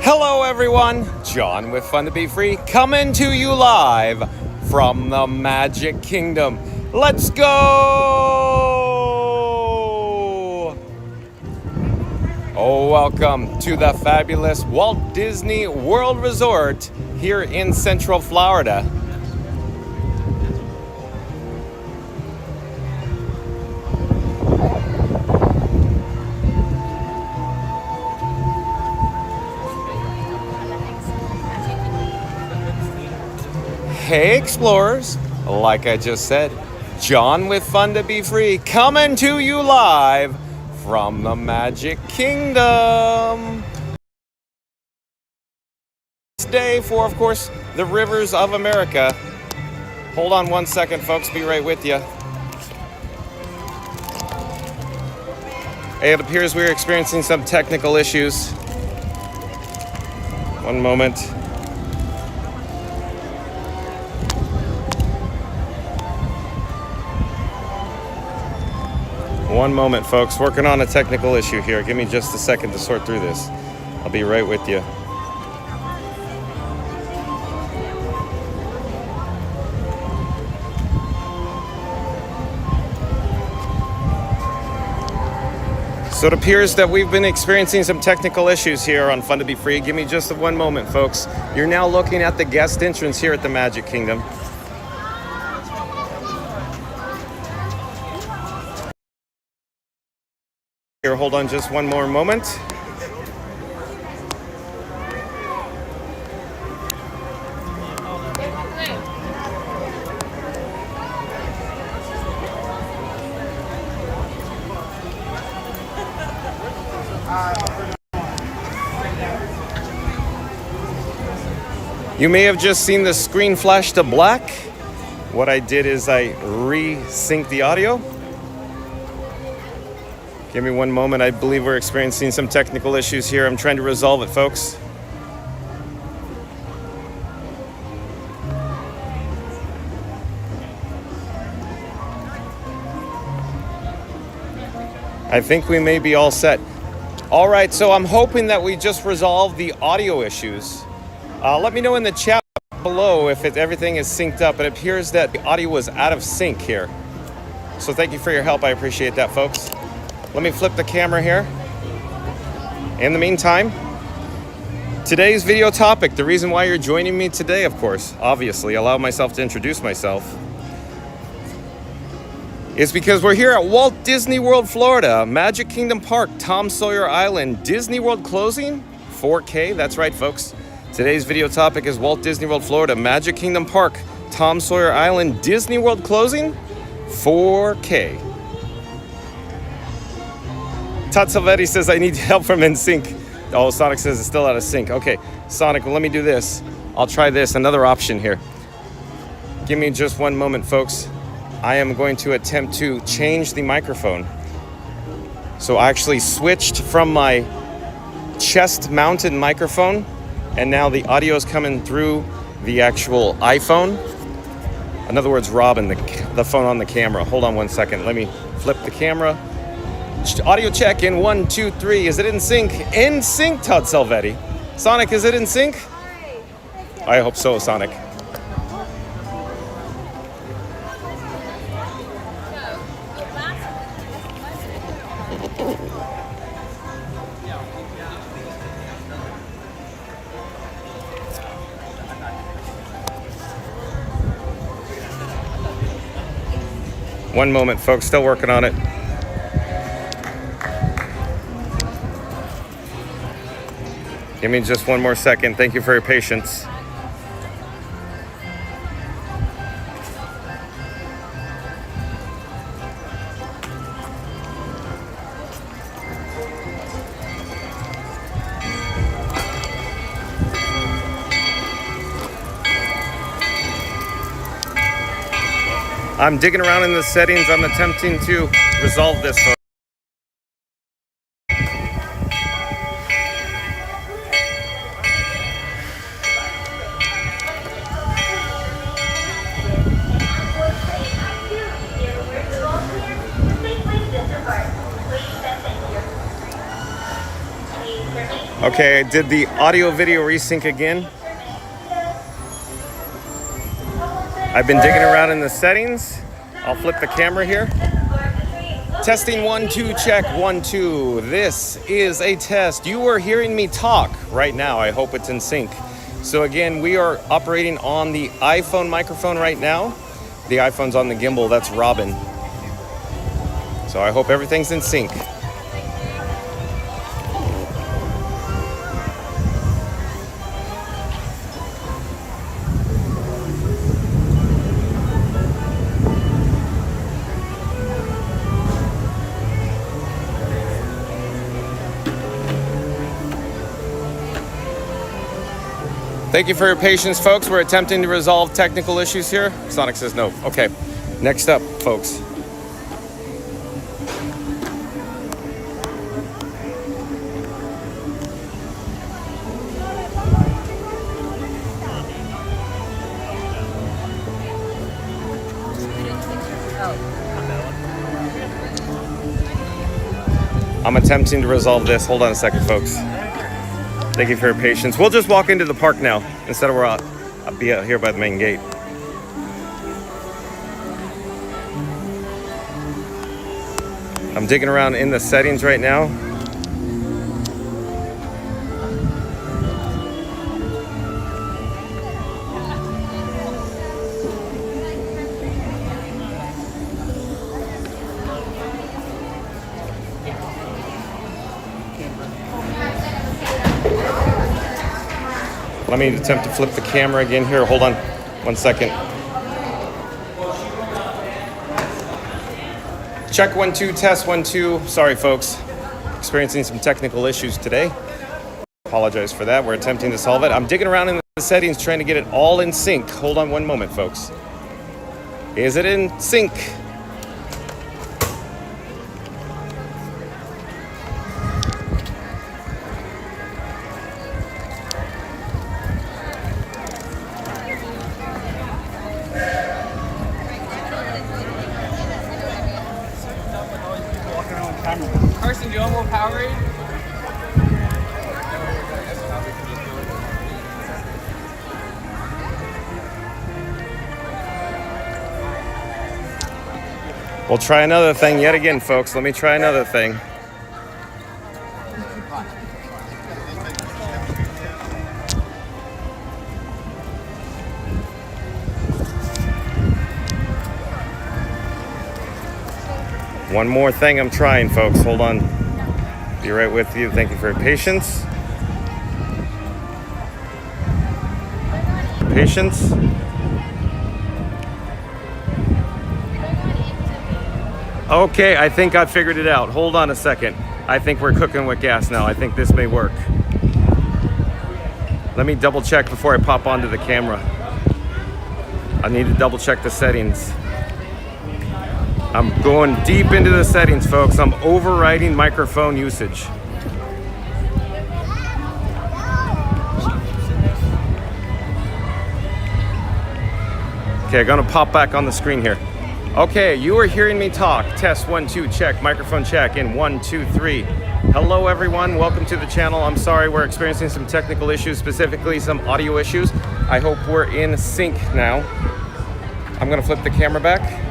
Hello everyone, John with Fun to Be Free, coming to you live from the Magic Kingdom. Let's go! Oh, welcome to the fabulous Walt Disney World Resort here in Central Florida. Hey explorers, like I just said, John with Fun to Be Free, coming to you live from the Magic Kingdom. This day for, of course, the rivers of America. Hold on one second, folks, be right with you. Hey, it appears we're experiencing some technical issues. One moment. One moment, folks. Working on a technical issue here. Give me just a second to sort through this. I'll be right with you. So it appears that we've been experiencing some technical issues here on Fun to Be Free. Give me just one moment, folks. You're now looking at the guest entrance here at the Magic Kingdom. Here, hold on just one more moment. You may have just seen the screen flash to black. What I did is I re-synced the audio. Give me one moment. I believe we're experiencing some technical issues here. I'm trying to resolve it, folks. I think we may be all set. All right, so I'm hoping that we just resolved the audio issues. Let me know in the chat below if everything is synced up. It appears that the audio was out of sync here. So thank you for your help. I appreciate that, folks. Let me flip the camera here. In the meantime, today's video topic, the reason why you're joining me today, of course, obviously, allow myself to introduce myself, is because we're here at Walt Disney World, Florida, Magic Kingdom Park, Tom Sawyer Island, Disney World closing, 4K, that's right, folks. Today's video topic is Walt Disney World, Florida, Magic Kingdom Park, Tom Sawyer Island, Disney World closing, 4K. Todd Salvetti says I need help from NSYNC. Oh, Sonic says it's still out of sync. Okay, Sonic, well, let me do this. I'll try this, another option here. Give me just one moment, folks. I am going to attempt to change the microphone. So I actually switched from my chest-mounted microphone, and now the audio is coming through the actual iPhone. In other words, Robin, the phone on the camera. Hold on one second. Let me flip the camera. Audio check in 1, 2, 3. Is it in sync? In sync, Todd Salvetti. Sonic, is it in sync? I hope so, Sonic. One moment, folks. Still working on it. Give me just one more second. Thank you for your patience. I'm digging around in the settings. I'm attempting to resolve this, folks. Please remain Okay, I did the audio video resync again. I've been digging around in the settings. I'll flip the camera here. Testing 1, 2, check 1, 2. This is a test. You are hearing me talk right now. I hope it's in sync. So again, we are operating on the iPhone microphone right now. The iPhone's on the gimbal, that's Robin. So I hope everything's in sync. Thank you for your patience, folks. We're attempting to resolve technical issues here. Sonic says no. Okay, next up, folks. I'm attempting to resolve this. Hold on a second, folks. Thank you for your patience. We'll just walk into the park now instead of I'll be out here by the main gate. I'm digging around in the settings right now. Let me attempt to flip the camera again here. Hold on 1 second. Check 1, 2, test 1, 2. Sorry, folks. Experiencing some technical issues today. Apologize for that. We're attempting to solve it. I'm digging around in the settings trying to get it all in sync. Hold on 1 moment, folks. Is it in sync? Carson, do you want more Powerade? We'll try another thing yet again, folks. Let me try another thing. One more thing I'm trying, folks. Hold on. Be right with you. Thank you for your patience. Patience. Okay, I think I figured it out. Hold on a second. I think we're cooking with gas now. I think this may work. Let me double check before I pop onto the camera. I need to double check the settings. I'm going deep into the settings, folks. I'm overriding microphone usage. Okay, I'm gonna pop back on the screen here. Okay, you are hearing me talk. Test 1, 2, check. Microphone check in 1, 2, 3. Hello, everyone. Welcome to the channel. I'm sorry we're experiencing some technical issues, specifically some audio issues. I hope we're in sync now. I'm gonna flip the camera back.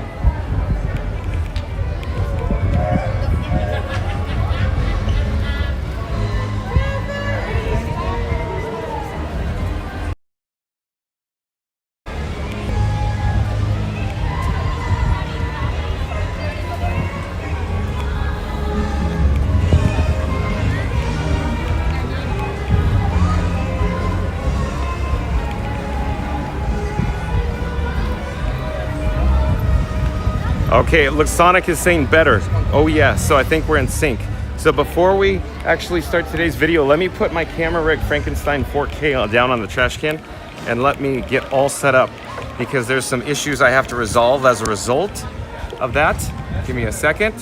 Okay, it looks Sonic is saying better. Oh yeah, so I think we're in sync. So before we actually start today's video, let me put my camera rig Frankenstein 4K down on the trash can and let me get all set up because there's some issues I have to resolve as a result of that. Give me a second.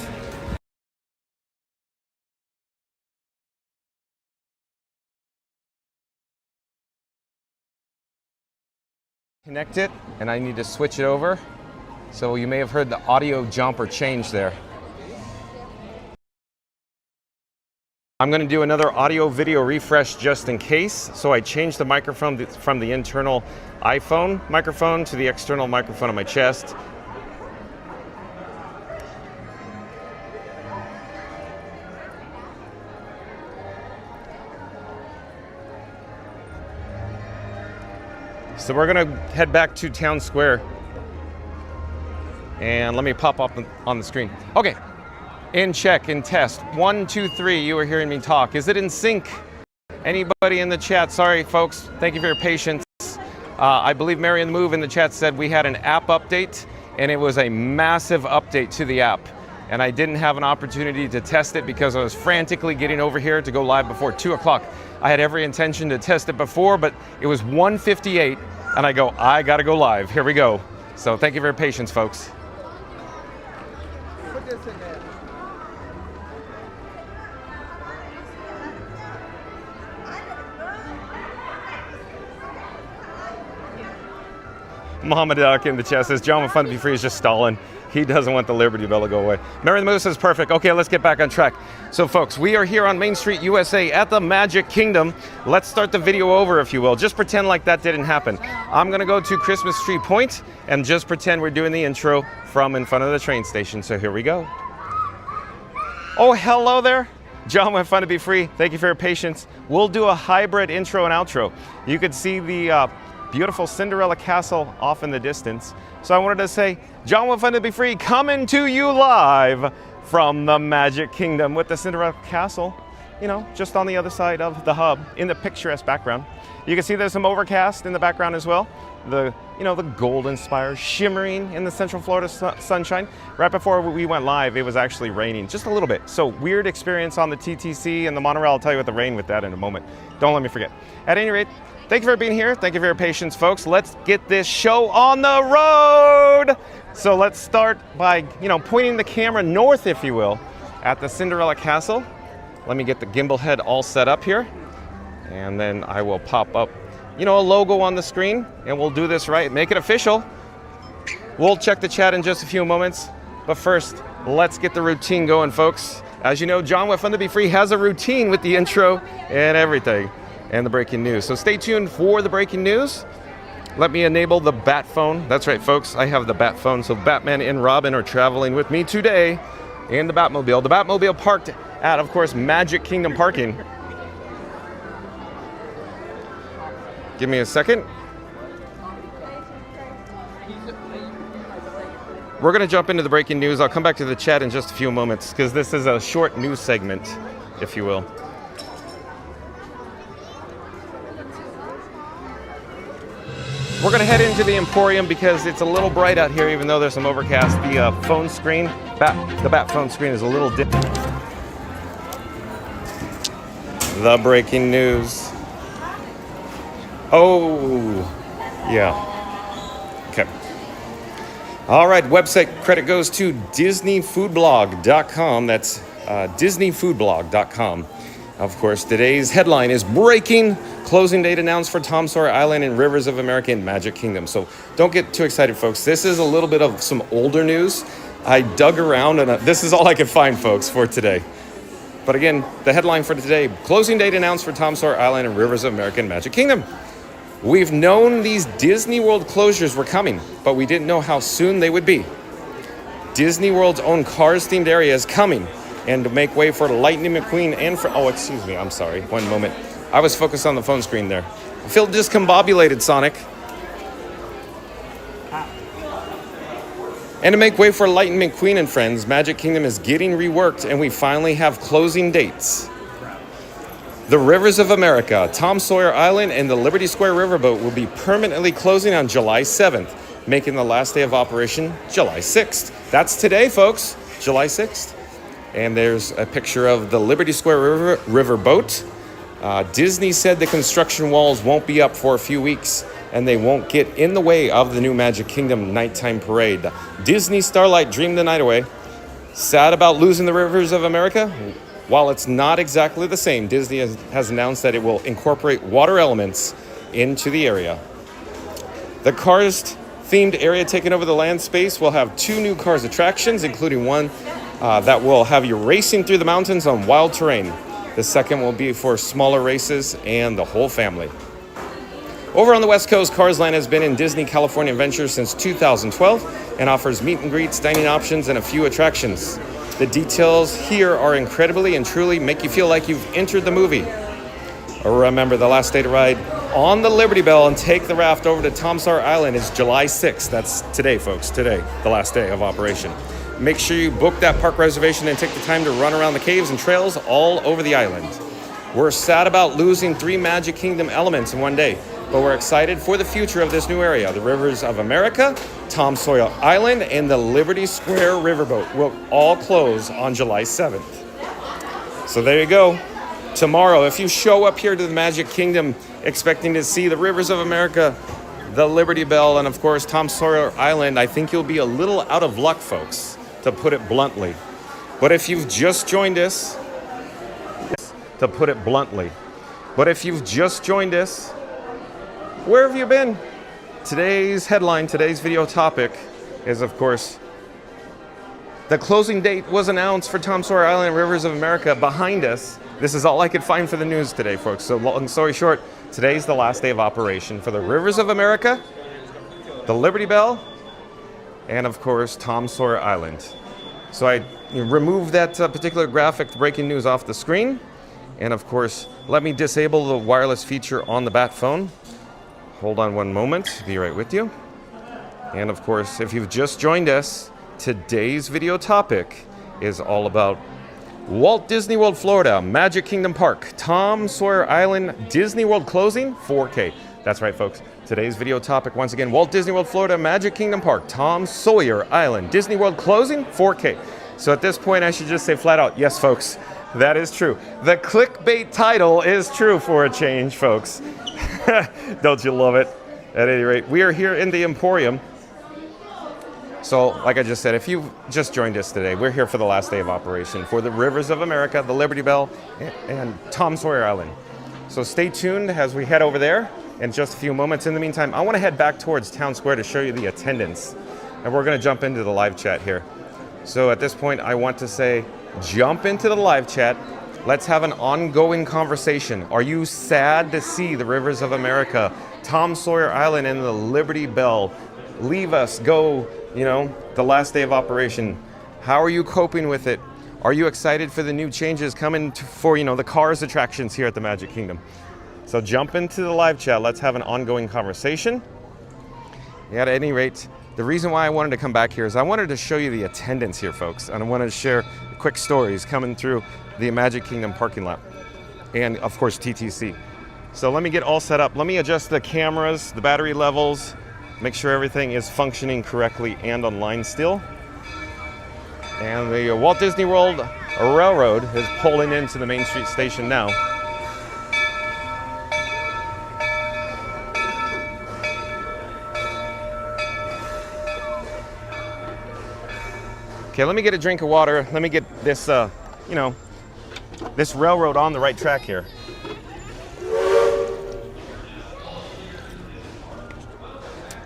Connect it, and I need to switch it over. So you may have heard the audio jump or change there. I'm going to do another audio video refresh just in case. So I changed the microphone from the internal iPhone microphone to the external microphone on my chest. So we're going to head back to Town Square. And let me pop up on the screen. Okay. In check, in test. 1, 2, 3. You are hearing me talk. Is it in sync? Anybody in the chat? Sorry, folks. Thank you for your patience. I believe Mary in the Move in the chat said we had an app update, and it was a massive update to the app. And I didn't have an opportunity to test it because I was frantically getting over here to go live before 2 o'clock. I had every intention to test it before, but it was 1:58, and I got to go live. Here we go. So thank you for your patience, folks. Put this in there. Muhammad Duck in the chat says, John with Fun to Be Free is just stalling. He doesn't want the Liberty Belle to go away. Mary the Moose is perfect. Okay, let's get back on track. So folks, we are here on Main Street, USA at the Magic Kingdom. Let's start the video over, if you will. Just pretend like that didn't happen. I'm gonna go to Christmas Tree Point and just pretend we're doing the intro from in front of the train station. So here we go. Oh, hello there. John with Fun to Be Free. Thank you for your patience. We'll do a hybrid intro and outro. You could see the beautiful Cinderella Castle off in the distance. So I wanted to say, John with Fun to Be Free, coming to you live from the Magic Kingdom with the Cinderella Castle, you know, just on the other side of the hub in the picturesque background. You can see there's some overcast in the background as well. The golden spires shimmering in the Central Florida sunshine. Right before we went live, it was actually raining just a little bit. So weird experience on the TTC and the monorail. I'll tell you about the rain with that in a moment. Don't let me forget. At any rate, thank you for being here. Thank you for your patience, folks. Let's get this show on the road. So let's start by, pointing the camera north, if you will, at the Cinderella Castle. Let me get the gimbal head all set up here. And then I will pop up, a logo on the screen, and we'll do this right, make it official. We'll check the chat in just a few moments. But first, let's get the routine going, folks. As you know, John with Fun to Be Free has a routine with the intro and everything. And the breaking news. So stay tuned for the breaking news. Let me enable the Bat phone. That's right, folks. I have the Bat phone. So Batman and Robin are traveling with me today in the Batmobile. The Batmobile parked at, of course, Magic Kingdom parking. Give me a second. We're going to jump into the breaking news. I'll come back to the chat in just a few moments because this is a short news segment, if you will. We're going to head into the Emporium because it's a little bright out here, even though there's some overcast. The phone screen, the Bat phone screen is a little different. The breaking news. Oh, yeah. Okay. All right, website credit goes to DisneyFoodblog.com. That's DisneyFoodblog.com. Of course, today's headline is breaking. Closing date announced for Tom Sawyer Island and Rivers of America in Magic Kingdom. So don't get too excited, folks. This is a little bit of some older news. I dug around, and this is all I could find, folks, for today. But again, the headline for today, closing date announced for Tom Sawyer Island and Rivers of America in Magic Kingdom. We've known these Disney World closures were coming, but we didn't know how soon they would be. Disney World's own Cars-themed area is coming, and to make way for Lightning McQueen and for... Oh, excuse me. I'm sorry. One moment. I was focused on the phone screen there. I feel discombobulated, Sonic. And to make way for Lightning McQueen and friends, Magic Kingdom is getting reworked, and we finally have closing dates. The Rivers of America, Tom Sawyer Island, and the Liberty Square Riverboat will be permanently closing on July 7th, making the last day of operation July 6th. That's today, folks, July 6th. And there's a picture of the Liberty Square Riverboat. Disney said the construction walls won't be up for a few weeks, and they won't get in the way of the new Magic Kingdom nighttime parade. Disney Starlight dreamed the night away. Sad about losing the Rivers of America? While it's not exactly the same, Disney has announced that it will incorporate water elements into the area. The Cars-themed area taking over the land space will have 2 new Cars attractions, including one that will have you racing through the mountains on wild terrain. The second will be for smaller races and the whole family. Over on the West Coast, Cars Land has been in Disney California Adventure since 2012 and offers meet and greets, dining options, and a few attractions. The details here are incredibly and truly make you feel like you've entered the movie. Remember, the last day to ride on the Liberty Belle and take the raft over to Tom Sawyer Island is July 6th. That's today, folks. Today, the last day of operation. Make sure you book that park reservation and take the time to run around the caves and trails all over the island. We're sad about losing 3 Magic Kingdom elements in one day, but we're excited for the future of this new area. The Rivers of America, Tom Sawyer Island, and the Liberty Square Riverboat will all close on July 7th. So there you go. Tomorrow, if you show up here to the Magic Kingdom expecting to see the Rivers of America, the Liberty Belle, and of course Tom Sawyer Island, I think you'll be a little out of luck, folks, to put it bluntly. But if you've just joined us, where have you been? Today's headline, today's video topic is, of course, the closing date was announced for Tom Sawyer Island and Rivers of America behind us. This is all I could find for the news today, folks. So long story short, today's the last day of operation for the Rivers of America, the Liberty Belle, and of course, Tom Sawyer Island. So I removed that particular graphic breaking news off the screen. And of course, let me disable the wireless feature on the Bat phone. Hold on one moment, be right with you. And of course, if you've just joined us, today's video topic is all about Walt Disney World, Florida, Magic Kingdom Park, Tom Sawyer Island, Disney World closing, 4K. That's right, folks. Today's video topic, once again, Walt Disney World, Florida, Magic Kingdom Park, Tom Sawyer Island, Disney World closing, 4K. So at this point, I should just say flat out, yes, folks, that is true. The clickbait title is true for a change, folks. Don't you love it? At any rate, we are here in the Emporium. So, like I just said, if you've just joined us today, we're here for the last day of operation for the Rivers of America, the Liberty Belle, and Tom Sawyer Island. So stay tuned as we head over there in just a few moments. In the meantime, I want to head back towards Town Square to show you the attendance. And we're going to jump into the live chat here. So at this point, I want to say, jump into the live chat. Let's have an ongoing conversation. Are you sad to see the Rivers of America, Tom Sawyer Island, and the Liberty Belle leave us, go, the last day of operation? How are you coping with it? Are you excited for the new changes coming for, the Cars attractions here at the Magic Kingdom? So jump into the live chat. Let's have an ongoing conversation. At any rate, the reason why I wanted to come back here is I wanted to show you the attendance here, folks. And I wanted to share quick stories coming through the Magic Kingdom parking lot. And of course, TTC. So let me get all set up. Let me adjust the cameras, the battery levels, make sure everything is functioning correctly and online still. And the Walt Disney World Railroad is pulling into the Main Street station now. Okay, let me get a drink of water. Let me get this, this railroad on the right track here.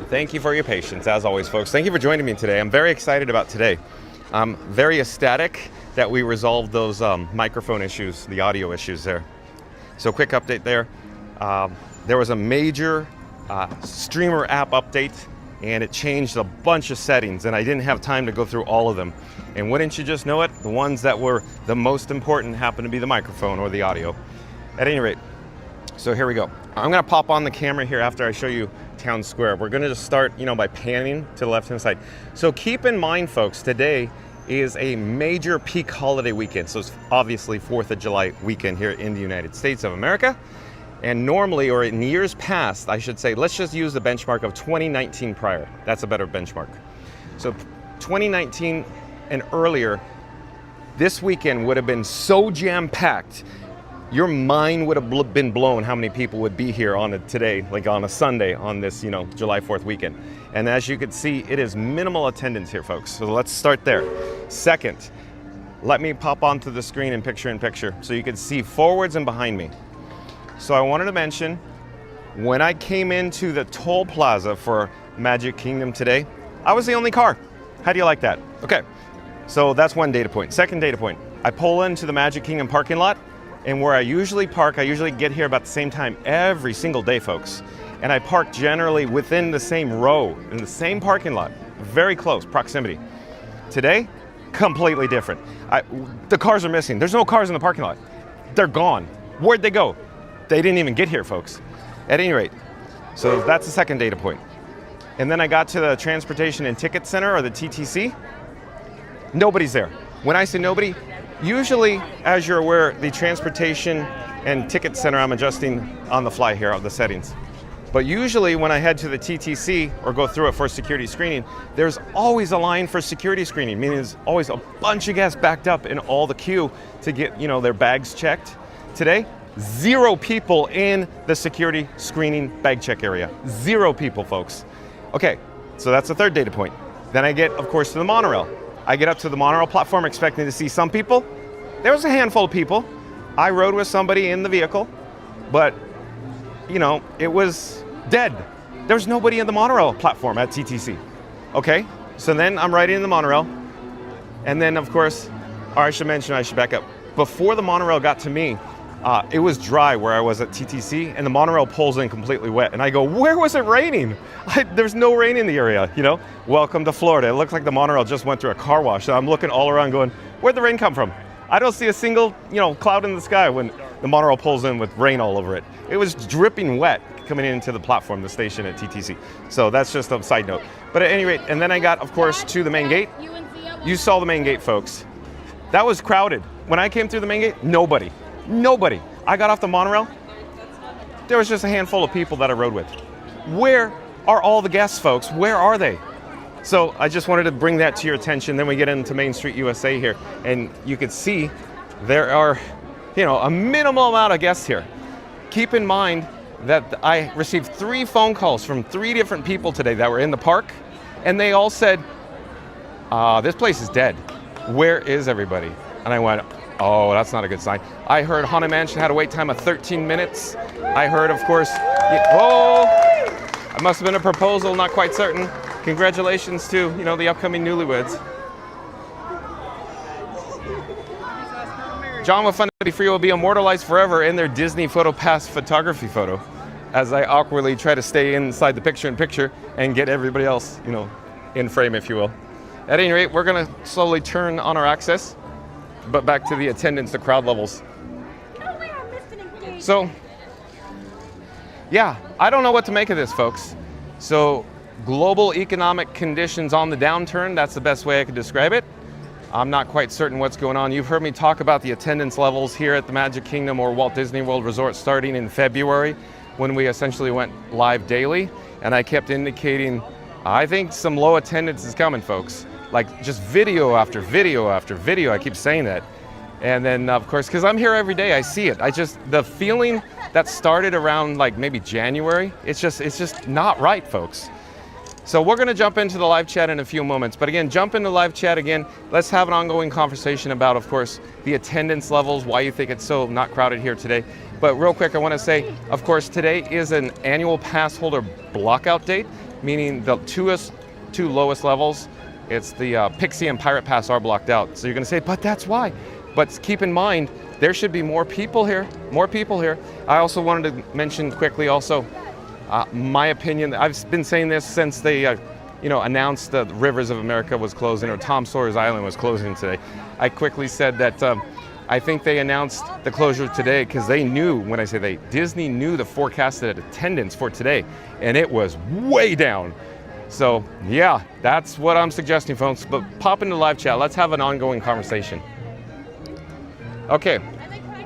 Thank you for your patience, as always, folks. Thank you for joining me today. I'm very excited about today. I'm very ecstatic that we resolved those microphone issues, the audio issues there. So quick update there. There was a major streamer app update, and it changed a bunch of settings, and I didn't have time to go through all of them. And wouldn't you just know it, the ones that were the most important happened to be the microphone or the audio. At any rate, so here we go. I'm gonna pop on the camera here after I show you Town Square. We're gonna just start, by panning to the left-hand side. So keep in mind, folks, today is a major peak holiday weekend. So it's obviously 4th of July weekend here in the United States of America. And normally, or in years past, I should say, let's just use the benchmark of 2019 prior. That's a better benchmark. So 2019 and earlier, this weekend would have been so jam-packed, your mind would have been blown how many people would be here on today, like on a Sunday, on this, July 4th weekend. And as you can see, it is minimal attendance here, folks. So let's start there. Second, let me pop onto the screen in picture so you can see forwards and behind me. So I wanted to mention, when I came into the toll plaza for Magic Kingdom today, I was the only car. How do you like that? Okay, so that's one data point. Second data point, I pull into the Magic Kingdom parking lot. And where I usually park, I usually get here about the same time every single day, folks. And I park generally within the same row, in the same parking lot, very close proximity. Today, completely different. The cars are missing. There's no cars in the parking lot. They're gone. Where'd they go? They didn't even get here, folks. At any rate, so that's the second data point. And then I got to the Transportation and Ticket Center, or the TTC. Nobody's there. When I say nobody, usually, as you're aware, the Transportation and Ticket Center, I'm adjusting on the fly here of the settings. But usually when I head to the TTC or go through it for security screening, there's always a line for security screening, meaning there's always a bunch of guests backed up in all the queue to get, their bags checked. Today, 0 people in the security screening bag check area. 0 people, folks. Okay, so that's the third data point. Then I get, of course, to the monorail. I get up to the monorail platform expecting to see some people. There was a handful of people. I rode with somebody in the vehicle, but it was dead. There's nobody in the monorail platform at TTC. Okay, so then I'm riding in the monorail. And then, of course, I should back up. Before the monorail got to me, it was dry where I was at TTC, and the monorail pulls in completely wet. And I go, where was it raining? There's no rain in the area, Welcome to Florida. It looked like the monorail just went through a car wash. So I'm looking all around going, where'd the rain come from? I don't see a single, cloud in the sky when the monorail pulls in with rain all over it. It was dripping wet coming into the platform, the station at TTC. So that's just a side note. But at any rate, and then I got, of course, to the main gate. You saw the main gate, folks. That was crowded. When I came through the main gate, nobody. I got off the monorail. There was just a handful of people that I rode with. Where are all the guests, folks? Where are they? So I just wanted to bring that to your attention. Then we get into Main Street USA here, and you can see there are, a minimal amount of guests here. Keep in mind that I received 3 phone calls from 3 different people today that were in the park, and they all said, this place is dead. Where is everybody? And I went, oh, that's not a good sign. I heard Haunted Mansion had a wait time of 13 minutes. I heard, of course, it must have been a proposal, not quite certain. Congratulations to, the upcoming newlyweds. John with Fun to Be Free will be immortalized forever in their Disney PhotoPass photography photo, as I awkwardly try to stay inside the picture-in-picture and get everybody else, in frame, if you will. At any rate, we're going to slowly turn on our access, but back to the attendance, the crowd levels. So, yeah, I don't know what to make of this, folks. So, global economic conditions on the downturn, that's the best way I could describe it. I'm not quite certain what's going on. You've heard me talk about the attendance levels here at the Magic Kingdom or Walt Disney World Resort starting in February, when we essentially went live daily. And I kept indicating, I think some low attendance is coming, folks. Like just video after video after video, I keep saying that. And then of course, because I'm here every day, I see it. The feeling that started around like maybe January, it's just not right, folks. So we're gonna jump into the live chat in a few moments. But again, jump into live chat again. Let's have an ongoing conversation about, of course, the attendance levels, why you think it's so not crowded here today. But real quick, I wanna say, of course, today is an annual pass holder blockout date, meaning the two lowest levels, it's the Pixie and Pirate Pass are blocked out. So you're gonna say, but that's why. But keep in mind, there should be more people here. I also wanted to mention quickly also, my opinion, I've been saying this since they announced that Rivers of America was closing, or Tom Sawyer's Island was closing today. I quickly said that I think they announced the closure today because they knew, when I say they, Disney knew the forecasted attendance for today, and it was way down. So yeah, that's what I'm suggesting, folks. But pop into live chat, let's have an ongoing conversation. Okay,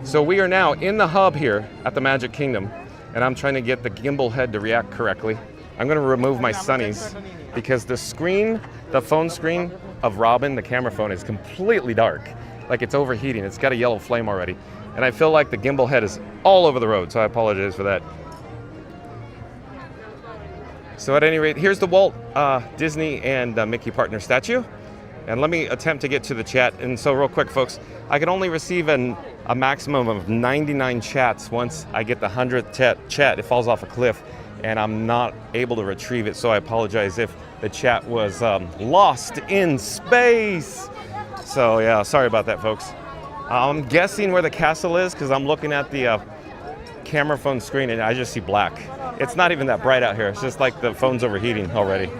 so we are now in the hub here at the Magic Kingdom, and I'm trying to get the gimbal head to react correctly. I'm gonna remove my sunnies because the screen, the phone screen of Robin, the camera phone, is completely dark. Like it's overheating, it's got a yellow flame already. And I feel like the gimbal head is all over the road, so I apologize for that. So at any rate, here's the Walt Disney and Mickey partner statue. And let me attempt to get to the chat. And so real quick, folks, I can only receive a maximum of 99 chats once I get the 100th chat. It falls off a cliff, and I'm not able to retrieve it. So I apologize if the chat was lost in space. So yeah, sorry about that, folks. I'm guessing where the castle is because I'm looking at the camera phone screen and I just see black. It's not even that bright out here. It's just like the phone's overheating already.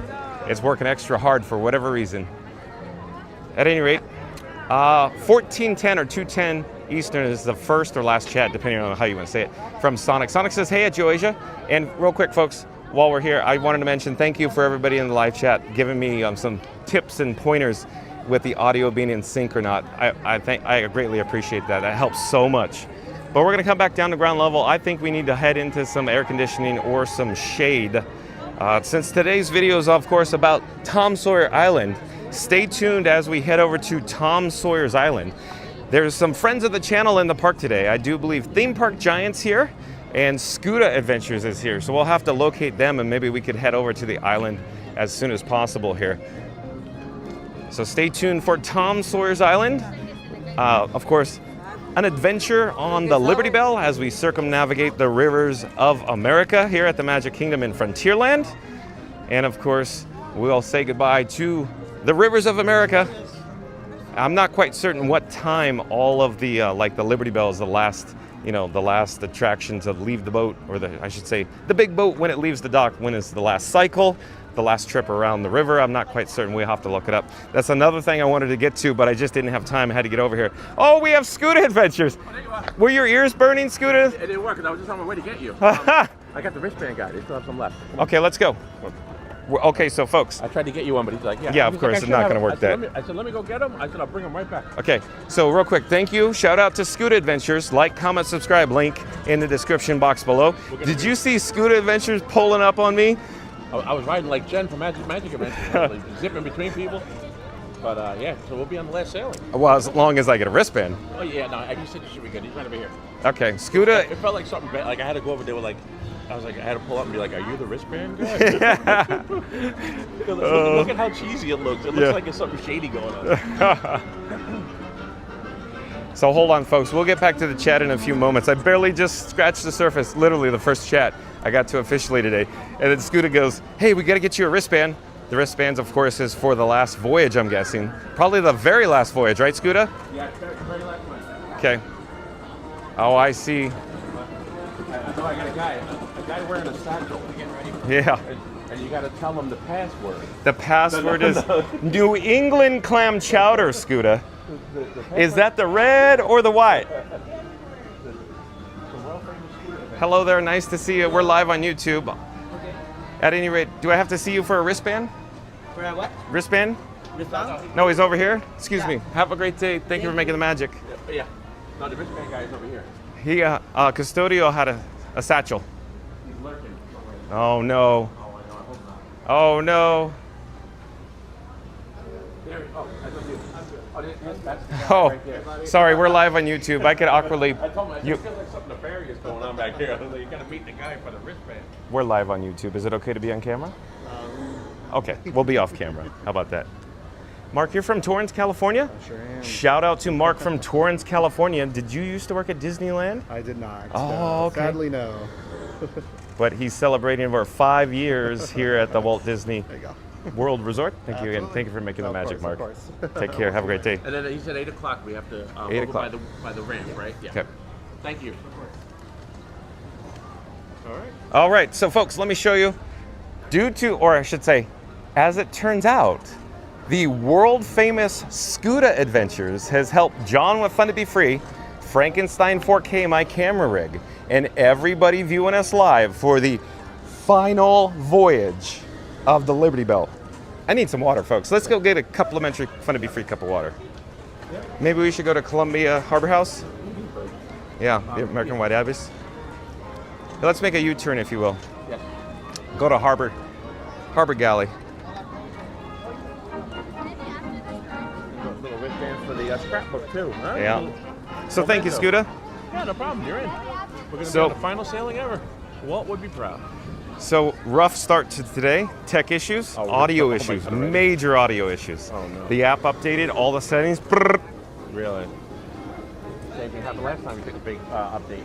It's working extra hard for whatever reason. At any rate, 1410 or 210 Eastern is the first or last chat, depending on how you want to say it, from Sonic. Sonic says, hey, at Joasia. And real quick, folks, while we're here, I wanted to mention thank you for everybody in the live chat giving me some tips and pointers with the audio being in sync or not. I greatly appreciate that. That helps so much. But we're going to come back down to ground level. I think we need to head into some air conditioning or some shade. Since today's video is, of course, about Tom Sawyer Island, stay tuned as we head over to Tom Sawyer's Island. There's some friends of the channel in the park today. I do believe Theme Park Giants here and Scuda Adventures is here. So we'll have to locate them and maybe we could head over to the island as soon as possible here. So stay tuned for Tom Sawyer's Island. Of course, an adventure on the Liberty Belle as we circumnavigate the rivers of America here at the Magic Kingdom in Frontierland. And of course, we'll say goodbye to the rivers of America. I'm not quite certain what time all of the, like the Liberty Belle is the last attraction to leave the boat, or I should say, the big boat when it leaves the dock, when is the last cycle, the last trip around the river. I'm not quite certain. We'll have to look it up. That's another thing I wanted to get to, but I just didn't have time. I had to get over here. Oh, we have Scuda Adventures. Oh, there you are. Were your ears burning, Scuda? It didn't work because I was just on my way to get you. I got the wristband guy. They still have some left. Okay, let's go. Okay, so folks. I tried to get you one, but he's like, yeah. Yeah, of course, it's not going to work that. I said, let me go get him. I said, I'll bring him right back. Okay, so real quick, thank you. Shout out to Scuda Adventures. Like, comment, subscribe. Link in the description box below. Did you see Scuda Adventures pulling up on me? I was riding like Jen from Magic Adventures, like zipping between people. But yeah, so we'll be on the last sailing. Well, as long as I get a wristband. Oh yeah, no, I just said you should be good. He's right over here. Okay, Scuda. It felt like something bad. Like I had to go over there with like, I was like, I had to pull up and be like, are you the wristband guy? Look at how cheesy it looks. It looks like there's something shady going on. So hold on, folks. We'll get back to the chat in a few moments. I barely just scratched the surface, literally the first chat I got to officially today. And then Scuda goes, hey, we got to get you a wristband. The wristbands, of course, is for the last voyage, I'm guessing. Probably the very last voyage, right, Scuda? Yeah, very last one. Okay. Oh, I see. I know I got a guy wearing a satchel. Getting ready. Yeah. And you got to tell him the password. The password is New England clam chowder, Scuda. Is that the red or the white? Hello there, nice to see you. We're live on YouTube. Okay. At any rate, do I have to see you for a wristband? For a what? Wristband? Wristband? No, he's over here. Excuse me. Yeah. Have a great day. Thank you for making the magic. Yeah. No, the wristband guy is over here. He, Custodio had a satchel. He's lurking. Oh no. Oh, I know. I hope not. Oh no. There. Oh, I don't do. Oh, that's the guy Oh, right there. sorry, we're live on YouTube. I could awkwardly. I told him, it feels like something nefarious going on back here. I was like, you gotta meet the guy for the wristband. We're live on YouTube. Is it okay to be on camera? Okay, we'll be off camera. How about that? Mark, you're from Torrance, California? I sure am. Shout out to Mark from Torrance, California. Did you used to work at Disneyland? I did not. Oh, okay. Sadly, no. But he's celebrating over 5 years here at the Walt Disney There you go. World Resort. Thank you again. Absolutely. Thank you for making the Of magic, course, Mark. of course. Take care. Have a great day. And then he said 8 o'clock. We have to 8 over o'clock. by the ramp, right? Yeah. Okay. Thank you. All right. All right, so folks, let me show you. Due to, or I should say, as it turns out, the world famous Scuda Adventures has helped John with Fun to Be Free, Frankenstein 4K, my camera rig, and everybody viewing us live for the final voyage of the Liberty Belle. I need some water, folks. Let's go get a complimentary Fun to Be Free cup of water. Maybe we should go to Columbia Harbor House? Yeah, the American White Abyss. Let's make a U-turn, if you will. Yes. Go to Harbor Galley. Little wristbands for the scrapbook too. Huh? Yeah. So thank you, Scuda. Yeah, no problem. You're in. We're gonna So- be on the final sailing ever. Walt would be proud. So rough start to today. Tech issues, Oh, audio oh my issues, God, already. major audio issues. Oh, no. The app updated, all the settings. Brrr. Really? Same thing happened last time we took a big update.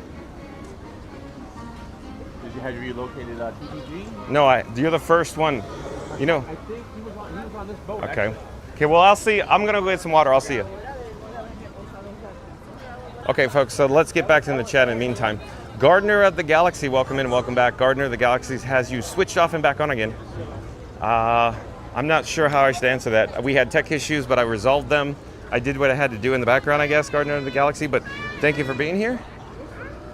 Have you relocated TPG? No, you're the first one. You know. I think he was on this boat. Okay. Actually. Okay. Well, I'll see. I'm gonna go get some water. I'll see you. Okay, folks, so let's get back to the chat in the meantime. Gardner of the Galaxy, welcome in, welcome back. Gardner of the Galaxy has you switched off and back on again. I'm not sure how I should answer that. We had tech issues, but I resolved them. I did what I had to do in the background, I guess, Gardner of the Galaxy, but thank you for being here.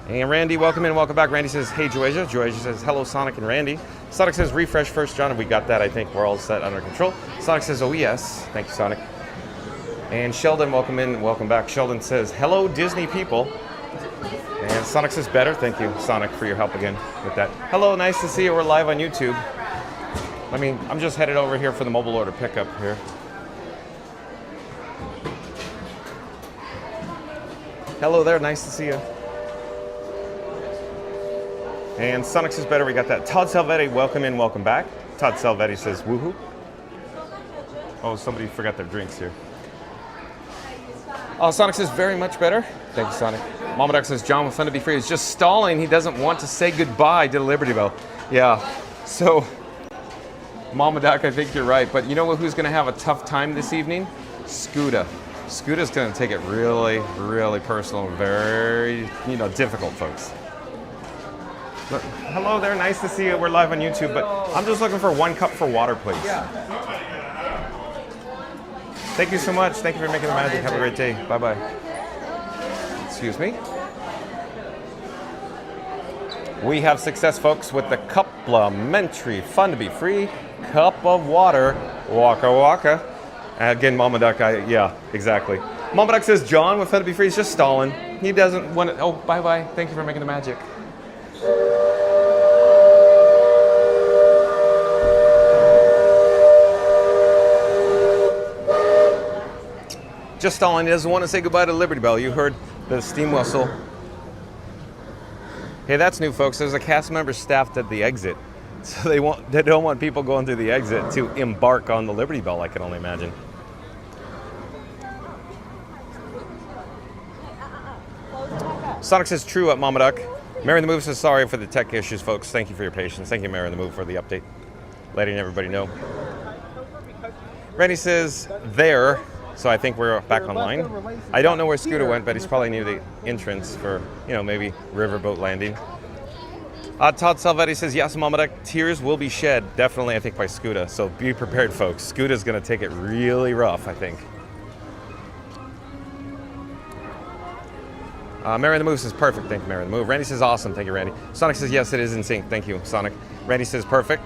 And Randy, welcome in, welcome back. Randy says, hey, Joasia. Joasia says, hello, Sonic and Randy. Sonic says, refresh first, John. We got that, I think. We're all set under control. Sonic says, oh, yes. Thank you, Sonic. And Sheldon, welcome in, welcome back. Sheldon says, hello, Disney people. And Sonic says, better. Thank you, Sonic, for your help again with that. Hello, nice to see you. We're live on YouTube. I'm just headed over here for the mobile order pickup here. Hello there, nice to see you. And Sonic says better, we got that. Todd Salvetti, welcome in, welcome back. Todd Salvetti says woohoo. Oh, somebody forgot their drinks here. Oh, Sonic says very much better. Thank you, Sonic. Mama Duck says John with Fun to Be Free is just stalling. He doesn't want to say goodbye to the Liberty Belle. Yeah, so Mama Duck, I think you're right. But you know who's going to have a tough time this evening? Scooter. Scooter's going to take it really, really personal, very, difficult, folks. Look, hello there, nice to see you. We're live on YouTube, but I'm just looking for 1 cup for water, please. Yeah. Thank you so much. Thank you for making the magic. Have a great day. Bye-bye. Excuse me. We have success, folks, with the complimentary Fun to Be Free cup of water. Waka waka. Again, Mama Duck, yeah, exactly. Mama Duck says John with Fun to Be Free is just stalling. He doesn't want to, oh, bye-bye. Thank you for making the magic. Just stalling. He doesn't want to say goodbye to Liberty Belle. You heard the steam whistle. Hey, that's new, folks. There's a cast member staffed at the exit. So they don't want people going through the exit to embark on the Liberty Belle, I can only imagine. Sonic says true at Mama Duck. Mary in the Move says sorry for the tech issues, folks. Thank you for your patience. Thank you, Mary in the Move, for the update. Letting everybody know. Randy says there. So I think we're back online. I don't know where Scooter went, but he's probably near the entrance for, maybe riverboat landing. Todd Salvetti says, yes, Mama Duck, tears will be shed. Definitely, I think, by Scooter. So be prepared, folks. Scooter's going to take it really rough, I think. Mary in the Move says, perfect. Thank you, Mary in the Move. Randy says, awesome. Thank you, Randy. Sonic says, yes, it is in sync. Thank you, Sonic. Randy says, perfect.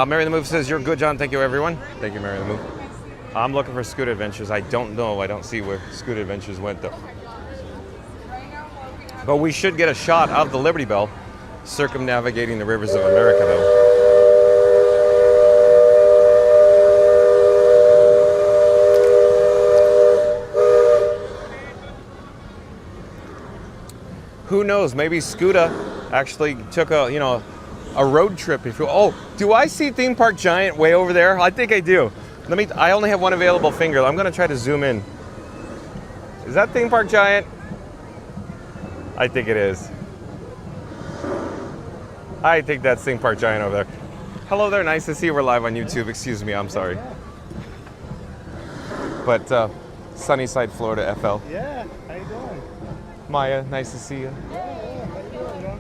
Mary in the Move says, you're good, John. Thank you, everyone. Thank you, Mary in the Move. I'm looking for Scooter Adventures. I don't know. I don't see where Scooter Adventures went, though. But we should get a shot of the Liberty Belle circumnavigating the rivers of America, though. Who knows? Maybe Scooter actually took a road trip. Oh, do I see Theme Park Giant way over there? I think I do. I only have one available finger. I'm going to try to zoom in. Is that Theme Park Giant? I think it is. I think that's Theme Park Giant over there. Hello there. Nice to see you. We're live on YouTube. Excuse me. I'm sorry. But Sunnyside, Florida, FL. Yeah. How you doing? Maya, nice to see you. Yeah. How you doing, John?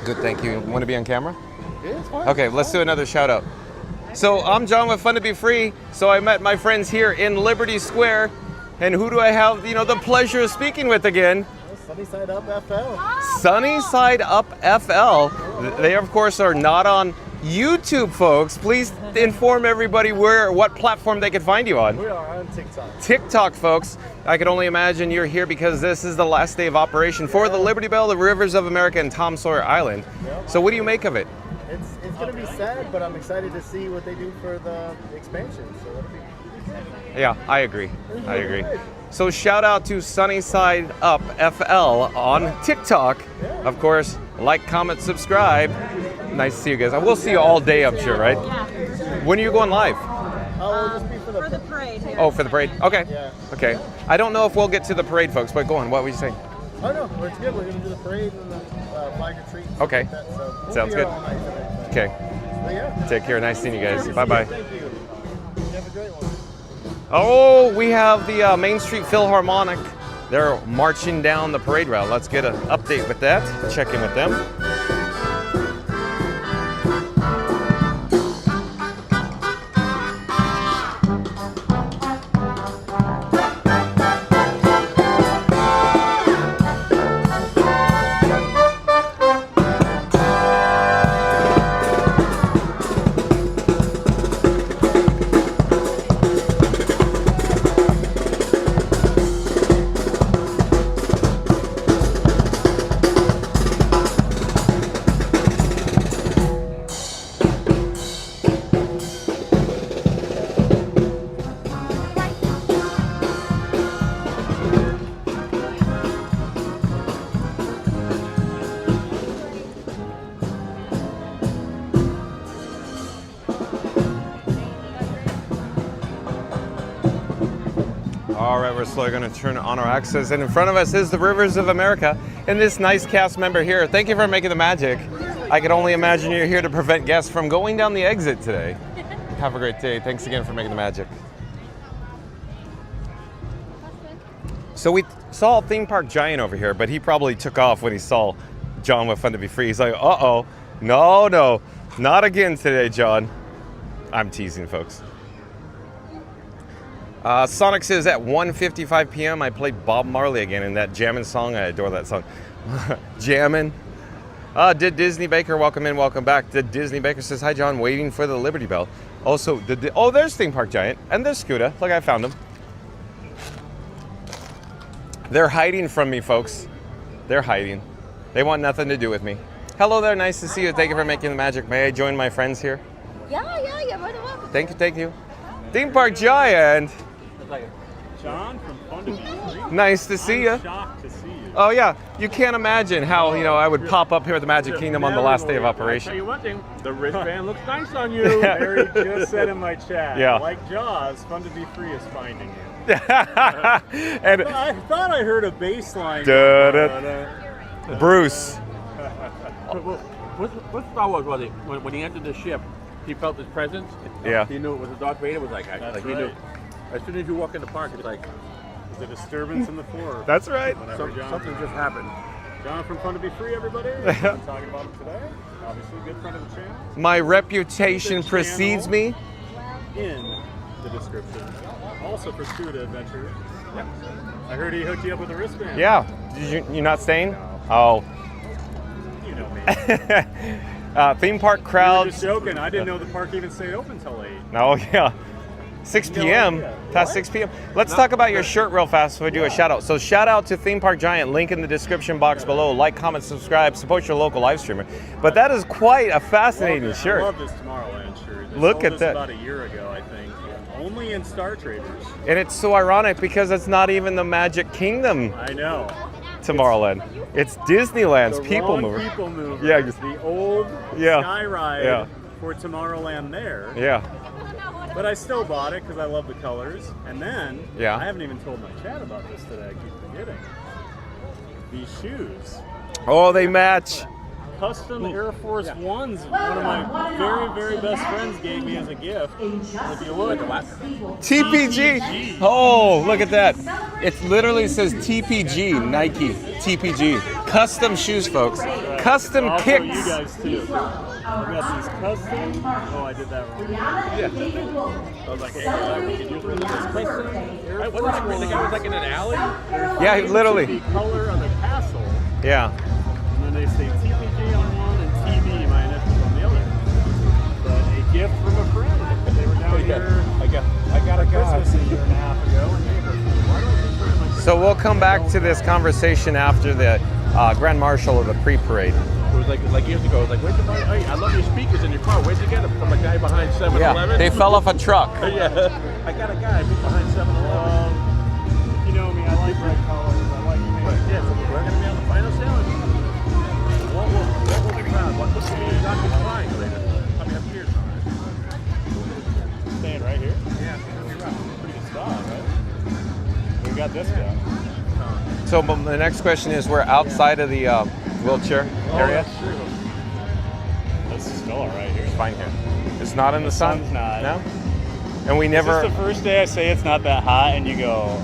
Good, thank you. Want to be on camera? Yeah, it's fine. Okay, let's do another shout out. So I'm John with Fun to Be Free. So I met my friends here in Liberty Square. And who do I have, the pleasure of speaking with again? Sunnyside Up FL. Sunnyside Up FL. They, of course, are not on YouTube, folks. Please inform everybody what platform they can find you on. We are on TikTok. TikTok, folks. I can only imagine you're here because this is the last day of operation for the Liberty Belle, the Rivers of America, and Tom Sawyer Island. Yep. So what do you make of it? It's going to be sad, but I'm excited to see what they do for the expansion. So that'll be... Yeah, I agree. So shout out to Sunnyside Up FL on TikTok. Yeah. Of course, like, comment, subscribe. Nice to see you guys. I will see you all day, I'm sure, right? Yeah. When are you going live? I'll just be for the parade. Oh, for the parade? Okay. Yeah. Okay. I don't know if we'll get to the parade, folks, but go on. What were you saying? Oh, no. It's good. We're going to do the parade and the flag retreat. Okay. Like that, so we'll Sounds be here good. all night today. Okay. But yeah. Take care. Nice seeing you guys. Bye-bye. Thank you. You have a great one. Oh, we have the Main Street Philharmonic They're marching down the parade route. Let's get an update with that. Check in with them. All right, we're slowly going to turn on our access, and in front of us is the Rivers of America and this nice cast member here. Thank you for making the magic. I can only imagine you're here to prevent guests from going down the exit today. Have a great day. Thanks again for making the magic. So we saw a theme park giant over here, but he probably took off when he saw John with Fun to Be Free. He's like, uh-oh, no, not again today, John. I'm teasing, folks. Sonic says at 1:55 p.m. I played Bob Marley again in that jammin' song. I adore that song. Jammin'. Did Disney Baker, welcome in, welcome back. Did Disney Baker says, hi John, waiting for the Liberty Belle. Also, there's Theme Park Giant and there's Scooter. Look, I found them. They're hiding from me, folks. They're hiding. They want nothing to do with me. Hello there, nice to see you. Thank you for making the magic. May I join my friends here? Yeah, you're more than welcome. Thank you. Theme Park Giant. John from Fun to Be Free. Nice to see you. I'm shocked to see you. Oh yeah, you can't imagine how I would pop up here at the Magic Kingdom on the last day of I'll tell open. you one thing, the wristband looks nice on you. Larry just said in my chat, Yeah. like Jaws, Fun to Be Free is finding you. And I thought I heard a bass line. Bruce. What Star Wars was it? When he entered the ship, he felt his presence. Yeah. He knew it was a Darth Vader. Was like, That's he knew. right. As soon as you walk in the park, it's like There's a disturbance in the floor. That's right. Whenever John, something just happened. John from Fun to Be Free, everybody. We're talking about him today. Obviously, a good friend of the channel. My reputation precedes me. In the description. Also for Scuda Adventures. Yeah. I heard he hooked you up with a wristband. Yeah. You're not staying? Oh. You know me. Theme park You were crowds. just joking. I didn't know the park even stayed open till 8. Oh yeah. 6 No p.m. idea. Past What? 6 p.m. Let's talk about your shirt real fast so we do a shout out. So shout out to Theme Park Giant, link in the description box below. Like, comment, subscribe, support your local live streamer. But that is quite a fascinating I shirt. love this Tomorrowland shirt. They Look sold at this that. about a year ago, I think. Only in Star Traders. And it's so ironic because it's not even the Magic Kingdom I know. Tomorrowland. It's Disneyland's The people wrong mover. people mover. Yeah. It's the old Yeah. sky ride Yeah. for Tomorrowland there. Yeah. But I still bought it because I love the colors. And then, Yeah. I haven't even told my chat about this today. I keep forgetting. These shoes. Oh, they match. Custom Air Force Ones. One of my very, very best friends gave me as a gift. If you look, TPG. Oh, look at that. It literally says TPG, Nike, TPG. Custom shoes, folks. Custom I'll show kicks. you guys too. We got these custom. Oh, I did that wrong. Yeah. I was like, hey, we could use one of these custom Air Wasn't Force that great? The guy was like in an alley. Yeah, Ones literally. to the color of the castle, Yeah. and then they say TPG on one and TV, my initials on the other. But a gift from a friend. They were down here I got a Christmas a year and a half ago, and they were, why do I keep putting my So we'll come back to this conversation after the Grand Marshal of the pre-parade. It was like years ago. It was like, where'd you buy? Hey, I love your speakers in your car. Where'd you get them? From a guy behind 7-Eleven. Yeah, they fell off a truck. Yeah, I got a guy behind 7-Eleven. You know me, I like red colors. I like pink. Yeah, so we're gonna be on the final sale. What will be proud? What's the meaning of not crying later? I mean, have tears on it. Staying right here. Yeah, it's gonna be rough. Pretty good spot, right? We got this guy. So the next question is, we're outside of the wheelchair area. That's true. This is still all right here. It's fine here. It's not in the sun? sun's not. No? And we Is never... this the first day I say it's not that hot and you go,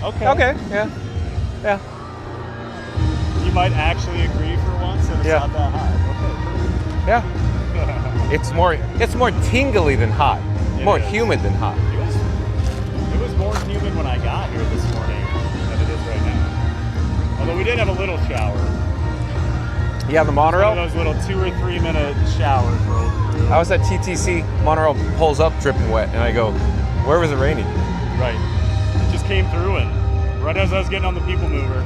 okay. Okay, yeah. Yeah. You might actually agree for once that it's Yeah. not that hot. Yeah. It's more tingly than hot. It More is. humid than hot. It was more humid when I got here this morning than it is right now. Although we did have a little shower. Yeah, the One monorail. of those little 2 or 3 minute showers rolled through. I was at TTC. Monorail pulls up, dripping wet, and I go, "Where was it raining?" Right. It just came through, and right as I was getting on the people mover,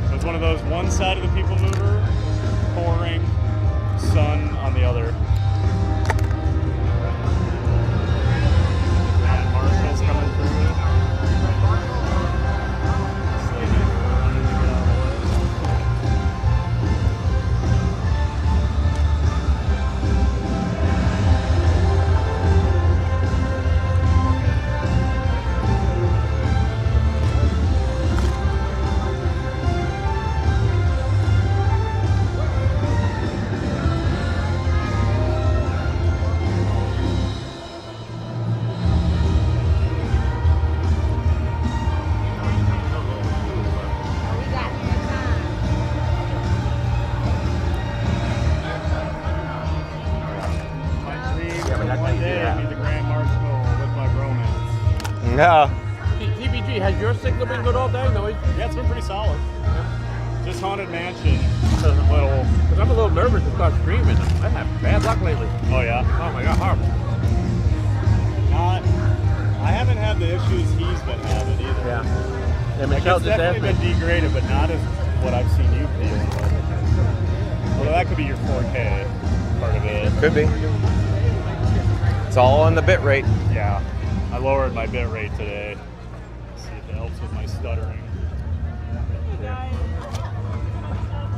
it was one of those one side of the people mover, pouring, sun on the other. And Marshall's coming through. Yeah. TBG, has your signal been good all day? No, Yeah, it's been pretty solid. Just Haunted Mansion. A little. because I'm a little nervous to start streaming. I have bad luck lately. Oh yeah. Oh my god, horrible. I haven't had the issues he's been having either. Yeah. Yeah, Like, Michelle it's just asked definitely me. been degraded, but not as what I've seen you feel. Although that could be your 4K part of it. Could be. It's all on the bit rate. Yeah. I lowered my bit rate today. See if it helps with my stuttering.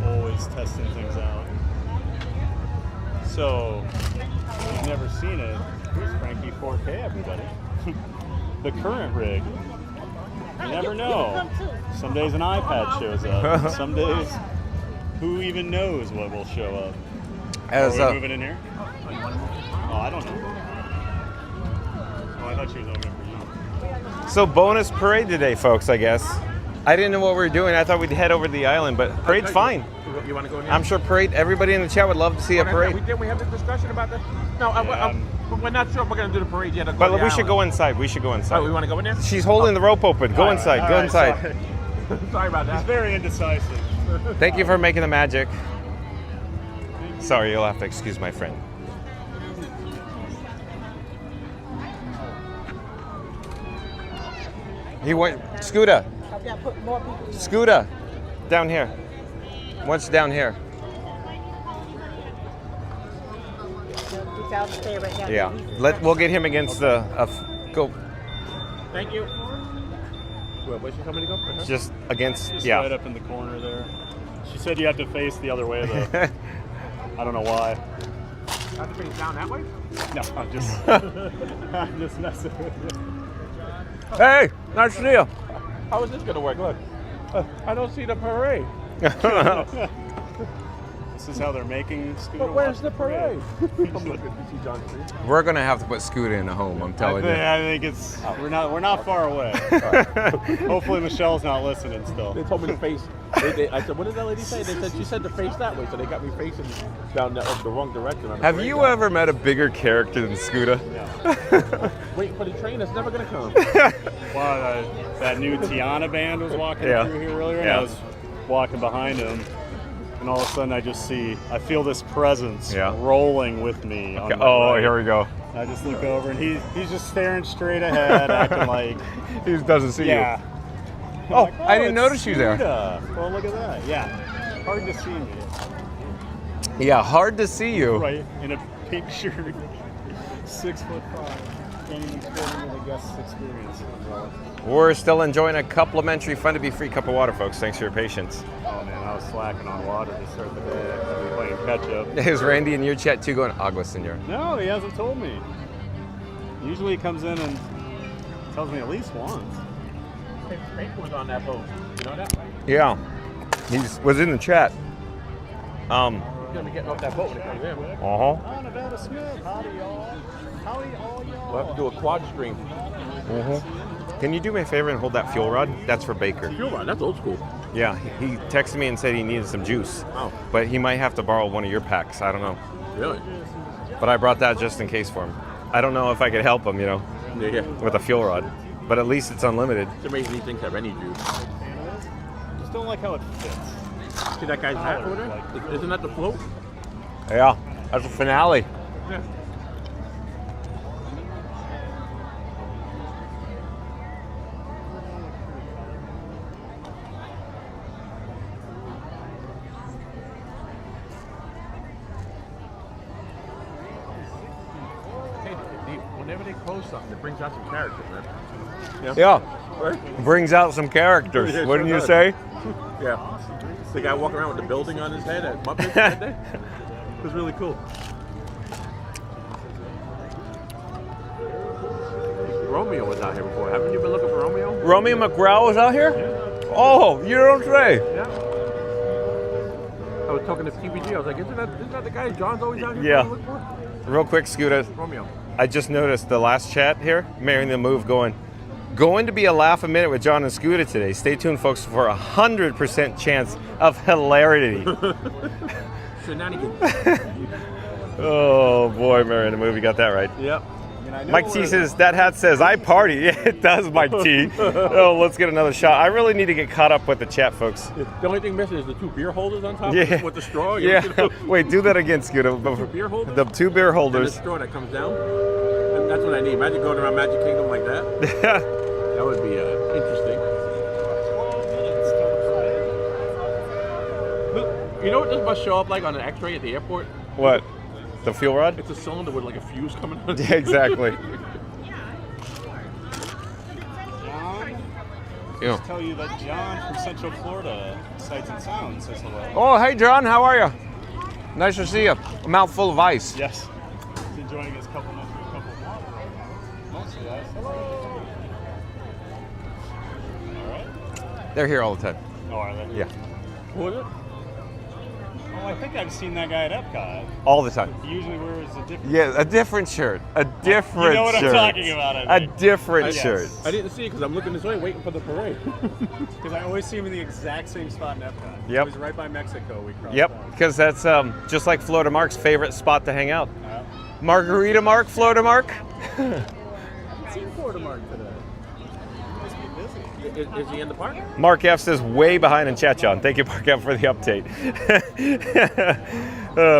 Always testing things out. So, if you've never seen it, here's Frankie 4K, everybody. The current rig. You never know. Some days an iPad shows up. Some days, who even knows what will show up? As Are we moving in here? Oh, I don't know. Oh, I thought she was opening for you. so bonus parade today, folks. I guess. I didn't know what we were doing. I thought we'd head over to the island, but parade's fine. You want to go in here? I'm sure parade. Everybody in the chat would love to see a parade. Didn't we have this discussion about this? No, we're not sure if we're going to do the parade yet. But we should go inside. We should go inside. Oh, we want to go in there? She's holding the rope open. Go inside. All Go right, inside. sorry. Sorry about He's that. very indecisive. Thank you for making the magic. Sorry, you'll have to excuse my friend. He went. Scooter. Scooter. Down here. What's down here? Yeah. We'll get him against the. Go. Thank you. Where's she coming to go? Uh-huh. Just against. Just Yeah. right up in the corner there. She said you have to face the other way, though. I don't know why. I have to face down that way? No, I'm just, I'm just messing with you. Hey, nice to see you. How is this going to work? Look. I don't see the parade. This is how they're making Scooter. But where's watch the parade? parade. I'm looking to see John Street. We're gonna have to put Scooter in a home. I'm telling you. I think it's we're not far away. Hopefully Michelle's not listening still. They told me to face. I said, what did that lady say? They said she said to face that way, so they got me facing down the wrong direction. On the Have parade you route. ever met a bigger character than Scooter? Waiting for the train that's never gonna come? Well, that new Tiana band was walking Yeah. through here earlier, and Yeah. I was walking behind him, and all of a sudden I feel this presence Yeah. rolling with me. On my Oh, right. here we go. I just look over, and he's just staring straight ahead, acting like, He doesn't see yeah. you. I'm Oh, like, I didn't it's notice you there. Scooter. Well, look at that. Yeah, hard to see me. Yeah, hard to see you. Right in a pink shirt, 6'5". Can't even fit into the guest experience. We're still enjoying a complimentary, fun to be free cup of water, folks. Thanks for your patience. Oh man, I was slacking on water to start the day. I was playing catch up. Is Randy in your chat too going, agua, senor? No, he hasn't told me. Usually he comes in and tells me at least once. Frank was on that boat. You know that? Yeah. He was in the chat. He's gonna be getting off that boat when it comes in. Uh-huh. Oh, Nevada Smith, howdy y'all. Howdy all y'all. We'll have to do a quad stream. Mm-hmm. Can you do me a favor and hold that fuel rod? That's for Baker. Fuel rod, that's old school. Yeah, he texted me and said he needed some juice. Oh. But he might have to borrow one of your packs. I don't know. Really? But I brought that just in case for him. I don't know if I could help him, Yeah. with a fuel rod. But at least it's unlimited. It's amazing these things have any juice. Just don't like how it fits. See that guy's hat over there? Isn't that the float? Yeah, that's a finale. Yeah. Whenever they close something, it brings out some characters, man. Yeah, Right? brings out some characters, Yeah, wouldn't sure you does. say? Yeah. The guy walking around with the building on his head at Muppets that day. It was really cool. Romeo was out here before. Haven't you been looking for Romeo? Romeo McGraw was out here? Oh, you don't say. Yeah. I was talking to TBG. I was like, isn't that the guy John's always out here Yeah. trying to look for? Real quick, Scooter. Romeo. I just noticed the last chat here, marrying the move going to be a laugh a minute with John and Scooter today. Stay tuned, folks, for 100% chance of hilarity. Shenanigans. Oh, boy, marrying the move. You got that right. Yep. Mike T says, that hat says, I party. Yeah, it does, Mike T. Oh, let's get another shot. I really need to get caught up with the chat, folks. The only thing missing is the two beer holders on top Yeah. with the straw. Yeah. Wait, do that again, Scooter. Beer holders? The 2 beer And the holders. straw that comes down. And that's what I need. Imagine going around Magic Kingdom like that. That would be interesting. You know what this must show up like on an X-ray at the airport? What? The fuel rod? It's a cylinder with like a fuse coming out. Yeah, exactly. Yeah. Just tell you that John from Central Florida, Sights and Sounds, says hello. Oh, hey, John. How are you? Nice to see you. A mouthful of ice. Yes. He's enjoying his couple of water. Mostly ice. Hello. All right. They're here all the time. Oh, are they? Yeah, Who is it? Oh, I think I've seen that guy at Epcot. all the time. He usually wears a different. Yeah, a different shirt. A different You know what I'm shirt. talking about, I A think. different Yes. shirt. I didn't see it because I'm looking this way waiting for the parade. Because I always see him in the exact same spot in Epcot. Yep. He's right by Mexico. We crossed Yep, out. because that's just like Florida Mark's favorite spot to hang out. Yeah. Margarita Mark, Florida Mark. I've seen Florida Mark today. He must be busy. Is he in the park? Mark F says way behind in chat, John. Thank you, Mark F, for the update.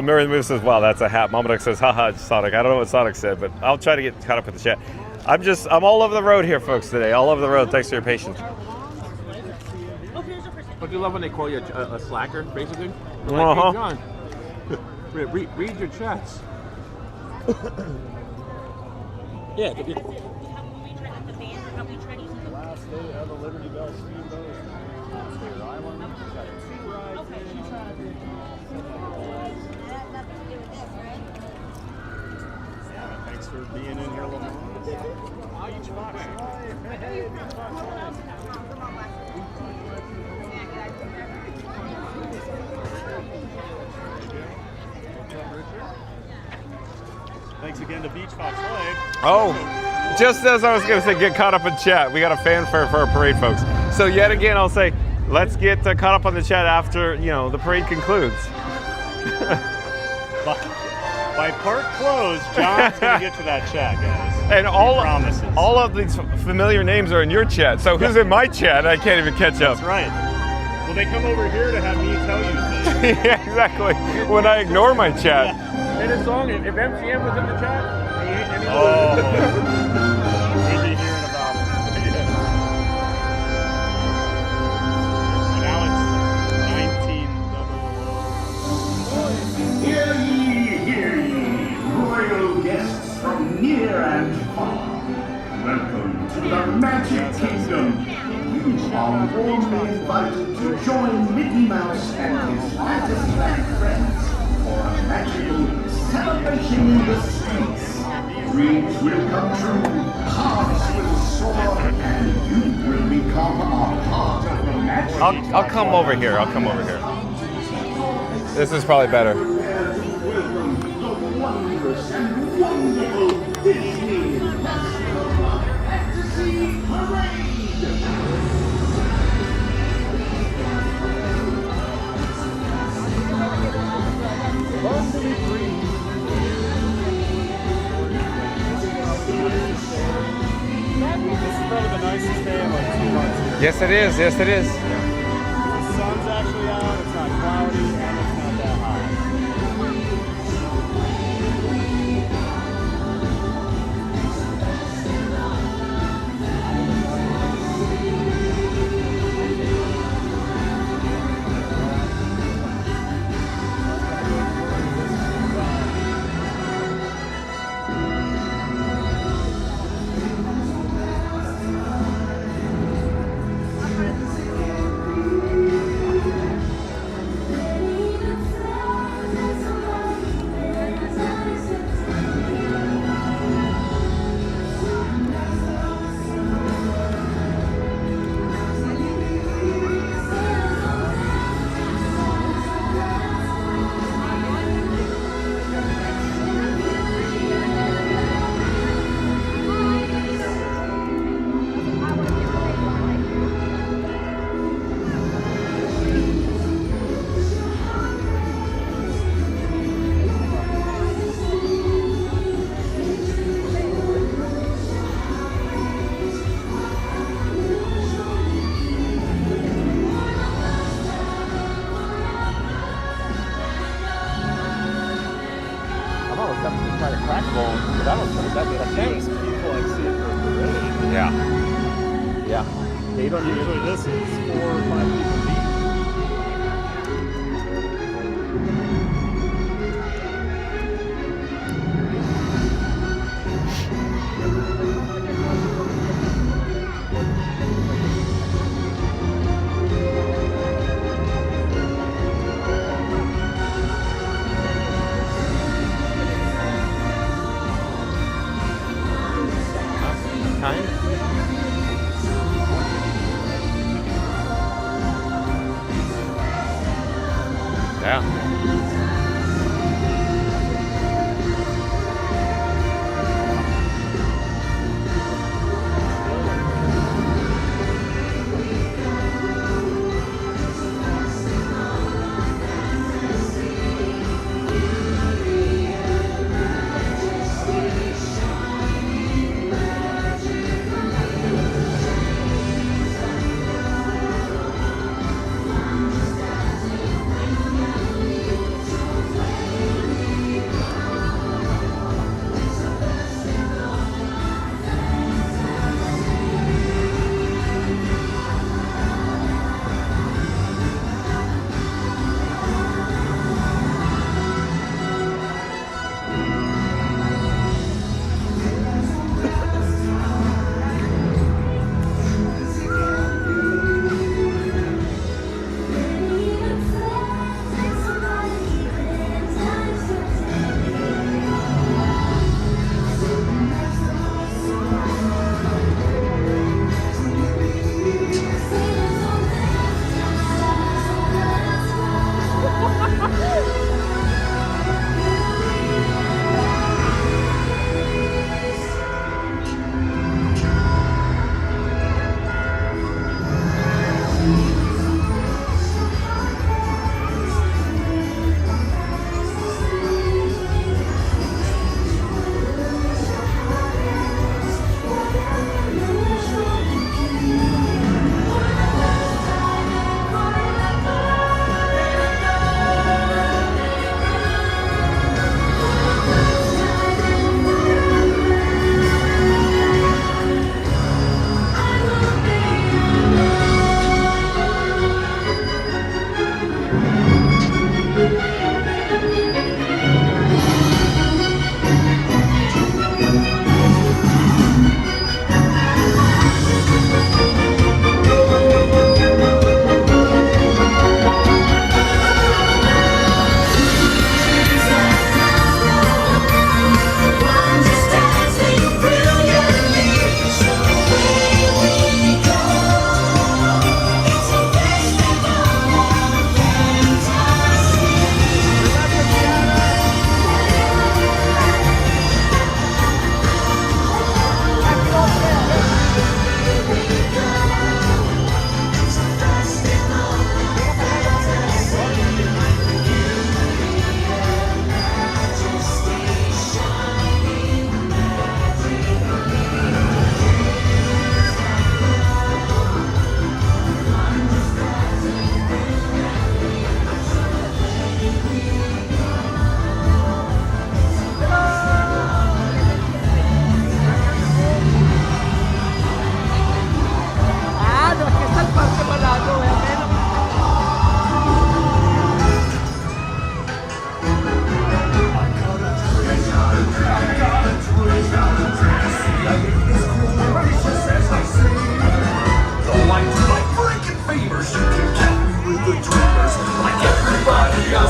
Mary Move says, wow, that's a hat. Mama Duck says, haha, it's Sonic. I don't know what Sonic said, but I'll try to get caught up with the chat. I'm all over the road here, folks, today. All over the road. Thanks for your patience. Don't you love when they call you a slacker, basically? They're Uh-huh. Hey, John, read your chats. Yeah. Last day of the Liberty Belle Steamboat. Tom Sawyer Island. Got 2 rides in. Thanks for being in here, Lamar. Beach Box Live. Hey, Beach Box Live. Thanks again to Beach Box Live. Oh, just as I was going to say, get caught up in chat. We got a fanfare for our parade, folks. So yet again, I'll say, let's get caught up on the chat after, the parade concludes. By park close, John's going to get to that chat, guys. And promises. all of these familiar names are in your chat. So who's in my chat? I can't even catch up. That's right. Well, they come over here to have me tell you things. Yeah, exactly. When I ignore my chat. Hey, this song, if MCM was in the chat, he ain't any Oh, we'd be hearing about it. And now it's 1900. Hear ye, royal guests from near and far. Welcome to the Magic Kingdom. You are warmly invited to join Mickey Mouse and his Fantasyland friends for a magical celebration in the streets. Dreams will come true, hearts will soar, and you will become a part of the magic. I'll come over here. This is probably better. Welcome to the wondrous and wonderful Disney Fantasyland. Sea Parade. Fun to be free. This is probably the nicest day in like 2 months here. Yes, it is. Yes, it is. The sun's actually out, it's not cloudy, and it's not that hot. I'm almost tempted to try to crack bone, but I don't think that makes sense. People I see for a parade. Yeah. Yeah. They don't Usually this is 4 or 5 people deep. Kind. Yeah.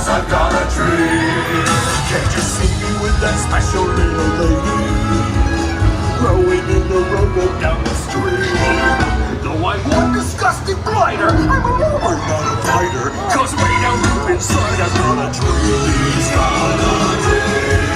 'cause I've got a dream. Can't you see me with that special little lady? Rowing in the rowboat down the stream. Though I'm one disgusting blighter, I'm a rower, not a fighter. 'Cause way down deep inside I've got a dream. He's got a dream.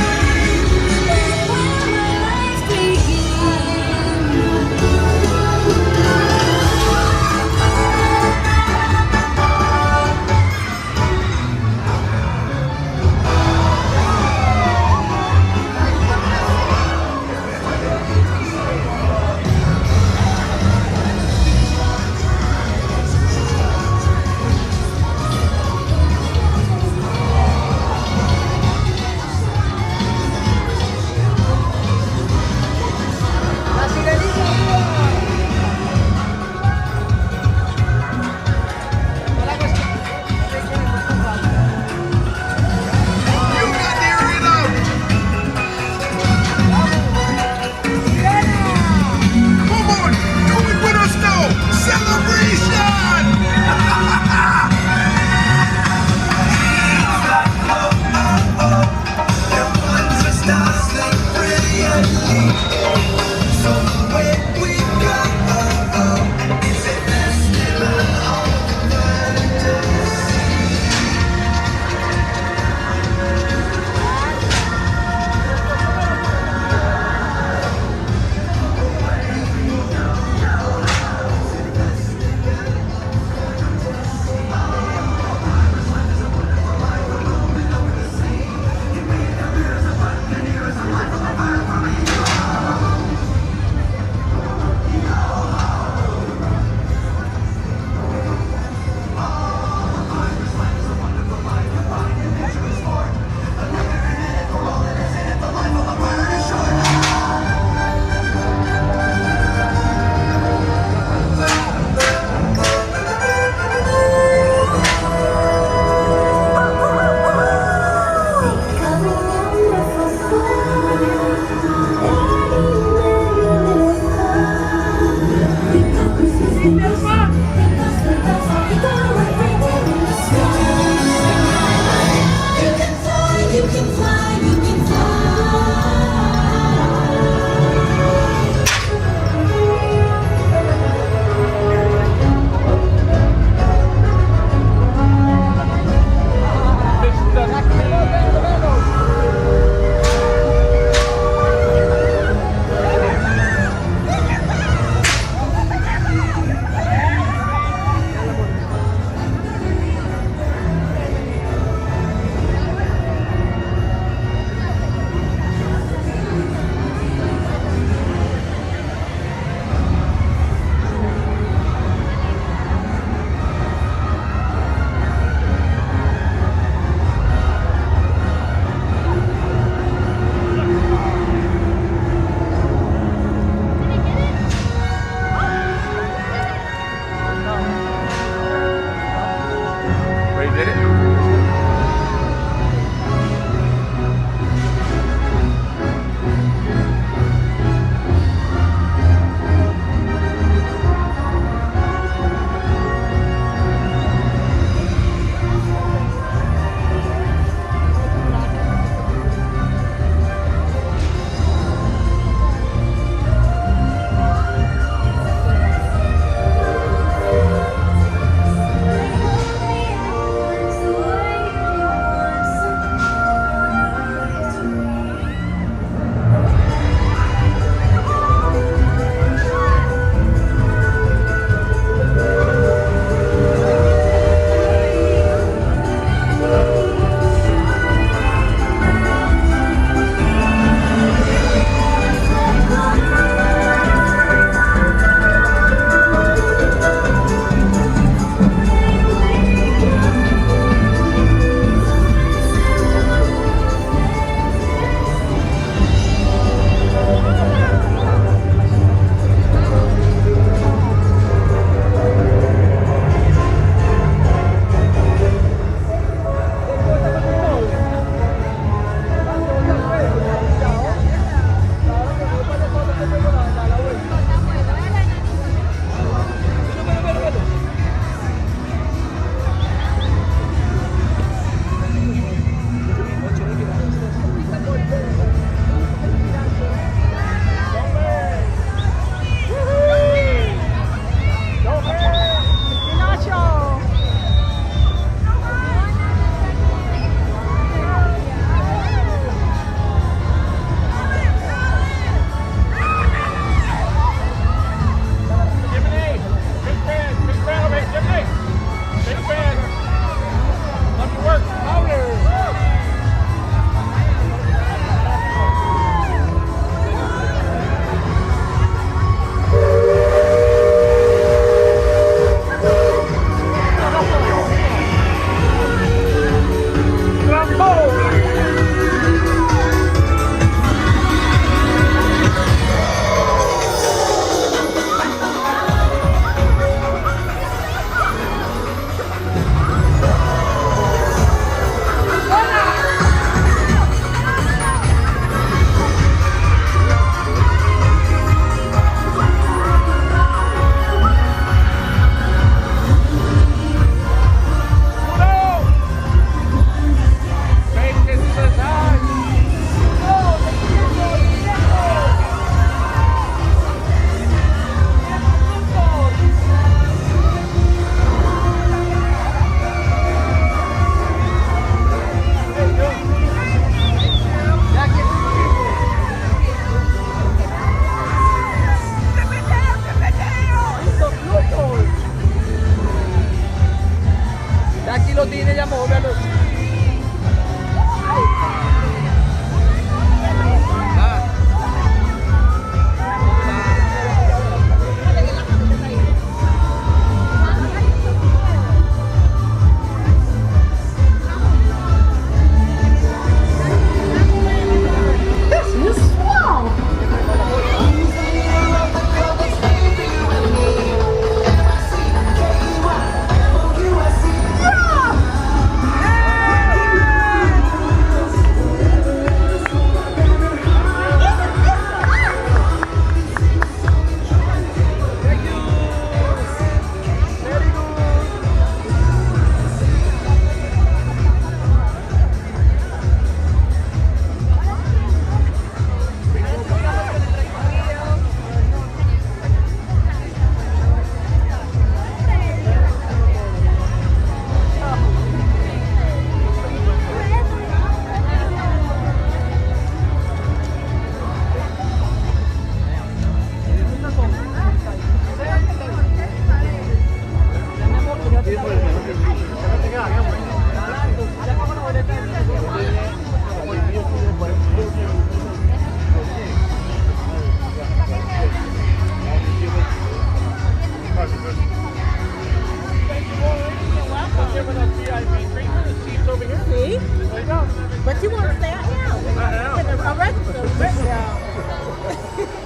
But you want to stay out here? A regular.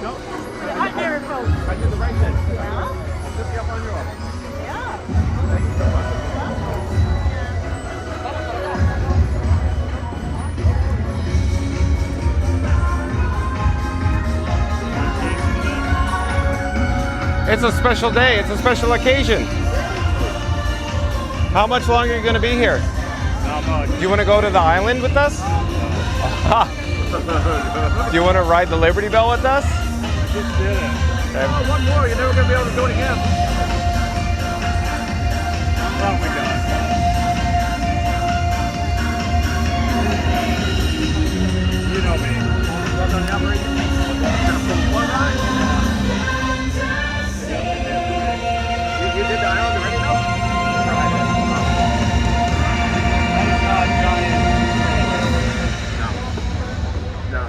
No. I married folks. I did the right thing. Yeah. I took you up on your offer. Yeah. Thank you so much. It's a special day. It's a special occasion. How much longer are you going to be here? Not much. Do you want to go to the island with us? Do you want to ride the Liberty Belle with us? Just did it. Okay. Oh, one more. You're never going to be able to do it again. Probably done. You know me. Work on the operation. Gonna pull one eye. You did the island already, no? No.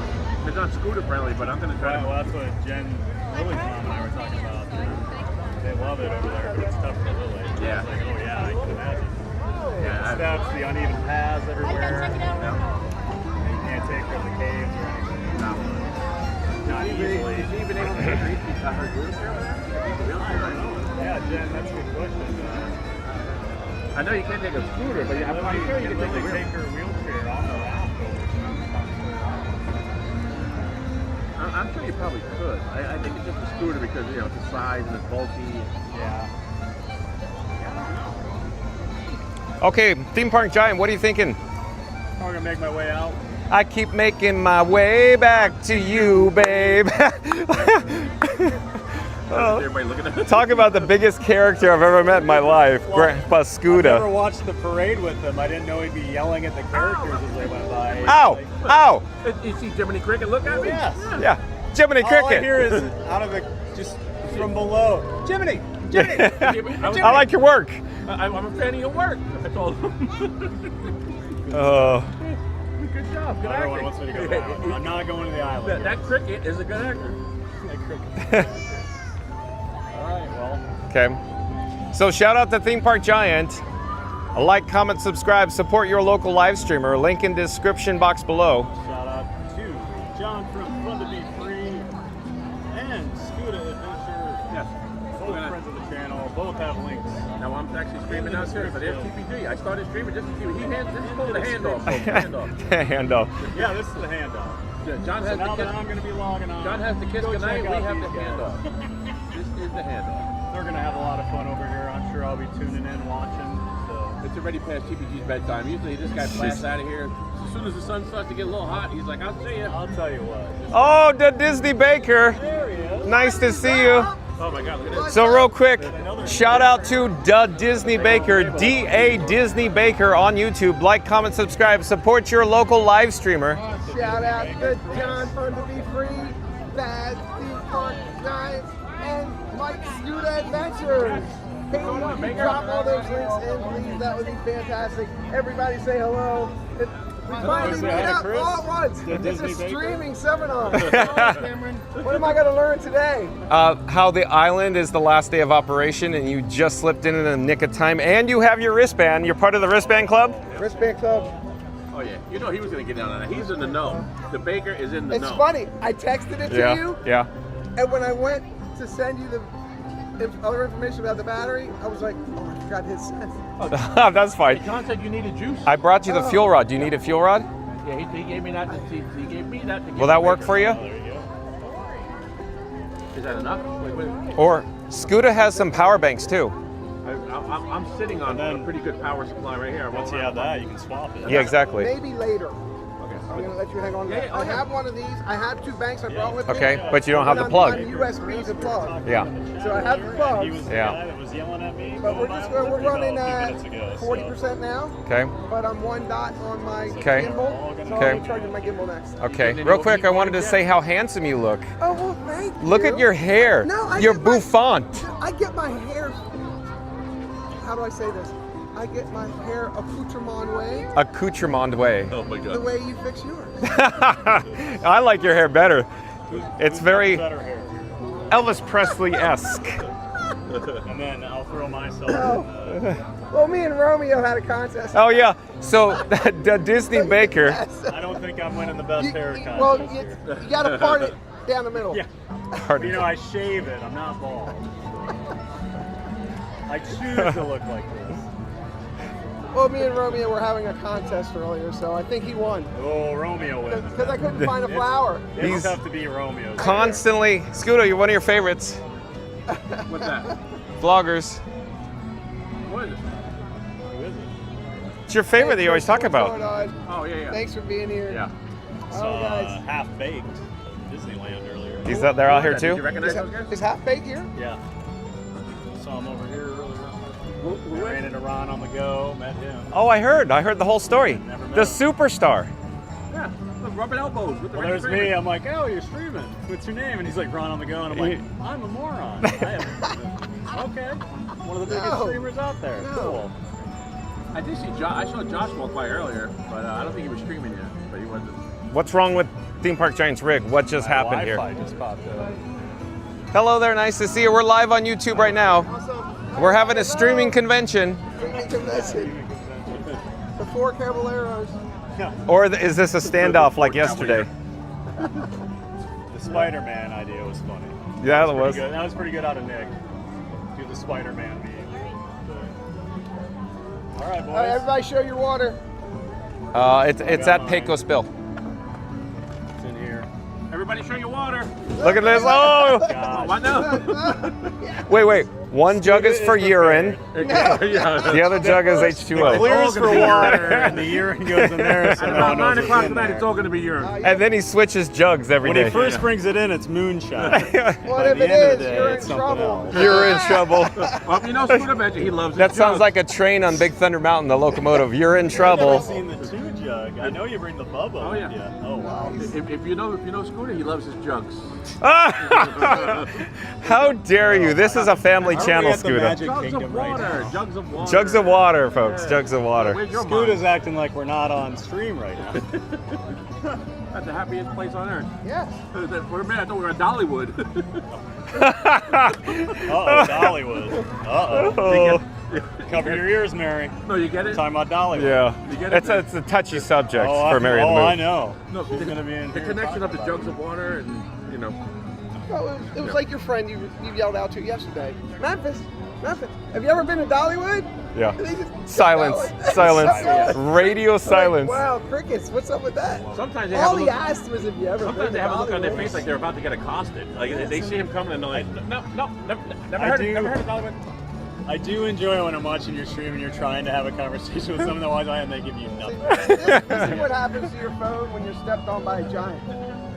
It's not scooter friendly, but I'm going to try Well, to. that's what Jen, Lily's mom and I were talking about. They love it over there, but it's tough for Lily. Yeah. I was like, oh yeah, I can imagine. Yeah, The steps, the uneven paths everywhere. You can't take her to the caves or anything. No. Not easily. Is she even able to reach her group there? Yeah, Jen, that's a good question. I know you can't take a scooter, but I'm Lily, sure you can can take a Lily take her wheelchair off the raft over. I'm sure you probably could. I think it's just a scooter because, you know, it's the size and it's bulky. Yeah. Okay, theme park giant, what are you thinking? I'm gonna make my way out. I keep making my way back to you, babe. Everybody looking at it. Talk about the biggest character I've ever met in my life, Grandpa I never Scooter. watched the parade with him. I didn't know he'd be yelling at the characters as they went by. Ow! Ow! You see Jiminy Cricket look at me? Yes. Yeah, Jiminy All I Cricket. hear is out of the just from below. Jiminy, Jiminy. I like your work. I'm a fan of your work. I told him. Oh. Good job. Good Everyone acting. wants me to go to the island. I'm not going to the island. That cricket is a good actor. All right, well. Okay. So shout out to Theme Park Giant. A like, comment, subscribe, support your local live streamer. Link in description box below. Shout out to John from Fun to Be Free and Scooter Adventure. Yes. Both friends of the channel. Both have links. Now I'm actually streaming out here, but there's TPG. I started streaming just to see what he hands. This is called the handoff. folks, handoff. Handoff. Yeah, this is the handoff. John So has now the that kiss. I'm going to be logging on. John has the kiss go goodnight. check We out have the these guys. handoff. This is the handoff. They're going to have a lot of fun over here. I'm sure I'll be tuning in, watching. So. It's already past TPG's bedtime. Usually this guy blasts out of here. As soon as the sun starts to get a little hot, he's like, I'll see you. I'll tell you what. Oh, the Disney Baker. There he is. Nice to see you. Oh my God, look at this. So real quick, shout out to Da Disney Baker, D-A Disney Baker on YouTube. Like, comment, subscribe, support your local live streamer. Shout out to John Fun to Be Free, Bad Theme Park Giants, and Mike Scooter Adventures. Hey, if you drop all those links in, please, that would be fantastic. Everybody say hello. We finally Say meet hi to up Chris. all at once. The It's Disney a Baker. streaming seminar. Cameron, what am I going to learn today? How the island is the last day of operation and you just slipped in the nick of time and you have your wristband. You're part of the wristband club? Wristband Club. Oh yeah, you know he was gonna get down on that. He's in the know. The baker is in the It's know. funny. I texted it to Yeah, you, yeah. and when I went to send you the other information about the battery, I was like, oh, I forgot his sense. That's fine. John said you needed juice. I brought you the fuel rod. Do you need a fuel rod? Yeah, he gave me that. He gave me that. To give Will that the work baker. for you? Oh, there you go. Is that enough? Wait. Or Scooter has some power banks too. I'm sitting on a pretty good power supply right here. Once you have that, you can swap it. Yeah, exactly. Maybe later. Okay. I'm going to let you hang on to that. Yeah, I have one of these. I have 2 banks I brought with me. Okay, but you don't have the I'm plug. USB to plug. Yeah. So I have the He plugs, was the Yeah. guy that was yelling at me. but we're running at at 40% now. Okay. But I'm 1 dot on my Okay. gimbal. So Okay. I'll be charging my gimbal next. Okay. Real quick, I wanted to say how handsome you look. Oh, well, thank you. Look at your hair. No, I You're get my- bouffant. I get my hair. How do I say this? I get my hair accoutrement way, Accoutrement way. Oh my the God. way you fix yours. I like your hair better. It's very Better hair. Elvis Presley-esque. and then I'll throw myself. Well, me and Romeo had a contest. Oh yeah. So the Disney Baker. I don't think I'm winning the best hair contest. Well, here. you got to part it down the middle. Yeah. You know, I shave it. I'm not bald. I choose to look like this. Well, me and Romeo were having a contest earlier, so I think he won. Oh, Romeo wins. Because I couldn't find a flower. It's He's tough to beat Romeo. Constantly, Scooter, you're one of your favorites. What's that? Vloggers. What is it? Who is it? It's your favorite that you always talk What's about. going on? Oh, yeah. Thanks for being here. Yeah. Oh, guys. Half baked Disneyland earlier. They're out here Did you too? recognize those guys? Is Half Baked here? Yeah. Saw him over here earlier. Ran into Ron on the go, met him. Oh, I heard the whole story. Never met The him. superstar. Yeah. Look, rubbing elbows with the Well, there's me. I'm like, oh, you're streaming. What's your name? And he's like, Ron on the go. And I'm like, I'm a moron. Okay. One of the biggest No. streamers out there. No. Cool. I did see Josh. I saw Josh walk by earlier, but I don't think he was streaming yet. But he wasn't. What's wrong with Theme Park Giants rig? What just My happened here? Wi-Fi just popped up. Hello there, nice to see you. We're live on YouTube right now. We're having a streaming convention. Streaming convention. The four Caballeros. Or is this a standoff like yesterday? The Spider-Man idea was funny. Yeah, that Pretty was. good. That was pretty good out of Nick. Do the Spider-Man meme. All right, boys. All right, everybody show your water. It's at Pecos Bill. It's in here. Everybody, show your water. Look at this. Oh! Gosh. What now? Wait. One jug is for urine. Yeah. The other jug is H2O. Clears for water, and the urine goes in there. So At no about one 9 knows what's o'clock in tonight, there. it's all going to be urine. And then he switches jugs every When he day. first brings it in, it's moonshine. What By if the it end of is? the day, You're in it's something trouble. else. You're in trouble. Well, you know, Scooter mentioned he loves That his sounds jugs. like a train on Big Thunder Mountain, the locomotive. You're in I've trouble. never seen the 2 jug. I know you bring the Bubba. Oh, yeah. with ya. Oh wow. If you know Scooter, he loves his jugs. How dare you? This is a family Are we channel, at the Scooter. Magic Jugs Kingdom of right water. now? Jugs of water. Jugs of water, folks. Jugs of water. Where's your Scooter's mind? acting like we're not on stream right now. That's the happiest place on earth. Yes. For a minute, I thought we were at Dollywood. Uh-oh, Dollywood. Uh-oh. Cover your ears, Mary. No, you get it? Talking about Dollywood. You get Yeah. it? It's a touchy subject Oh, for Mary to move. I know. No, She's going to be in the here connection of the talking jugs of water and, you know. Well, it was like your friend you yelled out to yesterday. Memphis. Have you ever been to Dollywood? Yeah. They just- Silence. Silence. Radio silence. Wow, crickets. What's up with that? Sometimes they have All a he look, asked was if you ever been sometimes to they have a look on their Dollywood. face like they're about to get accosted. Like they see him coming and they're like, no, never I heard do. of Dollywood. I do enjoy when I'm watching your stream and you're trying to have a conversation with someone that watches and they give you nothing. This is what happens to your phone when you're stepped on by a giant.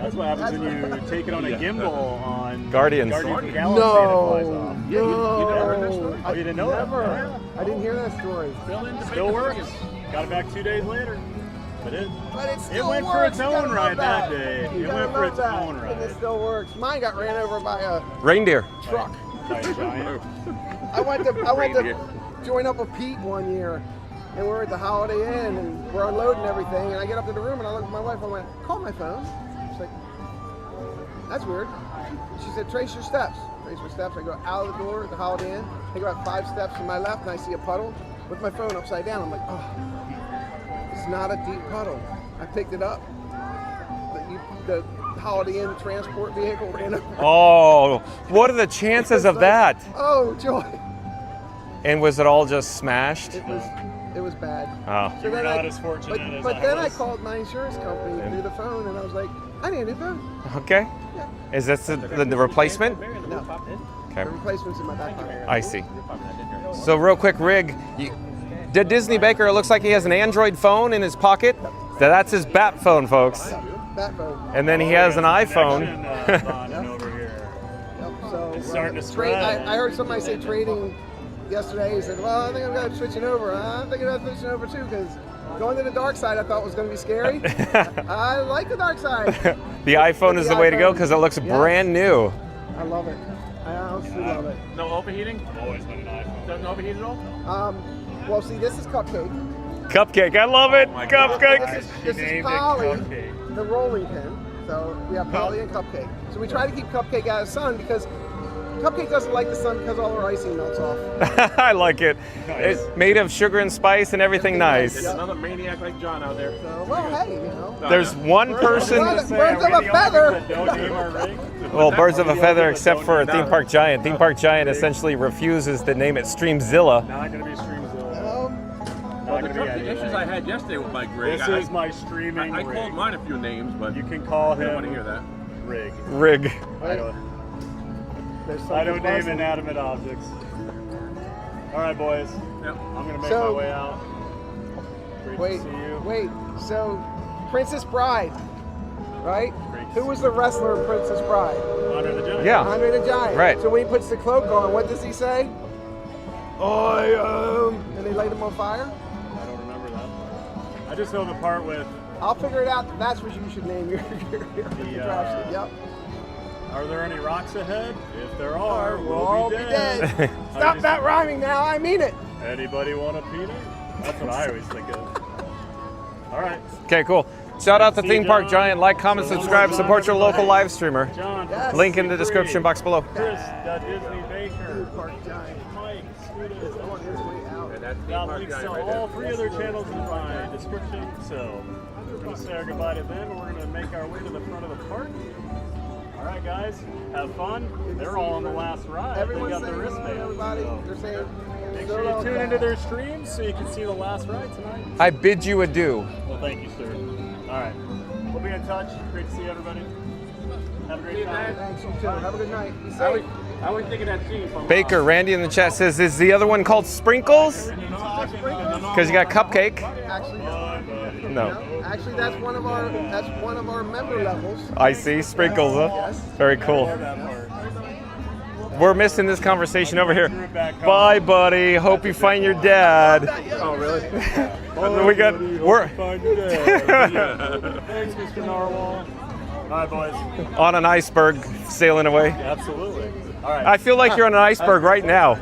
That's what happens when you take it on a gimbal on Guardians. of the Galaxy and it flies No. off. Yeah, you never heard that story? Oh, you didn't know that? Never. I didn't hear that story. Fill in to Still make works. the Got it back 2 days later. But But it still went for works. its You gotta own love ride that day. You It gotta went for love its that. own And ride. it still works. Mine got ran over by a Reindeer. truck. By a giant. I went to Reindeer. join up with Pete one year, and we're at the Holiday Inn, and we're unloading everything. And I get up to the room, and I look at my wife. I went, "Call my phone." She's like, "That's weird." She said, "Trace your steps." Trace my steps. I go out of the door at the Holiday Inn. I go about 5 steps to my left, and I see a puddle with my phone upside down. I'm like, "Oh, it's not a deep puddle." I picked it up. The Holiday Inn transport vehicle ran over. Oh, what are the chances of that? Oh, joy! And was it all just smashed? It was bad. Oh. You were then not I- as fortunate as But I then I was. called my insurance company through the phone, and I was like, "I need a new phone." Okay. Is this the replacement? No, Okay. the replacement's in my back pocket. I see. So real quick, Rig, the Disney Baker, it looks like he has an Android phone in his pocket. That's his bat phone, folks. That phone. And then he has an iPhone. Connection, bonding over here. Yep. So It's starting to trade- spread. I heard somebody say trading yesterday. He said, "Well, I think I'm going to switching over." I'm thinking about switching over too, because going to the dark side I thought was going to be scary. I like the dark side. The iPhone is the way to go because it looks Yes. brand new. I love it. I absolutely love it. No overheating? Always been an iPhone. Doesn't overheat at all? Well, see, this is Cupcake. Cupcake, I love it. my God. Cupcake. This is named it Polly, Cupcake. the rolling pin. So we have Polly and Cupcake. So we try to keep Cupcake out of the sun because cupcake doesn't like the sun because all her icing melts off. I like it. Nice. It's made of sugar and spice and everything nice. There's another maniac like John out there. So, well, hey, you know. There's one person. Birds of a feather. Don't name our rig. Well, birds of a feather, except for a Theme Park Giant. Theme Park Giant essentially refuses to name it Streamzilla. Not gonna be Streamzilla. Not Well, the gonna be issues anything. I had yesterday with my rig. This is my streaming I rig. called mine a few names, but You can call I don't him want to hear that. Rig. Rig. I don't name inanimate objects. All right, boys. Yep. I'm gonna make So- my way out. Great Wait, to see you. wait. So, Princess Bride, right? Great to Who was the wrestler in Princess Bride? Honor the Giant. Yeah. Andre the Giant. Right. So when he puts the cloak on, what does he say? I am. And they light him on fire? I don't remember that. I just know the part with I'll figure it out. That's what you should name your contraption. Yep. Are there any rocks ahead? If there are, We'll all be dead. Stop just- that rhyming now. I mean it. Anybody want a peanut? That's what I always think of. All right. Okay, cool. Shout out to See you, Theme Park John. Giant. Like, comment, So one subscribe, more support time, your local everybody. live streamer. John. Yes. Link in the description box below. Chris, Disney Baker. Park Giant. Mike, Scooter. It's on his way out. And that's Theme Got Park links Giant to right there. all 3 other channels in my description. So we're going to say our goodbye to them. We're going to make our way to the front of the park. All right, guys, have fun. They're all on the last ride. Everyone's they got saying their hello, wristband. everybody. So They're saying make so sure you well tune done. into their streams so you can see the last ride tonight. I bid you adieu. Well, thank you, sir. All right, we'll be in touch. Great to see everybody. Have a great time. Thanks, you too. Have a good night. Be I safe. always think of that scene from Baker, Randy in the chat says, is the other one called Sprinkles? Because you got Cupcake. Actually, No. actually, that's one of our member levels. I see. Sprinkles, huh? Very cool. We're missing this conversation over here. Bye, buddy. Hope you find your dad. Oh, really? We got, we're Thanks, Mr. Narwhal. All right, boys. on an iceberg sailing away. Absolutely. All right. I feel like you're on an iceberg right now.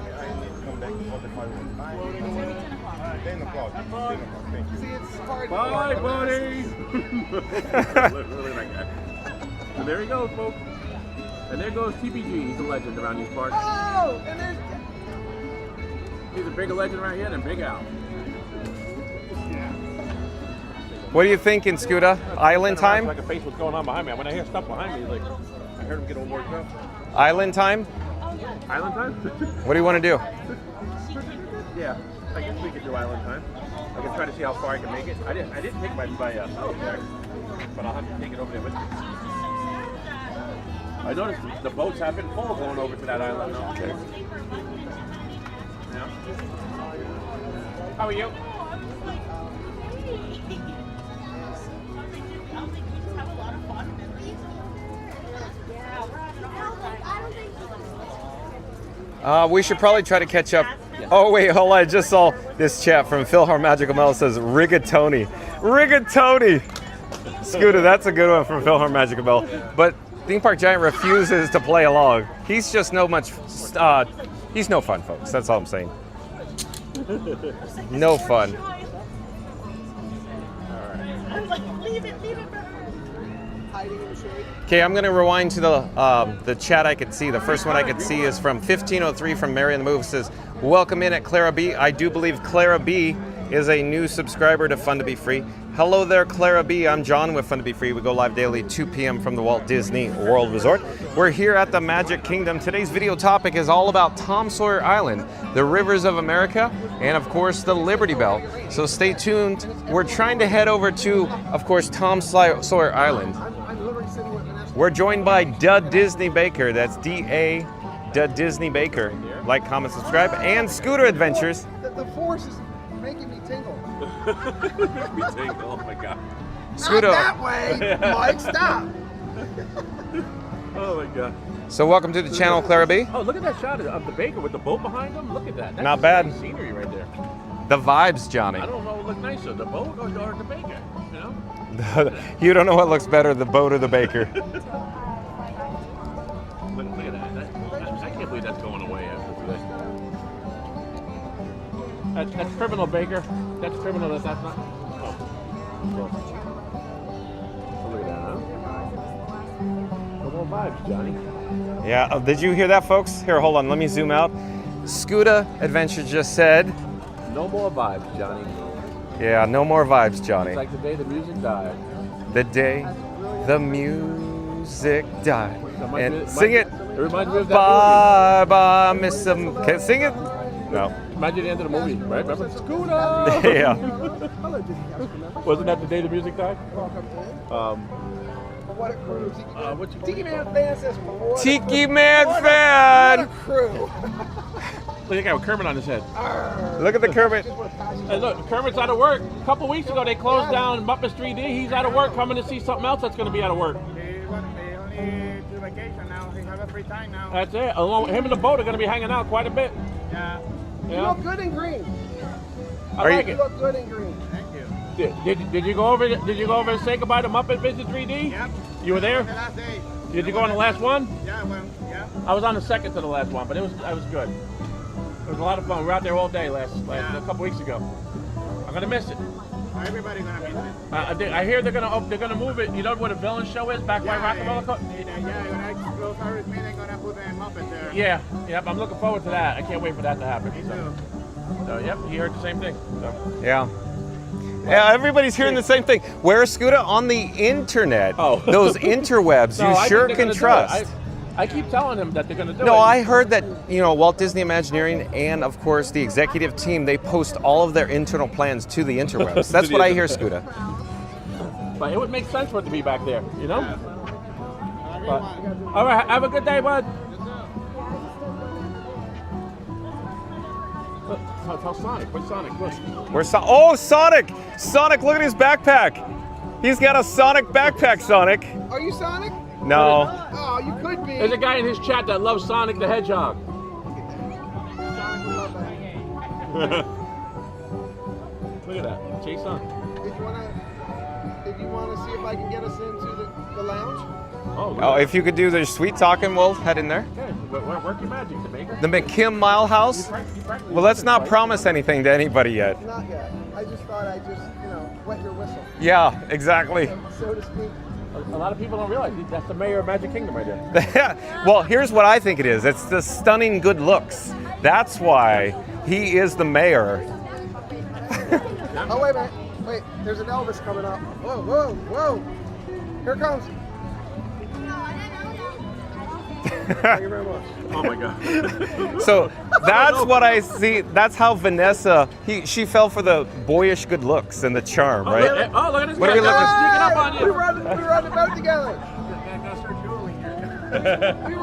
See, it's hard. Bye, buddy. Literally like that. So there he goes, folks. And there goes TPG. He's a legend around these parks. Oh, and there's He's a bigger legend around here than Big Al. What are you thinking, Scooter? Island time? Like a face what's going on behind me. When I hear stuff behind me, he's like, I heard him get all worked up. Island time? Island time? What do you want to do? Yeah, I guess we could do island time. I can try to see how far I can make it. I didn't take my boat there, but I'll have to take it over there with me. I noticed the boats have been full going over to that island now. Okay. Yeah. How are you? We should probably try to catch up. Oh, wait, hold on. I just saw this chat from Philhar Magical Mel. It says Rigatoni. Rigatoni! Scooter, that's a good one from Philhar Magical Mel. But Theme Park Giant refuses to play along. He's just he's no fun, folks. That's all I'm saying. No fun. Leave it, hiding in the shade. Okay, I'm going to rewind to the chat I could see. The first one I could see is from 1503 from Mary and the Move. It says, welcome in at Clara B. I do believe Clara B is a new subscriber to Fun to Be Free. Hello there, Clara B. I'm John with Fun to Be Free. We go live daily 2 p.m. from the Walt Disney World Resort. We're here at the Magic Kingdom. Today's video topic is all about Tom Sawyer Island, the rivers of America, and of course the Liberty Belle. So stay tuned. We're trying to head over to, of course, Tom Sawyer Island. I'm literally sitting with Vanessa. We're joined by Disney Baker. That's D-A Disney Baker. Like, comment, subscribe, and Scooter Adventures. The force is making me tingle. Oh my god. Scooter. Not that way, Mike. Stop. Oh my god. So welcome to the channel, Clara B. Oh, look at that shot of the baker with the boat behind him. Look at that. That's Not bad. nice scenery right there. The vibes, Johnny. I don't know what would look nicer, the boat or the baker. You know? You don't know what looks better, the boat or the baker. Look at that. I can't believe that's going away after this. That's criminal, Baker. That's criminal. That's not. Oh. Look at that, huh? more vibes, Johnny. Yeah, did you hear that, folks? Here, hold on, let me zoom out. Scuda Adventure just said, No more vibes, Johnny. yeah, no more vibes, Johnny. It's like the day the music died. The day the music died. And sing it. It reminds me of that Bye bye, Miss Can you sing it? No. movie. Imagine the end of the movie, right? Remember? Scooter! Yeah. Wasn't that the day the music died? What a crew. What you Tiki Man fan says, what a Tiki crew. Man What a fan. crew. Look at that with Kermit on his head. Look at the Kermit. Hey, look, Kermit's out of work. A couple weeks ago, they closed down Muppets 3D. He's out of work, coming to see something else that's going to be out of work. He only do vacation now. He have a free time now. That's it. Along him and the boat are going to be hanging out quite a bit. Yeah. You Yeah, look good in green. I like You it. look good in green. Thank you. Did you go over? Did you go over and say goodbye to Muppet Visit 3D? Yep. You were there? The last day. Did you go on the last one? Yeah, well, yeah. I was on the second to the last one, but it was good. It was a lot of fun. We were out there all day a couple weeks ago. I'm gonna miss it. Everybody gonna miss it. I hear they're gonna move it. You know where the villain show is back by Rockefeller? Yeah, when I go far with me, they're gonna put a Muppet there. Yeah, yep. I'm looking forward to that. I can't wait for that to happen. Me too. So, yep, he heard the same thing. So. Yeah. Yeah, everybody's hearing the same thing. Where's Scuda? On the internet. Oh. Those interwebs No, you I sure think they're can gonna do trust. it. I keep telling him that they're gonna do it. No, I heard that, Walt Disney Imagineering and, of course, the executive team, they post all of their internal plans to the interwebs. That's what I hear, Scuda. But it would make sense for it to be back there, you know? But, all right, have a good day, bud. Look, tell Sonic. Where's Sonic? Look. Where's Oh, Sonic! Sonic, look at his backpack. He's got a Sonic backpack, Sonic. Are you Sonic? No. Oh, you could be. There's a guy in his chat that loves Sonic the Hedgehog. Look at that. Chase on. Did you wanna see if I can get us into the lounge? Oh, if you could do the sweet talking, we'll head in there. Okay, work your magic, Jamaica. The McKim Mile House? Well, let's not promise anything to anybody yet. Not yet. I just thought I'd just, wet your whistle, Yeah, exactly. so to speak. A lot of people don't realize that's the mayor of Magic Kingdom right there. Well, here's what I think it is. It's the stunning good looks. That's why he is the mayor. Oh, wait a minute. Wait, there's an Elvis coming up. Whoa, whoa, whoa. Here it comes. Thank you very much. Oh my God. So that's what I see. That's how Vanessa, she fell for the boyish good looks and the charm, right? Look at this What guy are we looking- sneaking up on We you. were on the boat together. That's start dueling here. You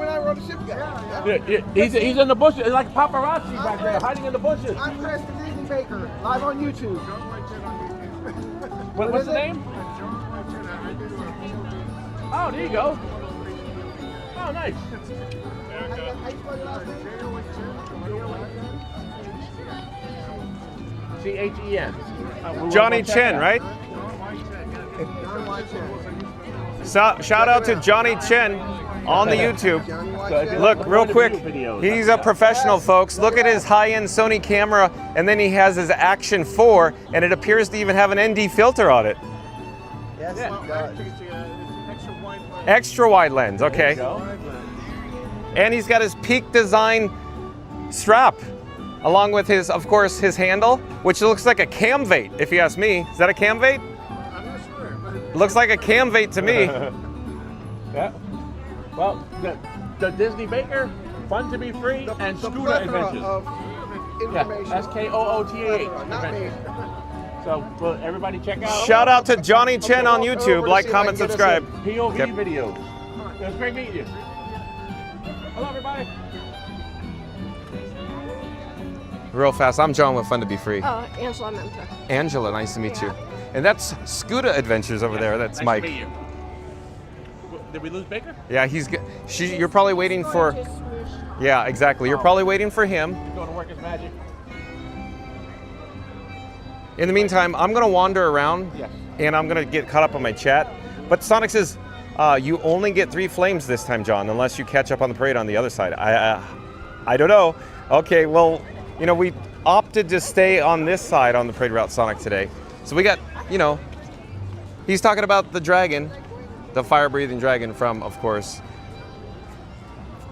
and I were on the ship together. Yeah, he's in the bushes. It's like paparazzi back there, hiding in the bushes. I'm Preston Disney Baker, live on YouTube. What's is the it? name? Oh, there you go. Oh, nice. How you spell your last name? CHEN. Johnny Chen, right? Shout out to Johnny Chen on the YouTube. Look, real quick, he's a professional, folks. Look at his high-end Sony camera, and then he has his Action 4, and it appears to even have an ND filter on it. Yes, it does. Extra wide lens, okay. And he's got his Peak Design strap, along with his, of course, his handle, which looks like a cam weight, if you ask me. Is that a cam weight? I'm not sure, but It looks like a cam weight to me. Yeah. Well, the Disney Baker, fun to be free, and The Scooter plethora Adventures. of Yeah, information. SKOOTAH. Not me. So, will everybody check out Shout out to Johnny Chen on YouTube. Over to Like, see if I comment, can get us subscribe. POV Yep. videos. It was great meeting you. Hello, everybody. Real fast, I'm John with Fun to Be Free. Oh, Angela Menta. Angela, nice to meet you. And that's Scooter Adventures over there. That's Nice Mike. to meet you. Did we lose Baker? Yeah, you're probably waiting for. Yeah, exactly. You're probably waiting for him. Going to work his magic. In the meantime, I'm gonna wander around, Yes. and I'm gonna get caught up on my chat. But Sonic says you only get 3 flames this time, John, unless you catch up on the parade on the other side. I don't know. Okay, well, we opted to stay on this side on the parade route, Sonic, today. So we got, he's talking about the dragon. the fire-breathing dragon from, of course,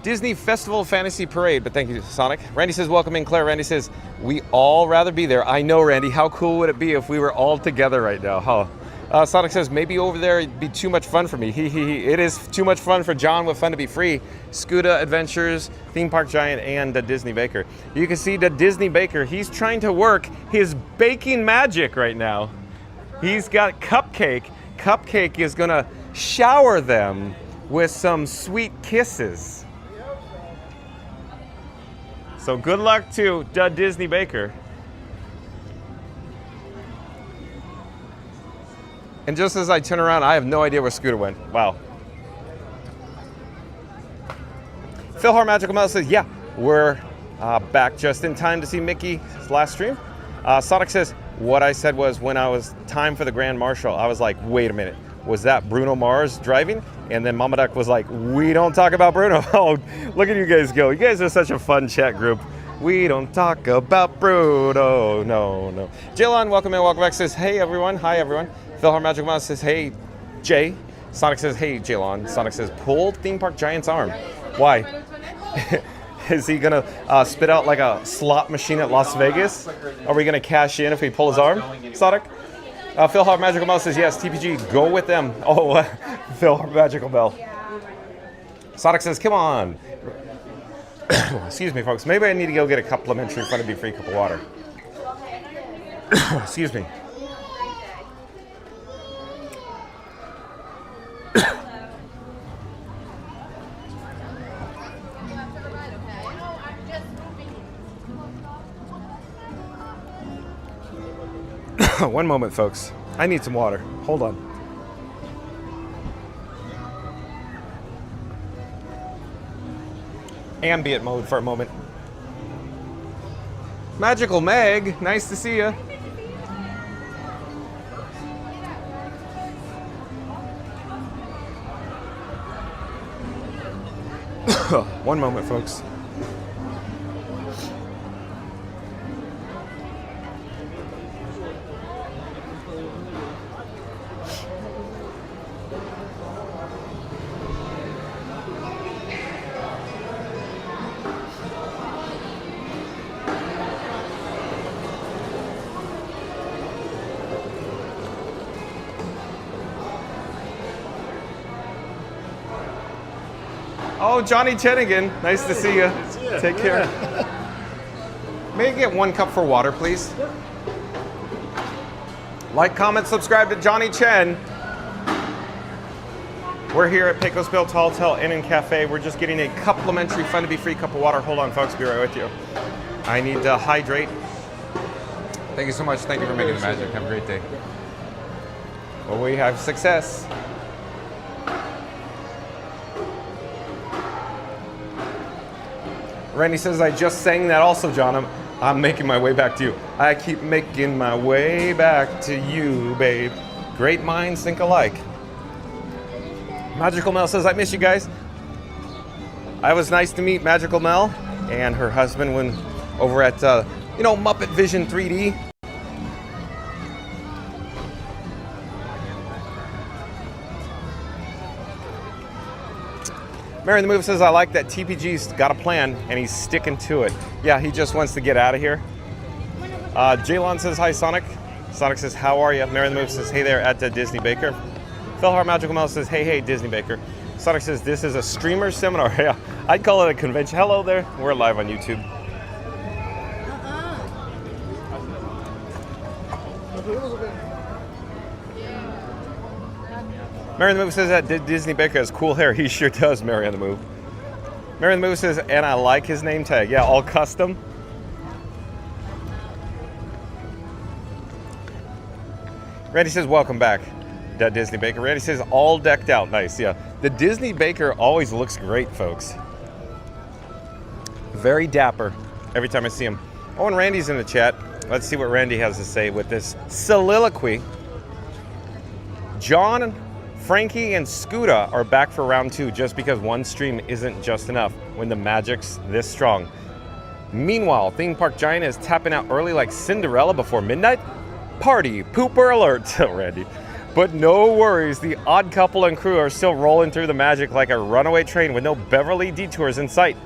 Disney Festival Fantasy Parade. But thank you, Sonic. Randy says, welcome in, Claire. Randy says, we all rather be there. I know, Randy. How cool would it be if we were all together right now? Huh? Sonic says, maybe over there it'd be too much fun for me. It is too much fun for John with Fun to Be Free. Scuda Adventures, Theme Park Giant, and the Disney Baker. You can see the Disney Baker. He's trying to work his baking magic right now. He's got Cupcake. Cupcake is gonna shower them with some sweet kisses. So good luck to the Disney Baker. And just as I turn around, I have no idea where Scooter went. Wow. Phil Har Magical Mouse says, yeah, we're back just in time to see Mickey's last stream. Sonic says, what I said was when I was time for the Grand Marshal, I was like, wait a minute. Was that Bruno Mars driving? And then Mama Duck was like, we don't talk about Bruno. Oh, look at you guys go. You guys are such a fun chat group. We don't talk about Bruno. No. Jalen, welcome in, welcome back. Says, hey everyone. Hi everyone. Phil Har Magical Mouse says, hey Jay. Sonic says, hey Jalen. Sonic says, pull Theme Park Giant's arm. Why? Is he gonna spit out like a slot machine at Las Vegas? Are we gonna cash in if we pull his arm, Sonic? Phil Har Magical Mouse says, yes, TPG, go with them. Oh, Phil Har Magical Bell. Sonic says, come on. Excuse me, folks. Maybe I need to go get a complimentary Fun to Be Free cup of water. Excuse me. One moment, folks. I need some water. Hold on. Ambient mode for a moment. Magical Meg, nice to see you. One moment, folks. Oh, Johnny Chenigan, nice to see you. Take care. May I get one cup for water, please? Like, comment, subscribe to Johnny Chen. We're here at Pecos Bill Tall Tale Inn and Cafe. We're just getting a complimentary Fun to Be Free cup of water. Hold on, folks, be right with you. I need to hydrate. Thank you so much. Thank you for making the magic. Have a great day. Well, we have success. Randy says, I just sang that also, John. I'm making my way back to you. I keep making my way back to you, babe. Great minds think alike. Magical Mel says, I miss you guys. I was nice to meet Magical Mel and her husband when over at, Muppet Vision 3D. Mary in the Move says, I like that TPG's got a plan and he's sticking to it. Yeah, he just wants to get out of here. Jaylon says, hi, Sonic. Sonic says, how are you? Mary in the Move says, hey there at the Disney Baker. Phil Har Magical Mouse says, hey, Disney Baker. Sonic says, this is a streamer seminar. Yeah, I'd call it a convention. Hello there. We're live on YouTube. Mary on the Move says that Disney Baker has cool hair. He sure does, Mary on the Move. Mary on the Move says, and I like his name tag. Yeah, all custom. Randy says, welcome back, that Disney Baker. Randy says, all decked out. Nice, yeah. The Disney Baker always looks great, folks. Very dapper every time I see him. Oh, and Randy's in the chat. Let's see what Randy has to say with this soliloquy. John, Frankie, and Scuda are back for round 2 just because one stream isn't just enough when the magic's this strong. Meanwhile, Theme Park Giant is tapping out early like Cinderella before midnight. Party pooper alert, Randy. But no worries, the odd couple and crew are still rolling through the magic like a runaway train with no Beverly detours in sight.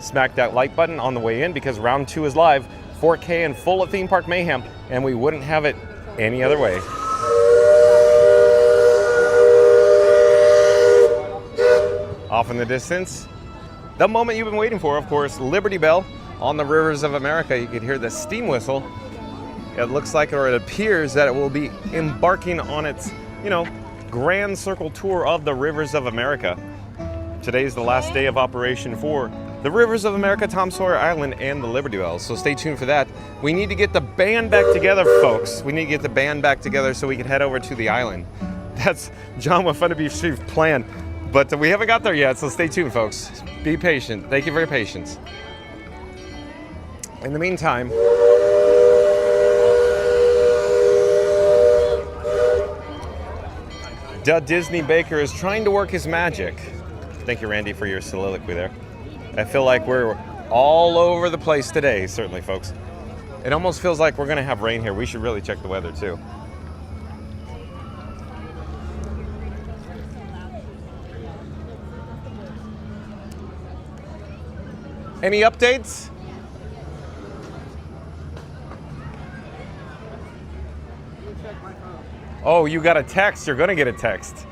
Smack that like button on the way in because round 2 is live, 4K and full of theme park mayhem, and we wouldn't have it any other way. Off in the distance, the moment you've been waiting for, of course, Liberty Belle on the rivers of America. You can hear the steam whistle. It looks like, or it appears that it will be embarking on its, grand circle tour of the rivers of America. Today's the last day of operation for the Rivers of America, Tom Sawyer Island, and the Liberty Belle. So stay tuned for that. We need to get the band back together, folks. We need to get the band back together so we can head over to the island. That's John with Fun to Be Chief's plan. But we haven't got there yet, so stay tuned, folks. Be patient. Thank you for your patience. In the meantime, Disney Baker is trying to work his magic. Thank you, Randy, for your soliloquy there. I feel like we're all over the place today, certainly, folks. It almost feels like we're going to have rain here. We should really check the weather, too. Any updates? Oh, you got a text. You're going to get a text.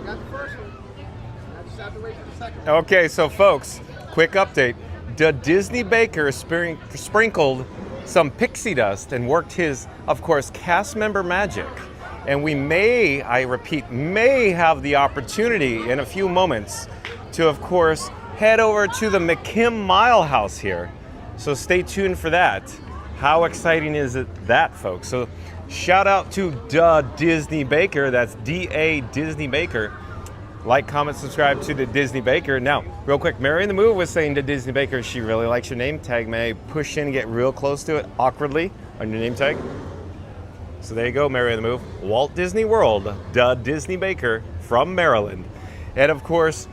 Got the first one. I just have to wait for the second one. Okay, so folks, quick update. The Disney Baker sprinkled some pixie dust and worked his, of course, cast member magic. And we may, I repeat, may have the opportunity in a few moments to, of course, head over to the McKim Mile House here. So stay tuned for that. How exciting is that, folks? So shout out to Disney Baker. That's D-A Disney Baker. Like, comment, subscribe to the Disney Baker. Now, real quick, Mary in the Move was saying to Disney Baker she really likes your name tag. May I push in and get real close to it awkwardly on your name tag? So there you go, Mary in the Move. Walt Disney World, Disney Baker from Maryland. And of course,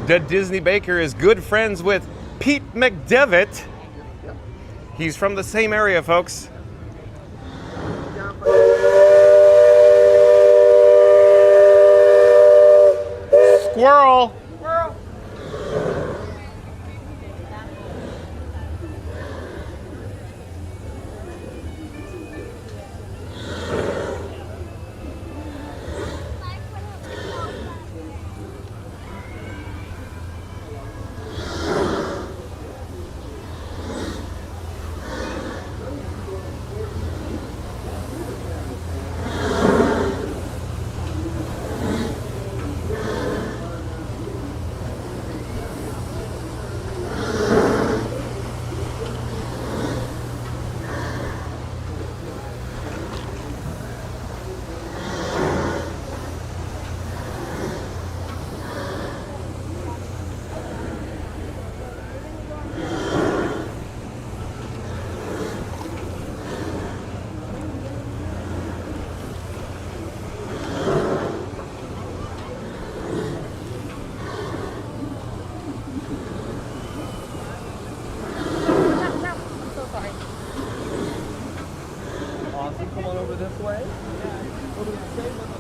Disney Baker is good friends with Pete McDevitt. He's from the same area, folks. Squirrel! Squirrel! Awesome. Come on over this way. Over to the table.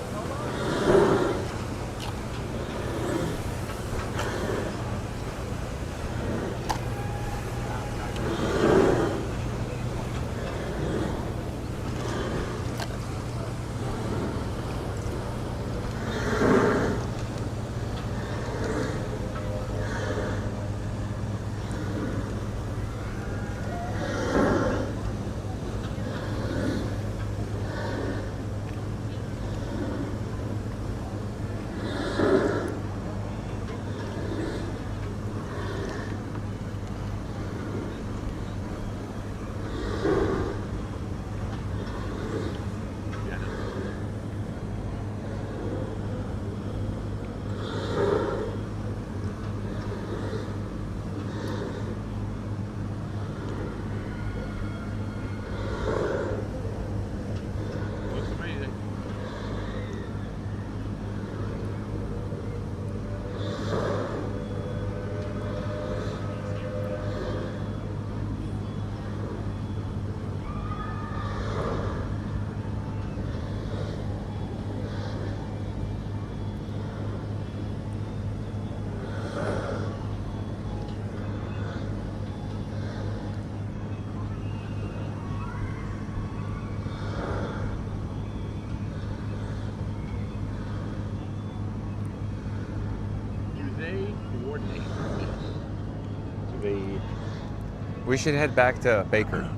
We should head back to Baker.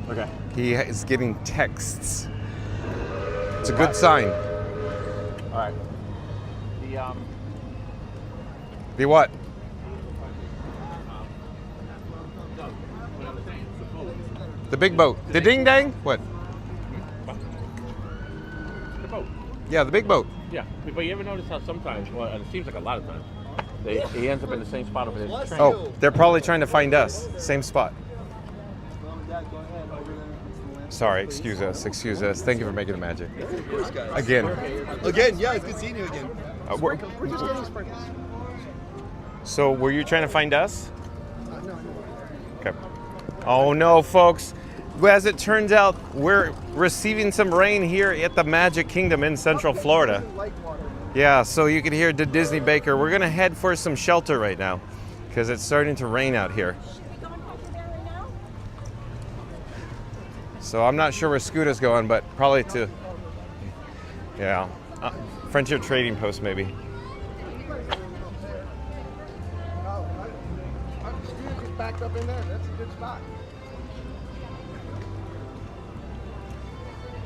Okay. He is getting texts. It's a good sign. All right. The what? The big boat. The ding dang? What? The boat. Yeah, the big boat. Yeah, but you ever notice how sometimes, well, it seems like a lot of times, he ends up in the same spot over there. Oh, they're probably trying to find us. Same spot. Sorry, excuse us. Thank you for making the magic. Again. Again, yeah, it's good seeing you again. We're just getting sprinkles. So, were you trying to find us? No. Okay. Oh no, folks. As it turns out, we're receiving some rain here at the Magic Kingdom in Central Florida. Yeah, so you can hear the Disney Baker. We're gonna head for some shelter right now because it's starting to rain out here. So I'm not sure where Scooter's going, but probably to, yeah, Frontier Trading Post maybe. Scooter's just backed up in there. That's a good spot.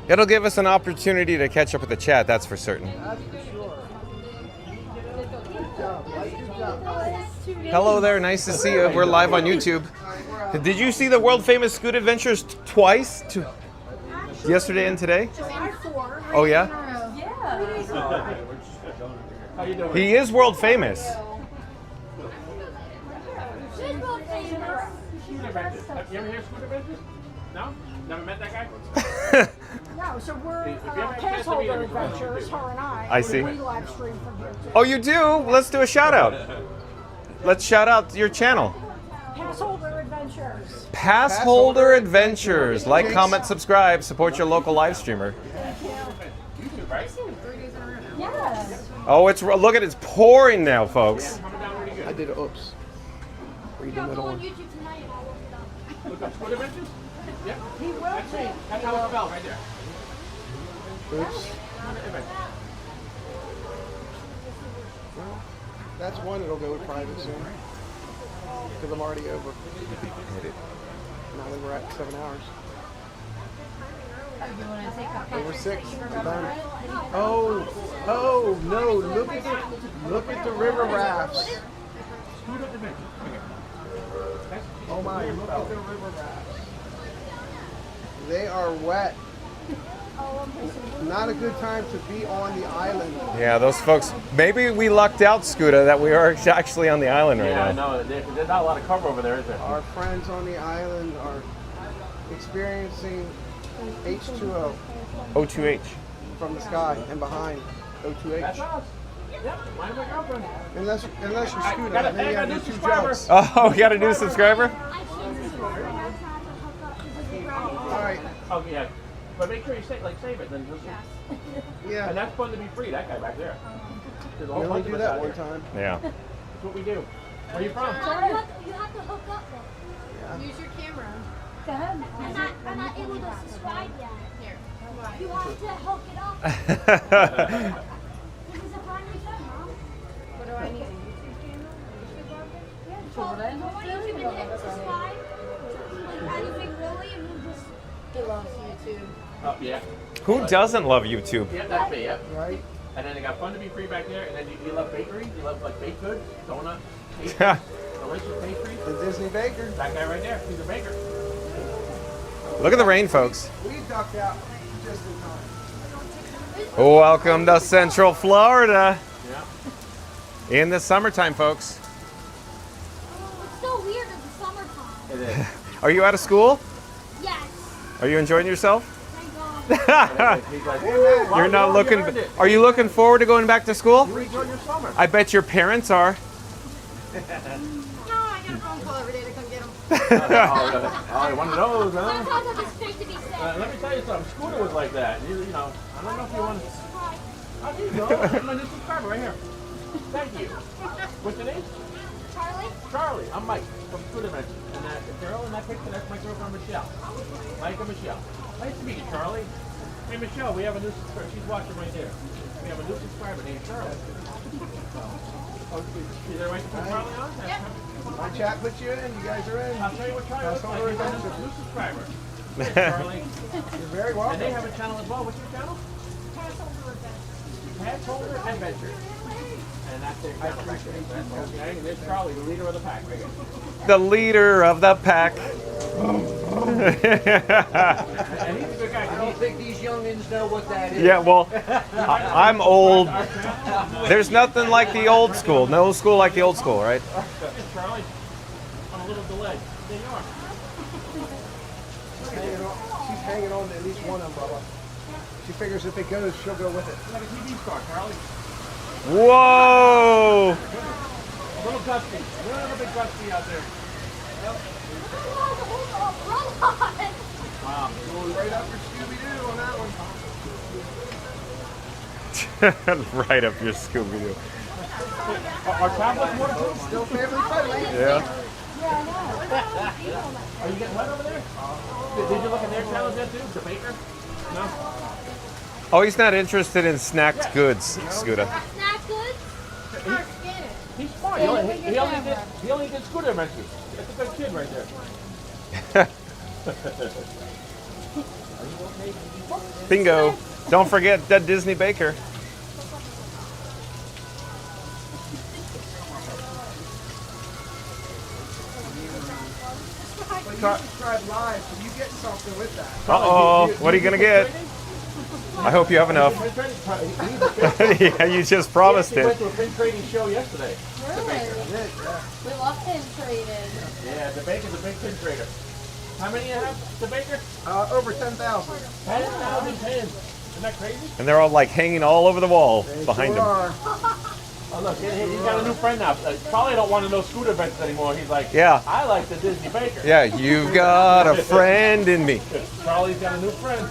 It'll give us an opportunity to catch up with the chat, that's for certain. That's for sure. Good job. Good job. Hello there, nice to see you. We're live on YouTube. Did you see the world famous Scoot Adventures twice? Yesterday and today? Oh yeah? How you doing? He is world famous. Have you ever heard of Scooter Adventures? No? Never met that guy? No, so we're If you ever have a chance to Passholder meet him, Adventures, her and I see. We live stream from here too. Oh, you do? Let's do a shout out. Let's shout out your channel. Passholder Adventures. Passholder Adventures. Like, comment, subscribe, support your local live streamer. Yes. Oh, look at it's pouring now, folks. I did it. Oops. Read the middle one. Look up Scooter Adventures? Yeah. He will That's me. That's how it's spelled right there. Oops. That's one that'll go with private soon. Because I'm already over. Now that we're at 7 hours. Over 6. I'm done. Oh no! Look at the river rafts. Oh my! Look at the river rafts. They are wet. Not a good time to be on the island. Yeah, those folks. Maybe we lucked out, Scooter, that we are actually on the island right Yeah, I now. know. There's not a lot of cover over there, is there? Our friends on the island are experiencing H2O O2H. from the sky and behind That's O2H. us. Yep, mine's my girlfriend. Unless you're Scooter, got a- then you I got have a to new do 2 subscriber. jokes. Oh, we got a new subscriber? All right. Oh, yeah. But make sure you save it. Then just, Yeah. And that's fun to be free, that guy back there. There's a We whole only bunch of do us that out one here. time. Yeah. That's what we do. Where are you from? You have to hook up then. Use your camera. Go ahead. I'm not able to subscribe yet. You have to hook it up. This is a brand new phone, Mom. What do I need? A YouTube channel? Well, go on YouTube and hit subscribe. Like anything really, and you just. He loves YouTube. Oh, yeah. Who doesn't love YouTube? Yeah, that's me, yeah. Right? And then they got fun to be free back there. And then you love bakery. You love like baked goods, donuts, pastries, delicious pastries. The Disney Baker. That guy right there, he's a baker. Look at the rain, folks. We ducked out just in time. Welcome to Central Florida. Yeah. In the summertime, folks. It's so weird in the summertime. It is. Are you out of school? Yes. Are you enjoying yourself? Thank God. He's like, You're not looking. Are you looking forward to going back to school? You enjoy your summer. I bet your parents are. No, I get a phone call every day to come get him. Oh, one of those, huh? Sometimes I just fake to be sick. Let me tell you something. Scooter was like that. You know, I don't know if you want to. Oh, there you go. That's my new subscriber right here. Thank you. What's your name? Charlie? Charlie. I'm Mike from Scooter Adventures. And that girl in that picture, that's my girlfriend Michelle. Mike and Michelle. Nice to meet you, Charlie. Hey Michelle, we have a new subscriber. She's watching right there. We have a new subscriber named Charlie. Is there a way to put Charlie on? My chat puts you in. You guys are in. I'll tell you what Charlie looks like. He's a new subscriber. Hey, Charlie. You're very welcome. And they have a channel as well. What's your channel? Passholder Adventure. And that's their channel right there. Okay, and there's Charlie, the leader of the pack right here. The leader of the pack. And he's a good guy. I don't think these youngins know what that is. Yeah, well, I'm old. There's nothing like the old school. No school like the old school, right? Charlie, on a little delay. There you are. She's hanging on to at least one umbrella. She figures if it goes, she'll go with it. Like a TV star, Charlie. Whoa! A little gusty. We don't have a big gusty out there. Wow. Going right up your Scooby-Doo on that one. Right up your Scooby-Doo. Are tablets waterproof? Still family friendly. Yeah. Are you getting wet over there? Did you look at their channels yet too? The baker? No? Oh, he's not interested in snacked goods, Scooter. Snack goods? Or skinner? He's smart. He only did scooter adventures. That's a good kid right there. Bingo. Don't forget that Disney Baker. But you subscribe live, so you get something with that. Uh-oh. What are you going to get? I hope you have enough. Yeah, you just promised We went it. to a pin trading show yesterday. Really? We love pin trading. Yeah, the baker's a big pin trader. How many you have, the baker? Over 10,000. 10,000 pins. Isn't that crazy? And they're all like hanging all over the wall behind him. Oh look, he's got a new friend now. Probably don't want to know scooter events anymore. He's like, Yeah. I like the Disney Baker. Yeah, you've got a friend in me. Charlie's got a new friend.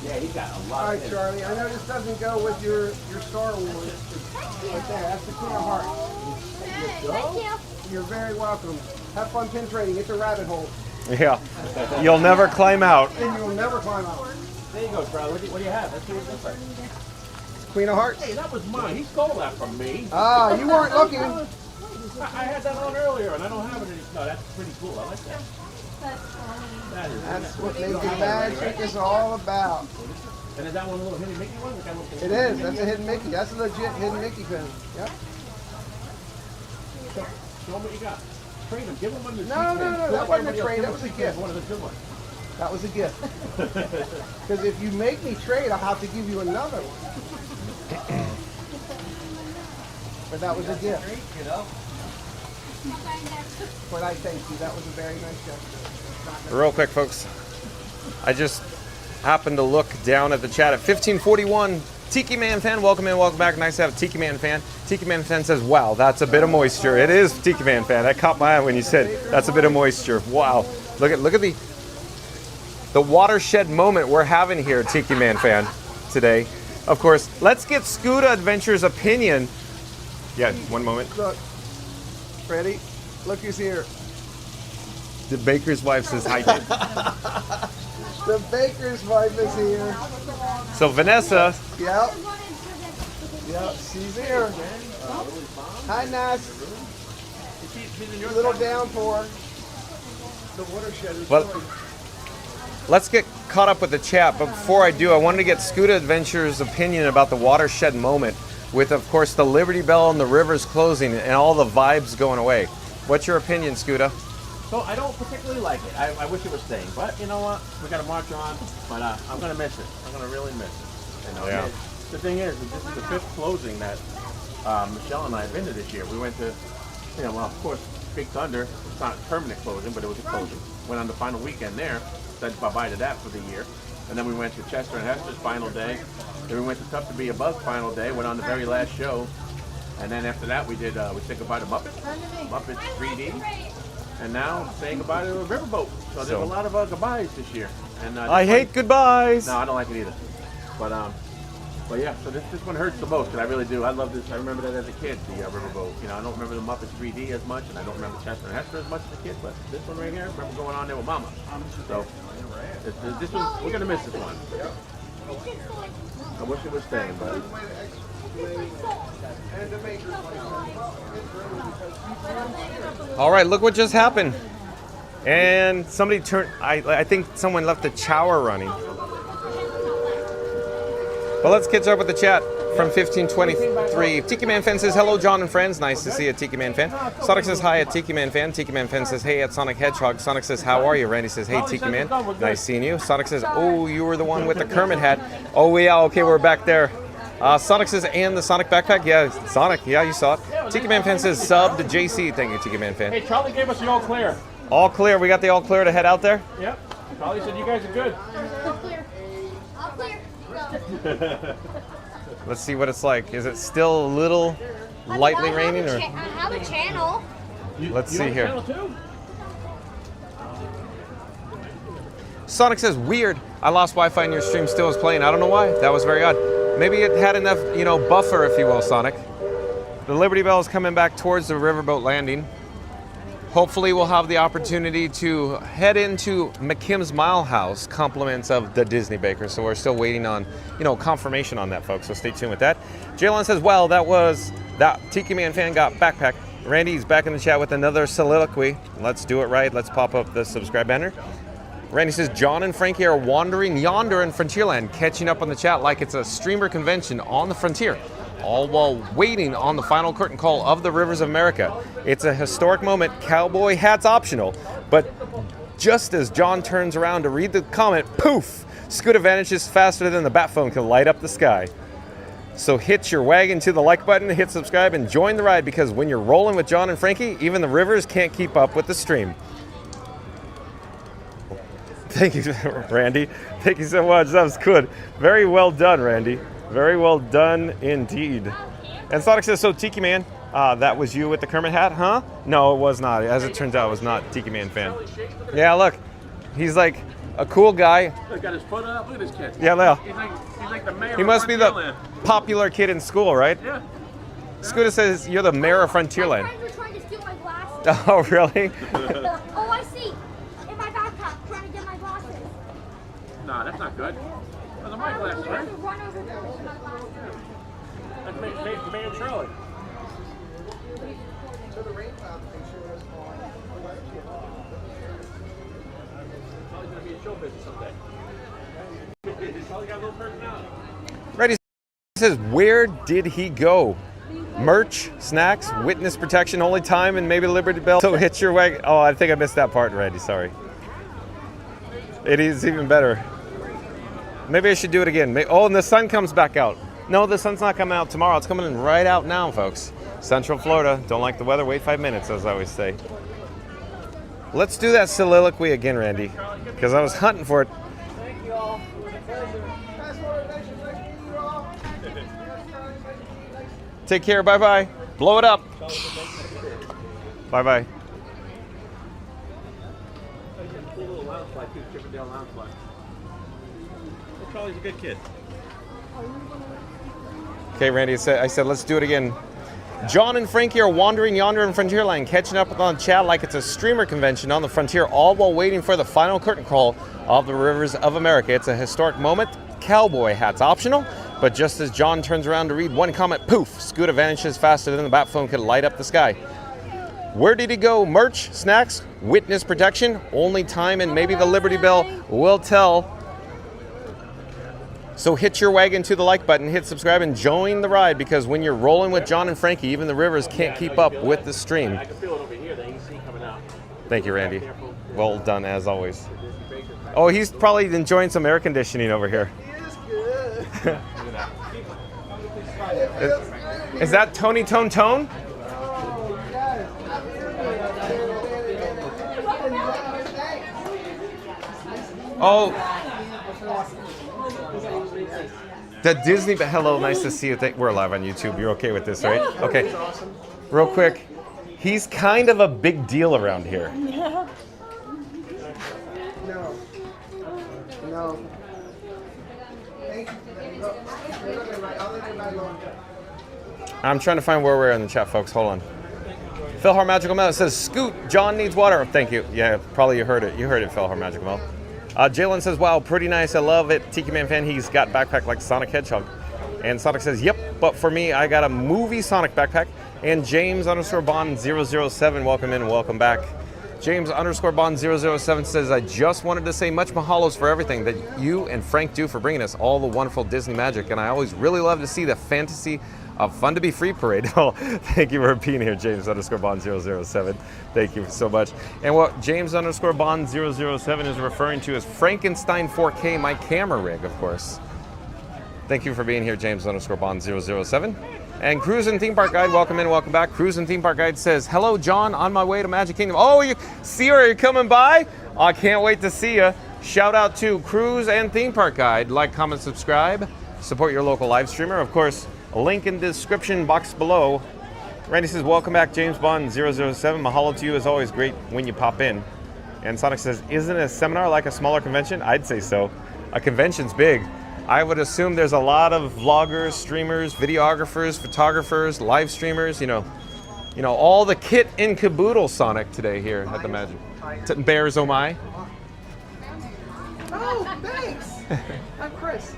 Yeah, he's got a lot All of right, pins. Charlie. I know this doesn't go with your Star Wars. Right there, that's the Queen of Hearts. Thank you. You're very welcome. Have fun pin trading. It's a rabbit hole, Yeah. You'll never climb out. and you'll never climb out. There you go, Charlie. What do you have? Let's see what it looks like. Queen of Hearts. Hey, that was mine. He stole that from me. Ah, you weren't looking. I had that on earlier, and I don't have it anymore. No, that's pretty cool. I like that. That's funny. That is. That's what making magic is all about. And is that one a little Hidden Mickey one? It is. That's a hidden Mickey. That's a legit hidden Mickey pin. Yep. Show them what you got. Trade them. Give them one of the No, cheap no, pins. no, Give that wasn't a everybody trade, else that was a cheap gift. pins, one of the good ones. That was a gift. Because if you make me trade, I'll have to give you another one. But that was a gift. But I thank you. That was a very nice gesture. Real quick, folks. I just happened to look down at the chat at 1541. Tiki Man fan, welcome in, welcome back. Nice to have a Tiki Man fan. Tiki Man fan says, wow, that's a bit of moisture. It is Tiki Man fan. That caught my eye when you said that's a bit of moisture. Wow. Look at the watershed moment we're having here, Tiki Man fan, today. Of course, let's get Scooter Adventure's opinion. Yeah, one moment. Look. Ready? Look who's here. The baker's wife says hi. The baker's wife is here. So Vanessa, Yep. Yep, she's here. Hi, Nas. Little downpour. The watershed is Well- going. let's get caught up with the chat. But before I do, I wanted to get Scooter Adventure's opinion about the watershed moment with, of course, the Liberty Belle and the rivers closing and all the vibes going away. What's your opinion, Scooter? So I don't particularly like it. I wish it was staying, but you know what? We got to march on. But I'm gonna miss it. I'm gonna really miss it. You know, Yeah. The thing is, this is the 5th closing that Michelle and I have been to this year. We went to, well, of course, Big Thunder. It's not a permanent closing, but it was a closing. Went on the final weekend there. Said bye-bye to that for the year. And then we went to Chester and Hester's final day. Then we went to Tough to Be Above final day. Went on the very last show. And then after that, we said goodbye to Muppets. Muppets 3D. And now saying goodbye to a riverboat. So there's a lot of goodbyes this year. And I hate goodbyes. No, I don't like it either. But yeah. So this one hurts the most because I really do. I love this. I remember that as a kid, the riverboat. I don't remember the Muppets 3D as much, and I don't remember Chester and Hester as much as a kid. But this one right here, I remember going on there with Mama. So This one, we're gonna miss this one. I wish it was staying, buddy. All right, look what just happened. And somebody turned, I think someone left the shower running. But let's catch up with the chat from 1523. Tiki Man Fan says, hello, John and friends. Nice to see a Tiki Man Fan. Sonic says, hi at Tiki Man Fan. Tiki Man Fan says, hey at Sonic Hedgehog. Sonic says, how are you? Randy says, hey, Tiki Man. Nice seeing you. Sonic says, oh, you were the one with the Kermit hat. Oh, yeah, okay, we're back there. Sonic says, and the Sonic backpack? Yeah, Sonic, yeah, you saw it. Tiki Man Fan says, sub to JC. Thank you, Tiki Man Fan. Hey, Charlie gave us the all clear. All clear. We got the all clear to head out there? Yep. Charlie said you guys are good. All clear. All clear. Let's see what it's like. Is it still a little lightly raining? Or I have a channel. let's see here. Channel 2? Sonic says, weird. I lost Wi-Fi and your stream still is playing. I don't know why. That was very odd. Maybe it had enough, buffer, if you will, Sonic. The Liberty Belle is coming back towards the riverboat landing. Hopefully we'll have the opportunity to head into McKim's Mile House, compliments of the Disney Baker. So we're still waiting on, confirmation on that, folks. So stay tuned with that. Jalen says, well, that Tiki Man Fan got backpack. Randy's back in the chat with another soliloquy. Let's do it right. Let's pop up the subscribe banner. Randy says, John and Frankie are wandering yonder in Frontierland, catching up on the chat like it's a streamer convention on the frontier, all while waiting on the final curtain call of the Rivers of America. It's a historic moment. Cowboy hat's optional, but just as John turns around to read the comment, poof, Scooter vanishes faster than the bat phone can light up the sky. So hit your wagon to the like button, hit subscribe, and join the ride, because when you're rolling with John and Frankie, even the rivers can't keep up with the stream. Thank you, Randy. Thank you so much. That was good. Very well done, Randy. Very well done indeed. And Sonic says, so Tiki Man, that was you with the Kermit hat, huh? No, it was not. As it turns out, it was not Tiki Man Fan. Yeah, look. He's like a cool guy. Look, got his foot up. Look at this kid. Yeah, look. He's like the mayor. He must be the popular kid in school, right? Yeah. Scooter says you're the mayor of Frontierland. My friends were trying to steal my glasses. Oh, really? Oh, I see. In my backpack, trying to get my glasses. Nah, that's not good. Those are my glasses, I right? have to run over there with my glasses. That's Mayor Charlie. So the rain cloud picture was on. Charlie's gonna be in show business someday. Charlie got a little personality. Ready says, where did he go? Merch, snacks, witness protection, only time, and maybe Liberty Belle. So hit your wagon. Oh, I think I missed that part, Randy. Sorry. It is even better. Maybe I should do it again. Oh, and the sun comes back out. No, the sun's not coming out tomorrow. It's coming in right out now, folks. Central Florida. Don't like the weather? Wait 5 minutes, as I always say. Let's do that soliloquy again, Randy, because I was hunting for it. Thank you all. Take care. Bye-bye. Blow it up. Bye-bye. Cool little lounge flight, too. Chippendale lounge flight. Charlie's a good kid. Okay, Randy, I said, let's do it again. John and Frankie are wandering yonder in Frontierland, catching up on chat like it's a streamer convention on the frontier, all while waiting for the final curtain call of the Rivers of America. It's a historic moment. Cowboy hat's optional, but just as John turns around to read one comment, poof, Scooter vanishes faster than the bat phone could light up the sky. Where did he go? Merch, snacks, witness protection, only time, and maybe the Liberty Belle will tell. So hit your wagon to the like button, hit subscribe, and join the ride, because when you're rolling with John and Frankie, even the rivers can't keep up with the stream. I can feel it over here, the AC coming out. Thank you, Randy. Well done, as always. Oh, he's probably enjoying some air conditioning over here. Is that Tony Tone Tone? Oh, the Disney. Hello, nice to see you. We're live on YouTube. You're okay with this, right? Okay. Real quick, he's kind of a big deal around here. No. I'm trying to find where we're in the chat, folks. Hold on. Philhar Magical Mel says, Scoot, John needs water. Thank you. Yeah, probably you heard it. You heard it, Philhar Magical Mel. Jalen says, wow, pretty nice. I love it. Tiki Man fan, he's got backpack like Sonic Hedgehog. And Sonic says, yep, but for me, I got a movie Sonic backpack. And James _ Bond 007, welcome in, welcome back. James _ Bond 007 says, I just wanted to say much mahalos for everything that you and Frank do for bringing us all the wonderful Disney magic. And I always really love to see the fantasy of Fun to Be Free parade. Oh, thank you for being here, James _ Bond 007. Thank you so much. And what James _ Bond 007 is referring to is Frankenstein 4K, my camera rig, of course. Thank you for being here, James _ Bond 007. And Cruise and Theme Park Guide, welcome in, welcome back. Cruise and Theme Park Guide says, hello, John, on my way to Magic Kingdom. Oh, you see her, are you coming by? I can't wait to see you. Shout out to Cruise and Theme Park Guide. Like, comment, subscribe. Support your local live streamer. Of course, a link in the description box below. Randy says, welcome back, James Bond 007. Mahalo to you, as always, great when you pop in. And Sonic says, isn't a seminar like a smaller convention? I'd say so. A convention's big. I would assume there's a lot of vloggers, streamers, videographers, photographers, live streamers, you know, all the kit and caboodle Sonic today here at the Magic. Bears, oh my. Oh, thanks. I'm Chris.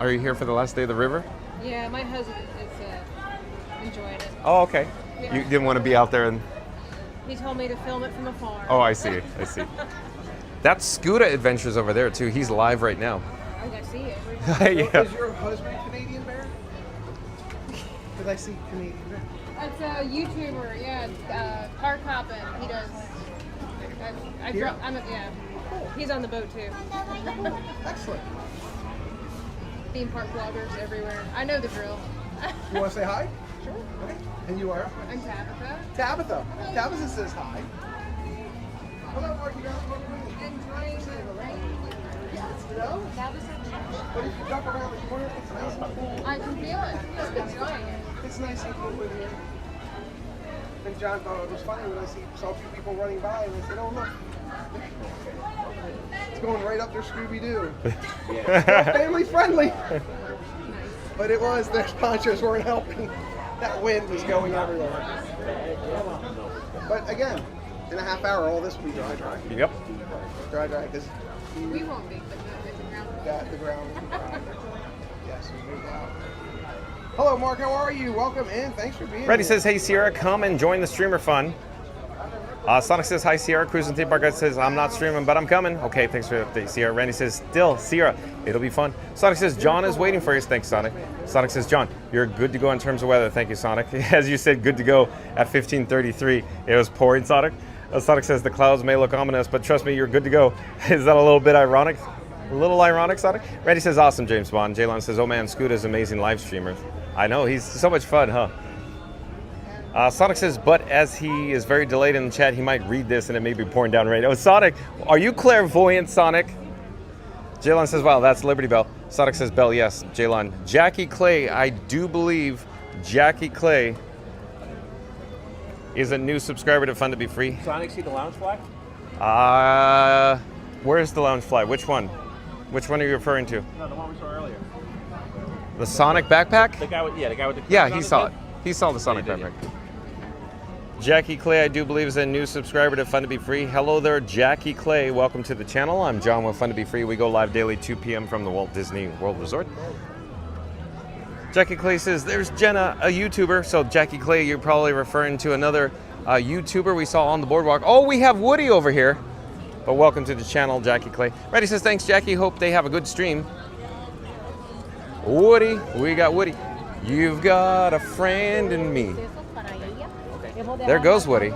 Are you here for the last day of the river? Yeah, my husband is enjoying it. Oh, okay. Yeah. You didn't want to be out there and... He told me to film it from afar. Oh, I see, I see. That's Scooter Adventures over there too. He's live right now. I gotta see it. Yeah. Is your husband Canadian Bear? Because I see Canadian Bear. That's a YouTuber, yeah, car copping. He does. Yeah. He's on the boat too. Excellent. Theme park vloggers everywhere. I know the drill. You want to say hi? Sure. Okay. And you are? I'm Tabitha. Tabitha. Tabitha says hi. Hello, Marky. Enjoying the rain. Yes, you know? But if you jump around the corner, it's nice and cool. I can feel it. I'm enjoying it. It's nice and cool in here. And John thought it was funny when I saw two people running by and I said, oh, look. It's going right up their Scooby-Doo. Family friendly. But it was, their ponchos weren't helping. That wind was going everywhere. But again, in a half hour, all this will be dry. Yep. Dry, because We won't be, but the ground will be dry. Yes, we moved out. Hello, Mark. How are you? Welcome in. Thanks for being Reddy here. says, hey, Sierra, come and join the streamer fun. Sonic says, hi, Sierra. Cruise and Theme Park Guide says, I'm not streaming, but I'm coming. Okay, thanks for the update, Sierra. Randy says, still, Sierra, it'll be fun. Sonic says, John is waiting for you. Thanks, Sonic. Sonic says, John, you're good to go in terms of weather. Thank you, Sonic. As you said, good to go at 15:33. It was pouring, Sonic. Sonic says, the clouds may look ominous, but trust me, you're good to go. Is that a little bit ironic? A little ironic, Sonic? Randy says, awesome, James Bond. Jaylon says, oh man, Scoot is amazing live streamer. I know, he's so much fun, huh? Sonic says, but as he is very delayed in the chat, he might read this and it may be pouring down rain. Oh, Sonic, are you clairvoyant, Sonic? Jaylon says, wow, that's Liberty Belle. Sonic says, Belle, yes. Jaylon. Jackie Clay, I do believe Jackie Clay is a new subscriber to Fun to Be Free. Sonic, see the lounge flag? Where's the lounge fly? Which one? Which one are you referring to? No, the one we saw earlier. The Sonic backpack? The guy with the Yeah, he saw it. He saw the Sonic backpack. Jackie Clay, I do believe, is a new subscriber to Fun to Be Free. Hello there, Jackie Clay. Welcome to the channel. I'm John with Fun to Be Free. We go live daily 2 p.m. from the Walt Disney World Resort. Jackie Clay says, there's Jenna, a YouTuber. So Jackie Clay, you're probably referring to another YouTuber we saw on the boardwalk. Oh, we have Woody over here. But welcome to the channel, Jackie Clay. Reddy says, thanks, Jackie. Hope they have a good stream. Woody, we got Woody. You've got a friend in me. There goes Woody.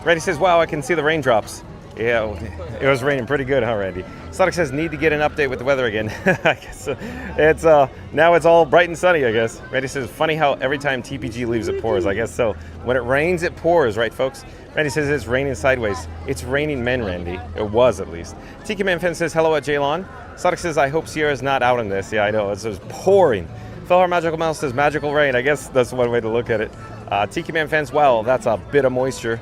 Randy says, wow, I can see the raindrops. Yeah, it was raining pretty good, huh, Randy? Sonic says, need to get an update with the weather again. I guess it's now it's all bright and sunny, I guess. Randy says, funny how every time TPG leaves it pours. I guess so. When it rains, it pours, right, folks? Randy says it's raining sideways. It's raining men, Randy. It was, at least. Tiki Man Fan says, hello at Jaylon. Sonic says, I hope Sierra's not out in this. Yeah, I know. It's just pouring. Fellow Magical Mouse says, magical rain. I guess that's one way to look at it. Tiki Man Fans, wow, that's a bit of moisture.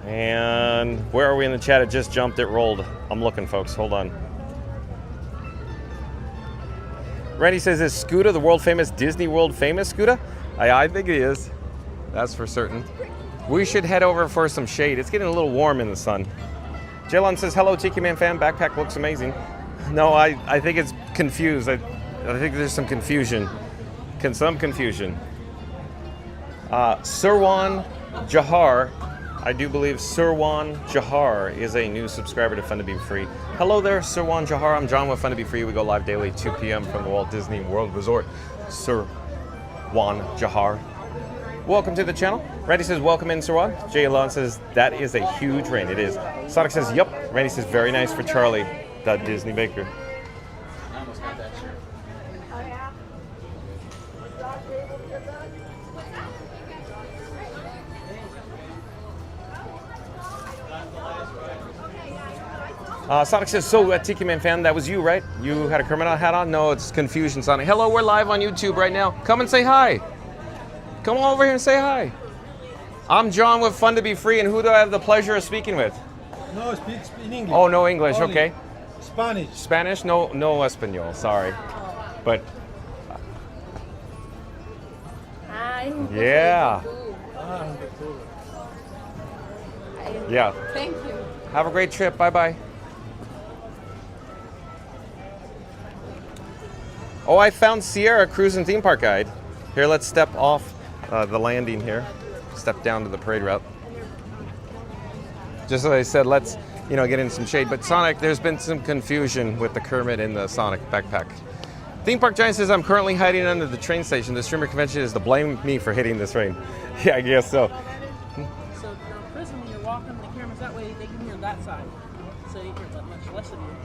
And where are we in the chat? It just jumped. It rolled. I'm looking, folks. Hold on. Randy says, is Scooter the world famous Disney World famous Scooter? I think it is. That's for certain. We should head over for some shade. It's getting a little warm in the sun. Jaylon says, hello, Tiki Man fan. Backpack looks amazing. No, I think it's confused. I think there's some confusion. Some confusion. Sirwan Jahar. I do believe Sirwan Jahar is a new subscriber to Fun to Be Free. Hello there, Sirwan Jahar. I'm John with Fun to Be Free. We go live daily, 2 p.m. from the Walt Disney World Resort. Sirwan Jahar. Welcome to the channel. Randy says, welcome in, Sirwan. Jay Alon says, that is a huge rain. It is. Sonic says, yep. Randy says, very nice for Charlie, the Disney baker. I almost got that shirt. Oh, yeah. Sonic says, so Tiki Man fan, that was you, right? You had a Kermit hat on? No, it's confusion, Sonic. Hello, we're live on YouTube right now. Come and say hi. Come on over here and say hi. I'm John with Fun to Be Free, and who do I have the pleasure of speaking with? No, speak in English. Oh, no English, Only okay. Spanish. Spanish? No Espanol, sorry. But, Hi. yeah. Yeah. Thank you. Have a great trip. Bye-bye. Oh, I found Sierra Cruise and Theme Park Guide. Here, let's step off the landing here. Step down to the parade route. Just as I said, let's get in some shade. But Sonic, there's been some confusion with the Kermit and the Sonic backpack. Theme Park Giant says, I'm currently hiding under the train station. The streamer convention is to blame me for hitting this rain. Yeah, I guess so. So the prism, when you're walking the cameras that way, they can hear that side. So you hear much less of you.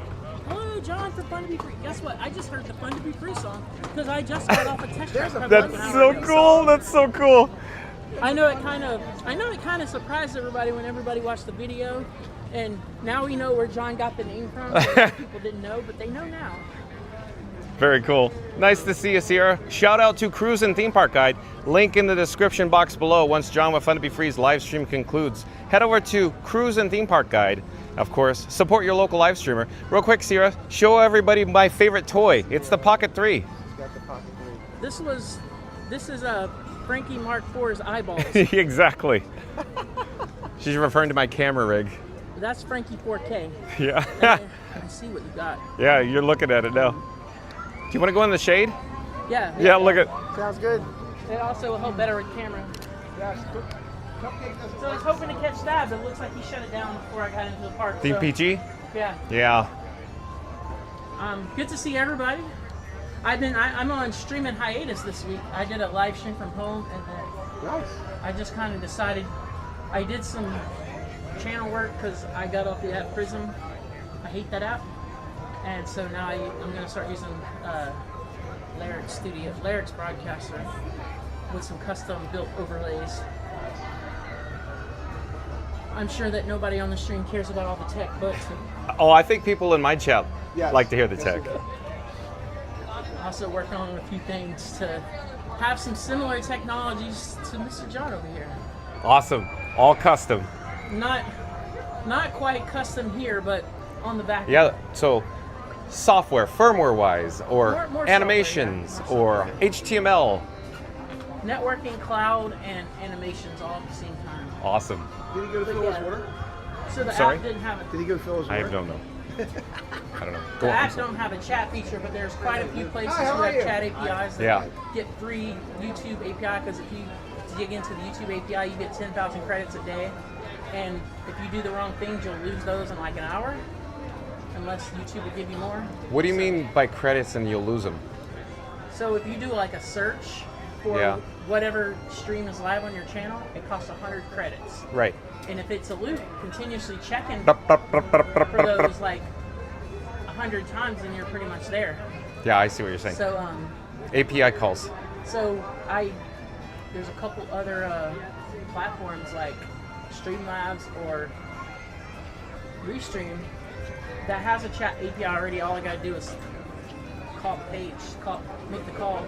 Hello, John, for Fun to Be Free. Guess what? I just heard the Fun to Be Free song because I just got off a test track. That's so cool. That's so cool. I know it kind of surprised everybody when everybody watched the video, and now we know where John got the name from. So people didn't know, but they know now. Very cool. Nice to see you, Sierra. Shout out to Cruise and Theme Park Guide. Link in the description box below. Once John with Fun to Be Free's live stream concludes, head over to Cruise and Theme Park Guide. Of course, support your local live streamer. Real quick, Sierra, show everybody my favorite toy. It's the Pocket 3. Got the Pocket 3. This is a Frankie Mark IV's eyeballs. Exactly. She's referring to my camera rig. That's Frankie 4K. Yeah. I see what you got. Yeah, you're looking at it now. Do you want to go in the shade? Yeah. Yeah, look at. Sounds good. It also will help better with camera. Yeah, So I was hoping to catch that, but it looks like he shut it down before I got into the park. Theme so, PG? Yeah. Yeah. Good to see everybody. I'm on streaming hiatus this week. I did a live stream from home, and then nice. I just kind of decided I did some channel work because I got off the app Prism. I hate that app, and so now I'm going to start using Lyrics Broadcaster with some custom built overlays. I'm sure that nobody on the stream cares about all the tech, but Oh, I think people in my chat Yes. like to hear the tech. also working on a few things to have some similar technologies to Mr. John over here. Awesome. All custom. Not quite custom here, but on the back. Yeah, so software, firmware-wise, or More animations, software, or HTML. Networking, cloud, and animations all at the same time. Awesome. Did he go to fill his water? So the Sorry? app didn't have it. Did he go fill his I water? don't know. I don't know. The Go on. app don't have a chat feature, but there's quite a few places Hi, how who are have you? chat APIs that Yeah. get free YouTube API, because if you dig into the YouTube API, you get 10,000 credits a day. And if you do the wrong things, you'll lose those in like an hour, unless YouTube will give you more. What do you mean by credits and you'll lose them? So if you do like a search for Yeah. whatever stream is live on your channel, it costs 100 credits. Right. And if it's a loop, continuously checking for those like 100 times, then you're pretty much there. Yeah, I see what you're saying. So API calls. So there's a couple other platforms like Streamlabs or Restream that has a chat API already. All I gotta do is call the page, make the call,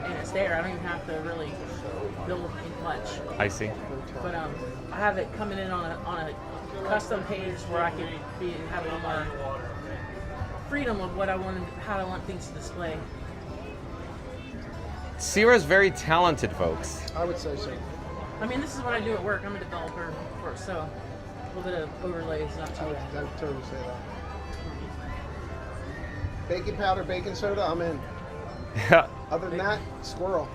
and it's there. I don't even have to really build much. I see. But I have it coming in on a custom page where I can have a little more freedom of how I want things to display. Sierra's very talented, folks. I would say so. I mean, this is what I do at work. I'm a developer, so a little bit of overlay is not too I bad. would totally say that. Baking powder, baking soda, I'm in. Yeah. Other than that, squirrel.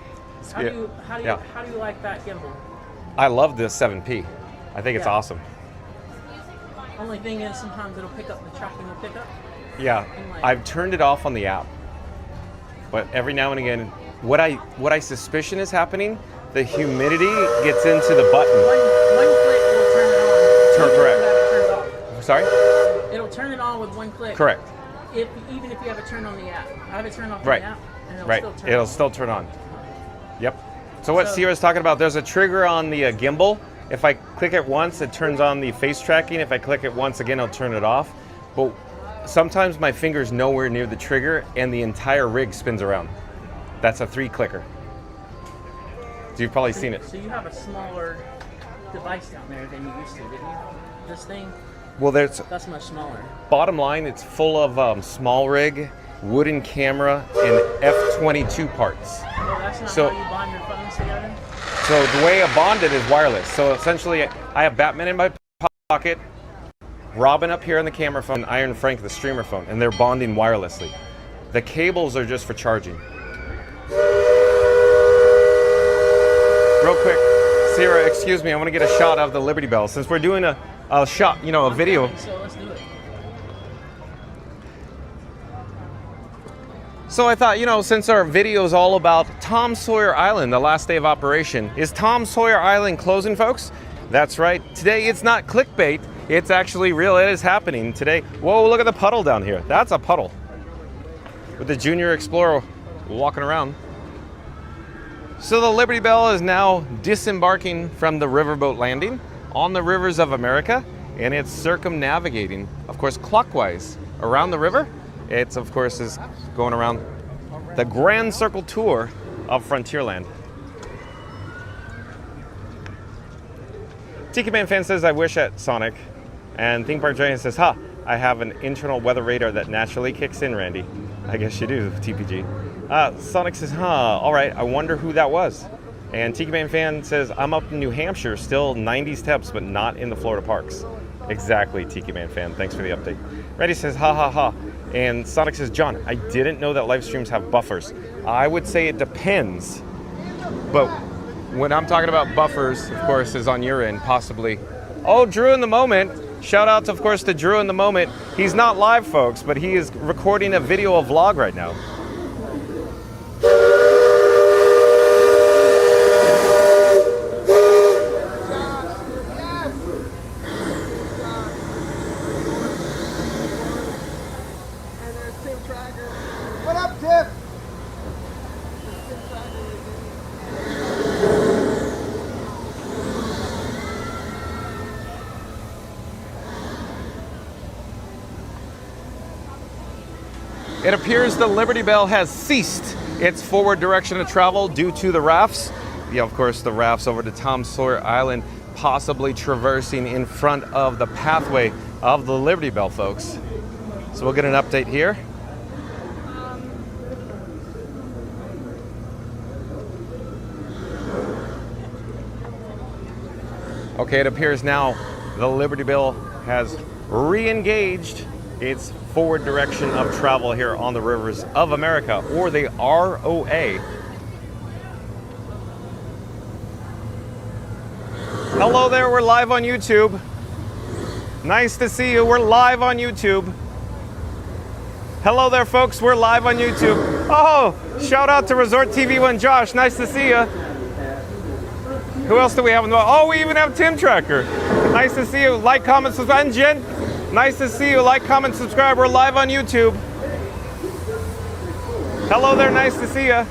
How do you like that gimbal? I love this 7P. I think it's Yeah. awesome. Only thing is sometimes it'll pick up the tracking will pick up. Yeah, I've turned it off on the app, but every now and again, what I suspicion is happening, the humidity gets into the button. One click will turn it on. Turn Even correct. if you have it turned off. Sorry? It'll turn it on with one click. Correct. Even if you have it turned on the app. I have it turned off on Right. the app, and it'll Right. still turn It'll on. still turn on. Yep. So what So- Sierra's talking about, there's a trigger on the gimbal. If I click it once, it turns on the face tracking. If I click it once again, I'll turn it off. But sometimes my finger's nowhere near the trigger and the entire rig spins around. That's a 3-clicker. So you've probably seen it. So you have a smaller device down there than you used to, didn't you? This thing, Well, there's that's much smaller. bottom line, it's full of small rig, wooden camera, and F-22 parts. Well, that's not So- how you bond your phones together. So the way I bond it is wireless. So essentially, I have Batman in my pocket, Robin up here on the camera phone, and Iron Frank the streamer phone, and they're bonding wirelessly. The cables are just for charging. Real quick, Sierra, excuse me, I want to get a shot of the Liberty Belle. Since we're doing a shot, a video. So let's do it. So I thought, since our video is all about Tom Sawyer Island, the last day of operation, is Tom Sawyer Island closing, folks? That's right. Today it's not clickbait. It's actually real. It is happening today. Whoa, look at the puddle down here. That's a puddle. With the Junior Explorer walking around. So the Liberty Belle is now disembarking from the riverboat landing on the rivers of America, and it's circumnavigating, of course, clockwise around the river. It's, of course, is going around the Grand Circle Tour of Frontierland. Tiki Man Fan says, I wish at Sonic. And Theme Park Giant says, I have an internal weather radar that naturally kicks in, Randy. I guess you do, TPG. Sonic says, all right, I wonder who that was. And Tiki Man Fan says, I'm up in New Hampshire, still 90 steps, but not in the Florida parks. Exactly, Tiki Man Fan. Thanks for the update. Randy says, ha. And Sonic says, John, I didn't know that live streams have buffers. I would say it depends. But when I'm talking about buffers, of course, is on your end, possibly. Oh, Drew in the Moment. Shout out, of course, to Drew in the Moment. He's not live, folks, but he is recording a video, a vlog right now. What up, Tiff? It appears the Liberty Belle has ceased its forward direction of travel due to the rafts. Yeah, of course, the rafts over to Tom Sawyer Island, possibly traversing in front of the pathway of the Liberty Belle, folks. So we'll get an update here. Okay, it appears now the Liberty Belle has re-engaged its forward direction of travel here on the rivers of America, or the ROA. Hello there, we're live on YouTube. Nice to see you, we're live on YouTube. Hello there, folks, we're live on YouTube. Oh, shout out to Resort TV1 Josh, nice to see you. Who else do we have? Oh, we even have Tim Tracker. Nice to see you. Like, comment, subscribe. And Jen, nice to see you. Like, comment, subscribe. We're live on YouTube. Hello there. Nice to see you.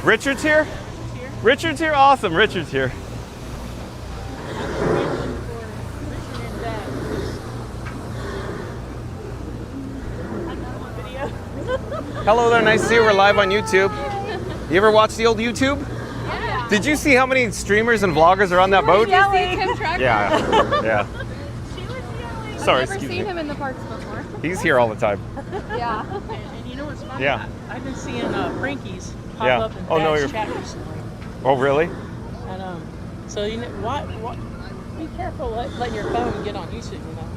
Richard's here? Richard's here? Awesome. Richard's here. Hello there, nice to see you. We're live on YouTube. You ever watch the old YouTube? Yeah. Did you see how many streamers and vloggers are on that boat? Did you see Tim Tracker? Yeah, yeah. Sorry, I've never excuse seen me. him in the parks before. He's here all the time. Yeah. And you know what's funny? Yeah. I've been seeing Frankie's pop Yeah. up in Oh, no, Dad's you're- chat recently. Oh, really? And so you know what? Be careful letting your phone get on YouTube. You know.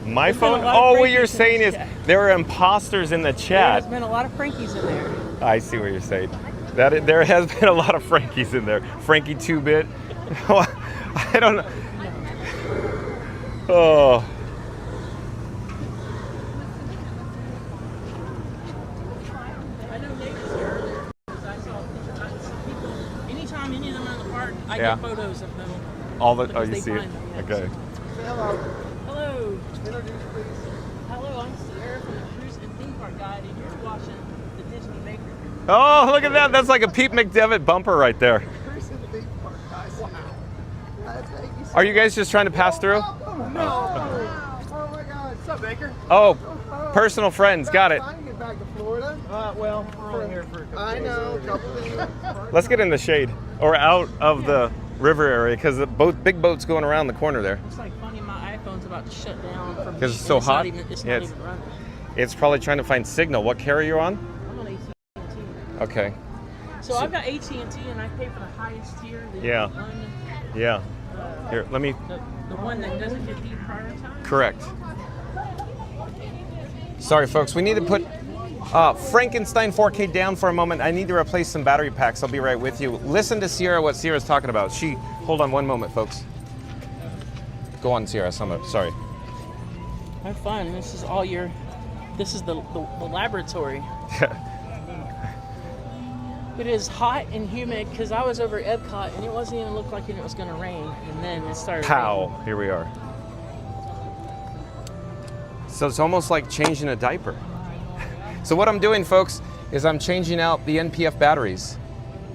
My There's been a phone? lot of Oh, what Frankies you're in saying this is chat. there are imposters in the There's chat. been a lot of Frankies in there. I see what you're saying. There has been a lot of Frankies in there. Frankie 2-bit. I don't know. Oh. I know Nate was here earlier because I saw pictures. I see people. Anytime any of them are in the park, I Yeah. get photos of them. Oh, because you they see it? find them, yeah. Okay. Hello. Hello. Introduce, please. Hello, I'm Sierra from the Cruise and Theme Park Guide, and you're watching the Disney Maker. Oh, look at that. That's like a Pete McDevitt bumper right there. Cruise in the theme park, guys. Wow. Thank you so Are you guys just trying to pass through? Oh, no. Oh, my God. What's up, Baker? Oh, personal friends. Got it. I can get back to Florida. Well, we're only here for a couple I days. know, a couple days. Let's get in the shade or out of the river area because the big boat's going around the corner there. It's like funny, my iPhone's about to shut down from 'Cause heat, it's so and hot? It's Yeah, not it's- even running. It's probably trying to find signal. What carrier are you on? I'm on AT&T. Okay. So I've got AT&T, and I pay for the highest tier. The Yeah. One, Yeah. Here, let me. the one that doesn't get deprioritized. Correct. Sorry, folks. We need to put Frankenstein 4K down for a moment. I need to replace some battery packs. I'll be right with you. Listen to Sierra, what Sierra's talking about. Hold on one moment, folks. Go on, Sierra. Sorry. Have fun. This is all your. This is the laboratory. It is hot and humid because I was over at Epcot and it wasn't even look like it was going to rain, and then it started. Pow. Here we are. So it's almost like changing a diaper. So what I'm doing, folks, is I'm changing out the NPF batteries.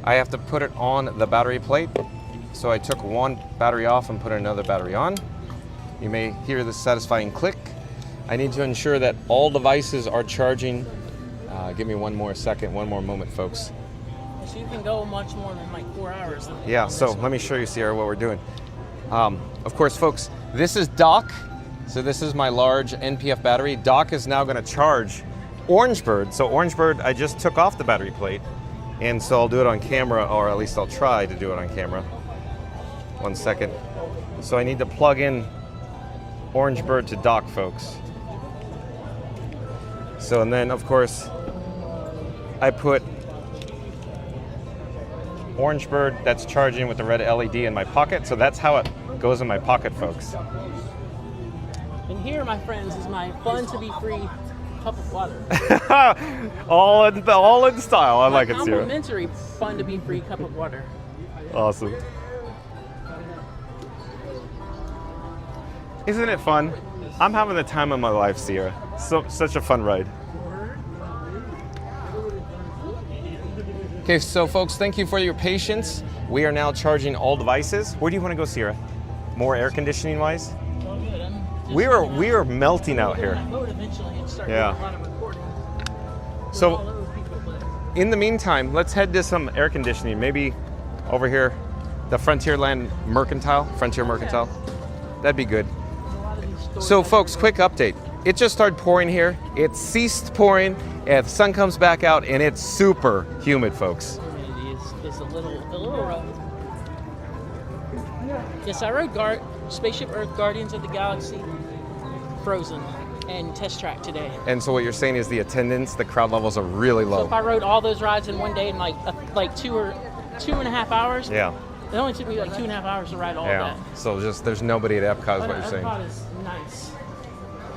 I have to put it on the battery plate. So I took one battery off and put another battery on. You may hear the satisfying click. I need to ensure that all devices are charging. Give me one more moment, folks. So you can go much more than like 4 hours. Yeah, so let me show you, Sierra, what we're doing. Of course, folks, this is Doc. So this is my large NPF battery. Doc is now going to charge Orangebird. So Orangebird, I just took off the battery plate. And so I'll do it on camera, or at least I'll try to do it on camera. 1 second. So I need to plug in Orangebird to Doc, folks. So, and then, of course, I put Orangebird that's charging with the red LED in my pocket. So that's how it goes in my pocket, folks. And here, my friends, is my fun to be free cup of water. all in style. I like it, Sierra. Complimentary fun to be free cup of water. Awesome. Isn't it fun? I'm having the time of my life, Sierra. Such a fun ride. Okay, so folks, thank you for your patience. We are now charging all devices. Where do you want to go, Sierra? More air conditioning wise? Oh, good. We are melting out here. Eventually and start Yeah. doing a lot of recording. So All those people, but in the meantime, let's head to some air conditioning. Maybe over here, the Frontierland Frontier Mercantile. That'd be good. a lot of these stores So have- folks, quick update. It just started pouring here. It ceased pouring, and the sun comes back out, and it's super humid, folks. Humidity is a little rough. Yes, I rode Spaceship Earth Guardians of the Galaxy Frozen and Test Track today. And so what you're saying is the attendance, the crowd levels are really So low. if I rode all those rides in one day in like 2.5 hours, Yeah, it only took me like 2.5 hours to ride all yeah. of that. So just there's nobody at Epcot is what you're saying. Epcot is nice.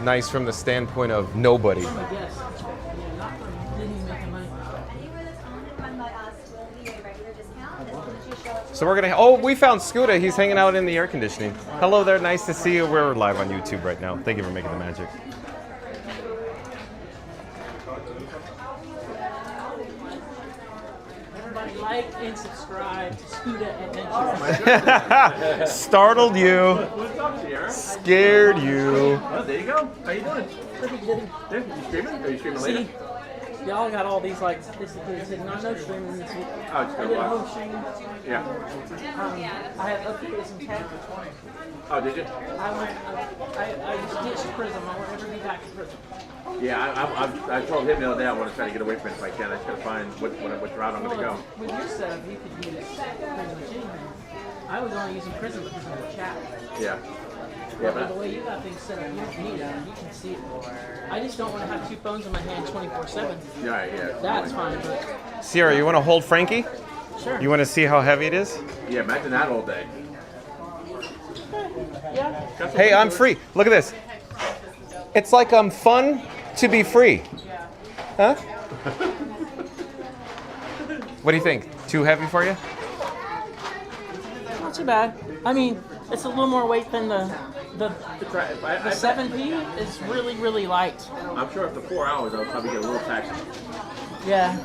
Nice from the standpoint of nobody. From a guest. Yeah, not from Disney making money. Any routes owned run by us will be a regular discount as long as you show us. So we're gonna. Oh, we found Scooter. He's hanging out in the air conditioning. Hello there. Nice to see you. We're live on YouTube right now. Thank you for making the magic. Everybody like and subscribe to Scuda Adventures. Startled you. What's up, Sierra? Scared you. Oh, there you go. How you doing? Pretty good. Yeah, you streaming? Are you streaming See, later? y'all got all these like this is not no streaming this week. Oh, it's I good. did a Wow. home stream. Yeah. I had updated some tech. Oh, did you? I just ditched Prism. I will never be back to Prism. Yeah, I told him the other day I want to try to get away from it if I can. I just got to find which route I'm going to go. With your setup, you could use Prism too. I was only using Prism because of the chat. Yeah. But the way you got things set up, you don't need that. You can see it. I just don't want to have two phones in my hand 24/7. Yeah. That's fine, but Sierra, you want to hold Frankie? sure. You want to see how heavy it is? Yeah, imagine that all day. Yeah. Hey, I'm free. Look at this. It's like I'm fun to be free. Huh? What do you think? Too heavy for you? Not too bad. I mean, it's a little more weight than the 7P is really light. I'm sure after 4 hours I'll probably get a little taxi. Yeah.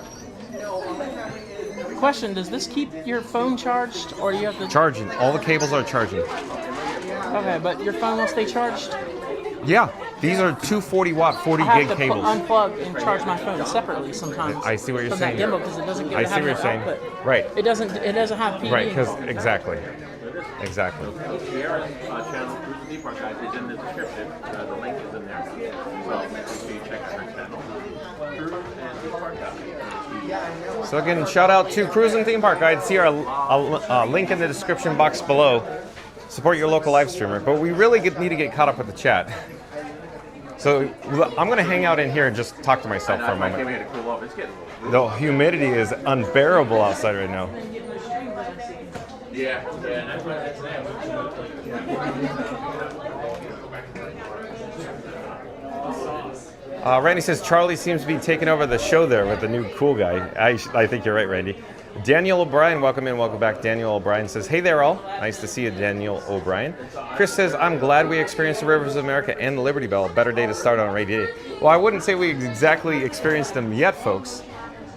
Question, does this keep your phone charged or do you have to Charging. All the cables are charging. Okay, but your phone will stay charged? Yeah. These are 240 watt, 40 I gig have to cables. unplug and charge my phone separately sometimes. I see what you're from saying. That gimbal because it doesn't get I to see have what you're no saying. output. Right. It doesn't have PD. Right, because exactly. Exactly. Sierra's channel, Cruise Theme Park Guys, is in the description. The link is in there. So make sure you check out her channel. Cruise and Theme Park Guys. So again, shout out to Cruise and Theme Park Guide. See our link in the description box below. Support your local live streamer. But we really need to get caught up with the chat. So I'm going to hang out in here and just talk to myself for a I came moment. here to cool off. It's getting a little The humidity is unbearable outside right now. Yeah, and that's why that's there. Randy says Charlie seems to be taking over the show there with the new cool guy. I think you're right, Randy. Daniel O'Brien, welcome in, welcome back. Daniel O'Brien says, hey there all. Nice to see you, Daniel O'Brien. Chris says, I'm glad we experienced the Rivers of America and the Liberty Belle. Better day to start on a rainy day. Well, I wouldn't say we exactly experienced them yet, folks.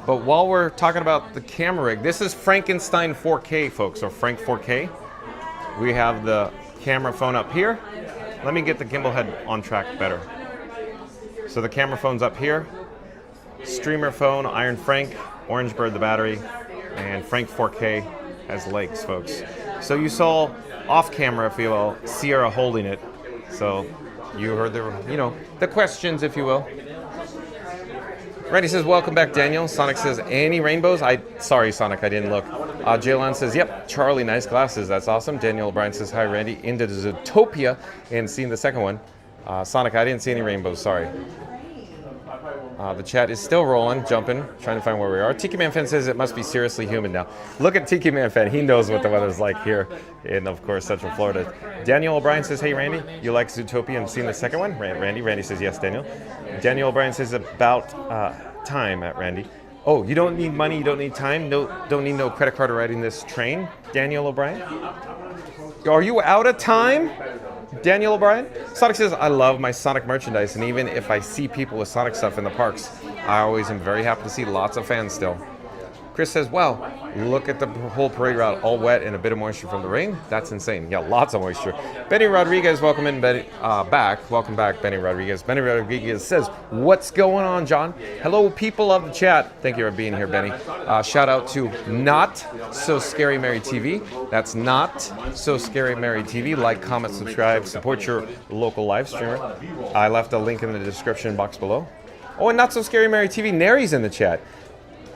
But while we're talking about the camera rig, this is Frankenstein 4K, folks, or Frank 4K. We have the camera phone up here. Let me get the gimbal head on track better. So the camera phone's up here. Streamer phone, Iron Frank, Orange Bird the battery, and Frank 4K has legs, folks. So you saw off camera, if you will, Sierra holding it. So you heard the questions, if you will. Randy says, welcome back, Daniel. Sonic says, any rainbows? Sorry, Sonic, I didn't look. Jaylon says, yep, Charlie, nice glasses. That's awesome. Daniel O'Brien says, hi, Randy. Into Zootopia and seeing the second one. Sonic, I didn't see any rainbows, sorry. The chat is still rolling, jumping, trying to find where we are. Tiki Man Fan says it must be seriously humid now. Look at Tiki Man Fan. He knows what the weather's like here in, of course, Central Florida. Daniel O'Brien says, hey, Randy, you like Zootopia and seen the second one? Randy says, yes, Daniel. Daniel O'Brien says, about time at Randy. Oh, you don't need money, you don't need time, don't need no credit card to riding this train, Daniel O'Brien? Are you out of time? Daniel O'Brien? Sonic says, I love my Sonic merchandise, and even if I see people with Sonic stuff in the parks, I always am very happy to see lots of fans still. Chris says, wow, look at the whole parade route, all wet and a bit of moisture from the rain. That's insane. Yeah, lots of moisture. Benny Rodriguez, welcome in, back. Welcome back, Benny Rodriguez. Benny Rodriguez says, what's going on, John? Hello, people of the chat. Thank you for being here, Benny. Shout out to Not So Scary Mary TV. That's Not So Scary Mary TV. Like, comment, subscribe, support your local live streamer. I left a link in the description box below. Oh, and Not So Scary Mary TV, Nary's in the chat.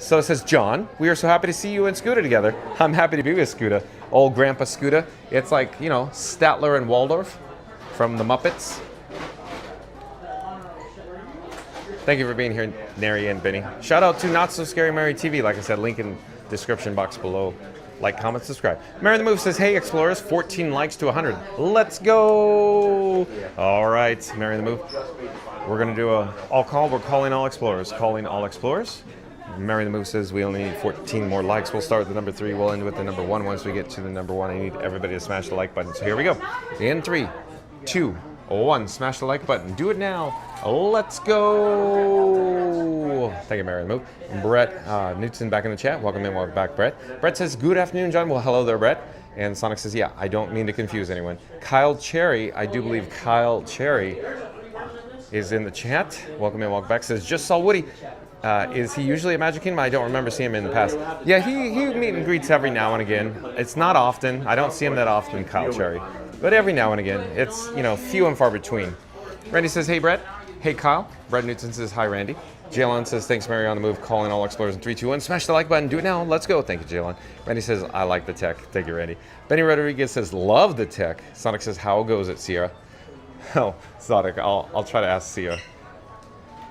So it says, John, we are so happy to see you and Scooter together. I'm happy to be with Scooter. Old Grandpa Scooter. It's like, Statler and Waldorf from the Muppets. Thank you for being here, Nary and Benny. Shout out to Not So Scary Mary TV. Like I said, link in description box below. Like, comment, subscribe. Mary the Move says, hey, Explorers, 14 likes to 100. Let's go. All right, Mary the Move. We're going to do we're calling all Explorers. Calling all Explorers. Mary the Move says we only need 14 more likes. We'll start with the number 3. We'll end with the number 1. Once we get to the number 1, I need everybody to smash the like button. So here we go. In 3, 2, 1. Smash the like button. Do it now. Let's go. Thank you, Mary the Move. Brett Newton back in the chat. Welcome in. Welcome back, Brett. Brett says, good afternoon, John. Well, hello there, Brett. And Sonic says, yeah, I don't mean to confuse anyone. Kyle Cherry, I do believe Kyle Cherry is in the chat. Welcome in, welcome back. Says, just saw Woody. Is he usually at Magic Kingdom? I don't remember seeing him in the past. Yeah, he meet and greets every now and again. It's not often. I don't see him that often, Kyle Cherry. But every now and again. It's, few and far between. Randy says, hey, Brett. Hey, Kyle. Brett Newton says, hi, Randy. Jaylon says, thanks, Mary, on the move. Calling all explorers in 3, 2, 1. Smash the like button. Do it now. Let's go. Thank you, Jaylon. Randy says, I like the tech. Thank you, Randy. Benny Rodriguez says, love the tech. Sonic says, how goes it, Sierra? Oh, Sonic, I'll try to ask Sierra.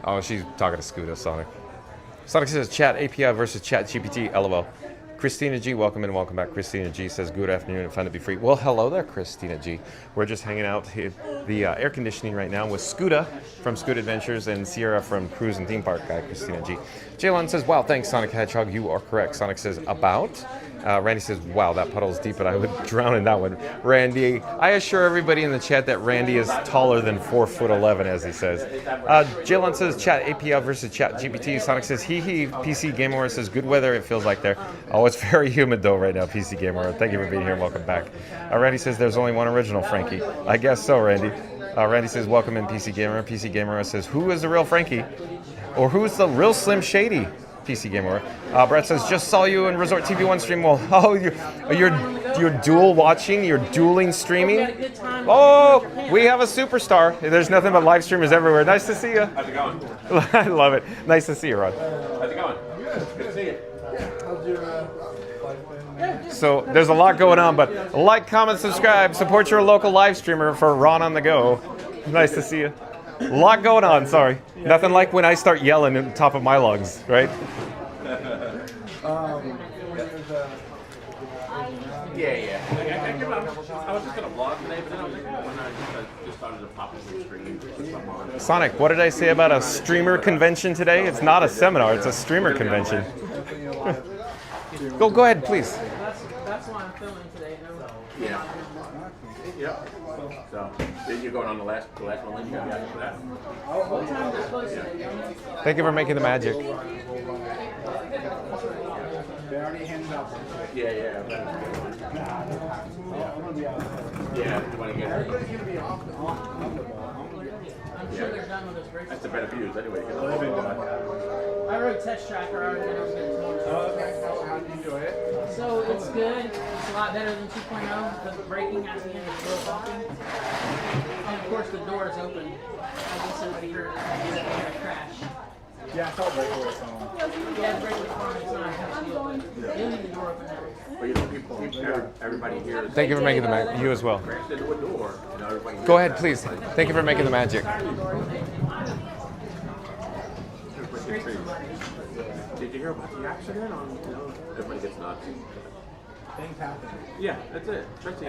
Oh, she's talking to Scooter, Sonic. Sonic says, chat API versus chat GPT, LOL. Christina G, welcome in, welcome back. Christina G says, good afternoon and fun to be free. Well, hello there, Christina G. We're just hanging out in the air conditioning right now with Scooter from Scoot Adventures and Sierra from Cruise and Theme Park guy, Christina G. Jaylon says, wow, thanks, Sonic Hedgehog, you are correct. Sonic says, about? Randy says, wow, that puddle's deep and I would drown in that one. Randy, I assure everybody in the chat that Randy is taller than 4'11", as he says. Jaylon says, chat API versus chat GPT. Sonic says, hee hee. PC Gamer says, good weather, it feels like there. Oh, it's very humid though right now, PC Gamer. Thank you for being here and welcome back. Randy says, there's only one original Frankie. I guess so, Randy. Randy says, welcome in, PC Gamer. PC Gamer says, who is the real Frankie? Or who's the real Slim Shady? PC Gamer. Brett says, just saw you in Resort TV 1 stream. Well, oh, you're dual watching, you're dueling streaming. Oh, we have a superstar. There's nothing but live streamers everywhere. Nice to see you. How's it going? I love it. Nice to see you, Rod. How's it going? Good to see you. So there's a lot going on, but like, comment, subscribe, support your local live streamer for Ron on the Go. Nice to see you. A lot going on, sorry. Nothing like when I start yelling at the top of my lungs, right? Yeah. I was just going to vlog today, but then I was like, when I just started to pop into the screen. Sonic, what did I say about a streamer convention today? It's not a seminar, it's a streamer convention. Go ahead, please. That's why I'm filming today. Yeah. Yep. So, then you're going on the last one, then you got to be after that. What time is it close today? Thank you for making the magic. They already handed out. Yeah. Yeah, you want to get Everybody's going to be off the ball. I'm sure they're done with this break. That's the better views anyway. I wrote test tracker already. I was going to How do you enjoy it? So it's good. It's a lot better than 2.0. The braking at the end is real bumpy. And of course the door is open. I guess somebody heard it. It's going to crash. Yeah, I thought breakaway was on. Yeah, the brake was fine. It's not a huge deal. But you'll need the door open now. But you know, everybody here is Thank you for making the magic. You as well. crashed into a door. You know, everybody Go ahead, please. Thank you for making the magic. Did you hear about the accident? Everybody gets nuts. Things happen. Yeah, that's it. Especially,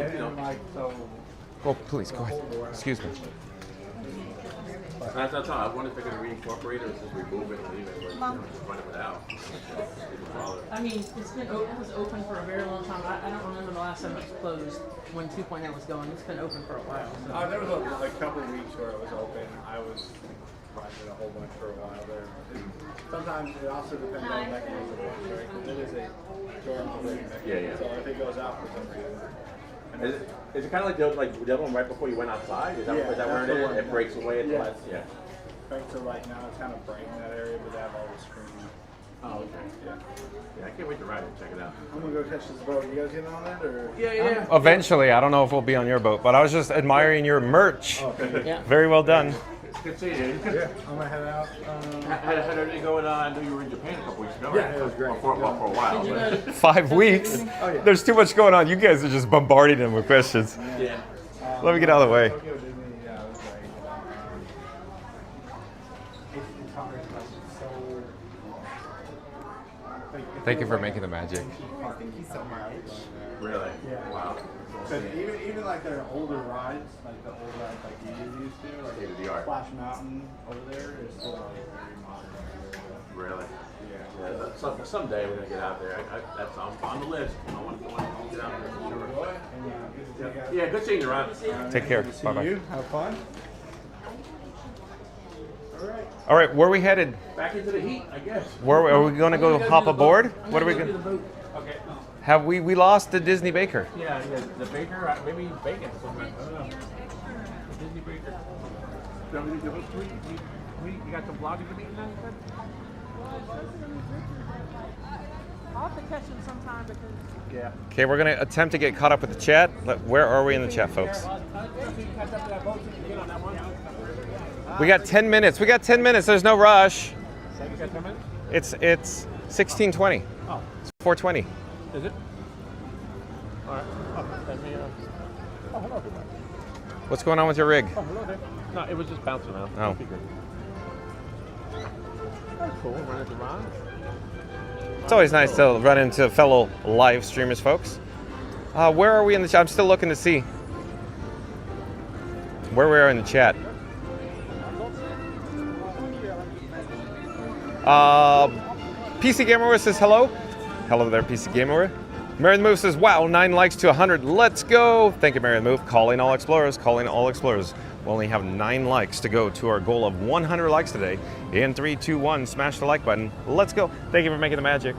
So, Oh, please, go ahead. Excuse me. That's all. I wonder if they're going to reincorporate it or just remove it and leave it, but just run it without. I mean, it was open for a very long time. I don't remember the last time it was closed when 2.0 was going. It's been open for a while. So. there was a couple of weeks where it was open. I was private a whole bunch for a while there. Sometimes it also depends on the mechanism, right? Because it is a door operating mechanism. Yeah. So if it goes out for some reason. Is it kind of like the other one right before you went outside? Is that where it is? It breaks away at the last? Yeah. Right, so right now it's kind of bright in that area, but they have all the screen. Oh, okay. Yeah, I can't wait to ride it. Check it out. I'm gonna go catch this boat. You guys getting on that or? Yeah. Eventually, I don't know if we'll be on your boat, but I was just admiring your merch. Yeah. Very well done. It's good to see you. Yeah, I'm gonna head out. How did everything go? I knew you were in Japan a couple weeks ago. Yeah, it was great. For a while. Did you go to 5 weeks. There's too much going on. You guys are just bombarding them with questions. Yeah. Let me get out of the way. Tokyo Disney, yeah, it was great. Thank you for making the magic. Thank you so much. Really? Yeah. Wow. But even like their older rides, like the old rides like you used to, like State of the art. Splash Mountain over there is still like very modern. Really? Yeah. Someday we're gonna get out there. That's on the list. I want to get out there for sure. And, Yeah, good seeing you, Ron. Take care. good to see Bye-bye. you. Have fun. All right, where are we headed? Back into the heat, I guess. Where are we going to go hop aboard? I'm What are we go going do the boat. Okay. Have we lost the Disney Baker? Yeah, the baker, maybe bacon somewhere. I don't know. Disney baker. You got some vlogging to be in there, you said? I'll have to catch him sometime because. Yeah. Okay, we're going to attempt to get caught up with the chat. Where are we in the chat, folks? We got 10 minutes. We got 10 minutes. There's no rush. You got 10 minutes? It's 16:20. Oh. It's 4:20. Is it? All right. Oh, send me oh, hello, everybody. What's going on with your rig? Oh, hello there. No, it was just bouncing around. Oh. That's cool. Run into Ron. It's always nice to run into fellow live streamers, folks. Where are we in the chat? I'm still looking to see where we are in the chat. PC Gamer says hello. Hello there, PC Gamer. Mary the Move says, wow, 9 likes to 100. Let's go. Thank you, Mary the Move. Calling all explorers, calling all explorers. We only have 9 likes to go to our goal of 100 likes today. In 3, 2, 1, smash the like button. Let's go. Thank you for making the magic.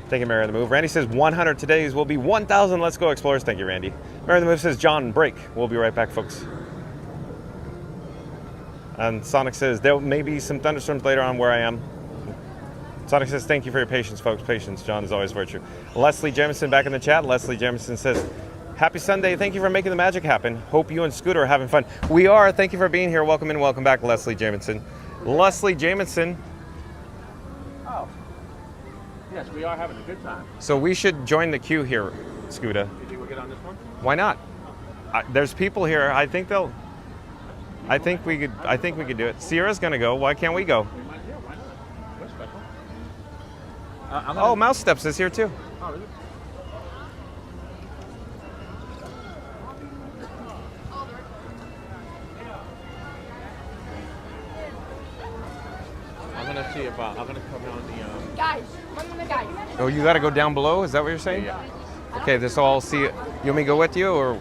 Thank you, Mary the Move. Randy says 100 today's will be 1,000. Let's go, explorers. Thank you, Randy. Mary the Move says, John, break. We'll be right back, folks. And Sonic says, there may be some thunderstorms later on where I am. Sonic says, thank you for your patience, folks. Patience, John, is always virtue. Leslie Jamison back in the chat. Leslie Jamison says, happy Sunday. Thank you for making the magic happen. Hope you and Scooter are having fun. We are. Thank you for being here. Welcome in. Welcome back, Leslie Jamison. Leslie Jamison. Oh. Yes, we are having a good time. So we should join the queue here, Scooter. You think we'll get on this one? Why not? There's people here. I think they'll... I think we could do it. Sierra's gonna go. Why can't we go? We might, yeah, why not? We're special. Oh, Mouse Steps is here too. Oh, is it? I'm gonna see if I'm gonna come on the. Guys, guys. Oh, you gotta go down below? Is that what you're saying? Yeah. Okay, this all see. You want me to go with you or?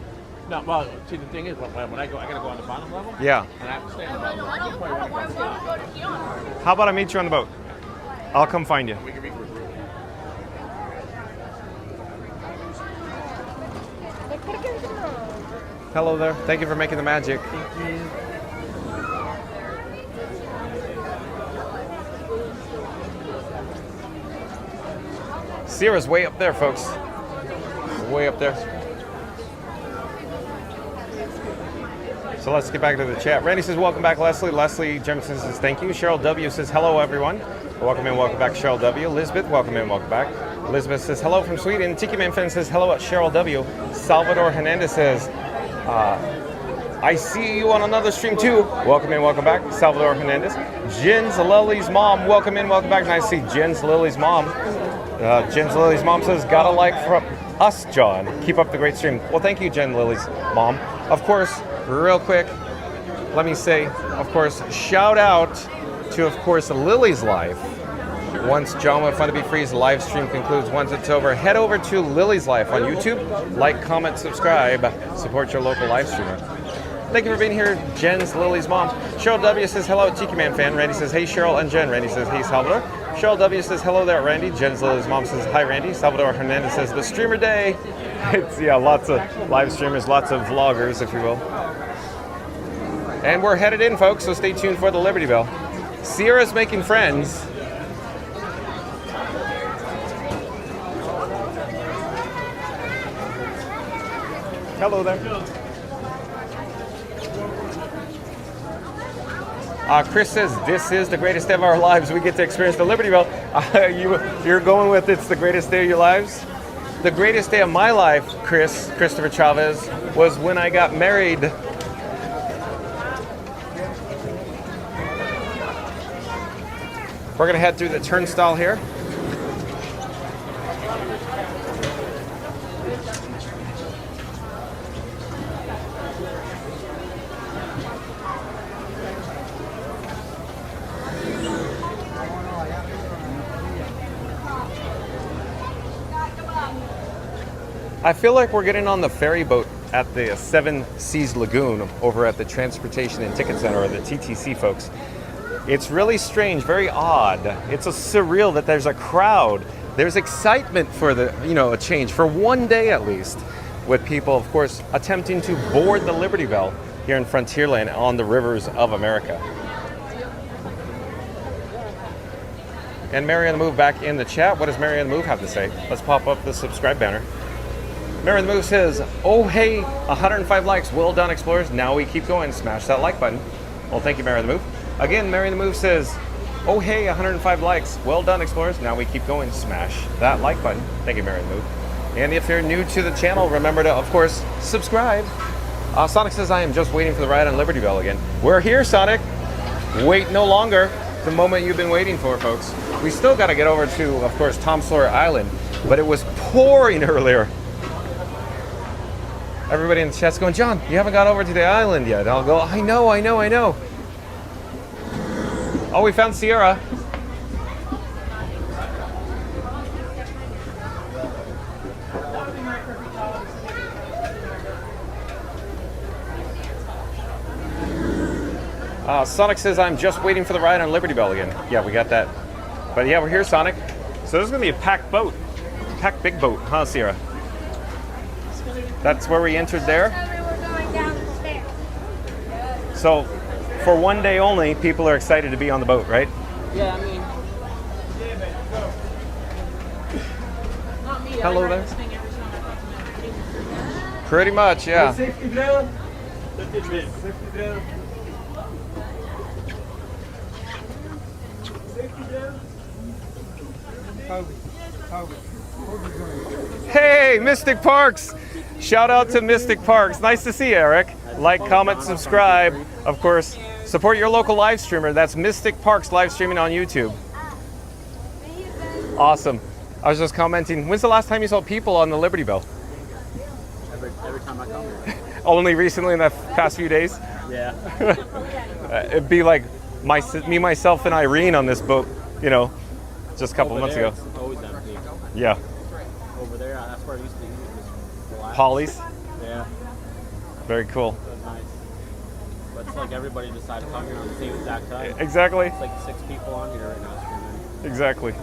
No, well, see the thing is, when I go, I gotta go on the bottom level. Yeah. And I have to stay on the bottom level. How about I meet you on the boat? I'll come find you. We can regroup. Hello there. Thank you for making the magic. Sierra's way up there, folks. Way up there. So let's get back to the chat. Randy says, welcome back, Leslie. Leslie Jemison says, thank you. Cheryl W. says, hello, everyone. Welcome in, welcome back, Cheryl W. Elizabeth, welcome in, welcome back. Elizabeth says, hello from Sweden. Tiki Man Fan says, hello at Cheryl W. Salvador Hernandez says, I see you on another stream too. Welcome in, welcome back, Salvador Hernandez. Jen's Lily's mom, welcome in, welcome back. Nice to see Jen's Lily's mom. Jen's Lily's mom says, got a like from us, John. Keep up the great stream. Well, thank you, Jen Lily's mom. Of course, real quick, let me say, of course, shout out to, of course, Lily's Life. Once John with Fun to Be Free's live stream concludes, once it's over, head over to Lily's Life on YouTube. Like, comment, subscribe, support your local live streamer. Thank you for being here, Jen's Lily's mom. Cheryl W. says, hello, Tiki Man Fan. Randy says, hey, Cheryl and Jen. Randy says, hey, Salvador. Cheryl W. says, hello there, Randy. Jen's Lily's mom says, hi, Randy. Salvador Hernandez says, the streamer day. It's, yeah, lots of live streamers, lots of vloggers, if you will. And we're headed in, folks, so stay tuned for the Liberty Belle. Sierra's making friends. Hello there. Chris says, this is the greatest day of our lives. We get to experience the Liberty Belle. You're going with it's the greatest day of your lives? The greatest day of my life, Christopher Chavez, was when I got married. We're going to head through the turnstile here. I feel like we're getting on the ferry boat at the Seven Seas Lagoon over at the Transportation and Ticket Center, or the TTC, folks. It's really strange, very odd. It's a surreal that there's a crowd. There's excitement for a change for one day at least, with people, of course, attempting to board the Liberty Belle here in Frontierland on the rivers of America. And Mary on the Move back in the chat. What does Mary on the Move have to say? Let's pop up the subscribe banner. Mary on the Move says, oh hey, 105 likes. Well done, explorers. Now we keep going. Smash that like button. Well, thank you, Mary on the Move. Again, Mary on the Move says, oh hey, 105 likes. Well done, explorers. Now we keep going. Smash that like button. Thank you, Mary on the Move. And if you're new to the channel, remember to, of course, subscribe. Sonic says, I am just waiting for the ride on Liberty Belle again. We're here, Sonic. Wait no longer. The moment you've been waiting for, folks. We still got to get over to, of course, Tom Sawyer Island, but it was pouring earlier. Everybody in the chat's going, John, you haven't got over to the island yet. I'll go, I know. Oh, we found Sierra. Sonic says, I'm just waiting for the ride on Liberty Belle again. Yeah, we got that. But yeah, we're here, Sonic. So this is going to be a packed boat. Packed big boat, huh, Sierra? That's where we entered there. So for one day only, people are excited to be on the boat, right? Yeah, I mean, not me. Hello I there. This thing every time I talk to Pretty much, yeah. Hey, Mystic Parks! Shout out to Mystic Parks. Nice to see you, Eric. Like, comment, subscribe. Of course, support your local live streamer. That's Mystic Parks live streaming on YouTube. Awesome. I was just commenting, when's the last time you saw people on the Liberty Belle? Every time I come here. Only recently in the past few days? Yeah. It'd be like me, myself, and Irene on this boat, you know, just a couple months ago. It's always empty. Yeah. Over there, that's where I used to eat. Just relax. Polly's? Yeah. Very cool. That was nice. But it's like everybody decided to come here on the same exact time. Exactly. It's like 6 people on here right now streaming. Exactly.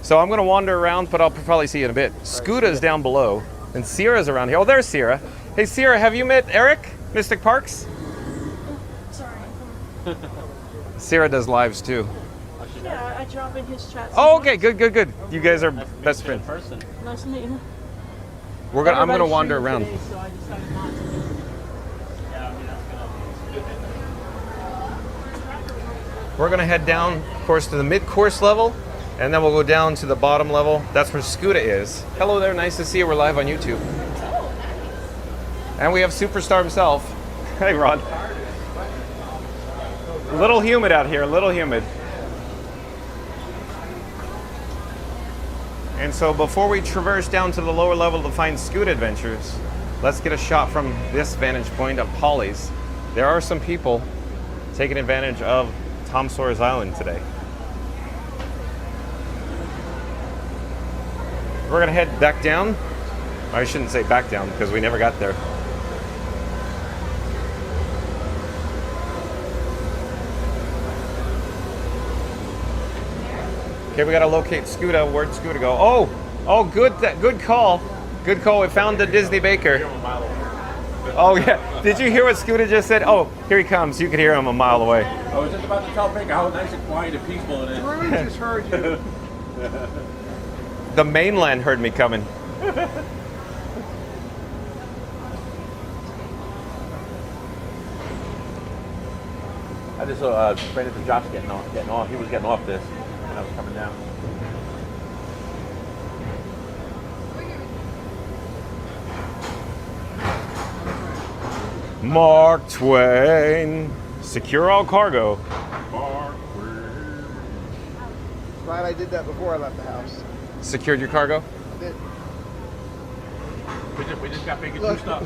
So I'm going to wander around, but I'll probably see you in a bit. Scoota's down below, and Sierra's around here. Oh, there's Sierra. Hey, Sierra, have you met Eric, Mystic Parks? Sorry. Sierra does lives too. Yeah, I drop in his chat. Oh, okay, good. You guys are best friends. Nice to meet you. I'm going to wander around. Today, so I decided not to. We're going to head down, of course, to the mid-course level, and then we'll go down to the bottom level. That's where Scooter is. Hello there, nice to see you. We're live on YouTube. And we have Superstar himself. Hey, Ron. A little humid out here, a little humid. And so before we traverse down to the lower level to find Scoot Adventures, let's get a shot from this vantage point of Polly's. There are some people taking advantage of Tom Sawyer's Island today. We're gonna head back down. I shouldn't say back down because we never got there. Okay, we gotta locate Scooter. Where'd Scooter go? Oh, good call. Good call. We found the Disney Baker. Oh yeah. Did you hear what Scooter just said? Oh, here he comes. You could hear him a mile away. I was just about to tell Baker how nice and quiet and peaceful it is. I really just heard you. The mainland heard me coming. I just ran into Josh getting off. He was getting off this when I was coming down. Mark Twain. Secure all cargo. Glad I did that before I left the house. Secured your cargo? I did. We just got Baker two stuff.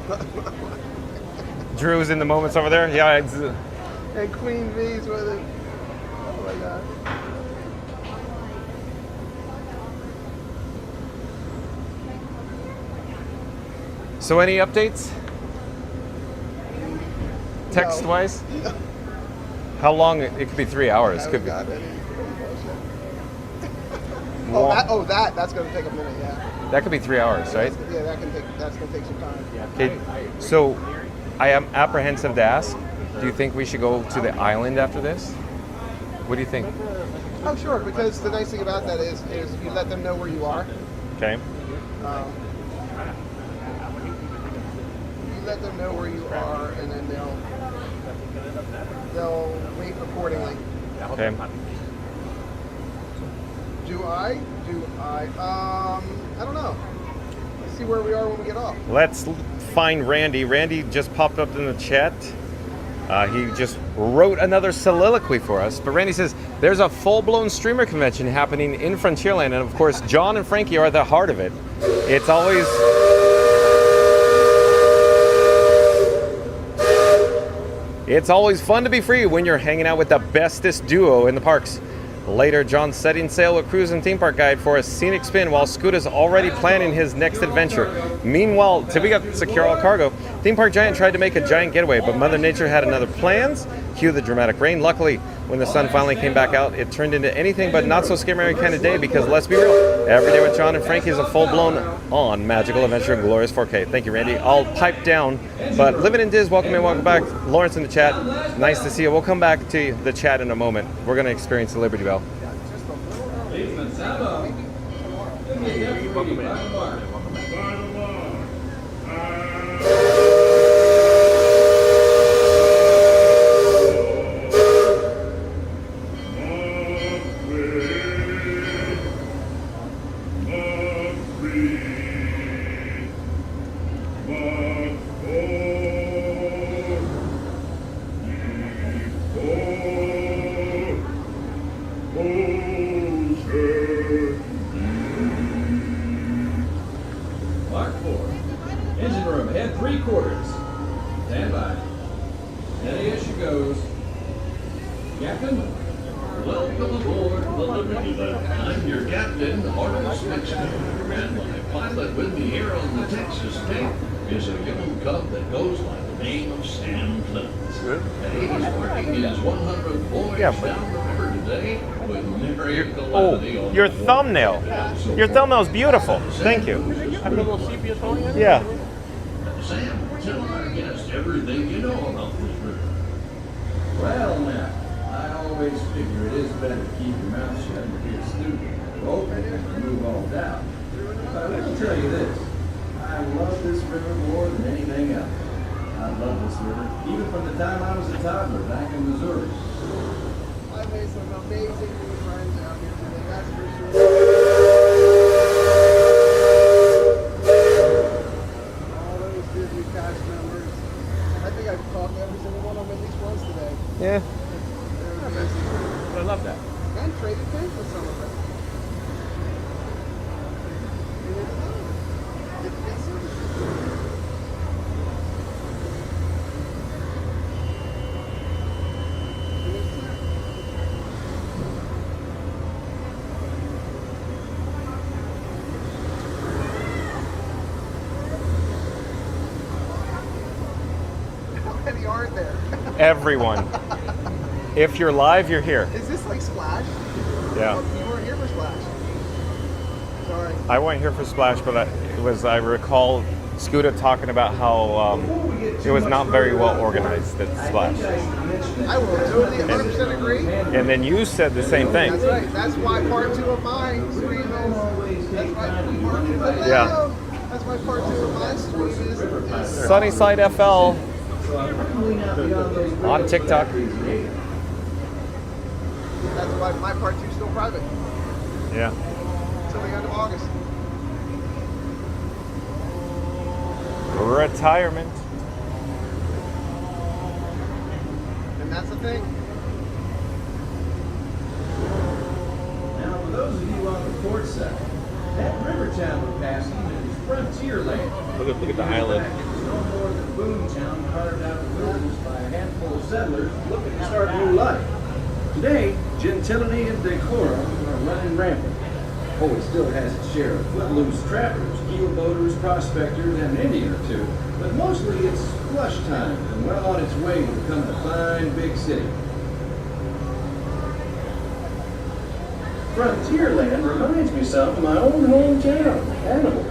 Drew's in the moments over there. Yeah, it's, And Queen V's with it. Oh my god. so any updates? Text wise? No. How long? It could be 3 hours. Could be. Got any Wa- that's gonna take a minute, yeah. That could be 3 hours, right? Yeah, that's gonna take some time. Okay. So I am apprehensive to ask. Do you think we should go to the island after this? What do you think? Oh, sure, because the nice thing about that is you let them know where you are. Okay. You let them know where you are, and then they'll wait accordingly. Okay. Do I? I don't know. Let's see where we are when we get off. Let's find Randy. Randy just popped up in the chat. He just wrote another soliloquy for us. But Randy says, there's a full-blown streamer convention happening in Frontierland. And of course, John and Frankie are at the heart of it. It's always... It's always fun to be free when you're hanging out with the bestest duo in the parks. Later, John's setting sail with cruise and theme park guide for a scenic spin while Scoota's already planning his next adventure. Meanwhile, tipping up secure all cargo, theme park giant tried to make a giant getaway, but Mother Nature had another plans. Cue the dramatic rain. Luckily, when the sun finally came back out, it turned into anything but not so scary kind of day because let's be real, every day with John and Frankie is a full-blown on magical adventure in glorious 4K. Thank you, Randy. I'll pipe down, but Living in Diz, welcome in, welcome back. Lawrence in the chat, nice to see you. We'll come back to the chat in a moment. We're going to experience the Liberty Belle. Mark 4. Engine room, head 3/4. Stand by. Steady as she goes. Captain? Welcome aboard the Liberty Belle. I'm your captain, Artemis Mexico, and my pilot with me here on the Texas tape is a young cub that goes by the name of Sam Clemens. And he's working his 100th voyage down the river today with myriad calamity on Your the water. thumbnail. Your thumbnail's beautiful. Thank you. Have a little sepia tone in it? Yeah. Sam, tell our guests everything you know about this river. Well, now, I always figure it is better to keep your mouth shut and be a student. Open it and remove all doubt. But I will tell you this. I love this river more than anything else. I love this river, even from the time I was a toddler back in Missouri. I made some amazing new friends out here today, that's for sure. All those Disney cast members. I think I've talked to every single one of them at least once today. Yeah. They're amazing. I love that. And traded pins with some of them. How many are there? Everyone. If you're live, you're here. Is this like Splash? Yeah. Oh, you weren't here for Splash. Sorry. I wasn't here for Splash, but I recall Scooter talking about how it was not very well organized at Splash. I will totally 100% agree. And then you said the same thing. That's right. That's why part 2 of my stream is. That's why part 2 of Yeah. That's why part 2 of my stream is. Sunnyside FL on TikTok. That's why my part 2 is still private. Yeah. Until the end of August. Retirement. And that's the thing. Now, for those of you on the port side, that river town we're passing is Frontierland. Look at the island. It was no more than Boomtown carved out of the wilderness by a handful of settlers looking to start a new life. Today, gentility and decorum are running rampant. Oh, it still has its share of footloose trappers, keelboaters, prospectors, and an Indian or two, but mostly it's flush time and well on its way to become a fine big city. Frontierland reminds me some of my own hometown, Hannibal.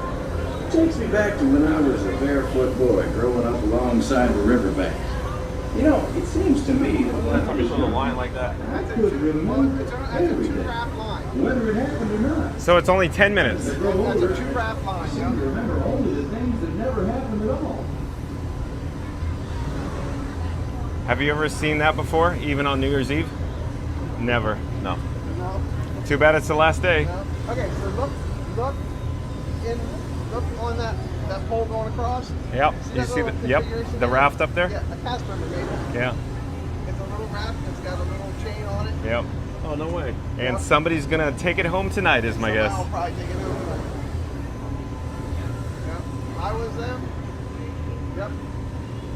Takes me back to when I was a barefoot boy growing up alongside the riverbank. You know, it seems to me that when I was on a line like that. I could remember everything, whether it happened or not. So it's only 10 minutes. As I grow older, I seem to remember only the things that never happened at all. Have you ever seen that before, even on New Year's Eve? Never. No. No. Too bad it's the last day. No. Okay, so look on that pole going across. Yep. See You that see little the configuration the there? raft up there? Yeah, a cast member made it. Yeah. It's a little raft. It's got a little chain on it. Yep. Oh, no way. And Yep. somebody's gonna take it home tonight, is my guess. I'll probably take it over. Yep. I was them. Yep.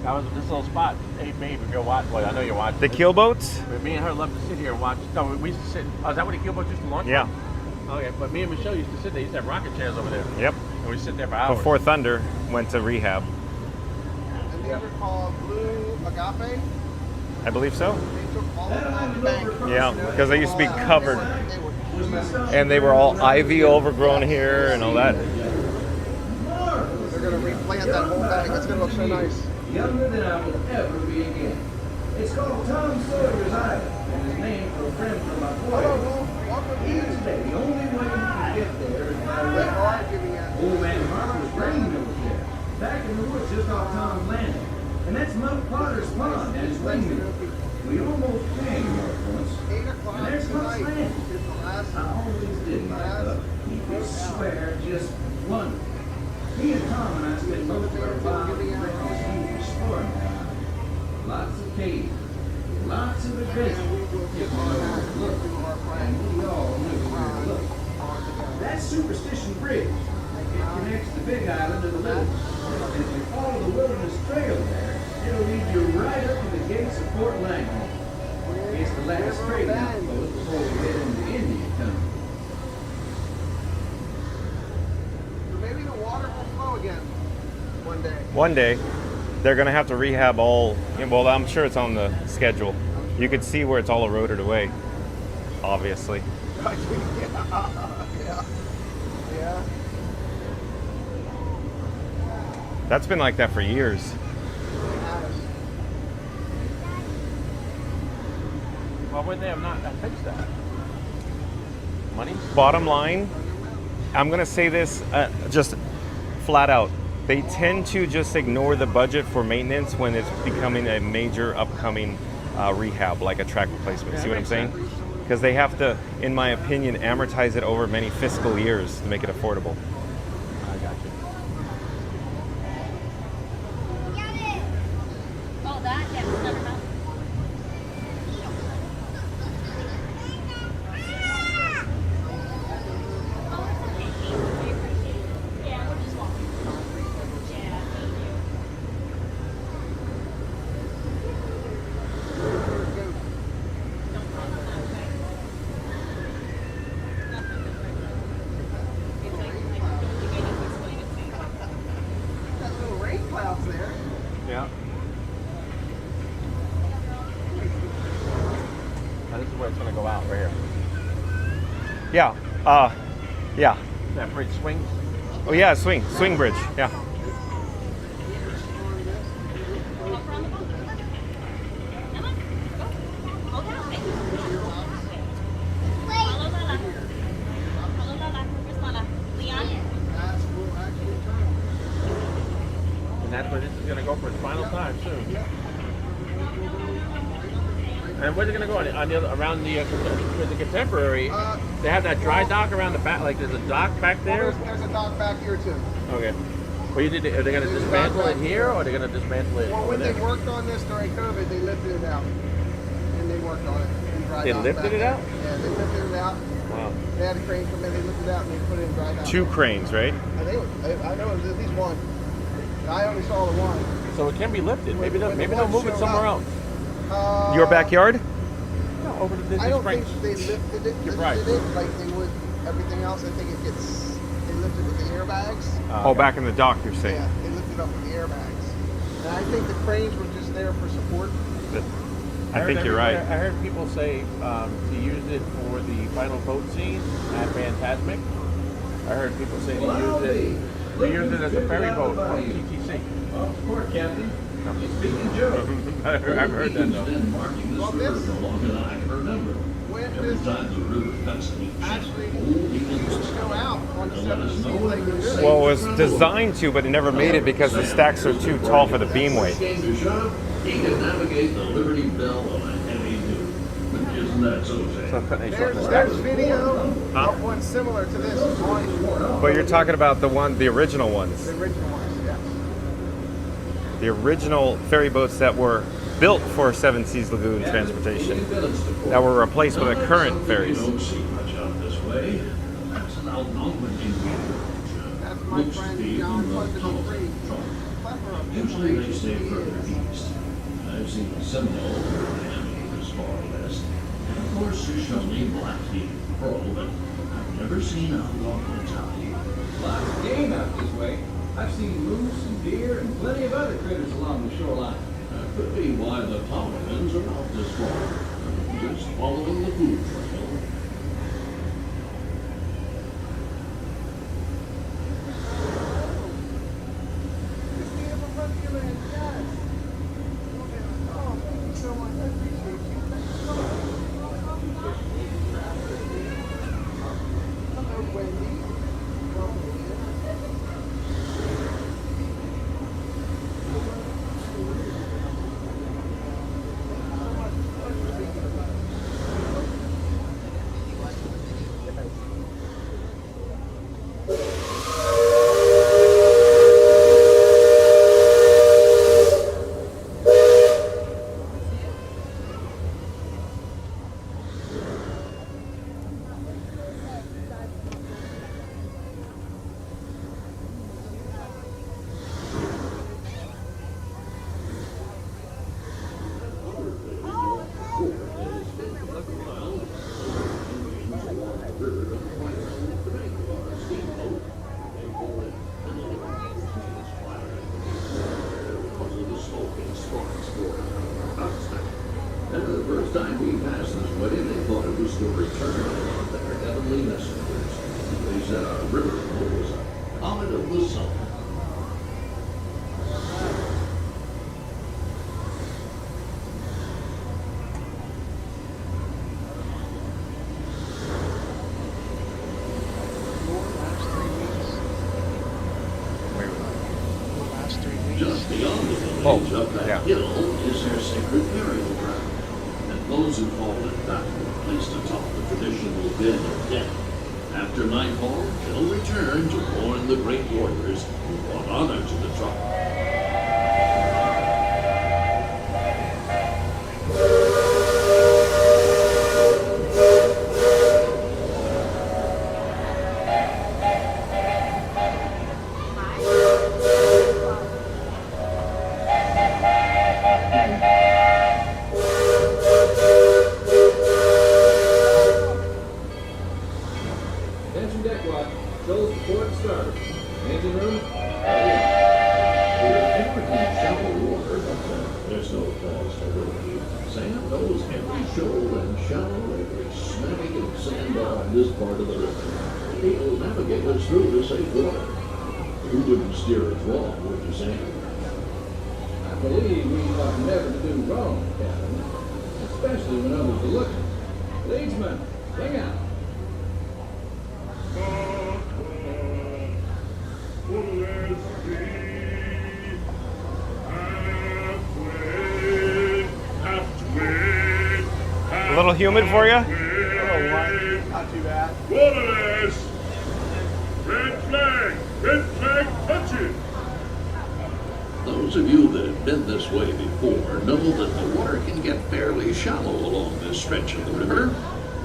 That was this little spot. Hey, babe, if you're watching, well, I know you're watching. The keel boats? But me and her love to sit here and watch. No, we used to sit. Oh, is that where the keel boats used to launch? Yeah. from? Okay, but me and Michelle used to sit there. Used to have rocket chairs over there. Yep. And we sit there for hours. Before Thunder went to rehab. And these are called Blue Agape. I believe so. They took all of them out the bank. Yeah, because they used to be covered. And they were all ivy overgrown here and all that. They're going to replant that whole bank. It's going to look so nice. Younger than I will ever be again. It's called Tom Sawyer Island, and it's named for a friend from my boy. Each day, the only way you can get there is by raft. Old man Harper's grain mill was there, back in the woods just off Tom's Landing. And that's Mud Potter's Pond and his windmill. We almost came north once. 8 o'clock And there's Tom's tonight Landing. is the last. I always did my stuff. I swear, just wonderful. Me and Tom and I spent most of our time exploring. Lots of caves, lots of adventure. And we all knew where to look. That's Superstition Bridge. It connects the Big Island to the Little. And if you follow the Wilderness Trail there, it'll lead you right up to the gates of Fort Langhorn. It's the last trading outpost before we head into Indian country. So maybe the water will flow again one day. One day, they're going to have to rehab all. Well, I'm sure it's on the schedule. You could see where it's all eroded away, obviously. Yeah. That's been like that for years. Why would they have not fixed that? Money? Bottom line, I'm going to say this just flat out. They tend to just ignore the budget for maintenance when it's becoming a major upcoming rehab, like a track replacement. See what I'm saying? Because they have to, in my opinion, amortize it over many fiscal years to make it affordable. I got you. Oh, that? Yeah, never mind. Got little rain clouds there. Yeah. Now this is where it's going to go out, right here. Yeah. Yeah. That bridge swings. Oh yeah, swing bridge. Yeah. And that's where this is going to go for its final time soon. And where's it going to go? On the other, around the Contemporary, they have that dry dock around the back. Like there's a dock back there. There's a dock back here too. Okay. Well, are they going to dismantle it here, or are they going to dismantle it Well, over when there? they worked on this during COVID, they lifted it out. And they worked on it. And dry They dock lifted back it there. out? Yeah, they lifted it out. Wow. They had a crane come in, they lifted it out, and they put it in dry dock. 2 cranes, right? I know it was at least one. I only saw the one. So it can be lifted. Maybe they'll move it somewhere else. Your backyard? No, over to Disney I don't Springs. think they lifted it like they would everything else. I think they lifted with the airbags. Oh, back in the dock, you're saying? Yeah, they lifted up with the airbags. And I think the cranes were just there for support. I think you're right. I heard people say to use it for the final boat scene at Fantasmic. I heard people say they use it as a ferry boat on TTC. Port Captain. You speak in joke. I've heard that though. Been marking this river for longer than I can remember. Every time the river cuts a new shape, old people just Go out on the to let us 7 know seas like when we're we're doing. safe. Well, it was designed to, but it never made it because the stacks are too tall for the beam weight. Came to shove, he could navigate the Liberty Belle on a heavy duty. Isn't that so, Zane? There's video of one similar to this on But you're talking about the original ones. the original ones, yes. The original ferry boats that were built for Seven Seas Lagoon transportation that were replaced with the current ferries. You don't see much out this way. That's an Algonquin That's my friend John Fun to be free. Plethora of Usually they stay information. further east. I've seen Seminole or Miami as far west. And of course, Shoshone, Blackfeet, Pearl, but I've never seen Algonquin County. Lots of game out this way. I've seen moose and deer and plenty of other critters along the shoreline. That could be why the Powhans are out this far. Just following the food trail. Christina from Frontierland, yes. Oh, thank you so much. I appreciate you. Thank you so much. Hello, Wendy. Welcome in. And the first time we passed this way, they thought it was the return of their heavenly messengers. They said our riverboat was a comet of the sun. Just beyond the village, up that hill, is their sacred burial ground. And those who fall in battle are placed atop the traditional den of death. After nightfall, they'll return to mourn the great warriors who brought honor to the tribe. Attention deck watch. Shows the port starboard. Engine room. We're in shallow water, but there's no cause for worry. Sam knows every shoal and shallow, every snapping and sandbar in this part of the river. He'll navigate us through to safe water. You wouldn't steer us wrong, would you, Sam? I believe we ought never to do wrong, Captain. Especially when others are looking. Leadsman, sing out. A little humid for you? Not too bad. Waterless! Red flag touching! Those of you that have been this way before know that the water can get fairly shallow along this stretch of the river.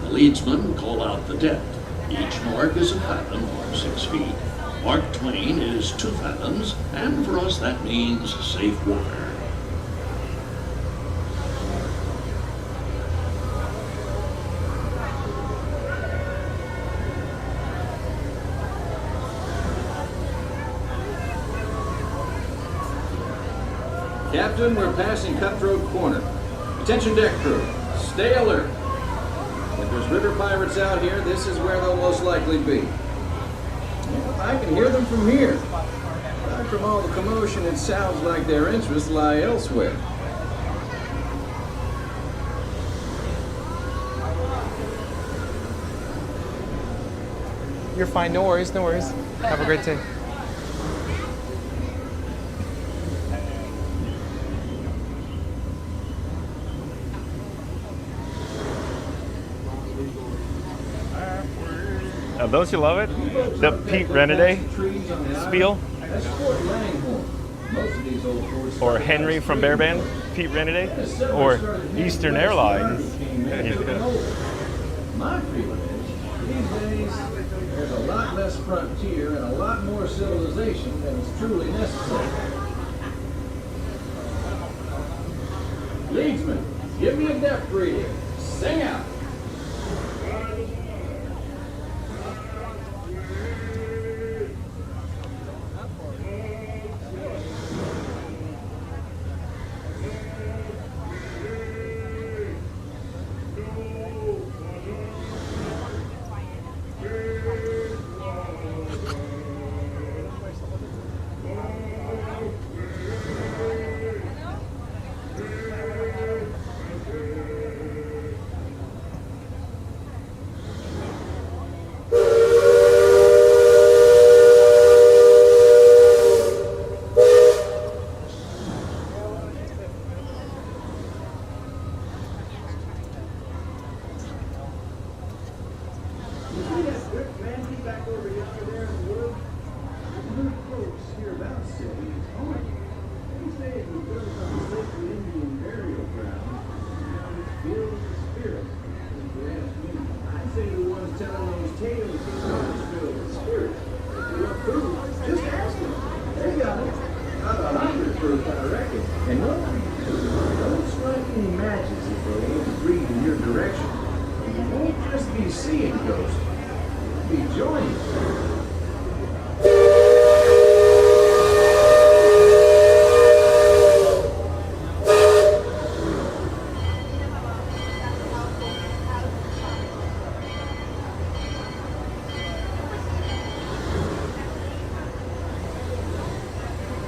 The leadsmen call out the depth. Each mark is a fathom, or 6 feet. Mark Twain is 2 fathoms, and for us that means safe water. Captain, we're passing Cutthroat Corner. Attention deck crew, stay alert. If there's river pirates out here, this is where they'll most likely be. I can hear them from here. Aside from all the commotion, it sounds like their interests lie elsewhere. You're fine. No worries. No worries. Have a great day. Don't you love it? The Pete Renaday spiel? That's Fort Langhorn. Most of these old forts Or Henry from Bear Band, Pete Renaday? Or Eastern Airlines. My feeling is, these days, there's a lot less frontier and a lot more civilization than is truly necessary. Leadsman, give me a depth reading. Sing out.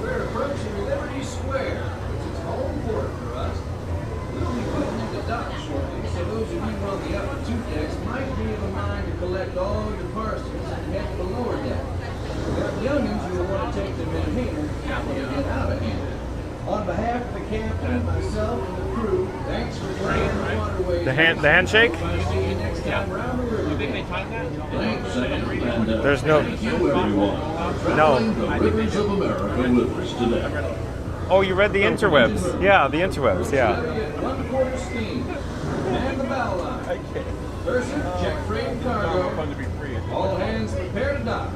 We're approaching Liberty Square, which is home port for us. We'll be putting into dock shortly, so those of you on the upper two decks might be of a mind to collect all your parcels and head to the lower deck. We got youngins who will want to take them in hand and get out of hand. On behalf of the captain, myself, and the crew, thanks for playing the waterways. The handshake? See you next time around the river. You think they timed that? Thanks, Sam. And, There's no- thank you, everyone. No. Traveling the rivers of America with us today. Oh, you read the interwebs. Yeah, the interwebs, yeah. 1/4 steam. Man the bow line. Purser, check freight and cargo. All hands prepare to dock.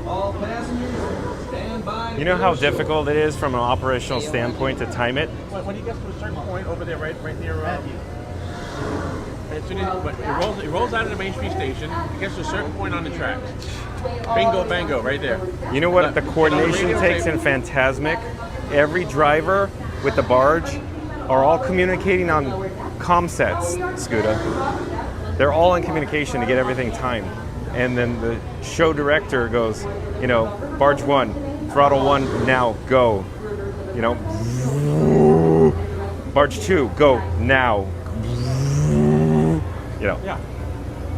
All passengers stand by. You know how difficult it is from an operational standpoint to time it? When he gets to a certain point over there, right near as soon as it rolls out of the Main Street station, it gets to a certain point on the tracks. Bingo, bango, right there. You know what the coordination takes in Phantasmic? Every driver with the barge are all communicating on comm sets, Scooter. They're all in communication to get everything timed. And then the show director goes, you know, barge 1, throttle 1, now, go. You know, barge 2, go, now. You know. Yeah.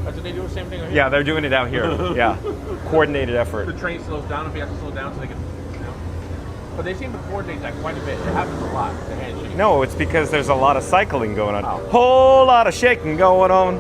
That's what they do, the same thing over here. Yeah, they're doing it out here. Yeah. Coordinated effort. The train slows down if you have to slow down so they can, you know. But they seem to coordinate that quite a bit. It happens a lot, the handshake. No, it's because there's a lot of cycling going on. Whole lot of shaking going on.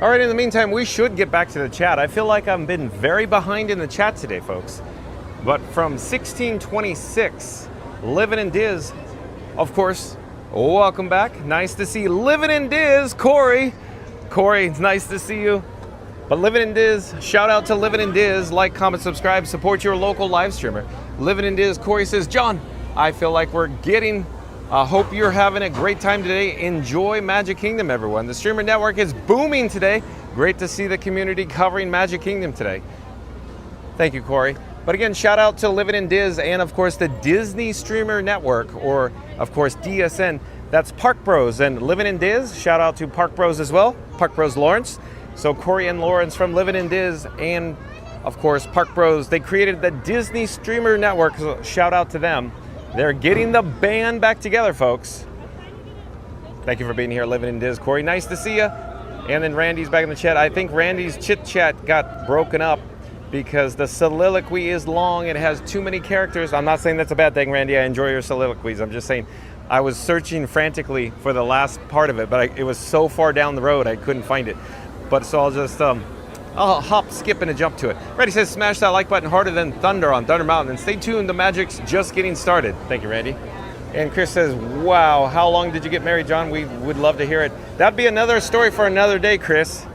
All right, in the meantime, we should get back to the chat. I feel like I've been very behind in the chat today, folks. But from 1626, Livin' in Diz, of course, welcome back. Nice to see Livin' in Diz, Corey. Corey, it's nice to see you. But Livin' in Diz, shout out to Livin' in Diz. Like, comment, subscribe, support your local live streamer. Livin' in Diz, Corey says, John, I feel like we're getting, hope you're having a great time today. Enjoy Magic Kingdom, everyone. The streamer network is booming today. Great to see the community covering Magic Kingdom today. Thank you, Corey. But again, shout out to Livin' in Diz and, of course, the Disney Streamer Network, or, of course, DSN. That's Park Bros and Livin' in Diz. Shout out to Park Bros as well, Park Bros Lawrence. So Corey and Lawrence from Livin' in Diz and, of course, Park Bros. They created the Disney Streamer Network, so shout out to them. They're getting the band back together, folks. Thank you for being here, Livin' in Diz. Corey, nice to see you. And then Randy's back in the chat. I think Randy's chit chat got broken up because the soliloquy is long. It has too many characters. I'm not saying that's a bad thing, Randy. I enjoy your soliloquies. I'm just saying I was searching frantically for the last part of it, but it was so far down the road I couldn't find it. But so I'll just I'll hop, skip, and a jump to it. Randy says, smash that like button harder than thunder on Thunder Mountain. And stay tuned. The magic's just getting started. Thank you, Randy. And Chris says, wow, how long did you get married, John? We would love to hear it. That'd be another story for another day, Chris.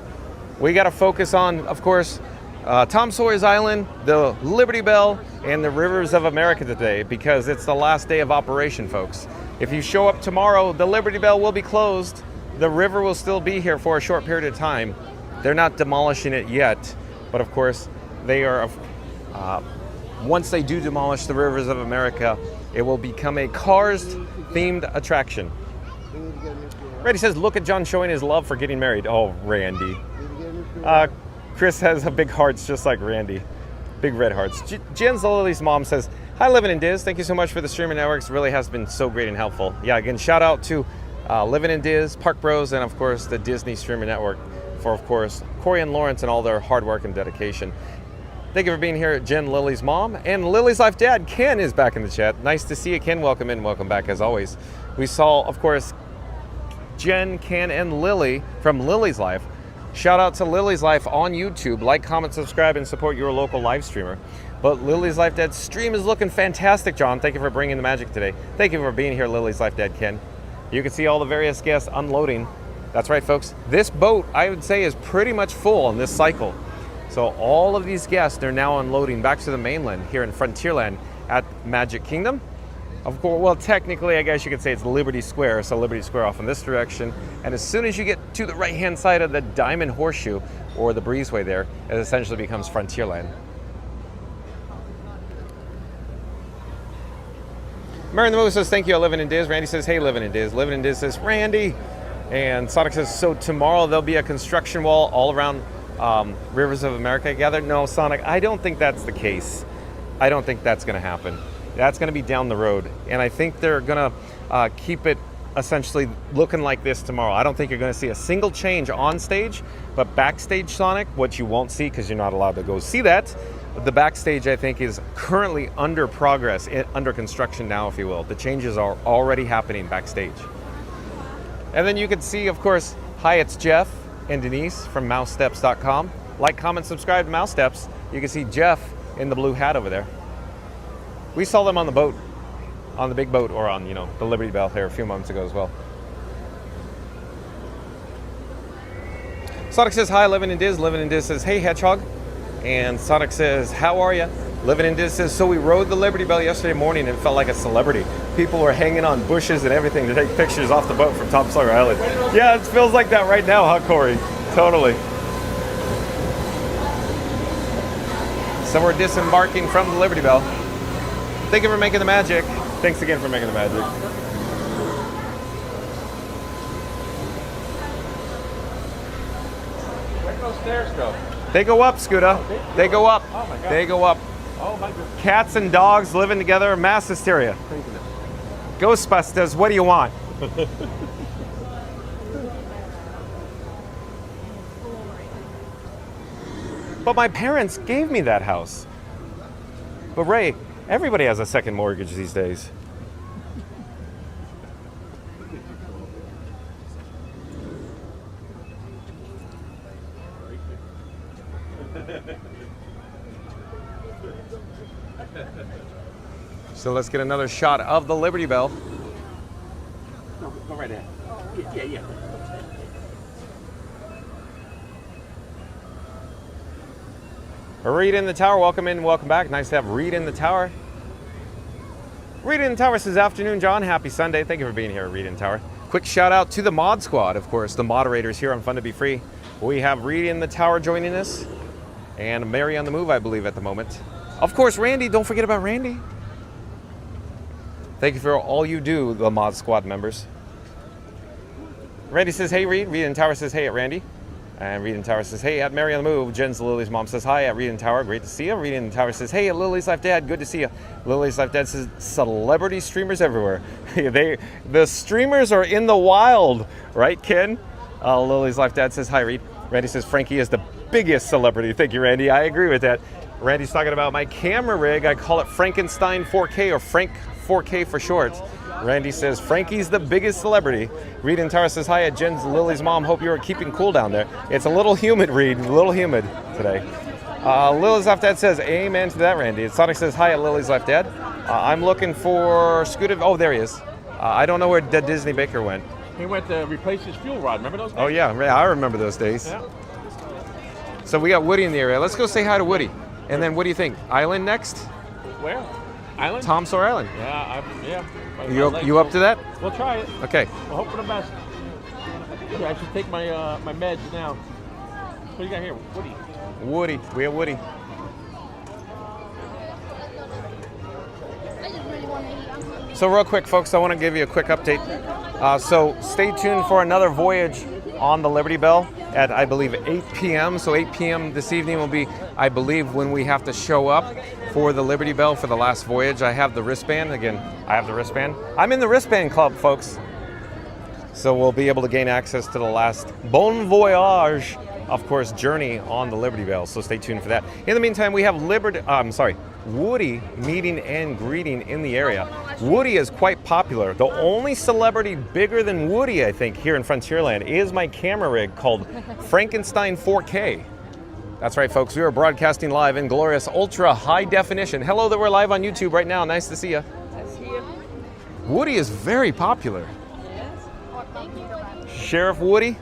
We got to focus on, of course, Tom Sawyer's Island, the Liberty Belle, and the Rivers of America today, because it's the last day of operation, folks. If you show up tomorrow, the Liberty Belle will be closed. The river will still be here for a short period of time. They're not demolishing it yet, but of course, they are. Once they do demolish the Rivers of America, it will become a Cars-themed attraction. Randy says, look at John showing his love for getting married. Oh, Randy. Chris has a big hearts just like Randy. Big red hearts. Jen's Lily's mom says, hi, Livin' in Diz. Thank you so much for the streaming networks. Really has been so great and helpful. Yeah, again, shout out to Livin' in Diz, Park Bros, and of course the Disney Streamer Network for, of course, Corey and Lawrence and all their hard work and dedication. Thank you for being here, Jen, Lily's mom. And Lily's life dad, Ken, is back in the chat. Nice to see you, Ken. Welcome in, welcome back as always. We saw, of course, Jen, Ken, and Lily from Lily's Life. Shout out to Lily's Life on YouTube. Like, comment, subscribe, and support your local live streamer. But Lily's Life Dad's stream is looking fantastic, John. Thank you for bringing the magic today. Thank you for being here, Lily's Life Dad, Ken. You can see all the various guests unloading. That's right, folks. This boat, I would say, is pretty much full on this cycle. So all of these guests, they're now unloading back to the mainland here in Frontierland at Magic Kingdom. Of course, well, technically, I guess you could say it's Liberty Square, so Liberty Square off in this direction. And as soon as you get to the right-hand side of the Diamond Horseshoe, or the breezeway there, it essentially becomes Frontierland. Marion the Moo says, thank you, Livin' in Diz. Randy says, hey, Livin' in Diz. Livin' in Diz says, Randy. And Sonic says, so tomorrow there'll be a construction wall all around Rivers of America, I gather? No, Sonic, I don't think that's the case. I don't think that's going to happen. That's going to be down the road. And I think they're going to keep it essentially looking like this tomorrow. I don't think you're going to see a single change on stage, but backstage, Sonic, what you won't see because you're not allowed to go see that, the backstage, I think, is currently under progress, under construction now, if you will. The changes are already happening backstage. And then you can see, of course, hi, it's Jeff and Denise from mousesteps.com. Like, comment, subscribe to Mouse Steps. You can see Jeff in the blue hat over there. We saw them on the boat, on the big boat, or on, you know, the Liberty Belle here a few months ago as well. Sonic says, hi, Livin' in Diz. Livin' in Diz says, hey, Hedgehog. And Sonic says, how are you? Livin' in Diz says, so we rode the Liberty Belle yesterday morning and it felt like a celebrity. People were hanging on bushes and everything to take pictures off the boat from Tom Sawyer Island. Yeah, it feels like that right now, huh, Corey? Totally. So we're disembarking from the Liberty Belle. Thank you for making the magic. Thanks again for making the magic. Where do those stairs go? They go up, Scooter. They go up. Oh my God. They go up. Oh my goodness. Cats and dogs living together, mass hysteria. Craziness. Ghostbusters, what do you want? But my parents gave me that house. But Ray, everybody has a second mortgage these days. So let's get another shot of the Liberty Belle. No, go right ahead. Yeah. Reed in the tower, welcome in, welcome back. Nice to have Reed in the tower. Reed in the tower says, afternoon, John. Happy Sunday. Thank you for being here, Reed in the tower. Quick shout out to the mod squad, of course, the moderators here on Fun to Be Free. We have Reed in the tower joining us and Mary on the move, I believe, at the moment. Of course, Randy. Don't forget about Randy. Thank you for all you do, the mod squad members. Randy says, hey, Reed. Reed in the tower says, hey, at Randy. And Reed in the tower says, hey, at Mary on the move. Jen's Lily's mom says, hi, at Reed in the tower. Great to see you. Reed in the tower says, hey, at Lily's Life Dad. Good to see you. Lily's Life Dad says, celebrity streamers everywhere. The streamers are in the wild, right, Ken? Lily's Life Dad says, hi, Reed. Randy says, Frankie is the biggest celebrity. Thank you, Randy. I agree with that. Randy's talking about my camera rig. I call it Frankenstein 4K, or Frank 4K for short. Randy says, Frankie's the biggest celebrity. Reed in Tower says, hi, at Jen's Lily's mom. Hope you are keeping cool down there. It's a little humid, Reed. A little humid today. Lily's Life Dad says, amen to that, Randy. And Sonic says, hi, at Lily's Life Dad. I'm looking for Scooter. Oh, there he is. I don't know where the Disney Baker went. He went to replace his fuel rod. Remember those days? Oh, yeah. I remember those days. Yeah. So we got Woody in the area. Let's go say hi to Woody. And then what do you think? Island next? Where? Island? Tom Sawyer Island. Yeah. You up to that? We'll try it. Okay. We'll hope for the best. Okay, I should take my my meds now. What do you got here? Woody. We have Woody. So real quick, folks, I want to give you a quick update. So stay tuned for another voyage on the Liberty Belle at, I believe, 8 p.m. So 8 p.m. this evening will be, I believe, when we have to show up for the Liberty Belle for the last voyage. I have the wristband. Again, I have the wristband. I'm in the wristband club, folks. So we'll be able to gain access to the last bon voyage, of course, journey on the Liberty Belle. So stay tuned for that. In the meantime, we have Woody meeting and greeting in the area. Woody is quite popular. The only celebrity bigger than Woody, I think, here in Frontierland is my camera rig called Frankenstein 4K. That's right, folks. We are broadcasting live in glorious ultra high definition. Hello, that we're live on YouTube right now. Nice to see you. Nice to see you. Woody is very popular. Yes. Oh, thank you. Sheriff Woody.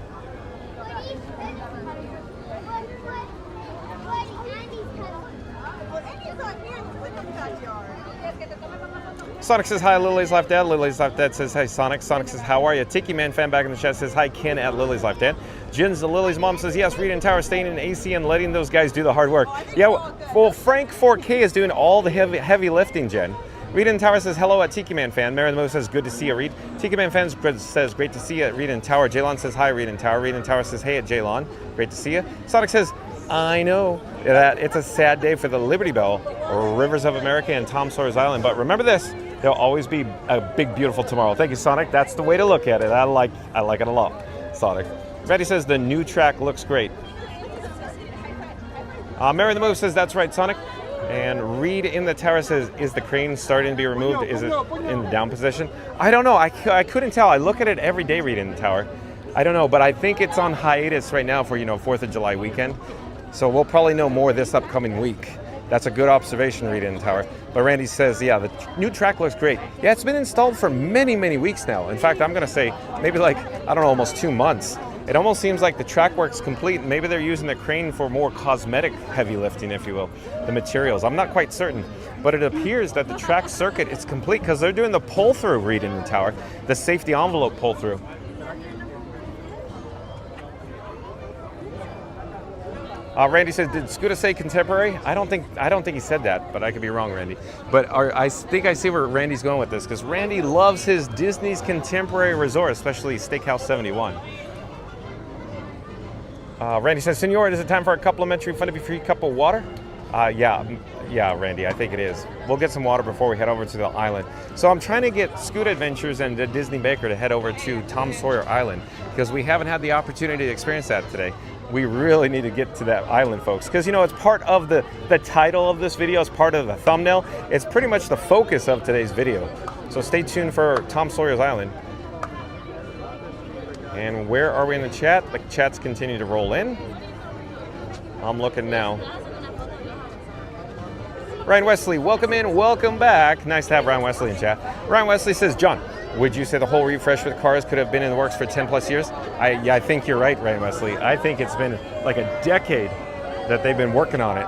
Sonic says hi, Lily's Life Dad. Lily's Life Dad says hi, Sonic. Sonic says, how are you? Tiki Man fan back in the chat says hi, Ken at Lily's Life Dad. Jen's the Lily's mom says, yes, Reed and Tower staying in AC and letting those guys do the hard work. Yeah, well, Frank 4K is doing all the heavy lifting, Jen. Reed and Tower says, hello at Tiki Man fan. Mary the Mo says, good to see you, Reed. Tiki Man fan says, great to see you at Reed and Tower. Jaylon says, hi, Reed and Tower. Reed and Tower says, hey at Jaylon. Great to see you. Sonic says, I know that it's a sad day for the Liberty Belle, or Rivers of America and Tom Sawyer's Island, but remember this, there'll always be a big, beautiful tomorrow. Thank you, Sonic. That's the way to look at it. I like it a lot, Sonic. Reddy says the new track looks great. Mary the Move says that's right, Sonic. And Reed in the Tower says, is the crane starting to be removed? Is it in the down position? I don't know. I couldn't tell. I look at it every day, Reed in the Tower. I don't know, but I think it's on hiatus right now for 4th of July weekend. So we'll probably know more this upcoming week. That's a good observation, Reed in the Tower. But Randy says, yeah, the new track looks great. Yeah, it's been installed for many, many weeks now. In fact, I'm going to say maybe almost 2 months. It almost seems like the track work's complete. Maybe they're using the crane for more cosmetic heavy lifting, if you will, the materials. I'm not quite certain. But it appears that the track circuit is complete because they're doing the pull-through, Reed in the Tower, the safety envelope pull-through. Randy says, did Scooter say contemporary? I don't think he said that, but I could be wrong, Randy. But I think I see where Randy's going with this, because Randy loves his Disney's Contemporary Resort, especially Steakhouse 71. Randy says, Senor, is it time for a complimentary Fun to Be Free cup of water? Yeah, Randy, I think it is. We'll get some water before we head over to the island. So I'm trying to get Scoot Adventures and the Disney Baker to head over to Tom Sawyer Island, because we haven't had the opportunity to experience that today. We really need to get to that island, folks, because it's part of the title of this video. It's part of the thumbnail. It's pretty much the focus of today's video. So stay tuned for Tom Sawyer's Island. And where are we in the chat? The chats continue to roll in. I'm looking now. Ryan Wesley, welcome in, welcome back. Nice to have Ryan Wesley in chat. Ryan Wesley says, John, would you say the whole refresh with cars could have been in the works for 10 plus years? I think you're right, Ryan Wesley. I think it's been like a decade that they've been working on it.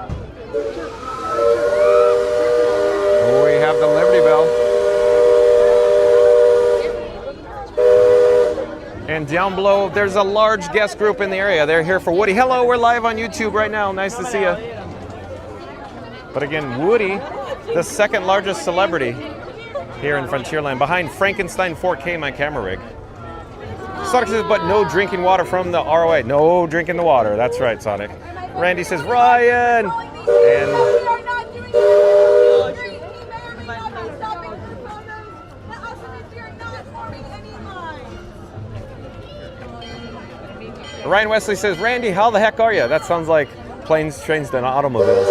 Oh, we have the Liberty Belle. And down below, there's a large guest group in the area. They're here for Woody. Hello, we're live on YouTube right now. Nice to see you. But again, Woody, the second largest celebrity here in Frontierland, behind Frankenstein 4K, my camera rig. Sonic says, but no drinking water from the ROA. No drinking the water. That's right, Sonic. Randy says, Ryan! And Ryan Wesley says, Randy, how the heck are you? That sounds like planes, trains, and automobiles.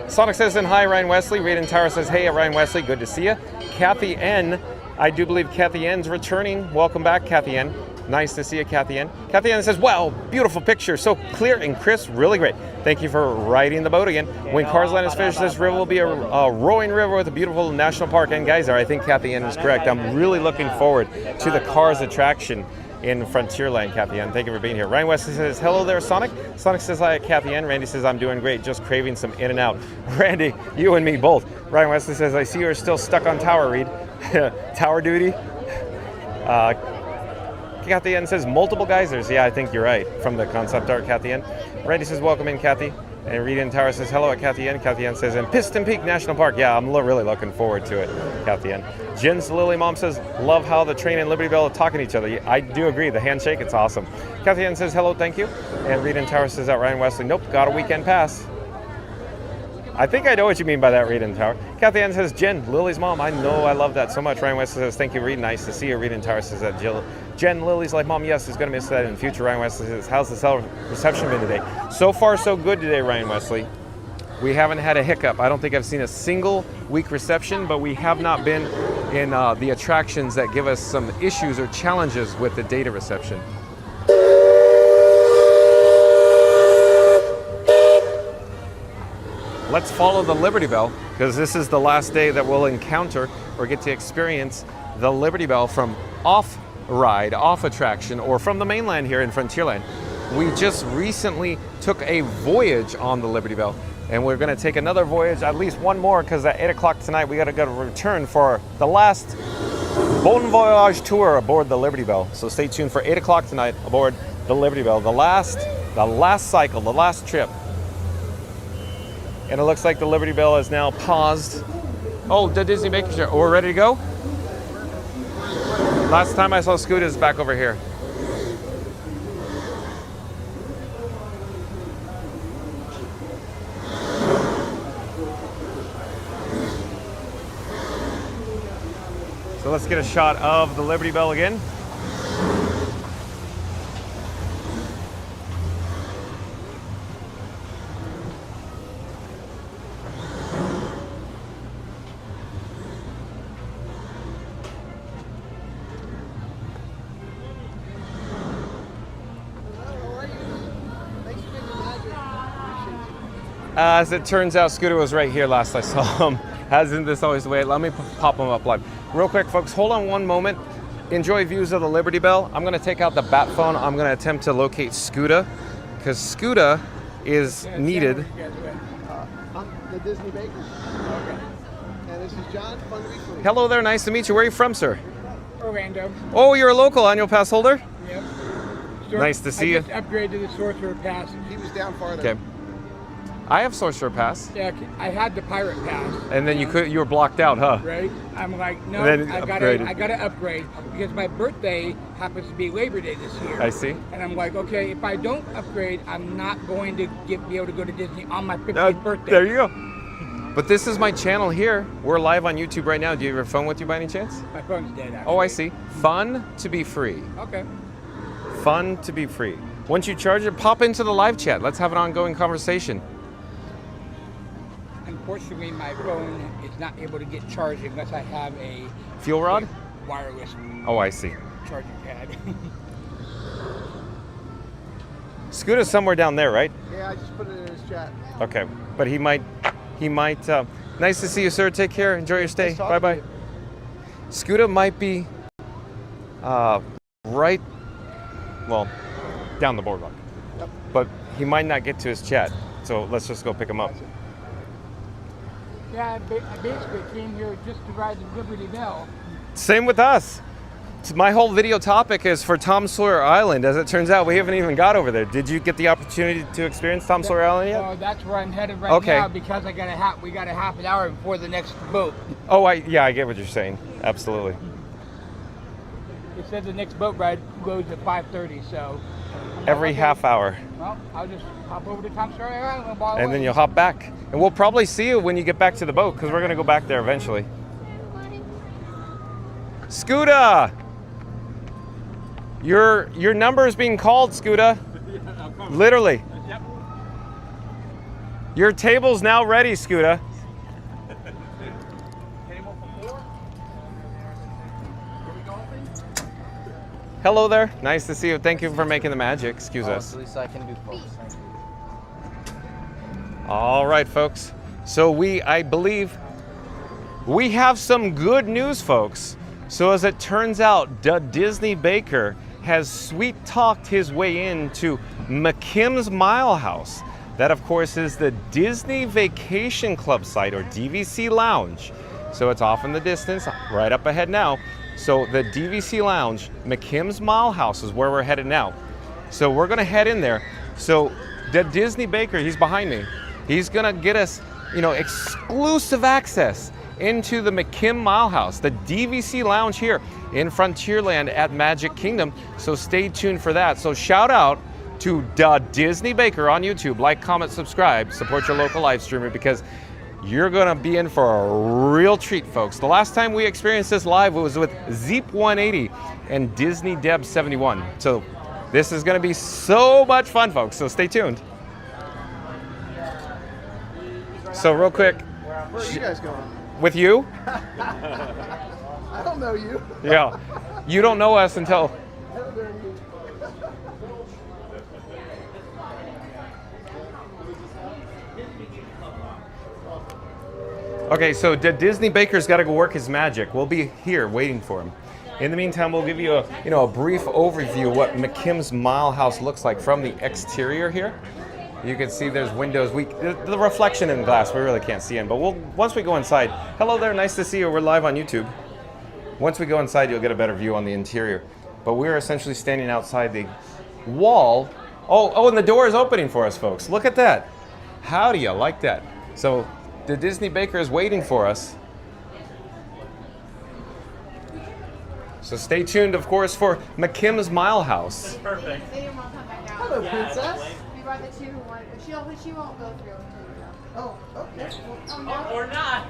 Sonic says, and hi, Ryan Wesley. Raiden Tower says, hey, Ryan Wesley, good to see you. Kathy N, I do believe Kathy N's returning. Welcome back, Kathy N. Nice to see you, Kathy N. Kathy N says, wow, beautiful picture. So clear and crisp, really great. Thank you for riding the boat again. When Cars Land is finished, this river will be a rowing river with a beautiful national park and geyser. I think Kathy N is correct. I'm really looking forward to the Cars attraction in Frontierland, Kathy N. Thank you for being here. Ryan Wesley says, hello there, Sonic. Sonic says, hi, Kathy N. Randy says, I'm doing great, just craving some In-N-Out. Randy, you and me both. Ryan Wesley says, I see you're still stuck on tower, Reed. Tower duty. Kathy N says, multiple geysers. Yeah, I think you're right, from the concept art, Kathy N. Randy says, welcome in, Kathy. And Rita in Tower says, hello at Kathy N. Kathy N says, and Piston Peak National Park. Yeah, I'm really looking forward to it, Kathy N. Jen's Lily Mom says, love how the train and Liberty Belle are talking to each other. I do agree, the handshake, it's awesome. Kathy N says, hello, thank you. And Rita in Tower says, Ryan Wesley, nope, got a weekend pass. I think I know what you mean by that, Rita in Tower. Kathy Ann says, Jen, Lily's mom. I know, I love that so much. Ryan Wesley says, thank you, Reed. Nice to see you. Rita in Tower says that Jen, Lily's like, Mom, yes, is going to miss that in the future. Ryan Wesley says, how's the reception been today? So far, so good today, Ryan Wesley. We haven't had a hiccup. I don't think I've seen a single weak reception, but we have not been in the attractions that give us some issues or challenges with the data reception. Let's follow the Liberty Belle, because this is the last day that we'll encounter or get to experience the Liberty Belle from off ride, off attraction, or from the mainland here in Frontierland. We just recently took a voyage on the Liberty Belle, and we're going to take another voyage, at least one more, because at 8 o'clock tonight we got to go to return for the last Bon Voyage tour aboard the Liberty Belle. So stay tuned for 8 o'clock tonight aboard the Liberty Belle, the last cycle, the last trip. And it looks like the Liberty Belle is now paused. Oh, the Disney Baker Share. Oh, we're ready to go? Last time I saw Scooter's back over here. So let's get a shot of the Liberty Belle again. As it turns out, Scooter was right here last I saw him. Hasn't this always the way? Let me pop him up live. Real quick, folks, hold on one moment. Enjoy views of the Liberty Belle. I'm gonna take out the bat phone. I'm gonna attempt to locate Scooter, because Scooter is needed. The Disney Baker. Okay. And this is John, fun to be free. Hello there, nice to meet you. Where are you from, sir? Orlando. Oh, you're a local annual pass holder? Yep. Nice to see you. I just upgraded to the Sorcerer Pass. He was down farther. Okay. I have Sorcerer Pass. Yeah, I had the Pirate Pass. And then you were blocked out, huh? Right. I'm like, no, I gotta upgrade because my birthday happens to be Labor Day this year. I see. And I'm like, okay, if I don't upgrade, I'm not going to be able to go to Disney on my 50th birthday. There you go. But this is my channel here. We're live on YouTube right now. Do you have your phone with you by any chance? My phone's dead, actually. Oh, I see. Fun to be free. Okay. Fun to be free. Once you charge it, pop into the live chat. Let's have an ongoing conversation. Unfortunately, my phone is not able to get charged unless I have a fuel rod? Wireless. Oh, I see. Charging pad. Scooter's somewhere down there, right? Yeah, I just put it in his chat. Okay, but he might. Nice to see you, sir. Take care. Enjoy your stay. Nice talking Bye bye. to you. Scooter might be right, well, down the boardwalk. Yep. But he might not get to his chat. So let's just go pick him up. Yeah, I basically came here just to ride the Liberty Belle. Same with us. My whole video topic is for Tom Sawyer Island. As it turns out, we haven't even got over there. Did you get the opportunity to experience Tom Sawyer Island yet? Oh, that's where I'm headed right now because we got a half an hour before the next boat. Oh, I get what you're saying. Absolutely. It said the next boat ride goes at 5:30, so. Every half hour. Well, I'll just hop over to Tom Sawyer Island and then you'll hop back. And we'll probably see you when you get back to the boat because we're going to go back there eventually. Scooter! Your number is being called, Scooter. Literally. Yep. Your table's now ready, Scooter. Hello there. Nice to see you. Thank you for making the magic. Excuse us. At least I can do both. Thank you. All right, folks. So I believe we have some good news, folks. So as it turns out, Disney Baker has sweet talked his way into McKim's Mile House. That, of course, is the Disney Vacation Club site, or DVC Lounge. So it's off in the distance, right up ahead now. So the DVC Lounge, McKim's Mile House is where we're headed now. So we're gonna head in there. So the Disney Baker, he's behind me. He's gonna get us, exclusive access into the McKim Mile House, the DVC Lounge here in Frontierland at Magic Kingdom. So stay tuned for that. So shout out to Disney Baker on YouTube. Like, comment, subscribe, support your local live streamer because you're gonna be in for a real treat, folks. The last time we experienced this live was with Zeep 180 and Disney Deb 71. So this is gonna be so much fun, folks. So stay tuned. So real quick. Where are you guys going? With you? I don't know you. Yeah. You don't know us until... I don't know you. Okay, so Disney Baker's got to go work his magic. We'll be here waiting for him. In the meantime, we'll give you a brief overview of what McKim's Mile House looks like from the exterior here. You can see there's windows. The reflection in the glass, we really can't see in. But once we go inside, hello there, nice to see you. We're live on YouTube. Once we go inside, you'll get a better view on the interior. But we're essentially standing outside the wall. Oh, and the door is opening for us, folks. Look at that. How do you like that? So the Disney Baker is waiting for us. So stay tuned, of course, for McKim's Mile House. Perfect. They didn't want to come back out. Hello, princess. We brought the two who wanted, but she won't go through until you go. Oh, okay. Oh, no. Or not.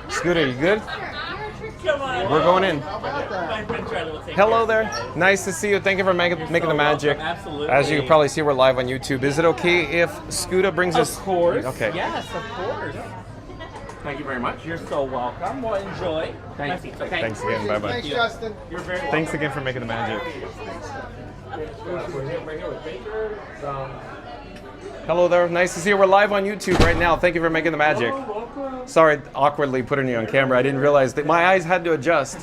Scooter, you good? Sure, you're a trick. Come on. We're going in. How about that? My friend Charlie will take Hello care there. of it. Nice to see you. Thank you for making the magic. Welcome. Absolutely. As you can probably see, we're live on YouTube. Is it okay if Scooter brings us? Of course. Okay. Yes, of course. Thank you very much. You're so welcome. Well, enjoy. Thanks. Nice, okay. Thanks again. Bye bye. Thanks, Justin. You're very welcome. Thanks again for making the magic. We're here with Baker. Hello there. Nice to see you. We're live on YouTube right now. Thank you for making the magic. Sorry, awkwardly putting you on camera. I didn't realize that my eyes had to adjust.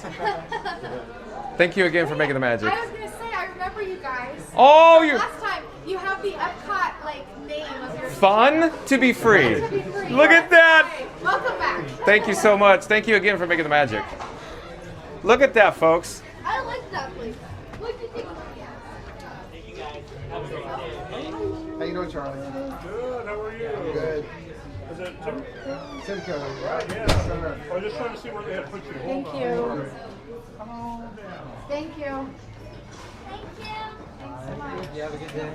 Thank you again for making the magic. I was gonna say, I remember you guys. Oh, you Last time, you have the Epcot name of your fun to be free. To be free. Look at that. Okay, welcome back. Thank you so much. Thank you again for making the magic. Look at that, folks. I like that place. What do you think? How you doing, Charlie? Good. How are you? Good. Is it Tim? Tim Kelly. Right, yeah. I was just trying to see where they had put you. Thank Hold you. on. Come on down. Thank you. Thank you. Thanks so much. You have a good day.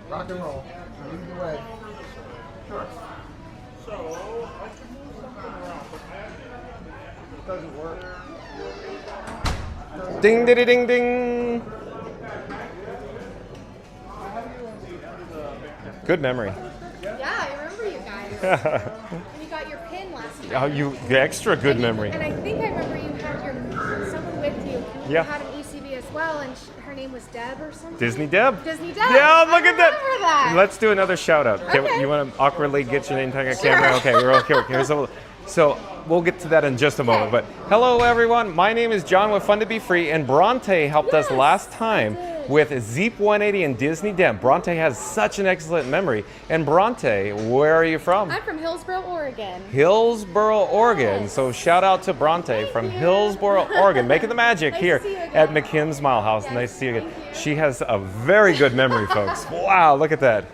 Rock and roll. Lead the way. Sure. So, I can move something around, but It doesn't work. Ding, ding, ding, ding. Good memory. Yeah, I remember you guys. And you got your pin last time. Oh, you extra good memory. And I think I remember you had someone with you who Yeah. had an ECV as well, and her name was Deb or something. Disney Deb? Disney Deb. Yeah, look I at that. remember that. Let's do another shout out. Okay. You want to awkwardly get your name tag on camera? Okay, we're okay. So we'll get to that in just a moment. But hello, everyone. My name is John with Fun to Be Free, and Bronte helped us last time with Zeep 180 and Disney Deb. Bronte has such an excellent memory. And Bronte, where are you from? I'm from Hillsboro, Oregon. Hillsboro, Oregon. So shout out to Bronte from Hillsboro, Oregon, making the magic here at McKim's Mile House. Nice to see you again. She has a very good memory, folks. Wow, look at that.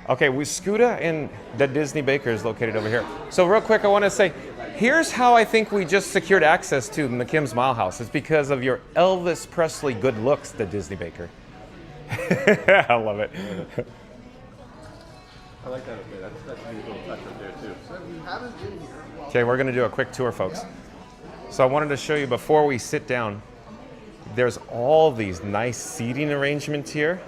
Okay, Scooter and the Disney Baker is located over here. So real quick, I want to say, here's how I think we just secured access to McKim's Mile House. It's because of your Elvis Presley good looks, the Disney Baker. I love it. I like that a bit. That's a neat little touch right there, too. So if you haven't been here, Okay, we're going to do a quick tour, folks. So I wanted to show you before we sit down, there's all these nice seating arrangements here.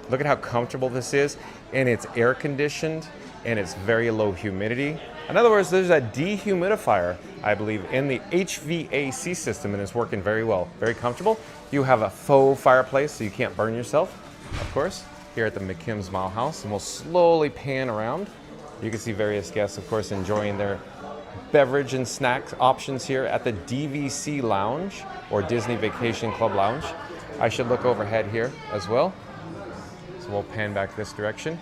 Look at how comfortable this is, and it's air conditioned, and it's very low humidity. In other words, there's a dehumidifier, I believe, in the HVAC system, and it's working very well, very comfortable. You have a faux fireplace, so you can't burn yourself, of course, here at the McKim's Mile House, and we'll slowly pan around. You can see various guests, of course, enjoying their beverage and snacks options here at the DVC Lounge, or Disney Vacation Club Lounge. I should look overhead here as well. So we'll pan back this direction.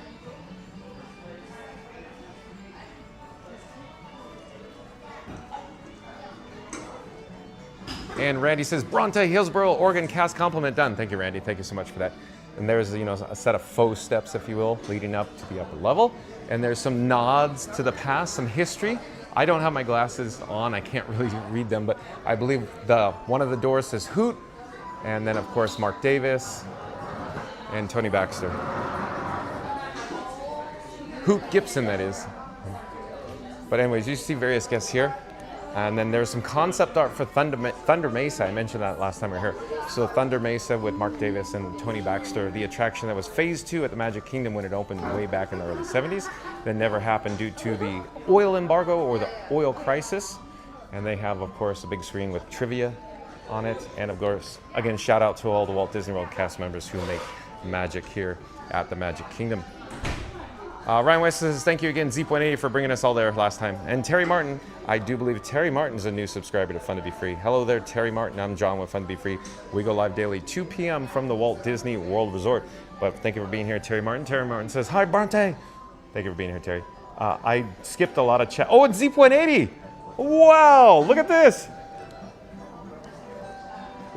And Randy says, Bronte, Hillsboro, Oregon, cast compliment done. Thank you, Randy. Thank you so much for that. And there's, a set of faux steps, if you will, leading up to the upper level. And there's some nods to the past, some history. I don't have my glasses on. I can't really read them, but I believe one of the doors says Hoot. And then, of course, Mark Davis and Tony Baxter. Hoot Gibson, that is. But anyways, you see various guests here. And then there's some concept art for Thunder Mesa. I mentioned that last time we were here. So Thunder Mesa with Mark Davis and Tony Baxter, the attraction that was phase 2 at the Magic Kingdom when it opened way back in the early 70s. That never happened due to the oil embargo or the oil crisis. And they have, of course, a big screen with trivia on it. And of course, again, shout out to all the Walt Disney World cast members who make magic here at the Magic Kingdom. Ryan West says, thank you again, Zeep 180, for bringing us all there last time. And Terry Martin, I do believe Terry Martin's a new subscriber to Fun to Be Free. Hello there, Terry Martin. I'm John with Fun to Be Free. We go live daily, 2 p.m. from the Walt Disney World Resort. But thank you for being here, Terry Martin. Terry Martin says, hi, Bronte. Thank you for being here, Terry. I skipped a lot of chat. Oh, it's Zeep 180. Wow, look at this.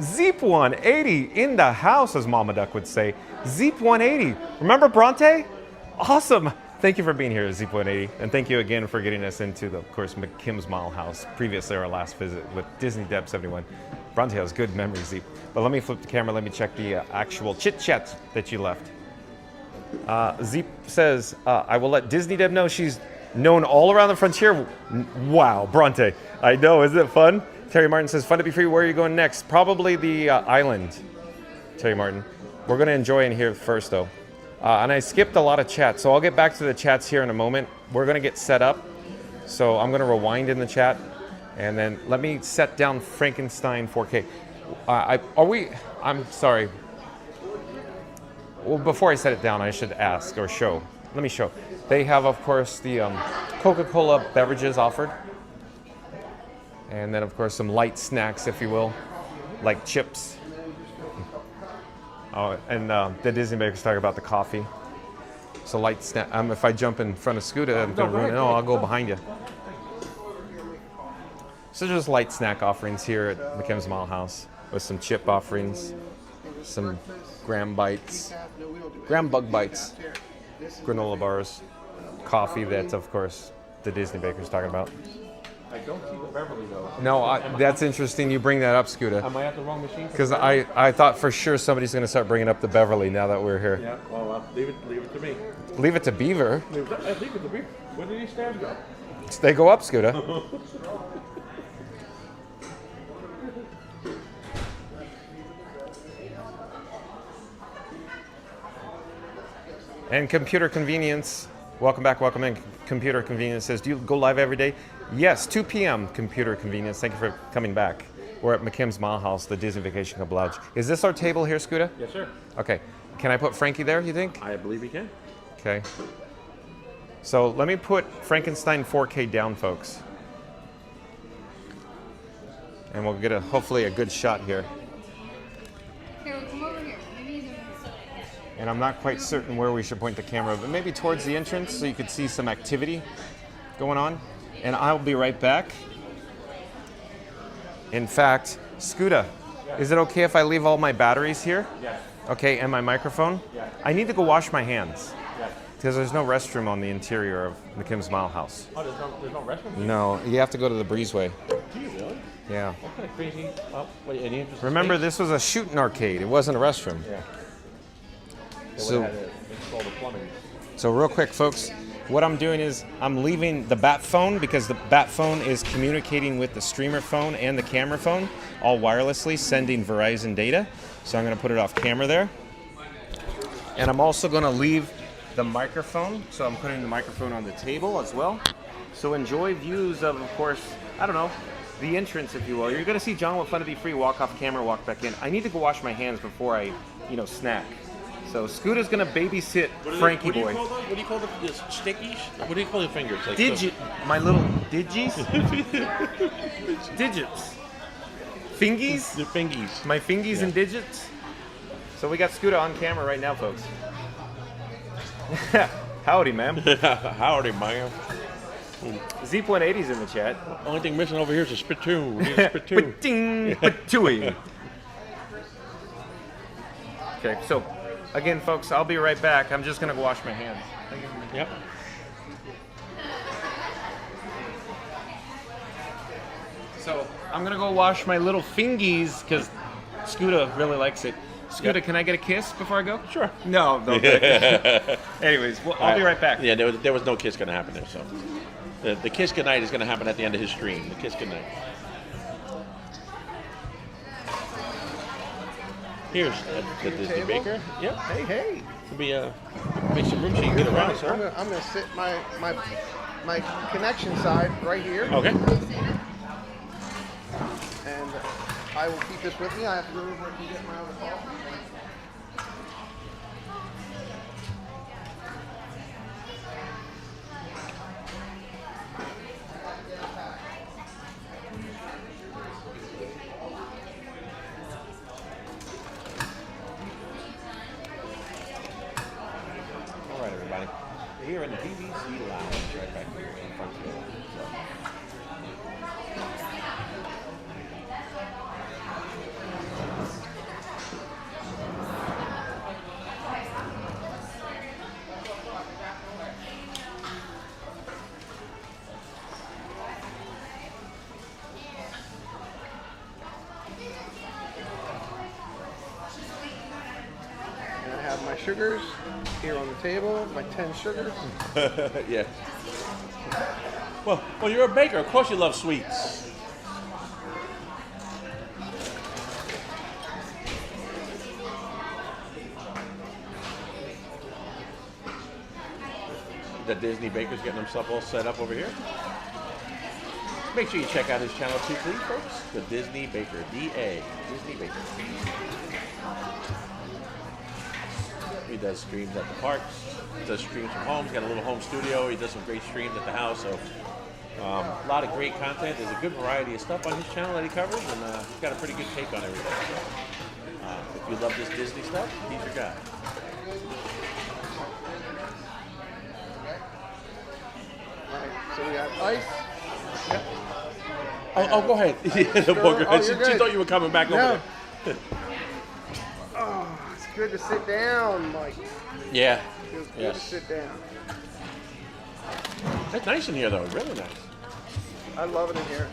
Zeep 180 in the house, as Mama Duck would say. Zeep 180. Remember Bronte? Awesome. Thank you for being here, Zeep 180. And thank you again for getting us into, of course, McKim's Mile House. Previously, our last visit with Disney Deb 71. Bronte has good memories, Zeep. But let me flip the camera. Let me check the actual chit-chat that you left. Zeep says, I will let Disney Deb know she's known all around the frontier. Wow, Bronte. I know, isn't it fun? Terry Martin says, Fun to Be Free, where are you going next? Probably the island, Terry Martin. We're going to enjoy in here first, though. And I skipped a lot of chats, so I'll get back to the chats here in a moment. We're going to get set up, so I'm going to rewind in the chat, and then let me set down Frankenstein 4K. I'm sorry. Well, before I set it down, I should ask or show. Let me show. They have, of course, the Coca-Cola beverages offered, and then, of course, some light snacks, if you will, like chips. Oh, and the Disney Baker's talking about the coffee. So light snack. If I jump in front of Scooter, I'm going to ruin it. No, I'll go behind you. So just light snack offerings here at McKim's Mile House with some chip offerings, some graham bites, graham bug bites, granola bars, coffee. That's, of course, the Disney Baker's talking about. I don't see the Beverly, though. No, that's interesting you bring that up, Scooter. Am I at the wrong machine? Because I thought for sure somebody's going to start bringing up the Beverly now that we're here. Yeah, well, leave it to me. Leave it to Beaver. Leave it to Beaver. Where did these stairs go? They go up, Scooter. And Computer Convenience, welcome back, welcome in. Computer Convenience says, do you go live every day? Yes, 2 p.m. Computer Convenience. Thank you for coming back. We're at McKim's Mile House, the Disney Vacation Club Lodge. Is this our table here, Scooter? Yes, sir. Okay. Can I put Frankie there, you think? I believe you can. Okay. So let me put Frankenstein 4K down, folks. And we'll get hopefully a good shot here. Here, come over here. Maybe you can- And I'm not quite certain where we should point the camera, but maybe towards the entrance so you could see some activity going on. And I'll be right back. In fact, Scooter, is it okay if I leave all my batteries here? Yes. Okay, and my microphone? Yeah. I need to go wash my hands. Yes. Because there's no restroom on the interior of McKim's Mile House. Oh, there's no restroom? No, you have to go to the breezeway. Do you really? Yeah. What kind of crazy? Oh, wait, any interest in Remember, space? this was a shooting arcade. It wasn't a restroom. Yeah. So, install the plumbing. so real quick, folks, what I'm doing is I'm leaving the bat phone because the bat phone is communicating with the streamer phone and the camera phone, all wirelessly, sending Verizon data. So I'm going to put it off camera there. And I'm also going to leave the microphone. So I'm putting the microphone on the table as well. So enjoy views of course, I don't know, the entrance, if you will. You're going to see John with Fun to Be Free walk off camera, walk back in. I need to go wash my hands before I, snack. So Scooter's going to babysit Frankie Boy. What do you call the stickies? What do you call your fingers? Like My little digis? Digits. Fingies? The fingies. My fingies and digits? So we got Scooter on camera right now, folks. Howdy, ma'am. Howdy, ma'am. Zeep180's in the chat. Only thing missing over here is a spittoon. We need a spittoon. Ba-ding, ba-dooey. Okay, so again, folks, I'll be right back. I'm just going to go wash my hands. Yep. So I'm going to go wash my little fingies because Scooter really likes it. Scooter, can I get a kiss before I go? Sure. No. Anyways, well, I'll be right back. Yeah, there was no kiss going to happen there, so. The kiss goodnight is going to happen at the end of his stream. The kiss goodnight. Here's the Disney Baker. Yep. Hey. Could be make some room so you can get around, sir. I'm gonna sit my connection side right here. Okay. And I will keep this with me. I have to go over and get my other call. All right, everybody. We're here in the DVC Lounge right back here in Frontierland. And I have my sugars here on the table, my 10 sugars. Yeah. Well, you're a baker. Of course you love sweets. The Disney Baker's getting himself all set up over here. Make sure you check out his channel too, please, folks. The Disney Baker. D-A. Disney Baker. He does streams at the parks. He does streams from home. He's got a little home studio. He does some great streams at the house. So a lot of great content. There's a good variety of stuff on his channel that he covers, and he's got a pretty good take on everything. So, if you love this Disney stuff, he's your guy. Right, so we got ice. Yep. Oh, go ahead. She thought you were coming back over there. Oh, it's good to sit down, Mike. Yeah. Feels good to sit down. It's nice in here, though. Really nice. I love it in here.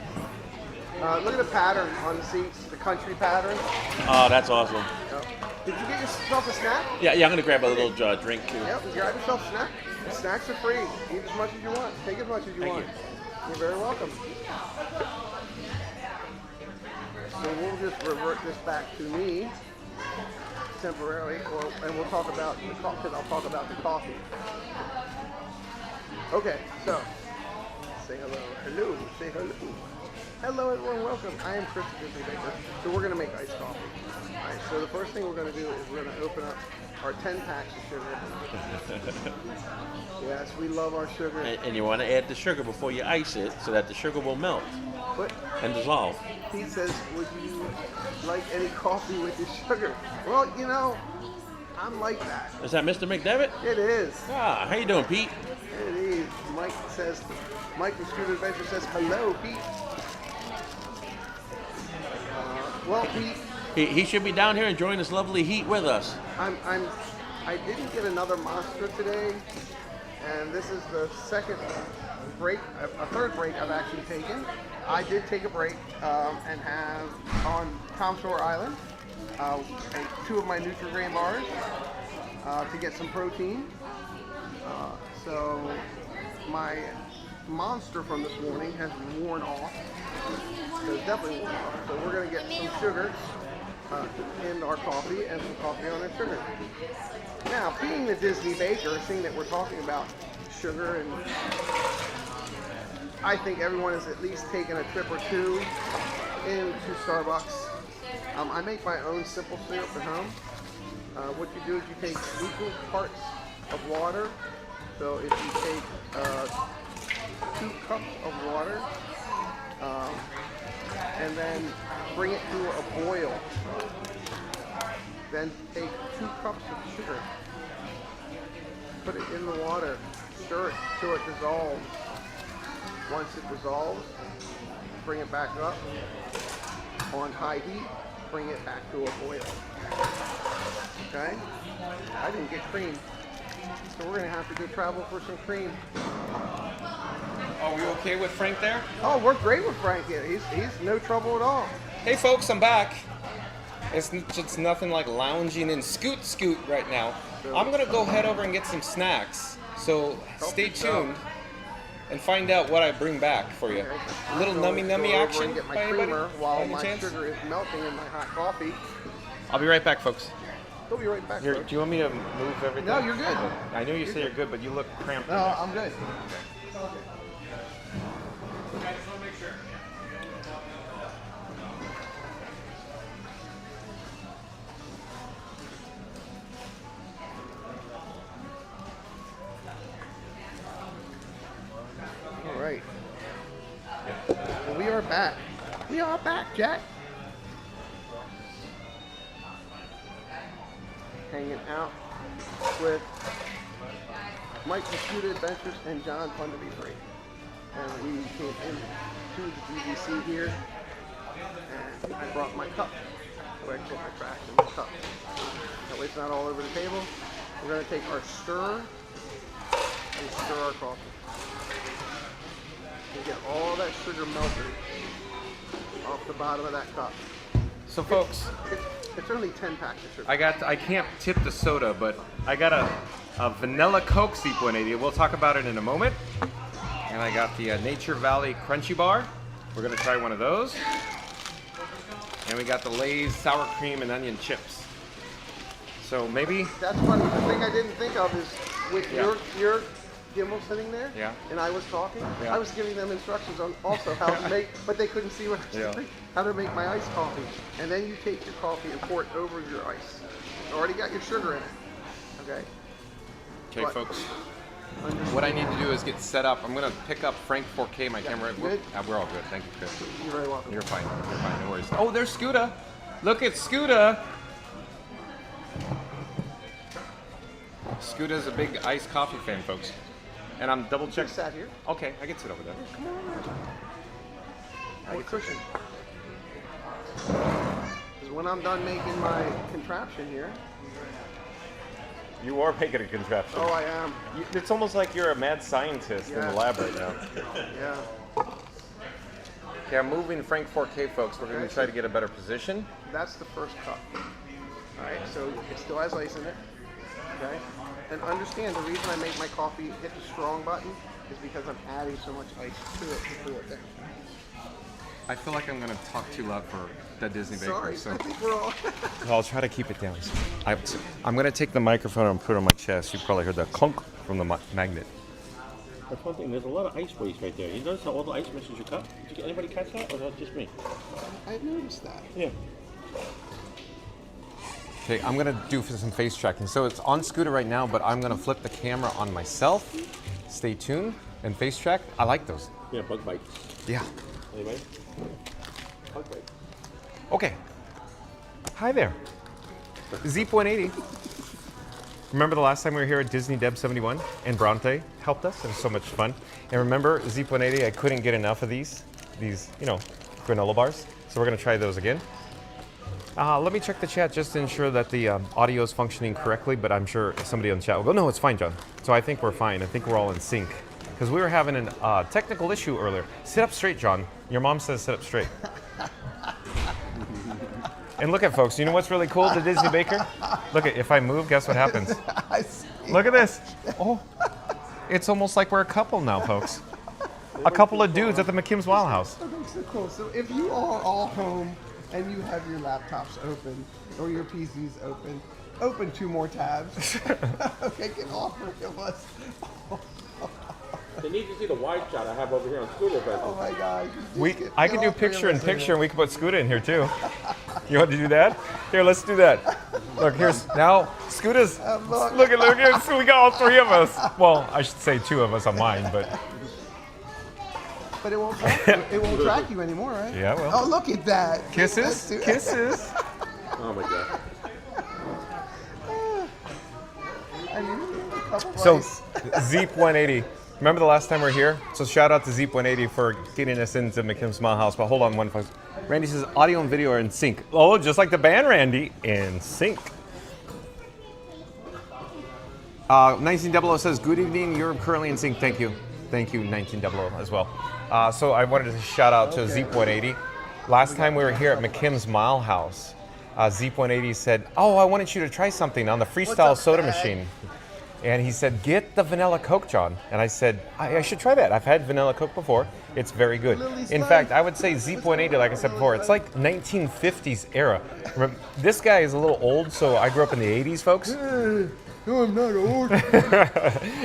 Look at the pattern on the seats, the country pattern. Oh, that's awesome. Yep. Did you get yourself a snack? Yeah, I'm going to grab a little drink, too. Yep, grab yourself a snack. The snacks are free. Eat as much as you want. Take as much as you want. You're very welcome. So we'll just revert this back to me temporarily, and we'll talk about the coffee. I'll talk about the coffee. Okay, so say hello. Hello. Say hello. Hello everyone, welcome. I am Chris the Disney Baker. So we're going to make iced coffee. Alright, so the first thing we're going to do is we're going to open up our 10 packs of sugar. Yes, we love our sugar. And you want to add the sugar before you ice it so that the sugar will melt and dissolve. He says, would you like any coffee with your sugar? Well, you know, I'm like that. Is that Mr. McDevitt? It is. Ah, how you doing, Pete? It is. Mike from Scooter Adventure says, hello, Pete. Well, Pete. He should be down here enjoying this lovely heat with us. I didn't get another monster today, and this is the second break, a third break I've actually taken. I did take a break and have on Tom Sawyer Island 2 of my Nutri-Grain bars to get some protein. So my monster from this morning has worn off. So it's definitely worn off. So we're going to get some sugar in our coffee and some coffee on our sugar. Now, being the Disney Baker, seeing that we're talking about sugar, and I think everyone has at least taken a trip or two into Starbucks. I make my own simple syrup at home. What you do is you take equal parts of water. So if you take 2 cups of water and then bring it to a boil, then take 2 cups of sugar, put it in the water, stir it till it dissolves. Once it dissolves, bring it back up on high heat, bring it back to a boil. Okay? I didn't get cream, so we're gonna have to go travel for some cream. Are we okay with Frank there? Oh, we're great with Frank here. He's no trouble at all. Hey folks, I'm back. It's just nothing like lounging in Scoot right now. I'm gonna go head over and get some snacks. So stay tuned and find out what I bring back for you. A little nummy action Get my by anybody? creamer while By any my chance? sugar is melting in my hot coffee. I'll be right back, folks. We'll be right back. Here, folks. do you want me to move everything? No, you're good. I know you say you're good, but you look cramped. No, I'm good. All right. Well, we are back. We are back, Jack. Hanging out with Mike from Scooter Adventures and John Fun to Be Free. And we came into the DVC here, and I brought my cup. So I put my trash in my cup. That way it's not all over the table. We're going to take our stirrer and stir our coffee. And get all that sugar melted off the bottom of that cup. So folks, it's only 10 packs of sugar. I can't tip the soda, but I got a vanilla Coke C180. We'll talk about it in a moment. And I got the Nature Valley Crunchy Bar. We're gonna try one of those. And we got the Lay's sour cream and onion chips. So maybe. That's funny. The thing I didn't think of is with your gimbal sitting there, and I was talking. I was giving them instructions on also how to make, but they couldn't see what I was doing. How to make my iced coffee, and then you take your coffee and pour it over your ice. You already got your sugar in it. Okay. Okay, folks. What I need to do is get set up. I'm gonna pick up Frank 4K, my camera. Good? We're all good. Thank you, Chris. You're very welcome. You're fine. You're fine. No worries. Oh, there's Scooter. Look at Scooter. Scooter's a big iced coffee fan, folks. And I'm double checking. Sat here. Okay, I can sit over there. Come on. I get cushion. Because when I'm done making my contraption here. You are making a contraption. Oh, I am. It's almost like you're a mad scientist in the lab right now. Yeah. Okay, I'm moving Frank 4K, folks. We're going to try to get a better position. That's the first cup. All right, so it still has ice in it. Okay. And understand the reason I make my coffee hit the strong button is because I'm adding so much ice to it to cool it down. I feel like I'm going to talk too loud for the Disney Baker. Sorry, So I think we're all... I'll try to keep it down. I'm going to take the microphone and put it on my chest. You probably heard that clunk from the magnet. That's one thing. There's a lot of ice waste right there. You notice how all the ice misses your cup? Did anybody catch that, or is that just me? I noticed that. Yeah. Okay, I'm gonna do some face tracking. So it's on Scooter right now, but I'm gonna flip the camera on myself. Stay tuned and face track. I like those. Yeah, bug bites. Yeah. Anybody? Bug bites. Okay. Hi there. Zeep 180. Remember the last time we were here at Disney Deb 71 and Bronte helped us? It was so much fun. And remember Zeep 180, I couldn't get enough of these, granola bars. So we're gonna try those again. Let me check the chat just to ensure that the audio is functioning correctly, but I'm sure somebody on the chat will go, no, it's fine, John. So I think we're fine. I think we're all in sync. Because we were having a technical issue earlier. Sit up straight, John. Your mom says sit up straight. And look at folks, you know what's really cool, the Disney Baker? Look at, if I move, guess what happens? Look at this. Oh, it's almost like we're a couple now, folks. A couple of dudes at the McKim's Wild House. Okay, so cool. So if you are all home and you have your laptops open or your PCs open 2 more tabs. Okay, get all 3 of us. They need to see the wide shot I have over here on Scooter. Oh my gosh. I can do picture in picture and we can put Scooter in here too. You want to do that? Here, let's do that. Look, here's now Scooter's. Look at so we got all 3 of us. Well, I should say 2 of us on mine, but. But it won't track you anymore, right? Yeah, well. Oh, look at that. Kisses, kisses. Oh my god. So, Zeep 180. Remember the last time we were here? So shout out to Zeep 180 for getting us into McKim's Smile House. But hold on one folks. Randy says audio and video are in sync. Oh, just like the band, Randy, in sync. 1900 says, good evening, you're currently in sync. Thank you. Thank you, 1900 as well. So I wanted to shout out to Zeep 180. Last time we were here at McKim's Mile House, Zeep 180 said, oh, I wanted you to try something on the freestyle soda machine. And he said, get the vanilla Coke, John. And I said, I should try that. I've had vanilla Coke before. It's very good. In fact, I would say Zeep 180, like I said before, it's like 1950s era. This guy is a little old, so I grew up in the 80s, folks. No, I'm not old.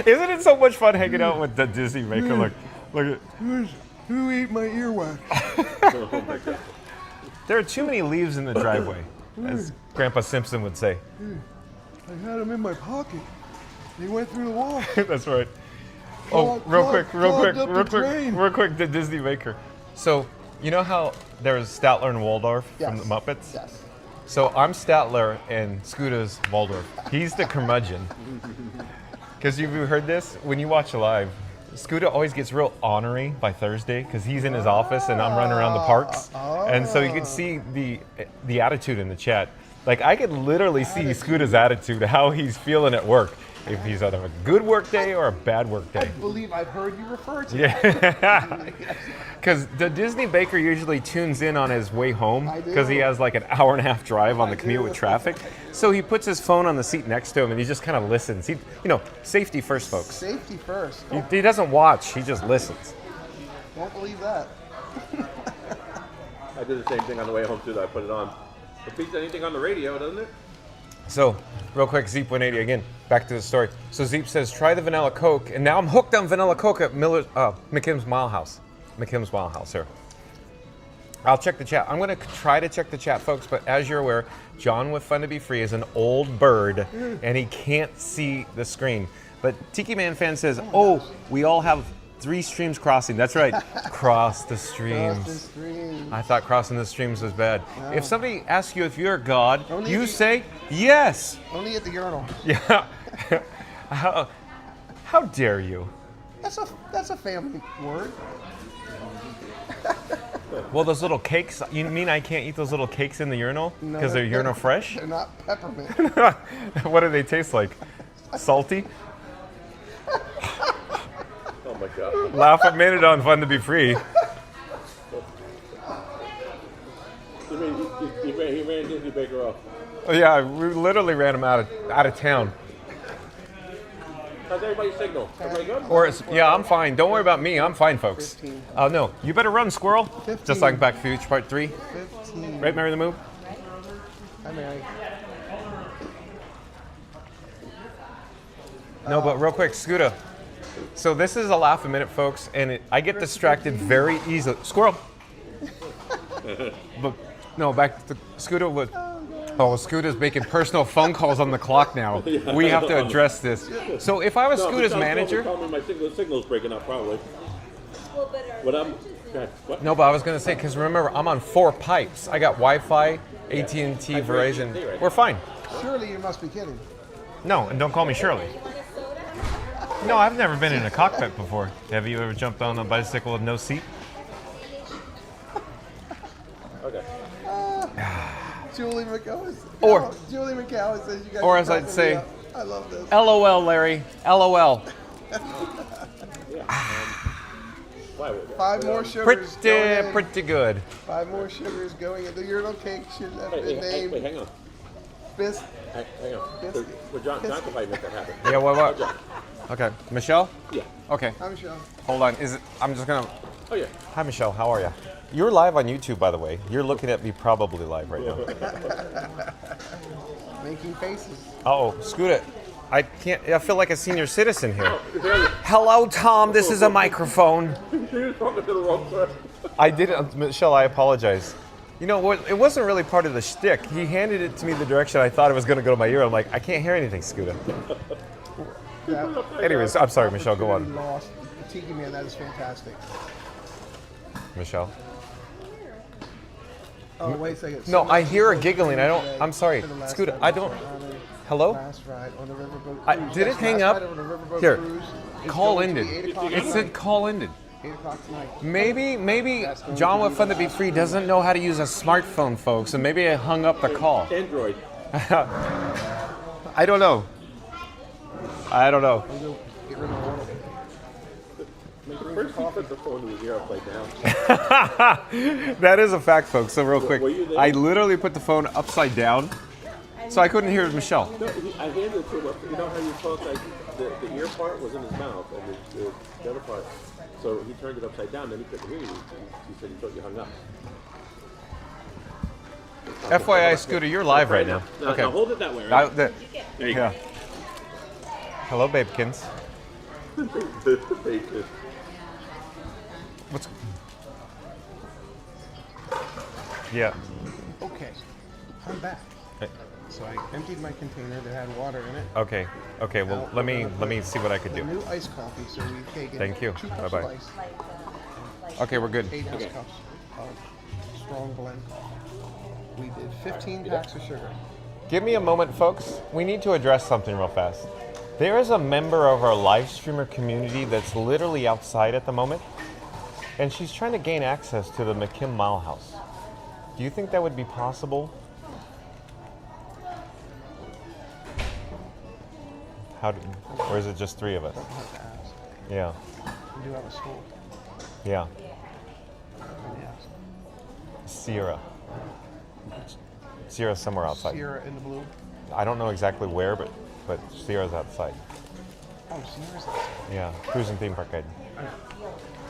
Isn't it so much fun hanging out with the Disney Maker? Look at. Who ate my earwax? There are too many leaves in the driveway, as Grandpa Simpson would say. I had them in my pocket. They went through the wall. That's right. Oh, real quick, the Disney Maker. So, you know how there's Statler and Waldorf from the Muppets? Yes. So I'm Statler and Scooter's Waldorf. He's the curmudgeon. Because you've heard this? When you watch live, Scooter always gets real ornery by Thursday because he's in his office and I'm running around the parks. And so you can see the attitude in the chat. Like I could literally see Scooter's attitude, how he's feeling at work. If he's on a good work day or a bad work day. I believe I've heard you refer to Yeah. Because the Disney Baker usually tunes in on his way home because he has like an hour-and-a-half drive on the commute with traffic. So he puts his phone on the seat next to him and he just kind of listens. He, safety first, folks. Safety first. He doesn't watch, he just listens. Won't believe that. I did the same thing on the way home too. I put it on. It beats anything on the radio, doesn't it? So, real quick, Zeep 180 again. Back to the story. So Zeep says, try the vanilla Coke, and now I'm hooked on vanilla Coke at McKim's Mile House. McKim's Mile House here. I'll check the chat. I'm going to try to check the chat, folks, but as you're aware, John with Fun to Be Free is an old bird, and he can't see the screen. But Tiki Man Fan says, oh, we all have 3 streams crossing. That's right. Cross the streams. Cross the streams. I thought crossing the streams was bad. No. If somebody asks you if you're a god, Only you if you- say yes. Only at the urinal. Yeah. How dare you? That's a family word. Well, those little cakes, you mean I can't eat those little cakes in the urinal? No, Because they're urinal fresh? They're not peppermint. What do they taste like? Salty? Oh my god. Laugh a minute on Fun to Be Free. He ran Disney Baker off. Oh, yeah, we literally ran him out of town. How's everybody's signal? Everybody good? Yeah, I'm fine. Don't worry about me. I'm fine, folks. 15. No, you better run, squirrel. 15. Just like Back to the Future Part 3. 15. Right, Mary the Move? Hi, Mary. No, but real quick, Scooter. So this is a laugh a minute, folks, and I get distracted very easily. Squirrel. But no, back to Scooter. Scooter's making personal phone calls on the clock now. We have to address this. So if I was Scooter's manager, My signal's breaking up probably. What? No, but I was going to say, because remember, I'm on 4 pipes. I got Wi-Fi, AT&T, Verizon. We're fine. Surely you must be kidding. No, and don't call me Shirley. No, I've never been in a cockpit before. Have you ever jumped on a bicycle with no seat? Okay. Julie McCowan. Julie McCowan says you guys. Or as I'd say, I love this. LOL, Larry. LOL. 5 more sugars. Pretty good. 5 more sugars going in. The urinal cake should have been named. Wait, hang on. Hang on. So John could probably make that happen. Yeah, what? Okay, Michelle? Yeah. Okay. Hi, Michelle. Hold on. I'm just gonna. Oh yeah. Hi, Michelle. How are you? You're live on YouTube, by the way. You're looking at me probably live right now. Making faces. Uh-oh, Scooter. I feel like a senior citizen here. Hello, Tom. This is a microphone. You're talking to the wrong person. I did it, Michelle. I apologize. You know what? It wasn't really part of the shtick. He handed it to me the direction I thought it was going to go to my ear. I'm like, I can't hear anything, Scooter. Anyways, I'm sorry, Michelle. Go on. Lost. Tiki Man, that is fantastic. Michelle. Oh, wait a second. No, I hear her giggling. I'm sorry. Scooter, I don't. Hello? Last ride on the riverboat. Did it hang up? Here. Call ended. It said call ended. 8 o'clock tonight. Maybe John with Fun to Be Free doesn't know how to use a smartphone, folks, and maybe I hung up the call. Android. I don't know. Get rid of the water. First he put the phone to his ear upside down. That is a fact, folks. So real quick, Were you there? I literally put the phone upside down, so I couldn't hear Michelle. No, I handed it to him. You know how you felt like the ear part was in his mouth and the other part. So he turned it upside down, then he couldn't hear you. He said he thought you hung up. FYI, Scooter, you're live right now. Okay. Now hold it that way, right? There you go. Hello, babekins. What's... Yeah. Okay, I'm back. So I emptied my container that had water in it. Okay. Well, let me see what I could do. New iced coffee, so we've taken Thank you. 2 cups Bye-bye. of ice. Okay, we're good. 8 ounce cups of strong blend. We did 15 packs of sugar. Give me a moment, folks. We need to address something real fast. There is a member of our live streamer community that's literally outside at the moment, and she's trying to gain access to the McKim Mile House. Do you think that would be possible? Or is it just 3 of us? Don't have to ask. Yeah. We do have a school. Yeah. Yes. Sierra's somewhere outside. Sierra in the blue. I don't know exactly where, but Sierra's outside. Oh, Sierra's outside. Yeah, cruising theme park guide.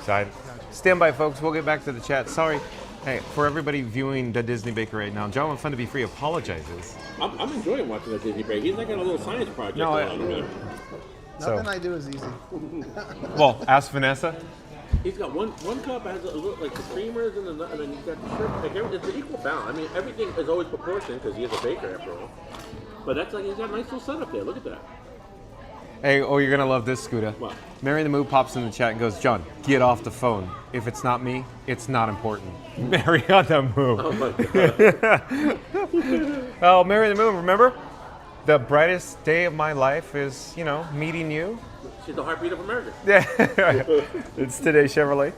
Side. Stand by, folks. We'll get back to the chat. Sorry. Hey, for everybody viewing the Disney Baker right now, John with Fun to Be Free apologizes. I'm enjoying watching the Disney Baker. He's like a little science project. No, Nothing I do is easy. Well, ask Vanessa. He's got one cup has a little, like the creamers and then you've got the syrup. Like it's an equal balance. I mean, everything is always proportioned because he is a baker after all. But that's like he's got a nice little setup there. Look at that. Hey, you're gonna love this, Scooter. What? Mary the Moo pops in the chat and goes, John, get off the phone. If it's not me, it's not important. Mary on the Moo. Oh my God. Oh, Mary the Moo, remember? The brightest day of my life is, meeting you. She's the heartbeat of America. Yeah, it's today Chevrolet.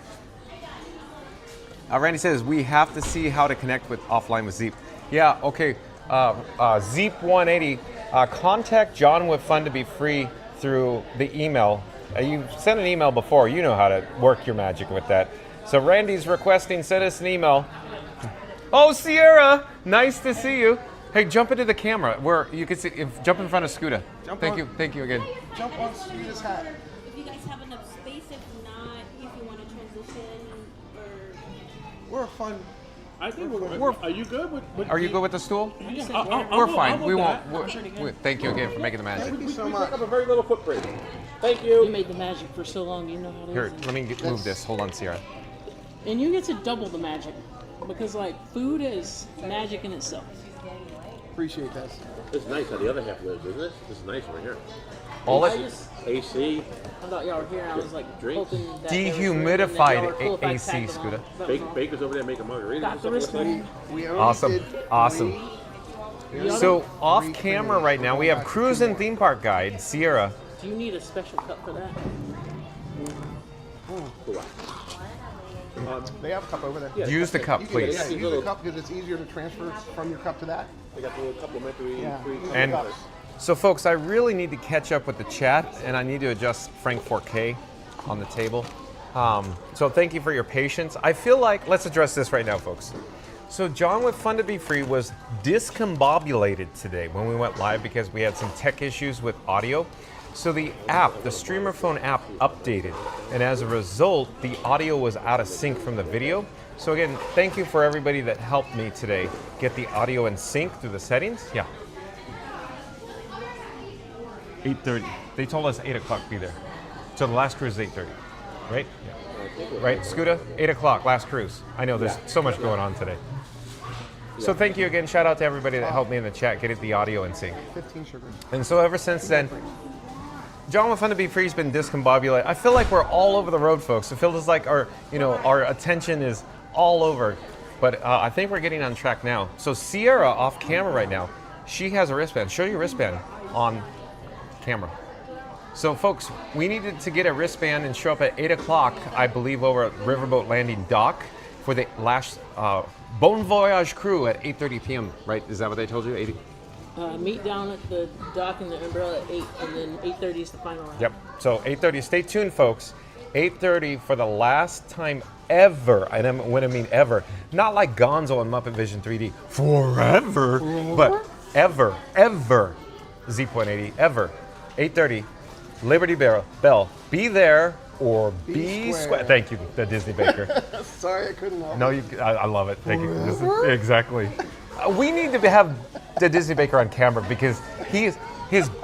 Randy says, we have to see how to connect offline with Zeep. Yeah, okay. Zeep180, contact John with Fun to Be Free through the email. You've sent an email before. You know how to work your magic with that. So Randy's requesting, send us an email. Oh, Sierra, nice to see you. Hey, jump into the camera where you can see. Jump in front of Scooter. Thank you again. Jump on Scooter's hat. If you guys have enough space, if not, if you want to transition or... We're a fun I think we're are you good with Are you good with the stool? We're fine. We won't. Thank you again for making the magic. Thank you so much. We take up a very little footprint. Thank you. You made the magic for so long. You know how to Here, use it. let me move this. Hold on, Sierra. And you get to double the magic because like food is magic in itself. Appreciate this. This is nice how the other half lives, isn't it? This is nice right here. AC. I thought y'all were here. I was like hoping that Dehumidified AC, Scooter. Baker's over there making margaritas. Awesome. So off camera right now, we have cruise and theme park guide Sierra. Do you need a special cup for that? They have a cup over there. Use the cup, please. Yeah, use the cup because it's easier to transfer from your cup to that. They got the little complimentary free And so, folks, I really need to catch up with the chat, and I need to adjust Frank 4K on the table. So thank you for your patience. I feel like, let's address this right now, folks. So John with Fun to Be Free was discombobulated today when we went live because we had some tech issues with audio. So the app, the Streamer Phone app, updated, and as a result, the audio was out of sync from the video. So again, thank you for everybody that helped me today get the audio in sync through the settings. Yeah. 8:30. They told us 8 o'clock be there. So the last cruise is 8:30, right? Yeah. Right, Scooter? 8 o'clock, last cruise. I know there's so much going on today. So thank you again. Shout out to everybody that helped me in the chat get the audio in sync. 15 sugar. And so ever since then, John with Fun to Be Free has been discombobulated. I feel like we're all over the road, folks. It feels like our attention is all over. But I think we're getting on track now. So Sierra off camera right now, she has a wristband. Show your wristband on camera. So folks, we needed to get a wristband and show up at 8 o'clock, I believe, over at Riverboat Landing Dock for the last Bon Voyage crew at 8:30 p.m., right? Is that what they told you? 80? Meet down at the dock in the umbrella at 8, and then 8:30 is the final round. Yep. So 8:30. Stay tuned, folks. 8:30 for the last time ever. And when I mean ever, not like Gonzo and Muppet Vision 3D forever, but ever, Z.80, ever. 8:30. Liberty Belle. Be there or be square. Thank you, the Disney Baker. Sorry, I couldn't help. No, I love it. Thank you. Exactly. We need to have the Disney Baker on camera because his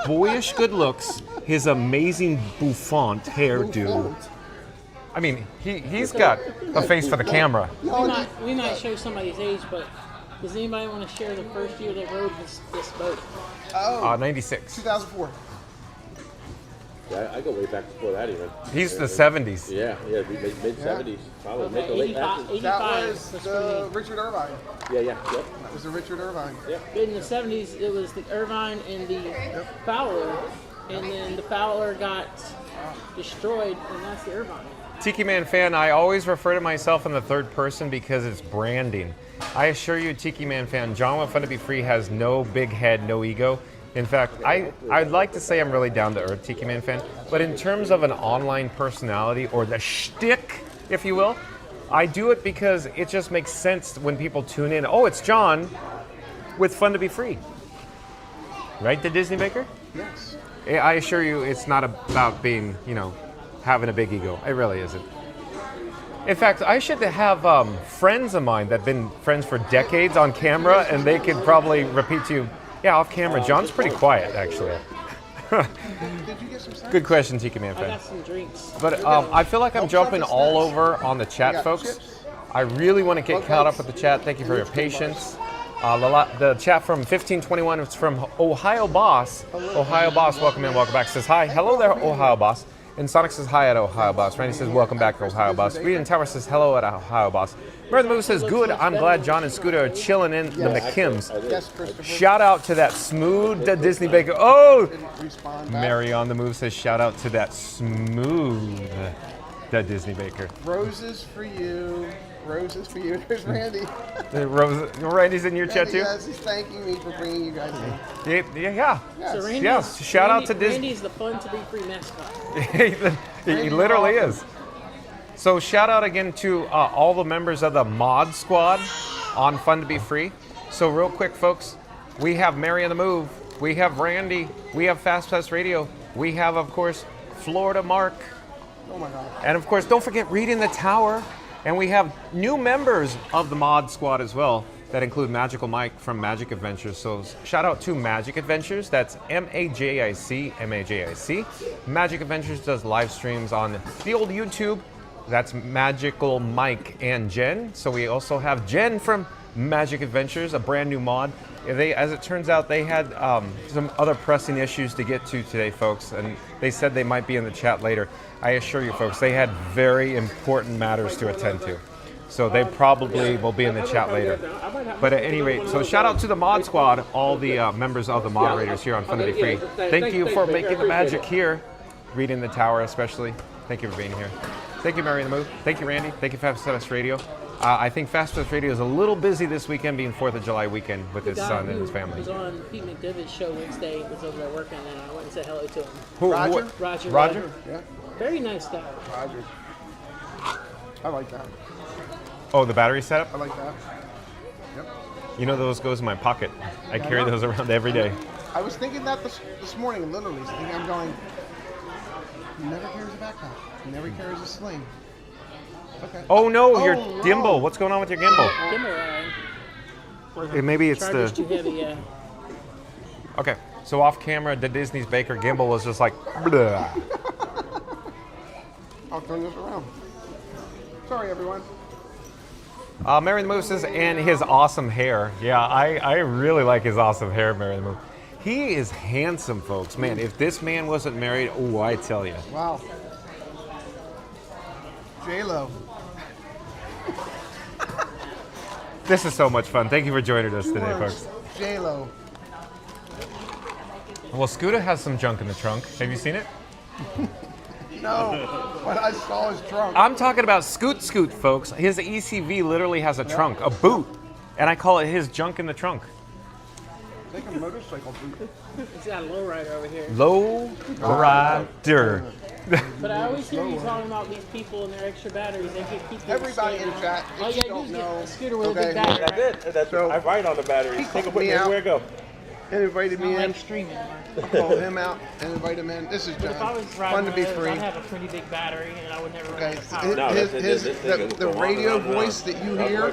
boyish good looks, his amazing bouffant hairdo. I mean, he's got a face for the camera. We might show somebody's age, but does anybody want to share the first year they rode this boat? 96. 2004. Yeah, I go way back before that even. He's the 70s. Yeah, mid 70s. Probably mid to late 80s. That was the Richard Irvine. Yeah. That was the Richard Irvine. In the 70s, it was the Irvine and the Fowler, and then the Fowler got destroyed, and that's the Irvine. Tiki Man fan, I always refer to myself in the third person because it's branding. I assure you, Tiki Man fan, John with Fun to Be Free has no big head, no ego. In fact, I'd like to say I'm really down to earth, Tiki Man fan, but in terms of an online personality or the shtick, if you will, I do it because it just makes sense when people tune in. Oh, it's John with Fun to Be Free. Right, the Disney Baker? Yes. I assure you, it's not about being, having a big ego. It really isn't. In fact, I should have friends of mine that have been friends for decades on camera, and they could probably repeat to you, yeah, off camera, John's pretty quiet, actually. Did you get some snacks? Good question, Tiki Man fan. I got some drinks. But I feel like I'm jumping all over on the chat, folks. I really want to get caught up with the chat. Thank you for your patience. The chat from 1521, it's from Ohio Boss. Ohio Boss, welcome in, welcome back. Says hi. Hello there, Ohio Boss. And Sonic says hi at Ohio Boss. Randy says welcome back, Ohio Boss. Reed and Tower says hello at Ohio Boss. Murder the Move says good. I'm glad John and Scooter are chilling in the McKims. Shout out to that smooth Disney Baker. Oh! Mary on the Move says shout out to that smooth Disney Baker. Roses for you. Roses for you. There's Randy. Randy's in your chat too? Yes, he's thanking me for bringing you guys in. Yeah. So Shout out to Disney. Randy's the Fun to Be Free mascot. He literally is. So shout out again to all the members of the Mod Squad on Fun to Be Free. So real quick, folks, we have Mary on the Move, we have Randy, we have Fast Pass Radio, we have, of course, Florida Mark. Oh my God. And of course, don't forget Reed in the Tower. And we have new members of the mod squad as well that include Magical Mike from Magic Adventures. So shout out to Magic Adventures. That's M-A-J-I-C, M-A-J-I-C. Magic Adventures does live streams on the old YouTube. That's Magical Mike and Jen. So we also have Jen from Magic Adventures, a brand new mod. As it turns out, they had some other pressing issues to get to today, folks, and they said they might be in the chat later. I assure you, folks, they had very important matters to attend to. So they probably will be in the chat later. But at any rate, so shout out to the mod squad, all the members of the moderators here on Fun to Be Free. Thank you for making the magic here, reading the tower especially. Thank you for being here. Thank you, Mary in the Move. Thank you, Randy. Thank you, Fast Fast Radio. I think Fast Fast Radio is a little busy this weekend, being 4th of July weekend with his son and his family. Was on Pete McDivitt's show Wednesday. Was over there working, and I went and said hello to him. Who? Roger. Roger? Yeah. Very nice guy. Roger. I like that. Oh, the battery setup? I like that. Yep. You know, those goes in my pocket. I carry those around every day. I was thinking that this morning, literally. I'm going, he never carries a backpack. He never carries a sling. Okay. Oh no, your gimbal. What's going on with your gimbal? Maybe it's Charger's the... too heavy, yeah. Okay, so off camera, the Disney's Baker gimbal was just like, blah. I'll turn this around. Sorry, everyone. Mary the Move says, and his awesome hair. Yeah, I really like his awesome hair, Mary the Move. He is handsome, folks. Man, if this man wasn't married, oh, I tell you. Wow. J-Lo. This is so much fun. Thank you for joining us today, folks. J-Lo. Well, Scooter has some junk in the trunk. Have you seen it? No, but I saw his trunk. I'm talking about Scoot, folks. His ECV literally has a trunk, a boot, and I call it his junk in the trunk. It's like a motorcycle boot. He's got a lowrider over here. Lowrider. But I always hear you talking about these people and their extra batteries. They keep getting Everybody in scammed. chat, All if you you gotta do don't is get know, a scooter with a okay. big battery. That's it. That's I ride on the batteries. Take a put me everywhere I out. go. And invited me in. Like streaming. I called him out and invited him in. This is But if I John. was Fun riding to be those, free. I'd have a pretty big battery, and I would never run Okay, out of power. the radio voice that you hear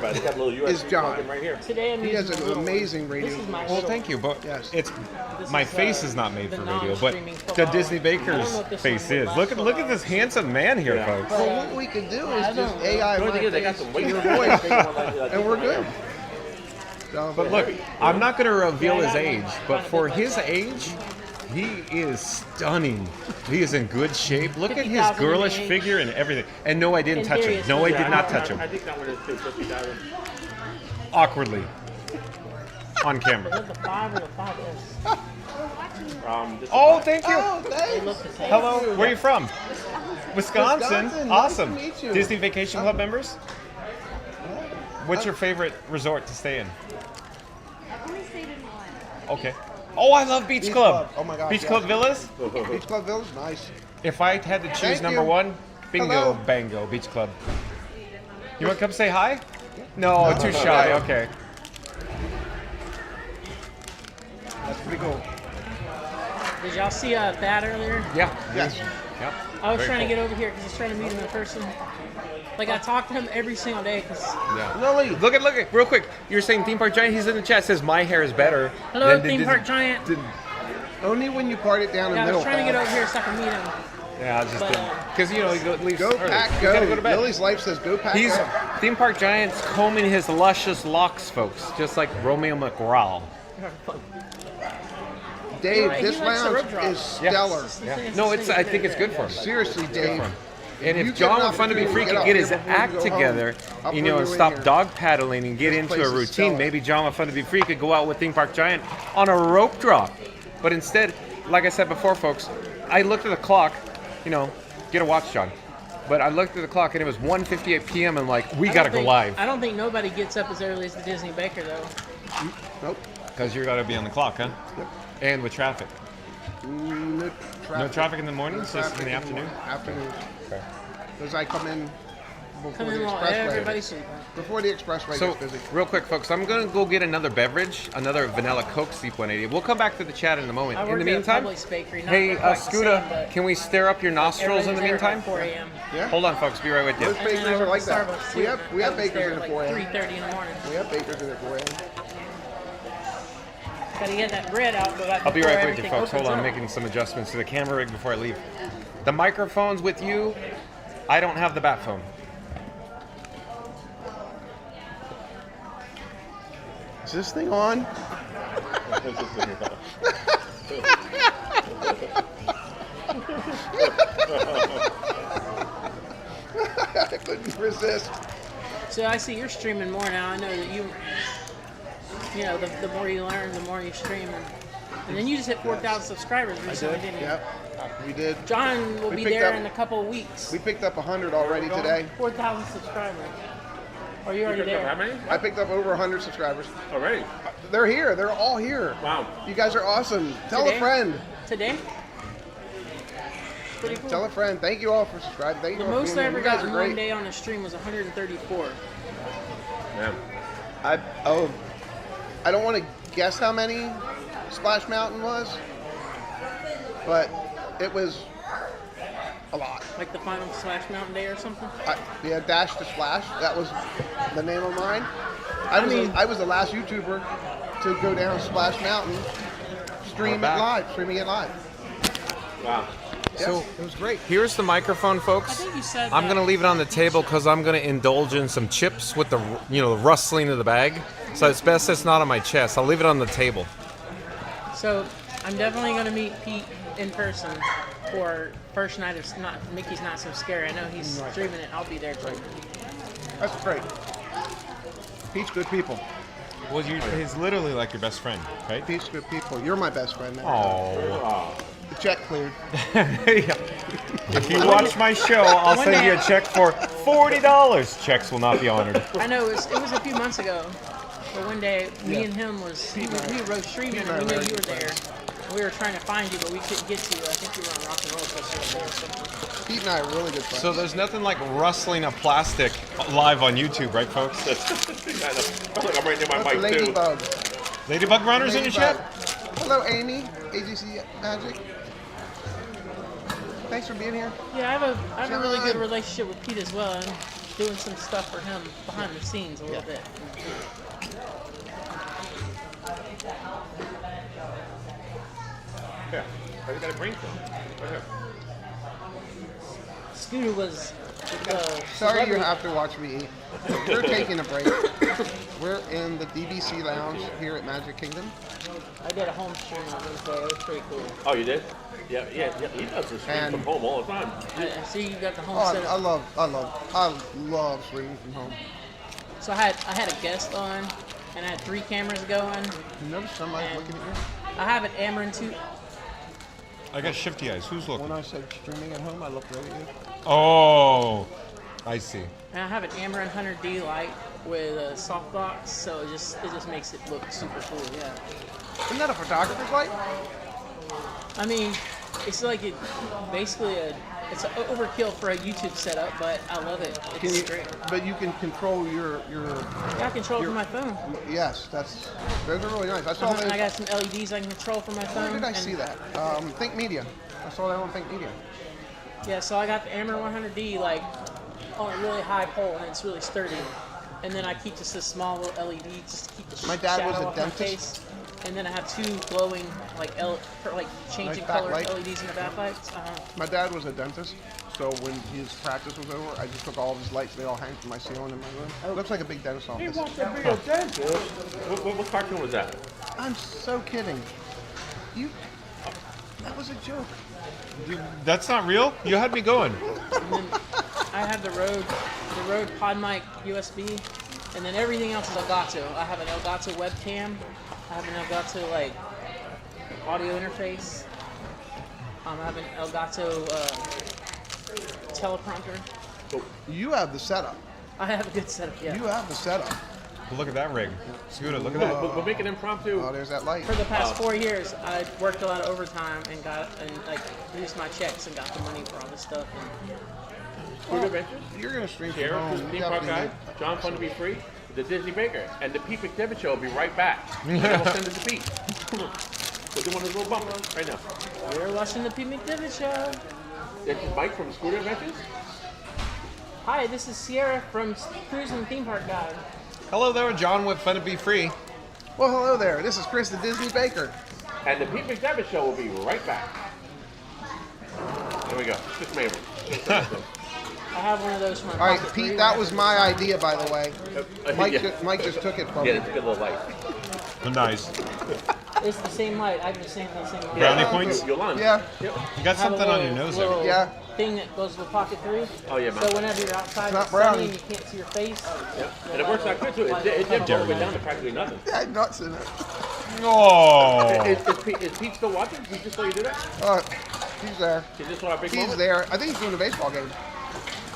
is John. Right here. Today I'm He has using an the amazing This radio. is my Well, short. thank you, but Yes. it's This my is, face is not made the for radio, but non-streaming the football. Disney I don't Baker's know if this face one will is. last Look at this handsome man here, folks. Well, what we could do is I just don't- AI The only my thing is they got face some weight. and your voice, and we're good. So, But look, I'm not going to reveal his age, but for his age, he is stunning. He is in good shape. Look at his 50,000 girlish in age. figure and everything. And no, I didn't touch him. No, I did not touch him. I think that one is too. 50,000. Awkwardly. On camera. Is it the 5 or the 5S? Oh, thank you. oh, They thanks. look the same. Hello, where are you from? Wisconsin. Wisconsin. Awesome. Nice to meet you. Disney Vacation Club members? What's your favorite resort to stay in? I've only stayed in one. Okay. Oh, I love Beach Club. Oh my gosh, Beach yes. Club Villas? Beach Club Village, nice. If I had to choose Thank number you. one, bingo, Hello. bango, Beach Club. You want to come say hi? No, too shy. Okay. That's pretty cool. Did y'all see Thad earlier? Yeah. Yes. Yep. I was Very trying cool. to get over here because I was trying to meet him in person. Like, I talk to him every single day because... Yeah. Lily. Look at, real quick. You're saying Theme Park Giant. He's in the chat. Says my hair is better. Hello, than Theme Park Giant. Only when you part it down Yeah, the I middle. was trying to get Pat. over here so I can meet him. Yeah, I just But, didn't. Because, you know, he leaves Go early. pack, He's go. gotta go to bed. Lily's life says go pack, He's go. Theme Park Giant's combing his luscious locks, folks, just like Romeo McGraw. Dave, He this likes the rope lounge drop. is stellar. Yeah. No, I think it's good for him. Seriously, It's good Dave. for him. And You if get John an with Fun to Be opportunity Free to could get get out his here before you act go home, together, I'll you bring know, you in stop here. dog paddling and get This into place a is routine, stellar. maybe John with Fun to Be Free could go out with Theme Park Giant on a rope drop. But instead, like I said before, folks, I looked at the clock, you know, get a watch, John. But I looked at the clock and it was 1:58 p.m. and like, we gotta go live. I don't think nobody gets up as early as the Disney Baker, though. Nope. Because you gotta be on the clock, huh? Yep. And with traffic. No traffic. No traffic in the mornings, No just in traffic the afternoon? Afternoon. Okay. Because I come in before Come the in while expressway. everybody's sleeping. Before the expressway So, gets busy. real quick, folks, I'm going to go get another beverage, another vanilla Coke Sleep 180. We'll come back to the chat in a moment. I In work the at a meantime, Publix bakery, not hey, quite the same, Scooter, but can we stare up your nostrils in the everybody's there meantime? at 4 a.m. Yeah. Hold on, folks. Be right with you. Those And then I bakers are work like at that. Starbucks, We too, have and I was bakers there in at at 4 a.m. 3:30 in the morning. We have bakers in at 4 a.m. Gotta get that bread out. I'll be before right with you, everything folks. Hold opens on, up. making some adjustments to the camera rig before I leave. The microphone's with you. I don't have the bat phone. Is this thing on? I couldn't resist. So I see you're streaming more now. I know that you know, the more you learn, the more you stream. And then you just hit 4,000 subscribers recently, didn't you? Yep, we did. John will We be picked there up- in a couple of weeks. We picked up 100 already today. 4,000 subscribers. Are you already picked up there? how many? I picked up over 100 subscribers. Already? They're here. They're all here. Wow. You guys are awesome. Tell Today? a friend. Today? Pretty cool. Tell a friend. Thank you all for subscribing. Thank you The all for most I being ever here. You guys got are in great. one day on a stream was 134. Yeah. I don't want to guess how many Splash Mountain was, but it was a lot. Like the final Splash Mountain Day or something? Yeah, Dash to Splash. That was the name of mine. I was the last YouTuber to go down Splash Mountain, streaming it live. Wow. So it was great. Here's the microphone, folks. I think you said I'm that- gonna leave it on the table because I'm gonna indulge in some chips with the the rustling of the bag. So it's best it's not on my chest. I'll leave it on the table. So I'm definitely going to meet Pete in person for first night of Mickey's Not So Scary. I know he's streaming it. I'll be there too. That's great. Pete's good people. Well, he's literally like your best friend, right? Pete's good people. You're my best friend now. Oh. The check cleared. If you watch my show, I'll One send day you a check for $40. Checks will not be honored. I know it was a few months ago, but one day me and him we were streaming and we knew you were there. And we were trying to find you, but we couldn't get to you. I think you were on Rock and Roll Festival or something. Pete and I are really good friends. So there's nothing like rustling of plastic live on YouTube, right, folks? I feel like I'm right near my mic, too. Ladybug. Ladybug runners in the chat? Hello, Amy. AGC Magic. Thanks for being here. Yeah, I have a really good John. relationship with Pete as well. I'm doing some stuff for him behind the scenes a little bit. Yeah. Where you got a brain from? Right here. Scooter was Sorry you have to watch me eat. We're taking a break. We're in the DVC Lounge here at Magic Kingdom. I did a home stream on Wednesday. It was pretty cool. Oh, you did? Yeah. He does this stream from home all the time. I see you got the home Oh, set up. I love streaming from home. So I had a guest on, and I had 3 cameras going. You notice somebody looking at you? I have an Amarin 2. I got shifty eyes. Who's looking? When I said streaming at home, I looked right at you. Oh, I see. And I have an Amarin 100D light with a softbox, so it just makes it look super cool. Yeah. Isn't that a photographer's light? I mean, it's like basically it's an overkill for a YouTube setup, but I love it. It's great. But you can control your. Yeah, I control it from my phone. Yes, those are really nice. I saw And those. I got some LEDs I can control from my phone. Where did I and- see that? Think Media. I saw that on Think Media. Yeah, so I got the Amarin 100D like on a really high pole, and it's really sturdy. And then I keep just a small little LED just to keep the My dad was shadow a off my dentist. face. And then I have 2 glowing changing Nice color backlight. LEDs in the backlights. My dad was a dentist, so when his practice was over, I just took all of his lights. They all hang from my ceiling in my room. It looks like a big dentist office. What cartoon was that? I'm so kidding. That was a joke. That's not real? You had me going. And then I have the Rode PodMic USB, and then everything else is Elgato. I have an Elgato webcam. I have an Elgato audio interface. I have an Elgato teleprompter. You have the setup. I have a good setup. Yeah. You have the setup. Well, look at that rig. Scooter, look at that. We're making impromptu. Oh, there's that light. For the past 4 years, I worked a lot of overtime and produced my checks and got the money for all this stuff. And Scooter Adventures. You're gonna stream from Sierra, home. Theme You Park definitely Guide, John Fun to Be Free, the Disney Baker, and the Pete McDevitt Show will be right back. And then we'll send it to Pete. We'll do one of those little bumpers right now. We're watching the Pete McDevitt Show. This is Mike from Scooter Adventures. Hi, this is Sierra from Cruise and Theme Park Guide. Hello there, John with Fun to Be Free. Well, hello there. This is Chris, the Disney Baker. And the Pete McDevitt Show will be right back. There we go. Just made one. I have one of those for my All right, pocket Pete, three. that was my idea, by the way. Yeah. Mike just took it from Yeah, me. it's a good little light. Nice. It's the same light. I have the same light. Brownie points? Yolanda. Yeah. Yep. You got Have a something on your nose there. little Yeah. thing that goes with pocket 3. Oh, yeah, man. So whenever you're outside It's not it's sunny brownie. and you can't see your face. Yep. And it works out good too. It dipped all the way down to practically nothing. I had nuts in it. Oh. Is Pete still watching? He just saw you do that? He's there. He just saw our big He's moment? there. I think he's doing a baseball game.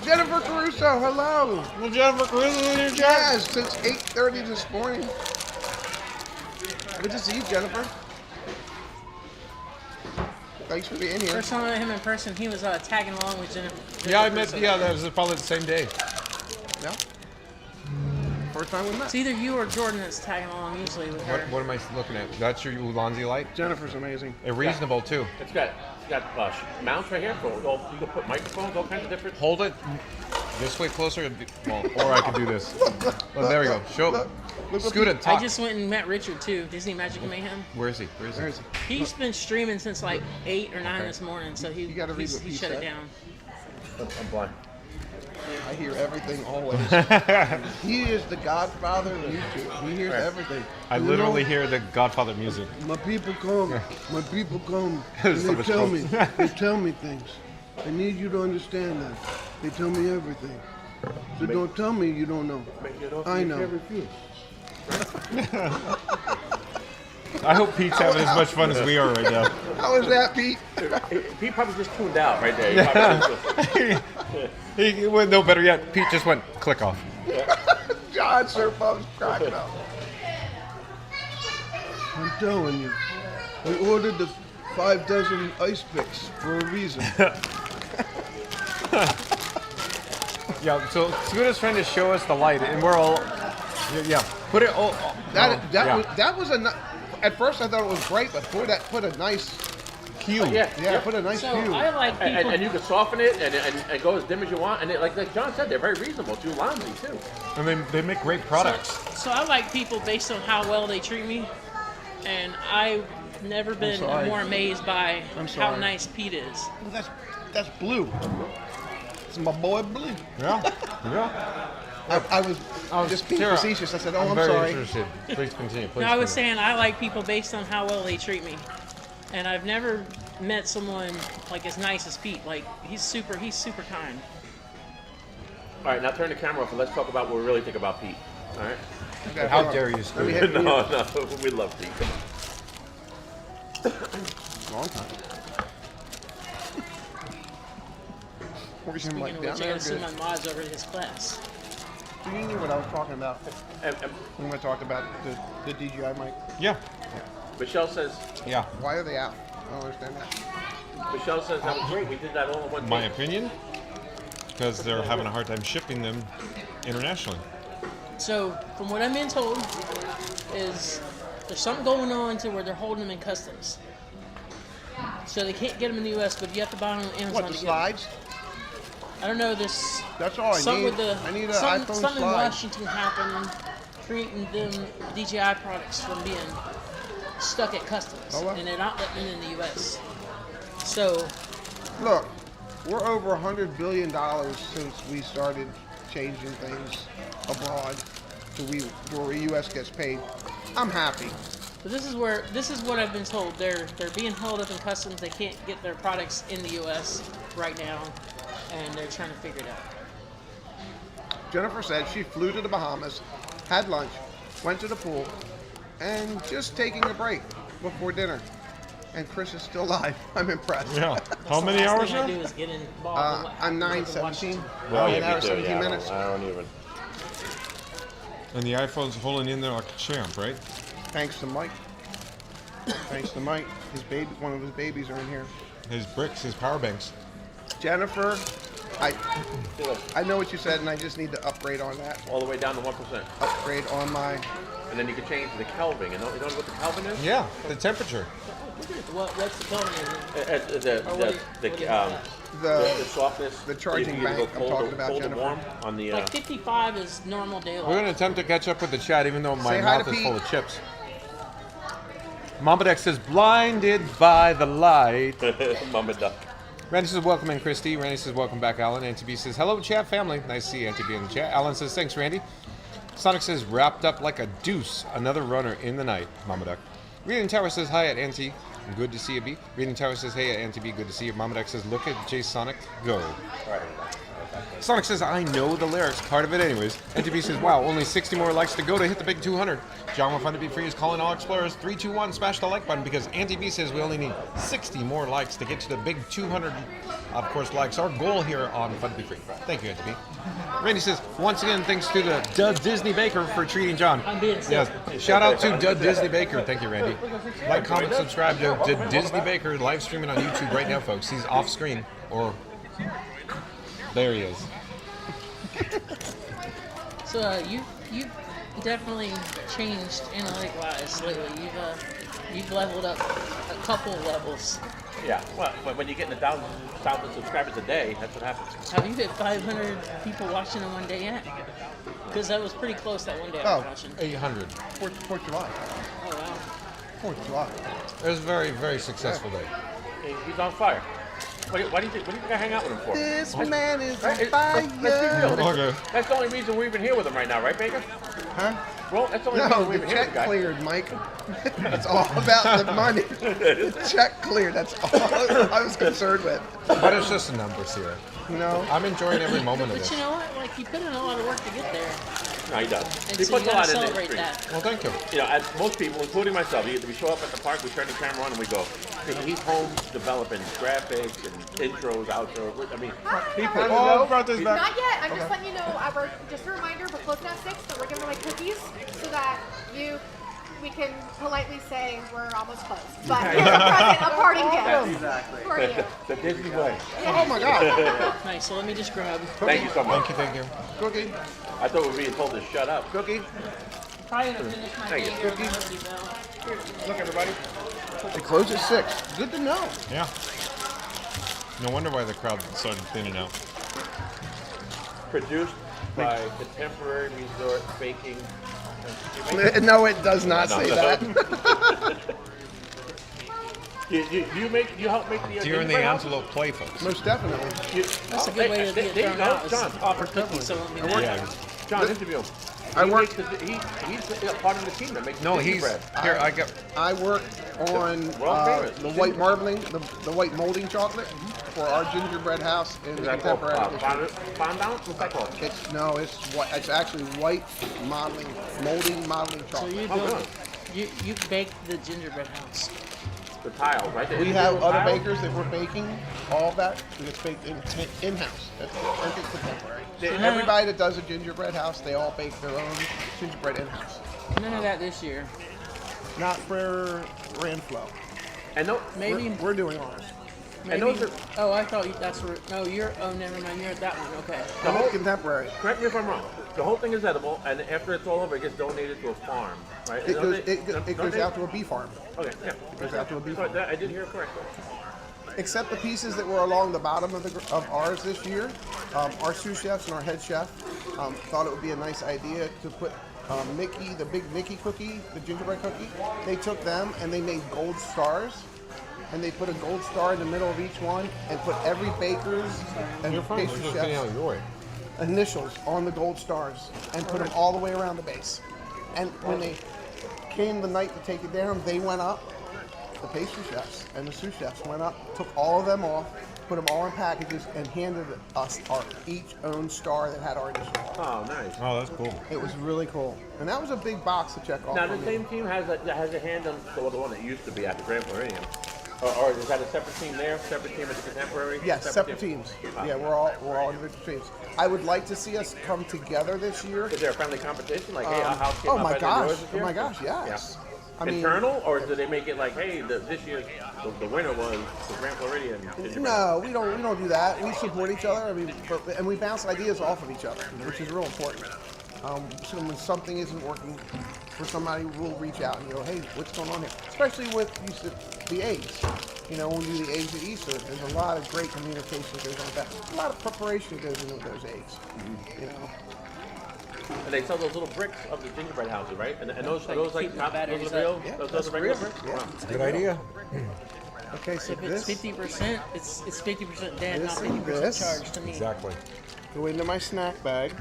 Jennifer Caruso, hello. Well, Jennifer Caruso in your chat. Yes, since 8:30 this morning. Good to see you, Jennifer. Thanks for being here. First time I met him in person, he was tagging along with Jennifer. Yeah, I met. Yeah, that was probably the same day. Yeah. First time we met. It's either you or Jordan that's tagging along usually with her. What am I looking at? That's your Ulanzi light? Jennifer's amazing. Reasonable too. It's got mounts right here for all, you can put microphones, all kinds of different. Hold it this way closer. Well, or I could do this. Oh, there we go. Show. Scoot and talk. I just went and met Richard too, Disney Magic Mayhem. Where is he? Where is he? He's been streaming since like 8 or 9 this morning, so he gotta read what he he shut it said. down. I'm blind. I hear everything always. He is the godfather of YouTube. He hears everything. I You literally know, hear the Godfather music. My people come. My people come. So And they much tell fun. me. They tell me things. I need you to understand that. They tell me everything. So don't tell me you don't know. I know. I hope Pete's having as much fun as we are right now. How is that, Pete? Pete probably just tuned out right there. Well, no, better yet, Pete just went click off. John Serpo's cracking up. I'm telling you, we ordered the 5 dozen ice picks for a reason. Yeah, so Scooter's trying to show us the light, and we're all, yeah. Put it all. That was a. At first I thought it was great, but boy, that put a nice hue. Yeah, put a nice So hue. I like people. And you can soften it and go as dim as you want. And like John said, they're very reasonable. It's Ulanzi too. And they make great products. So I like people based on how well they treat me, and I've never been sorry. more amazed by I'm how sorry. nice Pete is. That's Blue. It's my boy Blue. Yeah. I was just being Sarah, facetious. I said, "Oh, I'm very sorry." interested. Please continue. Please No, I was continue. saying I like people based on how well they treat me, and I've never met someone like as nice as Pete. Like he's super kind. All right, now turn the camera off and let's talk about what we really think about Pete. All right. Okay, How hold on. dare you, Let me Scooter? hit you. No, we love Pete. Long time. Where's him Speaking like of down which, I there? gotta send Good. my mods over to his class. Do you knew what I was talking about And when I talked about the DJI mic? Yeah. Michelle says Yeah. Why are they out? I don't understand that. Michelle says that was great. We did that all in one My day. opinion, because they're having a hard time shipping them internationally. So, from what I'm being told, is there's something going on to where they're holding them in customs. So they can't get them in the U.S., but you have to buy them on Amazon. What, the to get slides? them. I don't know. This. That's all I Something need. with the I need an something, iPhone something in slide. Washington happened, creating them DJI products from being stuck at customs, Oh, wow. and they're not letting them in the U.S. So Look, we're over $100 billion since we started changing things abroad to where U.S. gets paid. I'm happy. But this is what I've been told. They're being held up in customs. They can't get their products in the U.S. right now, and they're trying to figure it out. Jennifer said she flew to the Bahamas, had lunch, went to the pool, and just taking a break before dinner. And Chris is still alive. I'm impressed. Yeah. That's How the many last hours thing I now? do is get involved. I'm in 9:17. Well, 9 yeah, hours, me too. 17 Yeah, minutes. I don't even. And the iPhone's holding in there like a champ, right? Thanks to Mike. Thanks to Mike. His baby, one of his babies are in here. His bricks, his power banks. Jennifer I know what you said, and I just need to upgrade on that. All the way down to 1%. Upgrade on my. And then you can change the Kelvin. You know what the Kelvin is? Yeah, the temperature. What's the Kelvin? The softness. The charging You can bank go I'm cold talking or- about, cold or Jennifer. warm on the. Like 55 is normal daylight. We're going to attempt to catch up with the chat, even though my Say hi mouth to is Pete. full of chips. Mama Duck says, blinded by the light. Mama Duck. Randy says, welcome in, Christy. Randy says, welcome back, Alan. Auntie B says, hello, chat family. Nice to see Auntie B in the chat. Alan says, thanks, Randy. Sonic says, wrapped up like a deuce. Another runner in the night. Mama Duck. Reading Tower says, hi at Auntie. Good to see you, B. Reading Tower says, hey at Auntie B. Good to see you. Mama Duck says, look at J Sonic go. All right. Sonic says, I know the lyrics, part of it anyways. NTB says, wow, only 60 more likes to go to hit the big 200. John with Fun to Be Free is calling all explorers 321, smash the like button because Auntie B says we only need 60 more likes to get to the big 200, of course, likes. Our goal here on Fun to Be Free. Thank you, Auntie B. Randy says, once again, thanks to the Dud Disney Baker for treating John. Yes. Shout out to Dud Disney Baker. Thank you, Randy. Like, comment, subscribe to Disney Baker live streaming on YouTube right now, folks. He's off screen, or there he is. So you've definitely changed analytic-wise lately. You've leveled up a couple levels. Yeah. Well, when you get in the thousands of subscribers a day, that's what happens. Have you hit 500 people watching in one day yet? Because that was pretty close that one day I was watching. 800. 4th of July. Oh wow. 4th of July. It was a very, very successful day. He's on fire. Why do you think I hang out with him for? This man is on Let's be fire. real. Okay. That's the only reason we're even here with him right now, right, Baker? Huh? Well, that's the only No, reason we're the even here with check the guy. cleared, Mike. It's all about the money. The check cleared. That's all I was concerned with. But it's just the numbers here. You know? I'm enjoying every moment of But this. you know what? Like you put in a lot of work to get there. No, he does. And He so puts you a gotta lot in the celebrate street. that. Well, thank you. You know, as most people, including myself, we show up at the park, we turn the camera on, and we go. He's home developing graphics and intros, outros. I mean, people. Oh, brought this back. Not yet. I'm just letting you know. We're just a reminder. We're closing at 6, but we're giving away cookies so that we can politely say we're almost closed. But it's a parting gift for you. The Disney way. Oh my God. Nice. So let me just grab. Thank you so much. Thank you. Cookie. I thought we were being told to shut up. Cookie. Probably gonna finish my Thank day you. here at Liberty Belle. Look, everybody. They close at 6. Good to know. Yeah. No wonder why the crowd started thinning out. Produced by Contemporary Resort Baking. No, it does not say that. You help make the. During the Antelope Play, folks. Most definitely. That's a good way to get There you thrown go, out. John. Offer cookies. So let me know. Yeah. John, interview him. I work. He's a part of the team that makes No, the he's bread. here. I got. I work on the white marbling, the white molding chocolate for our gingerbread house in the Contemporary Edition. Fondant? What's that called? It's actually white molding So chocolate. you build, you baked the gingerbread house. The tiles, right? We have other bakers that we're baking all of that. It's baked in-house. That's perfect contemporary. Everybody that does a gingerbread house, they all bake their own gingerbread in-house. None of that this year. Not for Randflow. And no, Maybe we're doing ours. Maybe. And those are, oh, I thought that's where. No, you're. Oh, never mind. You're at that one. Okay. the whole Contemporary. Correct me if I'm wrong. The whole thing is edible, and after it's all over, it gets donated to a farm, right? It goes out to a bee farm. Okay, yeah. It goes out to a bee So farm. I did hear it correctly. Except the pieces that were along the bottom of ours this year, our sous chefs and our head chef thought it would be a nice idea to put Mickey, the big Mickey cookie, the gingerbread cookie. They took them and they made gold stars. And they put a gold star in the middle of each one and put every baker's and pastry chef's initials on the gold stars and put them all the way around the base. And when they came the night to take it down, they went up, the pastry chefs and the sous chefs went up, took all of them off, put them all in packages, and handed us our each own star that had our initials. Oh, nice. Oh, that's cool. It was really cool. And that was a big box to check off. Now, for the me. same team has a hand on the one that used to be at the Grand Floridian. Or is that a separate team there? Separate team at the Contemporary? Yes, separate teams. Yeah, we're all individual teams. I would like to see us come together this year. Is there a friendly competition? Like, hey, our house came oh up my better than gosh! yours this Oh year? my gosh! Yes. Yeah. internal, or do they make it like, hey, this year's the winner was the Grand Floridian? No, we don't do that. We support each other. I mean, and we bounce ideas off of each other, which is real important. So when something isn't working for somebody, we'll reach out and go, hey, what's going on here? Especially with the eggs. You know, when we do the eggs at Easter, there's a lot of great communication that goes on with that. A lot of preparation that goes into those eggs. You know. And they sell those little bricks of the gingerbread houses, right? And those are those like top, those are real? Yeah, those are regular bricks? Yeah. Wow. Good idea. Okay, so If it's 50%, it's 50% Dan, not 50% charge to me. Exactly. Go into my snack bag.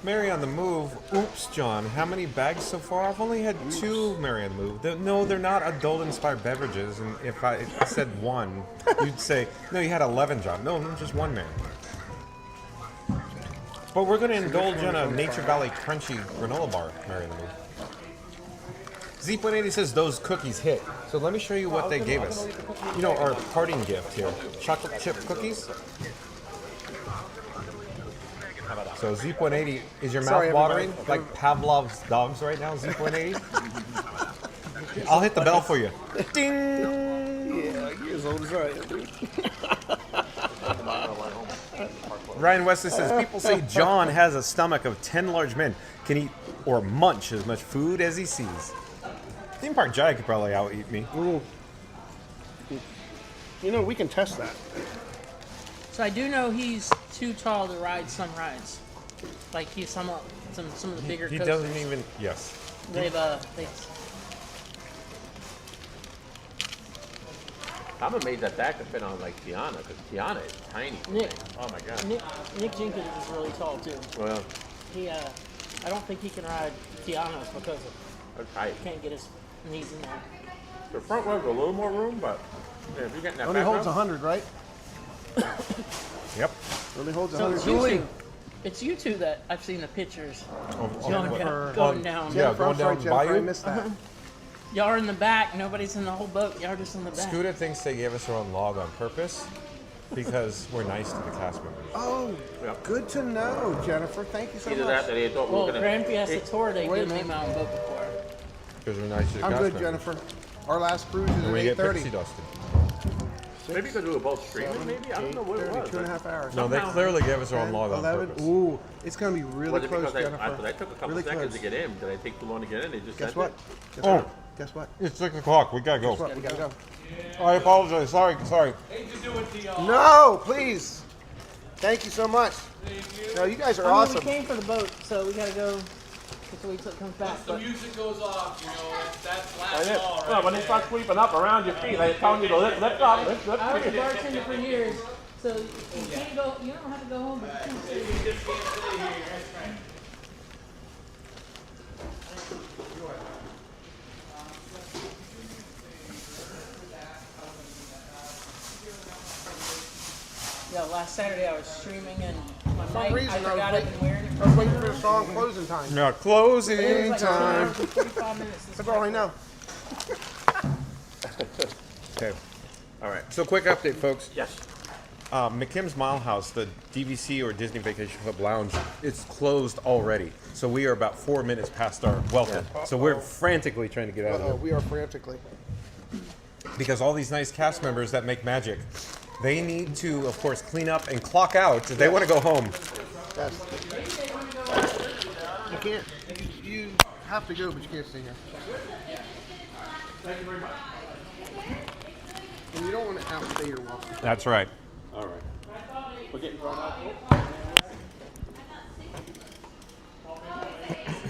Mary on the Move. Oops, John. How many bags so far? I've only had 2 Mary on the Move. No, they're not adult-inspired beverages. And if I said 1, you'd say, no, you had 11, John. No, just 1 Mary. But we're going to indulge in a Nature Valley Crunchy granola bar, Mary on the Move. Zeep180 says those cookies hit. So let me show you what they gave us. You know, our parting gift here. Chocolate chip cookies. So Zeep180, is your mouth watering like Pavlov's dogs right now, Zeep180? I'll hit the bell for you. Ding! Yeah, you're as old as I am, dude. Ryan Wesley says, people say John has a stomach of 10 large men. Can eat or munch as much food as he sees. Theme Park Jai could probably out-eat me. You know, we can test that. So I do know he's too tall to ride some rides. Like he's some of the bigger He coasters. doesn't even, yes. I'm amazed that could fit on like Tiana, because Tiana is tiny. Nick. Oh my god. Nick Jenkins is really tall too. Well, He, I don't think he can ride Tiana's because they're tight. he can't get his knees in there. The front row's a little more room, but yeah, if you're getting that Only back holds row, 100, right? Yep. Only holds So 100. it's you two that I've seen the pictures Going down. Yeah, going down Jennifer, Bayou. I missed that. Y'all are in the back. Nobody's in the whole boat. Y'all are just in the back. Scooter thinks they gave us our own log on purpose because we're nice to the cast members. Oh, good to know, Jennifer. Thank you so either much. that or they thought we Well, were gonna. Grand Fiesta Tour, they Wait a gave me minute. my own boat before. Because we're nice to the I'm cast good, members. Jennifer. Our last cruise is And at we get 8:30. pixie dusted. Maybe because we were both streaming, maybe? I don't know what it was. 2.5 hours. No, they clearly gave us our own log on 11. purpose. Ooh, it's going to be really Was it close, because Jennifer. I took a couple really seconds close. to get in? Did I take too long to get in? They just Guess sent what? it? Guess Oh. what? Guess what? It's 6 o'clock. We gotta go. Guess what? We got to go. I apologize. Sorry. No, please. Thank you so much. No, you guys are awesome. We came for the boat, so we gotta go until he comes back. The music goes off, you know, that's last That's it. call, right? Well, when they start sweeping up around your feet, they're telling you to lift up, lift I was a up. bartender for years, so you can't go. You don't have to go home. But you can You just can't stay here, that's right. Yeah, last Saturday I was streaming and my For some mic, reason, I forgot it and wearing it. I was waiting for the song closing time. Now, It closing was like 2 time. hours and 45 minutes. That's all I know. Okay. All right. So, quick update, folks. Yes. McKim's Mile House, the DVC or Disney Vacation Club Lounge, it's closed already. So we are about 4 minutes past our welcome. So we're frantically trying to get out of there. We are frantically. Because all these nice cast members that make magic, they need to, of course, clean up and clock out. They want to go home. Yes. You can't. You have to go, but you can't stay here. Thank you very much. And you don't want to outstay your welcome. That's right. All right. We're getting thrown out.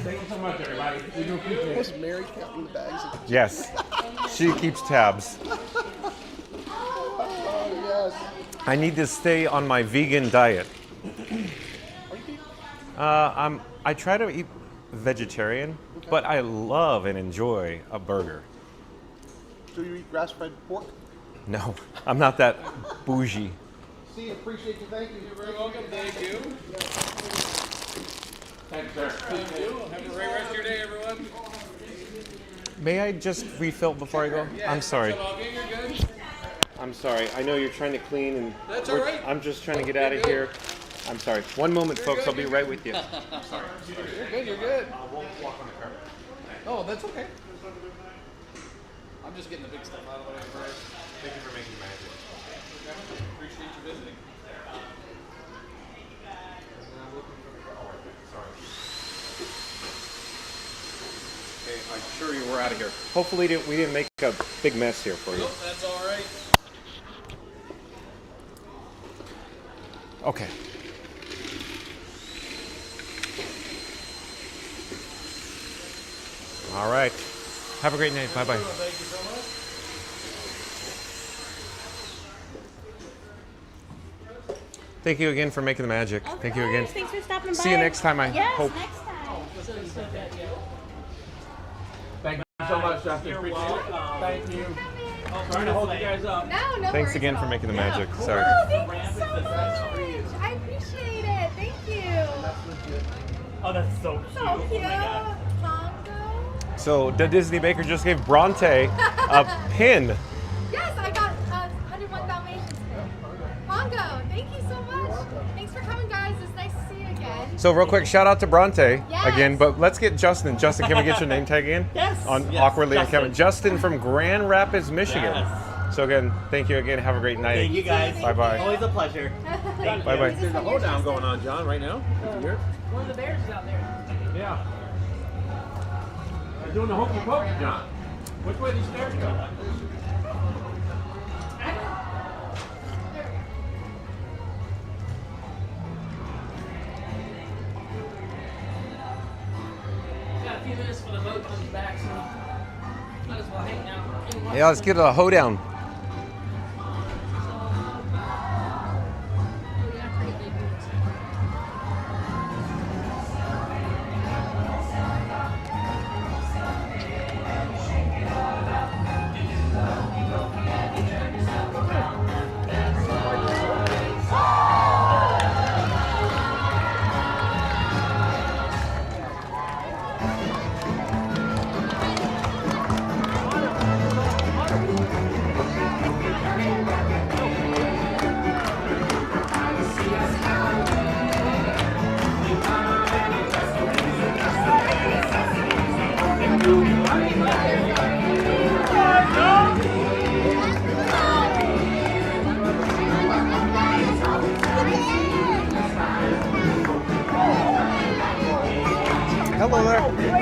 Thank you so much, everybody. We do appreciate it. Was Mary counting the bags? Yes. She keeps tabs. Oh, yes. I need to stay on my vegan diet. I try to eat vegetarian, but I love and enjoy a burger. Do you eat grass-fed pork? No, I'm not that bougie. See, appreciate you. Thank you. You're very welcome. Thank you. Thanks, sir. Thank you. Have a great rest of your day, everyone. May I just refill before I go? I'm sorry. You're good. I'm sorry. I know you're trying to clean and That's all right. I'm just trying to get out of here. I'm sorry. One moment, folks. I'll be right with you. Sorry. You're good. You're good. I won't walk on the carpet. Oh, that's okay. I'm just getting the big stuff out of the way first. Thank you for making magic. Appreciate you visiting. Okay, I'm sure you were out of here. Hopefully we didn't make a big mess here for you. Nope, that's all right. Okay. All right. Have a great night. Bye-bye. Thank you so much. Thank you again for making the magic. Thank you again. Thanks for stopping by. See you next time, I yes, hope. next time. Thank you so much, Justin. Appreciate it. Thank you. Sorry to hold you guys up. No, no Thanks worries again at for all. making the magic. Sorry. Oh, thank you so much. I appreciate it. Thank you. Oh, that's so cute. So cute. Pongo. So the Disney Baker just gave Bronte a pin. Yes, I got 101 Dalmatians pin. Pongo, thank you so much. Thanks for coming, guys. It's nice to see you again. So real quick, shout out to Bronte Yes. again, but let's get Justin. Justin, can we get your name tag again? Yes. On Yes, awkwardly on Justin. camera. Justin from Grand Rapids, Michigan. Yes. So again, thank you again. Have a great night. Thank you guys. Bye bye. Always a pleasure. Thank Bye you. bye. There's a hoedown going on, John, right now. Here. One of the bears is out there. Yeah. They're doing the hokey pokey, John. Which way these stairs go? Got a few minutes for the boat comes back, so might as well hang out. Yeah, let's get a hoedown. Hello there.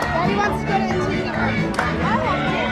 Daddy wants to go to the TV park.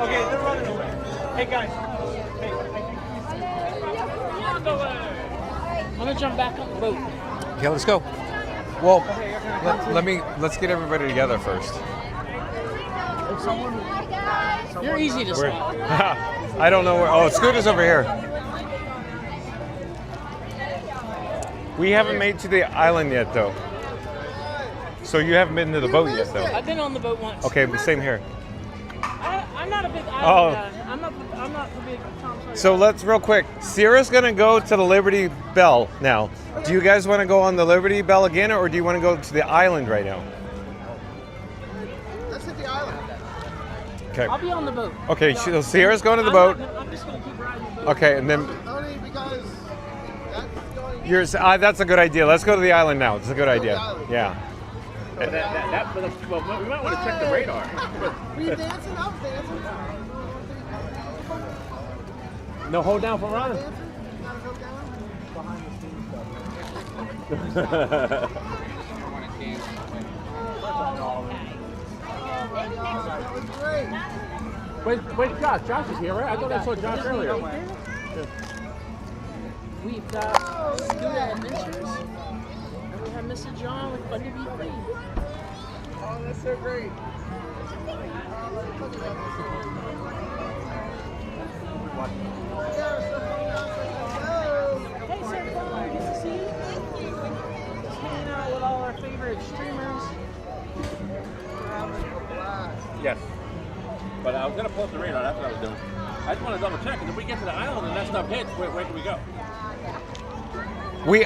Okay, they're running away. Hey guys. Hey. I'm gonna jump back on the boat. Okay, let's go. Well, let's get everybody together first. You're easy to Where- spot. I don't know where. Oh, Scooter's over here. We haven't made to the island yet, though. So you haven't been to the boat yet, though. I've been on the boat once. Okay, but same here. I'm not a big island Oh. guy. I'm not the big Tom Sawyer. So let's real quick. Sierra's gonna go to the Liberty Belle now. Do you guys want to go on the Liberty Belle again, or do you want to go to the island right now? Let's hit the island. Okay. I'll be on the boat. Okay, so Sierra's going to the boat. I'm just gonna keep riding the boat. Okay, and then Only because that's going yours. That's a good idea. Let's go to the island now. It's a good Go to the idea. island. Yeah. Well, we might want to check the radar. We dancing up, dancing. No hold down for Ron. Wait, Josh. Josh is here, right? I thought I saw Josh earlier. We've got Scuba Adventures, and we have Mr. John with Fun to Be Free. Oh, that's so great. Hey, Sir Paul, good to see you. Just hanging out with all our favorite streamers. Yes. But I was going to pull up the radar. That's what I was doing. I just want to double check. And if we get to the island and that stuff hits, where can we go?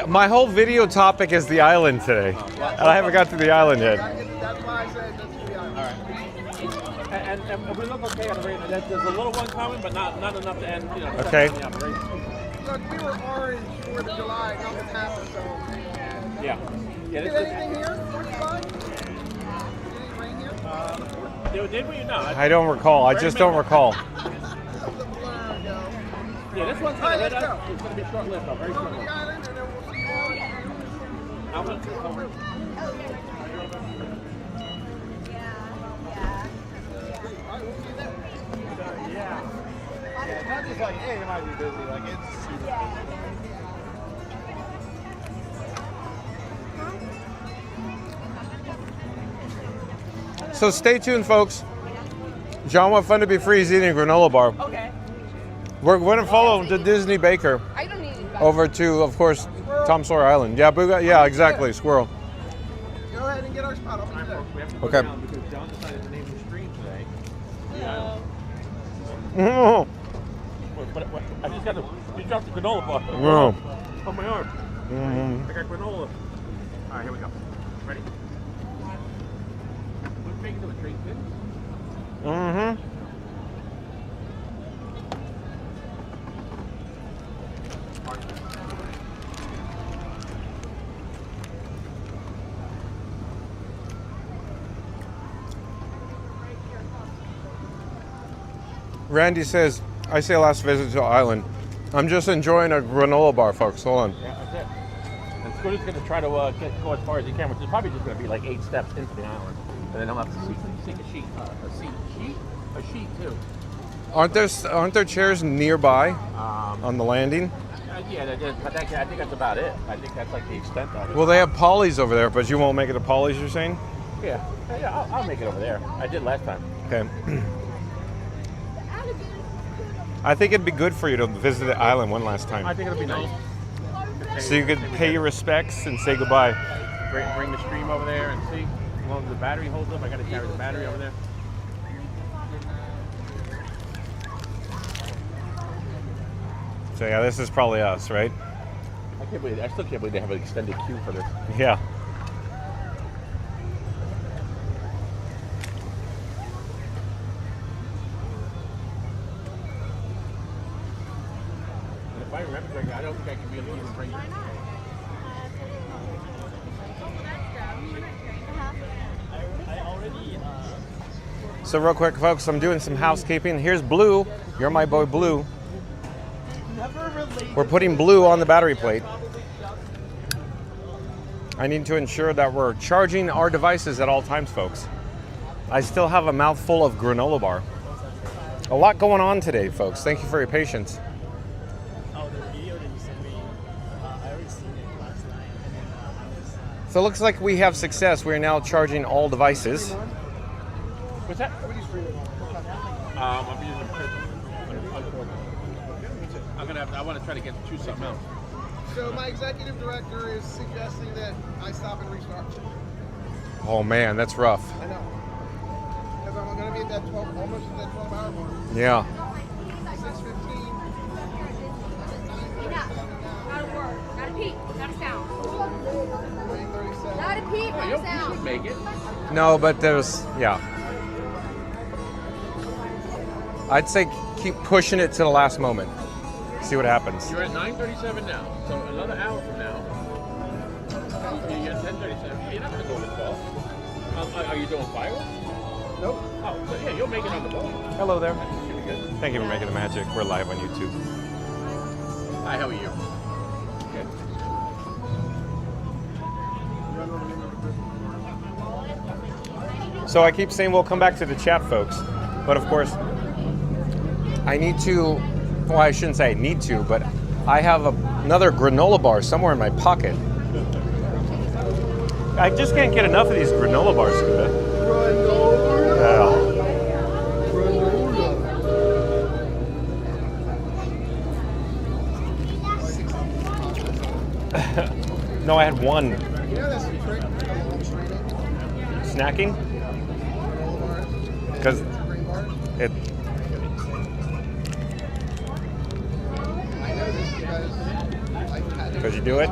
My whole video topic is the island today. And I haven't got to the island yet. That's why I said that's the island. All right. And if we look okay on the radar, there's a little one coming, but not enough to end, Okay. the operation. Look, we were orange 4th of July. Nothing happened, so. Yeah. Did anything here? 4th of July? Did it rain here? Did we or not? I don't recall. I just don't recall. Yeah, this one's going to hit us. It's going to be short-lived, though. Very short-lived. Yeah, not just like, hey, you might be busy. Like, it's super busy. So stay tuned, folks. John Want Fun to Be Free is eating a granola bar. Okay. We're going to follow the Disney baker over to, of course, Tom Sawyer Island. Yeah, yeah, exactly, squirrel. Go ahead and get our spot. I'll be there. Okay. Because John decided to name the stream today. Oh. But I just got you dropped the granola bar Oh. on my arm. Mm-hmm. I got granola. All right, here we go. Ready? Let's make it to the drink pit. Mm-hmm. Randy says, I say last visit to the island. I'm just enjoying a granola bar, folks. Hold on. Yeah, that's it. And Scooter's going to try to go as far as he can, which is probably just going to be like 8 steps into the island. And then he'll have to seek a sheet. A sheet too. Aren't there chairs nearby on the landing? Yeah, I think that's about it. I think that's like the extent of it. Well, they have Polly's over there, but you won't make it to Polly's, you're saying? Yeah, I'll make it over there. I did last time. Okay. I think it'd be good for you to visit the island one last time. I think it'll be nice. So you could pay your respects and say goodbye. Bring the stream over there and see. As long as the battery holds up, I got to carry the battery over there. So yeah, this is probably us, right? I still can't believe they have an extended queue for this. Yeah. And if I remember correctly, I don't think I can really even bring it. So real quick, folks, I'm doing some housekeeping. Here's Blue. You're my boy, Blue. We're putting Blue on the battery plate. I need to ensure that we're charging our devices at all times, folks. I still have a mouthful of granola bar. A lot going on today, folks. Thank you for your patience. Oh, the video that you sent me, I already seen it last night. And then I was... So it looks like we have success. We are now charging all devices. What's that? I'm using I want to try to choose something else. So my executive director is suggesting that I stop and restart. Oh man, that's rough. I know. Because I'm going to be at that 12, almost at that 12-hour mark. Yeah. 6:15. Gotta work. Gotta peep. Gotta sound. Gotta peep. Gotta sound. You should make it. No, but there's, yeah. I'd say keep pushing it to the last moment. See what happens. You're at 9:37 now, so another hour from now, you're at 10:37. You're not going to go this far. Are you doing fireworks? Nope. Oh, so yeah, you'll make it on the boat. Hello there. Should be good. Thank you for making the magic. We're live on YouTube. Hi, how are you? Good. So I keep saying we'll come back to the chat, folks. But of course, I need to, well, I shouldn't say I need to, but I have another granola bar somewhere in my pocket. I just can't get enough of these granola bars, Scooter. No, I had one. Snacking? Because it. Because you do it?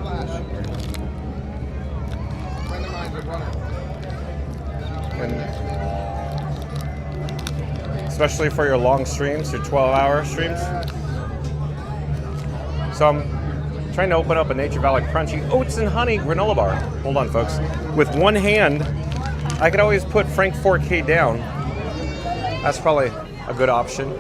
And especially for your long streams, your 12-hour streams. So I'm trying to open up a Nature Valley Crunchy Oats and Honey granola bar. Hold on, folks. With one hand, I could always put Frank 4K down. That's probably a good option.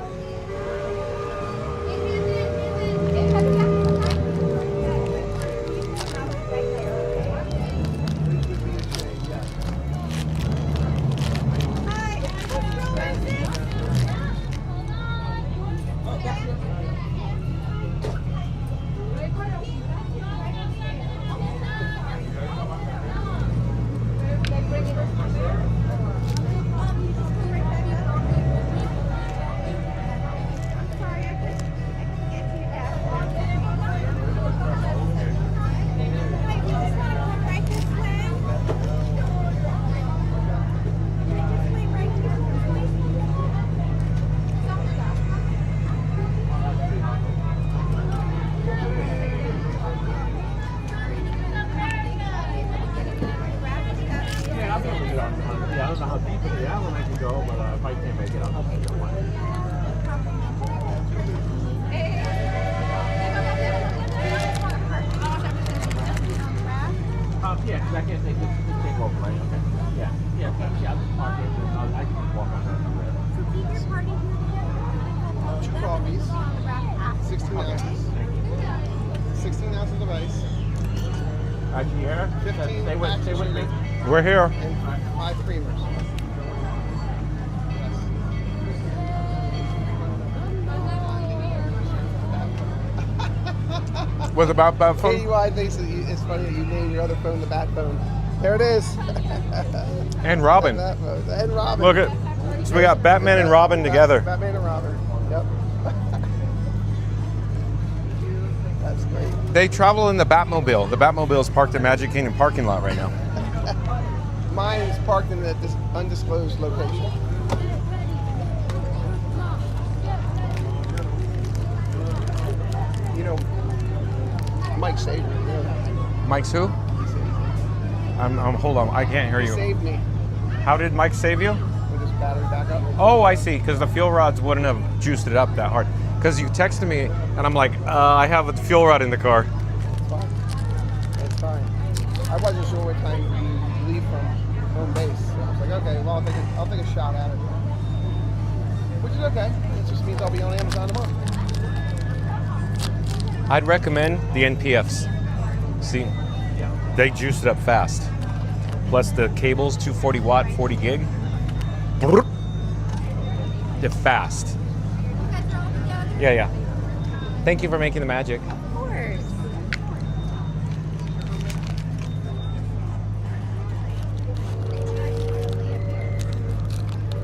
We're here. And 5 creamers. Was about that phone? KUI thinks it's funny that you named your other phone the Bat Phone. There it is. And Robin. And Robin. Look at, so we got Batman and Robin together. Batman and Robin. Yep. That's great. They travel in the Batmobile. The Batmobile is parked at Magic Kingdom parking lot right now. Mine is parked in this undisclosed location. You know, Mike saved me. You know that. Mike's who? Hold on, I can't hear you. He saved me. How did Mike save you? With his battery backup. Oh, I see, because the fuel rods wouldn't have juiced it up that hard. Because you texted me, and I'm like, I have a fuel rod in the car. It's fine. It's fine. I wasn't sure what time you leave from home base. So I was like, okay, well, I'll take a shot at it. Which is okay. It just means I'll be on Amazon tomorrow. I'd recommend the NPFs. See, they juiced it up fast. Plus the cables, 240 watt, 40 gig. They're fast. Yeah. Thank you for making the magic. Of course.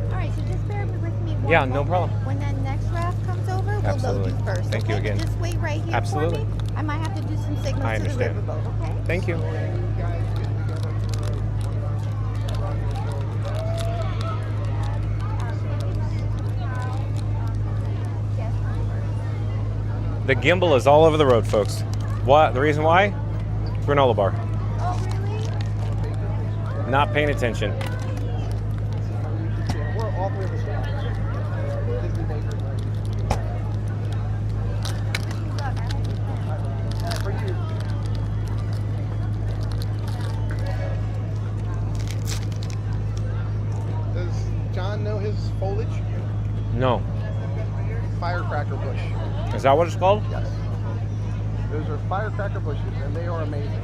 All right, so just bear with me. Yeah, no problem. When that next raft comes over, we'll Absolutely. load you first. Thank you okay? again. Just wait right here Absolutely. for me. I might have to do some signals I understand. to the riverboat, okay? Thank you. The gimbal is all over the road, folks. What? The reason why? Granola bar. Oh, really? Not paying attention. We're all 3 of us. Disney Baker. For you. Does John know his foliage? No. Firecracker bush. Is that what it's called? Yes. Those are firecracker bushes, and they are amazing.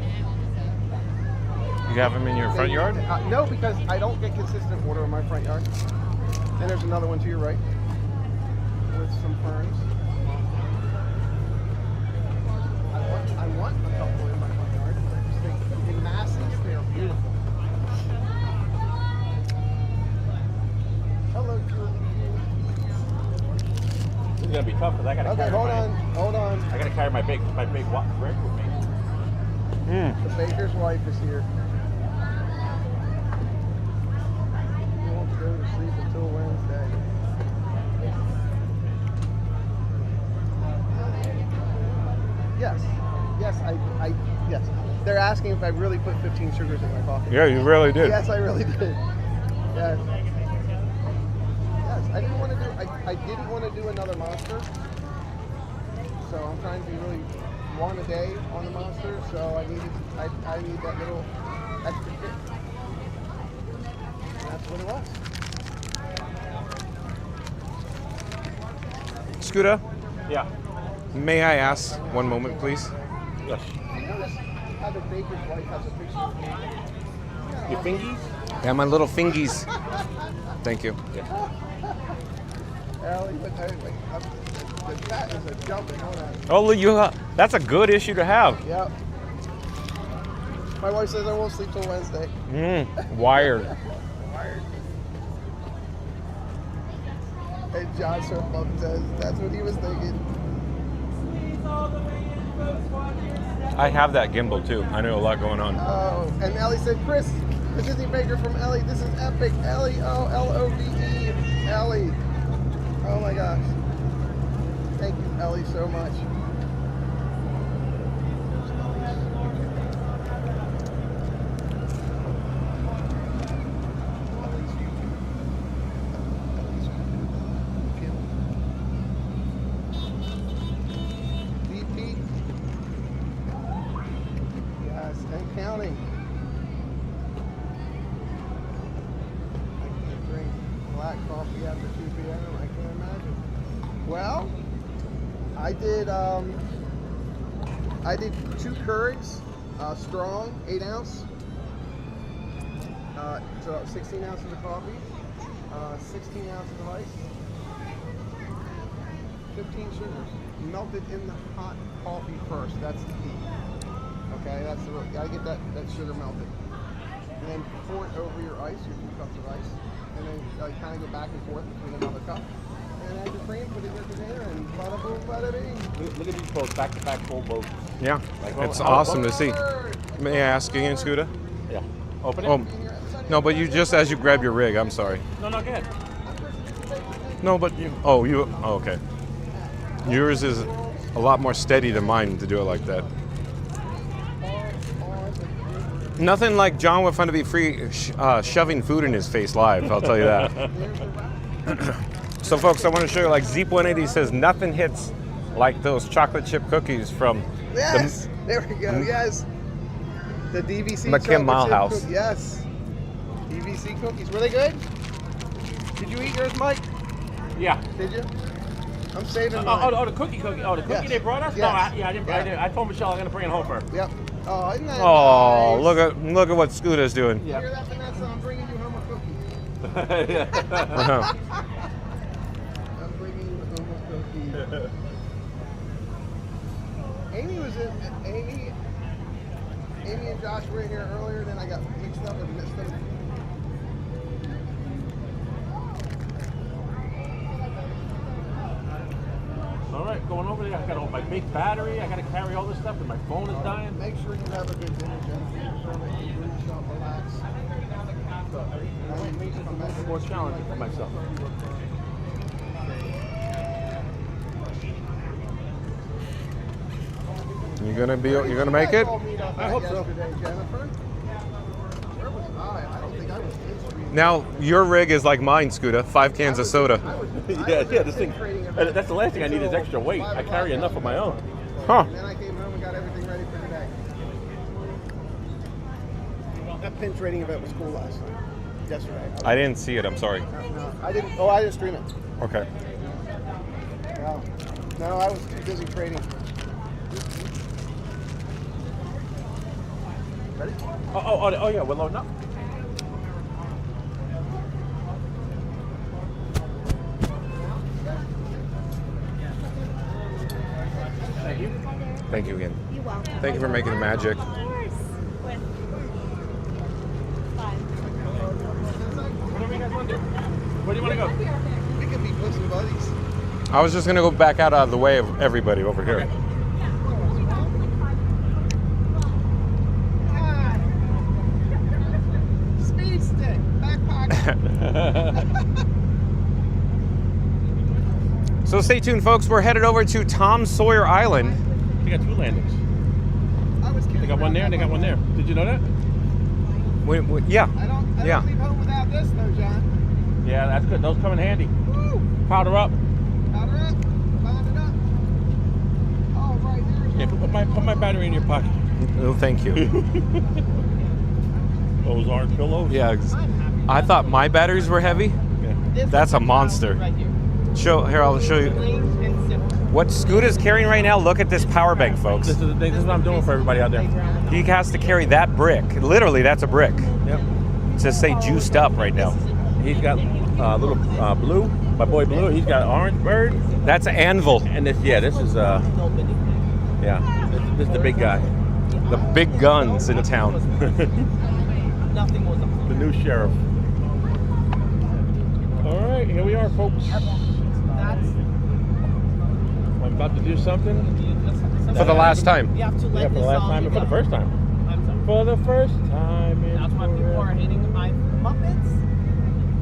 You have them in your front yard? No, because I don't get consistent water in my front yard. And there's another one to your right with some ferns. I want a couple in my front yard. In masses, they are beautiful. Hello, Julie. This is gonna be tough because I gotta carry hold on. I gotta carry my big rig with me. The baker's wife is here. He won't go to sleep until Wednesday. Yes. Yes. They're asking if I really put 15 sugars in my coffee. Yeah, you really did. Yes, I really did. Yes. Yes, I didn't want to do another monster. So I'm trying to be really one a day on the monster, so I need that little extra kick. And that's what it was. Scooter? Yeah. May I ask one moment, please? Yes. How the baker's wife has a picture of me. Your fingies? Yeah, my little fingies. Thank you. Allie, the cat is a jumping on that. Oh, that's a good issue to have. Yep. My wife says I won't sleep till Wednesday. Wired. And John Surflop says that's what he was thinking. I have that gimbal too. I know a lot going on. Oh, and Ellie said, Chris, the Disney Baker from Ellie. This is epic. Ellie, Love. Ellie. Oh my gosh. Thank you, Ellie, so much. VP. Yes, and counting. I can't drink black coffee after 2 p.m. I can't imagine. Well, I did 2 Keurigs, strong, 8 ounce. So 16 ounces of coffee, 16 ounces of ice, 15 sugars. Melted in the hot coffee first. That's the key. Okay, that's the real. Gotta get that sugar melted, and then pour it over your ice, your 2 cups of ice, and then kind of go back and forth between another cup. And add your cream, put it in your container, and bada boom, bada bing. Look at these boats, back-to-back full boats. Yeah, Like, it's awesome to see. May I ask again, Scooter? Yeah. Open it? Oh, no, but you just as you grab your rig, I'm sorry. No, go ahead. No, but okay. Yours is a lot more steady than mine to do it like that. Nothing like John with Fun to Be Free shoving food in his face live, I'll tell you that. So folks, I want to show you, like Zeep 180 says, nothing hits like those chocolate chip cookies from Yes, there we go, yes. The DVC McKim Mile chocolate chip House. Yes. DVC cookies, were they good? Did you eat yours, Mike? Yeah. Did you? I'm saving mine. The cookie. Oh, the cookie Yes. they brought us? Yes. No, I didn't. I told Michelle I'm gonna bring it home for her. Yep. Oh, isn't that Oh, nice? look at what Scooter's doing. You hear that, Vanessa? I'm bringing you home a cookie. I'm bringing you home a cookie. Amy and Josh were in here earlier, then I got mixed up and missed them. All right, going over there. I got all my big battery. I got to carry all this stuff, and my phone is dying. Make sure you have a good dinner, Jennifer. Make sure that you really shop, relax. It's more challenging for myself. You're gonna make it? I hope so. Jennifer. Where was I? I don't think I was in street. Now your rig is like mine, Scooter. 5 cans of soda. Yeah, this thing. That's the last thing I need is extra weight. I carry enough of my own. Huh. And then I came home and got everything ready for today. That pin trading event was cool last night. Yesterday. I didn't see it. I'm sorry. No, I didn't. Oh, I didn't stream it. Okay. No, I was too busy trading. Ready? Oh, yeah, we're loading up. Thank you. Thank you again. You're welcome. Thank you for making the magic. Of course. Where do you guys want to do? Where do you want to go? We can be pushing buddies. I was just gonna go back out of the way of everybody over here. Speed stick, back pocket. So stay tuned, folks. We're headed over to Tom Sawyer Island. They got 2 landings. They got one there and they got one there. Did you know that? Yeah. I don't leave home without this though, John. Yeah, that's good. Those come in handy. Woo! Powder up. Powder up. Pound it up. Oh, right there. Yeah, put my battery in your pocket. Oh, thank you. Those aren't pillows. Yeah, I thought my batteries were heavy. Yeah. That's a monster. I'll show you. What Scoot is carrying right now, look at this power bank, folks. This is what I'm doing for everybody out there. He has to carry that brick. Literally, that's a brick. Yep. To say juiced up right now. He's got little Blue, my boy Blue. He's got Orange Bird. That's an Anvil. And this is this is the big guy. The big guns in town. The new sheriff. All right, here we are, folks. I'm about to do something. For the last time. You have to let For the this last all time and for the together. first time. For the first time. That's why people are hating my Muppets.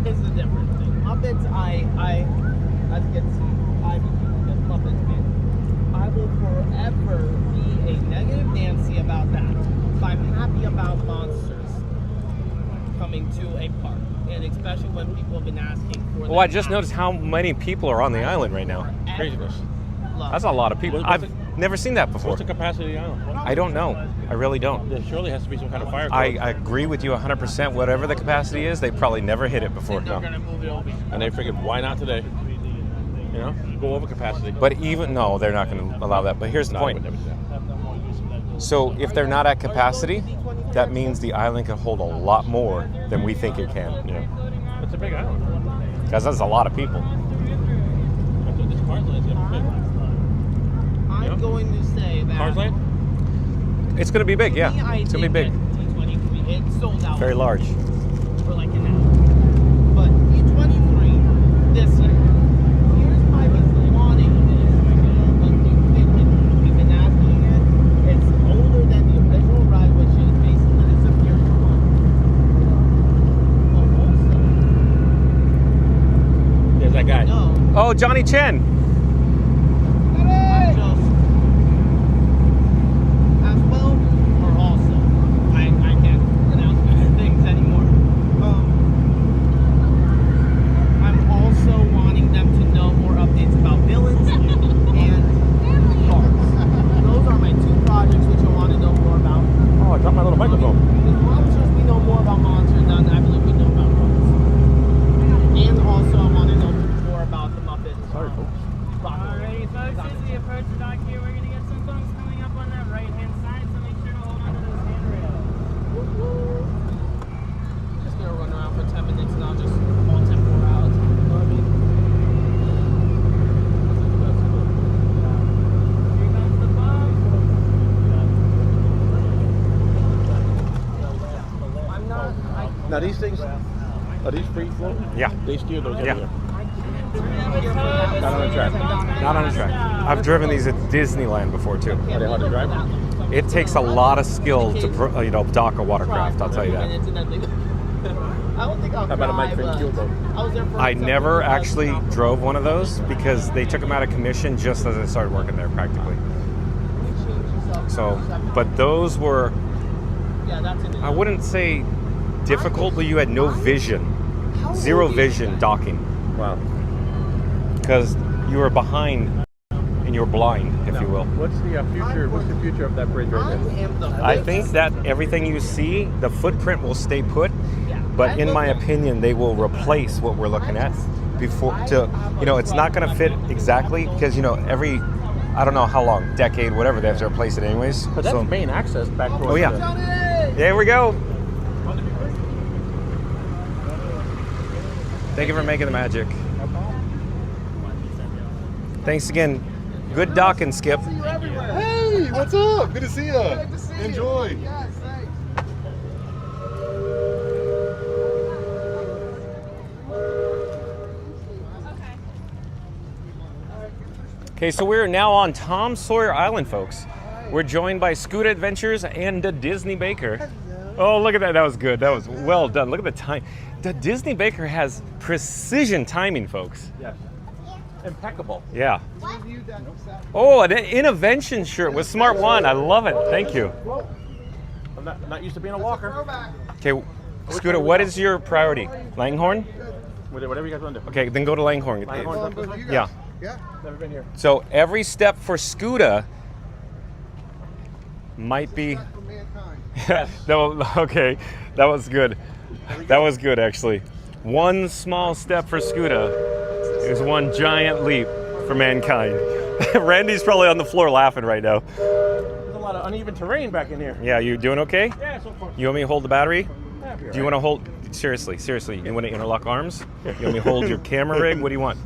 Is a different thing. Muppets, I as you can see, I'm a Muppet fan. I will forever be a negative Nancy about that. I'm happy about monsters coming to a park, and especially when people have been asking for. Well, I just noticed how many people are on the island right now. Craziness. That's a lot of people. I've never seen that before. What's the capacity of the island? I don't know. I really don't. There surely has to be some kind of fire code. I agree with you 100%. Whatever the capacity is, they probably never hit it before. No. And they figured, why not today? You know, go over capacity. But no, they're not going to allow that. But here's the point. So if they're not at capacity, that means the island can hold a lot more than we think it can. Yeah. It's a big island. Because that's a lot of people. I'm going to say that. Cars Land? It's going to be big, yeah. It's going to be big. It's sold out. Very large. For like an hour. But E23 this year. Here's my wanting this. We've been asking it. It's older than the original ride, which is basically the superior one. Oh, There's that guy. No. Oh, Johnny Chen. As well, or also, I can't pronounce things anymore. I'm also wanting them to know more updates about villains and cars. Those are my 2 projects which I want to know more about. Oh, I dropped my little microphone. With monsters, we know more about monsters than I believe we know about cars. And also, I want to know more about the Muppets. Sorry, folks. Alrighty, folks, as we approach the dock here, we're going to get some folks coming up on that right-hand side, so make sure to hold on to those handrails. Just gonna run around for 10 minutes and I'll just all 10 more hours. You know what I mean? Here comes the bump. I'm not. Now these things, are these free floating? Yeah. They steer those Yeah. everywhere. Not on the track. Not on a track. I've driven these at Disneyland before, too. Are they hard to drive? It takes a lot of skill to dock a watercraft, I'll tell you that. I don't think I'll How about a Mike drive, Finn boat? I was there for I never actually drove one of those because they took them out of commission just as I started working there, practically. So, but those were, Yeah, that's it. I wouldn't say difficult, but you had no vision. Zero vision docking. Wow. Because you were behind and you were blind, if you will. What's the future? What's the future of that bridge right there? I think that everything you see, the footprint will stay put, but in my opinion, they will replace what we're looking at before it's not going to fit exactly because, every, I don't know how long, decade, whatever, they have to replace it anyways. But that's main access back towards Oh, yeah. the There we go. Thank you for making the magic. Thanks again. Good docking, Skip. Hey, what's up? Good to see you. Good to see you. Enjoy. Yes, thanks. Okay, so we're now on Tom Sawyer Island, folks. We're joined by Scuda Adventures and the Disney Baker. Oh, look at that. That was good. That was well done. Look at the time. The Disney Baker has precision timing, folks. Yes. Impeccable. Yeah. Oh, an intervention shirt with Smart One. I love it. Thank you. I'm not used to being a walker. Okay, Scuda, what is your priority? Langhorn? Whatever you guys want to do. Okay, then go to Langhorn. Langhorn? Yeah. Yeah. Never been here. So every step for Scuda might be. Okay, that was good. That was good, actually. One small step for Scuda is one giant leap for mankind. Randy's probably on the floor laughing right now. There's a lot of uneven terrain back in here. Yeah, you doing okay? Yeah, so far. You want me to hold the battery? Yeah, Do you want to hold? Seriously, you want to interlock arms? You want me to hold your camera rig? What do you want?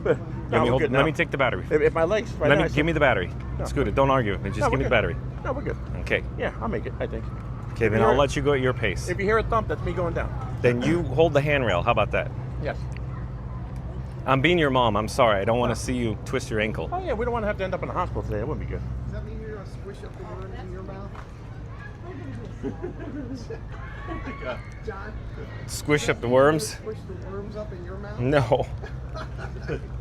Let me take the battery. If my legs. Give me the battery. Scuda, don't argue. Just give me the battery. No, we're good. Okay. Yeah, I'll make it, I think. Okay, then I'll let you go at your pace. If you hear a thump, that's me going down. Then you hold the handrail. How about that? Yes. I'm being your mom. I'm sorry. I don't want to see you twist your ankle. Oh, yeah, we don't want to have to end up in the hospital today. It wouldn't be good. Does that mean you're going to squish up the worms in your mouth? John? Squish up the worms? Squish the worms up in your mouth? No.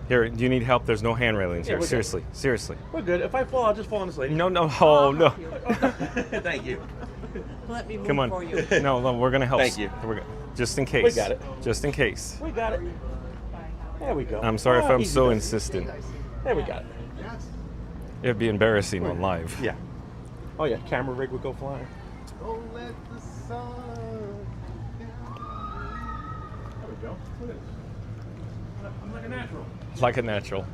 Here, do you need help? There's no hand railings here. Yeah, Seriously. We're good. If I fall, I'll just fall on this lady. No. Oh, no. Thank you. Let me move Come on. for you. No, we're going to help. Thank you. Just in case. We got it. Just in case. We got it. There we go. I'm sorry if I'm so insistent. There we got it. It'd be embarrassing on live. Yeah. Oh, yeah. Camera rig would go flying. Don't let the sun down. There we go. Look at this. I'm like a natural. Like a natural.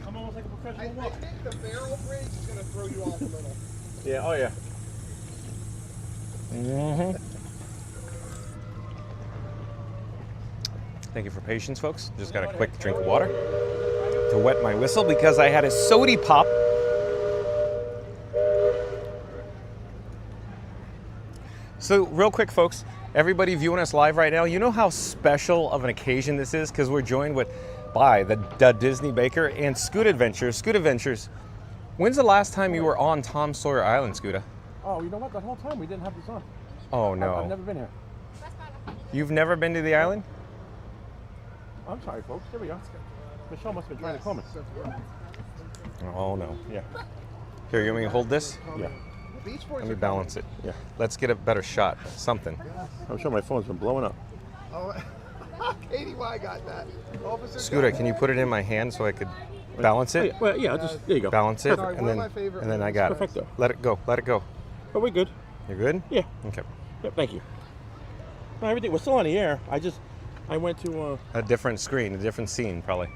I'm almost like a professional I think the barrel bridge is going to throw you off a little. Yeah, oh yeah. Mm-hmm. Thank you for patience, folks. Just got a quick drink of water to wet my whistle because I had a sody pop. So real quick, folks, everybody viewing us live right now, you know how special of an occasion this is because we're joined by the Disney Baker and Scuda Adventures. Scuda Adventures, when's the last time you were on Tom Sawyer Island, Scuda? Oh, you know what? The whole time we didn't have this on. Oh, no. I've never been here. You've never been to the island? I'm sorry, folks. Here we are. Michelle must have been trying to call me. Oh, no. Yeah. Here, you want me to hold this? Yeah. Let me balance it. Yeah. Let's get a better shot. Something. I'm sure my phone's been blowing up. Oh, Katie, why got that? Scuda, can you put it in my hand so I could balance it? Oh, yeah. Well, yeah, just there you go. Balance it, Sorry, and one then of my favorite and then I got Perfecto. it. Let it go. Let it go. But we're good. You're good? Yeah. Okay. Yep, thank you. No, everything. We're still on the air. I went to. A different screen, a different scene, probably.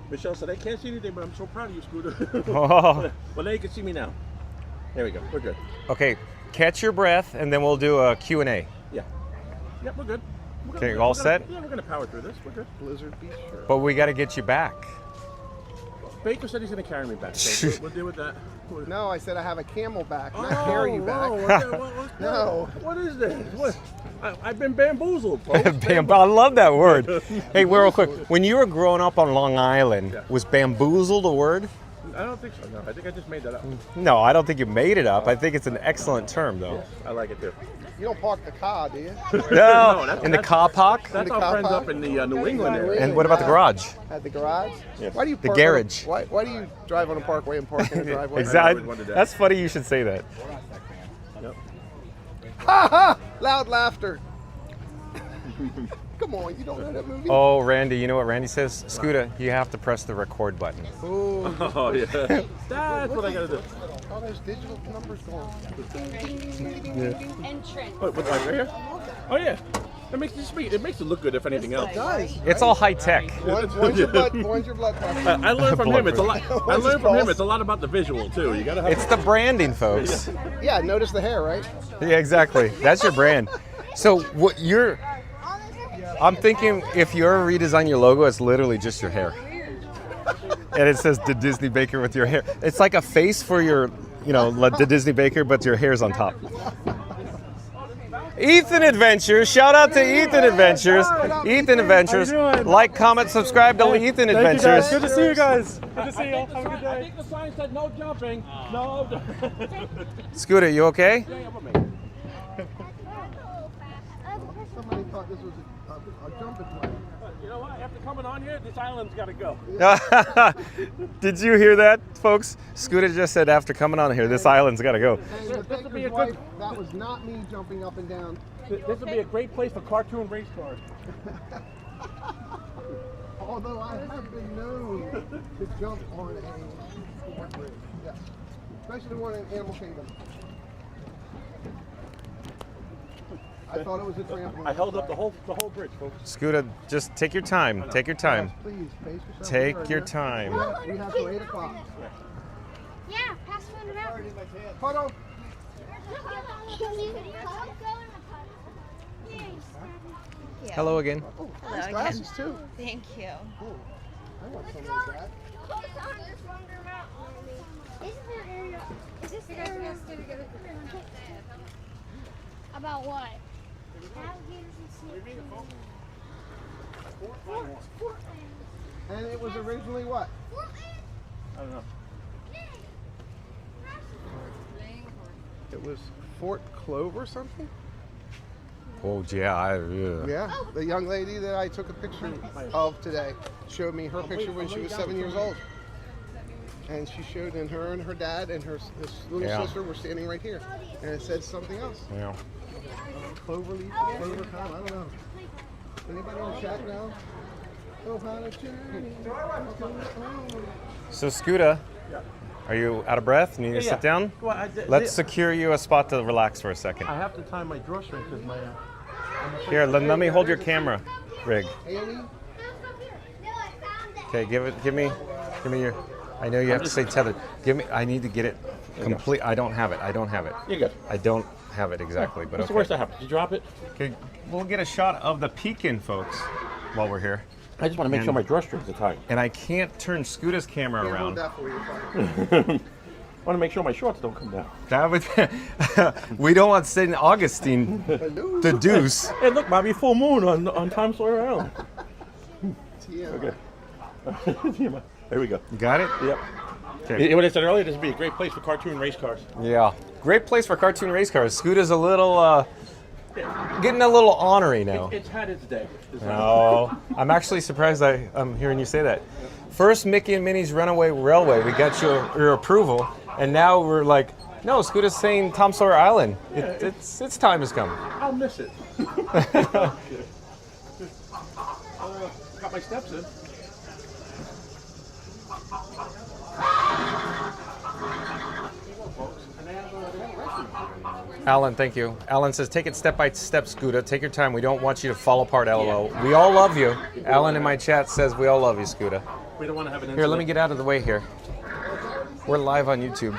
Michelle said, I can't see anything, but I'm so proud of you, Scooter. Oh. Well, now you can see me now. There we go. We're good. Okay, catch your breath, and then we'll do a Q&A. Yeah. Yep, we're good. Okay, all set? Yeah, we're going to power through this. We're good. Blizzard Beach shirt. But we got to get you back. Baker said he's going to carry me back, so we'll deal with that. No, I said I have a camel back, not carry you back. No. What is this? What? I've been bamboozled, folks. I love that word. Hey, real quick, when you were growing up on Long Island, was bamboozled a word? I don't think so, no. I think I just made that up. No, I don't think you made it up. I think it's an excellent term, though. Yeah, I like it, too. You don't park the car, do you? No, in the car park? That's our friends up in the New England area. And what about the garage? At the garage? Yeah. Why do you The park garage. Why do you drive on a parkway and park in a driveway? Exactly. That's funny you should say that. Yep. Ha ha! Loud laughter. Come on, you don't know that movie? Oh, Randy, you know what Randy says? Scuda, you have to press the record button. Ooh. Oh, yeah. That's what I got to do. Oh, there's digital numbers going. Entrance. What, right here? Oh, yeah. It makes it look good, if anything else. It does. It's all high tech. One's your blood pressure. I learned from him. It's a lot. I One's learned from him. pulse. It's a lot about the visual too. You gotta have. It's the branding, folks. Yeah, notice the hair, right? Yeah, exactly. That's your brand. So what you're? I'm thinking if you ever redesign your logo, it's literally just your hair, and it says the Disney Baker with your hair. It's like a face for your, the Disney Baker, but your hair's on top. Ethan Adventures. Shout out to Ethan Adventures. Ethan Adventures. Like, comment, subscribe to Ethan Adventures. Good to see you guys. Good to see you. Have a good day. I think the sign said no jumping. No. Scooter, you okay? Somebody thought this was a jumping plane. You know what? After coming on here, this island's got to go. Did you hear that, folks? Scooter just said after coming on here, this island's got to go. And the baker's wife, that was not me jumping up and down. This would be a great place for cartoon race cars. Although I have been known to jump on a sport bridge. Yes. Especially one in Animal Kingdom. I thought it was a trampoline. I held up the whole bridge, folks. Scooter, just take your time. Take your time. Please, pace yourself. Take your time. We have till 8 o'clock. Yeah, pass one around. Hold on. Hello again. Oh, nice glasses too. Thank you. Oh, I want some like that. Is this area about what? Alligators and snakes. And it was originally what? I don't know. It was Fort Clover something? Oh, yeah. Yeah, the young lady that I took a picture of today showed me her picture when she was 7 years old. And she showed, and her and her dad and her this little sister were standing right here. And it said something else. Yeah. Cloverleaf, Clovercom, I don't know. Anybody in the chat know? Oh, how to journey. So, Scooter, are you out of breath? Need to sit down? Well, Let's secure you a spot to relax for a second. I have to tie my drawstring because my. Here, let me hold your camera rig. Amy? Okay, give me your. I know you have to say tethered. I need to get it complete. I don't have it. You're good. I don't have it exactly, but What's the worst that happens? You drop it? Okay, we'll get a shot of the peek-in, folks, while we're here. I just want to make sure my drawstrings are tight. And I can't turn Scooter's camera around. That for you, I want to make sure my shorts don't come down. That would. We don't want St. Augustine the deuce. Hey, look, Bobby, full moon on Tom Sawyer Island. Okay. There we go. You got it? Yep. Okay. What I said earlier, this would be a great place for cartoon race cars. Yeah. Great place for cartoon race cars. Scooter's a little, getting a little ornery now. It's had its day. No. I'm actually surprised I'm hearing you say that. First Mickey and Minnie's Runaway Railway, we got your approval, and now we're like, no, Scooter's saying Tom Sawyer Island. Its time has come. I'll miss it. Got my steps in. Alan, thank you. Alan says, take it step by step, Scooter. Take your time. We don't want you to fall apart, LOL. We all love you. Alan in my chat says we all love you, Scooter. We don't want to have an incident. Here, let me get out of the way here. We're live on YouTube.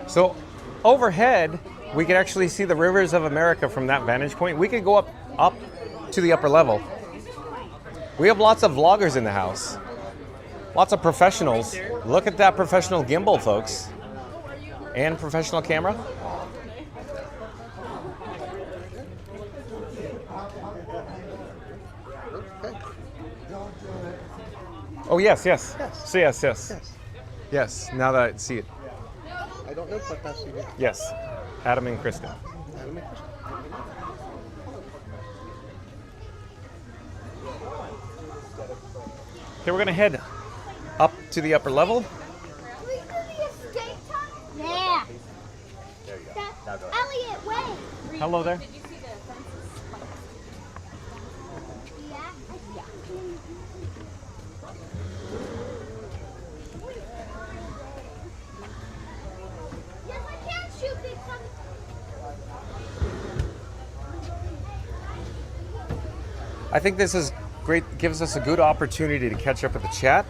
So overhead, we could actually see the rivers of America from that vantage point. We could go up to the upper level. We have lots of vloggers in the house. Lots of professionals. Look at that professional gimbal, folks. And professional camera. Oh, yes. So yes. Yes, now that I see it. I don't know what that's you. Yes, Adam and Kristen. Adam and Kristen. Okay, we're gonna head up to the upper level. Yeah. Elliot, wait. Hello there. I think this is great, gives us a good opportunity to catch up with the chat.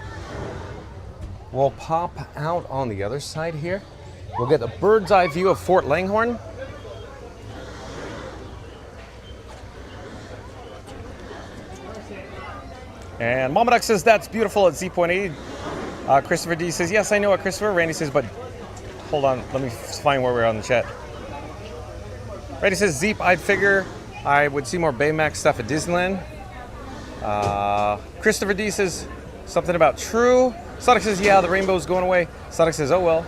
We'll pop out on the other side here. We'll get a bird's eye view of Fort Langhorn. And Mama Duck says, that's beautiful at Z.80. Christopher D says, yes, I know it, Christopher. Randy says, but hold on, let me find where we're on the chat. Randy says, Zeep, I'd figure I would see more Baymax stuff at Disneyland. Christopher D says, something about true. Sonic says, yeah, the rainbow's going away. Sonic says, oh well.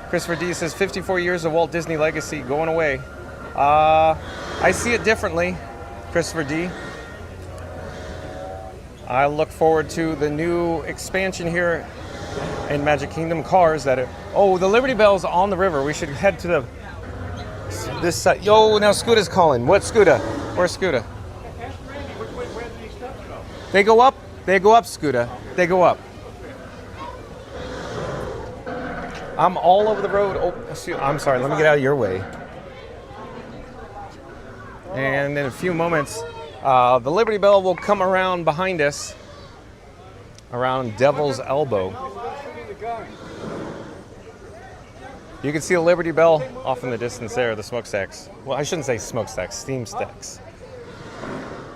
Christopher D says, 54 years of Walt Disney legacy going away. I see it differently, Christopher D. I look forward to the new expansion here in Magic Kingdom cars the Liberty Belle's on the river. We should head to this side. Yo, now Scoota's calling. What Scoota? Where's Scoota? They go up, Scoota. They go up. I'm all over the road. Oh, shoot. I'm sorry, let me get out of your way. And in a few moments, the Liberty Belle will come around behind us, around Devil's Elbow. You can see the Liberty Belle off in the distance there, the smokestacks. Well, I shouldn't say smokestacks, steam stacks.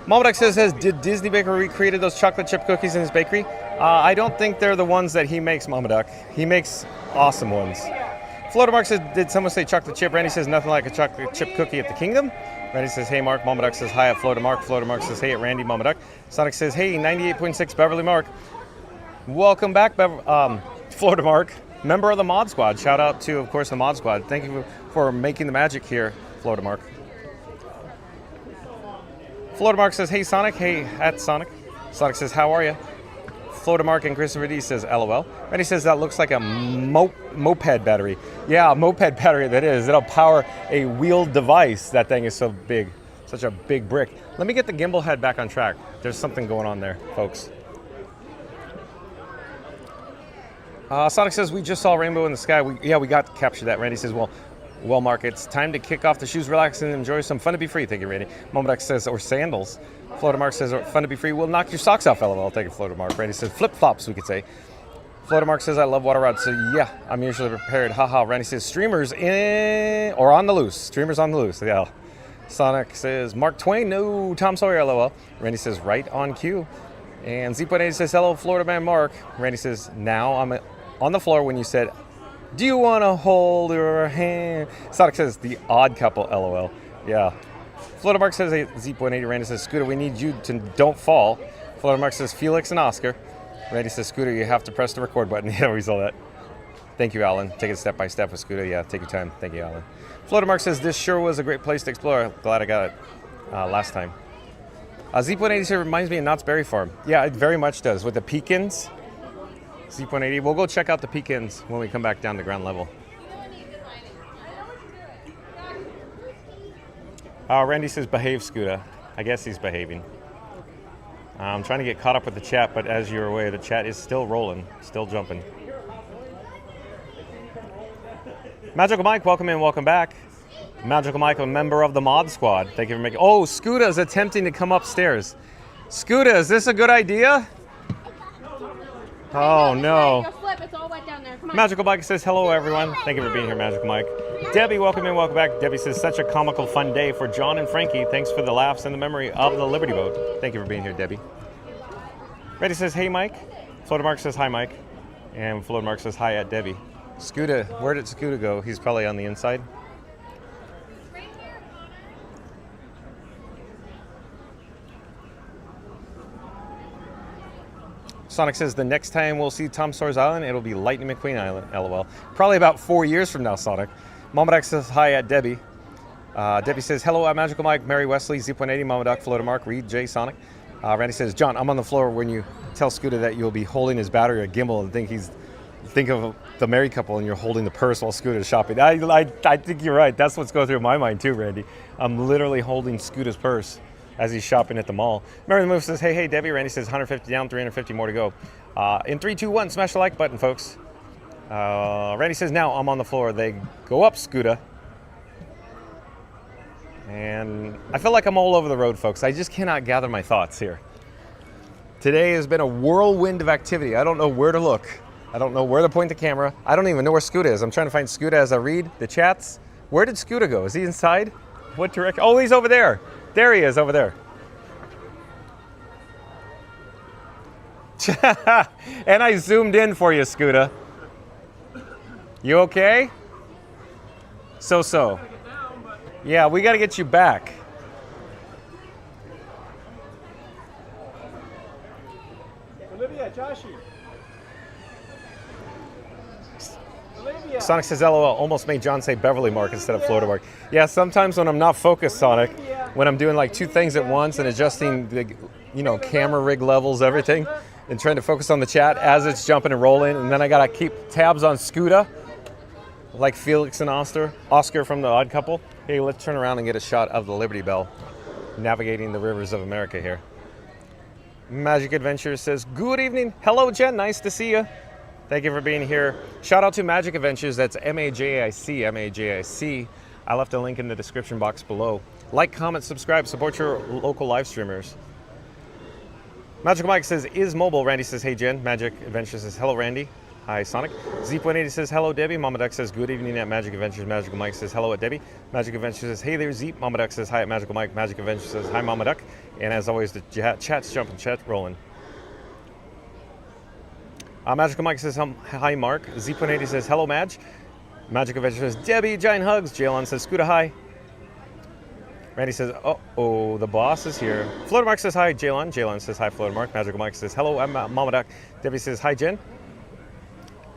Mama Duck says, did Disney Baker recreated those chocolate chip cookies in his bakery? I don't think they're the ones that he makes, Mama Duck. He makes awesome ones. Florida Mark says, did someone say chocolate chip? Randy says, nothing like a chocolate chip cookie at the Kingdom. Randy says, hey, Mark. Mama Duck says, hi at Florida Mark. Florida Mark says, hey at Randy, Mama Duck. Sonic says, hey, 98.6 Beverly Mark. Welcome back, Florida Mark. Member of the Mod Squad. Shout out to, of course, the Mod Squad. Thank you for making the magic here, Florida Mark. Florida Mark says, hey, Sonic. Hey, at Sonic. Sonic says, how are you? Florida Mark and Christopher D says, LOL. And he says, that looks like a moped battery. Yeah, a moped battery that is. It'll power a wheeled device. That thing is so big. Such a big brick. Let me get the gimbal head back on track. There's something going on there, folks. Sonic says, we just saw a rainbow in the sky. We got to capture that. Randy says, well, Mark, it's time to kick off the shoes, relax, and enjoy some fun to be free. Thank you, Randy. Mama Duck says, or sandals. Florida Mark says, fun to be free. We'll knock your socks off, LOL. Thank you, Florida Mark. Randy says, flip-flops, we could say. Florida Mark says, I love water rods. So, yeah, I'm usually prepared. Haha. Randy says, streamers in or on the loose. Streamers on the loose. Yeah. Sonic says, Mark Twain. No, Tom Sawyer, LOL. Randy says, right on cue. And Z.80 says, hello, Florida man Mark. Randy says, now I'm on the floor when you said, do you want to hold your hand? Sonic says, the odd couple, LOL. Yeah. Florida Mark says, hey, Z.80. Randy says, Scooter, we need you to don't fall. Florida Mark says, Felix and Oscar. Randy says, Scooter, you have to press the record button. Yeah, we saw that. Thank you, Alan. Take it step by step with Scooter. Yeah, take your time. Thank you, Alan. Florida Mark says, this sure was a great place to explore. Glad I got it last time. Z.80 reminds me of Knott's Berry Farm. Yeah, it very much does. With the pecans. Z.80. We'll go check out the pecans when we come back down to ground level. Randy says, behave, Scooter. I guess he's behaving. I'm trying to get caught up with the chat, but as you're aware, the chat is still rolling, still jumping. Magical Mike, welcome in, welcome back. Magical Mike, a member of the Mod Squad. Thank you for making... Oh, Scooter is attempting to come upstairs. Scooter, is this a good idea? Oh, no. Magical Mike says, hello, everyone. Thank you for being here, Magical Mike. Debbie, welcome in, welcome back. Debbie says, such a comical, fun day for John and Frankie. Thanks for the laughs and the memory of the Liberty Boat. Thank you for being here, Debbie. Reddy says, hey, Mike. Florida Mark says, hi, Mike. And Florida Mark says, hi at Debbie. Scooter, where did Scooter go? He's probably on the inside. Sonic says, the next time we'll see Tom Sawyer Island, it'll be Lightning McQueen Island, LOL. Probably about 4 years from now, Sonic. Mama Duck says, hi at Debbie. Debbie says, hello, I'm Magical Mike, Mary Wesley, Z.80, Mama Duck, Florida Mark, Reed, J, Sonic. Randy says, John, I'm on the floor when you tell Scooter that you'll be holding his battery or gimbal and think of the married couple and you're holding the purse while Scooter's shopping. I think you're right. That's what's going through my mind too, Randy. I'm literally holding Scooter's purse as he's shopping at the mall. Mary the Move says, hey, Debbie. Randy says, 150 down, 350 more to go. In 3, 2, 1, smash the like button, folks. Randy says, now I'm on the floor. They go up, Scooter. And I feel like I'm all over the road, folks. I just cannot gather my thoughts here. Today has been a whirlwind of activity. I don't know where to look. I don't know where to point the camera. I don't even know where Scooter is. I'm trying to find Scooter as I read the chats. Where did Scooter go? Is he inside? What direction? Oh, he's over there. There he is, over there. And I zoomed in for you, Scooter. You okay? So. Yeah, we got to get you back. Olivia, Joshie. Olivia. Sonic says, LOL, almost made John say Beverly Mark instead of Florida Mark. Yeah, sometimes when I'm not focused, Sonic, when I'm doing like two things at once and adjusting the, camera rig levels, everything, and trying to focus on the chat as it's jumping and rolling, and then I got to keep tabs on Scooter, like Felix and Oscar from The Odd Couple. Hey, let's turn around and get a shot of the Liberty Belle navigating the rivers of America here. Magic Adventures says, good evening. Hello, Jen. Nice to see you. Thank you for being here. Shout out to Magic Adventures. That's M-A-J-I-C, M-A-J-I-C. I left a link in the description box below. Like, comment, subscribe, support your local live streamers. Magical Mike says, is mobile. Randy says, hey, Jen. Magic Adventures says, hello, Randy. Hi, Sonic. Zeep180 says, hello, Debbie. Mama Duck says, good evening at Magic Adventures. Magical Mike says, hello at Debbie. Magic Adventures says, hey there, Zeep. Mama Duck says, hi at Magical Mike. Magic Adventures says, hi, Mama Duck. And as always, the chat's jumping, chat rolling. Magical Mike says, hi, Mark. Zeep180 says, hello, Madge. Magic Adventures says, Debbie, giant hugs. Jaylon says, Scooter, hi. Randy says, oh, the boss is here. Florida Mark says, hi, Jaylon. Jaylon says, hi, Florida Mark. Magical Mike says, hello, I'm Mama Duck. Debbie says, hi, Jen.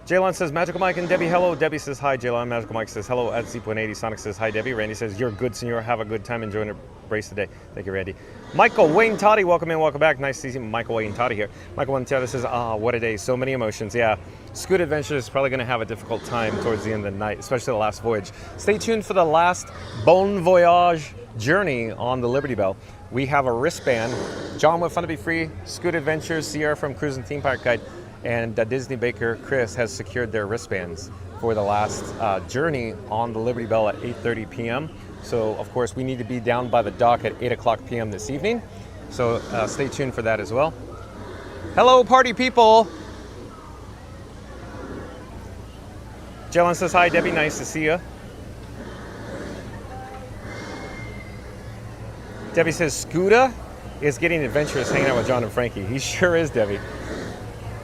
Jaylon says, Magical Mike and Debbie, hello. Debbie says, hi, Jaylon. Magical Mike says, hello at Zeep180. Sonic says, hi, Debbie. Randy says, you're good, senor. Have a good time enjoying the race today. Thank you, Randy. Michael Wayne Toddy, welcome in, welcome back. Nice to see Michael Wayne Toddy here. Michael Wayne Toddy says, what a day. So many emotions. Yeah, Scoot Adventures is probably going to have a difficult time towards the end of the night, especially the last voyage. Stay tuned for the last Bon Voyage journey on the Liberty Belle. We have a wristband. John with Fun to Be Free, Scoot Adventures, Sierra from Cruising Theme Park Guide, and Disney Baker Chris has secured their wristbands for the last journey on the Liberty Belle at 8:30 p.m. So, of course, we need to be down by the dock at 8 o'clock p.m. this evening. So stay tuned for that as well. Hello, party people. Jalen says, hi, Debbie. Nice to see you. Debbie says, Scooter is getting adventurous hanging out with John and Frankie. He sure is, Debbie.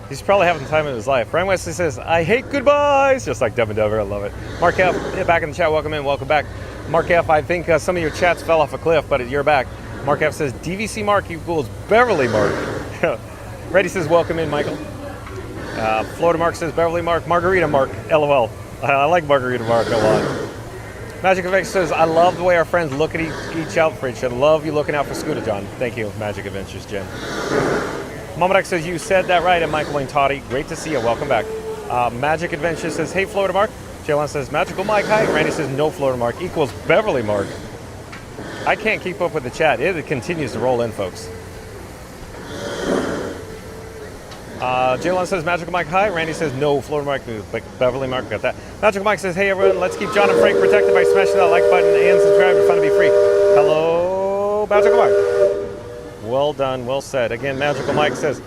He's probably having the time of his life. Ryan Wesley says, I hate goodbyes. Just like Dumb and Dumber. I love it. Mark F, back in the chat. Welcome in. Welcome back. Mark F, I think some of your chats fell off a cliff, but you're back. Mark F says, DVC Mark equals Beverly Mark. Reddy says, welcome in, Michael. Florida Mark says, Beverly Mark. Margarita Mark. LOL. I like Margarita Mark a lot. Magic Adventures says, I love the way our friends look at each out for each other. Love you looking out for Scooter, John. Thank you, Magic Adventures, Jen. Momodak says, you said that right, and Michael Wayne Toddy. Great to see you. Welcome back. Magic Adventures says, hey, Florida Mark. Jaylon says, Magical Mike, hi. Randy says, no, Florida Mark equals Beverly Mark. I can't keep up with the chat. It continues to roll in, folks. Jaylon says, Magical Mike, hi. Randy says, no, Florida Mark, Beverly Mark. Got that. Magical Mike says, hey, everyone, let's keep John and Frank protected by smashing that like button and subscribe to Fun to Be Free. Hello, Magical Mike. Well done, well said. Again, Magical Mike says,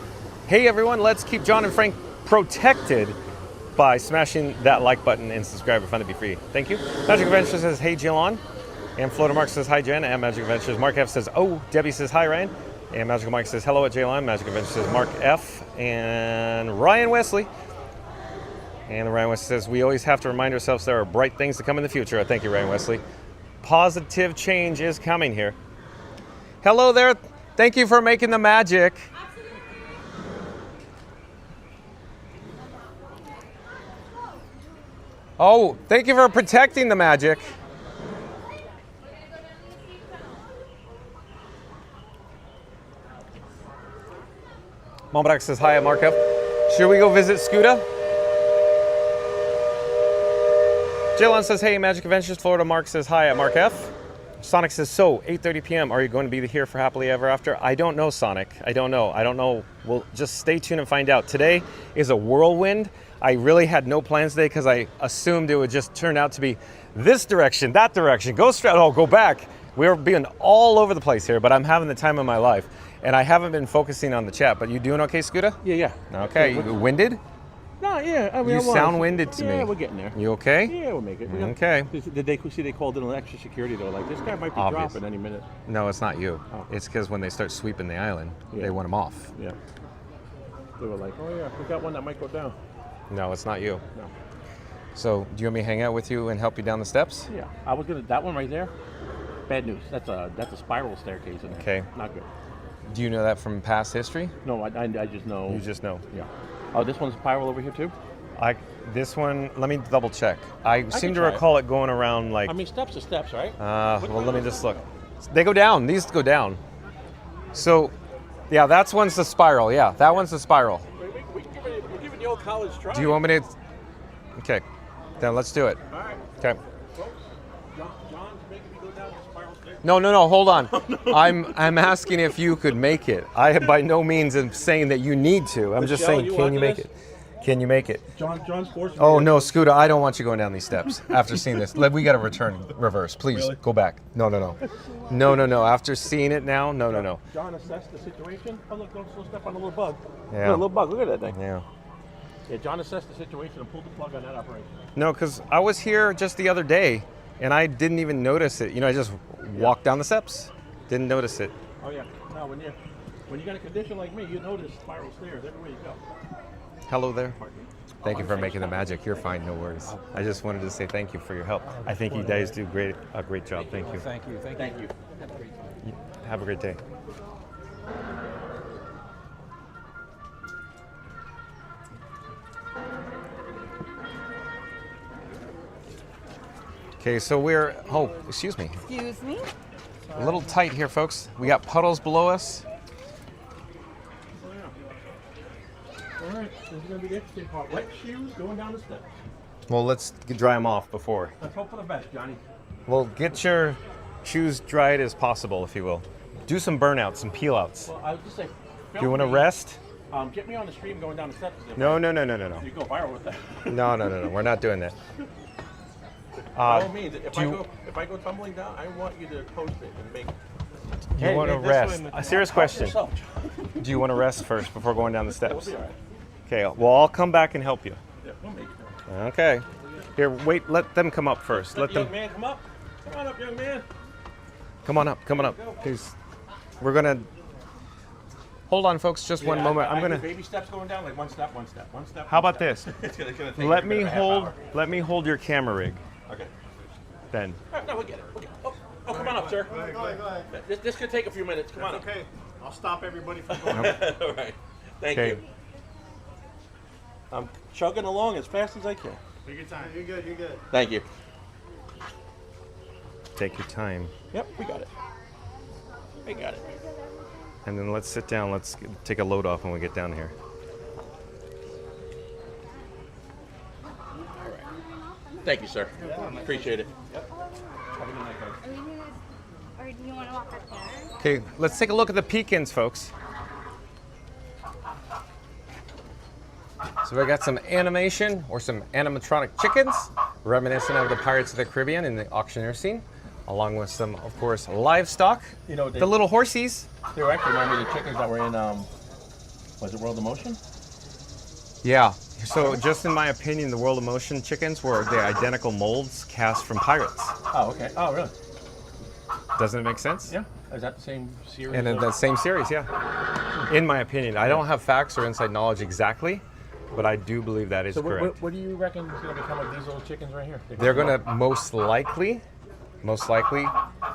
hey, everyone, let's keep John and Frank protected by smashing that like button and subscribe to Fun to Be Free. Thank you. Magic Adventures says, hey, Jaylon. And Florida Mark says, hi, Jen. And Magic Adventures. Mark F says, oh, Debbie says, hi, Ryan. And Magical Mike says, hello at Jaylon. Magic Adventures says, Mark F. And Ryan Wesley. And Ryan Wesley says, we always have to remind ourselves there are bright things to come in the future. Thank you, Ryan Wesley. Positive change is coming here. Hello there. Thank you for making the magic. Oh, thank you for protecting the magic. Momodak says, hi, I'm Mark F. Should we go visit Scooter? Jaylon says, hey, Magic Adventures. Florida Mark says, hi, at Mark F. Sonic says, so, 8:30 p.m., are you going to be here for Happily Ever After? I don't know, Sonic. I don't know. We'll just stay tuned and find out. Today is a whirlwind. I really had no plans today because I assumed it would just turn out to be this direction, that direction, go straight, oh, go back. We're being all over the place here, but I'm having the time of my life. And I haven't been focusing on the chat, but you doing okay, Scooter? Yeah. Okay, you winded? No, yeah. I mean, You sound winded to me. Yeah, we're getting there. You okay? Yeah, we'll make it. Okay. Did they see they called in an extra security though? Like, this guy might be Obvious. dropping any minute. No, it's not you. Oh. It's because when they start sweeping the island, they want them off. Yeah. They were like, oh yeah, we got one that might go down. No, it's not you. No. So, do you want me to hang out with you and help you down the steps? Yeah, I was gonna. That one right there. Bad news. That's a spiral staircase in there. Okay. Not good. Do you know that from past history? No, I just know. You just know. Yeah. Oh, this one's spiral over here too. This one. Let me double check. I seem to try recall it going around like. I mean, steps are steps, right? Well, let me just look. They go down. These go down. So, yeah, that's one's the spiral. Yeah, that one's the spiral. We're giving the old college try. Do you want me to? Okay, then let's do it. All right. Okay. John's making me go down the spiral stairs. No, hold on. I'm asking if you could make it. I by no means am saying that you need to. I'm just Michelle, saying, you can you watching make this? it? Can you make it? John's forcing Oh me. no, Scooter, I don't want you going down these steps after seeing this. We got to reverse. Please Really? go back. No. After seeing it now, no. John assessed the situation. Oh look, don't step on a little bug. Yeah. Look, a little bug. Look at that thing. Yeah. Yeah, John assessed the situation and pulled the plug on that operation. No, because I was here just the other day and I didn't even notice it. I just walked down the steps. Didn't notice it. Oh yeah. No, when you got a condition like me, you notice spiral stairs everywhere you go. Hello there. Thank you for making the magic. You're fine, no worries. I just wanted to say thank you for your help. I think you guys do a great job. Thank you. Thank you. Have a great day. Okay, so excuse me. Excuse me? A little tight here, folks. We got puddles below us. All right, this is going to be the interesting part. Wet shoes going down the steps. Well, let's dry them off before. Let's hope for the best, Johnny. Well, get your shoes dried as possible, if you will. Do some burnouts, some peel outs. Well, I would just say, Do you want to rest? Get me on the stream going down the steps. No. You go viral with that. No. We're not doing that. By all means, if I go tumbling down, I want you to post it and make. Do you want to rest? A serious question. Do you want to rest first before going down the steps? We'll be all right. Okay. Well, I'll come back and help you. Yeah, we'll make it. Okay. Here, wait. Let them come up first. Let them. Young man, come up. Come on up, young man. Come on up. Please. We're gonna. Hold on, folks. Just one moment. I'm gonna. Baby steps going down, like one step. How about this? It's gonna take Let me a half hour. hold your camera rig. Okay. Then. All right, no, we'll get it. Oh, come on up, sir. Go ahead. This could take a few minutes. Come on up. Okay. I'll stop everybody from going. All right. Thank you. I'm chugging along as fast as I can. Take your time. You're good. Thank you. Take your time. Yep, we got it. And then let's sit down. Let's take a load off when we get down here. All right. Thank you, sir. Appreciate it. Yep. Are we or do you want to walk up there? Okay, let's take a look at the Pekins, folks. So we got some animation or some animatronic chickens, reminiscent of the Pirates of the Caribbean in the auctioneer scene, along with some, of course, livestock. The little horsies. They were actually reminding me of the chickens that were in, was it World of Motion? Yeah. So just in my opinion, the World of Motion chickens were the identical molds cast from Pirates. Oh, okay. Oh, really? Doesn't it make sense? Yeah. Is that the same series? And in the same series, yeah. In my opinion. I don't have facts or inside knowledge exactly, but I do believe that is correct. What do you reckon is going to become of these little chickens right here? They're going to most likely,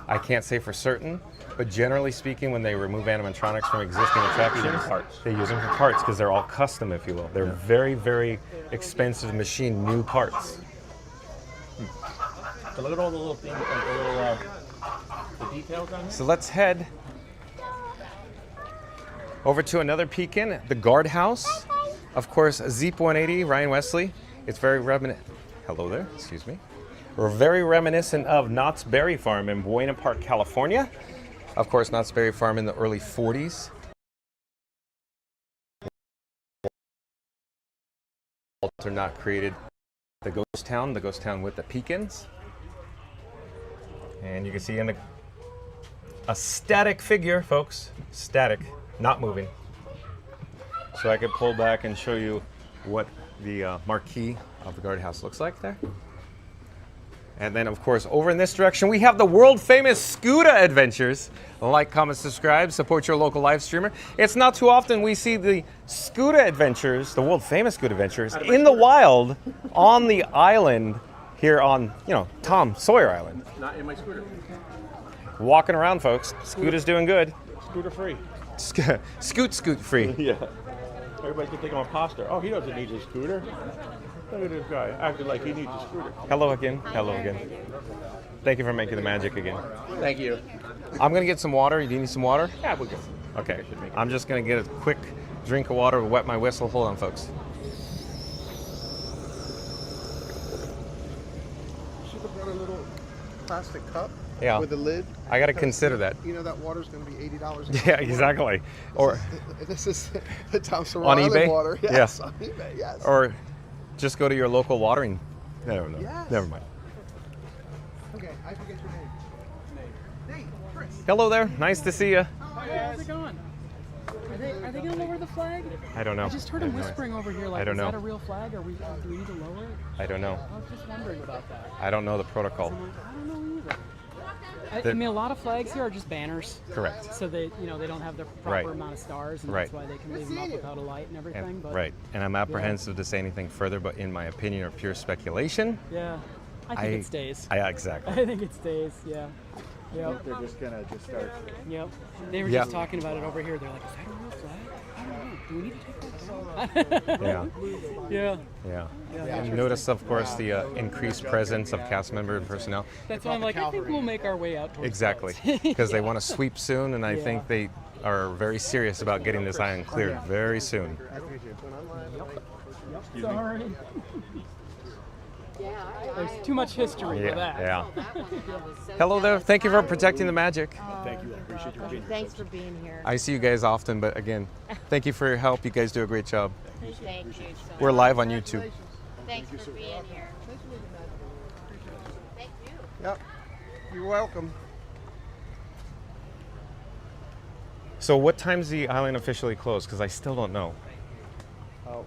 I can't say for certain, but generally speaking, when they remove animatronics from existing attractions, they use them for parts because they're all custom, if you will. They're very, very expensive machine, new parts. So look at all the little things, the details on here. So let's head over to another Pekin, the guardhouse. Of course, Zeep 180, Ryan Wesley. It's very reminiscent. Hello there, excuse me. We're very reminiscent of Knott's Berry Farm in Buena Park, California. Of course, Knott's Berry Farm in the early 40s. Walter Knott created the ghost town with the Pekins. And you can see in the a static figure, folks. Static, not moving. So I could pull back and show you what the marquee of the guardhouse looks like there. And then, of course, over in this direction, we have the world-famous Scuda Adventures. Like, comment, subscribe, support your local live streamer. It's not too often we see the Scuda Adventures, the world-famous Scuda Adventures, in the wild on the island here on, you know, Tom Sawyer Island. Not in my scooter. Walking around, folks. Scooter's doing good. Scooter free. Scoot free. Yeah. Everybody can think I'm a imposter. Oh, he doesn't need his scooter. Look at this guy acting like he needs a scooter. Hello again. Hello again. Thank you for making the magic again. Thank you. I'm going to get some water. Do you need some water? Yeah, we're good. Okay. I'm just going to get a quick drink of water, wet my whistle. Hold on, folks. Should have brought a little plastic cup with a lid. I got to consider that. You know that water's going to be $80. Yeah, exactly. Or this is the Tom Sawyer on Island eBay? water. Yes, on eBay, yes. Or just go to your local watering. I don't know. Yes. Never mind. Okay, I forget your name. Nate, Chris. Hello there. Nice to see you. How's it going? Are they going to lower the flag? I don't know. I just heard him whispering over here, like, I don't is know. that a real flag, or do we need to lower it? I don't know. I was just wondering about that. I don't know the protocol. I don't know either. I mean, a lot of flags here are just banners. Correct. So they don't have the proper amount of stars, and that's why they can leave them up without a light and everything. But Right. And I'm apprehensive to say anything further, but in my opinion, or pure speculation. Yeah. I think it stays. Exactly. I think it stays. Yeah. Yep. They're just gonna start. Yep. They were just talking about it over here. They're like, is that a real flag? I don't know. Do we need to take that down? Yeah. Yeah. Yeah. And notice, of course, the increased presence of cast member and personnel. That's why I'm like, I think we'll make our way out towards Exactly. Because they want to sweep soon, and I think they are very serious about getting this island cleared very soon. Sorry. There's too much history for that. Yeah. Hello there. Thank you for protecting the magic. Thank you. I appreciate your being here. Thanks for being here. I see you guys often, but again, thank you for your help. You guys do a great job. Thank you so much. We're live on YouTube. Thanks for being here. Thank you. Yep. You're welcome. So what time's the island officially closed? Because I still don't know.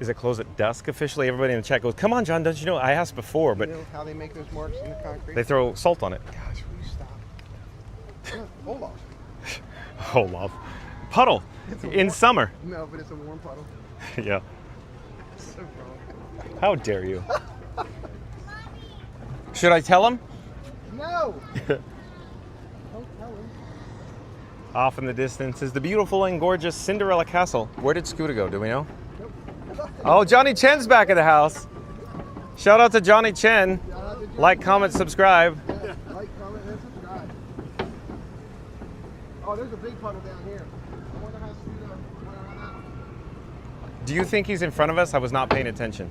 Is it closed at dusk officially? Everybody in the chat goes, come on, John, don't you know? I asked before, but You know how they make those marks in the concrete? they throw salt on it. Gosh, will you stop? Look, Olaf. Olaf. Puddle. In summer. No, but it's a warm puddle. Yeah. So wrong. How dare you? Should I tell him? No. Off in the distance is the beautiful and gorgeous Cinderella Castle. Where did Scooter go? Do we know? Oh, Johnny Chen's back at the house. Shout out to Johnny Chen. Like, comment, subscribe. Like, comment, and subscribe. Oh, there's a big puddle down here. I wonder how Scooter went around that one. Do you think he's in front of us? I was not paying attention.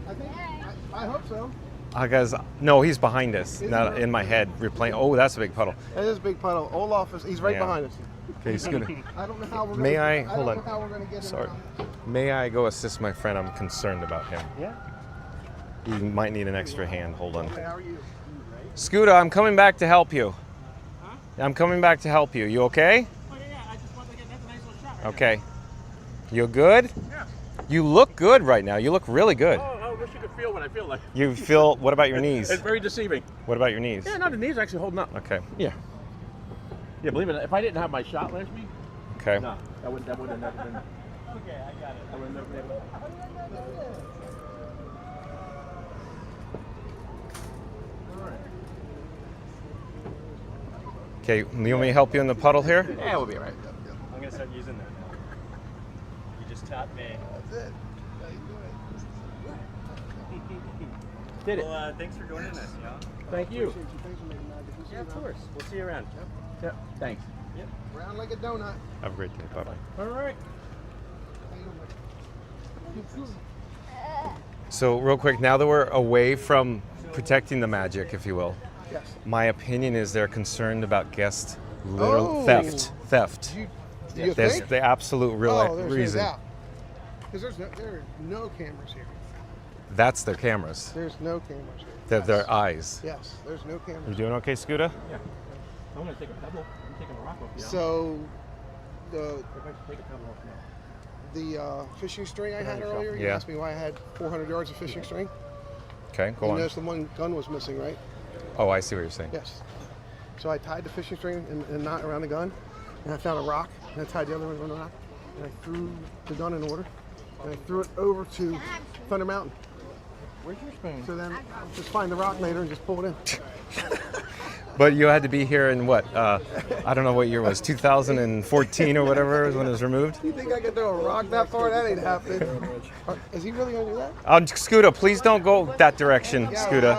I hope so. Guys, no, he's behind us. Not in my head. Replaying. Oh, that's a big puddle. That is a big puddle. Olaf he's right Yeah. behind us. Okay, Scooter. I don't know how we're May gonna, I? don't Hold know on. how we're gonna get him Sorry. around. May I go assist my friend? I'm concerned about him. Yeah. He might need an extra hand. Hold on. Okay, how are you? Scooter, I'm coming back to help you. I'm coming back to help you. You okay? Oh, yeah. I just wanted to get a nice little shot. Okay. You good? Yeah. You look good right now. You look really good. Oh, I wish you could feel what I feel like. You feel, what about your knees? It's very deceiving. What about your knees? Yeah, no, the knees are actually holding up. Okay. Yeah. Yeah, believe it. If I didn't have my shot last week, Okay. no, that would have never been. Okay, I got it. I would have never been able to. Okay, you want me to help you in the puddle here? Yeah, we'll be all right. I'm gonna start using that now. You just taught me. That's it. Did it. Well, thanks for joining us, y'all. Thank you. Yeah, of course. We'll see you around. Yep. Thanks. Yep. Round like a donut. Have a great day. Bye-bye. All right. So real quick, now that we're away from protecting the magic, if you will, Yes. my opinion is they're concerned about guest Oh. theft. You There's think? the absolute real there's reason. No doubt. Because there are no cameras here. That's their cameras. There's no cameras here. They're their eyes. Yes, there's no cameras. You doing okay, Scooter? Yeah. I'm gonna take a pebble. So the fishing string I had earlier, you asked me why I had 400 yards of fishing string. Okay, go you on. noticed the one gun was missing, right? Oh, I see what you're saying. Yes. So I tied the fishing string in a knot around the gun, and I found a rock, and I tied the other one on the rock, and I threw the gun in order, and I threw it over to Thunder Mountain. Where's your spoon? So then I'll just find the rock later and just pull it in. But you had to be here in what? I don't know what year it was, 2014 or whatever when it was removed? You think I can throw a rock that far? That ain't happening. Is he really going to do that? Scooter, please don't go that direction, Scooter.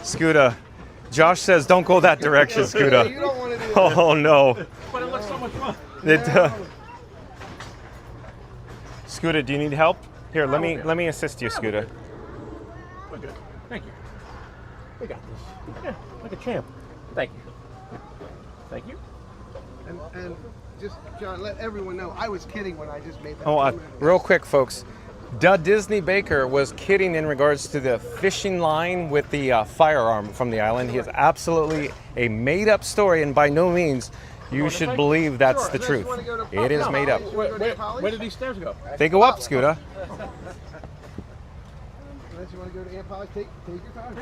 Scooter. Josh says don't go that direction, Scooter. You don't want to do that. Oh, no. But it looks so much fun. Scooter, do you need help? Here, let me assist you, Scooter. We're good. Thank you. We got this. Yeah, like a champ. Thank you. Thank you. And just, John, let everyone know, I was kidding when I just made that. Oh, real quick, folks. Disney Baker was kidding in regards to the fishing line with the firearm from the island. He is absolutely a made-up story, and by no means you should believe that's the truth. It is made up. Where did these stairs go? They go up, Scooter. Unless you want to go to Aunt Polly's, take your time.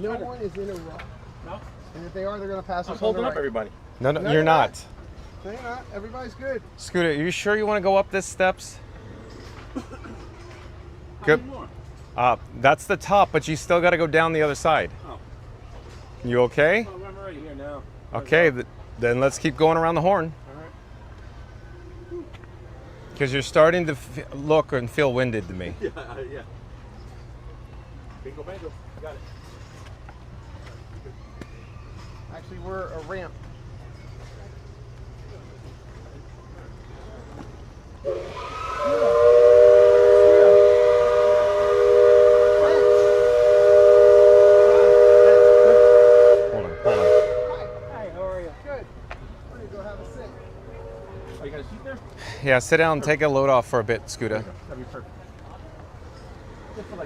No one is in a rush. No. And if they are, they're going to pass us. I'm holding up everybody. No, you're not. No, you're not. Everybody's good. Scooter, are you sure you want to go up these steps? Good. That's the top, but you still got to go down the other side. Oh. You okay? Oh, I'm right here now. Okay, then let's keep going around the horn. All right. Because you're starting to look and feel winded to me. Yeah. Bingo, bango. Got it. Actually, we're a ramp. Hold on. Hi, how are you? Good. We're going to go have a sit. Oh, you got a seat there? Yeah, sit down and take a load off for a bit, Scooter. That'd be perfect.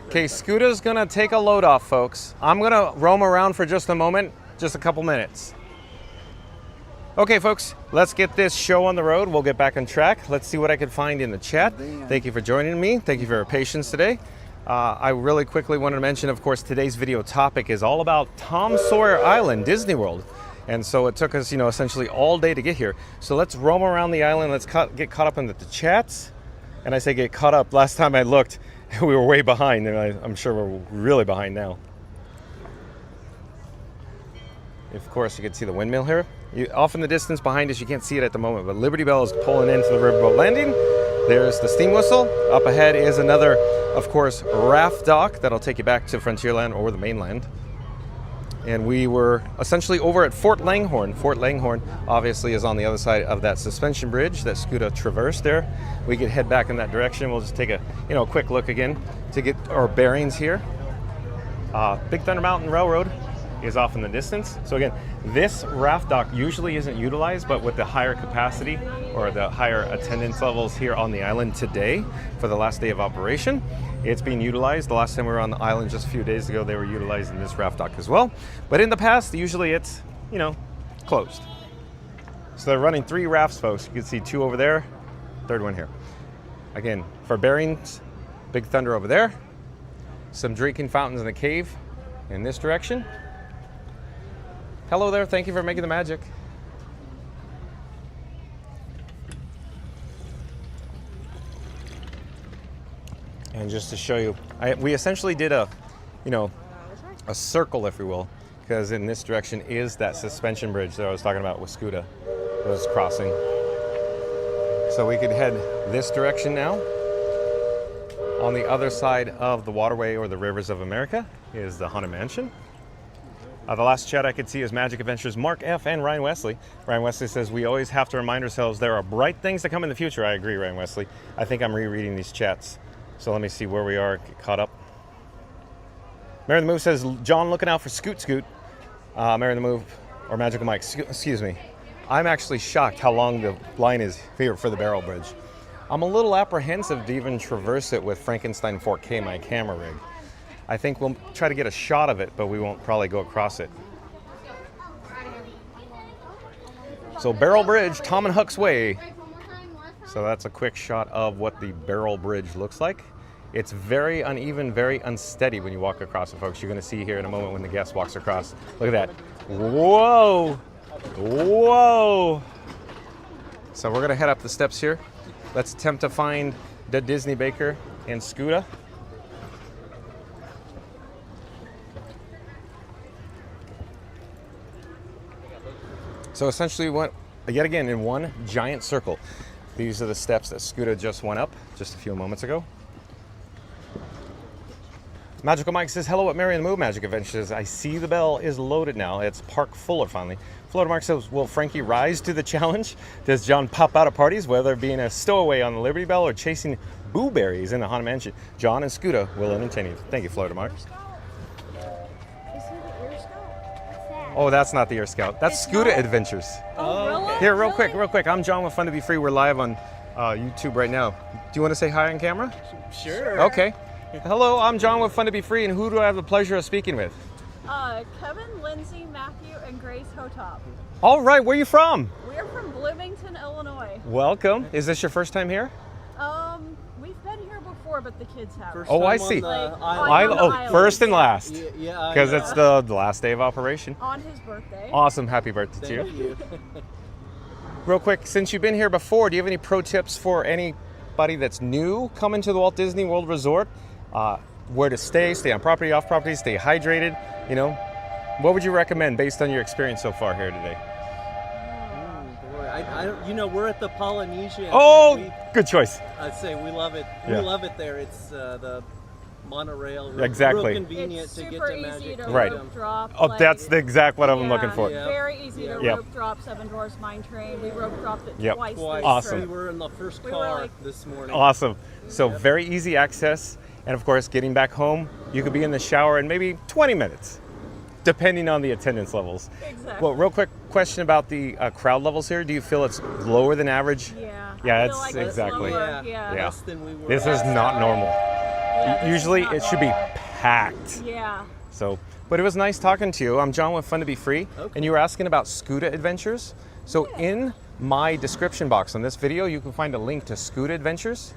Okay, Scooter's gonna take a load off, folks. I'm gonna roam around for just a moment, just a couple minutes. Okay, folks, let's get this show on the road. We'll get back on track. Let's see what I can find in the chat. Thank you for joining me. Thank you for your patience today. I really quickly wanted to mention, of course, today's video topic is all about Tom Sawyer Island, Disney World. And so it took us, essentially all day to get here. So let's roam around the island. Let's get caught up in the chats. And I say get caught up. Last time I looked, we were way behind, and I'm sure we're really behind now. Of course, you can see the windmill here. Off in the distance behind us, you can't see it at the moment, but Liberty Belle is pulling into the riverboat landing. There's the steam whistle. Up ahead is another, of course, raft dock that'll take you back to Frontierland or the mainland. And we were essentially over at Fort Langhorn. Fort Langhorn obviously is on the other side of that suspension bridge that Scooter traversed there. We could head back in that direction. We'll just take a quick look again to get our bearings here. Big Thunder Mountain Railroad is off in the distance. So again, this raft dock usually isn't utilized, but with the higher capacity or the higher attendance levels here on the island today for the last day of operation, it's being utilized. The last time we were on the island just a few days ago, they were utilizing this raft dock as well. But in the past, usually it's, closed. So they're running 3 rafts, folks. You can see 2 over there, 3rd one here. Again, for bearings, Big Thunder over there. Some drinking fountains in the cave in this direction. Hello there, thank you for making the magic. And just to show you, we essentially did a circle, if you will, because in this direction is that suspension bridge that I was talking about with Scooter that was crossing. So we could head this direction now. On the other side of the waterway or the rivers of America is the Haunted Mansion. The last chat I could see is Magic Adventures Mark F. and Ryan Wesley. Ryan Wesley says, we always have to remind ourselves there are bright things to come in the future. I agree, Ryan Wesley. I think I'm rereading these chats. So let me see where we are, get caught up. Mary the Move says, John looking out for Scoot Scoot. Mary the Move, or Magical Mike, excuse me. I'm actually shocked how long the line is here for the barrel bridge. I'm a little apprehensive to even traverse it with Frankenstein 4K, my camera rig. I think we'll try to get a shot of it, but we won't probably go across it. So So Barrel Bridge, Tom and Huck's Way. So that's a quick shot of what the Barrel Bridge looks like. It's very uneven, very unsteady when you walk across it, folks. You're going to see here in a moment when the guest walks across. Look at that. Whoa! Whoa! So we're going to head up the steps here. Let's attempt to find the Disney Baker and Scuda. So essentially, yet again, in one giant circle. These are the steps that Scuda just went up just a few moments ago. Magical Mike says, hello at Mary and the Moo Magic Adventures. I see the bell is loaded now. It's park fuller finally. Florida Mark says, will Frankie rise to the challenge? Does John pop out at parties, whether being a stowaway on the Liberty Belle or chasing blueberries in the Haunted Mansion? John and Scuda will entertain you. Thank you, Florida Mark. Oh, that's not the Air Scout. That's Scuda Adventures. Oh, really? Here, real quick. I'm John with Fun to Be Free. We're live on YouTube right now. Do you want to say hi on camera? Sure. Okay. Hello, I'm John with Fun to Be Free, and who do I have the pleasure of speaking with? Kevin, Lindsay, Matthew, and Grace Hotop. All right, where are you from? We're from Bloomington, Illinois. Welcome. Is this your first time here? We've been here before, but the kids have. Oh, I see. First and last. Yeah. Because it's the last day of operation. On his birthday. Awesome. Happy birthday to you. Thank you. Real quick, since you've been here before, do you have any pro tips for anybody that's new coming to the Walt Disney World Resort? Where to stay on property, off property, stay hydrated, you know? What would you recommend based on your experience so far here today? Boy, we're at the Polynesian. Oh, good choice. I'd say we love it. Yeah. We love it there. It's the monorail. Exactly. Real convenient it's to get super to easy Magic. to Right. rope drop. Oh, that's the exact what I'm looking for. Very easy to Yep. rope drop. Seven Dwarfs Mine Train. We rope dropped it Yep. twice. Awesome. We were in the first car this morning. Awesome. So very easy access. And of course, getting back home, you could be in the shower in maybe 20 minutes, depending on the attendance levels. Exactly. Well, real quick question about the crowd levels here. Do you feel it's lower than average? Yeah. Yeah, I it's feel like exactly. Lower. Yeah. Less than we were. This is not normal. this Usually is not it should be normal. packed. Yeah. So, but it was nice talking to you. I'm John with Fun to Be Free, and you were asking about Scuda Adventures. So in my description box on this video, you can find a link to Scuda Adventures.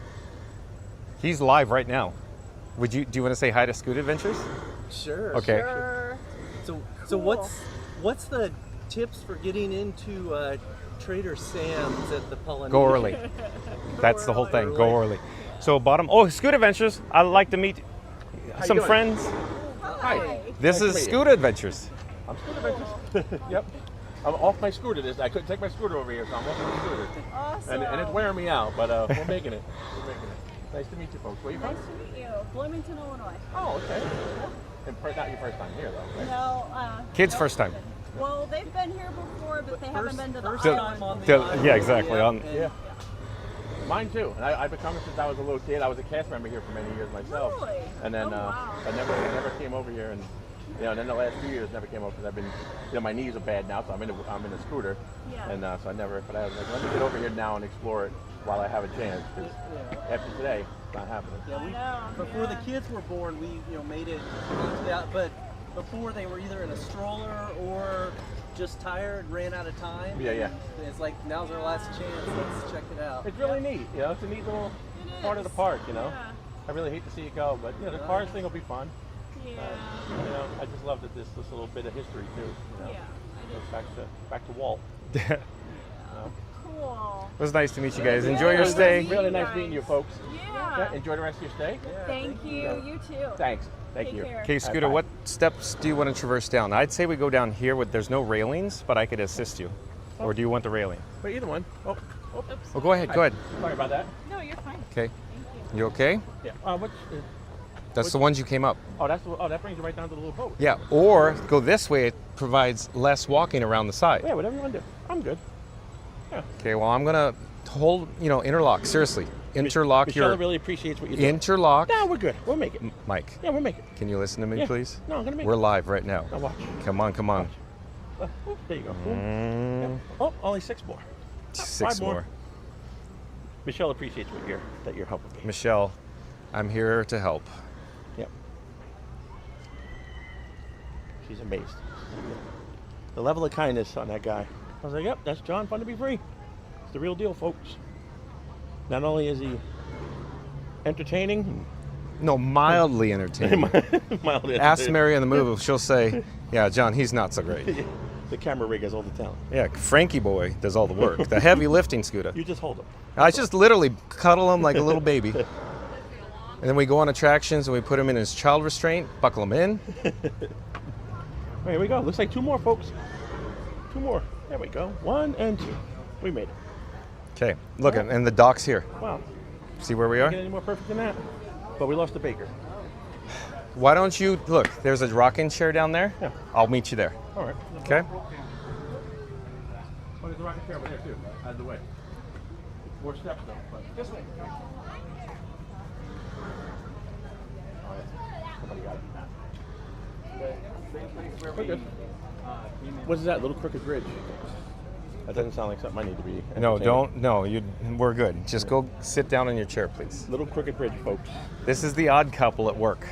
He's live right now. Do you want to say hi to Scuda Adventures? Sure. Okay. Sure. So what's the tips for getting into Trader Sam's at the Polynesian? Go early. That's the whole thing. Go early. So Scuda Adventures. I'd like to meet some doing? friends. Hi. This is Scuda Adventures. I'm Scooter Adventures. Yep. I'm off my scooter. I couldn't take my scooter over here, so I'm off my scooter. Awesome. And it's wearing me out, but we're making it. We're making it. Nice to meet you folks. Where are you from? Nice to meet you. Bloomington, Illinois. Oh, okay. And not your first time here, though, right? No. Kids' first time. Well, they've been here before, but they haven't been to the island. Yeah, exactly. Yeah. Mine too. And I've been coming since I was a little kid. I was a cast member here for many years myself. Really? And then wow. I never came over here, and and then the last few years never came over because I've been, my knees are bad now, so I'm in a scooter. Yeah. And so I never. But I was like, let me get over here now and explore it while I have a chance. Because after today, it's not happening. Yeah, before the kids were born, we made it into that, but before they were either in a stroller or just tired, ran out of time. Yeah. It's like, now's our last chance. Let's check it out. It's really neat. It's a neat little part of the park. I really hate to see it go, but the cars thing will be fun. Yeah. I just love that this little bit of history too. Yeah. Goes back to Walt. Cool. It was nice to meet you guys. Enjoy your stay. Really nice meeting you folks. Yeah. Enjoy the rest of your stay. Thank you. You too. Thanks. Thank you. Okay, Scooter, what steps do you want to traverse down? I'd say we go down here there's no railings, but I could assist you. Or do you want the railing? But either one. Oh. Well, go ahead. Sorry about that. No, you're fine. Okay. You okay? Yeah. That's the ones you came up. Oh, that brings you right down to the little boat. Yeah, or go this way. It provides less walking around the side. Yeah, whatever you want to do. I'm good. Yeah. Okay, well, I'm going to hold, interlock. Seriously. Interlock Michelle really appreciates what you do. Interlock. No, we're good. We'll make it. Mike. Yeah, we'll make it. Can you listen to me, Yeah. please? No, I'm going to make We're it. live right now. Now watch. Come on. There you go. Mm. Yeah. Oh, only 6 more. 6 5 more. Michelle appreciates that you're helping me. Michelle, I'm here to help. Yep. She's amazed. The level of kindness on that guy. I was like, yep, that's John, fun to be free. It's the real deal, folks. Not only is he entertaining. No, mildly entertaining. Mildly Ask entertaining. Mary on the move. She'll say, yeah, John, he's not so great. The camera rig has all the talent. Yeah, Frankie boy does all the work. The heavy lifting, Scooter. You just hold him. I just literally cuddle him like a little baby. And then we go on attractions and we put him in his child restraint, buckle him in. Here we go. Looks like 2 more, folks. 2 more. There we go. 1 and 2. We made it. Okay, look, and the dock's here. Wow. See where we Can't are? get any more perfect than that. But we lost the baker. Why don't you, look, there's a rocking chair down there. Yeah. I'll meet you there. All right. Okay? Oh, there's a rocking chair over there, too. Out of the way. More steps, though. But this way. Oh, yeah. Somebody got it. We're good. What is that? Little crooked bridge. That doesn't sound like something I need to be. No, don't. No, we're good. Just go sit down in your chair, please. Little crooked bridge, folks. This is the odd couple at work.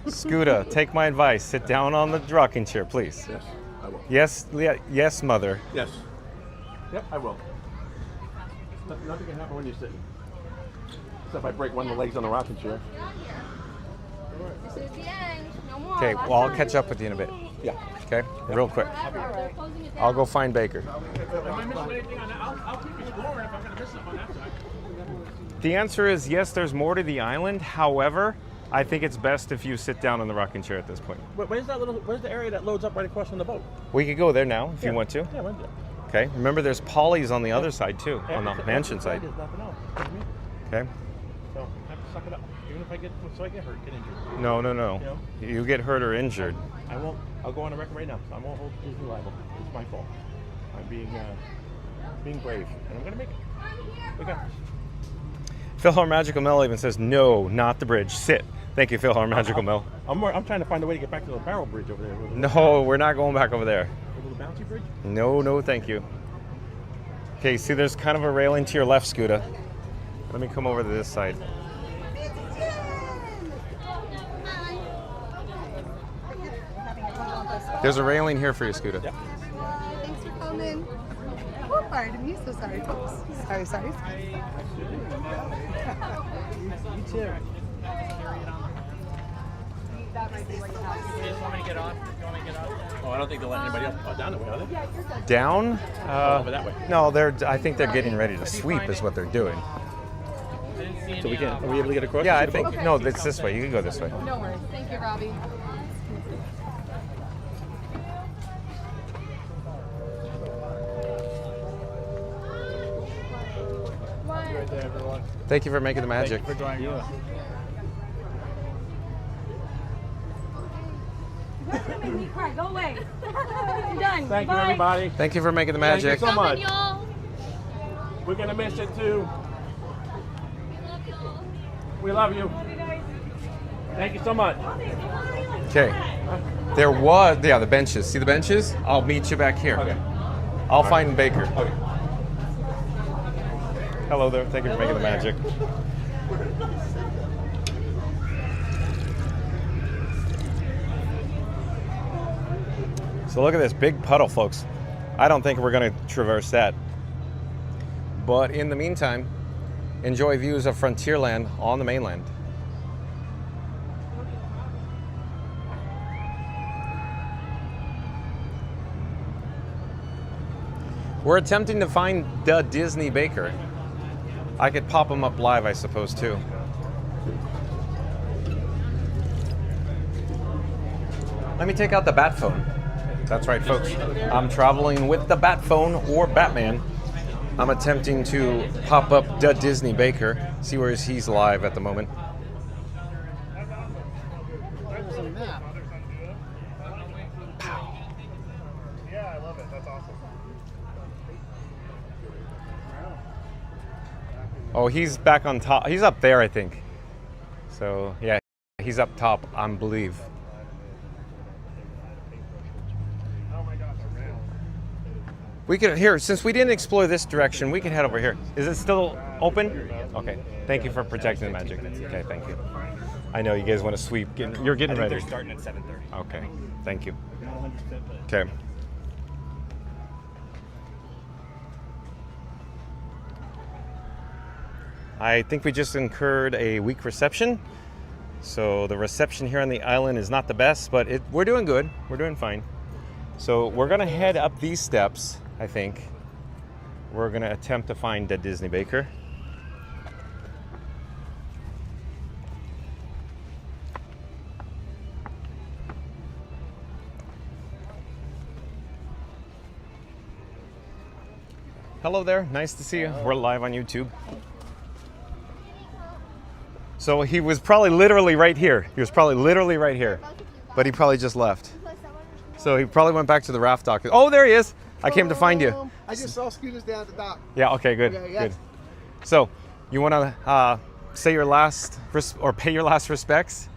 Scooter, take my advice. Sit down on the rocking chair, please. Yes, I will. Yes, mother. Yes. Yep, I will. Nothing can happen when you're sitting. Except if I break one of the legs on the rocking chair. This is the end. No more. Okay, well, I'll catch up with you in a bit. Yeah. Okay, real quick. I'll go find Baker. Am I missing anything on that? I'll keep you scoring if I'm going to miss something on that side. The answer is yes, there's more to the island. However, I think it's best if you sit down in the rocking chair at this point. Where's the area that loads up right across from the boat? We could go there now if you want to. Yeah, when's it? Okay, remember there's Polly's on the other side too, on the mansion side. There's nothing else. Okay. So I have to suck it up. Even if I get hurt, get injured. No. You know? You get hurt or injured. I won't. I'll go on the record right now. So I won't hold Disney liable. It's my fault. I'm being brave, and I'm gonna make it. We got this. Philhar Magical Mel even says, no, not the bridge. Sit. Thank you, Philhar Magical Mel. I'm trying to find a way to get back to the barrel bridge over there. No, we're not going back over there. The little bouncy bridge? No, thank you. Okay, see there's kind of a railing to your left, Scooter. Let me come over to this side. There's a railing here for you, Scooter. Yeah. Thanks for coming. Oh, pardon me. So sorry, folks. Sorry. You too. Oh, I don't think they'll let anybody else down the way, are they? Down? Over that way. No, I think they're getting ready to sweep is what they're doing. So are we able to get across? Yeah, I think, no, it's this way. You can go this way. No worries. Thank you, Robbie. Right there, everyone. Thank you for making the magic. Thank you for joining you. Don't make me cry. Go away. I'm done. Thank you, Bye. everybody. Thank you for making the magic. Thank you so much. Y'all. We're gonna miss it too. We love you. Thank you so much. Okay. There was, the benches. See the benches? I'll meet you back here. Okay. I'll find Baker. Okay. Hello there. Thank you for making the magic. So look at this big puddle, folks. I don't think we're going to traverse that. But in the meantime, enjoy views of Frontierland on the mainland. We're attempting to find the Disney Baker. I could pop him up live, I suppose, too. Let me take out the bat phone. That's right, folks. I'm traveling with the bat phone or Batman. I'm attempting to pop up the Disney Baker, see where he's live at the moment. There's a map. Yeah, I love it. That's awesome. Oh, he's back on top. He's up there, I think. So, yeah, he's up top, I believe. We could, here, since we didn't explore this direction, we can head over here. Is it still open? Okay. Thank you for protecting the magic. Okay, thank you. I know you guys want to sweep. You're getting ready. They're starting at 7:30. Okay, thank you. Okay. I think we just incurred a weak reception. So the reception here on the island is not the best, but we're doing good. We're doing fine. So we're gonna head up these steps, I think. We're gonna attempt to find the Disney Baker. Hello there, nice to see you. We're live on YouTube. So he was probably literally right here. He was probably literally right here, but he probably just left. So he probably went back to the raft dock. Oh, there he is. I came to find you. I just saw Scooters down at the dock. Yeah, okay, good, Okay, yes. good. So you wanna say your last, or pay your last respects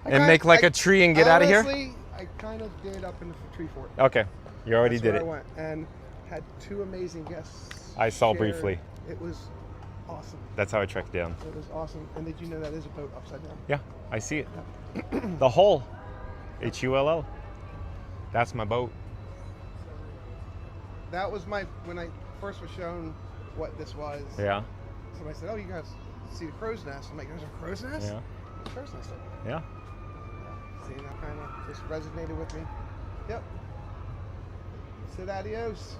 and make like a tree and get out of here? Honestly, I kind of did up in the tree fort. Okay, you already That's did where it. I went and had 2 amazing guests. I saw share. briefly. It was awesome. That's how I tracked down. It was awesome. And did you know that is a boat upside down? Yeah, I see it. The hull, H-U-L-L. That's my boat. That was when I first was shown what this was. Yeah. Somebody said, "Oh, you guys see the crow's nest?" I'm like, "There's a crow's nest?" Yeah. There's a crow's nest. Yeah. See, that kind of just resonated with me. Yep. Said adios.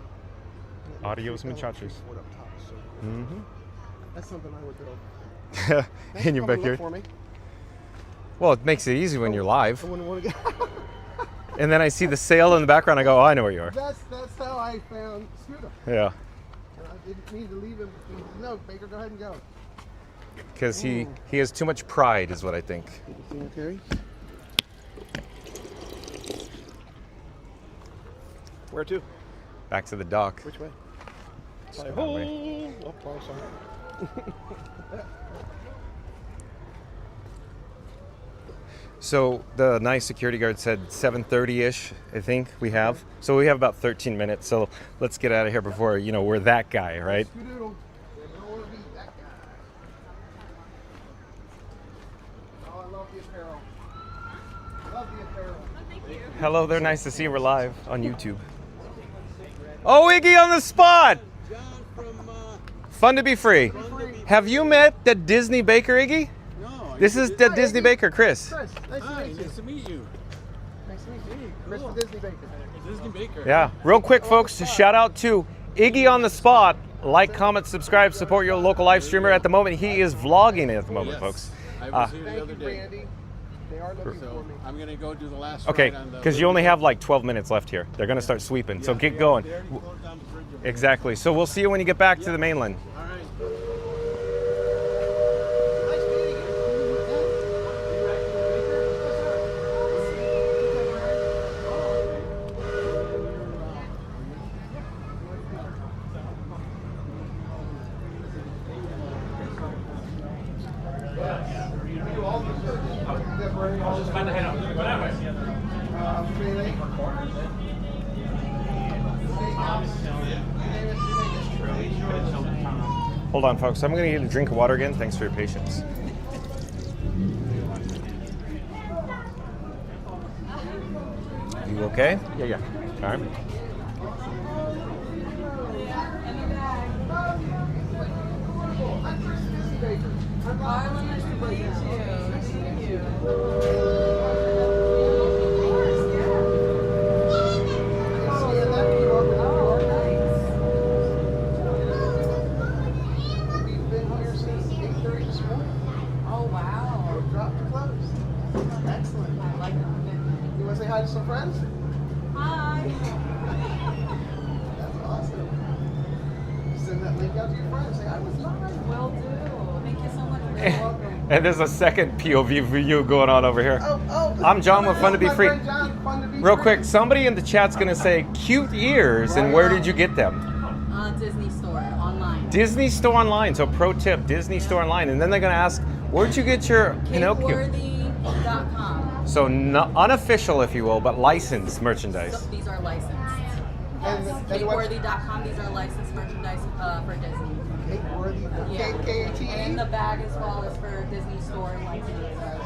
Adios, muchachos. Fort up top is so cool. Mm-hmm. That's something I would build. In your backyard. For me. Well, it makes it easy when you're live. I wouldn't want to go. And then I see the sail in the background. I go, oh, I know where you are. That's how I found Scooter. Yeah. I didn't need to leave him. No, Baker, go ahead and go. Because he has too much pride, is what I think. Okay. Where to? Back to the dock. Which way? Sorry, that way. Oh, sorry. So the nice security guard said 7:30-ish, I think we have. So we have about 13 minutes. So let's get out of here before, we're that guy, right? Scoodoodle. Don't want to be that guy. Oh, I love the apparel. Love the apparel. Hello there, nice to see you. We're live on YouTube. Oh, Iggy on the spot! Fun to be free. Have you met the Disney Baker, Iggy? No. This is the Disney Baker, Chris. Chris, nice to meet you. Nice to meet you. Nice to meet you. Chris the Disney Baker. Disney Baker. Yeah, real quick, folks, shout out to Iggy on the spot. Like, comment, subscribe, support your local live streamer. At the moment, he is vlogging at the moment, folks. I was here the Thank other you, day. Randy. They are looking for me. I'm going to go do the last Okay, ride on the because you only have like 12 minutes left here. They're going to start sweeping, so get going. Exactly. So we'll see you when you get back to the mainland. All right. Hold on, folks. I'm going to get a drink of water again. Thanks for your patience. You okay? Yeah. All right. I'm Chris the Disney Baker. Nice to meet you. We've been here since 8:30 this morning. Oh, wow. Dropped the clothes. Excellent. I like them. You want to say hi to some friends? Hi. That's awesome. Send that link out to your friends. Say I was live. Will do. Thank you so much for your welcome. And there's a second POV view going on over here. Oh, I'm John with Fun to Be my Free. friend John, Fun to Be Real Free. quick, somebody in the chat's going to say cute ears, and where did you get them? Disney Store online. Disney Store Online. So pro tip, Disney Store Online. And then they're going to ask, where'd you get your Pinocchio? Cakeworthy.com. So unofficial, if you will, but licensed merchandise. So these are licensed. And Cakeworthy.com. These are licensed merchandise for Disney. Cakeworthy. Yeah. K-A-T-E? And the bag as well is for Disney Store license. That is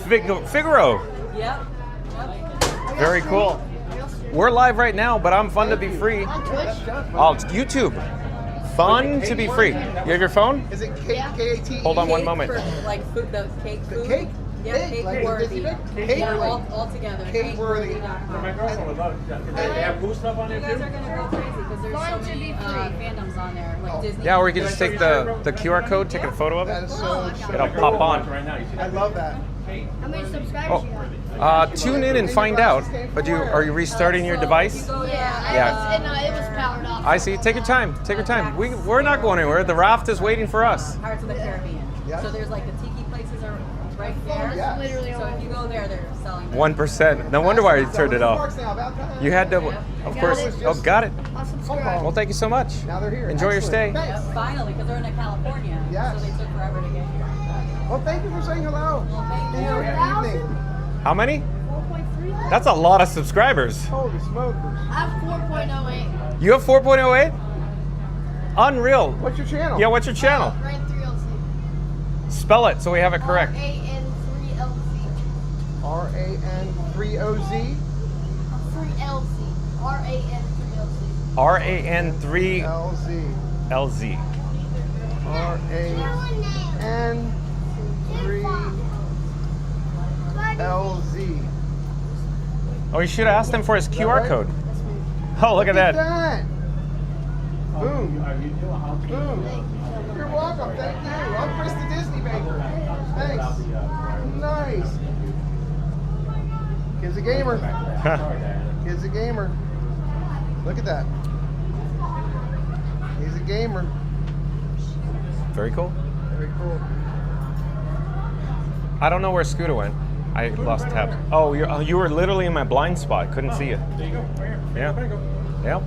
awesome. Figaro. Yep. Very cool. We're live right now, but I'm Fun to Be Free. On Twitch. Oh, it's YouTube. Fun to be free. You have your phone? Is it K-A-T-E? Hold on one moment. Like food, the cake food. Cake? Yeah, Cake, cake like worthy. Disney Cake Yeah, worthy. all together. Cake worthy. My girlfriend would love it. They have boost stuff on You there guys are too? gonna go crazy because there's Fun so to many be free. fandoms on there, like Disney. Yeah, or we can just take the QR code, take a photo of it. That is so It'll pop on. Right now, you see I love that. How many subscribers you have? Tune in and find out. But are you restarting your device? Yeah, Yeah. it was powered off. I see. Take your time. Take your time. We're not going anywhere. The raft is waiting for us. Pirates of the Caribbean. Yeah. So there's like the tiki places are right there. Yeah. Literally So if you go there, they're selling. 1%. No wonder why you turned it off. Parks now, about time. You had to, of course. Oh, got it. I'll subscribe. Well, thank you so much. Now they're here. Enjoy your stay. Excellent. Thanks. Yep, finally, because they're in California. Yes. So they took forever to get here. Well, thank you for saying hello. thank you. Good evening. How many? 4.3. That's a lot of subscribers. Holy smokers. I have 4.08. You have 4.08? Unreal. What's your channel? Yeah, what's your channel? Right 3LC. Spell it so we have it correct. RAN3LC. R-A-N-3-O-Z. 3LC. RAN3LC. RAN3LZ. L-Z. R-A-N-3-L-Z. Oh, you should have asked him for his QR code. Oh, look at that. Boom. Boom. You're welcome. Thank you. I'm Chris the Disney Maker. Thanks. Nice. Kid's a gamer. Kid's a gamer. Look at that. He's a gamer. Very cool. Very cool. I don't know where Scooter went. I lost tabs. Oh, you were literally in my blind spot. Couldn't see you. There you go. Right here. Yeah. Yeah.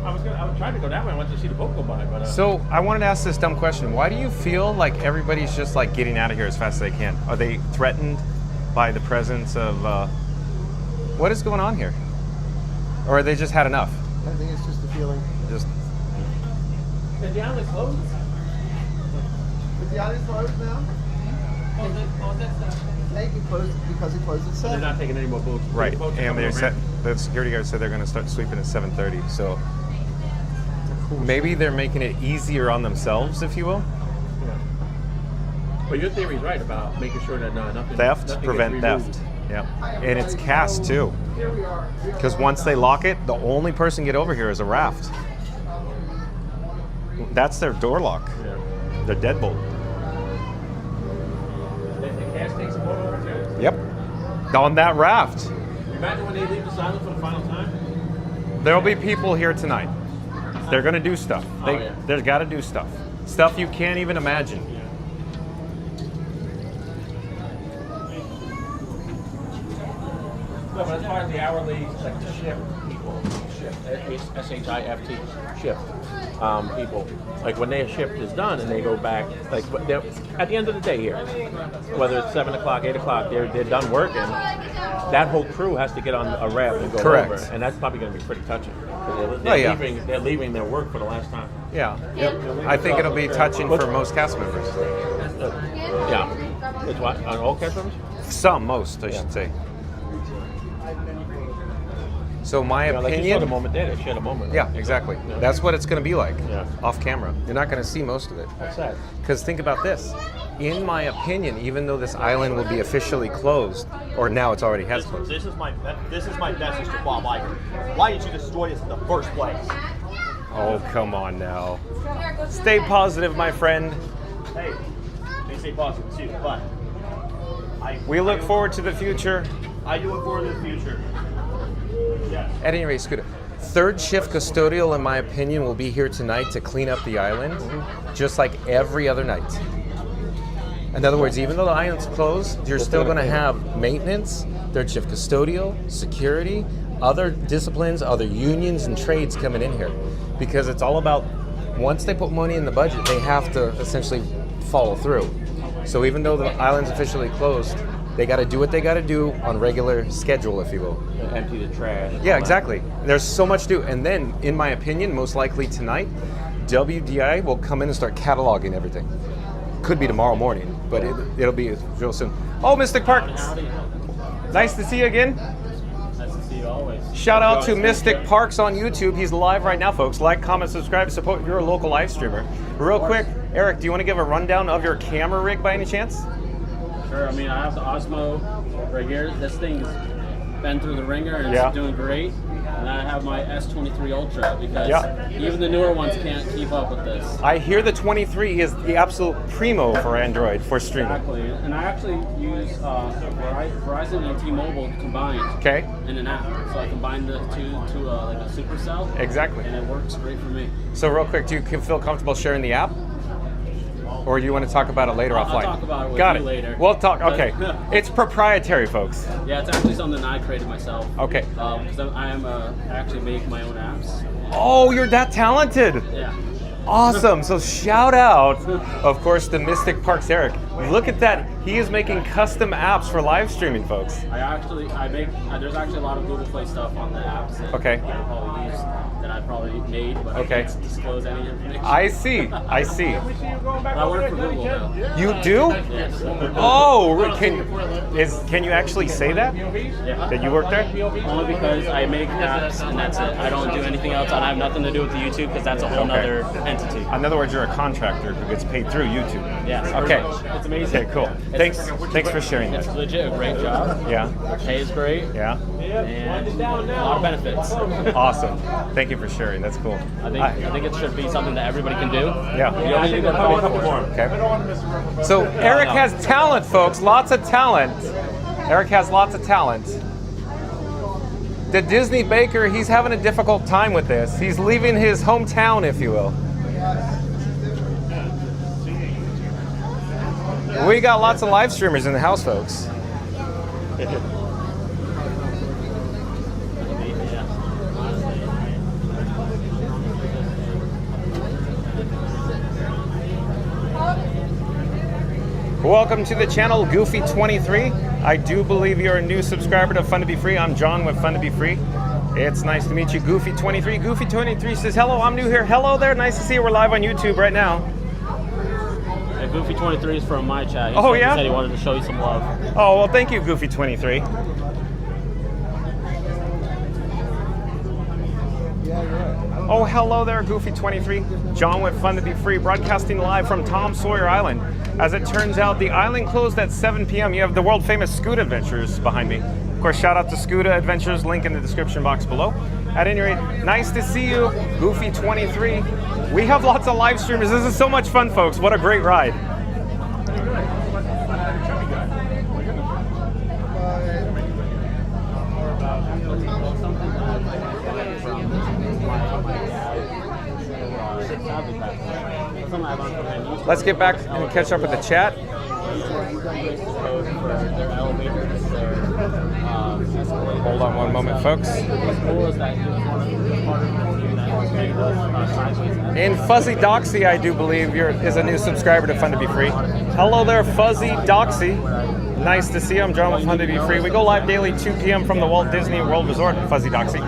I was trying to go that way. I wanted to see the boat go by, but. So I wanted to ask this dumb question. Why do you feel like everybody's just like getting out of here as fast as they can? Are they threatened by the presence of? What is going on here? Or they just had enough? I think it's just a feeling. Just. Is the island closed? Is the island closed now? They can close because it closed at 7. They're not taking any more boats. Right, Boats are and coming over. the security guard said they're going to start sweeping at 7:30. So maybe they're making it easier on themselves, if you will. Yeah. But your theory's right about making sure that nothing. Theft, nothing prevent gets removed. theft. Yeah, and it's cast too. Because once they lock it, the only person get over here is a raft. That's their door lock. Yeah. Their deadbolt. The cast takes a boat over too. Yep. On that raft. Imagine when they leave this island for the final time. There'll be people here tonight. They're gonna do stuff. Yeah. They've got to do stuff. Stuff you can't even imagine. No, but as far as the hourly, like the shift people, S-H-I-F-T, shift people, like when their shift is done and they go back, like but they're at the end of the day here, whether it's 7 o'clock, 8 o'clock, they're done working. That whole crew has to get on a raft and go Correct. over, and that's probably going to be pretty touching. They're leaving their work for the last time. Yeah. I think it'll be touching for most cast members. Yeah. It's what? On all cast members? Most, I should say. So my Like you opinion. saw the moment there, they shared a moment. Yeah, exactly. That's what it's going to be like Yeah. off camera. You're not going to see most of it. That's sad. Because think about this. In my opinion, even though this island will be officially closed, or now it's already has closed. This is my message to Bob Iger. Why did you destroy this in the first place? Oh, come on now. Stay positive, my friend. Hey, they say positive too, but We look forward to the future. I do look forward to the future. Yes. At any rate, Scooter, third shift custodial, in my opinion, will be here tonight to clean up the island, just like every other night. In other words, even though the island's closed, you're still going to have maintenance, third shift custodial, security, other disciplines, other unions and trades coming in here. Because it's all about, once they put money in the budget, they have to essentially follow through. So even though the island's officially closed, they got to do what they got to do on regular schedule, if you will. Empty the trash. Yeah, exactly. There's so much to do. And then, in my opinion, most likely tonight, WDI will come in and start cataloging everything. Could be tomorrow morning, but it'll be real soon. Oh, Mystic Park. Nice to see you again. Nice to see you you always. Shout out to Mystic Parks on YouTube. He's live right now, folks. Like, comment, subscribe, support your local live streamer. Real quick, Eric, do you want to give a rundown of your camera rig by any chance? Sure. I mean, I have the Osmo right here. This thing's been through the ringer and it's doing great. And I have my S23 Ultra because even the newer ones can't keep up with this. I hear the 23 is the absolute primo for Android for streaming. Exactly. And I actually use Verizon and T-Mobile combined in an app. So I combine the two to like a supercell. Exactly. And it works great for me. So real quick, do you feel comfortable sharing the app? Or do you want to talk about it later offline? I'll talk about it with Got you it. later. We'll talk. Okay. It's proprietary, folks. Yeah, it's actually something I created myself. Okay. Because I actually make my own apps. Oh, you're that talented. Yeah. Awesome. So shout out, of course, to Mystic Parks Eric. Look at that. He is making custom apps for live streaming, folks. I make, there's actually a lot of Google Play stuff on the apps that I probably made, but I can't disclose any information. I see. I see. But I work for Google now. You do? Yes. Oh, can you actually say that? Yeah. That you work there? Only because I make apps and that's it. I don't do anything else. I have nothing to do with the YouTube because that's a whole other entity. In other words, you're a contractor who gets paid through YouTube. Yes. Okay. It's amazing. Okay, cool. Thanks for sharing that. It's legit a great job. Yeah. The pay is great. Yeah. And a lot of benefits. Awesome. Thank you for sharing. That's cool. I think it should be something that everybody can do. Yeah. You don't need to go pay for it. Okay. So Eric has talent, folks. Lots of talent. Eric has lots of talent. The Disney Baker, he's having a difficult time with this. He's leaving his hometown, if you will. We got lots of live streamers in the house, folks. Welcome to the channel, Goofy23. I do believe you're a new subscriber to Fun to Be Free. I'm John with Fun to Be Free. It's nice to meet you, Goofy23. Goofy23 says, hello, I'm new here. Hello there, nice to see you. We're live on YouTube right now. And Goofy23 is from my chat. He said he wanted to show you some love. Oh, well, thank you, Goofy23. Oh, hello there, Goofy23. John with Fun to Be Free, broadcasting live from Tom Sawyer Island. As it turns out, the island closed at 7 p.m. You have the world-famous Scuda Adventures behind me. Of course, shout out to Scuda Adventures, link in the description box below. At any rate, nice to see you, Goofy23. We have lots of live streamers. This is so much fun, folks. What a great ride. Let's get back and catch up with the chat. Hold on one moment, folks. And Fuzzy Doxy, I do believe, is a new subscriber to Fun to Be Free. Hello there, Fuzzy Doxy. Nice to see you. I'm John with Fun to Be Free. We go live daily 2 p.m. from the Walt Disney World Resort. Fuzzy Doxy.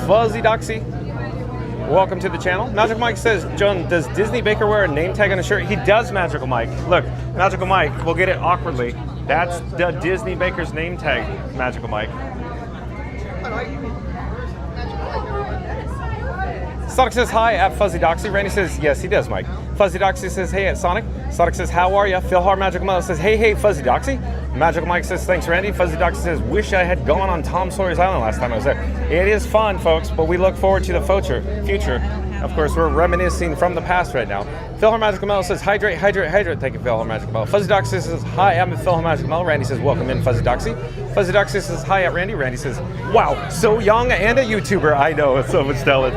Fuzzy Doxy. Welcome to the channel. Magical Mike says, John, does Disney Baker wear a name tag on a shirt? He does, Magical Mike. Look, Magical Mike, we'll get it awkwardly. That's the Disney Baker's name tag, Magical Mike. Sonic says hi at Fuzzy Doxy. Randy says, yes, he does, Mike. Fuzzy Doxy says, hey at Sonic. Sonic says, how are ya? Phil Har Magical Mike says, hey, Fuzzy Doxy. Magical Mike says, thanks, Randy. Fuzzy Doxy says, wish I had gone on Tom Sawyer's Island last time I was there. It is fun, folks, but we look forward to the future. Of course, we're reminiscing from the past right now. Phil Har Magical Mel says, hydrate, hydrate, hydrate. Thank you, Phil Har Magical Mel. Fuzzy Doxy says, hi, I'm Phil Har Magical Mel. Randy says, welcome in, Fuzzy Doxy. Fuzzy Doxy says, hi at Randy. Randy says, wow, so young and a YouTuber. I know, it's so much talent.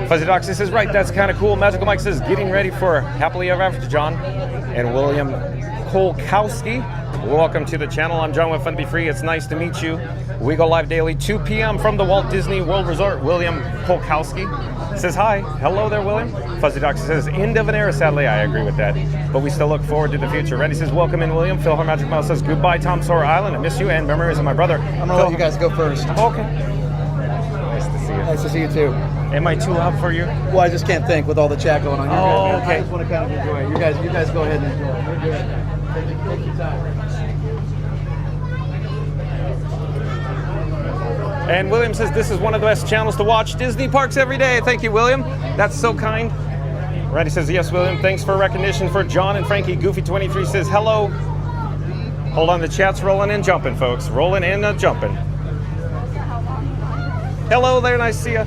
Fuzzy Doxy says, right, that's kind of cool. Magical Mike says, getting ready for Happily Ever After, John. And William Kolkowski, welcome to the channel. I'm John with Fun to Be Free. It's nice to meet you. We go live daily 2 p.m. from the Walt Disney World Resort. William Kolkowski says hi. Hello there, William. Fuzzy Doxy says, end of an era, sadly. I agree with that. But we still look forward to the future. Randy says, welcome in, William. Phil Har Magic Mouse says, goodbye, Tom Sawyer Island. I miss you and memories of my brother. I'm going to let you guys go first. Okay. Nice to see you. Nice to see you, too. Am I too loud for you? Well, I just can't think with all the chat going on. You're Oh, good, man. okay. I just want to kind of enjoy it. You guys go ahead and enjoy it. We're good. Take your time. And William says, this is one of the best channels to watch Disney parks every day. Thank you, William. That's so kind. Randy says, yes, William. Thanks for recognition for John and Frankie. Goofy23 says, hello. Hold on, the chat's rolling and jumping, folks. Rolling and jumping. Hello there, nice to see you.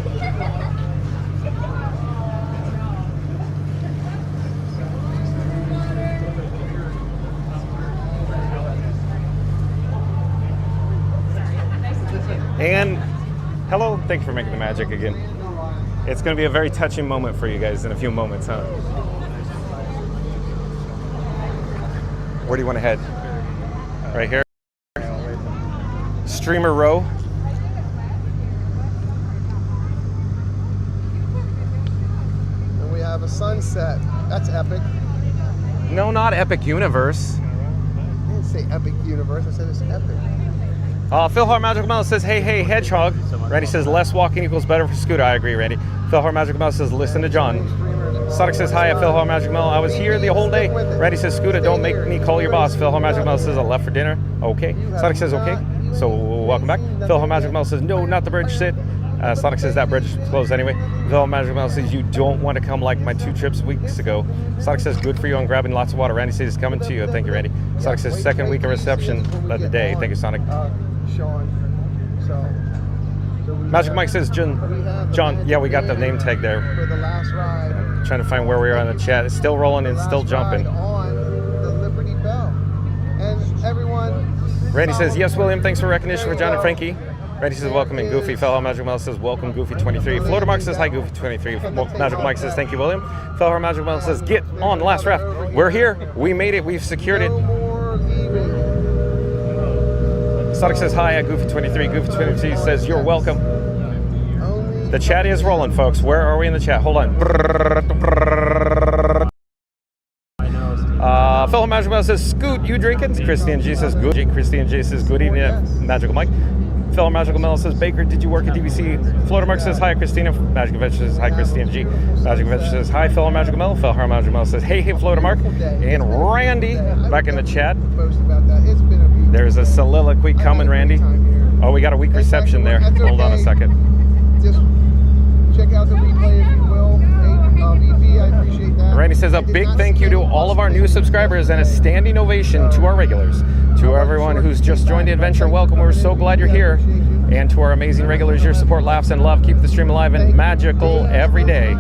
And hello, thanks for making the magic again. It's going to be a very touching moment for you guys in a few moments, huh? Where do you want to head? Right here? Streamer row. And we have a sunset. That's epic. No, not Epic Universe. I didn't say epic universe, I said it's epic. Phil Hart Magical Mouse says, hey, hey, Hedgehog. Randy says, less walking equals better for Scooter. I agree, Randy. Phil Hart Magical Mouse says, listen to John. Sonic says, hi, Phil Hart Magical Mouse. I was here the whole day. Randy says, Scooter, don't make me call your boss. Phil Hart Magical Mouse says, I left for dinner. Okay. Sonic says, okay. So, welcome back. Phil Hart Magical Mouse says, no, not the bridge, Sid. Sonic says, that bridge is closed anyway. Phil Hart Magical Mouse says, you don't want to come like my 2 trips weeks ago. Sonic says, good for you on grabbing lots of water. Randy says, it's coming to you. Thank you, Randy. Sonic says, second week of reception of the day. Thank you, Sonic. Sean. Magic Mike says, John, yeah, we got the name tag there. For the last ride. I'm trying to find where we are on the chat. It's still rolling and still jumping. On the Liberty Belle. And everyone. Randy says, yes, William, thanks for recognition for John and Frankie. Randy says, welcome, and Goofy. Fellow Magic Mouse says, welcome, Goofy23. Florida Mark says, hi, Goofy23. Magic Mike says, thank you, William. Fellow Magic Mouse says, get on the last raft. We're here. We made it. We've secured it. Sonic says, hi, Goofy23. Goofy23 says, you're welcome. The chat is rolling, folks. Where are we in the chat? Hold on. Fellow Magic Mouse says, Scoot, you drinking? Christian G says, good. Christian J says, good evening, Magical Mike. Fellow Magical Mel says, Baker, did you work at DVC? Florida Mark says, hi, Christina. Magic Adventure says, hi, Christian G. Magic Adventure says, hi, fellow Magical Mel. Fellow Magical Mel says, hey, hey, Florida Mark. And Randy, back in the chat. There's a soliloquy coming, Randy. Oh, we got a weak reception there. Hold on a second. Just check out the replay if you will. VP, I appreciate that. Randy says, a big thank you to all of our new subscribers and a standing ovation to our regulars. To everyone who's just joined the adventure, welcome. We're so glad you're here. And to our amazing regulars, your support, laughs, and love keep the stream alive and magical every day.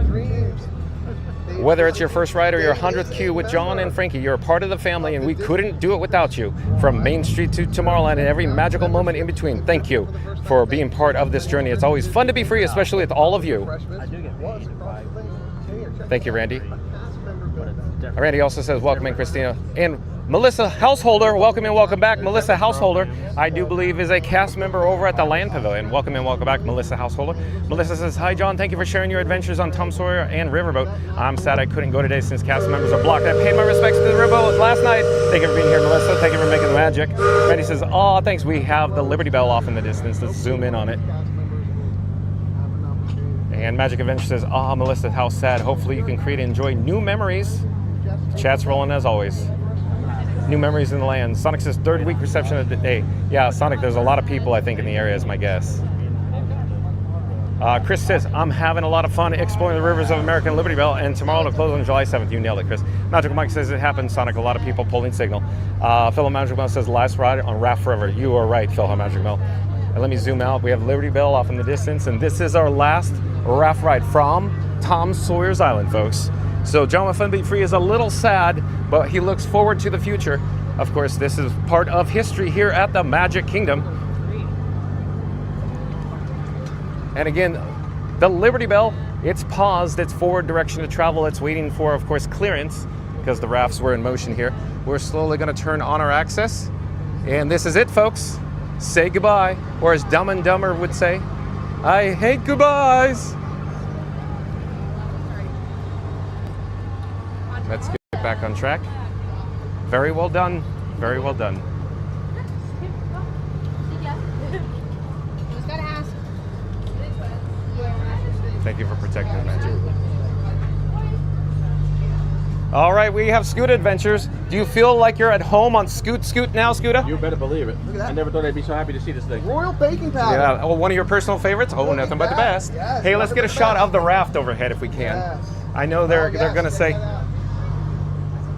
Whether it's your first ride or your 100th queue with John and Frankie, you're a part of the family, and we couldn't do it without you. From Main Street to Tomorrowland and every magical moment in between, thank you for being part of this journey. It's always fun to be free, especially with all of you. Thank you, Randy. Randy also says, welcome in, Christina. And Melissa Householder, welcome and welcome back. Melissa Householder, I do believe, is a cast member over at the Land Pavilion. Welcome and welcome back, Melissa Householder. Melissa says, hi, John. Thank you for sharing your adventures on Tom Sawyer and Riverboat. I'm sad I couldn't go today since cast members are blocked. I paid my respects to the Riverboat last night. Thank you for being here, Melissa. Thank you for making the magic. Randy says, oh, thanks. We have the Liberty Belle off in the distance. Let's zoom in on it. And Magic Adventure says, ah, Melissa, how sad. Hopefully you can create and enjoy new memories. The chat's rolling as always. New memories in the land. Sonic says, third week reception of the day. Yeah, Sonic, there's a lot of people, I think, in the area is my guess. Chris says, I'm having a lot of fun exploring the rivers of America and Liberty Belle, and tomorrow to close on July 7th. You nailed it, Chris. Magical Mike says, it happened, Sonic. A lot of people pulling signal. Phil Magical Mel says, last ride on Raft Forever. You are right, Phil Magical Mel. And let me zoom out. We have Liberty Belle off in the distance, and this is our last raft ride from Tom Sawyer's Island, folks. So John with Fun Be Free is a little sad, but he looks forward to the future. Of course, this is part of history here at the Magic Kingdom. And again, the Liberty Belle, it's paused, it's forward direction of travel. It's waiting for, of course, clearance because the rafts were in motion here. We're slowly going to turn on our access. And this is it, folks. Say goodbye, or as Dumb and Dumber would say, I hate goodbyes. Let's get back on track. Very well done. Very well done. Thank you for protecting the magic. All right, we have Scooter Adventures. Do you feel like you're at home on Scoot now, Scooter? You better believe it. Look at that. I never thought I'd be so happy to see this thing. Royal baking powder. Yeah. Oh, one of your personal favorites? Oh, nothing but the best. Yes, Hey, let's nothing get a but the shot best. of the raft overhead if we can. Yes. I know they're going to say.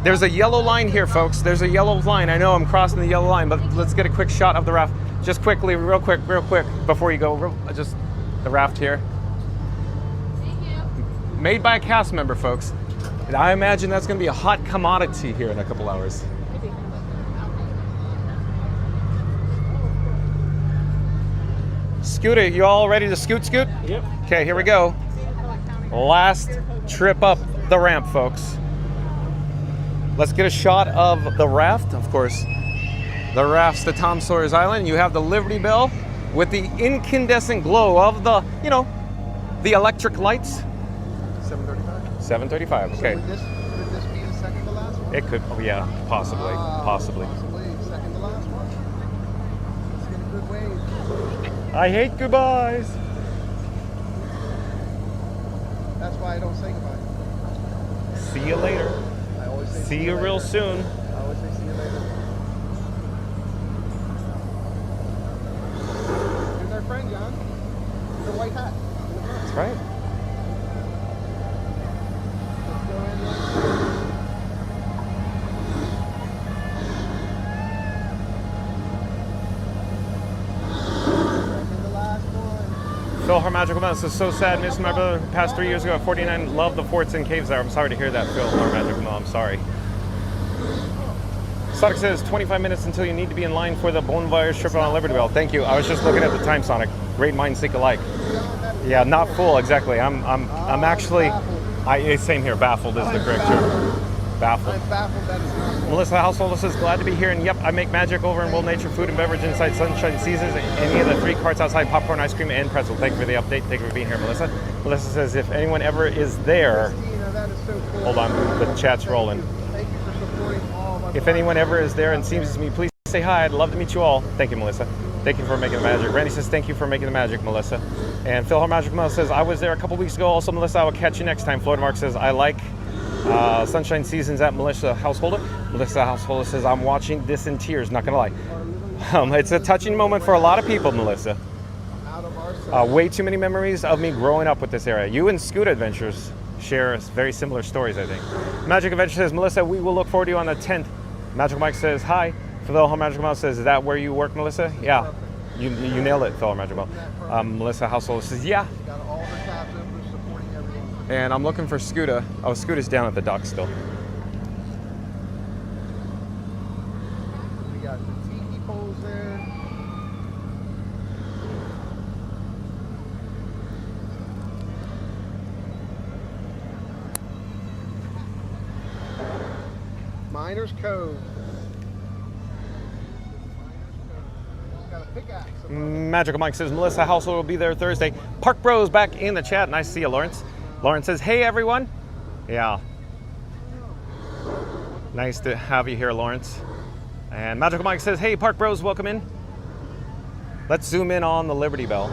There's a yellow line here, folks. There's a yellow line. I know I'm crossing the yellow line, but let's get a quick shot of the raft. Just quickly, real quick, before you go. Just the raft here. Made by a cast member, folks. And I imagine that's going to be a hot commodity here in a couple hours. Scooter, you all ready to scoot? Yep. Okay, here we go. Last trip up the ramp, folks. Let's get a shot of the raft, of course. The raft's the Tom Sawyer Island. You have the Liberty Belle with the incandescent glow of the, the electric lights. 7:35. 7:35. Okay. So would this be the second to last one? It could. Oh yeah, possibly. Possibly. Second to last one. Let's get a good wave. I hate goodbyes. That's why I don't say goodbye. See you later. I always say See you real soon. I always say see you later. Here's our friend, John. The white hat. That's right. Let's go in there. Second to last one. Phil, her magical mouse is so sad. Missed my brother past 3 years ago at 49. Love the forts and caves there. I'm sorry to hear that, Phil, her magical mouse. I'm sorry. Sonic says 25 minutes until you need to be in line for the Bon Voyage trip on Liberty Belle. Thank you. I was just looking at the time, Sonic. Great minds think alike. Yeah, not full exactly. I'm actually. Same here. Baffled is the correct term. Baffled. I'm baffled that it's not. Melissa Household says glad to be here, and yep, I make magic over in World Nature Food and Beverage inside Sunshine Seasons. Any of the 3 carts outside, popcorn, ice cream, and pretzel. Thank you for the update. Thank you for being here, Melissa. Melissa says if anyone ever is there, That is so cool. hold on, the chat's rolling. Thank you for supporting all of us. If anyone ever is there and sees me, please say hi. I'd love to meet you all. Thank you, Melissa. Thank you for making the magic. Randy says thank you for making the magic, Melissa. And Phil, her magic Melissa says I was there a couple weeks ago. Also, Melissa, I will catch you next time. Florida Mark says I like Sunshine Seasons at Melissa Householder. Melissa Householder says I'm watching this in tears. Not gonna lie, it's a touching moment for a lot of people, Melissa. Way too many memories of me growing up with this area. You and Scoot Adventures share very similar stories, I think. Magic Adventure says Melissa, we will look forward to you on the 10th. Magical Mike says hi. Phil Magical Mouse says, is that where you work, Melissa? Yeah. You nailed it, Phil Magical Mouse. Melissa Household says, yeah. Got all of her cast members supporting everyone. And I'm looking for Scooter. Oh, Scooter's down at the dock still. We got the tiki poles there. Miners Cove. Got a pickaxe. Magical Mike says Melissa Household will be there Thursday. Park Bros back in the chat. Nice to see you, Lawrence. Lawrence says, hey everyone. Yeah. Nice to have you here, Lawrence. And Magical Mike says, hey Park Bros, welcome in. Let's zoom in on the Liberty Belle.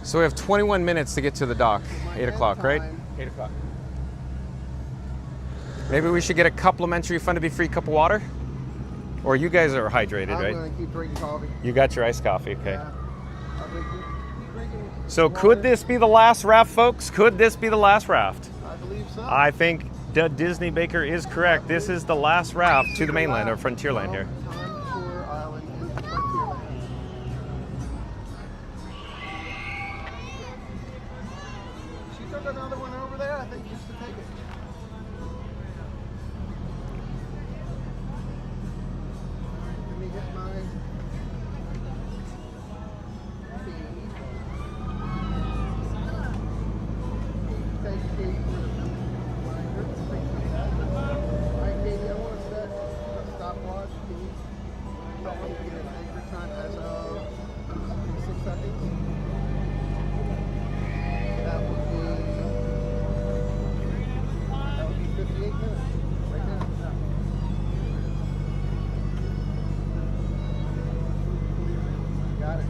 So we have 21 minutes to get to the dock. 8 o'clock, right? 8 o'clock. Maybe we should get a complimentary Fun to Be Free cup of water? Or you guys are hydrated, right? I'm going to keep drinking coffee. You got your iced coffee, okay. Yeah. I'll keep drinking So could this be the last raft, folks? Could this be the last raft? I believe so. I think Disney Baker is correct. This is the last raft to the mainland or Frontierland here. Tom Sawyer Island is Frontierland. She took another one over there, I think, just to take it. Let me get my feed. Thank you, Katie, for the reminder. Anchor time as of 6 seconds. That would be 58 minutes right now. Got it.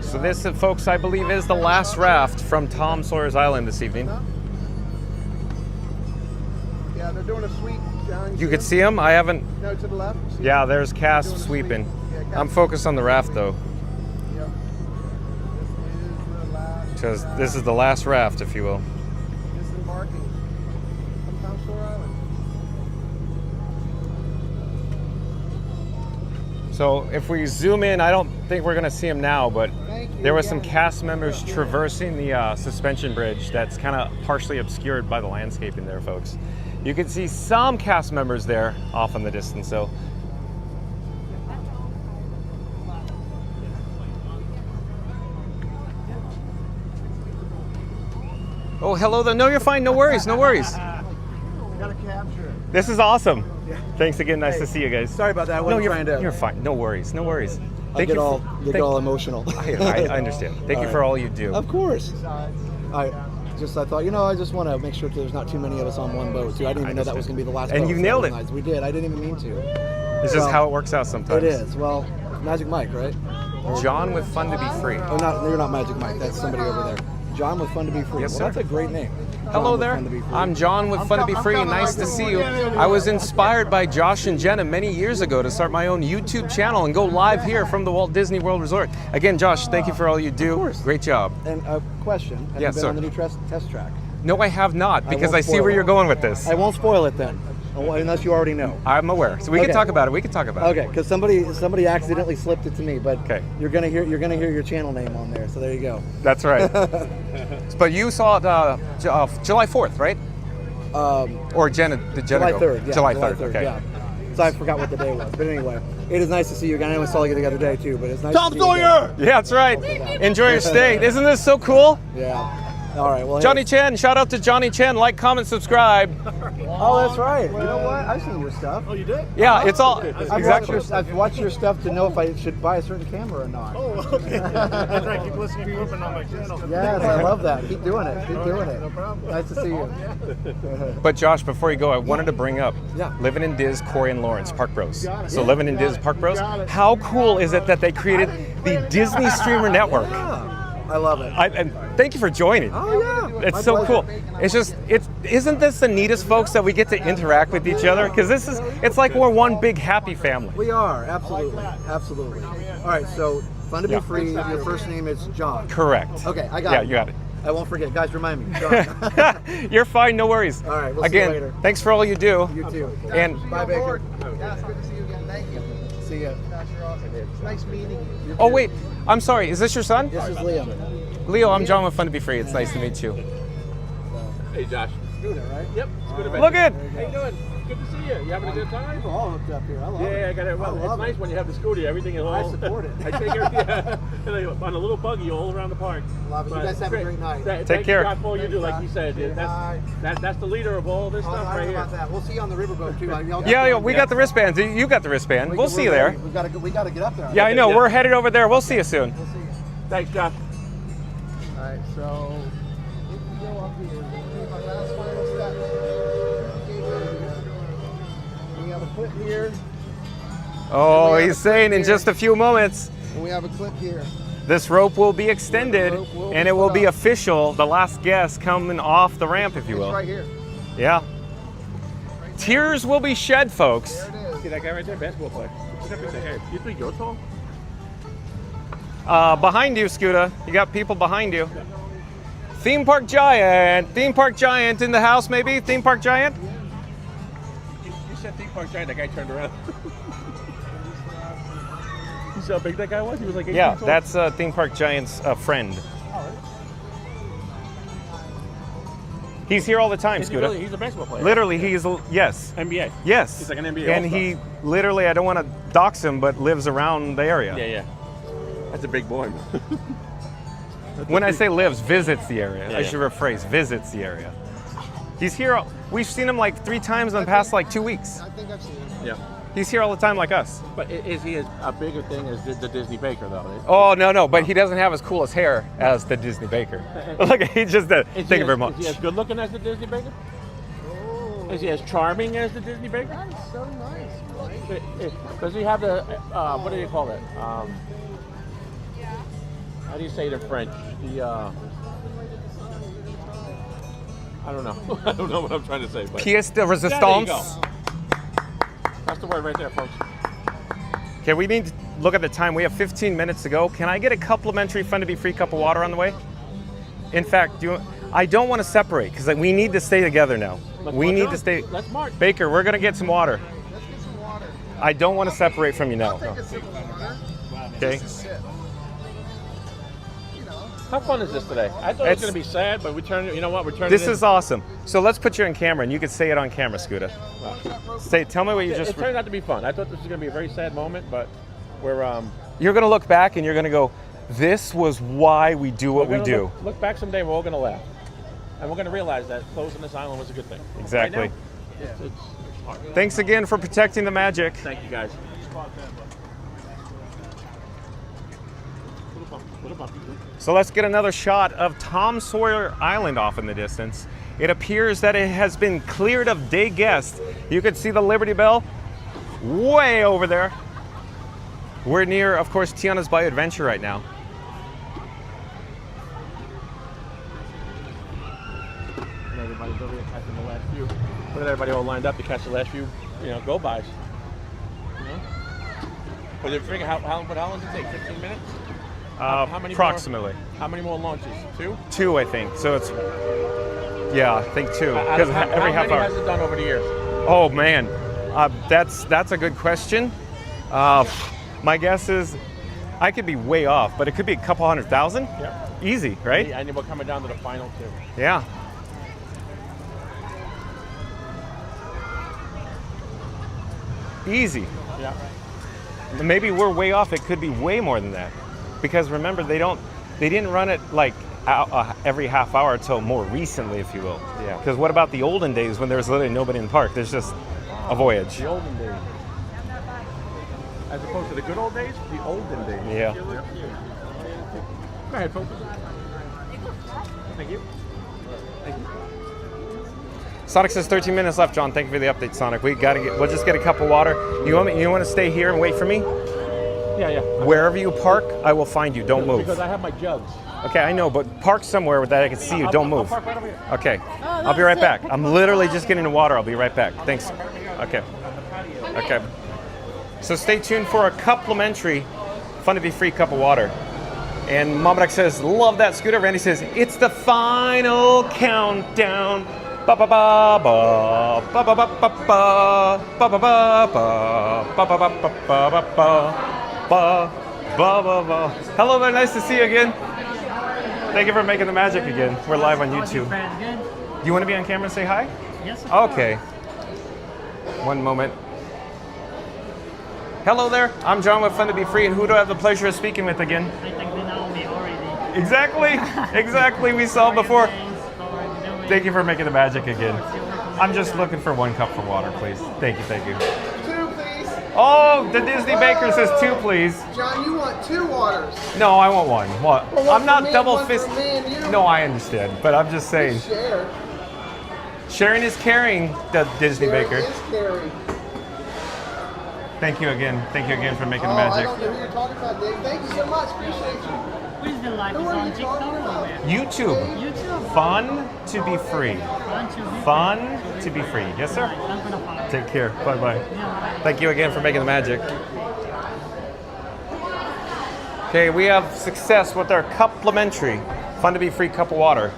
So this, folks, I believe is the last raft from Tom Sawyer's Island this evening. Yeah, they're doing a sweep. You could see them? I haven't. No, to the left. See Yeah, there's Cass sweeping. I'm focused on the raft though. Yep. Because this is the last raft, if you will. Disembarking from Tom Sawyer Island. So if we zoom in, I don't think we're going to see them now, but there were some cast members traversing the suspension bridge that's kind of partially obscured by the landscaping there, folks. You can see some cast members there off in the distance, so. Oh, hello there. No, you're fine. No worries. No worries. Got a capture. This is awesome. Yeah. Thanks again. Nice to see you guys. Sorry about that. I wasn't you're, trying to. You're fine. No worries. No worries. I get all emotional. I understand. Thank you for all you do. Of course. I thought, I just want to make sure there's not too many of us on one boat too. I didn't even know that was going to be the last. And boat, you nailed it. Nice. We did. I didn't even mean to. This is how it works out sometimes. It is. Well, Magic Mike, right? John with Fun to Be Free. Oh, you're not Magic Mike. That's somebody over there. John with Fun to Be Free. Yes, well, sir. That's a great name. Hello there. I'm John with Fun to Be Free, and nice to see you. I was inspired by Josh and Jenna many years ago to start my own YouTube channel and go live here from the Walt Disney World Resort. Again, Josh, thank you for all you do. Of course. Great job. And a question. Have Yes, you been sir. on the new test track? No, I have not, because I won't see spoil where it. you're going with this. I won't spoil it then, unless you already know. I'm aware, so we can talk about it. We can talk about it. Okay, because somebody accidentally slipped it to me, but you're gonna hear your channel name on there. So there you go. That's right. But you saw it July 4th, right? Or Jenna? Did Jenna July go? 3rd. Yeah, July 3rd. Okay. Yeah. So I forgot what the day was, but anyway, it is nice to see you again. I saw you the other day too, but it's nice. Tom to see you Sawyer! again. Yeah, that's right. Enjoy your stay. Isn't this so cool? Yeah. All right. Well, Johnny Chen, shout out to Johnny Chen. Like, comment, subscribe. Oh, that's right. You know what? I've seen your stuff. Oh, you did? Yeah, it's all exactly. I've watched your stuff to know if I should buy a certain camera or not. Oh, okay. That's right. Keep listening to on my channel. Yes, I love that. Keep doing it. Keep doing it. No problem. Nice to see you. But Josh, before you go, I wanted to bring up Living in Diz, Corey and Lawrence, Park Bros. So Living in Diz, Park Bros. How cool is it that they created the Disney Streamer Network? I love it. And thank you for joining. Oh yeah. It's so cool. It's just, isn't this the neatest, folks, that we get to interact with each other? Because it's like we're one big happy family. We are, absolutely, absolutely. All right, so Fun to Be Free. Your first name is John. Correct. Okay, I got it. Yeah, you got it. I won't forget. Guys, remind me. John. You're fine, no worries. All right, we'll again, see you later. Thanks for all you do. You too. And bye, Baker. Yeah, it's good to see you again. Thank you. See ya. It's nice meeting you. Oh wait, I'm sorry. Is this your son? This is Leo. Leo, I'm John with Fun to Be Free. It's nice to meet you. Hey, Josh. Scooter, right? Yep, Scooter. Look at. How you doing? Good to see you. You having a good time? We're all hooked up here. I love it. Yeah, I got it. Well, it's nice when you have the scooter. Everything is all. I support it. I take on a little buggy all around the park. Love it. You guys have a great night. Take care. Thank you for all you do, like you said. That's the leader of all this stuff right here. About that. We'll see you on the riverboat too. Yeah, we got the wristbands. You got the wristband. We'll see you there. We got to get up there. Yeah, I know. We're headed over there. We'll see you soon. We'll see you. Thanks, Josh. All right, so if we go up here, my last final step. We have a clip here. Oh, he's saying in just a few moments. And we have a clip here. This rope will be extended, and it will be official. The last guest coming off the ramp, if you will. It's right here. Yeah. Tears will be shed, folks. There it is. See that guy right there, basketball player. Hey, you think you're tall? Behind you, Scooter. You got people behind you. Theme Park Giant. Theme Park Giant in the house, maybe? Theme Park Giant? You said Theme Park Giant. That guy turned around. You see how big that guy was? He was like 18 Yeah, tall. that's Theme Park Giant's friend. He's here all the time, Is he Scooter. really? He's a basketball player. Literally, he's yes. NBA. Yes. He's like an NBA And all-star. he literally, I don't want to dox him, but lives around the area. Yeah. That's a big boy. When I say lives, visits the area. I Yeah. should rephrase, visits the area. He's here. We've seen him like 3 times in the past like 2 weeks. I think I've seen him. Yeah. He's here all the time like us. But is he a bigger thing as the Disney Baker though? Oh, no, but he doesn't have as cool as hair as the Disney Baker. Look, he just did. Thank you very much. Is he as good looking as the Disney Baker? Is he as charming as the Disney Baker? That's so nice. Does he have the, what do you call it? How do you say it in French? The, I don't know. I don't know what I'm trying to say. But Pièce de Yeah, there you résistance. go. That's the word right there, folks. Okay, we need to look at the time. We have 15 minutes to go. Can I get a complimentary Fun to Be Free cup of water on the way? In fact, I don't want to separate because we need to stay together now. We need to stay. Let's march. Baker, we're going to get some water. Let's get some water. I don't want to separate from you now. I'll take a sip of water. Okay. Just a sip. How fun is this today? I thought it was going to be sad, but we turned it. You know what? We're turning This it is awesome. So let's put you on camera, and you can say it on camera, Scooter. Tell me what you just. It turned out to be fun. I thought this was going to be a very sad moment, but we're You're going to look back, and you're going to go, "This was why we do what we do." Look back someday, we're all going to laugh, and we're going to realize that closing this island was a good thing. Exactly. Right now, it's hard. Thanks again for protecting the magic. Thank you, guys. So let's get another shot of Tom Sawyer Island off in the distance. It appears that it has been cleared of day guests. You can see the Liberty Belle way over there. We're near, of course, Tiana's Bayou Adventure right now. And everybody's over here catching the last few. Look at everybody all lined up to catch the last few, go-bys. But you figure how long does it take? 15 minutes? How many Approximately. How many more launches? 2? 2, I think. So it's, yeah, I think 2. Because every half how many hour. has it done over the years? Oh man, that's a good question. My guess is I could be way off, but it could be a couple 100,000. Yeah. Easy, right? And we're coming down to the final 2. Yeah. Easy. Yeah. Maybe we're way off. It could be way more than that, because remember they didn't run it like every half hour until more recently, if you will. Yeah. Because what about the olden days when there was literally nobody in the park? There's just a voyage. The olden days. As opposed to the good old days, the olden days. Yeah. Go ahead, folks. Thank you. Thank you. Sonic says 13 minutes left, John. Thank you for the update, Sonic. We'll just get a cup of water. You want to stay here and wait for me? Yeah. Wherever you park, I will find you. Don't move. Because I have my jugs. Okay, I know, but park somewhere that I can see you. Don't move. I'll park right over here. Okay. I'll be right back. I'm literally just getting the water. I'll be right back. Thanks. Okay. Okay. So stay tuned for a complimentary Fun to Be Free cup of water. And Mamadek says, love that, Scooter. Randy says, it's the final countdown. Ba ba ba ba ba ba ba ba ba ba ba ba ba ba ba ba ba ba ba ba. Hello there, nice to see you again. Thank you for making the magic again. We're live on YouTube. Do you want to be on camera and say hi? Yes. Okay. One moment. Hello there. I'm John with Fun to Be Free, and who do I have the pleasure of speaking with again? I think we know me already. Exactly. We saw before. Thank you for making the magic again. I'm just looking for 1 cup of water, please. Thank you. 2, please. Oh, the Disney Baker says 2, please. John, you want 2 waters. No, I want 1. What? Well, I'm one not for me, double one for fist. me and you. No, I understand, but I'm just saying. Share. Sharing is caring, the Disney Sharing Baker. is caring. Thank you again for making the I magic. don't know who you're talking about, Dave. Thank you so much. Appreciate you. What is the live? Who Is are on you TikTok talking or about? where? YouTube. YouTube. Fun to be free. Fun Fun to to be be free. Yes, sir. I'm gonna follow. Take care. Bye-bye. Yeah. Thank you again for making the magic. Okay, we have success with our complimentary Fun to Be Free cup of water.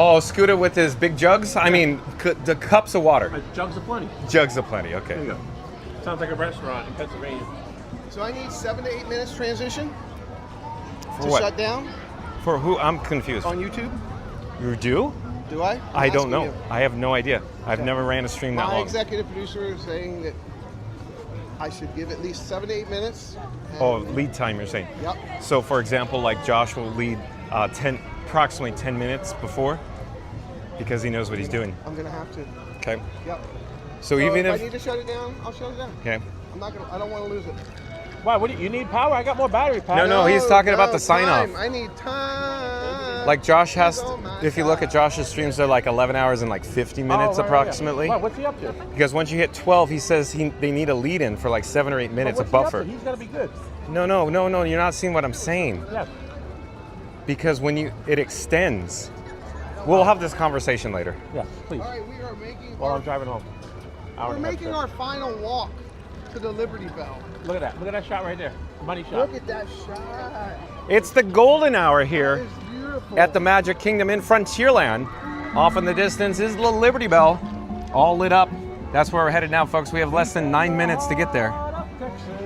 Oh, Scooter with his big jugs? I mean, the cups of water. Jugs of plenty. Jugs of plenty, okay. There you go. Sounds like a restaurant in Pennsylvania. So I need 7 to 8 minutes transition For to what? shut down For who? I'm confused. on YouTube. You do? Do I? I don't asking know. you. I have no idea. I've never ran a stream that My long. executive producer is saying that I should give at least 7 to 8 minutes. and- Oh, lead time, you're saying? Yep. So, for example, like Josh will lead approximately 10 minutes before because he knows what he's doing. I'm gonna have to. Okay. Yep. So even if if I need to shut it down, I'll shut it down. Okay. I'm not gonna. I don't want to lose it. Why? What do you need? Power? I got more battery power. No, he's talking about the sign off. time. I need time. Like Josh has, if you look at Josh's streams, they're like 11 hours and like 50 minutes right, approximately. Why, what's he up to? Because once you hit 12, he says they need a lead in for like 7 or 8 minutes, a What's he up buffer. to? He's got to be good. No, you're not seeing what I'm saying. Yes. Because when it extends, we'll have this conversation later. Yes, please. All right, we are making. While I'm driving home. We're making our final walk to the Liberty Belle. Look at that. Look at that shot right there. Money shot. Look at that shot. It's the golden hour here That is beautiful. at the Magic Kingdom in Frontierland. Off in the distance is the Liberty Belle, all lit up. That's where we're headed now, folks. We have less than 9 minutes to get there.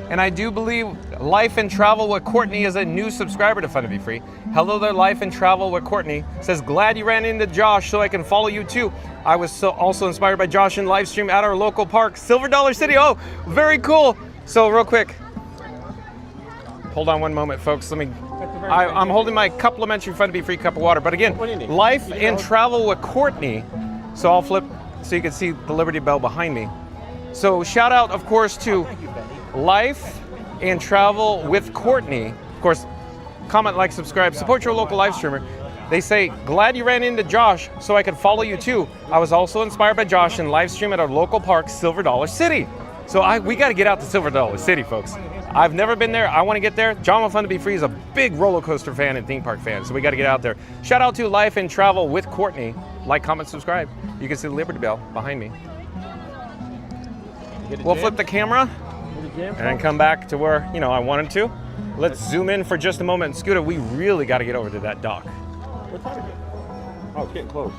And I do believe Life and Travel with Courtney is a new subscriber to Fun to Be Free. Hello there, Life and Travel with Courtney. Says, glad you ran into Josh so I can follow you too. I was also inspired by Josh in live stream at our local park, Silver Dollar City. Oh, very cool. So real quick, hold on one moment, folks. I'm holding my complimentary Fun to Be Free cup of water. But again, Life and Travel with Courtney. So I'll flip so you can see the Liberty Belle behind me. So shout out, of course, to Life and Travel with Courtney. Of course, comment, like, subscribe, support your local live streamer. They say, glad you ran into Josh so I could follow you too. I was also inspired by Josh in live stream at our local park, Silver Dollar City. So we got to get out to Silver Dollar City, folks. I've never been there. I want to get there. John with Fun to Be Free is a big roller coaster fan and theme park fan, so we got to get out there. Shout out to Life and Travel with Courtney. Like, comment, subscribe. You can see the Liberty Belle behind me. We'll flip the camera and then come back to where I wanted to. Let's zoom in for just a moment. Scooter, we really got to get over to that dock. What time is it? Oh, it's getting close.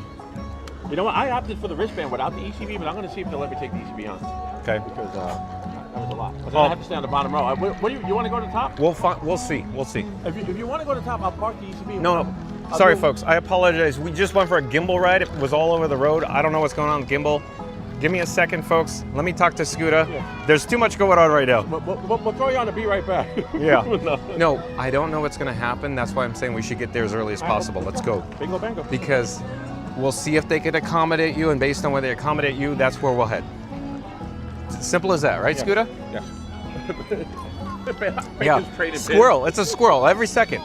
You know what? I opted for the wristband without the ECB, but I'm going to see if they'll let me take the ECB on. Okay. Because that was a lot. But then I have to stay on the bottom row. What do you want to go to the top? We'll see. If you want to go to the top, I'll park the ECB. No. Sorry, folks. I apologize. We just went for a gimbal ride. It was all over the road. I don't know what's going on with gimbal. Give me a second, folks. Let me talk to Scooter. Yeah. There's too much going on right now. We'll throw you on to be right back. Yeah. No, I don't know what's going to happen. That's why I'm saying we should get there as early as possible. Let's go. Bingo, bango. Because we'll see if they can accommodate you, and based on where they accommodate you, that's where we'll head. Simple as that, right, Scooter? Yeah. Yeah. Squirrel. It's a squirrel every second.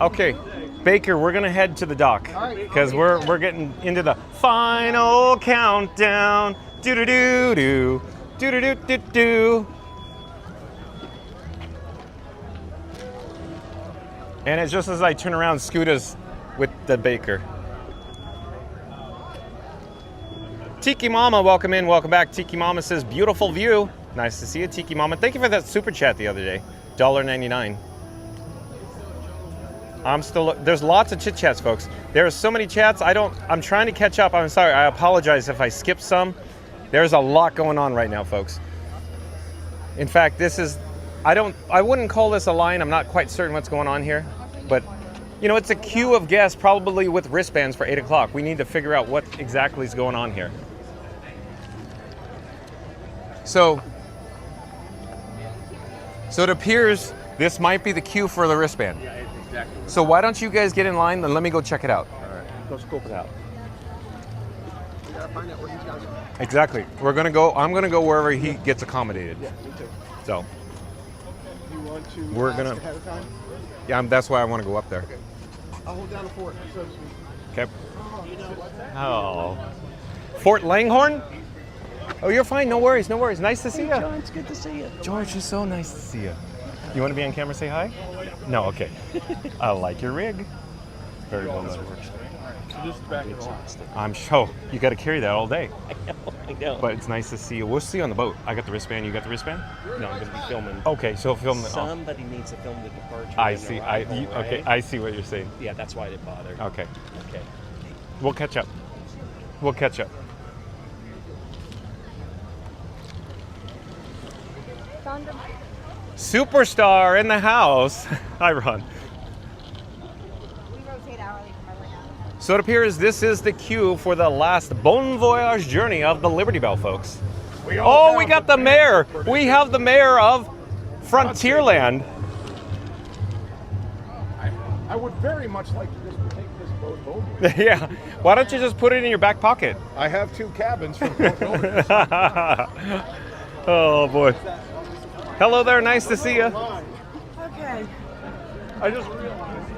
Okay. Baker, we're gonna head to the dock because we're getting into the final countdown. Do do do do do do do do do. And it's just as I turn around, Scooter's with the Baker. Tiki Mama, welcome in, welcome back. Tiki Mama says, beautiful view. Nice to see you, Tiki Mama. Thank you for that super chat the other day, $1.99. There's lots of chit chats, folks. There are so many chats. I'm trying to catch up. I'm sorry. I apologize if I skipped some. There's a lot going on right now, folks. In fact, I wouldn't call this a line. I'm not quite certain what's going on here, but it's a queue of guests probably with wristbands for 8 o'clock. We need to figure out what exactly is going on here. So it appears this might be the queue for the wristband. Yeah, exactly. So why don't you guys get in line and let me go check it out. All right, go scope it out. We gotta find out where these guys are. Exactly. I'm gonna go wherever he gets accommodated. Yeah, me too. So You want to we're ask gonna. ahead of time? Yeah, that's why I want to go up there. Okay. I'll hold down the fort, so to speak. Okay. Oh. Fort Langhorn? Oh, you're fine. No worries. Nice to see you. John, it's good to see you. George, it's so nice to see you. You want to be on camera? Say hi. No. Okay. I like your rig. Very well done. Just back it off. I'm sure you got to carry that all day. I know. But it's nice to see you. We'll see you on the boat. I got the wristband. You got the wristband? No, I'm going to be filming. Okay, so film the. Somebody needs to film the departure. I and see. arrival, Okay, right? I see what you're saying. Yeah, that's why I didn't bother. Okay. Okay. We'll catch up. We'll catch up. Superstar in the house. Hi, Ron. So it appears this is the queue for the last bon voyage journey of the Liberty Belle, folks. We got the mayor. We have the mayor of Frontierland. I would very much like to just take this boat home with me. Yeah. Why don't you just put it in your back pocket? I have 2 cabins from both owners. Oh, boy. Hello there. Nice to see you. Okay. I just realized.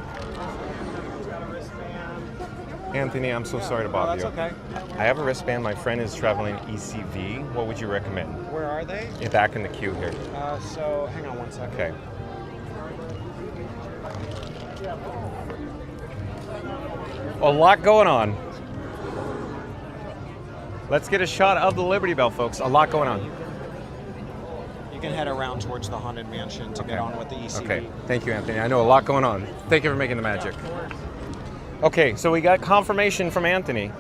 Anthony, I'm so sorry to bother you. That's okay. I have a wristband. My friend is traveling ECV. What would you recommend? Where are they? Yeah, back in the queue here. So hang on one second. Okay. A lot going on. Let's get a shot of the Liberty Belle, folks. A lot going on. You can head around towards the Haunted Mansion to get on with the ECV. Okay. Thank you, Anthony. I know a lot going on. Thank you for making the magic. Okay, so we got confirmation from Anthony.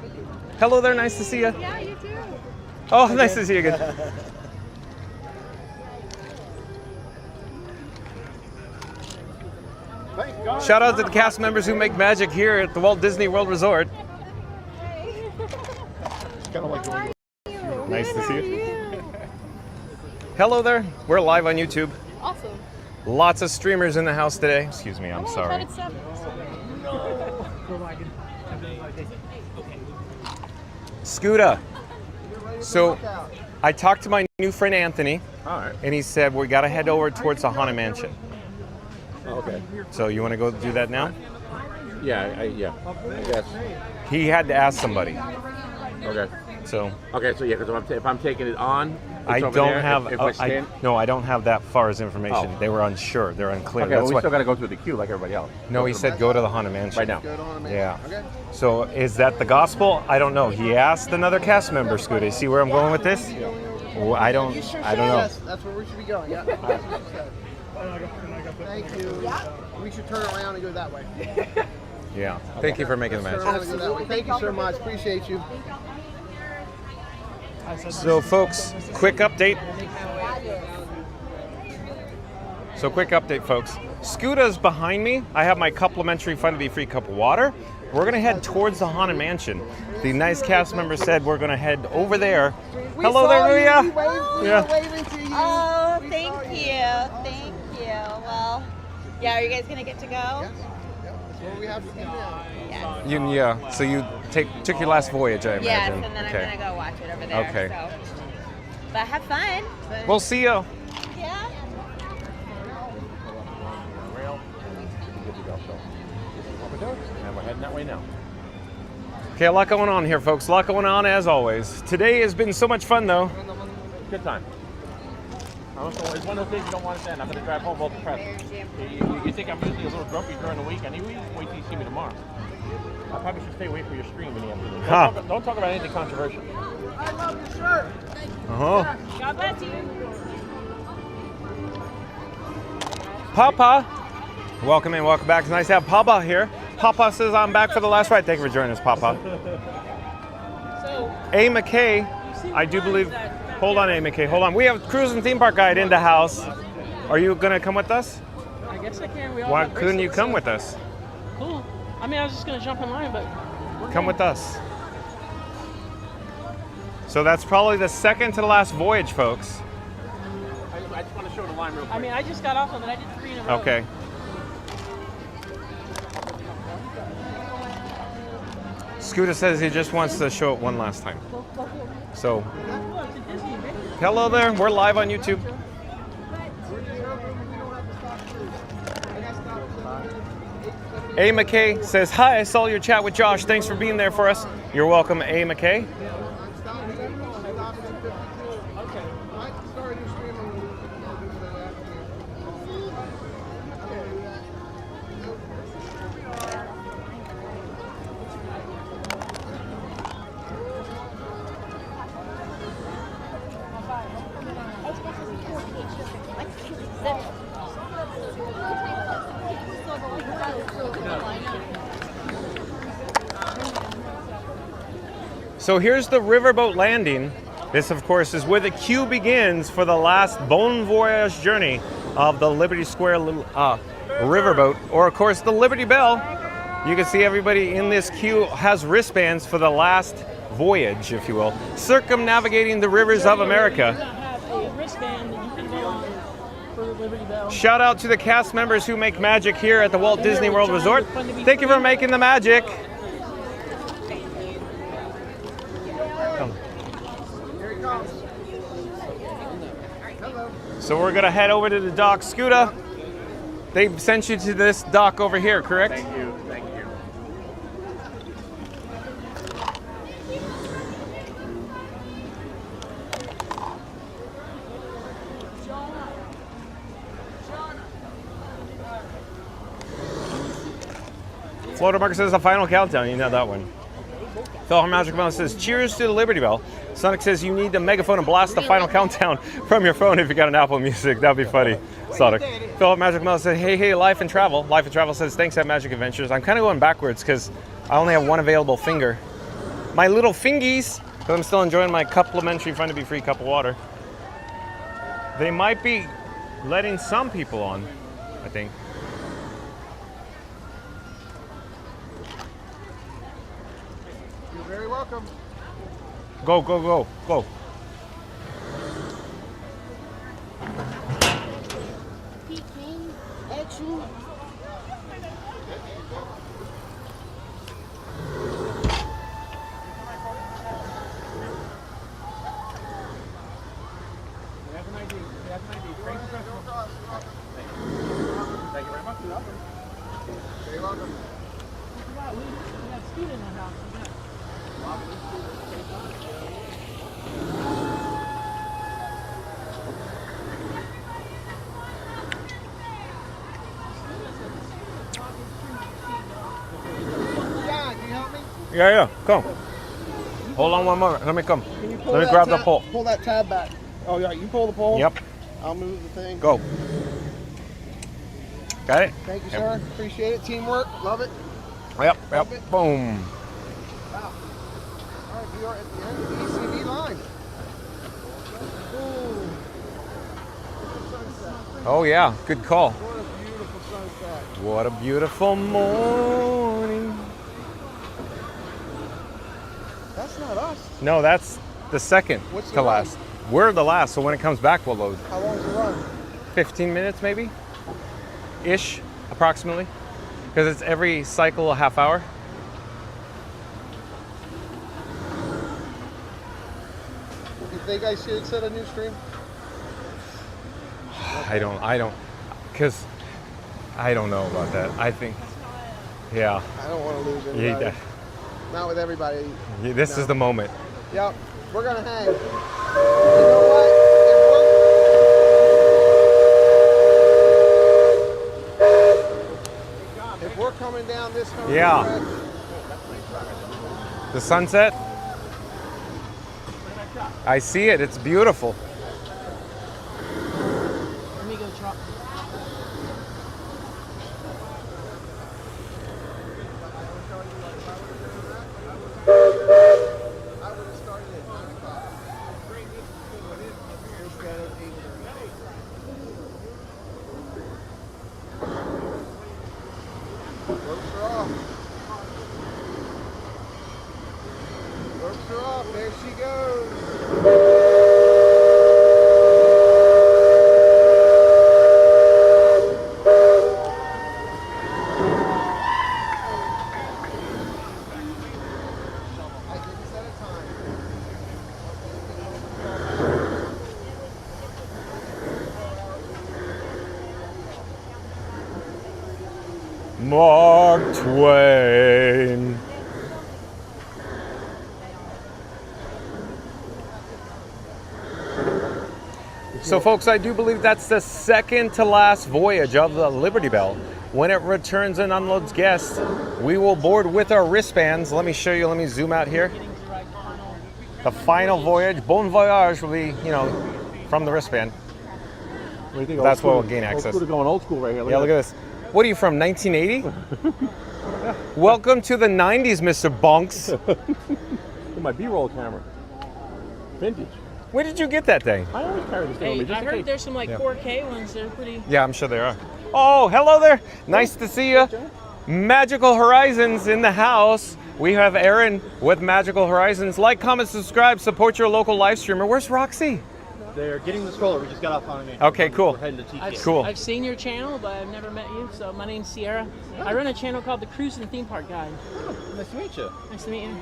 Hello there. Nice to see you. Yeah, you too. Oh, nice to see you again. Thank God. Shout out to the cast members who make magic here at the Walt Disney World Resort. It's kind of like going to Nice to see you. Hello there. We're live on YouTube. Awesome. Lots of streamers in the house today. Excuse me, I'm sorry. Scooter. So I talked to my new friend Anthony, All right. and he said we got to head over towards the Haunted Mansion. Okay. So you want to go do that now? Yeah, I guess. He had to ask somebody. Okay. So Okay, so yeah, because if I'm taking it on, I it's over don't there. have. If I stand, no, I don't have that far as information. Oh. They were unsure. They're unclear. okay, well, we still got to go through the queue like everybody else. No, he said go to the Haunted Mansion. Right now. Go to Haunted Mansion. Yeah. Okay. So is that the gospel? I don't know. He asked another cast member, Scooter. See where I'm going with this? Well, I don't know. Yes, that's where we should be going. Yeah. Thank you. We should turn around and go that way. Yeah. Thank you for making the Turn match. around and go that way. Thank you so much. Appreciate you. So, folks, quick update. Scooter's behind me. I have my complimentary Fun to Be Free cup of water. We're going to head towards the Haunted Mansion. The nice cast member said we're going to head over there. Hello there, Maria. Waving to you. Oh, thank you. Thank you. Well, yeah, are you guys going to get to go? Yes. That's what we have to do now. Yes. Yeah. So you took your last voyage, I Yes, imagine. and then I'm going to go watch it over there. Okay. So. But have fun. We'll see you. Yeah. Rail. Good to go. So this is what we're doing, and we're heading that way now. Okay, a lot going on here, folks. A lot going on as always. Today has been so much fun, though. Good time. It's one of those things you don't want to stand. I'm going to drive home all depressed. You think I'm usually a little grumpy during the week anyway? Wait till you see me tomorrow. I probably should stay away from your stream when you have to. Don't talk about anything controversial. I love your shirt. Uh-huh. God bless you. Papa. Welcome in, welcome back. It's nice to have Papa here. Papa says I'm back for the last ride. Thank you for joining us, Papa. A. McKay, I do believe. Hold on, A. McKay. Hold on. We have Cruise and Theme Park Guide in the house. Are you going to come with us? I guess I can. We all Why have couldn't you bracelets, come so- with us? Cool. I mean, I was just gonna jump in line, but Come with us. So that's probably the second to the last voyage, folks. I just want to show the line real quick. I mean, I just got off of it. I did 3 in a row. Okay. Scooter says he just wants to show it one last time. So, hello there. We're live on YouTube. A. McKay says, hi, I saw your chat with Josh. Thanks for being there for us. You're welcome, A. McKay. So here's the riverboat landing. This, of course, is where the queue begins for the last bon voyage journey of the Liberty Square Riverboat, or of course the Liberty Belle. You can see everybody in this queue has wristbands for the last voyage, if you will, circumnavigating the rivers of America. Have a wristband that you can go on for the Liberty Belle. Shout out to the cast members who make magic here at the Walt Disney World Resort. Thank you for making the magic. So we're gonna head over to the dock. Scooter, they sent you to this dock over here, correct? Thank you. Thank you. Floater Marker says the final countdown. You know that one. Phil Magic Bell says, cheers to the Liberty Belle. Sonic says, you need the megaphone and blast the final countdown from your phone if you got an Apple Music. That'd be funny, Sonic. Phil Magic Bell says, hey, Life and Travel. Life and Travel says, thanks at Magic Adventures. I'm kind of going backwards because I only have one available finger. My little fingies, because I'm still enjoying my complimentary Fun to Be Free cup of water. They might be letting some people on, I think. You're very welcome. Go, go, go, go. Peking at you. Thank you very much. Very welcome. We got Scoot in the house. John, can you help me? Yeah, come. Hold on one moment. Let me come. Can you pull Let me that grab the tab- pole. Pull that tab back. Oh, yeah, you pull the pole? Yep. I'll move the thing. Go. Got it? Thank you, sir. Appreciate it. Teamwork. Love it. Yep, Love yep. it. Boom. Wow. All right, we are at the end of the ECV line. Ooh. Sunset. Oh, yeah. Good call. What a beautiful sunset. What a beautiful morning. That's not us. No, that's the second What's to the run? last. We're the last, so when it comes back, we'll load. How long's the run? 15 minutes, maybe? Ish, approximately. Because it's every cycle a half hour. You think I should set a new stream? I don't, because I don't know about that. I think, yeah. I don't want to lose anybody. Yeah, Not with everybody. this No. is the moment. Yep, we're gonna hang. You know what? If we're coming down this home Yeah. stretch, The sunset? I see it. It's beautiful. Let me go chop. I would have started at 9 o'clock. Instead of 8:30. Ropes are off. Ropes are off. There she goes. I didn't set a time. Mark Twain. So folks, I do believe that's the second to last voyage of the Liberty Belle. When it returns and unloads guests, we will board with our wristbands. Let me show you, let me zoom out here. The final voyage, bon voyage, will be, from the wristband. What do you think? That's what will gain access. Old school going old school right here. Yeah, look at this. What are you from, 1980? Welcome to the 90s, Mr. Bunks. The my B-roll camera. Vintage. Where did you get that thing? I always carry this thing with me Hey, just I in heard case. there's some like Yeah. 4K ones. They're pretty. Yeah, I'm sure they are. Oh, hello there. Nice to see you. Magical Horizons in the house. We have Aaron with Magical Horizons. Like, comment, subscribe, support your local live streamer. Where's Roxy? They're getting the stroller. We just got off on it. Okay, cool. We're heading to TK. Cool. I've seen your channel, but I've never met you. So my name's Sierra. I run a channel called the Cruise and Theme Park Guide. Nice to meet you. Nice to meet you.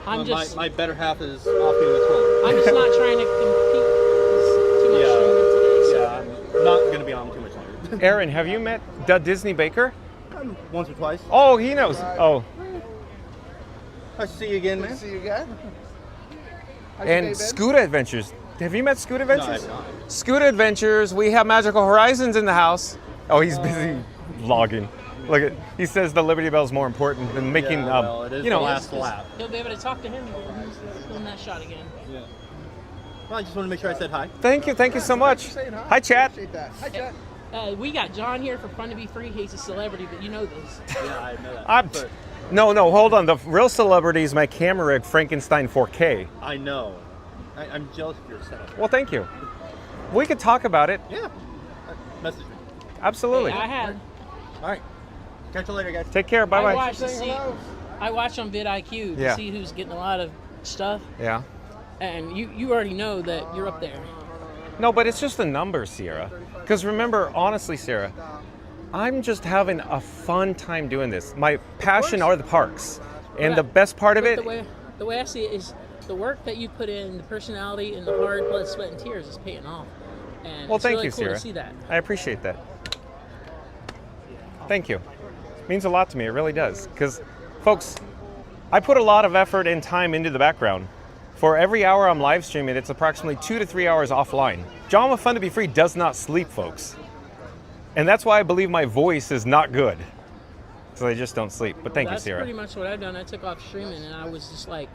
My better half is off getting the stroller. I'm just not trying to compete. There's too much streaming today. So. I'm not going to be on too much longer. Aaron, have you met the Disney Baker? Once or twice. Oh, he knows. Oh. Nice to see you again, man. Good to see you again. How's your day And been? Scooter Adventures. Have you met Scooter Adventures? No, I have not. Scooter Adventures. We have Magical Horizons in the house. Oh, he's busy vlogging. Look at. He says the Liberty Belle is more important than making. well, it is you know. the last lap. He'll be able to talk to him again. He's doing that shot again. Yeah. Well, I just want to make sure I said hi. Thank you so much. Hi, chat. Appreciate that. Hi, chat. We got John here for Fun to Be Free. He's a celebrity, but you know this. Yeah, I know that. No, hold on. The real celebrity is my camera rig, Frankenstein 4K. I know. I'm jealous of your setup. Well, thank you. We could talk about it. Yeah. Message me. Absolutely. Hey, I had. All right. Catch you later, guys. Take care. Bye bye. I watch on vidIQ to Yeah. see who's getting a lot of stuff, Yeah. and you already know that you're up there. No, but it's just a number, Sierra. Because remember, honestly, Sarah, I'm just having a fun time doing this. My passion are the parks. And the best part of it, The way I see it is the work that you put in, the personality, and the hard blood, sweat, and tears is paying off. And well, it's thank really you, cool Sierra. to see that. I appreciate that. Thank you. It means a lot to me. It really does. Because, folks, I put a lot of effort and time into the background. For every hour I'm live streaming, it's approximately 2 to 3 hours offline. John with Fun to Be Free does not sleep, folks. And that's why I believe my voice is not good. So I just don't sleep. But thank you, That's Sierra. pretty much what I've done. I took off streaming, and I was just like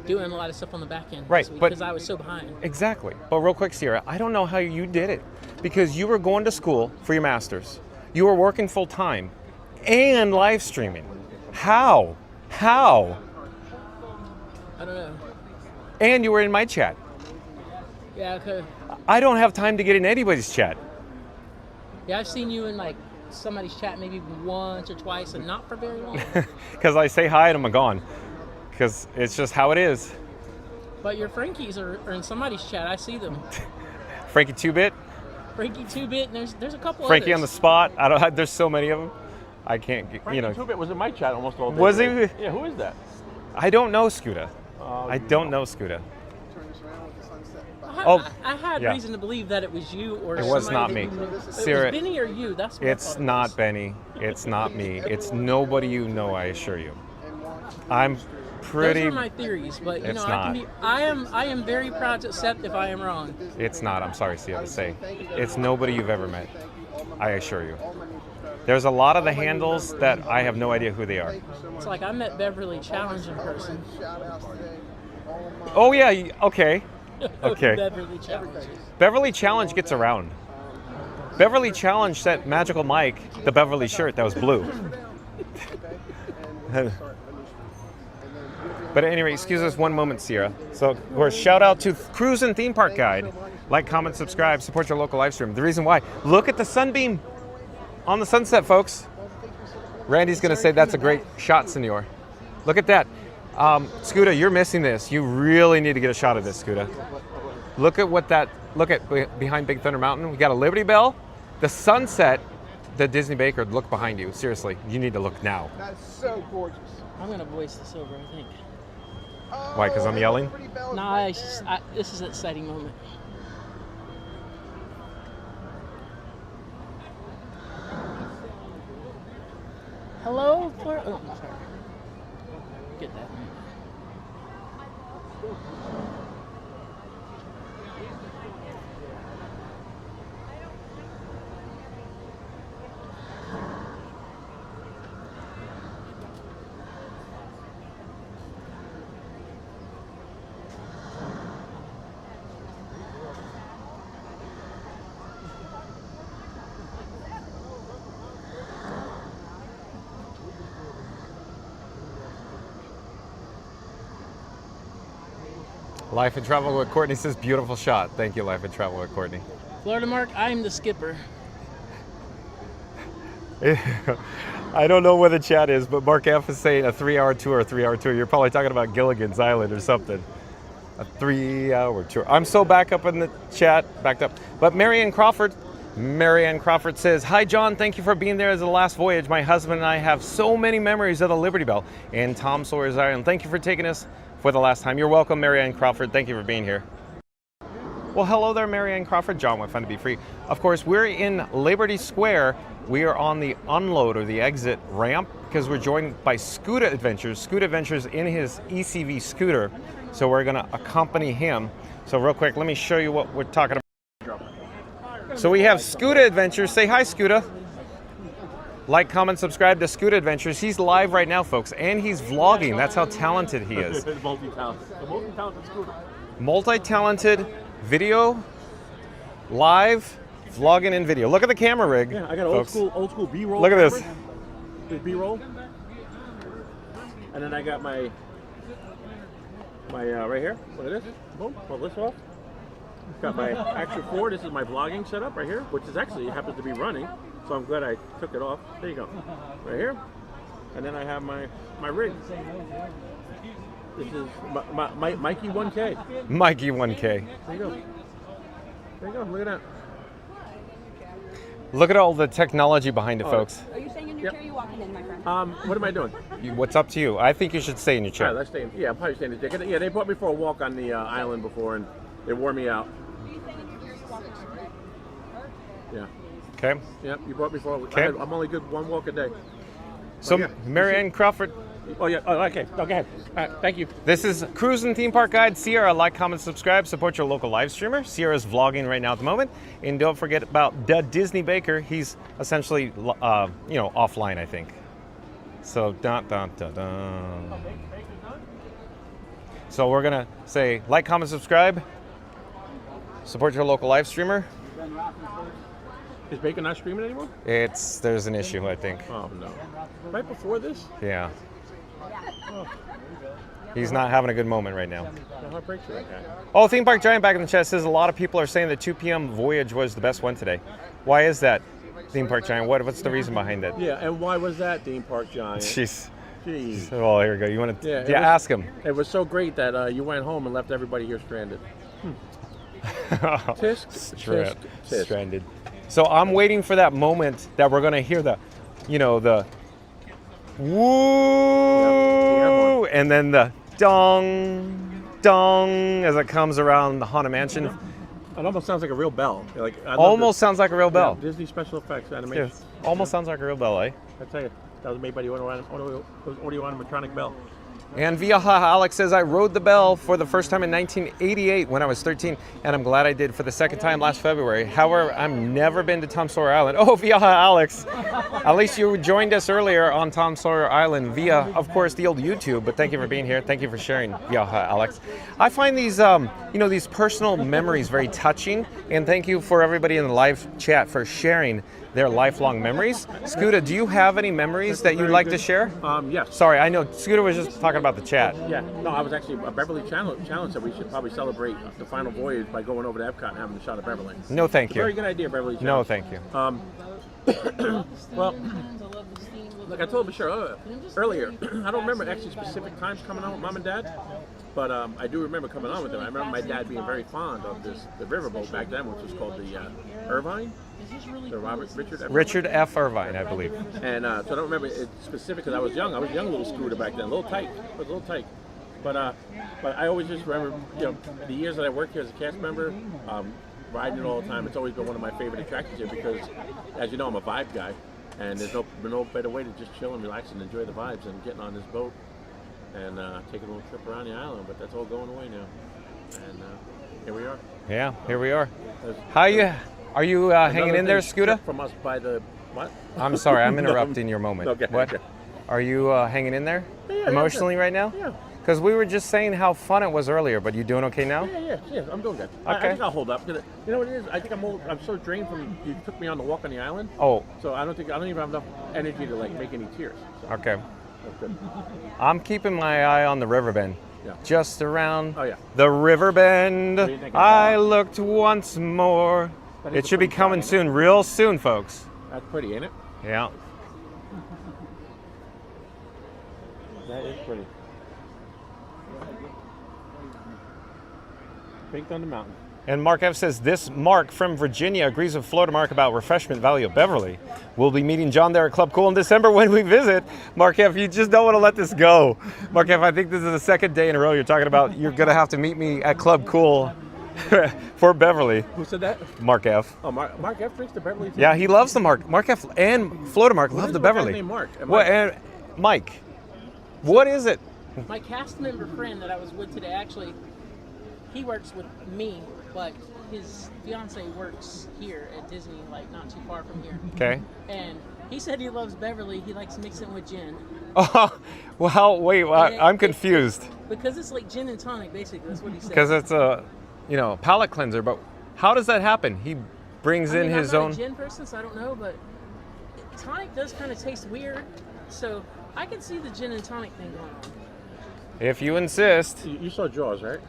doing a lot of stuff on the back end Right, this week but- because I was so behind. Exactly. But real quick, Sierra, I don't know how you did it. Because you were going to school for your master's. You were working full time and live streaming. How? How? I don't know. And you were in my chat. Yeah, okay. I don't have time to get in anybody's chat. Yeah, I've seen you in like somebody's chat maybe once or twice, and not for very long. Because I say hi and I'm gone. Because it's just how it is. But your Frankies are in somebody's chat. I see them. Frankie 2-Bit, Frankie 2-Bit, and there's a couple Frankie on the others. spot. I don't. There's so many of them. I can't. Frankie 2-Bit was in my chat almost all day. Was he? today. Yeah, who is that? I don't know Scooter. Oh, I don't know Scooter. I had yeah. reason to believe that it was you or It was somebody not that me. you knew. It Sarah, was Benny or you. That's what I It's thought it not was. Benny. It's not me. It's nobody you know, I assure you. I'm pretty. Those are my theories, but you It's know, not. I am very proud to accept if I am wrong. It's not. I'm sorry, Sia, to say. It's nobody you've ever met. I assure you. There's a lot of the handles that I have no idea who they are. It's like I met Beverly Challenge in person. Oh yeah. Okay. Okay. Beverly Challenge. Beverly Challenge gets around. Beverly Challenge sent Magical Mike the Beverly shirt that was blue. But anyway, excuse us one moment, Sierra. So we're shout out to Cruise and Theme Park Guide. Like, comment, subscribe, support your local live stream. The reason why, look at the sunbeam on the sunset, folks. Randy's gonna say that's a great shot, senor. Look at that. Scooter, you're missing this. You really need to get a shot of this, Scooter. Look at what that, look at behind Big Thunder Mountain. We got a Liberty Belle, the sunset, the Disney Baker. Look behind you. Seriously, you need to look now. That's so gorgeous. I'm gonna voice this over, I think. Why, because I'm yelling? Nah, it's just, this is an exciting moment. Hello, Florida. Oh, I'm sorry. Get that. Life and Travel with Courtney says, beautiful shot. Thank you, Life and Travel with Courtney. Florida Mark, I'm the skipper. I don't know where the chat is, but Mark F is saying a 3-hour tour, You're probably talking about Gilligan's Island or something. A 3-hour tour. I'm so back up in the chat, backed up. But Marianne Crawford says, hi, John. Thank you for being there as the last voyage. My husband and I have so many memories of the Liberty Belle and Tom Sawyer Island. Thank you for taking us for the last time. You're welcome, Marianne Crawford. Thank you for being here. Well, hello there, Marianne Crawford. John with Fun to Be Free. Of course, we're in Liberty Square. We are on the unload or the exit ramp because we're joined by Scooter Adventures. Scooter Adventures in his ECV scooter. So we're going to accompany him. So real quick, let me show you what we're talking about. So we have Scooter Adventures. Say hi, Scooter. Like, comment, subscribe to Scooter Adventures. He's live right now, folks, and he's vlogging. That's how talented he is. Multi-talented Scooter. Multi-talented video, live, vlogging, and video. Look at the camera rig. Yeah, I got folks. old school B-roll. Look at this. B-roll. And then I got my right here. Look at this. Boom. Pull this off. Got my Action 4. This is my vlogging setup right here, which is actually happens to be running. So I'm glad I took it off. There you go. Right here. And then I have my rig. This is my Mikey 1K. Mikey 1K. There you go. There you go. Look at that. Look at all the technology behind it, folks. Are you staying in your chair or are you walking in, my friend? What am I doing? What's up to you? I think you should stay in your chair. All right, let's stay in. Yeah, I'm probably staying in the chair. Yeah, they brought me for a walk on the island before, and it wore me out. Yeah. Okay. Yep, you brought me for a walk. Okay. I'm only good one walk a day. So, yeah. Marianne Crawford. Oh, yeah. Oh, okay. Go ahead. All right, thank you. This is Cruise and Theme Park Guide. Sierra, like, comment, subscribe. Support your local live streamer. Sierra's vlogging right now at the moment. And don't forget about the Disney Baker. He's essentially, offline, I think. So, dun, dun, dun, dun. So we're going to say, like, comment, subscribe. Support your local live streamer. Is Bacon not streaming anymore? There's an issue, I think. Oh, no. Right before this? Yeah. Oh. He's not having a good moment right now. Heartbreak for that guy. Oh, Theme Park Giant back in the chat says a lot of people are saying the 2 p.m. voyage was the best one today. Why is that, Theme Park Giant? What's the reason behind it? Yeah, and why was that, Theme Park Giant? Jeez. Oh, here we go. You want to ask him. It was so great that you went home and left everybody here stranded. Tisk. Stranded. So I'm waiting for that moment that we're going to hear the woo, and then the dong, dong as it comes around the Haunted Mansion. It almost sounds like a real bell. Sounds like a real bell. Yeah, Disney special effects animation. Yes. Almost sounds like a real bell, eh? I tell you, that was made by the audio animatronic bell. And Viaja Alex says, I rode the Belle for the first time in 1988 when I was 13, and I'm glad I did for the second time last February. However, I've never been to Tom Sawyer Island. Oh, Viaja Alex. At least you joined us earlier on Tom Sawyer Island via, of course, the old YouTube, but thank you for being here. Thank you for sharing, Viaja Alex. I find these, these personal memories very touching, and thank you for everybody in the live chat for sharing their lifelong memories. Scooter, do you have any memories that you'd like to share? Yes. Sorry, I know Scooter was just talking about the chat. Yeah, no, I was actually, Beverly challenged that we should probably celebrate the final voyage by going over to Epcot and having a shot of Beverly. No, thank you. Very good idea, Beverly. No, thank you. Well, like I told Bashir earlier, I don't remember actually specific times coming on with Mom and Dad, but I do remember coming on with them. I remember my dad being very fond of the riverboat back then, which was called the Irvine. The Richard F. Irvine, I believe. And so I don't remember it specific because I was young. I was a young little Scooter back then, a little tight. It was a little tight. But I always just remember, the years that I worked here as a cast member, riding it all the time. It's always been one of my favorite attractions here because, as you know, I'm a vibe guy, and there's no better way to just chill and relax and enjoy the vibes than getting on this boat and taking a little trip around the island. But that's all going away now, and here we are. Yeah, here we are. Are you hanging in there, Scooter? From us by the what? I'm sorry, I'm interrupting your moment. Okay. What? Okay. Are you hanging in there emotionally right now? Yeah. Because we were just saying how fun it was earlier, but you doing okay now? Yeah, I'm doing good. Okay. I think I'll hold up. You know what it is? I think I'm so drained from, you took me on the walk on the island. Oh. So I don't even have enough energy to make any tears. So. Okay. That's good. I'm keeping my eye on the river bend. Yeah. Just around Oh, yeah. the river bend, What do you think of I that? looked once more. That is It a should be pretty coming shot, soon, real soon, folks. That's pretty, ain't it? Yeah. That is pretty. Big Thunder Mountain. And Mark F says, this Mark from Virginia agrees with Florida Mark about refreshment value of Beverly. We'll be meeting John there at Club Cool in December when we visit. Mark F, you just don't want to let this go. Mark F, I think this is the second day in a row you're talking about you're going to have to meet me at Club Cool for Beverly. Who said that? Mark F. Oh, Mark F drinks the Beverly too? Yeah, he loves the Mark. Mark F and Florida Mark love the Beverly. Name Mark? What, and Mike. What is it? My cast member friend that I was with today, actually, he works with me, but his fiance works here at Disney, like not too far from here. Okay. And he said he loves Beverly. He likes mixing it with gin. Oh, well, wait, I'm confused. Because it's like gin and tonic, basically. That's what he said. Because it's a, palate cleanser. But how does that happen? He brings in his I'm own. not a gin person, so I don't know, but tonic does kind of taste weird. So I can see the gin and tonic thing going on. If you insist. You saw Jaws, right?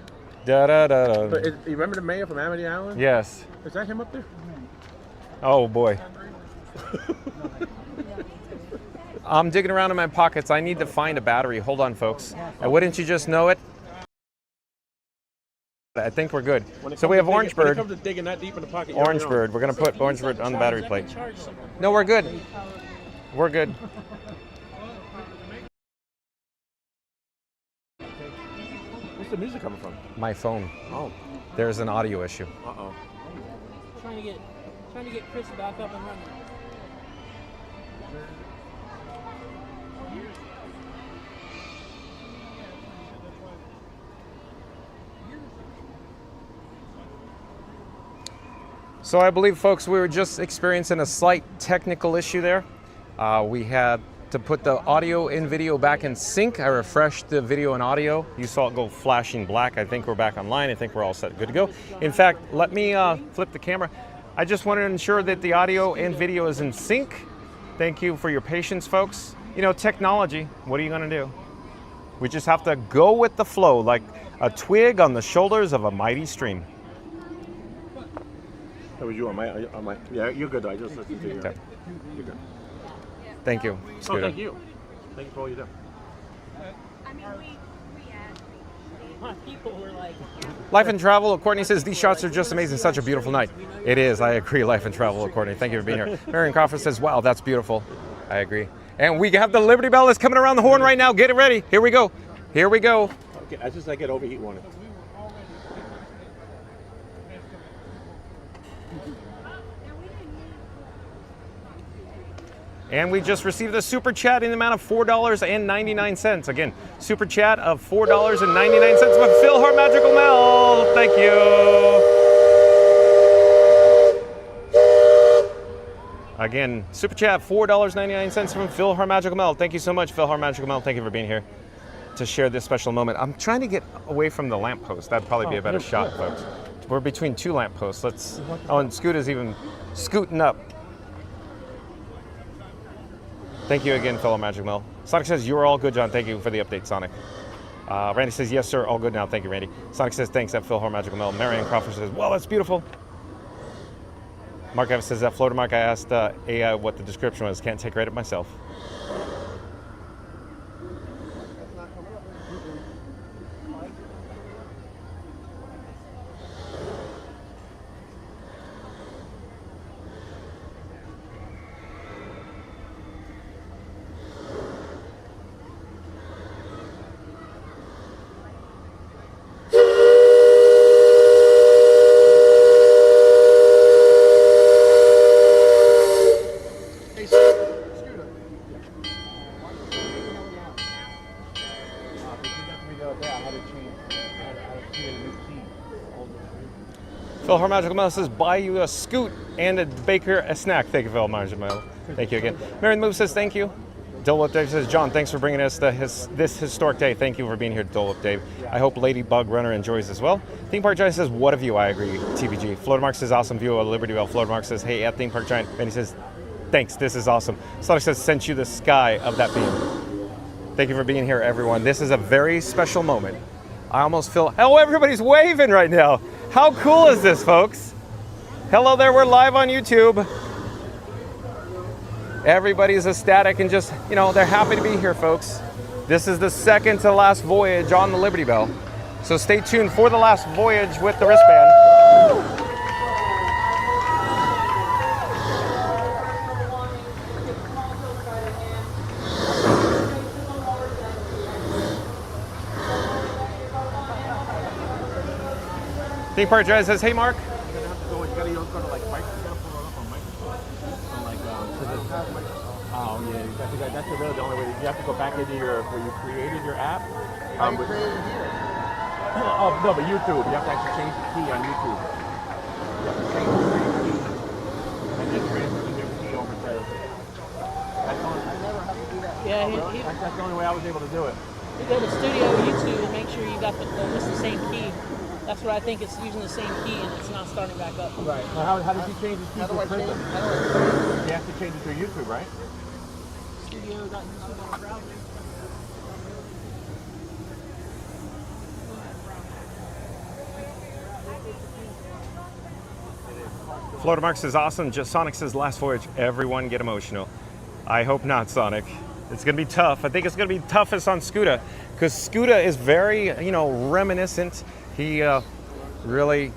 Da da da da. But you remember the mayor from Amity Island? Yes. Is that him up there? Oh boy. I'm digging around in my pockets. I need to find a battery. Hold on, folks. Wouldn't you just know it? I think we're good. So we have Orange Bird. When it comes to digging that deep in the pocket, Orange Bird. We're going to put Orange Bird on the battery plate. No, we're good. We're good. Where's the music coming from? My phone. Oh. There's an audio issue. Uh-oh. Trying to get Chris back up and running. So I believe, folks, we were just experiencing a slight technical issue there. We had to put the audio and video back in sync. I refreshed the video and audio. You saw it go flashing black. I think we're back online. I think we're all set, good to go. In fact, let me flip the camera. I just want to ensure that the audio and video is in sync. Thank you for your patience, folks. Technology, what are you going to do? We just have to go with the flow like a twig on the shoulders of a mighty stream. That was you on my. Yeah, you're good. I just listened to you. Okay. You're good. Thank you. Oh, Scooter. thank you. Thank you for all you do. People were like, Life and Travel, Courtney says, these shots are just amazing. Such a beautiful night. It is. I agree. Life and Travel, Courtney. Thank you for being here. Marion Crawford says, wow, that's beautiful. I agree. And we have the Liberty Belle is coming around the horn right now. Get it ready. Here we go. Here we go. Okay, I just get overheat warning. And we just received a super chat in the amount of $4.99. Again, super chat of $4.99 from Phil Hart Magical Mel. Thank you. Again, super chat $4.99 from Phil Hart Magical Mel. Thank you so much, Phil Hart Magical Mel. Thank you for being here to share this special moment. I'm trying to get away from the lamppost. That'd probably be a better shot, folks. We're between two lampposts. And Scoot is even scooting up. Thank you again, fellow Magic Mel. Sonic says, you are all good, John. Thank you for the update, Sonic. Randy says, yes, sir, all good now. Thank you, Randy. Sonic says, thanks, at Phil Hart Magical Mel. Marion Crawford says, well, that's beautiful. Mark Evans says, at Florida Mark, I asked AI what the description was. Can't take credit myself. Phil Hart Magical Mel says, buy you a Scoot and a Baker a snack. Thank you, Phil Magical Mel. Thank you again. Marion Move says, thank you. Dole Whip Dave says, John, thanks for bringing us this historic day. Thank you for being here, Dole Whip Dave. I hope Ladybug Runner enjoys as well. Theme Park Giant says, what a view. I agree, TBG. Florida Mark says, awesome view of Liberty Belle. Florida Mark says, hey, at Theme Park Giant. And he says, thanks, this is awesome. Sonic says, sent you the sky of that beam. Thank you for being here, everyone. This is a very special moment. I almost feel, oh, everybody's waving right now. How cool is this, folks? Hello there, we're live on YouTube. Everybody's ecstatic and just, you know, they're happy to be here, folks. This is the second to last voyage on the Liberty Belle. So stay tuned for the last voyage with the wristband. Theme park driver says, hey, Mark. Oh yeah, that's really the only way. You have to go back into your where you created your app. Oh no, but YouTube. You have to actually change the key on YouTube. You have to change the key and then transfer the key over to. That's the only. That's the only way I was able to do it. You go to Studio YouTube and make sure you got it's the same key. That's what I think. It's using the same key and it's not starting back up. Right. Well, how did you change the key to Prism? You have to change it to YouTube, right? Studio.youtube on the browser. Florida Mark says, awesome. Just Sonic says, last voyage. Everyone get emotional. I hope not, Sonic. It's going to be tough. I think it's going to be toughest on Scooter because Scooter is very, you know, reminiscent. He really,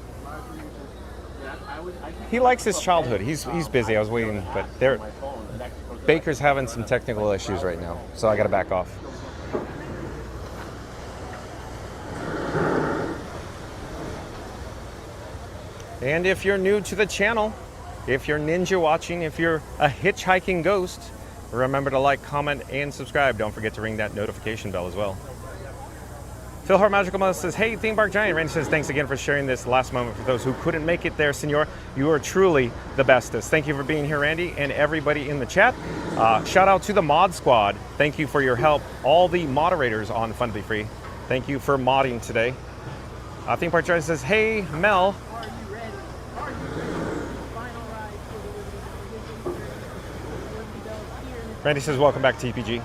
he likes his childhood. He's busy. I was waiting, but Baker's having some technical issues right now, so I got to back off. And if you're new to the channel, if you're ninja watching, if you're a hitchhiking ghost, remember to like, comment, and subscribe. Don't forget to ring that notification bell as well. Phil Hart Magical Mother says, hey, Theme Park Giant. Randy says, thanks again for sharing this last moment for those who couldn't make it there, senor. You are truly the bestest. Thank you for being here, Randy, and everybody in the chat. Shout out to the mod squad. Thank you for your help. All the moderators on Fun to Be Free. Thank you for modding today. Theme Park Giant says, hey, Mel. Randy says, welcome back to TPG.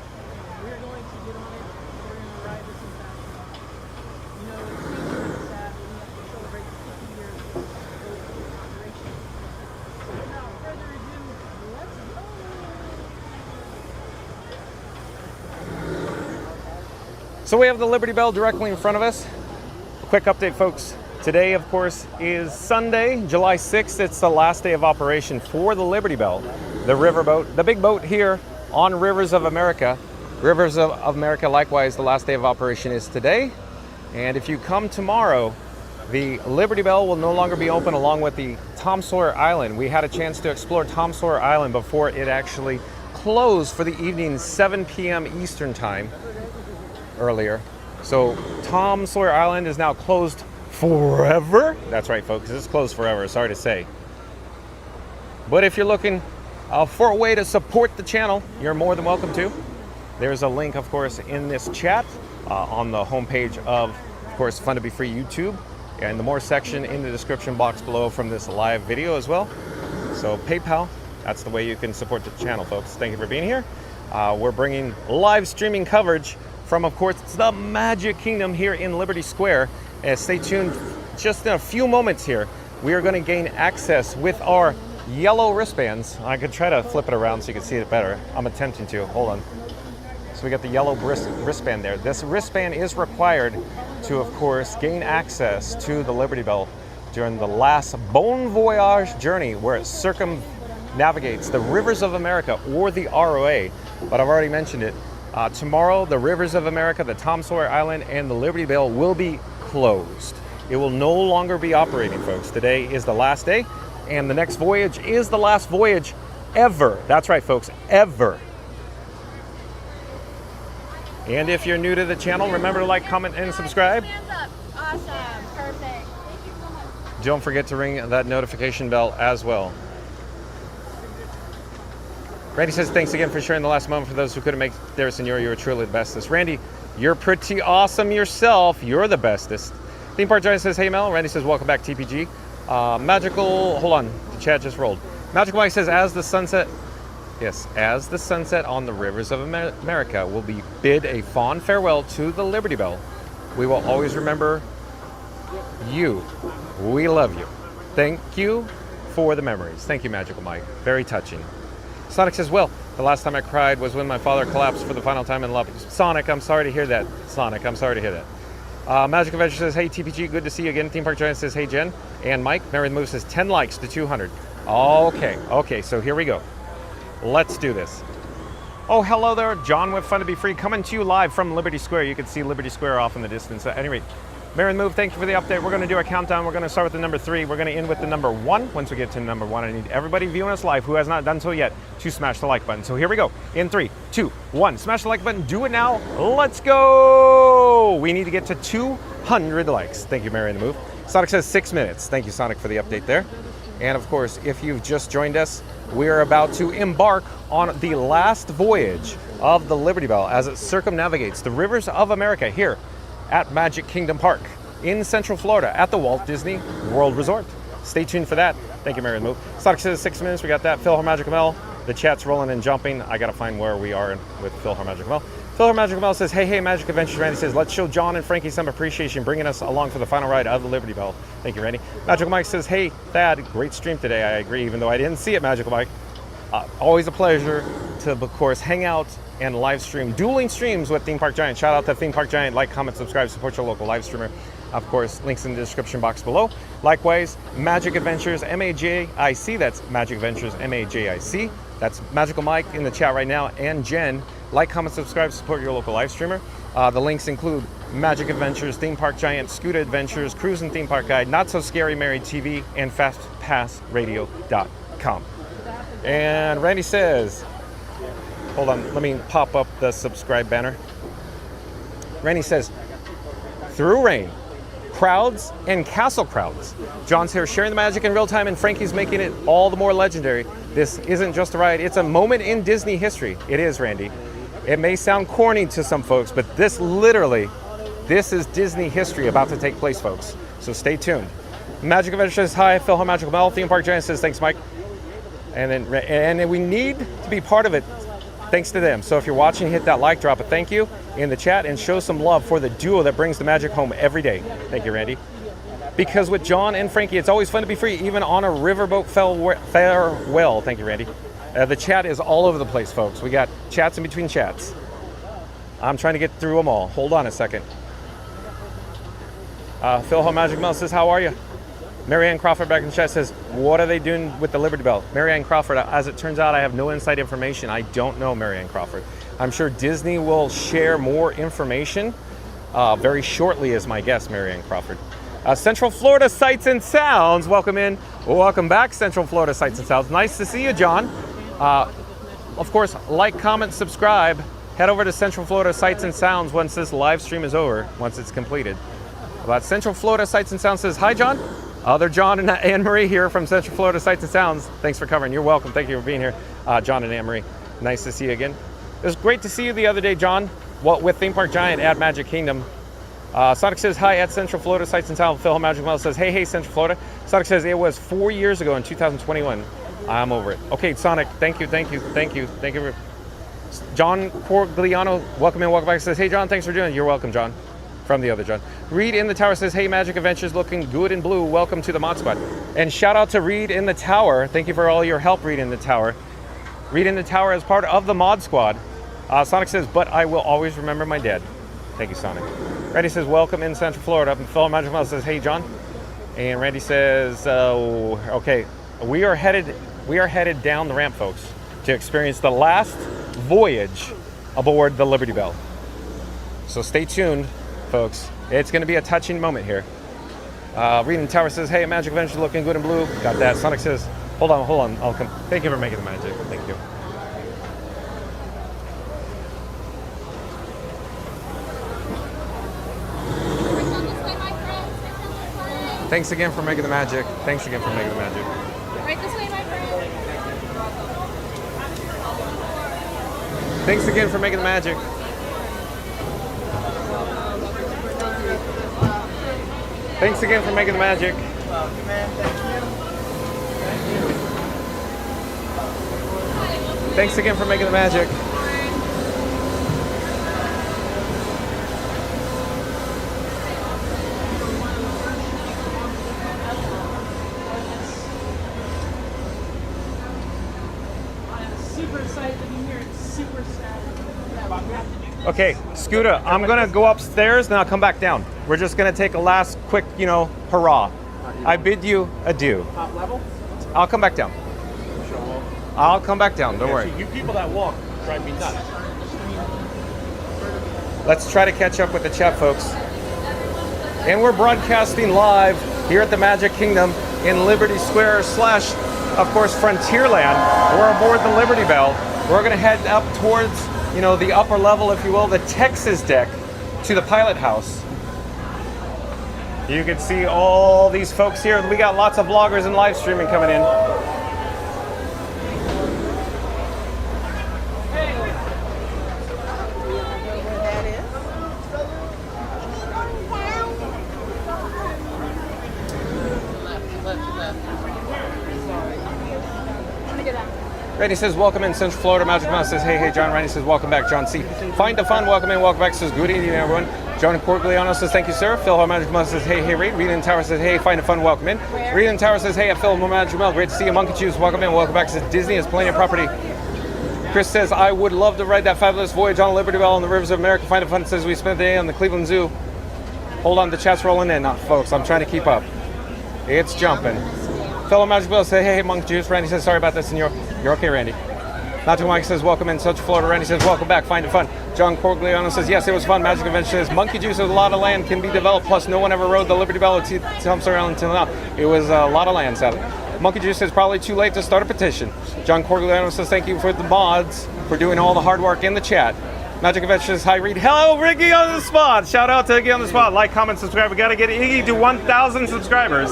So we have the Liberty Belle directly in front of us. A quick update, folks. Today, of course, is Sunday, July 6th. It's the last day of operation for the Liberty Belle, the riverboat, the big boat here on Rivers of America. Rivers of America, likewise, the last day of operation is today. And if you come tomorrow, the Liberty Belle will no longer be open along with the Tom Sawyer Island. We had a chance to explore Tom Sawyer Island before it actually closed for the evening, 7 p.m. Eastern time earlier. So Tom Sawyer Island is now closed forever. That's right, folks, it's closed forever, sorry to say. But if you're looking for a way to support the channel, you're more than welcome to. There's a link, of course, in this chat on the homepage of course, Fun to Be Free YouTube, and the more section in the description box below from this live video as well. So PayPal, that's the way you can support the channel, folks. Thank you for being here. We're bringing live streaming coverage from, of course, the Magic Kingdom here in Liberty Square. Stay tuned just in a few moments here. We are going to gain access with our yellow wristbands. I could try to flip it around so you can see it better. I'm attempting to. Hold on. So we got the yellow wristband there. This wristband is required to, of course, gain access to the Liberty Belle during the last Bon Voyage journey where it circumnavigates the Rivers of America or the ROA. But I've already mentioned it. Tomorrow, the Rivers of America, the Tom Sawyer Island, and the Liberty Belle will be closed. It will no longer be operating, folks. Today is the last day, and the next voyage is the last voyage ever. That's right, folks, ever. And if you're new to the channel, remember to like, comment, and subscribe. Awesome. Perfect. Thank you so much. Don't forget to ring that notification bell as well. Randy says, thanks again for sharing the last moment for those who couldn't make their senor. You are truly the bestest. Randy, you're pretty awesome yourself. You're the bestest. Theme Park Giant says, hey Mel. Randy says, welcome back TPG. Magical, hold on, the chat just rolled. Magical Mike says, as the sunset on the Rivers of America will be bid a fond farewell to the Liberty Belle. We will always remember you. We love you. Thank you for the memories. Thank you, Magical Mike. Very touching. Sonic says, well, the last time I cried was when my father collapsed for the final time in love. Sonic, I'm sorry to hear that. Sonic, I'm sorry to hear that. Magic Adventure says, hey, TPG, good to see you again. Theme Park Giant says, hey, Jen. And Mike, Mary the Move says, 10 likes to 200. Okay, so here we go. Let's do this. Oh, hello there. John with Fun to Be Free coming to you live from Liberty Square. You can see Liberty Square off in the distance. At any rate, Mary the Move, thank you for the update. We're going to do a countdown. We're going to start with the number 3. We're going to end with the number 1. Once we get to number 1, I need everybody viewing us live who has not done so yet to smash the like button. So here we go. In 3, 2, 1. Smash the like button. Do it now. Let's go. We need to get to 200 likes. Thank you, Mary the Move. Sonic says 6 minutes. Thank you, Sonic, for the update there. And of course, if you've just joined us, we are about to embark on the last voyage of the Liberty Belle as it circumnavigates the rivers of America here at Magic Kingdom Park in Central Florida at the Walt Disney World Resort. Stay tuned for that. Thank you, Mary the Move. Sonic says 6 minutes. We got that. Phil Magical Mel. The chat's rolling and jumping. I got to find where we are with Phil Magical Mel. Phil Magical Mel says, hey, Magic Adventures. Randy says, let's show John and Frankie some appreciation, bringing us along for the final ride of the Liberty Belle. Thank you, Randy. Magical Mike says, hey, Thad, great stream today. I agree, even though I didn't see it, Magical Mike. Always a pleasure to, of course, hang out and live stream dueling streams with Theme Park Giant. Shout out to Theme Park Giant. Like, comment, subscribe, support your local live streamer. Of course, links in the description box below. Likewise, Magic Adventures MAJIC. That's Magic Adventures MAJIC. That's Magical Mike in the chat right now, and Jen. Like, comment, subscribe, support your local live streamer. The links include Magic Adventures, Theme Park Giant, Scooter Adventures, Cruise and Theme Park Guide, Not So Scary Married TV, and FastPassRadio.com. And Randy says, hold on, let me pop up the subscribe banner. Randy says, through rain, crowds, and castle crowds. John's here sharing the magic in real time, and Frankie's making it all the more legendary. This isn't just a ride, it's a moment in Disney history. It is, Randy. It may sound corny to some folks, but this is Disney history about to take place, folks. So stay tuned. Magic Adventure says, hi, Phil Magical Mel. Theme Park Giant says, thanks, Mike. And then we need to be part of it thanks to them. So if you're watching, hit that like, drop a thank you in the chat, and show some love for the duo that brings the magic home every day. Thank you, Randy. Because with John and Frankie, it's always fun to be free, even on a riverboat farewell. Thank you, Randy. The chat is all over the place, folks. We got chats in between chats. I'm trying to get through them all. Hold on a second. Phil Magic Mel says, how are you? Marianne Crawford back in the chat says, what are they doing with the Liberty Belle? Marianne Crawford, as it turns out, I have no inside information. I don't know, Marianne Crawford. I'm sure Disney will share more information very shortly, is my guess, Marianne Crawford. Central Florida Sights and Sounds, welcome in. Welcome back, Central Florida Sights and Sounds. Nice to see you, John. Of course, like, comment, subscribe. Head over to Central Florida Sights and Sounds once this live stream is over, once it's completed. But Central Florida Sights and Sounds says, hi, John. Other John and Anne-Marie here from Central Florida Sights and Sounds. Thanks for covering. You're welcome. Thank you for being here, John and Anne-Marie. Nice to see you again. It was great to see you the other day, John, with Theme Park Giant at Magic Kingdom. Sonic says, hi, at Central Florida Sights and Sounds. Phil Magic Mel says, hey, Central Florida. Sonic says, it was 4 years ago in 2021. I'm over it. Okay, Sonic, thank you. John Corgliano, welcome in, welcome back. Says, hey, John, thanks for doing it. You're welcome, John. From the other John. Reed in the Tower says, hey, Magic Adventures looking good in blue. Welcome to the Mod Squad. And shout out to Reed in the Tower. Thank you for all your help, Reed in the Tower. Reed in the Tower as part of the Mod Squad. Sonic says, but I will always remember my dad. Thank you, Sonic. Randy says, welcome in Central Florida. And Phil Magic Mel says, hey, John. And Randy says, okay, we are headed down the ramp, folks, to experience the last voyage aboard the Liberty Belle. So stay tuned, folks. It's going to be a touching moment here. Reading Tower says, hey, Magic Adventures looking good in blue. Got that. Sonic says, hold on. I'll come. Thank you for making the magic. Thank you. Thanks again for making the magic. Thanks again for making the magic. Right this way, my friend. Thanks again for making the magic. Thanks again for making the magic. Welcome, man. Thank you. Thanks again for making the magic. super excited to be here and super sad that we have to do. Okay, Scooter, I'm gonna go upstairs, then I'll come back down. We're just gonna take a last quick, hurrah. I bid you adieu. Top level? I'll come back down. I'll come back down, don't worry. You people that walk drive me nuts. Let's try to catch up with the chat, folks. And we're broadcasting live here at the Magic Kingdom in Liberty Square / of course, Frontierland. We're aboard the Liberty Belle. We're gonna head up towards, the upper level, if you will, the Texas deck to the pilot house. You can see all these folks here. We got lots of vloggers and live streaming coming in. Randy says, welcome in Central Florida. Magic Mouse says, hey, John. Randy says, welcome back, John C. Find the fun, welcome in, welcome back. Says, good evening, everyone. John Corgliano says, thank you, sir. Phil Magic Mouse says, hey, Reed. Reed and Tower says, hey, find the fun, welcome in. Reed and Tower says, hey, Phil Magic Mouse, great to see you. Monkey Juice, welcome in, welcome back. Says, Disney has plenty of property. Chris says, I would love to ride that fabulous voyage on Liberty Belle on the rivers of America. Find the fun says, we spent the day on the Cleveland Zoo. Hold on, the chat's rolling in, folks. I'm trying to keep up. It's jumping. Fellow Magic Bill says, hey, Monkey Juice. Randy says, sorry about this, senor. You're okay, Randy. Not Mike says, welcome in Central Florida. Randy says, welcome back, find it fun. John Corgliano says, yes, it was fun. Magic Adventure says, Monkey Juice is a lot of land can be developed, plus no one ever rode the Liberty Belle to Tom Sawyer Island until now. It was a lot of land, sadly. Monkey Juice says, probably too late to start a petition. John Corgliano says, thank you for the mods for doing all the hard work in the chat. Magic Adventure says, hi, Reed. Hello, Iggy on the spot. Shout out to Iggy on the spot. Like, comment, subscribe. We got to get Iggy to 1,000 subscribers.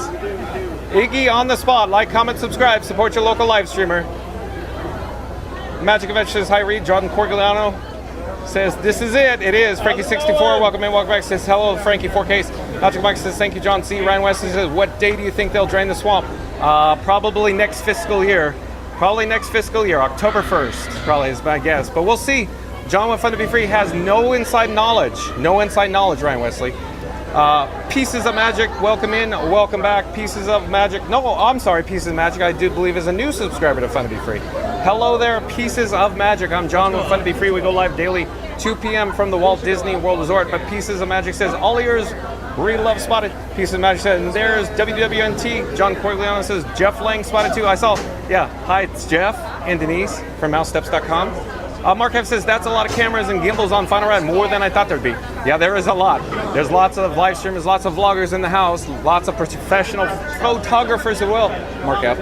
Iggy on the spot. Like, comment, subscribe. Support your local live streamer. Magic Adventure says, hi, Reed. Jordan Corgliano says, this is it. It is. Frankie64, welcome in, welcome back. Says, hello, Frankie, 4Ks. Magic Mike says, thank you, John C. Ryan West says, what day do you think they'll drain the swamp? Probably next fiscal year. Probably next fiscal year. October 1st, probably is my guess. But we'll see. John with Fun to Be Free has no inside knowledge. No inside knowledge, Ryan Wesley. Pieces of Magic, welcome in, welcome back. Pieces of Magic, no, I'm sorry, Pieces of Magic, I do believe is a new subscriber to Fun to Be Free. Hello there, Pieces of Magic. I'm John with Fun to Be Free. We go live daily, 2 p.m. from the Walt Disney World Resort. But Pieces of Magic says, all ears, really love spotted. Pieces of Magic says, and there's WWNT. John Corgliano says, Jeff Lang spotted too. I saw, yeah, hi, it's Jeff and Denise from mousesteps.com. Mark F says, that's a lot of cameras and gimbals on Final Ride, more than I thought there'd be. Yeah, there is a lot. There's lots of live streamers, lots of vloggers in the house, lots of professional photographers as well, Mark F.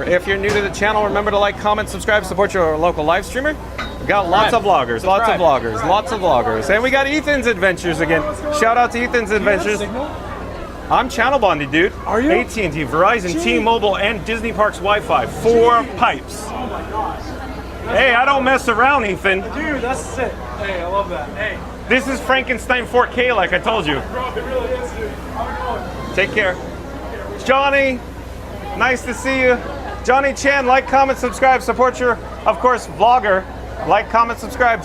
If you're new to the channel, remember to like, comment, subscribe, support your local live streamer. We've got lots of vloggers, lots of vloggers, lots of vloggers. And we got Ethan's Adventures again. Shout out to Ethan's Adventures. I'm channel bonded, dude. Are you? AT&T, Verizon, T-Mobile, and Disney Parks Wi-Fi. 4 pipes. Oh my gosh. Hey, I don't mess around, Ethan. Dude, that's sick. Hey, I love that. Hey. This is Frankenstein 4K, like I told you. Bro, it really is, dude. How are we going? Take care. Johnny, nice to see you. Johnny Chan, like, comment, subscribe, support your, of course, vlogger. Like, comment, subscribe.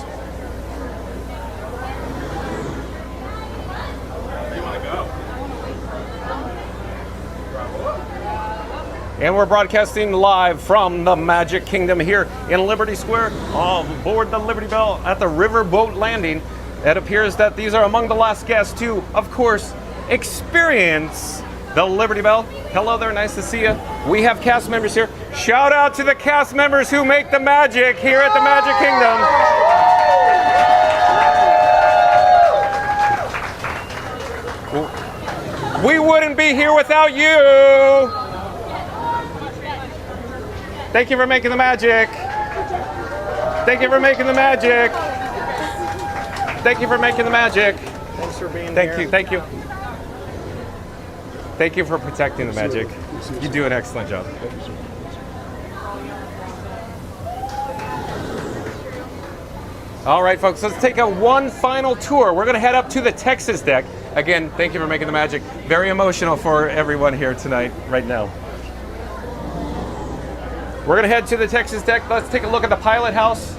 And we're broadcasting live from the Magic Kingdom here in Liberty Square, aboard the Liberty Belle at the Riverboat Landing. It appears that these are among the last guests to, of course, experience the Liberty Belle. Hello there, nice to see you. We have cast members here. Shout out to the cast members who make the magic here at the Magic Kingdom. We wouldn't be here without you. Thank you for making the magic. Thank you for making the magic. Thank you for making the magic. Thanks for being here. Thank you, thank you. Thank you for protecting the magic. You do an excellent job. All right, folks, let's take one final tour. We're gonna head up to the Texas deck. Again, thank you for making the magic. Very emotional for everyone here tonight, right now. We're gonna head to the Texas deck. Let's take a look at the pilot house.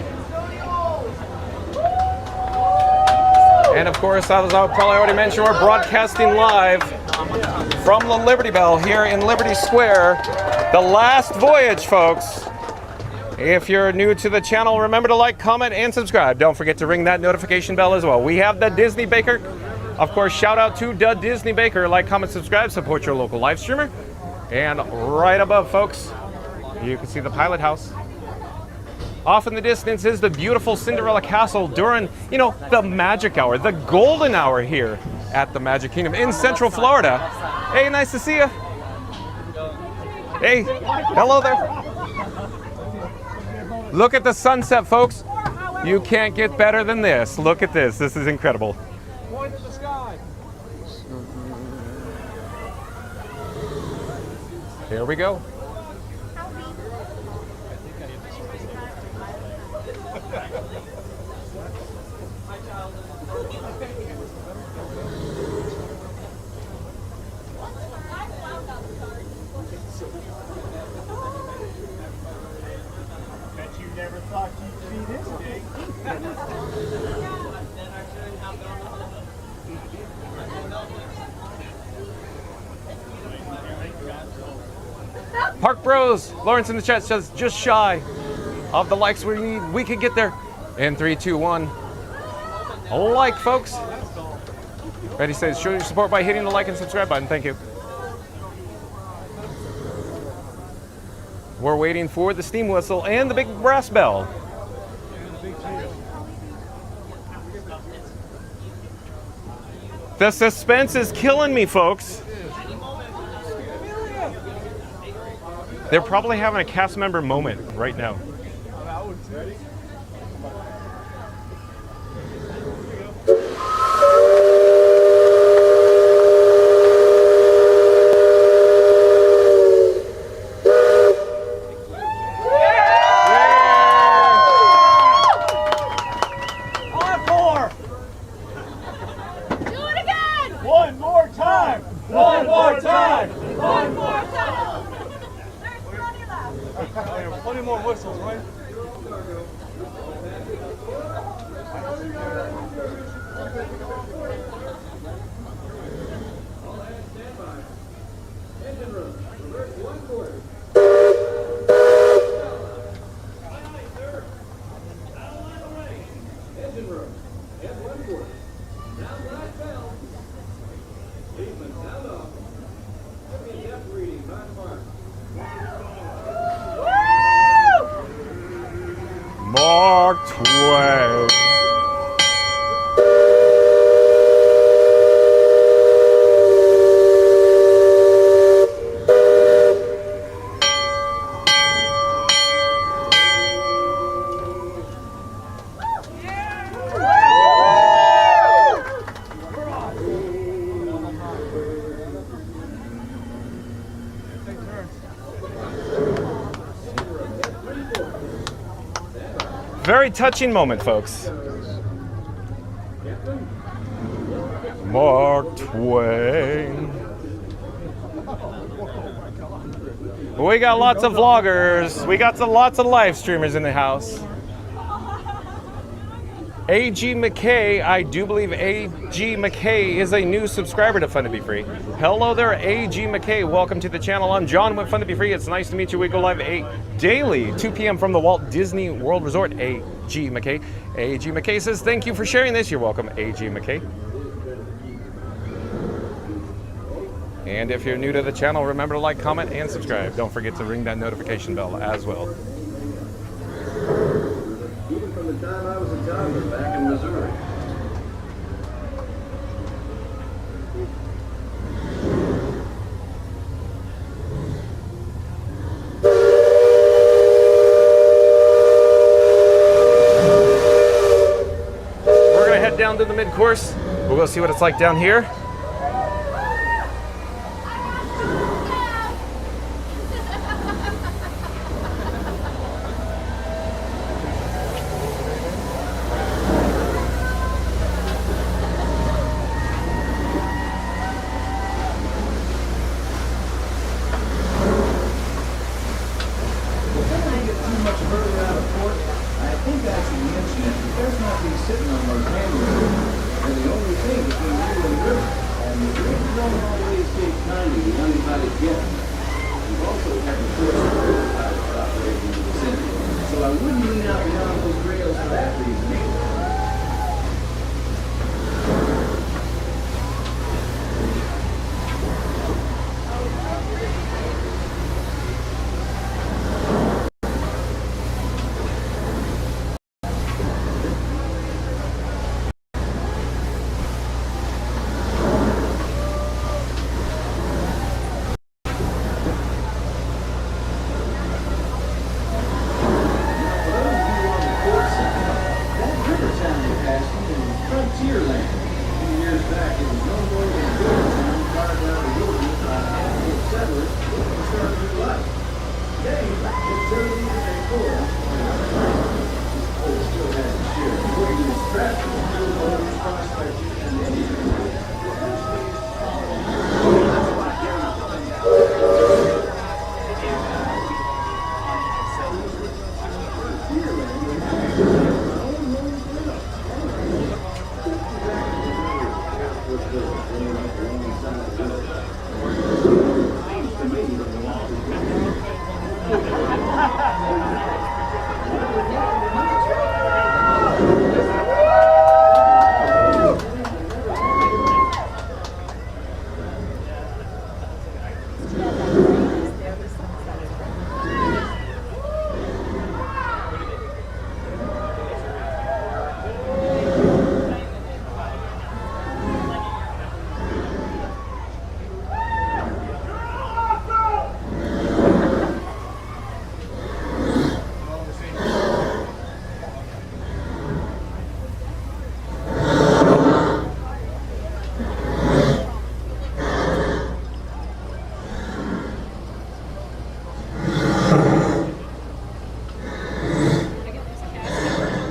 And of course, as I probably already mentioned, we're broadcasting live from the Liberty Belle here in Liberty Square. The last voyage, folks. If you're new to the channel, remember to like, comment, and subscribe. Don't forget to ring that notification bell as well. We have the Disney Baker. Of course, shout out to the Disney Baker. Like, comment, subscribe, support your local live streamer. And right above, folks, you can see the pilot house. Off in the distance is the beautiful Cinderella Castle during, you know, the magic hour, the golden hour here at the Magic Kingdom in Central Florida. Hey, nice to see you. Hey, hello there. Look at the sunset, folks. You can't get better than this. Look at this. This is incredible. Point at the sky. Here we go. Never thought you'd see this big. Park Bros, Lawrence in the chat says just shy of the likes we need. We could get there in 3, 2, 1. A like, folks. Betty says show your support by hitting the like and subscribe button. Thank you. We're waiting for the steam whistle and the big brass bell. The suspense is killing me, folks. They're probably having a cast member moment right now. Plenty more whistles, right? Mark Twain. Very touching moment, folks. Mark Twain. We got lots of vloggers. We got lots of live streamers in the house. A.G. McKay, I do believe A.G. McKay is a new subscriber to Fun to Be Free. Hello there, A.G. McKay. Welcome to the channel. I'm John with Fun to Be Free. It's nice to meet you. We go live daily, 2 p.m. from the Walt Disney World Resort. A.G. McKay. A.G. McKay says, thank you for sharing this. You're welcome, A.G. McKay. And if you're new to the channel, remember to like, comment, and subscribe. Don't forget to ring that notification bell as well. Even from the time I was a toddler back in Missouri. We're gonna head down to the mid-course. We'll go see what it's like down here.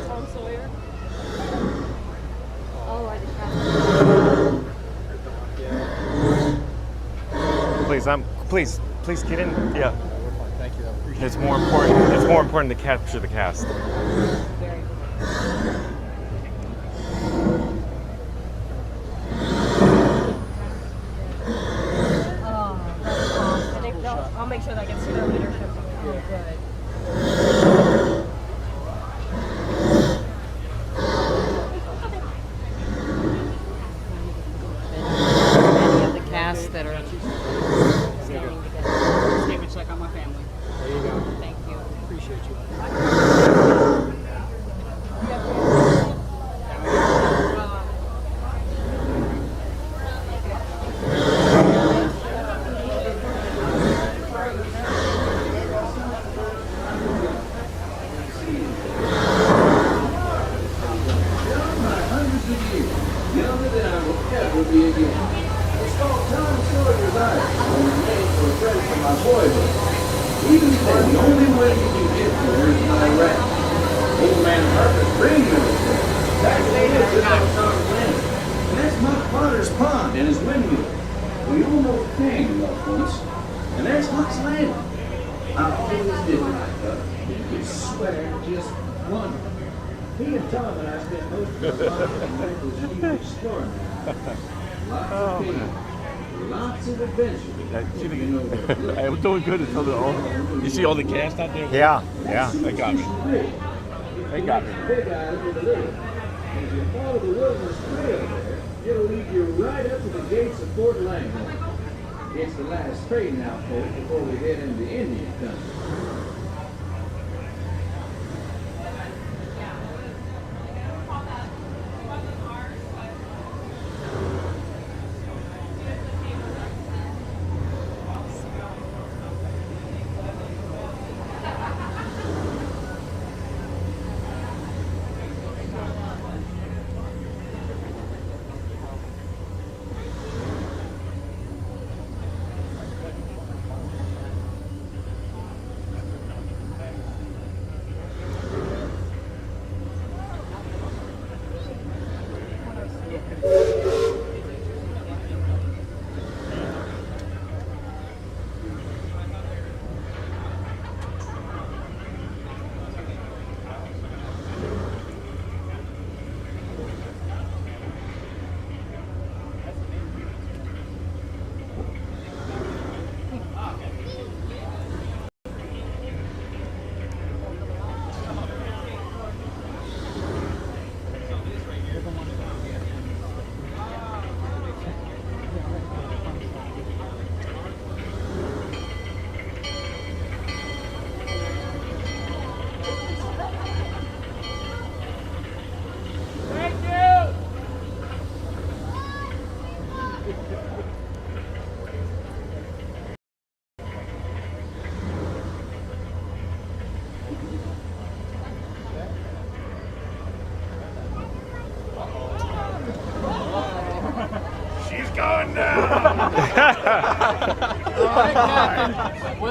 Tom Sawyer. Please get in. Yeah. Thank you. I appreciate It's more important. It's more important to capture the cast. I'll make sure that gets to their leadership. Oh, good. Many of the cast that are staying together. Just gave a check on my family. There you go. Thank you. Appreciate you. Younger than I will ever be again. It's called Tom Sawyer's Island, only named for a friend from my boyhood. Even said the only way you can get there is by raft. Old man Harper's dreaming of it. That's the edge of Tom's land. And that's my father's pond and his windmill. We almost came up once, and there's Huck's Landing. I always did like that. You could swear just wonderful. He and Tom and I spent most of our time in Michael's Jeep exploring. Lots of people, lots of adventures. I was doing good until you see all the cast out there? Yeah. They got me. They got me. Big Island with a little. And if you follow the wilderness trail there, it'll lead you right up to the gates of Fort Langhorn. It's the last trading outpost before we head into Indian country.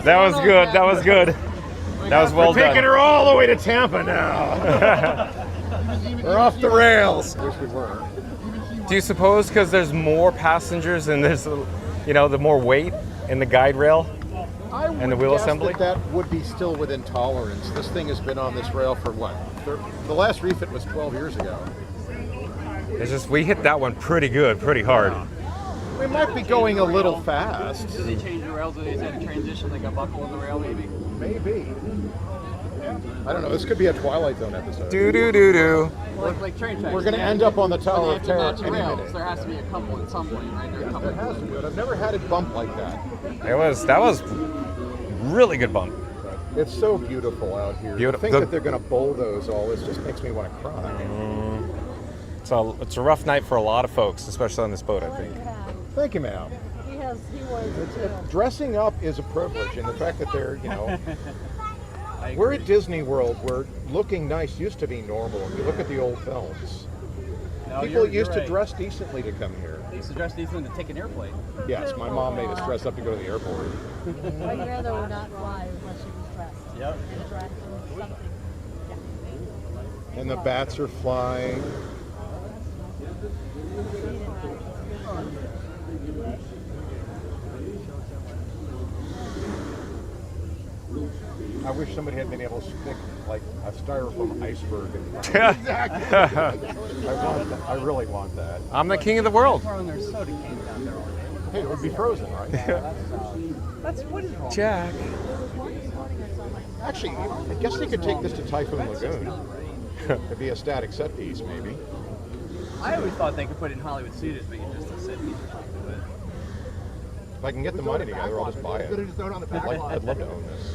That was good. That was good. That was well We're taking done. her all the way to Tampa now. We're off the rails. Wish we were. Do you suppose because there's more passengers and there's, the more weight in the guide rail and the wheel assembly? That would be still within tolerance. This thing has been on this rail for what? The last refit was 12 years ago. It's just we hit that one pretty good, pretty hard. We might be going a little fast. Did they change the rails? Did they say to transition like a buckle in the rail maybe? Maybe. I don't know. This could be a Twilight Zone episode. Do do do do. Well, like train tracks. We're going to end up on the Tower of Terror any any minute. minute. There has to be a couple at some point, right? There are a couple. There has to be, but I've never had it bump like that. That was really good bump. It's so beautiful out here. Beautiful. To think that they're going to bulldoze all this just makes me want to cry. It's a rough night for a lot of folks, especially on this boat, I think. Thank you, ma'am. Dressing up is a privilege, and the fact that they're, we're at Disney World, where looking nice used to be normal. If you look at the old films, people used to dress decently to come here. They used to dress decently to take an airplane. Yes, my mom made us dress up to go to the airport. My grandmother would not fly unless she was dressed. Yep. Something. And the bats are flying. I wish somebody had been able to stick like a styrofoam iceberg in front of me. I really want that. I'm the king of the world. Hey, it would be frozen, right? That's what is wrong. Jack. Actually, I guess they could take this to Typhoon Lagoon. It'd be a static set piece, maybe. I always thought they could put it in Hollywood Studios, but just a set piece. If I can get the money together, I'll just buy it. I'd love to own this.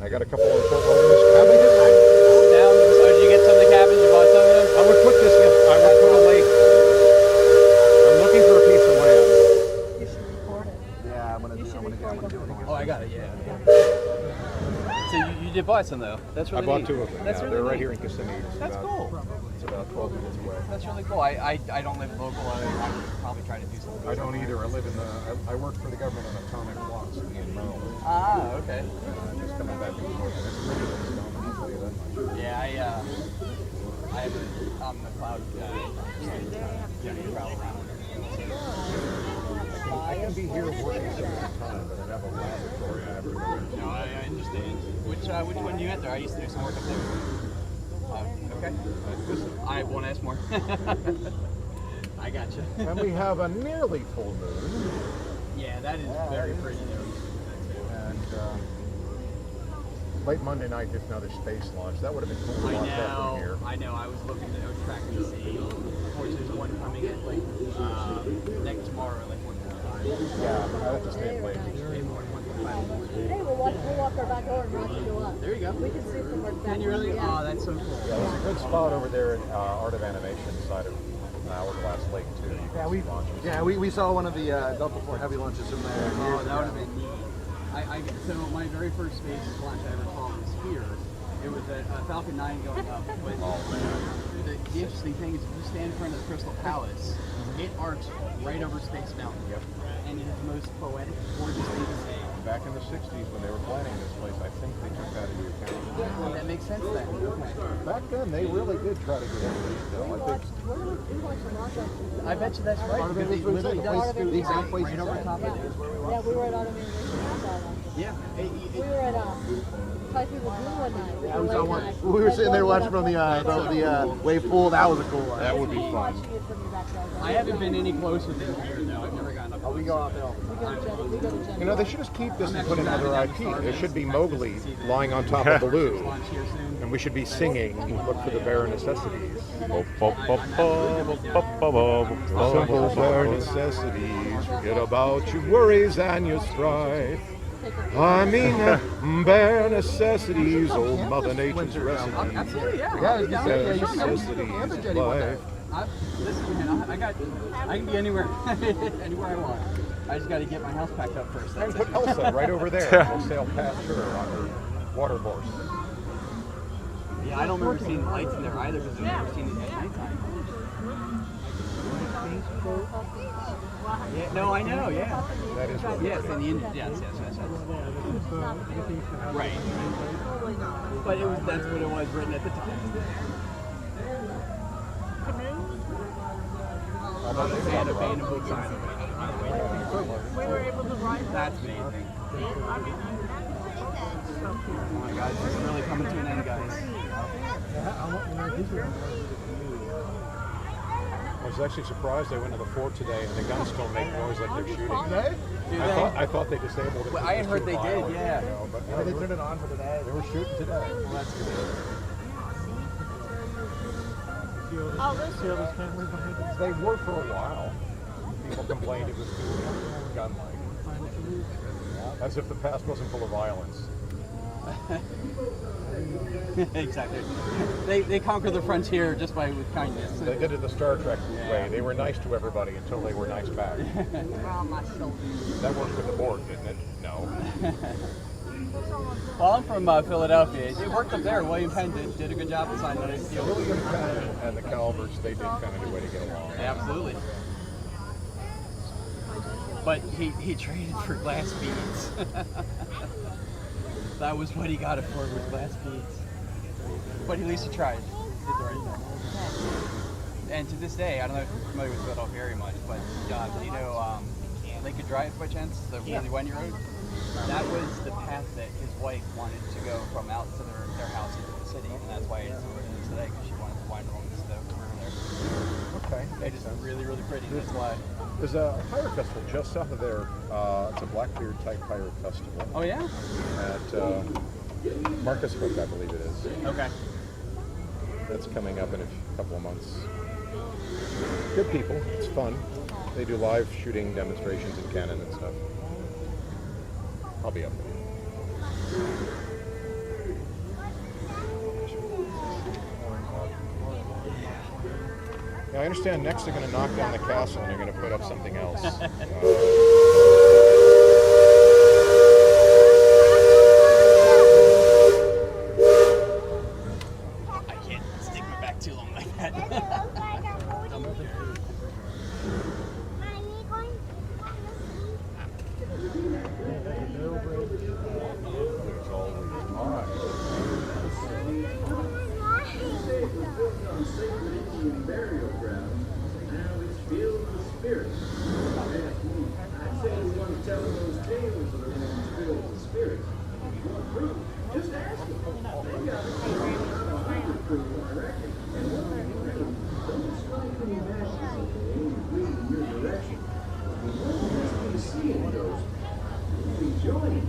I got a couple of Fort Wilderness cabins. So did you get some of the cabins? You bought some of them? I would put this in. I would put a lake. I'm looking for a piece of land. You should record it. Yeah, I'm gonna do it. Oh, I got it. Yeah. So you did buy some though. That's really I bought neat. 2 of them. That's Yeah, really they're right neat. here in Kissimmee. That's cool. It's about 12 minutes away. That's really cool. I don't live local. I would probably try to do something. I don't either. I live in I work for the government on atomic clocks in Maryland. Ah, okay. Just coming back and forth. And it's pretty good stuff, I'll tell you that much. Yeah, I'm the cloud guy. Travel around. I can be here working some of the time, but I have a laboratory I have to go into. No, I understand. Which one do you enter? I used to do some work up there. Okay. I won't ask more. I got you. And we have a nearly full moon. Yeah, that is very pretty. And late Monday night, there's another space launch. That would have been cool to watch that from here. I know. I was looking to tracking to see. Unfortunately, there's one coming in like next tomorrow, like 1:45. Yeah, I have to stay late. Hey, we'll walk our back over and watch you go up. There you go. We can see from our back. Can you really? Yeah. Oh, that's so cool. Yeah, there's a good spot over there in Art of Animation side of Hourglass Lake too. We saw one of the Delta Fort heavy lunches in there. Oh, that would have been neat. So my very first space launch I ever saw was here. It was a Falcon 9 going up. But the interesting thing is if you stand in front of the Crystal Palace, it arcs right over Space Mountain. Yep. And it is the most poetic, gorgeous thing to see. Back in the 60s when they were planning this place, I think they took that into account. Oh, that makes sense then. Okay. Back then, they really did try to get everything still. I think. I bet you that's right. Because they literally the exact place right over top of it. Yeah, we were at Autumn Innovation. Yeah. We were at Typhoon Lagoon one night. We were sitting there watching from the wave pool. That was a cool one. That would be fun. I haven't been any closer than here though. I've never gotten up. We go out there. You know, they should just keep this and put in other IP. There should be Mowgli lying on top of Baloo, and we should be singing "Look for the Bare Necessities." Simple bare necessities. Forget about your worries and your strife. I mean, bare necessities, old Mother Nature's recipe. Absolutely, yeah. Bare necessities of life. Listen, man, I can be anywhere, anywhere I want. I just got to get my house packed up first. And put Elsa right over there. We'll sail past her on her water horse. Yeah, I don't remember seeing lights in there either because I've never seen it at nighttime. Yeah, no, I know, yeah. That is what yes, and the yes. Right. But that's what it was written at the time. They had a band of books on it. We were able to ride. That's amazing. Oh my God, this is really coming to an end, guys. I was actually surprised. I went to the fort today, and the guns still make noise like they're shooting. Do they? I thought they disabled it. Well, I had heard they did, yeah. But Yeah, they turned it on for today. They were shooting today. Well, that's good. They were for a while. People complained it was too gun-like. As if the past wasn't full of violence. Exactly. They conquered the frontier just with kindness. They did it the Star Trek way. They were nice to everybody until they were nice back. That worked with the board, didn't it? No. Well, I'm from Philadelphia. It worked up there. William Penn did a good job of signing those deals. William Penn and the Calverts, they did kind of do way to get along. Absolutely. But he traded for glass beads. That was what he got it for, was glass beads. But at least he tried. Did the right thing. And to this day, I don't know if you're familiar with Philadelphia very much, but do you know Lincoln Drive by chance? The really windy road? That was the path that his wife wanted to go from out to their house into the city, and that's why it's where it is today, because she wanted to wind along the river there. Okay. It is really, really pretty, that's why. There's a pirate festival just south of there. It's a Blackbeard type pirate festival. Oh yeah? At Marcus Hook, I believe it is. Okay. That's coming up in a couple of months. Good people. It's fun. They do live shooting demonstrations in cannon and stuff. I'll be up there. Yeah, I understand next they're going to knock down the castle and they're going to put up something else. I can't stick my back too long like that. Burial ground. Now it's filled with spirits. I say we want to tell those tales that are going to be filled with spirits. If you want proof, just ask them. They got it. Proof, I reckon. And what I reckon, don't strike any matches if they ain't agreed in your direction. We won't just be seeing those. We'll be joining.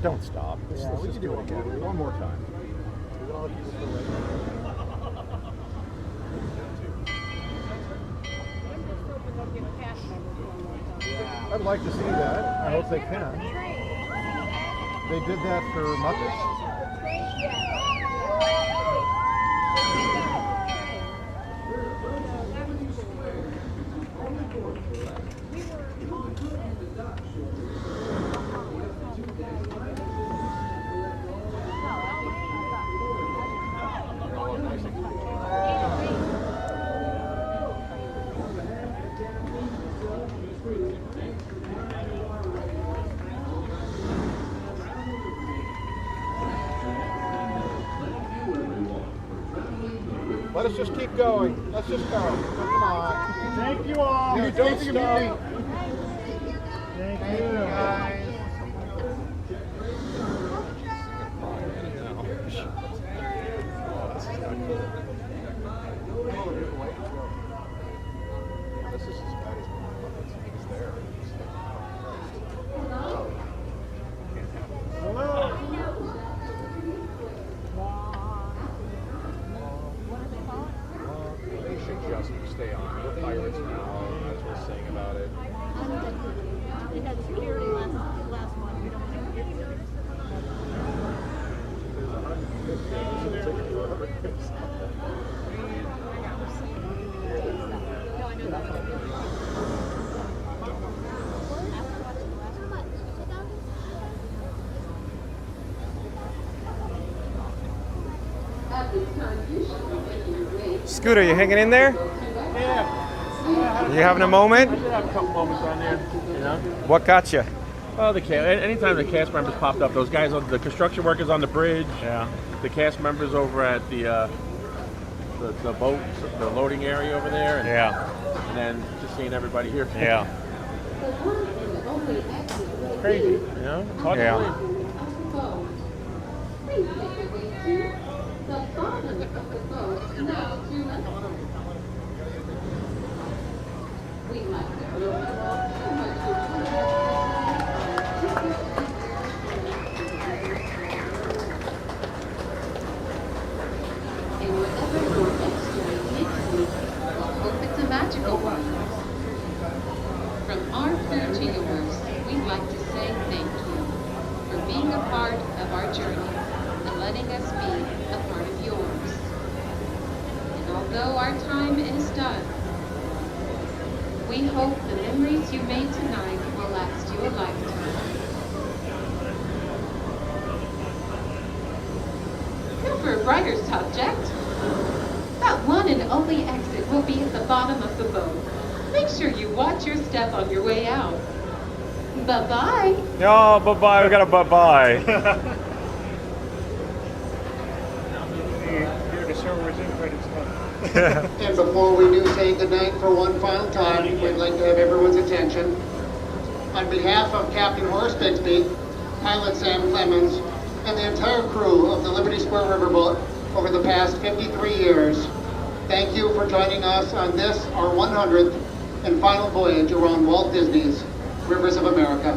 Don't stop. Let's just do it again. One more time. I'd like to see that. I hope they can. They did that for Muppets. Let us just keep going. Let's just go. Come on. Thank you all. You don't stop. Thank you, guys. This is as bad as he was there. Hello. They should just stay on. We're pirates now, as we're saying about it. They had security last one. We don't think Scooter, you hanging in there? Yeah. You having a moment? I did have a couple moments on there, you know. What got you? Oh, anytime the cast members popped up, those guys, the construction workers on the bridge, the cast members over at the boat, the loading area over there, and then just seeing everybody here. Yeah. It's crazy, you know? It's hard to believe. Magical one. From our crew to yours, we'd like to say thank you for being a part of our journey and letting us be a part of yours. And although our time is done, we hope the memories you made tonight will last you a lifetime. Now for a brighter subject. That one and only exit will be at the bottom of the boat. Make sure you watch your step on your way out. Bye-bye. Oh, bye-bye. We got a bye-bye. Here to show where Zoom credits come. And before we do say goodnight for one final time, we'd like to have everyone's attention. On behalf of Captain Horace Bixby, Pilot Sam Clemens, and the entire crew of the Liberty Square Riverboat over the past 53 years, thank you for joining us on this, our 100th and final voyage around Walt Disney's Rivers of America.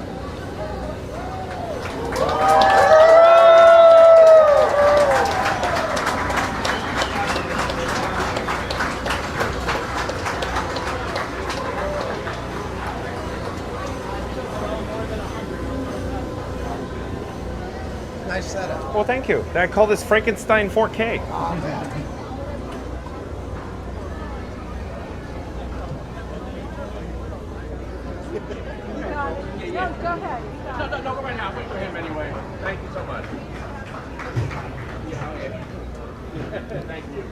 Nice setup. Well, thank you. I call this Frankenstein 4K. No, go ahead. No, go right now. Wait for him anyway. Thank you so much. Thank you.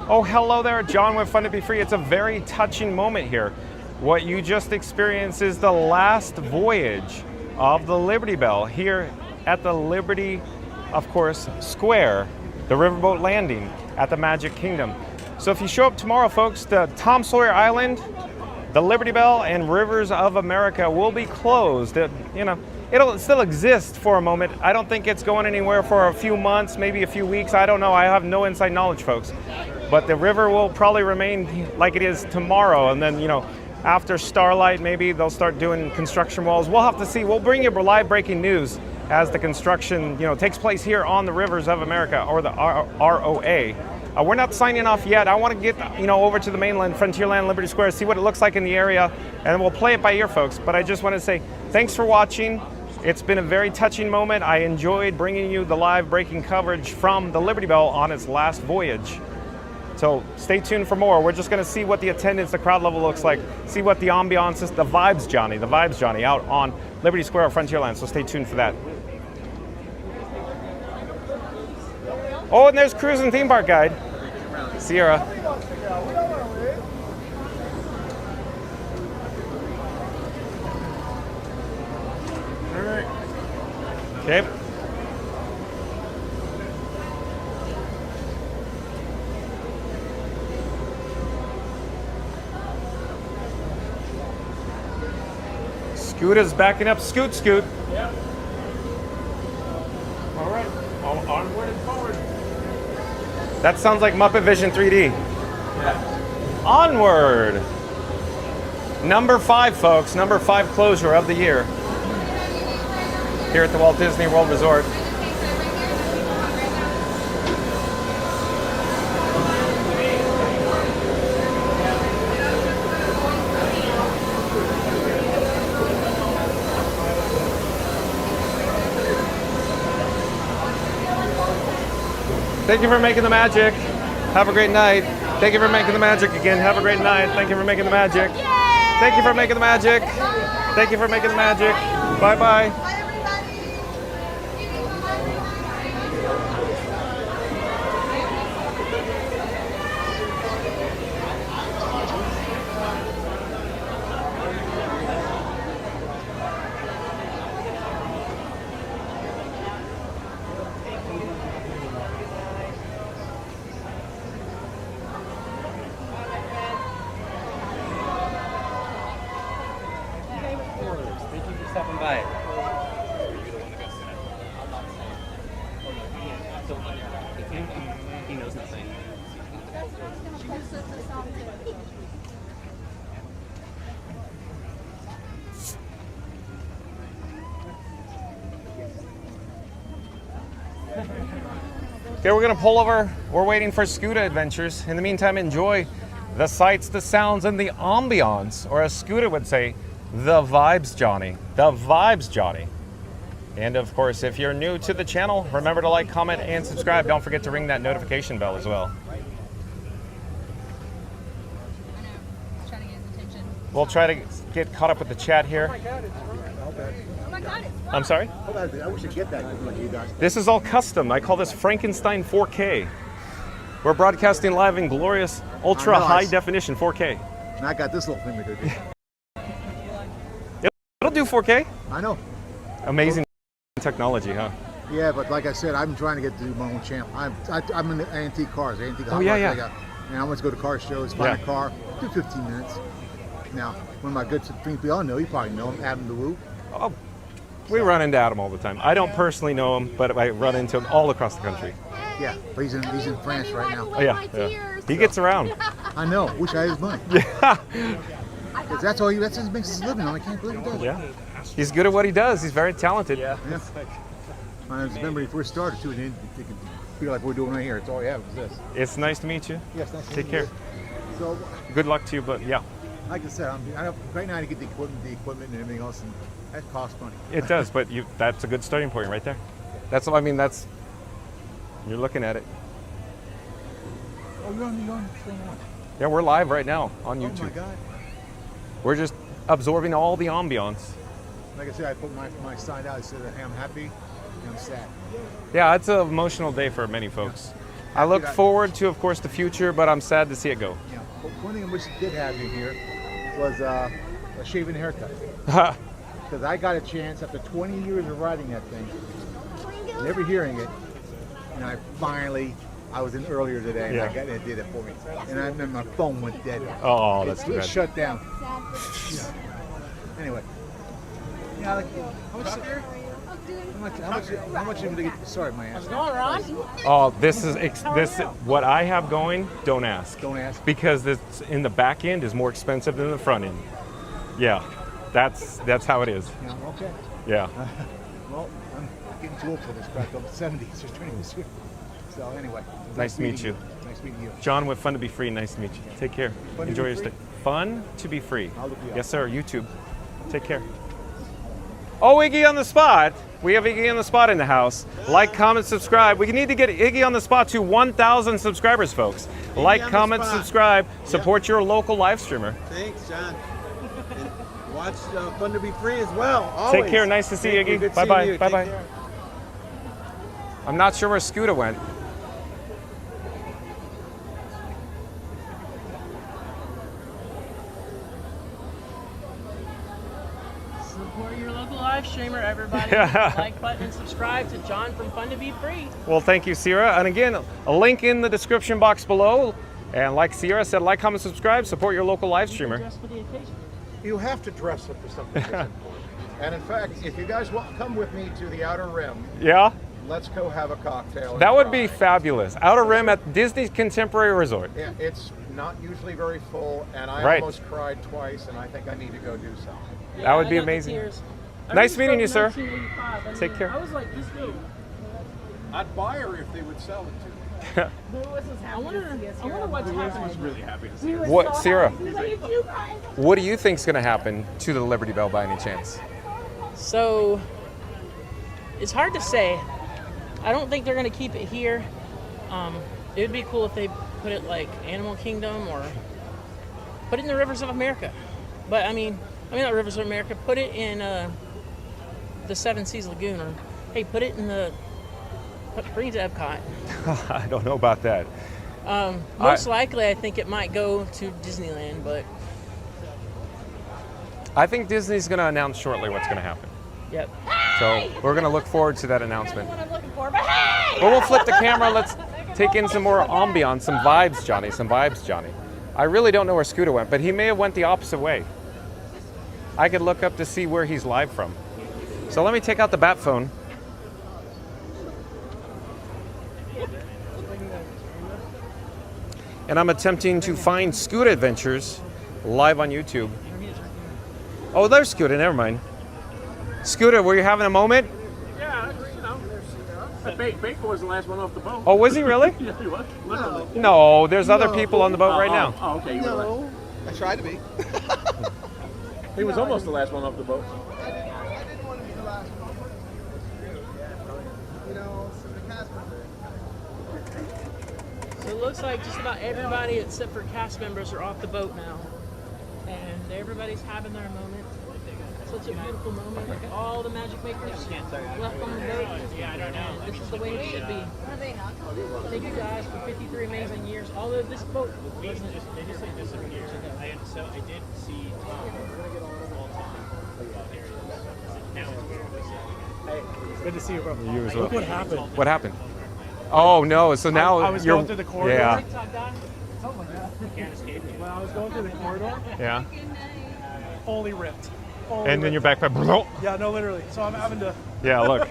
Oh, hello there, John with Fun to Be Free. It's a very touching moment here. What you just experienced is the last voyage of the Liberty Belle here at the Liberty, of course, Square, the riverboat landing at the Magic Kingdom. So if you show up tomorrow, folks, the Tom Sawyer Island, the Liberty Belle, and Rivers of America will be closed. It'll still exist for a moment. I don't think it's going anywhere for a few months, maybe a few weeks. I don't know. I have no inside knowledge, folks. But the river will probably remain like it is tomorrow. And then, after Starlight, maybe they'll start doing construction walls. We'll have to see. We'll bring you live breaking news as the construction, takes place here on the Rivers of America, or the ROA. We're not signing off yet. I want to get, over to the mainland, Frontierland, Liberty Square, see what it looks like in the area, and we'll play it by ear, folks. But I just want to say thanks for watching. It's been a very touching moment. I enjoyed bringing you the live breaking coverage from the Liberty Belle on its last voyage. So stay tuned for more. We're just going to see what the attendance, the crowd level looks like, see what the ambiance is, the vibes, Johnny, out on Liberty Square or Frontierland. So stay tuned for that. Oh, and there's Cruise and Theme Park Guide, Sierra. All right. Okay. Scooter's backing up. Scoot. Yep. All right. Onward and forward. That sounds like Muppet Vision 3D. Yeah. Onward. Number 5, folks. Number 5 closure of the year here at the Walt Disney World Resort. Thank you for making the magic. Have a great night. Thank you for making the magic again. Have a great night. Thank you for making the magic. Thank you for making the magic. Thank you for making the magic. Bye-bye. Right. He knows nothing. Okay, we're gonna pull over. We're waiting for Scuda Adventures. In the meantime, enjoy the sights, the sounds, and the ambiance, or as Scuda would say, the vibes, Johnny. The vibes, Johnny. And of course, if you're new to the channel, remember to like, comment, and subscribe. Don't forget to ring that notification bell as well. We'll try to get caught up with the chat here. I'm sorry? I wish I'd get that like you guys. This is all custom. I call this Frankenstein 4K. We're broadcasting live in glorious, ultra high definition 4K. And I got this little thing to do. It'll do 4K. I know. Amazing technology, huh? Yeah, but like I said, I'm trying to get to do my own channel. I'm into antique cars, antique Oh, yeah. And I want to go to car shows, find a car, do 15 minutes. Now, one of my good things we all know, you probably know him, Adam the Woo. Oh, we run into Adam all the time. I don't personally know him, but I run into him all across the country. Yeah, but he's in France right now. Oh, yeah. He gets around. I know. Wish I had his money. Yeah. That's all. That's what makes his living on. I can't believe he does. Yeah. He's good at what he does. He's very talented. Yeah. I remember when he first started too. They could feel like we're doing right here. It's all we have is this. It's nice to meet you. Yes, nice to Take meet care. you. So, good luck to you, but yeah. Like I said, right now to get the equipment and everything else, and that costs money. It does, but that's a good starting point right there. That's you're looking at it. Oh, you're on the thing. Yeah, we're live right now on YouTube. Oh my God. We're just absorbing all the ambiance. Like I said, I put my sign out. I said, I'm happy and I'm sad. Yeah, it's an emotional day for many folks. I look forward to, of course, the future, but I'm sad to see it go. Yeah. But one thing I wish it did have in here was a shaving haircut. Because I got a chance after 20 years of riding that thing, never hearing it, and I was in earlier today, and I did it for me. And then my phone went dead. Oh, that's too bad. It shut down. Yeah. Anyway. Yeah, like, how much did we get? Sorry, my ass. Oh, this what I have going. Don't ask. Don't ask. Because this in the back end is more expensive than the front end. Yeah, that's how it is. Yeah. Okay. Yeah. Well, I'm getting too old for this crap. I'm 70, so turning this year. So anyway. Nice to meet you. Nice meeting you. John with Fun to Be Free. Nice to meet you. Take care. Enjoy your stay. Fun to be free. I'll look you up. Yes, sir. YouTube. Take care. Oh, Iggy on the spot. We have Iggy on the spot in the house. Like, comment, subscribe. We need to get Iggy on the spot to 1,000 subscribers, folks. Like, comment, subscribe. Support your local live streamer. Thanks, John. And watch Fun to Be Free as well. Always. Take care. Nice to see you, Iggy. Bye-bye. Bye-bye. I'm not sure where Scuda went. Support your local live streamer, everybody. Like button and subscribe to John from Fun to Be Free. Well, thank you, Sierra. And again, a link in the description box below. And like Sierra said, like, comment, subscribe, support your local live streamer. Just for the occasion. You have to dress up for something that's important. And in fact, if you guys want, come with me to the Outer Rim. Yeah? Let's go have a cocktail. That would be fabulous. Outer Rim at Disney's Contemporary Resort. Yeah, it's not usually very full, and I almost cried twice, and I think I need to go do something. Yeah, that would be amazing. Nice meeting you, sir. Take care. I was like, this dude. I'd buy her if they would sell it to me. I wonder what's happening. was really happy to see her. What, Sierra? What do you think's going to happen to the Liberty Belle by any chance? So, it's hard to say. I don't think they're going to keep it here. It would be cool if they put it like Animal Kingdom or put it in the Rivers of America. But I mean not Rivers of America. Put it in the Seven Seas Lagoon, or hey, put it in bring it to Epcot. I don't know about that. Most likely, I think it might go to Disneyland, but I think Disney's going to announce shortly what's going to happen. Yep. So we're going to look forward to that announcement. What I'm looking for, but hey! Well, we'll flip the camera. Let's take in some more ambiance, some vibes, Johnny. Some vibes, Johnny. I really don't know where Scooter went, but he may have went the opposite way. I could look up to see where he's live from. So let me take out the bat phone. And I'm attempting to find Scooter Adventures live on YouTube. Oh, there's Scooter, never mind. Scooter, were you having a moment? Yeah, you know. Baker was the last one off the boat. Oh, was he really? Yeah, he was. Literally. No, there's other people on the boat right now. Oh, okay. No, I tried to be. He was almost the last one off the boat. I didn't want to be the last one. You know, so the cast member. So it looks like just about everybody except for cast members are off the boat now. And everybody's having their moment. Such a beautiful moment. All the magic makers left on the boat. Yeah, I don't know. This is the way it should be. Thank you guys for 53 amazing years. Although this boat wasn't. They just disappeared. I did see Hey, good to see you, bro. You as well. Look what happened. What happened? Oh no! So now I was you're going through the corridor. Yeah. Oh my god! Can't escape me. When I was going through the corridor. Yeah. Fully ripped. And then your backpack. Yeah, no, literally. So I'm having to. Yeah, look,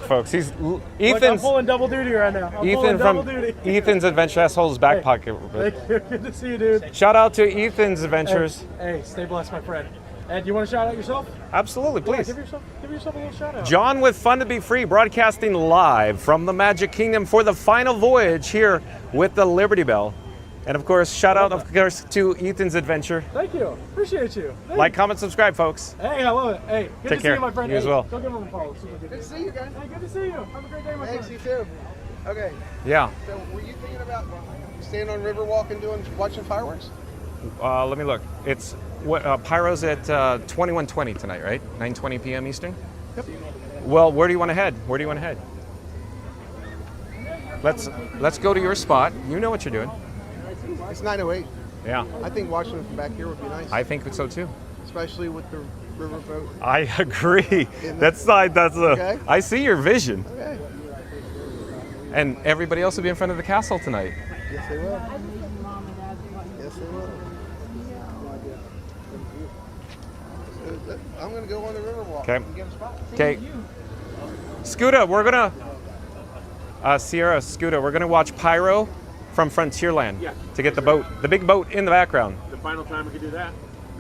Folks. He's Look, I'm Ethan's. pulling double duty right now. I'm Ethan pulling double from duty. Ethan's Adventure has his back pocket. Thank you. Good to see you, dude. Shout out to Ethan's Adventures. Hey, stay blessed, my friend. Ed, you want to shout out yourself? Absolutely, please. Yeah, give yourself a little shout out. John with Fun to Be Free, broadcasting live from the Magic Kingdom for the final voyage here with the Liberty Belle. And of course, shout out, of course, to Ethan's Adventure. Thank you. Appreciate you. Thank Like, you. comment, subscribe, folks. Hey, I love it. Hey, good Take to care. see you, my friend. You as Hey, well. Go give him a follow. Super good. Good to see you guys. Hey, good to see you. Have a great day, my Thanks, friend. you too. Okay. Yeah. So, were you thinking about staying on Riverwalk and watching fireworks? Let me look. It's what Pyro's at 21:20 tonight, right? 9:20 p.m. Eastern. Yep. Well, where do you want to head? Where do you want to head? Let's go to your spot. You know what you're doing. It's 9:08. Yeah. I think watching it from back here would be nice. I think so too. Especially with the riverboat. I agree. That's a. Okay. I see your vision. Okay. And everybody else will be in front of the castle tonight. Yes, they will. Yes, they will. So, I'm going to go on the Riverwalk. Okay. and get a spot. Okay. Scooter, we're gonna. Sierra, Scooter, we're gonna watch Pyro from Frontierland. Yeah. To get the boat, the big boat in the background. The final time we could do that.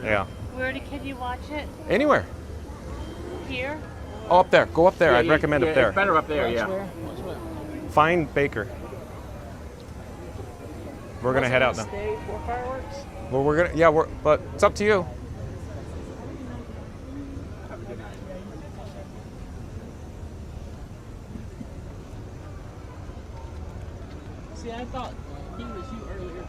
Yeah. Where can you watch it? Anywhere. Here? Oh, up there. Go up there. Yeah, I'd recommend up there. It's better up there, yeah. Find Baker. We're gonna head out now. Stay for fireworks? Well, we're gonna. Yeah, but it's up to you. See, I thought he was you earlier.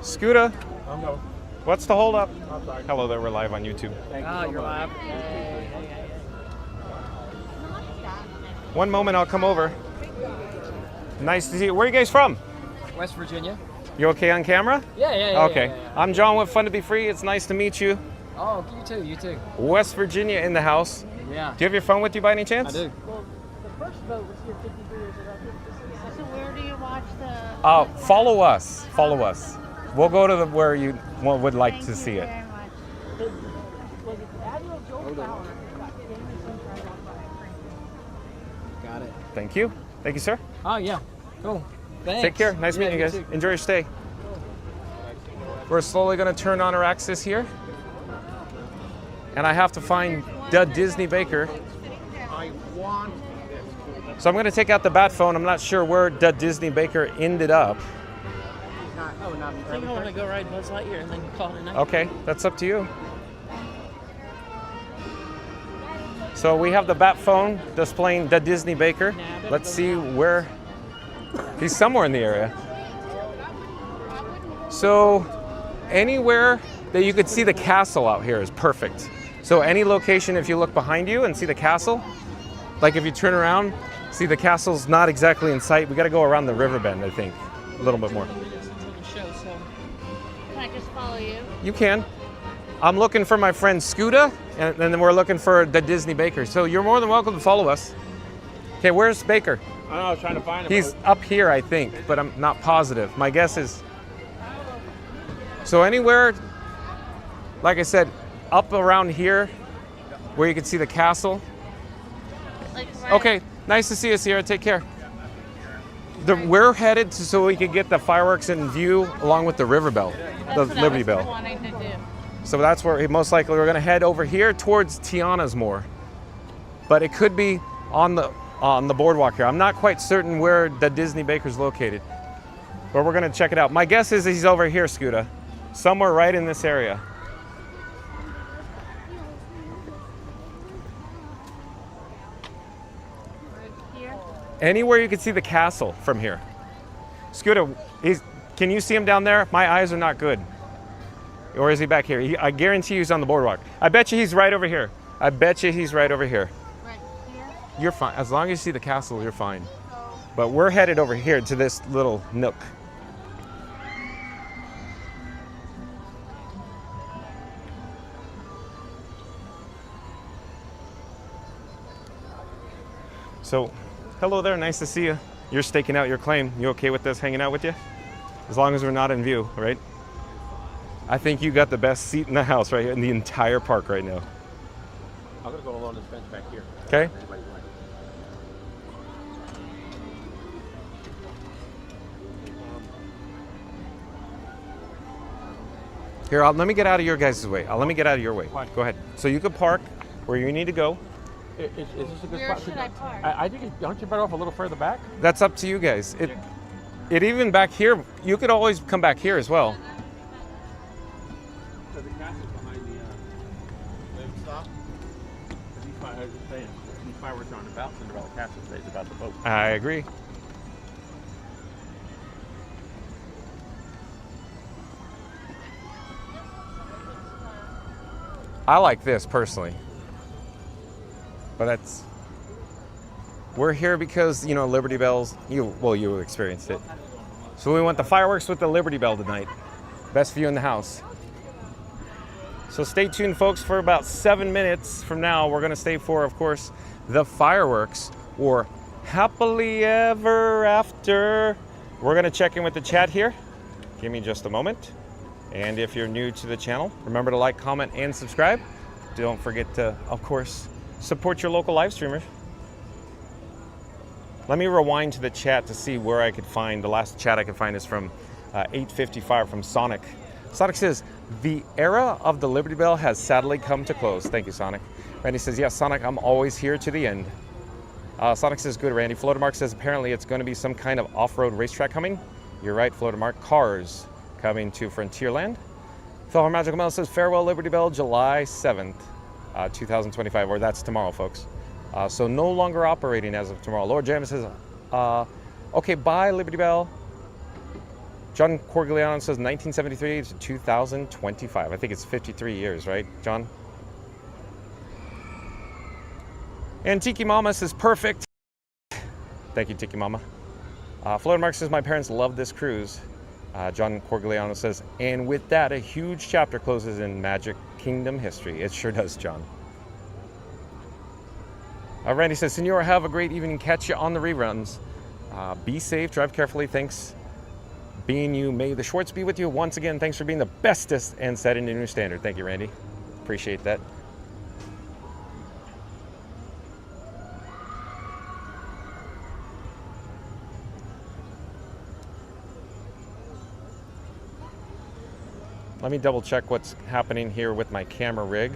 Scooter. I'm going. What's the hold up? I'm sorry. Hello there. We're live on YouTube. You're live. One moment, I'll come over. Nice to see you. Where are you guys from? West Virginia. You okay on camera? Yeah. Okay. I'm John with Fun to Be Free. It's nice to meet you. Oh, you too. West Virginia in the house. Yeah. Do you have your phone with you by any chance? I do. Well, the first boat was here 53 years ago. So where do you watch the... Follow us. Follow us. We'll go to where you would like to see it. Was it Admiral Joel Fowler got famous sunshine on by Got it. Thank you. Thank you, sir. Oh, yeah. Cool. Thanks. Take care. Nice meeting you guys. too. Enjoy your stay. We're slowly going to turn on our axis here. And I have to find the Disney Baker. I want So I'm going to take out the bat phone. I'm not sure where the Disney Baker ended up. I think I want to go ride Buzz Lightyear and then call it a night. Okay, that's up to you. So we have the bat phone displaying the Disney Baker. Let's see where he's somewhere in the area. So anywhere that you could see the castle out here is perfect. So any location, if you look behind you and see the castle, like if you turn around, see the castle's not exactly in sight. We got to go around the river bend, I think, a little bit more. Can I just follow you? You can. I'm looking for my friend Scooter, and then we're looking for the Disney Baker. So you're more than welcome to follow us. Okay, where's Baker? I know, I was trying to find him. He's up here, I think, but I'm not positive. My guess is So anywhere, like I said, up around here where you can see the castle. Okay, nice to see you, Sierra. Take care. We're headed so we can get the fireworks in view along with the River Belle, the Liberty Belle. Wanting to do. So that's where most likely we're going to head over here towards Tiana's more. But it could be on the boardwalk here. I'm not quite certain where the Disney Baker's located, but we're going to check it out. My guess is he's over here, Scooter, somewhere right in this area. Anywhere you can see the castle from here. Scooter, can you see him down there? My eyes are not good. Or is he back here? I guarantee he's on the boardwalk. I bet you he's right over here. I bet you he's right over here. Right here? You're fine. As long as you see the castle, you're fine. But we're headed over here to this little nook. So, hello there, nice to see you. You're staking out your claim. You okay with us hanging out with you? As long as we're not in view, right? I think you got the best seat in the house right here in the entire park right now. I'm gonna go along this bench back here. Okay. Here, let me get out of your guys' way. Let me get out of your way. Go ahead. So you can park where you need to go. Is this a good Where spot? should I park? I think, aren't you better off a little further back? That's up to you guys. It even back here, you could always come back here as well. So the castle's behind the stop. These fireworks aren't about Cinderella Castle, it's about the boat. I agree. I like this personally. But we're here because, you know, Liberty Belle's, you experienced it. So we want the fireworks with the Liberty Belle tonight. Best view in the house. So stay tuned, folks, for about 7 minutes from now. We're gonna stay for, of course, the fireworks or happily ever after. We're gonna check in with the chat here. Give me just a moment. And if you're new to the channel, remember to like, comment, and subscribe. Don't forget to, of course, support your local live streamers. Let me rewind to the chat to see where I could find, the last chat I could find is from 855 from Sonic. Sonic says, the era of the Liberty Belle has sadly come to close. Thank you, Sonic. Randy says, yes, Sonic, I'm always here to the end. Sonic says, good, Randy. Floatermark says, apparently it's going to be some kind of off-road racetrack coming. You're right, Floatermark. Cars coming to Frontierland. Phil Magical Mel says, farewell, Liberty Belle, July 7th. 2025, or that's tomorrow, folks. So no longer operating as of tomorrow. Lord James says, okay, bye, Liberty Belle. John Corgliano says 1973 to 2025. I think it's 53 years, right, John? And Tiki Mama says, perfect. Thank you, Tiki Mama. Floater Mark says, my parents love this cruise. John Corgliano says, and with that, a huge chapter closes in Magic Kingdom history. It sure does, John. Randy says, Senora, have a great evening. Catch you on the reruns. Be safe, drive carefully. Thanks. Being you, may the Schwartz be with you. Once again, thanks for being the bestest and setting a new standard. Thank you, Randy. Appreciate that. Let me double check what's happening here with my camera rig.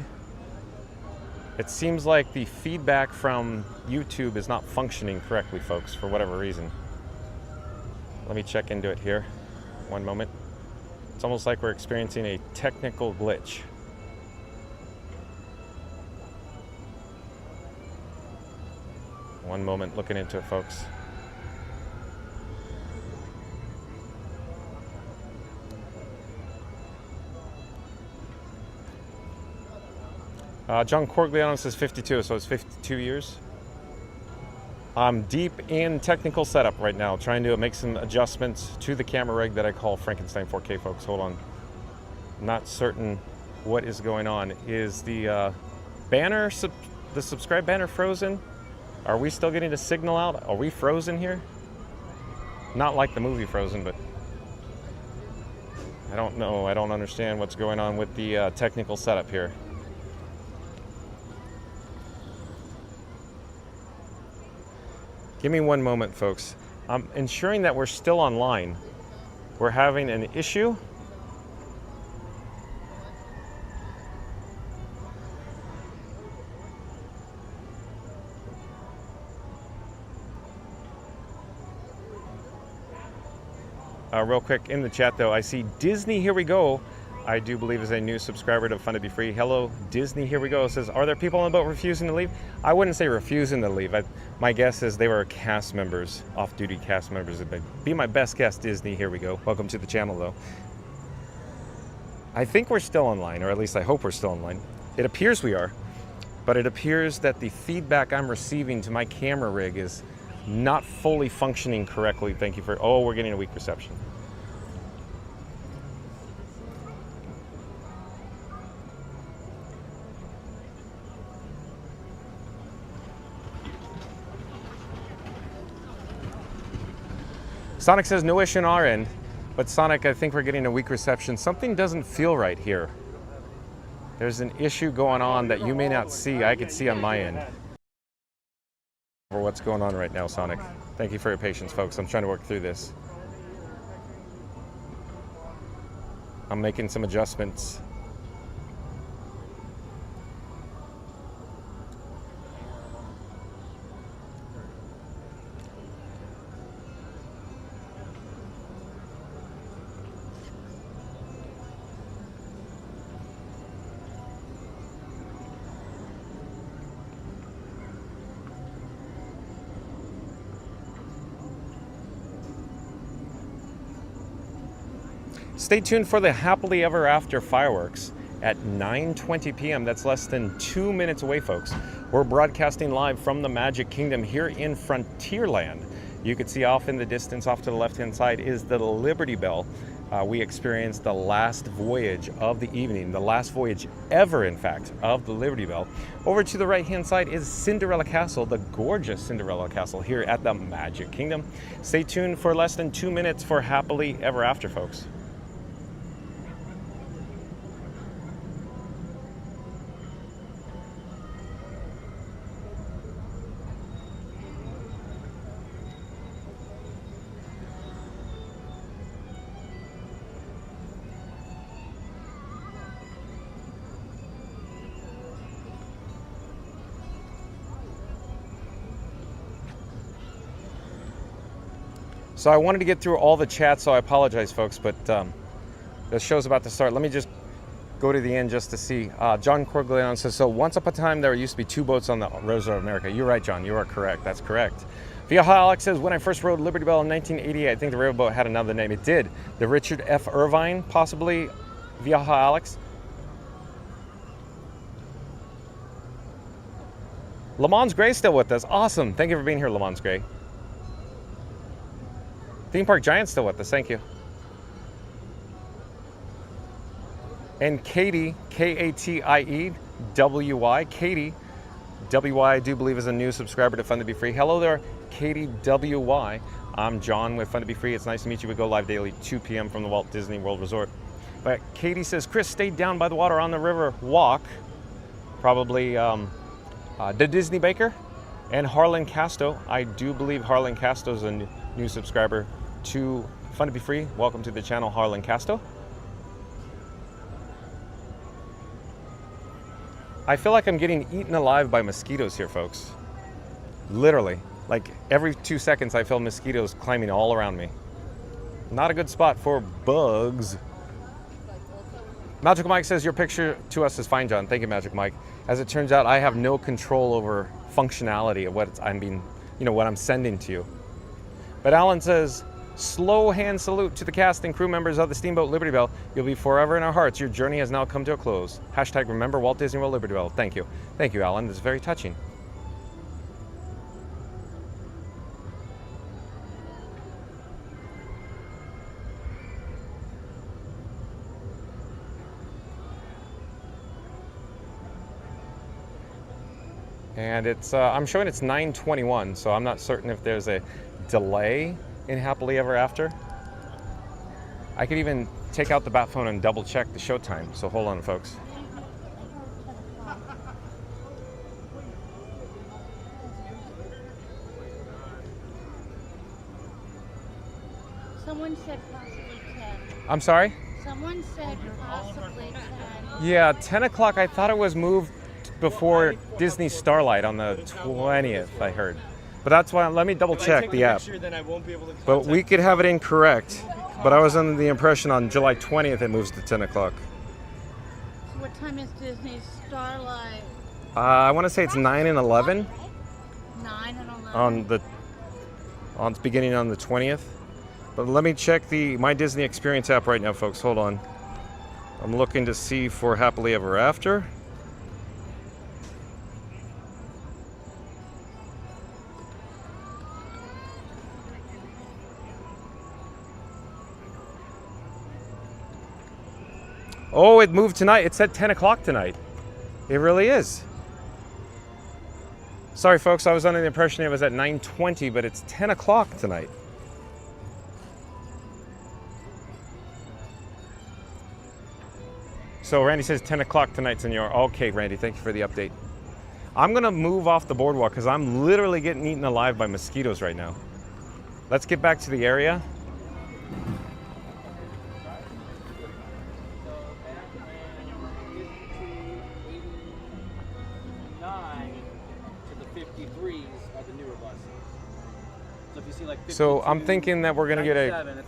It seems like the feedback from YouTube is not functioning correctly, folks, for whatever reason. Let me check into it here. One moment. It's almost like we're experiencing a technical glitch. One moment, looking into it, folks. John Corgliano says 52, so it's 52 years. I'm deep in technical setup right now, trying to make some adjustments to the camera rig that I call Frankenstein 4K, folks. Hold on. I'm not certain what is going on. Is the banner, the subscribe banner frozen? Are we still getting the signal out? Are we frozen here? Not like the movie Frozen, but... I don't know. I don't understand what's going on with the technical setup here. Give me one moment, folks. I'm ensuring that we're still online. We're having an issue. Real quick in the chat though, I see Disney Here We Go, I do believe is a new subscriber to Fun to Be Free. Hello, Disney Here We Go. It says, are there people on the boat refusing to leave? I wouldn't say refusing to leave. My guess is they were cast members, off-duty cast members. Be my best guess, Disney Here We Go. Welcome to the channel though. I think we're still online, or at least I hope we're still online. It appears we are, but it appears that the feedback I'm receiving to my camera rig is not fully functioning correctly. Thank you for, oh, we're getting a weak reception. Sonic says no issue on our end, but Sonic, I think we're getting a weak reception. Something doesn't feel right here. There's an issue going on that you may not see. I could see on my end. For what's going on right now, Sonic. Thank you for your patience, folks. I'm trying to work through this. I'm making some adjustments. Stay tuned for the Happily Ever After fireworks at 9:20 p.m. That's less than 2 minutes away, folks. We're broadcasting live from the Magic Kingdom here in Frontierland. You can see off in the distance, off to the left-hand side, is the Liberty Belle. We experienced the last voyage of the evening, the last voyage ever, in fact, of the Liberty Belle. Over to the right-hand side is Cinderella Castle, the gorgeous Cinderella Castle here at the Magic Kingdom. Stay tuned for less than 2 minutes for Happily Ever After, folks. So I wanted to get through all the chats, so I apologize, folks, but the show's about to start. Let me just go to the end just to see. John Corglione says, so once upon a time, there used to be 2 boats on the Rivers of America. You're right, John. You are correct. That's correct. Vieja Alex says, when I first rode Liberty Belle in 1988, I think the riverboat had another name. It did. The Richard F. Irvine, possibly, Vieja Alex. Lamont's Gray still with us. Awesome. Thank you for being here, Lamont's Gray. Theme Park Giant's still with us. Thank you. And Katie, K-A-T-I-E-W-Y, Katie, W-Y, I do believe is a new subscriber to Fun to Be Free. Hello there, Katie W-Y. I'm John with Fun to Be Free. It's nice to meet you. We go live daily, 2 p.m. from the Walt Disney World Resort. But Katie says, Chris stayed down by the water on the river walk. Probably the Disney Baker and Harlan Casto. I do believe Harlan Casto is a new subscriber to Fun to Be Free. Welcome to the channel, Harlan Casto. I feel like I'm getting eaten alive by mosquitoes here, folks. Literally. Like every 2 seconds I feel mosquitoes climbing all around me. Not a good spot for bugs. Magical Mike says your picture to us is fine, John. Thank you, Magic Mike. As it turns out, I have no control over functionality of what I'm being, what I'm sending to you. But Alan says, slow hand salute to the cast and crew members of the Steamboat Liberty Belle. You'll be forever in our hearts. Your journey has now come to a close. Hashtag remember Walt Disney World Liberty Belle. Thank you. Thank you, Alan. This is very touching. And it's, I'm showing it's 9:21, so I'm not certain if there's a delay in Happily Ever After. I could even take out the bat phone and double check the show time. So hold on, folks. Someone said possibly 10. I'm sorry? Someone said possibly 10. Yeah, 10 o'clock. I thought it was moved before Disney Starlight on the 20th, I heard. But that's why, let me double check the app. But we could have it incorrect. But I was under the impression on July 20th it moves to 10 o'clock. So what time is Disney Starlight? I want to say it's 9 and 11. 9 and 11? On it's beginning on the 20th. But let me check the My Disney Experience app right now, folks. Hold on. I'm looking to see for Happily Ever After. Oh, it moved tonight. It said 10 o'clock tonight. It really is. Sorry, folks. I was under the impression it was at 9:20, but it's 10 o'clock tonight. So Randy says 10 o'clock tonight's in your... Okay, Randy, thank you for the update. I'm going to move off the boardwalk because I'm literally getting eaten alive by mosquitoes right now. Let's get back to the area. So I'm thinking that we're going to get a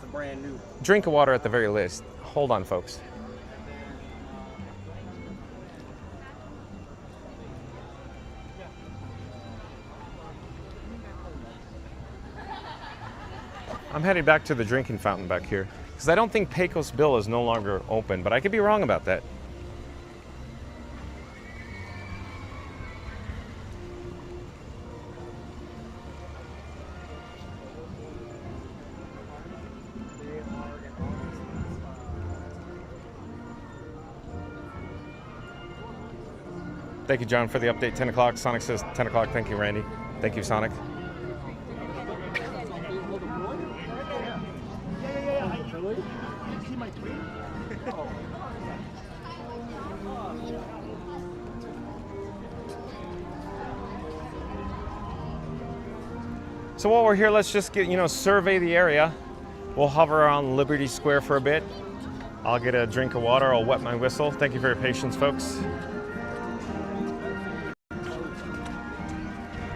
drink of water at the very least. Hold on, folks. I'm heading back to the drinking fountain back here because I don't think Pecos Bill is no longer open, but I could be wrong about that. Thank you, John, for the update. 10 o'clock. Sonic says 10 o'clock. Thank you, Randy. Thank you, Sonic. So while we're here, let's just get, survey the area. We'll hover around Liberty Square for a bit. I'll get a drink of water. I'll wet my whistle. Thank you for your patience, folks.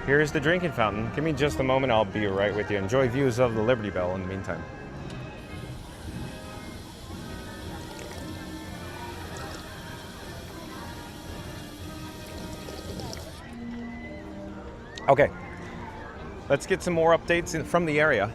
Here's the drinking fountain. Give me just a moment. I'll be right with you. Enjoy views of the Liberty Belle in the meantime. Okay, let's get some more updates from the area.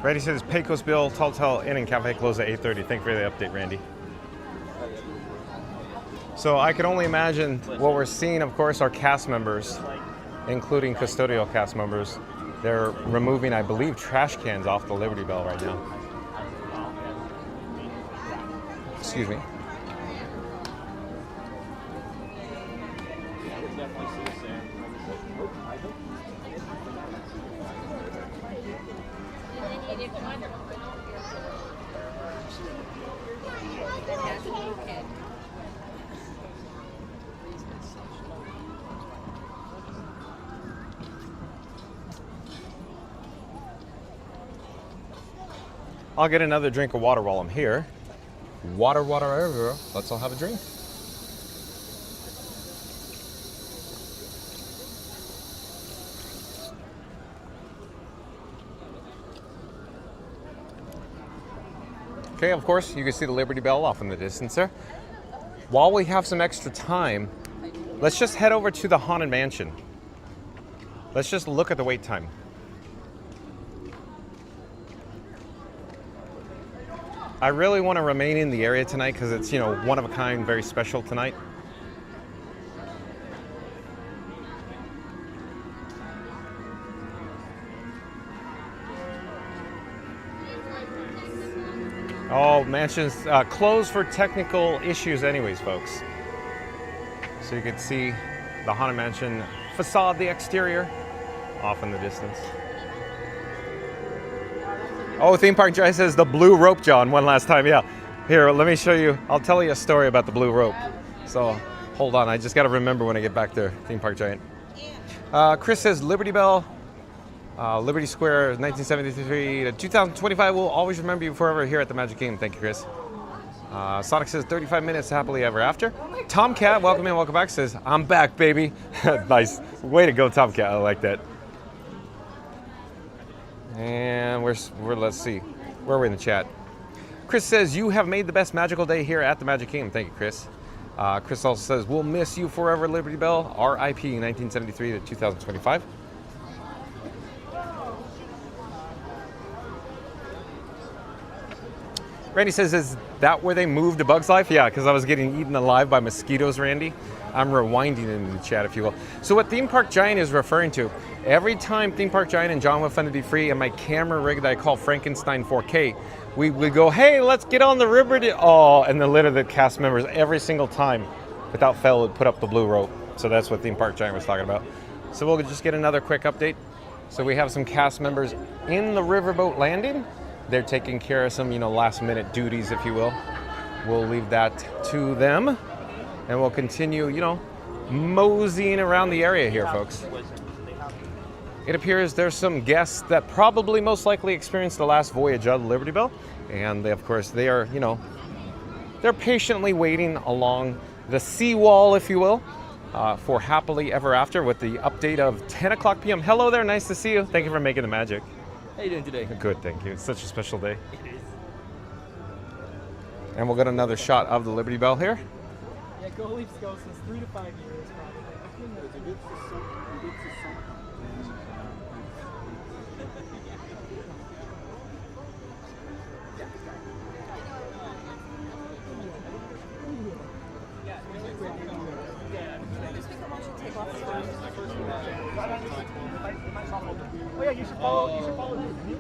Randy says Pecos Bill, Tall Inn and Cafe close at 8:30. Thank you for the update, Randy. So I can only imagine what we're seeing, of course, are cast members, including custodial cast members. They're removing, I believe, trash cans off the Liberty Belle right now. Excuse me. I'll get another drink of water while I'm here. Water everywhere. Let's all have a drink. Okay, of course, you can see the Liberty Belle off in the distance there. While we have some extra time, let's just head over to the Haunted Mansion. Let's just look at the wait time. I really want to remain in the area tonight because it's, one of a kind, very special tonight. Oh, mansion's closed for technical issues anyways, folks. So you can see the Haunted Mansion facade, the exterior, off in the distance. Oh, Theme Park Giant says the blue rope, John, one last time. Yeah. Here, let me show you. I'll tell you a story about the blue rope. So hold on. I just got to remember when I get back there, Theme Park Giant. Chris says Liberty Belle, Liberty Square, 1973 to 2025. We'll always remember you forever here at the Magic Kingdom. Thank you, Chris. Sonic says 35 minutes happily ever after. Tomcat, welcome in, welcome back, says, I'm back, baby. Nice. Way to go, Tomcat. I like that. And let's see. Where are we in the chat? Chris says, you have made the best magical day here at the Magic Kingdom. Thank you, Chris. Chris also says, we'll miss you forever, Liberty Belle. RIP 1973 to 2025. Randy says, is that where they moved to Bug's Life? Yeah, because I was getting eaten alive by mosquitoes, Randy. I'm rewinding in the chat, if you will. So what Theme Park Giant is referring to, every time Theme Park Giant and John with Fun to Be Free and my camera rig that I call Frankenstein 4K, we would go, hey, let's get on the river. And then literally the cast members every single time, without fail, would put up the blue rope. So that's what Theme Park Giant was talking about. So we'll just get another quick update. So we have some cast members in the riverboat landing. They're taking care of some, last minute duties, if you will. We'll leave that to them. And we'll continue, moseying around the area here, folks. It appears there's some guests that probably most likely experienced the last voyage of the Liberty Belle. And they, of course, they are, they're patiently waiting along the seawall, if you will, for Happily Ever After with the update of 10 o'clock p.m. Hello there, nice to see you. Thank you for making the magic. How you doing today? Good, thank you. It's such a special day. It is. And we'll get another shot of the Liberty Belle here. Yeah, Go Leafs Go since 3 to 5 years probably. Oh yeah, you should follow Disney.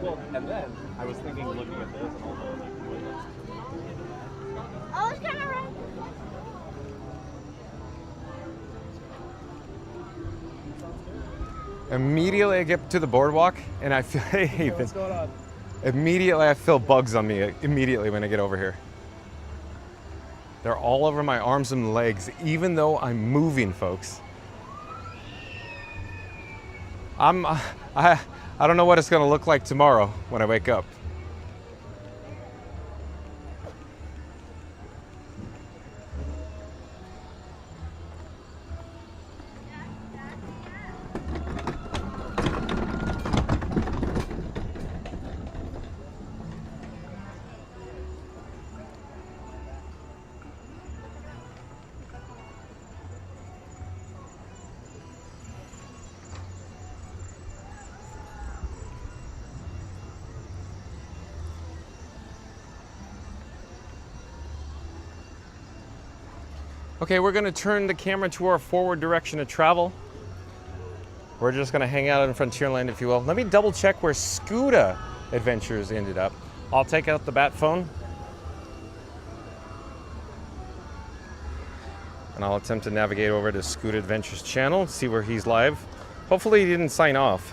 Well, and then I was thinking, looking at this and all those. Oh, it's kind of right. Immediately I get to the boardwalk and I feel, hey, what's going on? Immediately I feel bugs on me immediately when I get over here. They're all over my arms and legs, even though I'm moving, folks. I don't know what it's gonna look like tomorrow when I wake up. Okay, we're gonna turn the camera to our forward direction of travel. We're just gonna hang out in Frontierland, if you will. Let me double check where Scuda Adventures ended up. I'll take out the bat phone. And I'll attempt to navigate over to Scuda Adventures channel, see where he's live. Hopefully he didn't sign off.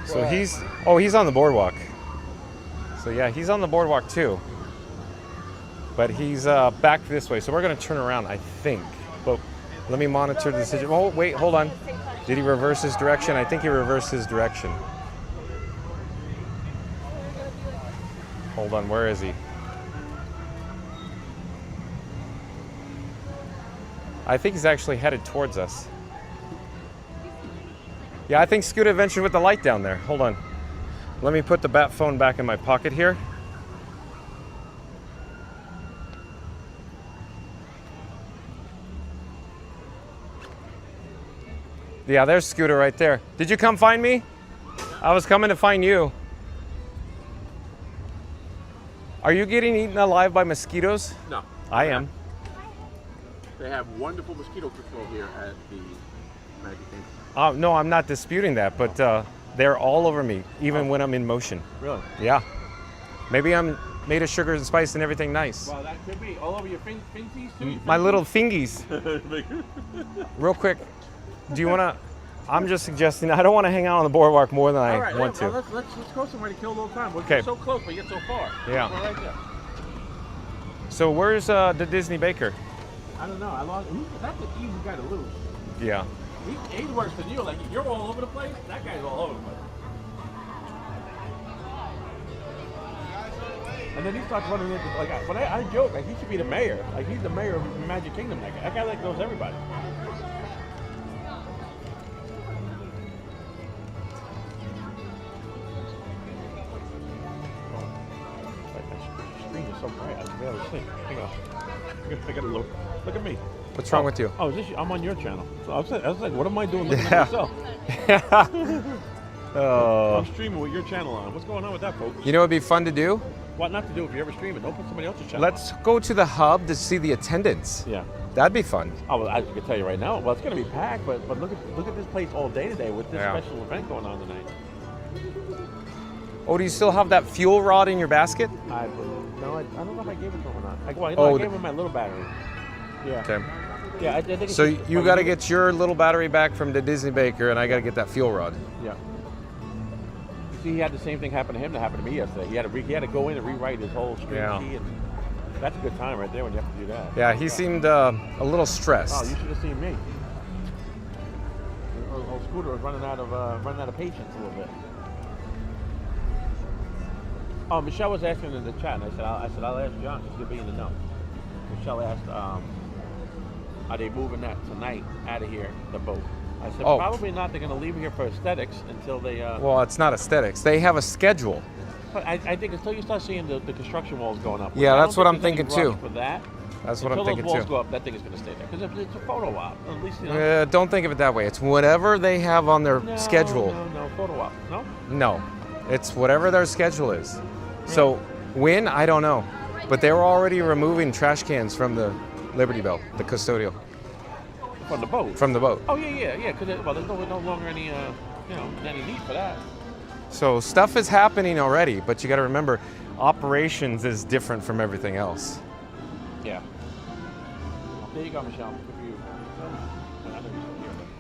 So he's on the boardwalk. So yeah, he's on the boardwalk too. But he's back this way. So we're gonna turn around, I think. But let me monitor the decision. Oh, wait, hold on. Did he reverse his direction? I think he reversed his direction. Hold on, where is he? I think he's actually headed towards us. Yeah, I think Scuda Adventure with the light down there. Hold on. Let me put the bat phone back in my pocket here. Yeah, there's Scuda right there. Did you come find me? I was coming to find you. Are you getting eaten alive by mosquitoes? No. I am. They have wonderful mosquito control here at the Magic Kingdom. No, I'm not disputing that, but they're all over me, even when I'm in motion. Really? Yeah. Maybe I'm made of sugar and spice and everything nice. Well, that could be all over your fingies too. My little fingies. Real quick, do you want to? I'm just suggesting. I don't want to hang out on the boardwalk more than I want to. Well, let's go somewhere to kill a little time. We're Okay. so close, but yet so far. Yeah. We're right there. So where's the Disney baker? I don't know. That's an easy guy to lose. Yeah. He works for you. Like you're all over the place. That guy's all over the place. And then he starts running into but I joke like he should be the mayor. Like he's the mayor of Magic Kingdom. That guy like knows everybody. Screen is so bright. I can barely see. Hang on. I gotta look. Look at me. What's wrong with you? Oh, is this? I'm on your channel. So I was like, what am I doing looking at myself? Oh. I'm streaming with your channel on. What's going on with that, folks? You know what'd be fun to do? What not to do if you ever stream it? Don't put somebody else's channel. Let's go to the hub to see the attendance. Yeah. That'd be fun. Oh, well, I can tell you right now. Well, it's going to be packed, but look at this place all day today with this special event going on tonight. Oh, do you still have that fuel rod in your basket? I don't know if I gave it to him or not. I gave him my little battery. Yeah. Okay. Yeah, I think so you got to get your little battery back from the Disney baker, and I got to get that fuel rod. Yeah. You see, he had the same thing happen to him that happened to me yesterday. He had to go in and rewrite his whole stream key, and that's a good time right there when you have to do that. Yeah, he seemed a little stressed. Oh, you should have seen me. Old Scooter was running out of patience a little bit. Oh, Michelle was asking in the chat, and I said I'll ask John. He's gonna be in the know. Michelle asked, are they moving that tonight out of here, the boat? I said probably not. They're gonna leave here for aesthetics until they. Well, it's not aesthetics. They have a schedule. But I think until you start seeing the construction walls going up. Yeah, that's what I'm thinking too. For that. That's what I'm thinking too. Until those walls go up, that thing is gonna stay there because it's a photo op. At least you know. Don't think of it that way. It's whatever they have on their schedule. No, photo op. No. No, it's whatever their schedule is. So when, I don't know, but they were already removing trash cans from the Liberty Belle, the custodial. From the boat. From the boat. Oh yeah. Because there's no longer any any need for that. So stuff is happening already, but you got to remember, operations is different from everything else. Yeah. There you go, Michelle.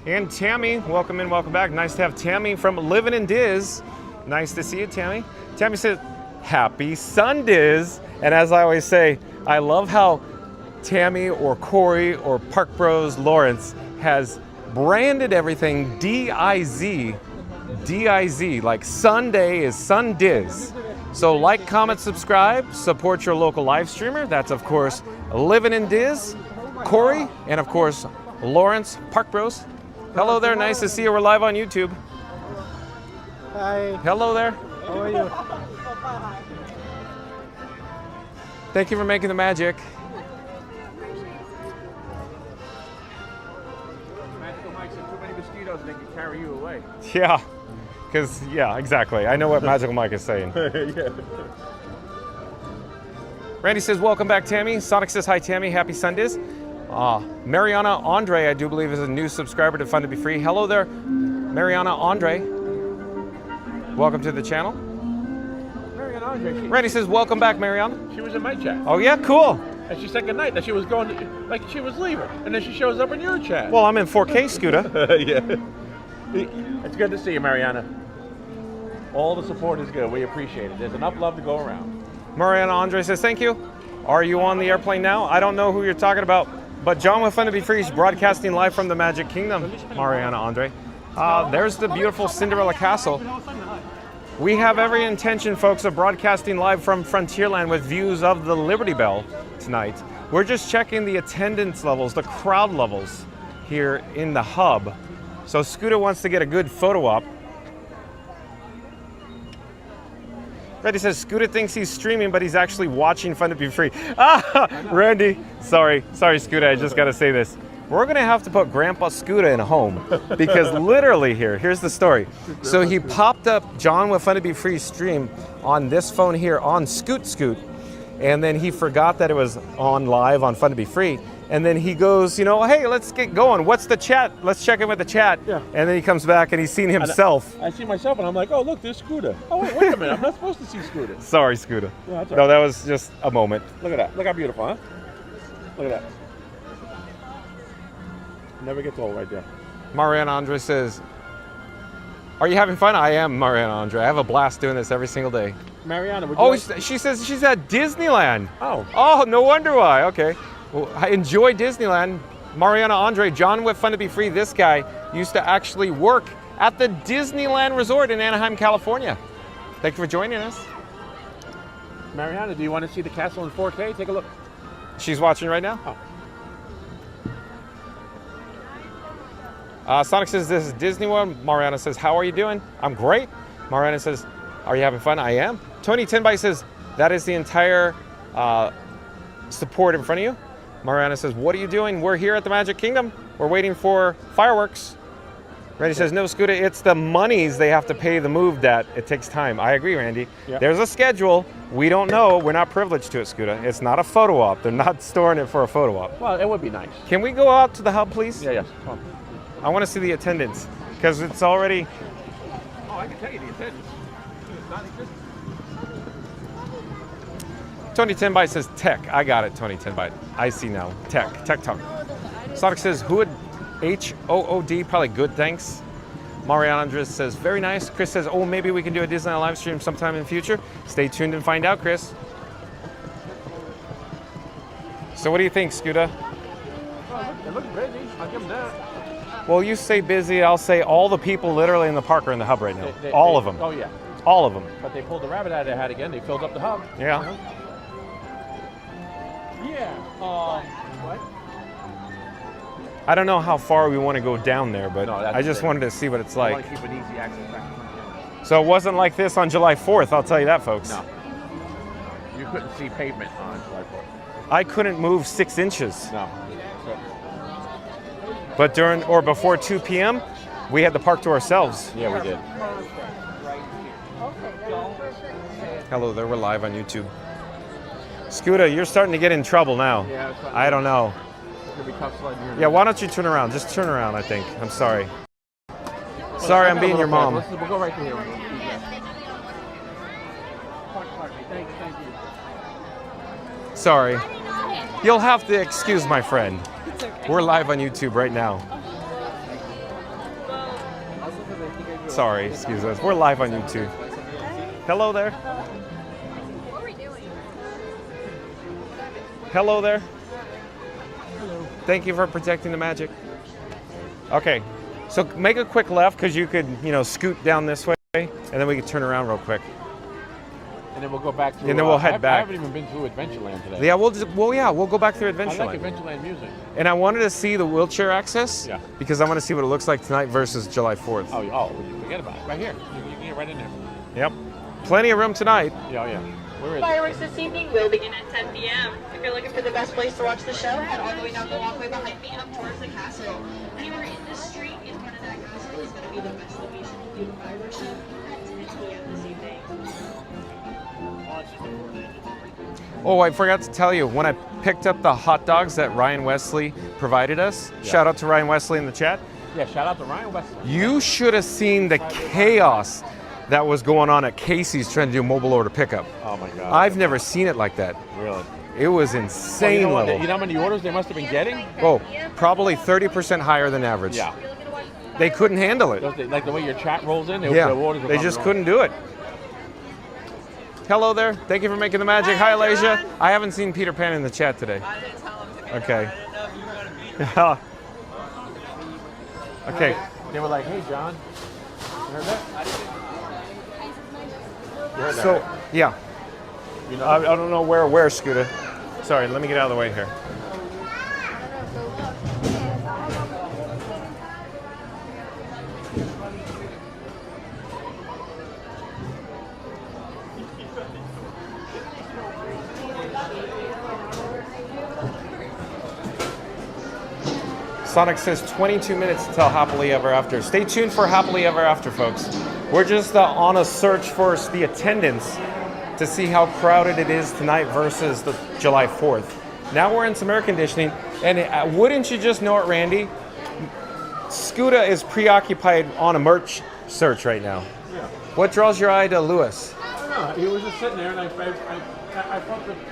And Tammy, welcome in, welcome back. Nice to have Tammy from Living in Diz. Nice to see you, Tammy. Tammy says, Happy Sundays. And as I always say, I love how Tammy or Corey or Park Bros Lawrence has branded everything D-I-Z, like Sunday is Sundiz. So like, comment, subscribe, support your local live streamer. That's of course Living in Diz, Corey, and of course Lawrence, Park Bros. Hello there, nice to see you. We're live on YouTube. Hi. Hello there. How are you? Thank you for making the magic. Magical Mike said too many mosquitoes and they can carry you away. Yeah, because, exactly. I know what Magical Mike is saying. Yeah. Randy says, welcome back, Tammy. Sonic says, hi, Tammy. Happy Sundays. Mariana Andre, I do believe, is a new subscriber to Fun to Be Free. Hello there, Mariana Andre. Welcome to the channel. Mariana Andre. Randy says, welcome back, Mariana. She was in my chat. Oh, yeah? Cool. And she said goodnight, that she was going, like she was leaving. And then she shows up in your chat. Well, I'm in 4K, Scooter. Yeah. It's good to see you, Mariana. All the support is good. We appreciate it. There's enough love to go around. Mariana Andre says, thank you. Are you on the airplane now? I don't know who you're talking about, but John with Fun to Be Free is broadcasting live from the Magic Kingdom, Mariana Andre. There's the beautiful Cinderella Castle. We have every intention, folks, of broadcasting live from Frontierland with views of the Liberty Belle tonight. We're just checking the attendance levels, the crowd levels here in the hub. So Scooter wants to get a good photo op. Randy says Scooter thinks he's streaming, but he's actually watching Fun to Be Free. Randy, sorry, Scooter, I just got to say this. We're going to have to put Grandpa Scooter in a home because literally here's the story. So he popped up John with Fun to Be Free stream on this phone here on Scoot, and then he forgot that it was on live on Fun to Be Free, And then he goes, hey, let's get going. What's the chat? Let's check in with the chat. Yeah. And then he comes back and he's seen himself. I see myself and I'm like, oh, look, there's Scooter. Oh, wait a minute. I'm not supposed to see Scooter. Sorry, Scooter. Yeah, that's all No, right. that was just a moment. Look at that. Look how beautiful, huh? Look at that. Never gets old right there. Mariana Andre says, are you having fun? I am, Mariana Andre. I have a blast doing this every single day. Mariana, would you she says she's at Disneyland. Oh, no wonder why. Okay. Well, I enjoy Disneyland. Mariana Andre, John with Fun to Be Free. This guy used to actually work at the Disneyland Resort in Anaheim, California. Thank you for joining us. Mariana, do you want to see the castle in 4K? Take a look. She's watching right now? Sonic says, this is Disney World. Mariana says, how are you doing? I'm great. Mariana says, are you having fun? I am. Tony Tenby says, that is the entire support in front of you. Mariana says, what are you doing? We're here at the Magic Kingdom. We're waiting for fireworks. Randy says, no, Scooter, it's the monies they have to pay the move that it takes time. I agree, Randy. Yep. There's a schedule. We don't know. We're not privileged to it, Scooter. It's not a photo op. They're not storing it for a photo op. Well, it would be nice. Can we go out to the hub, please? Yeah, yes. Come on. I want to see the attendance because it's already... Oh, I can tell you the attendance. It's not existent. Tony Tenby says tech. I got it, Tony Tenby. I see now. Tech talk. Sonic says Hood, HOOD, probably good, thanks. Mariana Andres says very nice. Chris says, oh, maybe we can do a Disneyland live stream sometime in the future. Stay tuned and find out, Chris. So what do you think, Scooter? Oh, they look busy. I'll give them that. Well, you say busy, I'll say all the people literally in the park are in the hub right now. All of them. Oh, yeah. All of them. But they pulled the rabbit out of their hat again. They filled up the hub. Yeah. Yeah. What? I don't know how far we want to go down there, but No, that's I just the thing. wanted to see what it's I like. want to keep an easy access back. So it wasn't like this on July 4th, I'll tell you that, folks. No. You couldn't see pavement on July 4th. I couldn't move 6 inches. No. But during or before 2 p.m., we had the park to ourselves. Yeah, we did. Hello there, we're live on YouTube. Scooter, you're starting to get in trouble now. Yeah, it's I don't know. It's going to be tough sledding here. Yeah, why don't you turn around? Just turn around, I think. I'm sorry. Sorry, I'm being your mom. We'll go right to here. Thank you. Sorry. You'll have to excuse my friend. We're live on YouTube right now. Sorry, excuse us. We're live on YouTube. Hello there. Hello there. Hello. Thank you for protecting the magic. Okay, so make a quick left because you could, scoot down this way, and then we can turn around real quick. And then we'll go back to. And then we'll head I back. haven't even been through Adventureland today. Yeah, we'll go back through Adventureland. I like Adventureland music. And I wanted to see the wheelchair access. Yeah. Because I want to see what it looks like tonight versus July 4th. Oh, forget about it. Right here. You can get right in there. Yep. Plenty of room tonight. Yeah. Where is it? Fireworks this evening will begin at 10 p.m. If you're looking for the best place to watch the show, head all the way down the walkway behind me up towards the castle. Anywhere in this street in front of that castle is going to be the best location to view the fireworks show at 10 p.m. this evening. Oh, I forgot to tell you, when I picked up the hot dogs that Ryan Wesley provided us, shout out to Ryan Wesley in the chat. Yeah, shout out to Ryan Wesley. You should have seen the chaos that was going on at Casey's trying to do mobile order pickup. Oh my God. I've never seen it like that. Really? It was insane level. You know how many orders they must have been getting? Oh, probably 30% higher than average. Yeah. They couldn't handle it. Like the way your chat rolls in, Yeah, the orders are they coming just wrong. couldn't do it. Hello there. Thank you for making the magic. Hi, Alasia. I haven't seen Peter Pan in the chat today. Okay. Okay. They were like, hey, John. You heard that? You heard that, So, right? yeah. You know? I don't know where, Scooter. Sorry, let me get out of the way here. Sonic says 22 minutes until Happily Ever After. Stay tuned for Happily Ever After, folks. We're just on a search for the attendance to see how crowded it is tonight versus the July 4th. Now we're in some air conditioning. And wouldn't you just know it, Randy? Scooter is preoccupied on a merch search right now. Yeah. What draws your eye to Lewis? I don't know. He was just sitting there, and I felt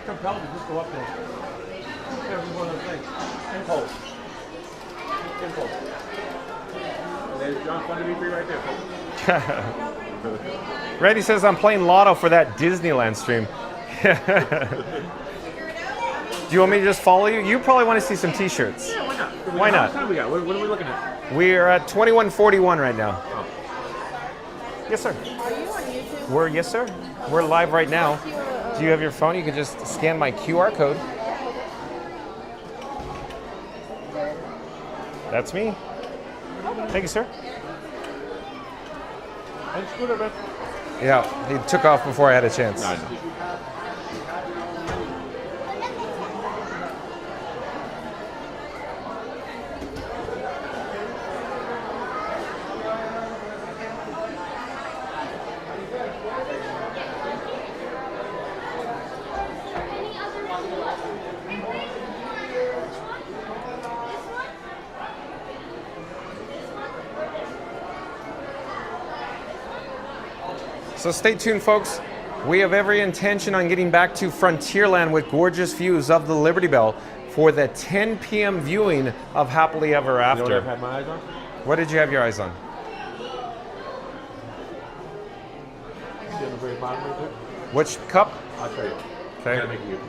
compelled to just go up there. Every one of those things. Impulse. And there's John Fun to be free right there, folks. Randy says I'm playing Lotto for that Disneyland stream. Do you want me to just follow you? You probably want to see some T-shirts. Yeah, why not? Why How not? much time we got? What are we looking at? We're at 21:41 right now. Oh. Yes, sir. Are you on YouTube? Yes, sir. We're live right now. Do you have your phone? You can just scan my QR code. That's me. Thank you, sir. And Scooter, man. Yeah, he took off before I had a chance. No, I know. So stay tuned, folks. We have every intention on getting back to Frontierland with gorgeous views of the Liberty Belle for the 10 p.m. viewing of Happily Ever After. You know what I've had my eyes on? What did you have your eyes on? See on the very bottom right there? Which cup? I'll show you. Okay. Gotta make it.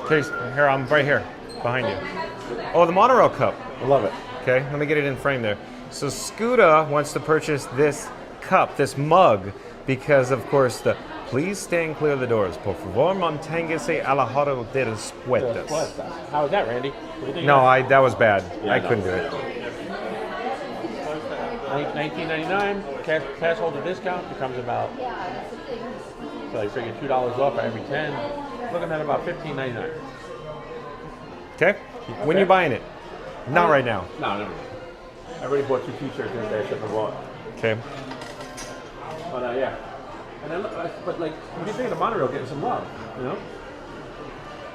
Okay, here, I'm right here, behind you. Oh, the monorail cup. I love it. Okay, let me get it in frame there. So Scuda wants to purchase this cup, this mug, because of course the please stand clear of the doors. Por favor, manténgase alejado de las puertas. How was that, Randy? What do you think No, of that? that was bad. Yeah, I no. couldn't do it. $19.99 cash holder discount becomes about. So you figure $2 off for every 10. Looking at about $15.99. Okay? When you buying it? Not right now. No, never mind. I already bought 2 T-shirts in there. I shouldn't have bought. Okay. But yeah. And then, but like, what do you think of the monorail getting some love? You know?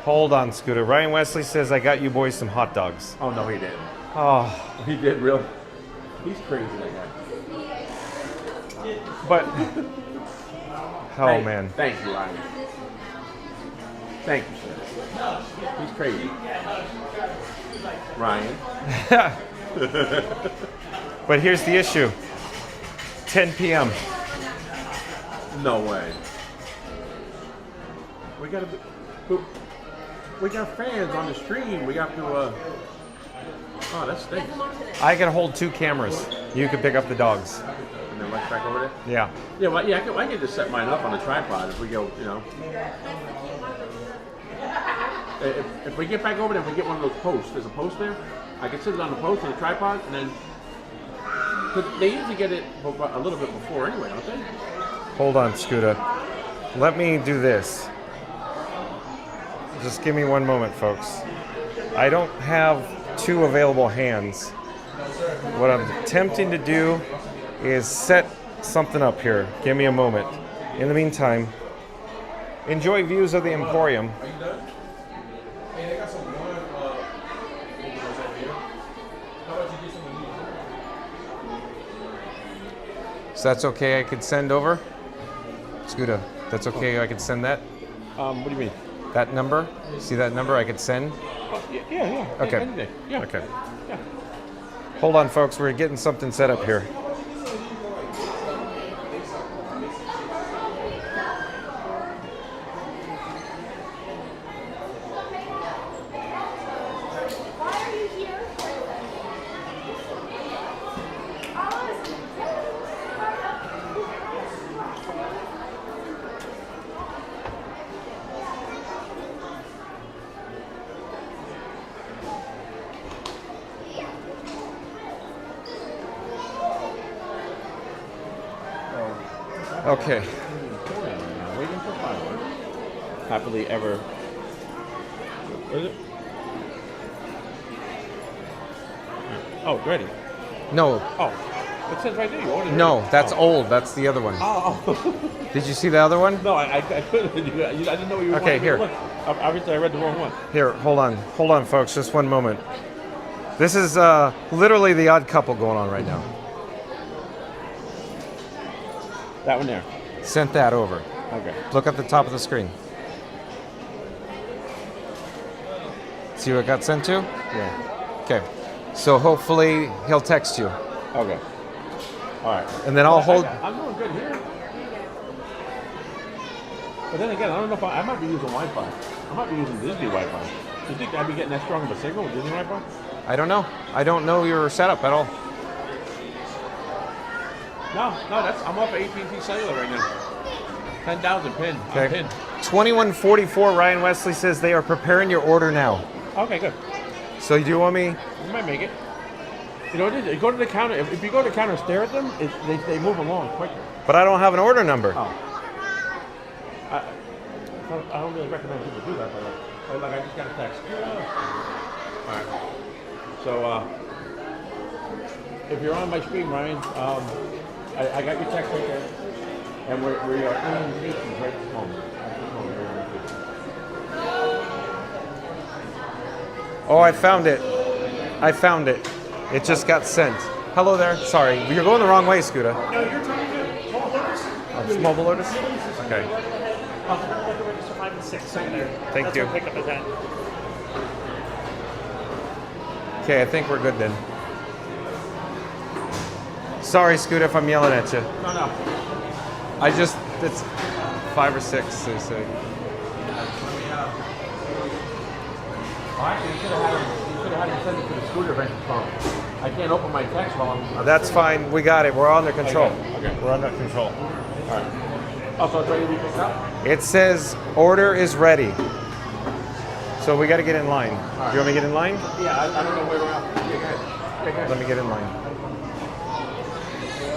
Hold on, Scooter. Ryan Wesley says I got you boys some hot dogs. Oh no, he didn't. Oh, He did really. He's crazy, that guy. but man. Thank you, Ryan. Thank you, sir. He's crazy. Ryan. But here's the issue. 10 p.m. No way. We got fans on the stream. We got to. Oh, that stinks. I can hold 2 cameras. You can pick up the dogs. And then right back over there. Yeah. Yeah, well, yeah. I can just set mine up on a tripod if we go. You know. If we get back over there, we get one of those posts. There's a post there. I can sit it on the post on the tripod, and then. Cause they usually get it a little bit before anyway, don't they? Hold on, Scooter. Let me do this. Just give me one moment, folks. I don't have 2 available hands. What I'm attempting to do is set something up here. Give me a moment. In the meantime, enjoy views of the Emporium. So that's okay, I could send over? Scooter, that's okay, I could send that? What do you mean? That number? See that number I could send? Yeah. Okay. Anything. Yeah. Okay. Yeah. Hold on, folks, we're getting something set up here. Okay. Waiting for fireworks. Happily ever. What is it? Oh, ready. No. Oh, it says right there. You ordered it. No, that's Oh. old. That's the other one. Oh. Did you see the other one? No, I couldn't. I didn't know you were Okay, here. Look, obviously, I read the wrong one. Here, hold on, folks. Just one moment. This is literally the odd couple going on right now. That one there. Sent that over. Okay. Look at the top of the screen. See what got sent to? Yeah. Okay. So hopefully he'll text you. Okay. All right. And then I'll hold. I'm doing good here. But then again, I don't know if I might be using Wi-Fi. I might be using Disney Wi-Fi. Do you think I'd be getting that strong of a signal with Disney Wi-Fi? I don't know. I don't know your setup at all. No, I'm off of AT&T Cellular right now. 10,000 pin. I'm Okay. pinned. 2144. Ryan Wesley says they are preparing your order now. Okay, good. So do you want me? You might make it. You know, you go to the counter. If you go to the counter and stare at them, they move along quicker. But I don't have an order number. Oh. I don't really recommend people do that, but like I just got a text. All right. So if you're on my screen, Ryan, I got your text right there, and we are in Casey's right this moment. At this moment, we're in Casey's. Oh, I found it. It just got sent. Hello there. Sorry, you're going the wrong way, Scooter. No, you're talking to Mobile Lotus. Oh, it's Mobile Lotus? Okay. Let the register 5 and 6 over there. Thank That's you. What pickup is at. Okay, I think we're good then. Sorry, Scooter, if I'm yelling at you. No. It's 5 or 6, they say. Actually, you should have had him send it to the Scooter Venture phone. I can't open my text while I'm... That's fine. We got it. We're under control. Okay. We're under control. All right. Oh, so it's ready to be picked up? It says order is ready. So we got to get in line. Right. Do you want me to get in line? Yeah, I don't know where we're at. Yeah, go ahead. Let me get in line.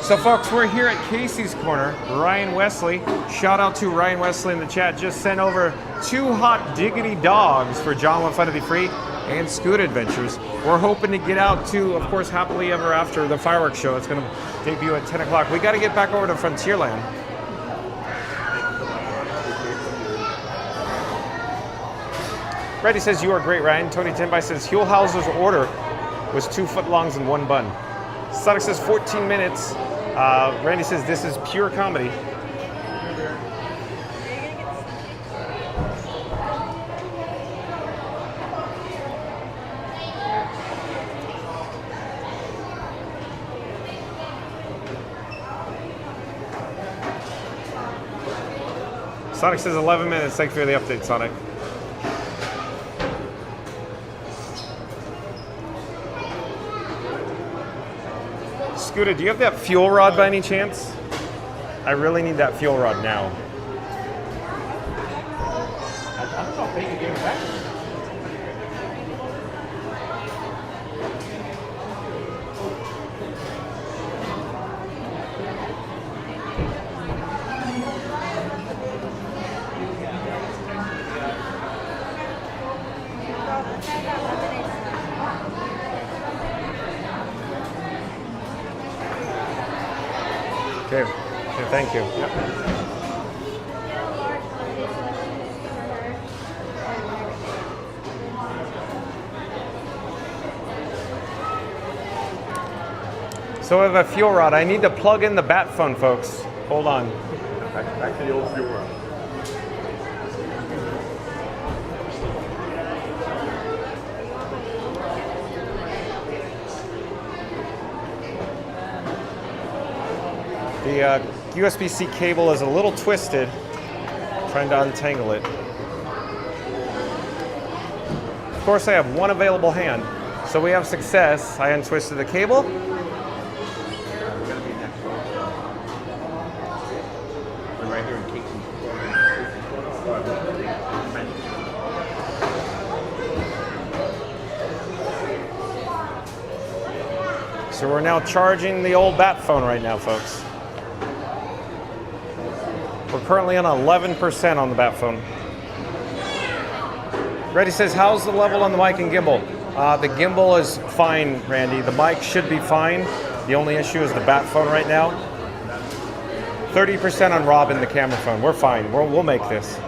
So folks, we're here at Casey's Corner. Ryan Wesley, shout out to Ryan Wesley in the chat, just sent over 2 hot diggity dogs for John Want Fun to Be Free and Scoot Adventures. We're hoping to get out to, of course, Happily Ever After, the fireworks show. It's going to debut at 10 o'clock. We got to get back over to Frontierland. Reddy says, you are great, Ryan. Tony Timby says, Huelhauser's order was 2 footlongs and 1 bun. Sonic says 14 minutes. Randy says this is pure comedy. Sonic says 11 minutes. Thank you for the update, Sonic. Scooter, do you have that fuel rod by any chance? I really need that fuel rod now. I don't know if they can give it back to me. Okay, thank you. So I have a fuel rod. I need to plug in the bat phone, folks. Hold on. Back to the old fuel rod. The USB-C cable is a little twisted. Trying to untangle it. Of course, I have one available hand. So we have success. I untwisted the cable. We're right here in Casey's. So we're now charging the old bat phone right now, folks. We're currently on 11% on the bat phone. Reddy says, how's the level on the mic and gimbal? The gimbal is fine, Randy. The mic should be fine. The only issue is the bat phone right now. 30% on Robin, the camera phone. We're fine. We'll make this.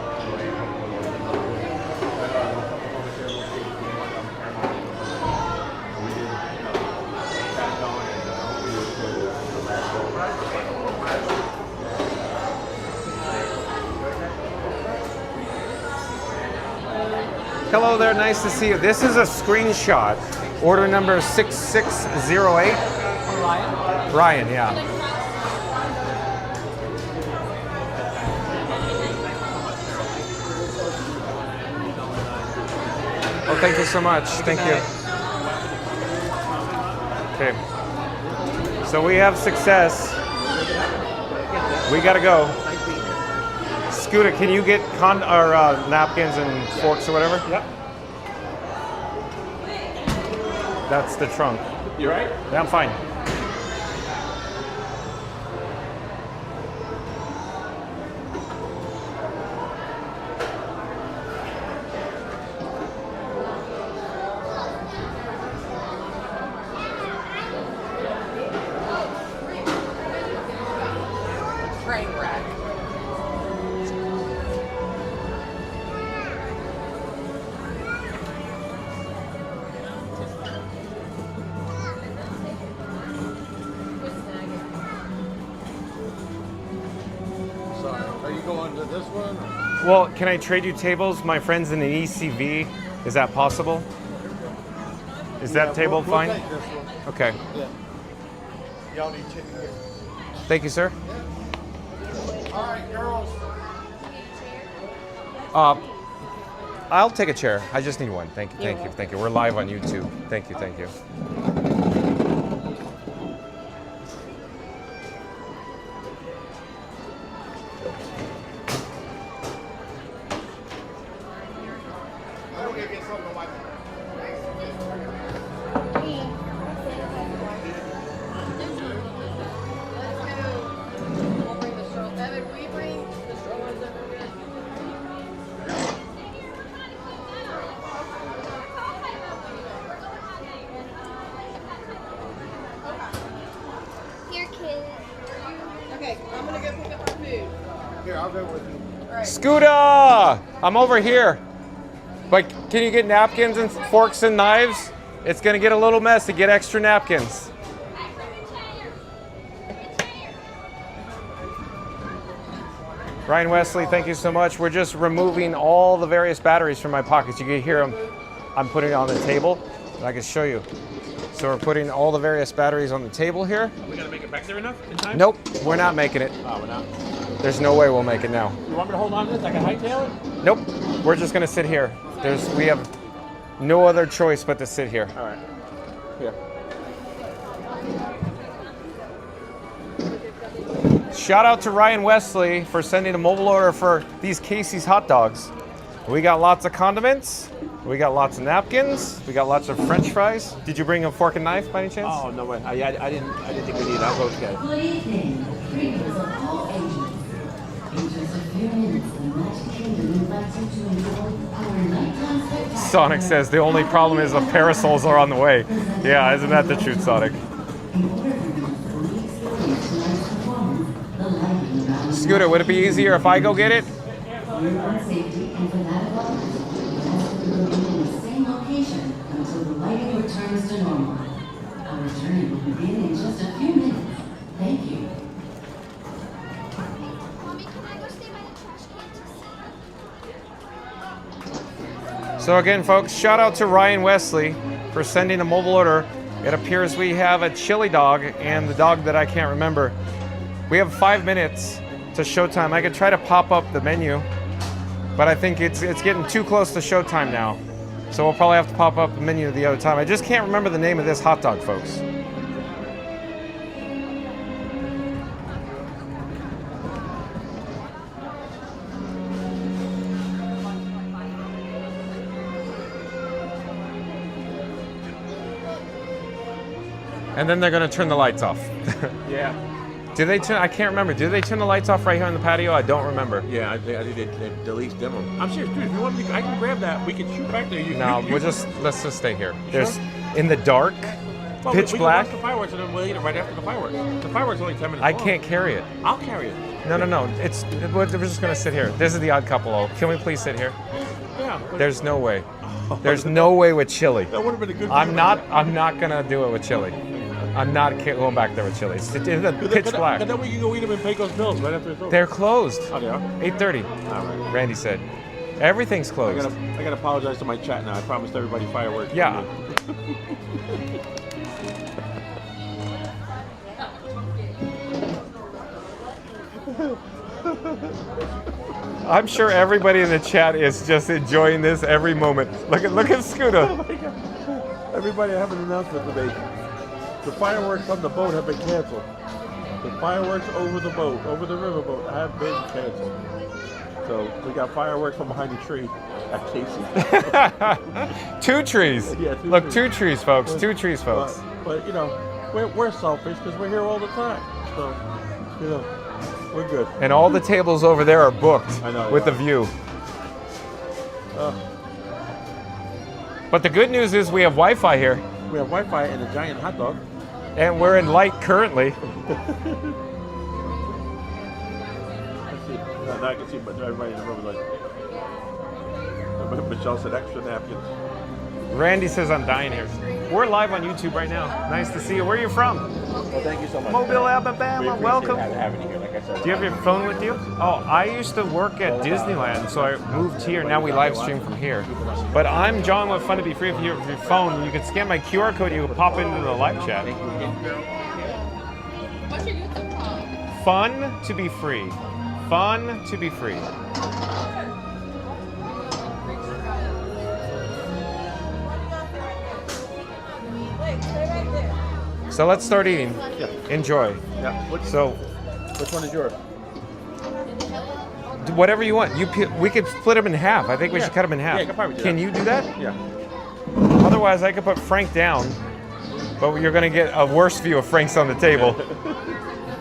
Hello there, nice to see you. This is a screenshot. Order number 6608. Ryan? Ryan, yeah. Oh, thank you so much. Thank you. Okay. So we have success. We gotta go. Scooter, can you get napkins and forks or whatever? Yep. That's the trunk. You right? Yeah, I'm fine. Train wreck. Are you going to this one? Well, can I trade you tables? My friend's in an ECV. Is that possible? Is that table we'll fine? take this one. Okay. Yeah. Y'all need chicken here. Thank you, sir. All right, girls. I'll take a chair. I just need one. Thank you, thank you, thank you. We're live on YouTube. Thank you, thank you. Here, kid. Okay, I'm gonna go pick up our food. Here, I'll go with you. Scooter! I'm over here. But can you get napkins and forks and knives? It's gonna get a little messy. Get extra napkins. Ryan Wesley, thank you so much. We're just removing all the various batteries from my pockets. You can hear them. I'm putting it on the table. I can show you. So we're putting all the various batteries on the table here. Are we gonna make it back there enough in time? Nope, we're not making it. Oh, we're not. There's no way we'll make it now. You want me to hold on to this? I can hightail it? Nope, we're just gonna sit here. We have no other choice but to sit here. All right. Here. Shout out to Ryan Wesley for sending a mobile order for these Casey's hot dogs. We got lots of condiments. We got lots of napkins. We got lots of French fries. Did you bring a fork and knife by any chance? Oh no way! I didn't think we needed. I'll go get it. Good evening, frequenters of all ages. In just a few minutes, the Magic Kingdom invites you to enjoy our nighttime spectacular. Sonic says the only problem is the parasols are on the way. Yeah, isn't that the truth, Sonic? Scooter, would it be easier if I go get it? Safety and for that of others, we ask that you remain in the same location until the lighting returns to normal. Our journey will begin in just a few minutes. Thank you. So again, folks, shout out to Ryan Wesley for sending a mobile order. It appears we have a chili dog and the dog that I can't remember. We have 5 minutes to showtime. I could try to pop up the menu, but I think it's getting too close to showtime now. So we'll probably have to pop up the menu the other time. I just can't remember the name of this hot dog, folks. And then they're gonna turn the lights off. Yeah. Did they turn? I can't remember. Did they turn the lights off right here on the patio? I don't remember. Yeah, I think they at least dim them. I'm serious, dude. If you want me, I can grab that. We can shoot back there. Let's just stay here. There's in the dark, pitch we black. Can watch the fireworks and then we'll eat it right after the fireworks. The fireworks are only 10 minutes. I long. can't carry it. I'll carry it. No. We're just gonna sit here. This is the odd couple. Oh, can we please sit here? Yeah. There's no way. There's no way with chili. That would have been a good. I'm not gonna do it with chili. I'm not going back there with chili. It's in the pitch black. And then we can go eat them in Pecos Mills right after it's over. They're closed. Oh, they are? 8:30. All right. Randy said. Everything's closed. I gotta apologize to my chat now. I promised everybody fireworks. Yeah. I'm sure everybody in the chat is just enjoying this every moment. Look at Scooter. Oh my God. Everybody, I have an announcement to make. The fireworks on the boat have been canceled. The fireworks over the boat, over the riverboat, have been canceled. So we got fireworks from behind the tree at Casey. 2 trees. Yeah, Look, 2 trees, folks. 2 trees, folks. But you know, we're selfish because we're here all the time. So, you know, we're good. And all the tables over there are booked with the view. But the good news is we have Wi-Fi here. We have Wi-Fi and a giant hot dog. And we're in light currently. Let's see. Now I can see everybody in the room is like. Michelle said extra napkins. Randy says I'm dying here. We're live on YouTube right now. Nice to see you. Where are you from? Well, thank you so much. Mobile, Alabama. Welcome. Having you here, like I said. Do you have your phone with you? Oh, I used to work at Disneyland, so I moved here. Now we live stream from here. But I'm John with Fun to Be Free. If you have your phone, you can scan my QR code. You can pop into the live chat. What's your YouTube called? Fun to Be Free. Fun to Be Free. So let's start eating. Yeah. Enjoy. Yeah. Which one is yours? Whatever you want. We could split them in half. I think we should cut them in half. Yeah, you can probably do Can that. you do that? Yeah. Otherwise, I could put Frank down, but you're going to get a worse view of Frank's on the table.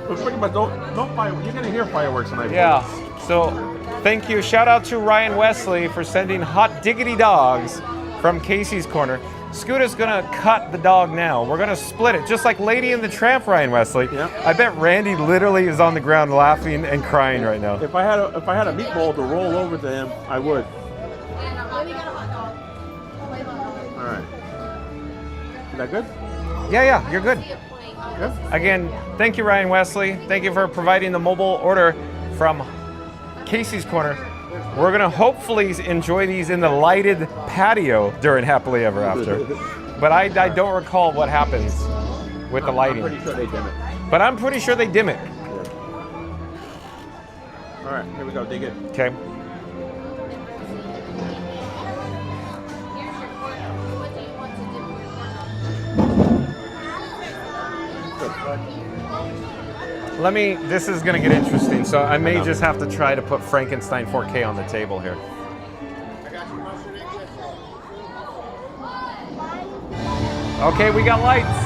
But pretty much don't fireworks. You're going to hear fireworks tonight. Yeah. So thank you. Shout out to Ryan Wesley for sending hot diggity dogs from Casey's Corner. Scooter's gonna cut the dog now. We're gonna split it, just like Lady and the Tramp, Ryan Wesley. Yeah. I bet Randy literally is on the ground laughing and crying right now. If I had a meatball to roll over to him, I would. All right. Is that good? Yeah, you're good. Good. Again, thank you, Ryan Wesley. Thank you for providing the mobile order from Casey's Corner. We're gonna hopefully enjoy these in the lighted patio during Happily Ever After. But I don't recall what happens with the lighting. I'm pretty sure they dim it. But I'm pretty sure they dim it. All right, here we go. Dig it. Okay. This is gonna get interesting, so I may just have to try to put Frankenstein 4K on the table here. Okay, we got lights.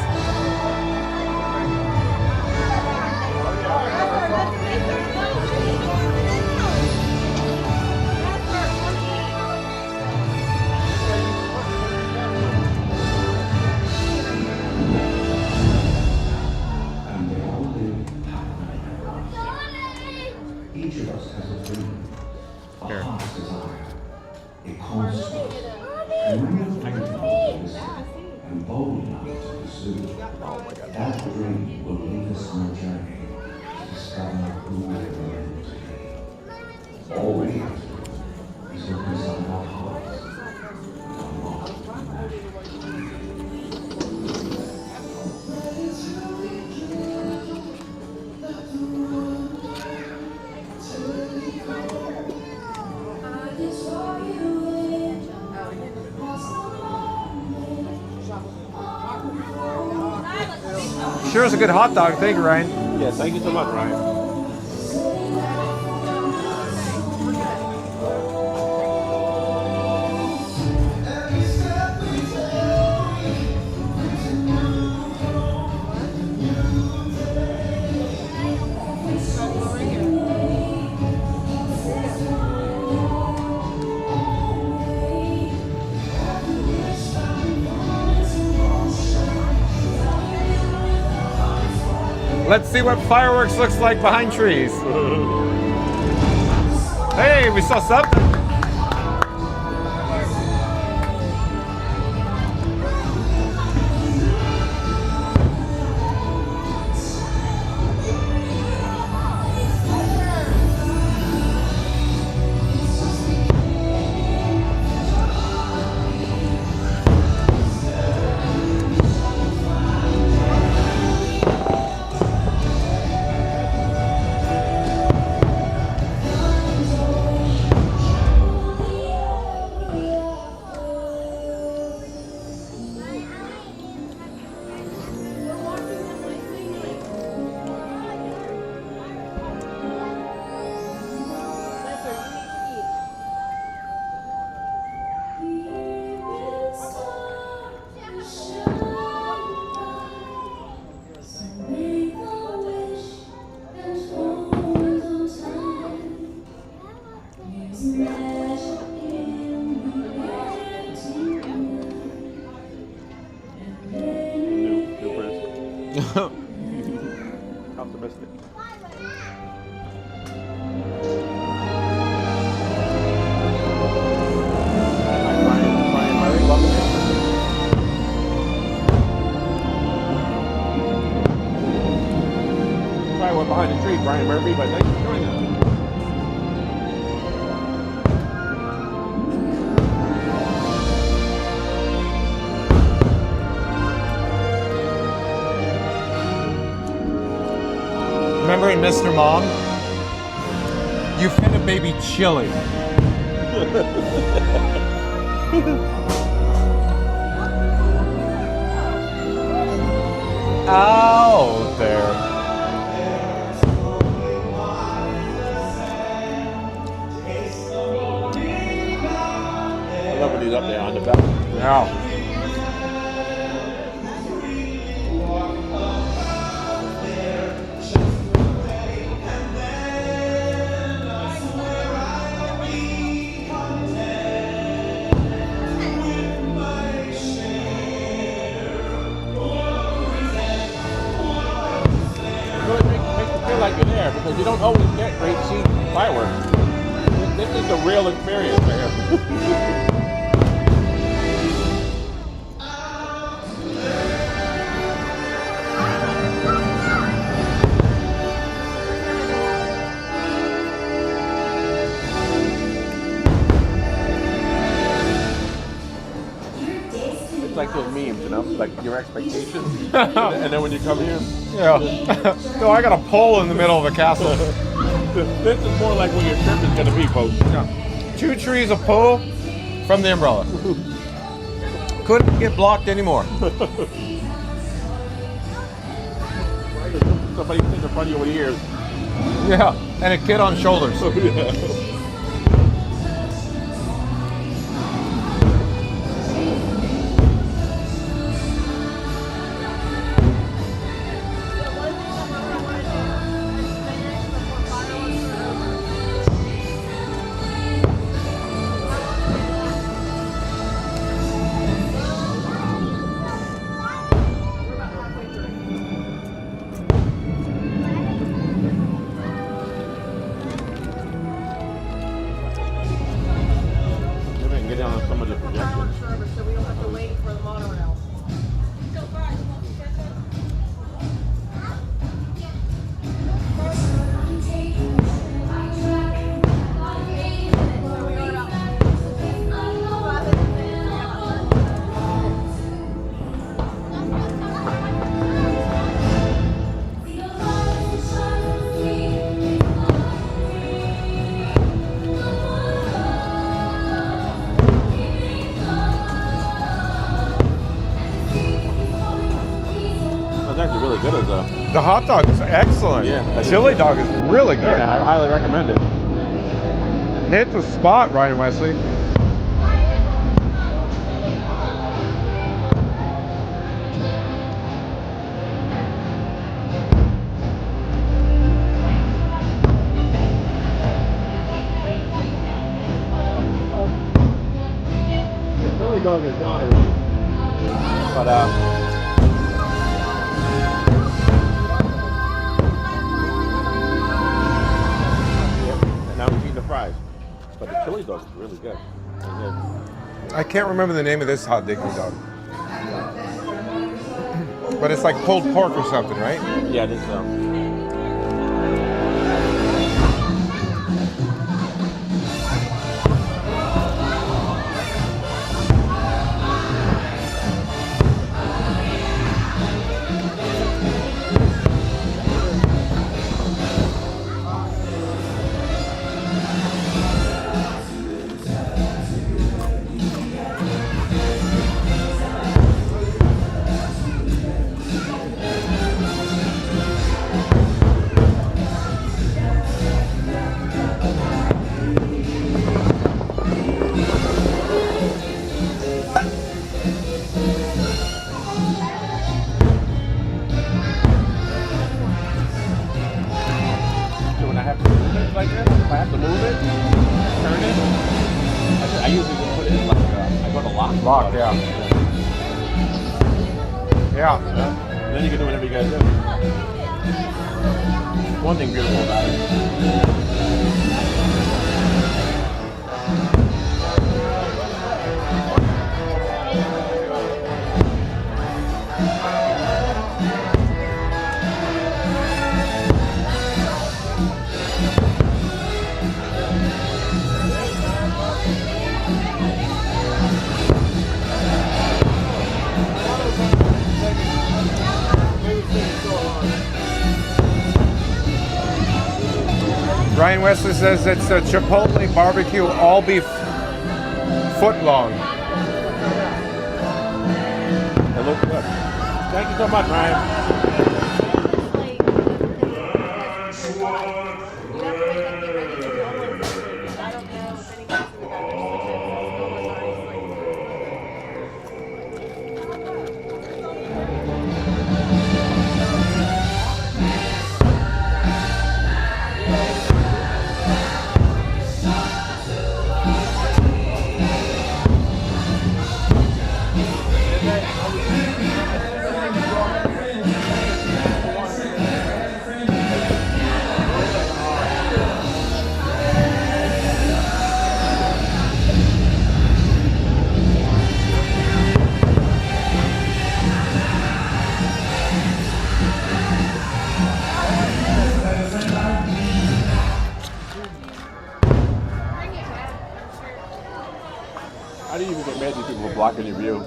Each of us has a dream, a heart's desire, a constant. And when you're faithful to listen and bold enough to pursue, that dream will lead us on a journey to discover who we are meant to be. All we have to do is look inside our hearts and unlock the magic. Sure is a good hot dog. Thank you, Ryan. Yeah, thank you so much, Ryan. Let's see what fireworks looks like behind trees. Hey, we saw something. Optimistic. Probably went behind the tree, Brian Murphy, but thanks for joining us. Remembering Mr. Mom? You fed a baby chili. Out there. I love when he's up there on the bell. Yeah. Like you're there because you don't always get great seeing fireworks. This is a real experience right here. It's like those memes, you know, like your expectations, and then when you come here, yeah. So I got a pole in the middle of the castle. This is more like where your trip is going to be, folks. Yeah. 2 trees, a pole from the umbrella. Couldn't get blocked anymore. Somebody sitting in front of you with ears. Yeah, and a kid on shoulders. Yeah. The hot dog is excellent. Yeah, the chili dog is really good. Yeah, I highly recommend it. Hit the spot, Ryan Wesley. The chili dog is nice, but fries. But the chili dog is really good. Really good. I can't remember the name of this hot diggity dog. But it's like pulled pork or something, right? Yeah, it is. Lock, yeah. Yeah. And then you can do whatever you guys do. One thing beautiful about it. Ryan Wesley says it's a Chipotle barbecue all beef foot long. It looks good. Thank you so much, Ryan. How do you even get mad at these people for blocking your view?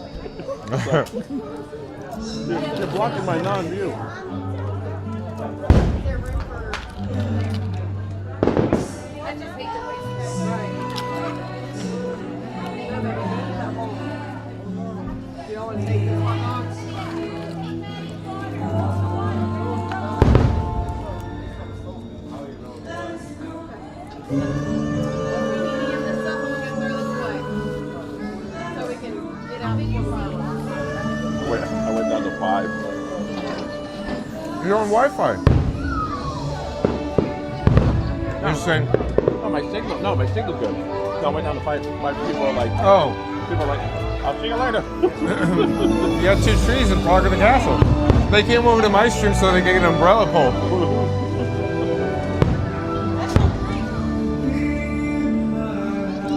They're blocking my non-view. I just hate the waste of you don't want to take this one off? I went down to 5. You're on Wi-Fi. You're saying? Oh, my signal. No, my signal's good. No, I went down to 5. My people are like. Oh. People are like, I'll see you later. You got 2 trees in Park of the Castle. They came over to my stream so they could get an umbrella pole.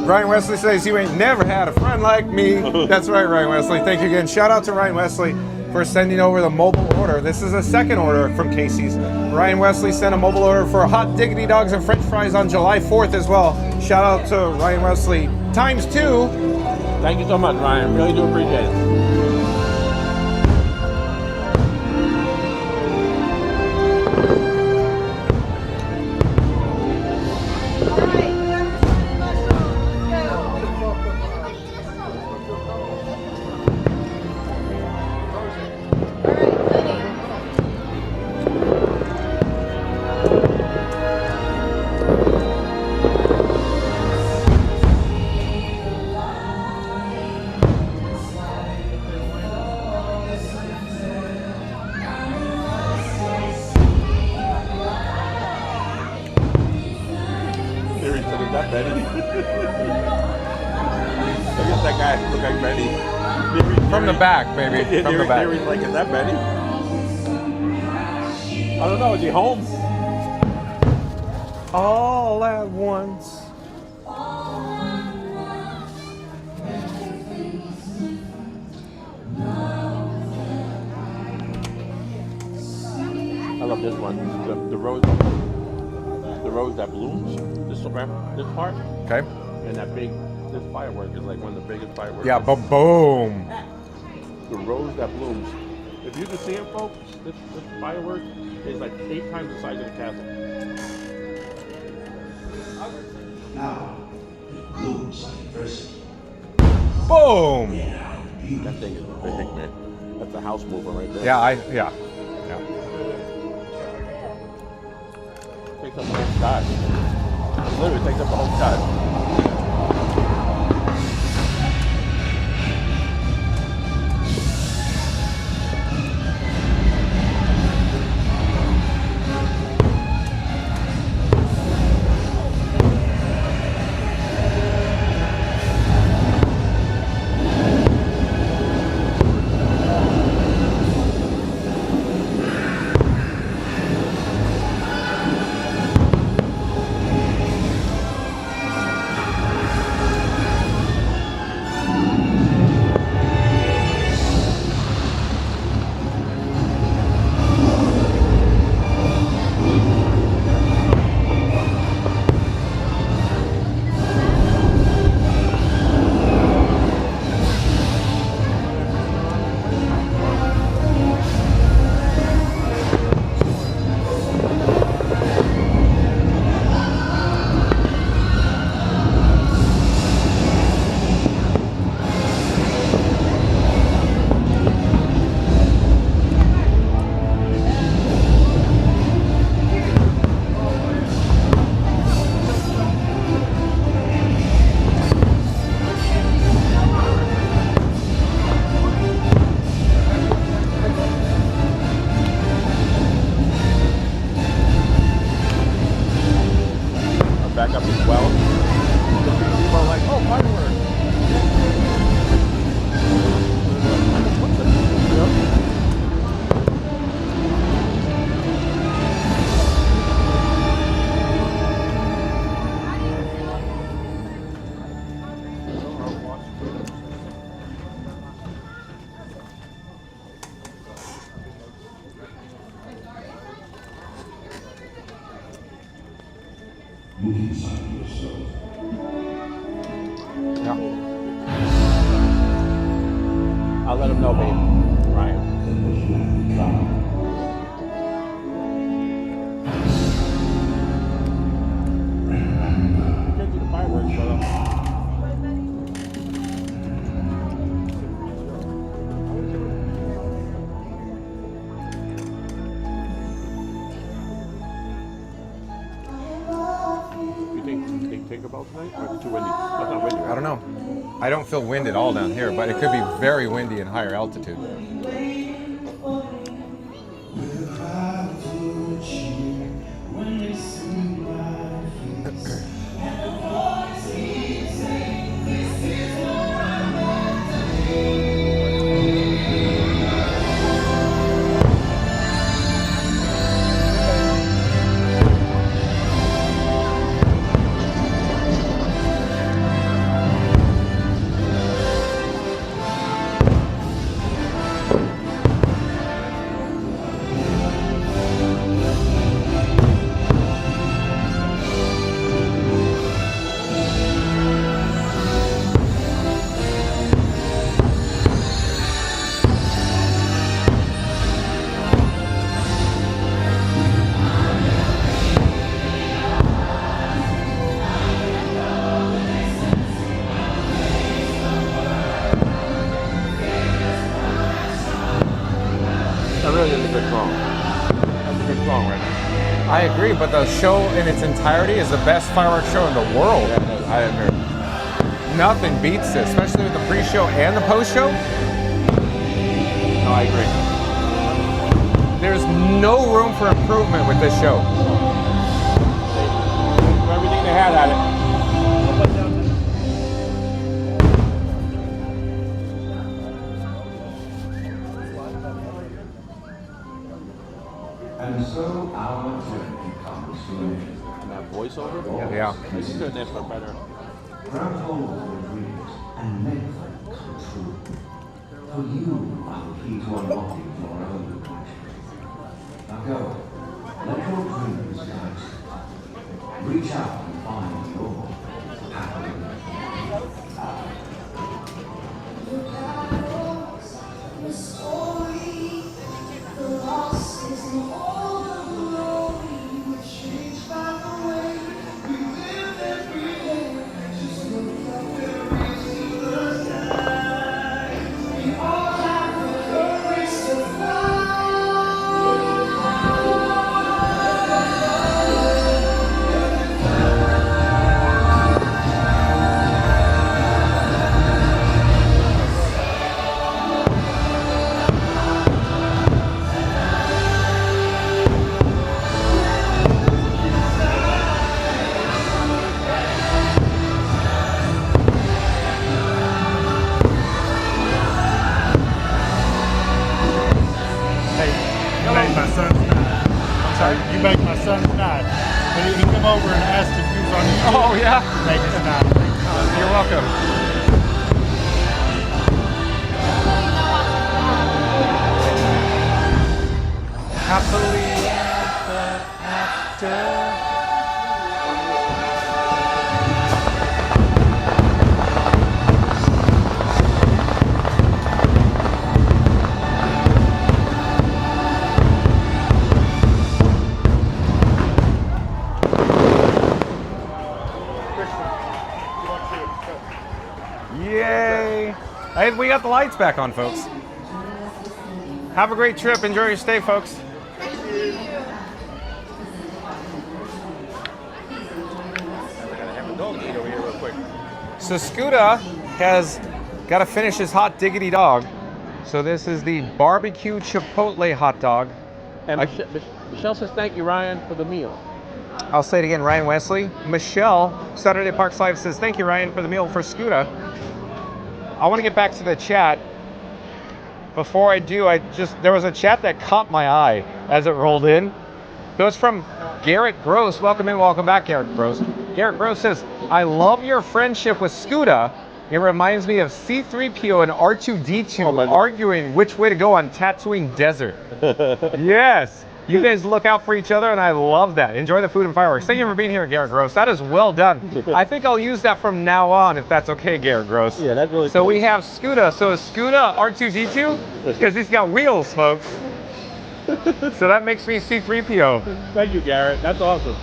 Ryan Wesley says you ain't never had a friend like me. That's right, Ryan Wesley. Thank you again. Shout out to Ryan Wesley for sending over the mobile order. This is a second order from Casey's. Ryan Wesley sent a mobile order for hot diggity dogs and french fries on July 4th as well. Shout out to Ryan Wesley ×2. Thank you so much, Ryan. Really do appreciate it. From the back, maybe. From the back. He's like, is that Betty? I don't know. Is he home? All at once. this one, the rose that blooms. This part. Okay. And this firework is like one of the biggest fireworks. Yeah, boom. The rose that blooms. If you can see it, folks, this firework is like 8 times the size of the castle. Now, blooms first. Boom. That thing is big, man. That's a house mover right there. Yeah. Takes up the whole sky. It literally takes up the whole sky. Back up as well. People are like, oh, fireworks. Look inside yourself. Yeah. I'll let him know, babe. Ryan. Get to the fireworks, brother. Think about tonight? Or is it too windy? Oh, it's not windy, right? I don't know. I don't feel wind at all down here, but it could be very windy in higher altitude. I agree, but the show in its entirety is the best fireworks show in the world. Yeah, I agree. Nothing beats this, especially with the pre-show and the post-show. No, I agree. There's no room for improvement with this show. Everything they had at it. And so our journey comes to an end. And that voiceover? Yeah. You couldn't ask for better. Grab hold of your dreams and make them come true. For you are the key to unlocking your own potential. Now go Let your dreams guide you. Reach out and find your happiness. The story, the loss is all the glory. We change by the way we live every day. Just look up there into the sky. We all have the courage to You make my son's night. I'm sorry? You make my son's night. When he come over and asked if he was on YouTube. Oh, yeah? Make his night. You're welcome. Happily ever after. Yay! Hey, we got the lights back on, folks. Have a great trip. Enjoy your stay, folks. So Scooter has got to finish his hot diggity dog. So this is the barbecue chipotle hot dog. And Michelle says thank you, Ryan, for the meal. I'll say it again, Ryan Wesley. Michelle, Saturday Parks Live, says thank you, Ryan, for the meal for Scooter. I want to get back to the chat. Before I do, there was a chat that caught my eye as it rolled in. It was from Garrett Gross. Welcome in, welcome back, Garrett Gross. Garrett Gross says, I love your friendship with Scooter. It reminds me of C-3PO and R2-D2 arguing which way to go on Tatooine Desert. Yes. You guys look out for each other, and I love that. Enjoy the food and fireworks. Thank you for being here, Garrett Gross. That is well done. I think I'll use that from now on, if that's okay, Garrett Gross. Yeah, that's really So cool. we have Scooter. So is Scooter R2-D2? Because he's got wheels, folks. So that makes me C-3PO. Thank you, Garrett. That's awesome.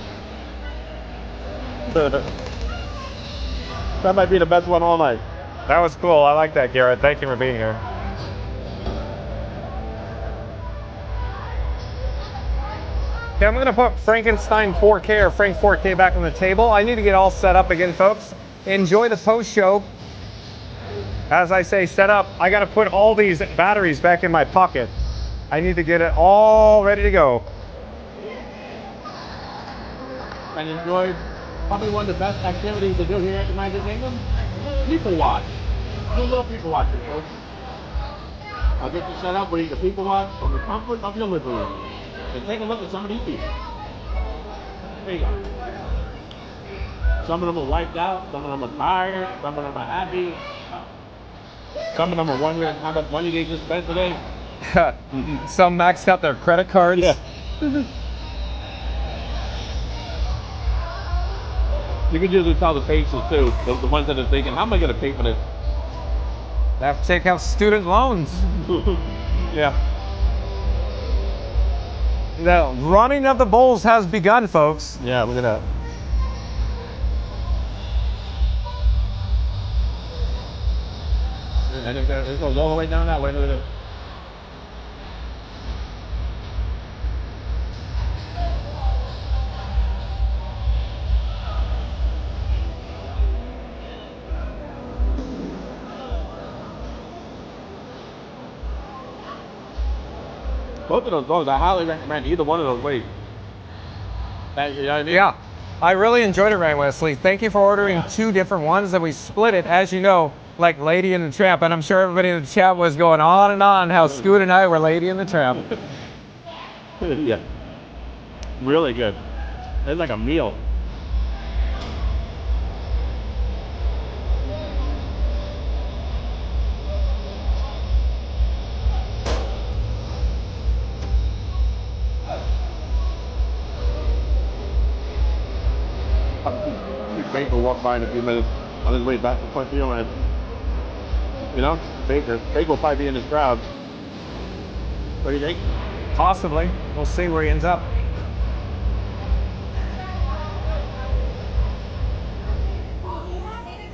That might be the best one all night. That was cool. I like that, Garrett. Thank you for being here. Okay, I'm going to put Frankenstein 4K or Frank 4K back on the table. I need to get all set up again, folks. Enjoy the post-show. As I say, set up. I got to put all these batteries back in my pocket. I need to get it all ready to go. And enjoy probably one of the best activities to do here at the United Kingdom. People watch. Do a little people watching, folks. I'll get you set up where you can people watch from the comfort of your living room. And take a look at some of these people. There you go. Some of them are wiped out, some of them are tired, some of them are happy. Some of them are wondering how much money they just spent today. Some maxed out their credit cards. Yeah. You can usually tell the faces too, the ones that are thinking, how am I going to pay for this? They have to take out student loans. Yeah. The running of the bulls has begun, folks. Yeah, look at that. And it goes all the way down that way. Look at it. Both of those dogs, I highly recommend either one of those ways. You know what I mean? Yeah, I really enjoyed it, Ryan Wesley. Thank you for ordering two different ones, and we split it, as you know, like Lady and the Tramp. And I'm sure everybody in the chat was going on and on how Scoot and I were Lady and the Tramp. Yeah. Really good. It's like a meal. walk by in a few minutes on his way back to Frontierland. You know, Baker will probably be in this crowd. What do you think? Possibly. We'll see where he ends up.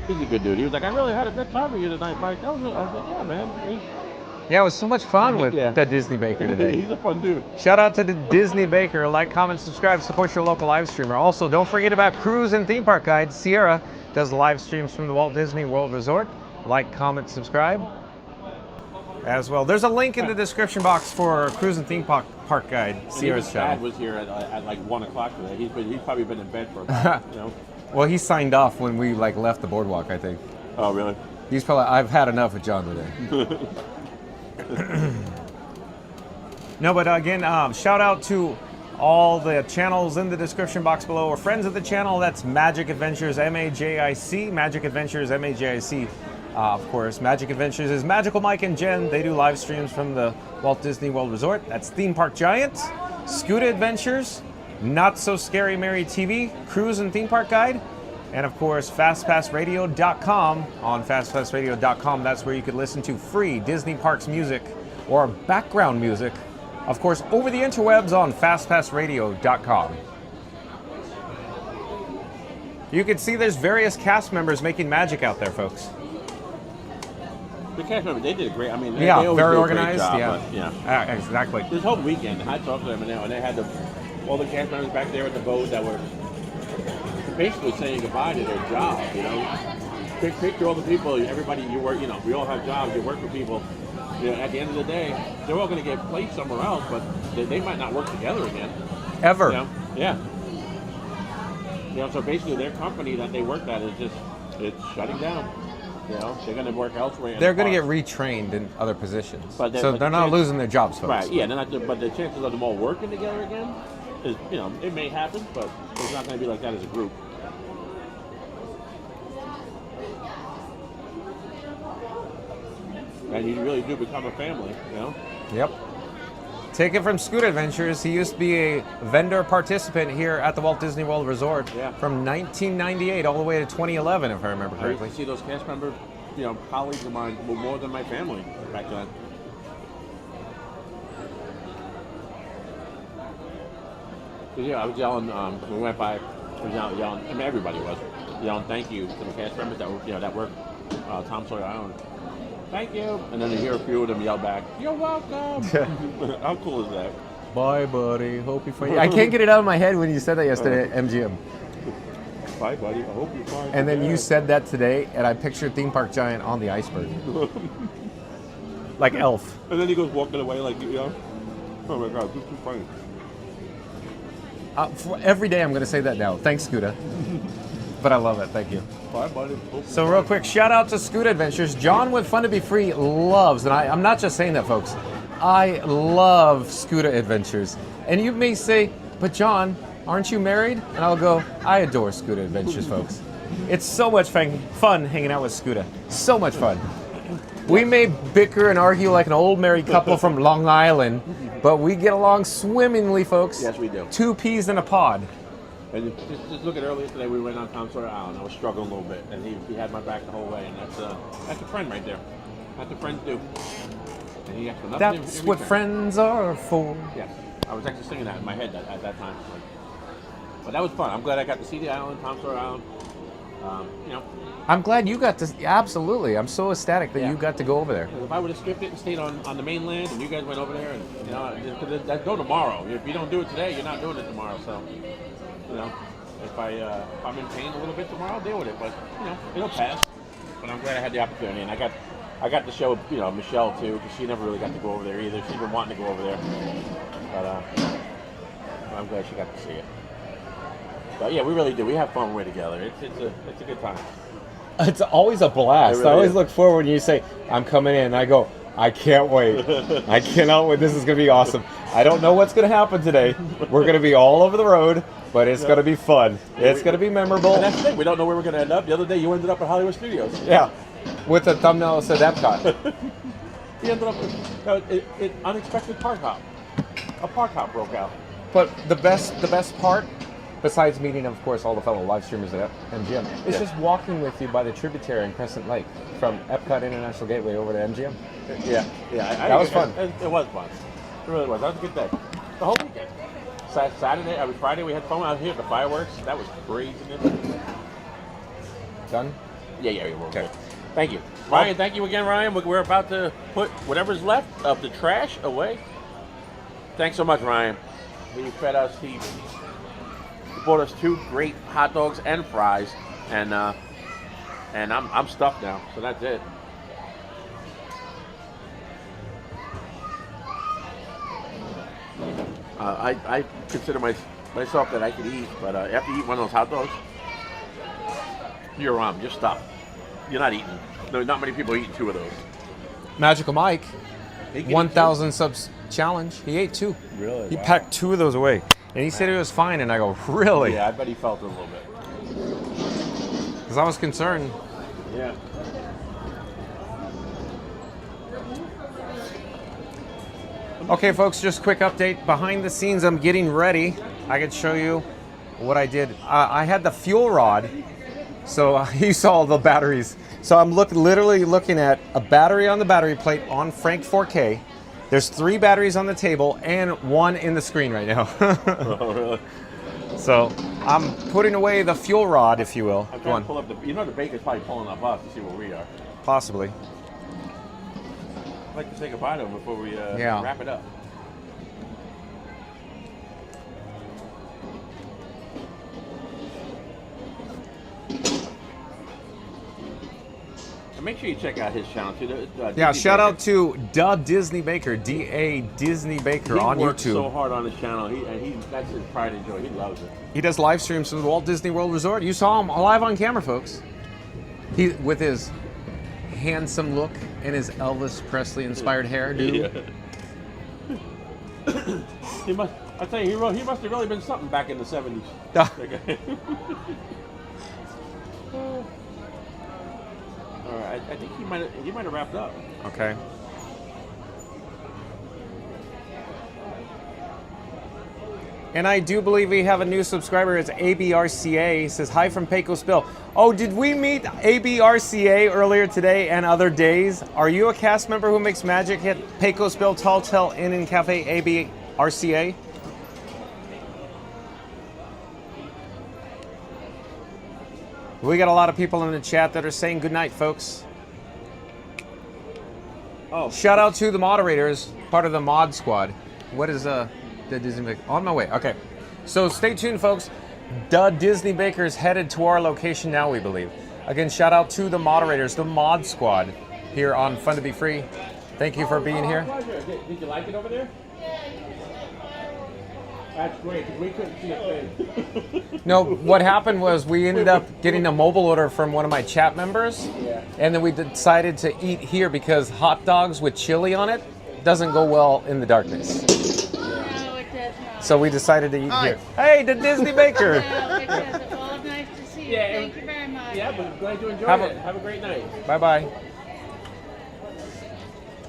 He's a good dude. He was like, I really had a good time with you tonight, Mike. I was like, yeah, man. Yeah, it was so much fun with the Disney Baker today. He's a fun dude. Shout out to the Disney Baker. Like, comment, subscribe, support your local live streamer. Also, don't forget about Cruise and Theme Park Guide. Sierra does live streams from the Walt Disney World Resort. Like, comment, subscribe as well. There's a link in the description box for Cruise and Theme Park Guide. Sierra's channel. Dad was here at like 1 o'clock today. He's probably been in bed for about, you know. Well, he signed off when we left the boardwalk, I think. Oh, really? He's probably, I've had enough of John today. No, but again, shout out to all the channels in the description box below. We're friends of the channel. That's Magic Adventures MAJIC. Magic Adventures MAJIC. Of course, Magic Adventures is Magical Mike and Jen. They do live streams from the Walt Disney World Resort. That's Theme Park Giant. Scooter Adventures. Not So Scary Mary TV, Cruise and Theme Park Guide, and of course FastPassRadio.com. On FastPassRadio.com, that's where you could listen to free Disney Parks music or background music, of course, over the interwebs on FastPassRadio.com. You can see there's various cast members making magic out there, folks. The cast members, they did a great. I mean, yeah, they always very do a organized. great Yeah, job, but, exactly. This whole weekend, I talked to them, and they had all the cast members back there at the boat that were basically saying goodbye to their job. You know, picture all the people, everybody you work. You know, we all have jobs. You work for people. You know, at the end of the day, they're all going to get placed somewhere else, but they might not work together again. Ever. You know? Yeah. You know, so basically, their company that they worked at is it's shutting down. You know, they're going to work elsewhere. They're going to get retrained in other positions, but they're not losing their jobs, folks. Right? Yeah, but the chances of them all working together again is, you know, it may happen, but it's not going to be like that as a group. And you really do become a family, you know. Yep. Take it from Scooter Adventures. He used to be a vendor participant here at the Walt Disney World Resort from 1998 all the way to 2011, if I remember correctly. I used to see those cast members, you know, colleagues of mine were more than my family back then. Yeah, I was yelling, we went by, I was yelling, I mean, everybody was yelling thank you to the cast members that were, you know, that worked Tom Sawyer Island. Thank you. And then you hear a few of them yell back, you're welcome. How cool is that? Bye, buddy. Hope you find. I can't get it out of my head when you said that yesterday at MGM. Bye, buddy. I hope you're fine. And then you said that today, and I pictured Theme Park Giant on the iceberg. Like Elf. And then he goes walking away like, you know, oh my God, this is funny. For every day I'm going to say that now. Thanks, Scooter. But I love it. Thank you. Bye, buddy. So real quick, shout out to Scooter Adventures. John with Fun to Be Free loves, and I'm not just saying that, folks. I love Scooter Adventures. And you may say, but John, aren't you married? And I'll go, I adore Scooter Adventures, folks. It's so much fun hanging out with Scooter. So much fun. We may bicker and argue like an old married couple from Long Island, but we get along swimmingly, folks. Yes, we do. 2 peas in a pod. And just look at earlier today, we went on Tom Sawyer Island. I was struggling a little bit, and he had my back the whole way, and that's a friend right there. That's what friends do. And he asked for nothing. That's what friends are for. Yes, I was actually singing that in my head at that time. But that was fun. I'm glad I got to see the island, Tom Sawyer Island. You know. I'm glad you got to. Absolutely, I'm so ecstatic that you got to go over there. If I would have skipped it and stayed on the mainland, and you guys went over there, and you know, that's go tomorrow. If you don't do it today, you're not doing it tomorrow. So. You know, if I'm in pain a little bit tomorrow, I'll deal with it. But you know, it'll pass. But I'm glad I had the opportunity, and I got to show Michelle too, because she never really got to go over there either. She's been wanting to go over there, but I'm glad she got to see it. But yeah, we really do. We have fun when we're together. It's a good time. It's always a blast. Really I always look forward when you say I'm coming in. And I go, I can't wait. I cannot wait. This is going to be awesome. I don't know what's going to happen today. We're going to be all over the road. But it's going to be fun. It's going to be memorable. And that's the thing. We don't know where we're going to end up. The other day, you ended up at Hollywood Studios. Yeah, with the thumbnail that said Epcot. He ended up with an unexpected park hop. A park hop broke out. But the best part Besides meeting, of course, all the fellow live streamers at MGM. It's just walking with you by the tributary in Crescent Lake from Epcot International Gateway over to MGM. Yeah. That was fun. It was fun. It really was. That was a good day. The whole weekend. Saturday, Friday, we had fun out here. The fireworks. That was crazy. Done? Yeah, we're okay. Thank you. Ryan, thank you again, Ryan. We're about to put whatever's left of the trash away. Thanks so much, Ryan. He fed us. He bought us 2 great hot dogs and fries, and I'm stuffed now, so that's it. I consider myself that I could eat, but after you eat one of those hot dogs, you're stuffed. You're not eating. No, not many people are eating 2 of those. Magical Mike, He can eat 1,000 subs challenge. He ate 2. Really? He Wow. packed 2 of those away. And he said it was fine, and I go, really? Yeah, I bet he felt it a little bit. Because I was concerned. Yeah. Okay, folks, just a quick update. Behind the scenes, I'm getting ready. I could show you what I did. I had the fuel rod, so you saw the batteries. So I'm literally looking at a battery on the battery plate on Frank 4K. There's 3 batteries on the table and 1 in the screen right now. Oh, really? So I'm putting away the fuel rod, if you will. I'm Go trying on. to pull up the baker's probably pulling up us to see where we are. Possibly. I'd like to say goodbye to him before we Yeah. wrap it up. And make sure you check out his channel too. Yeah, Disney shout Baker. out to Da Disney Baker, D-A Disney Baker He on works YouTube. so hard on his channel. That's his pride and joy. He loves it. He does live streams from the Walt Disney World Resort. You saw him live on camera, folks. He with his handsome look and his Elvis Presley inspired hairdo. Yeah. I tell you, he must have really been something back in the 70s. All right, I think he might have wrapped up. Okay. And I do believe we have a new subscriber. It's ABRCA. He says, hi from Pecos Bill. Oh, did we meet ABRCA earlier today and other days? Are you a cast member who makes magic at Pecos Bill Tall Tale Inn and Cafe ABRCA? We got a lot of people in the chat that are saying goodnight, folks. Oh. Shout out to the moderators, part of the mod squad. What is the Disney Baker? On my way. Okay. So stay tuned, folks. The Disney Baker is headed to our location now, we believe. Again, shout out to the moderators, the mod squad here on Fun to Be Free. Thank you for being here. Did you like it over there? That's great, because we couldn't see a thing. No, what happened was we ended up getting a mobile order from one of my chat members, and then we decided to eat here because hot dogs with chili on it doesn't go well in the darkness. No, it does not. So we decided to eat here. Hey, the Disney Baker! No, it doesn't. Well, nice to see you. Thank you very much. Yeah, but glad you enjoyed Have it. Have a great night. Bye-bye.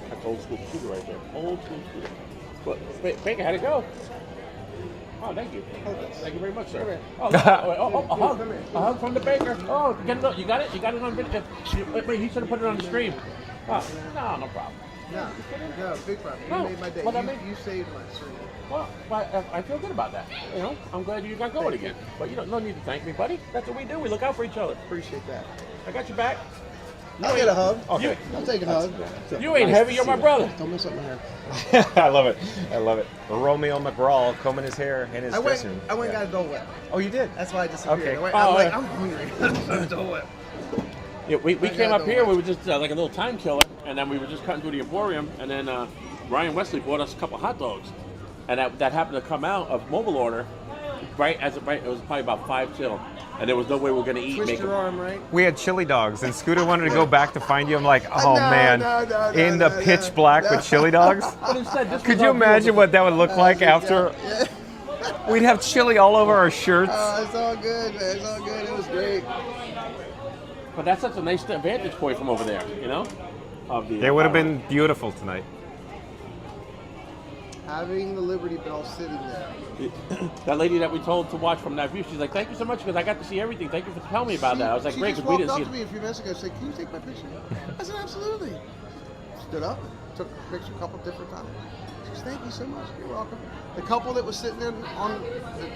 That's old school scooter right there. Old school scooter. But, Baker, how'd it go? Oh, thank you. Thank you very much, sir. Oh, a hug from the baker. Oh, you got it? You got it on video? Wait, he should have put it on the stream. Oh, no problem. No, big problem. You No, made my day. well, You saved my stream. Well, I feel good about that. You know, I'm glad you got going again. But you don't no need to thank me, buddy. That's what we do. We look out for each other. Appreciate that. I got your back. I'll get a hug. Okay. I'll take a hug. You ain't heavy. You're my brother. Don't mess up my hair. I love it. I love it. Romeo McGraw combing his hair in his dressing room. I went and got a Dole Whip. Oh, you did? That's why I disappeared. Okay. I'm hungry. Dole Whip. Yeah, we came up here. We were just like a little time killer, and then we were just cutting through the Emporium, and then Ryan Wesley bought us a couple hot dogs, and that happened to come out of mobile order it was probably about 5 till, and there was no way we were going to eat. Twist your arm, right? We had chili dogs, and Scooter wanted to go back to find you. I'm like, oh No, man, no, in the pitch black with chili dogs. But instead, this Could was you our imagine what that would look like after? We'd have chili all over our shirts. It's all good, man. It's all good. It was great. But that's such a nice vantage point from over there, you know? It would have been beautiful tonight. having the Liberty Belle sitting there. That lady that we told to watch from that view, she's like, "Thank you so much because I got to see everything. Thank you for telling me about that." I was like, She "Great, just because we walked didn't up see to it." me a few minutes ago and said, "Can you take my picture?" I said, "Absolutely." Stood up, took a picture a couple different times. She said, "Thank you so much. You're welcome." The couple that was sitting there on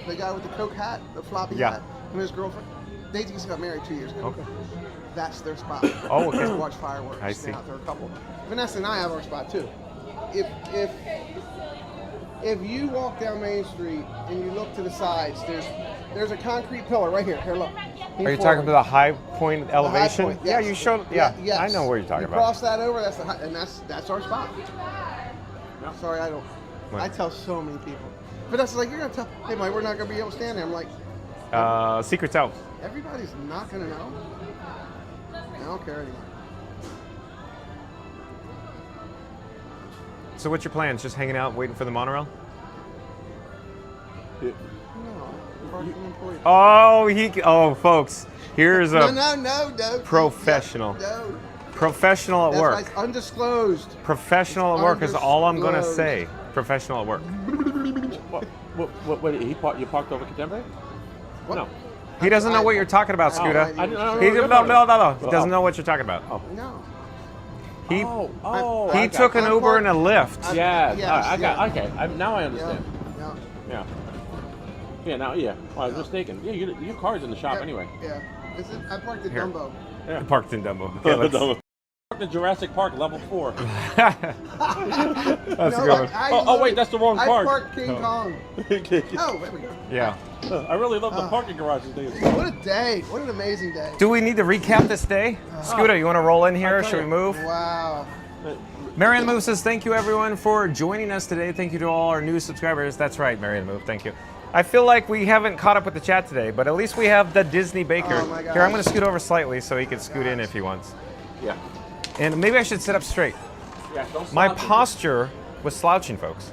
the guy with the Coke hat, the floppy hat, and his girlfriend, they just got married 2 years ago. Okay. That's their spot. Oh, okay. To watch fireworks. I see. Out there, a couple. Vanessa and I have our spot too. If you walk down Main Street and you look to the sides, there's a concrete pillar right here. Here, look. Are you talking about the high point elevation? High point, Yeah, yes. you showed. Yeah, I know what you're talking about. Cross that over. That's that's our spot. Sorry, I don't. What? I tell so many people. But that's like, you're gonna tell. Hey, Mike, we're not gonna be able to stand there. I'm like, secret's out. everybody's not gonna know. I don't care anymore. So what's your plans? Just hanging out, waiting for the monorail? No, parking employee. Oh, folks, here's a No. professional. No. Professional at That's work. why it's undisclosed. Professional at work is all I'm gonna Undisclosed. say. Professional at work. What you parked over Contemporary? What? No. He doesn't know what you're talking about, Scooter. I didn't know. He doesn't know what you're talking about. No. He I took an got- Uber and a Lyft. Yes. Yes, I got. yeah. Okay. Now I understand. Yeah. Yeah. Yeah. Now. Yeah. Well, I was mistaken. Yeah. Your car's in the shop anyway. Yeah. I parked at Here. Dumbo. Yeah. Parked in Dumbo. Okay, let's- Parked in Jurassic Park, level 4. That's a good one. Oh, wait, that's the wrong I park. parked King Kong. Oh, there we go. Yeah. I really love the parking garages. What a day. What an amazing day. Do we need to recap this day? Scooter, you want to roll in here? Should we move? Wow. Marianne Move says, thank you everyone for joining us today. Thank you to all our new subscribers. That's right, Marianne Move, thank you. I feel like we haven't caught up with the chat today, but at least we have the Disney Baker. Oh my gosh. Here, I'm going to scoot over slightly so he can scoot in if he wants. Yeah. And maybe I should sit up straight. Yeah, don't My slouch. posture was slouching, folks.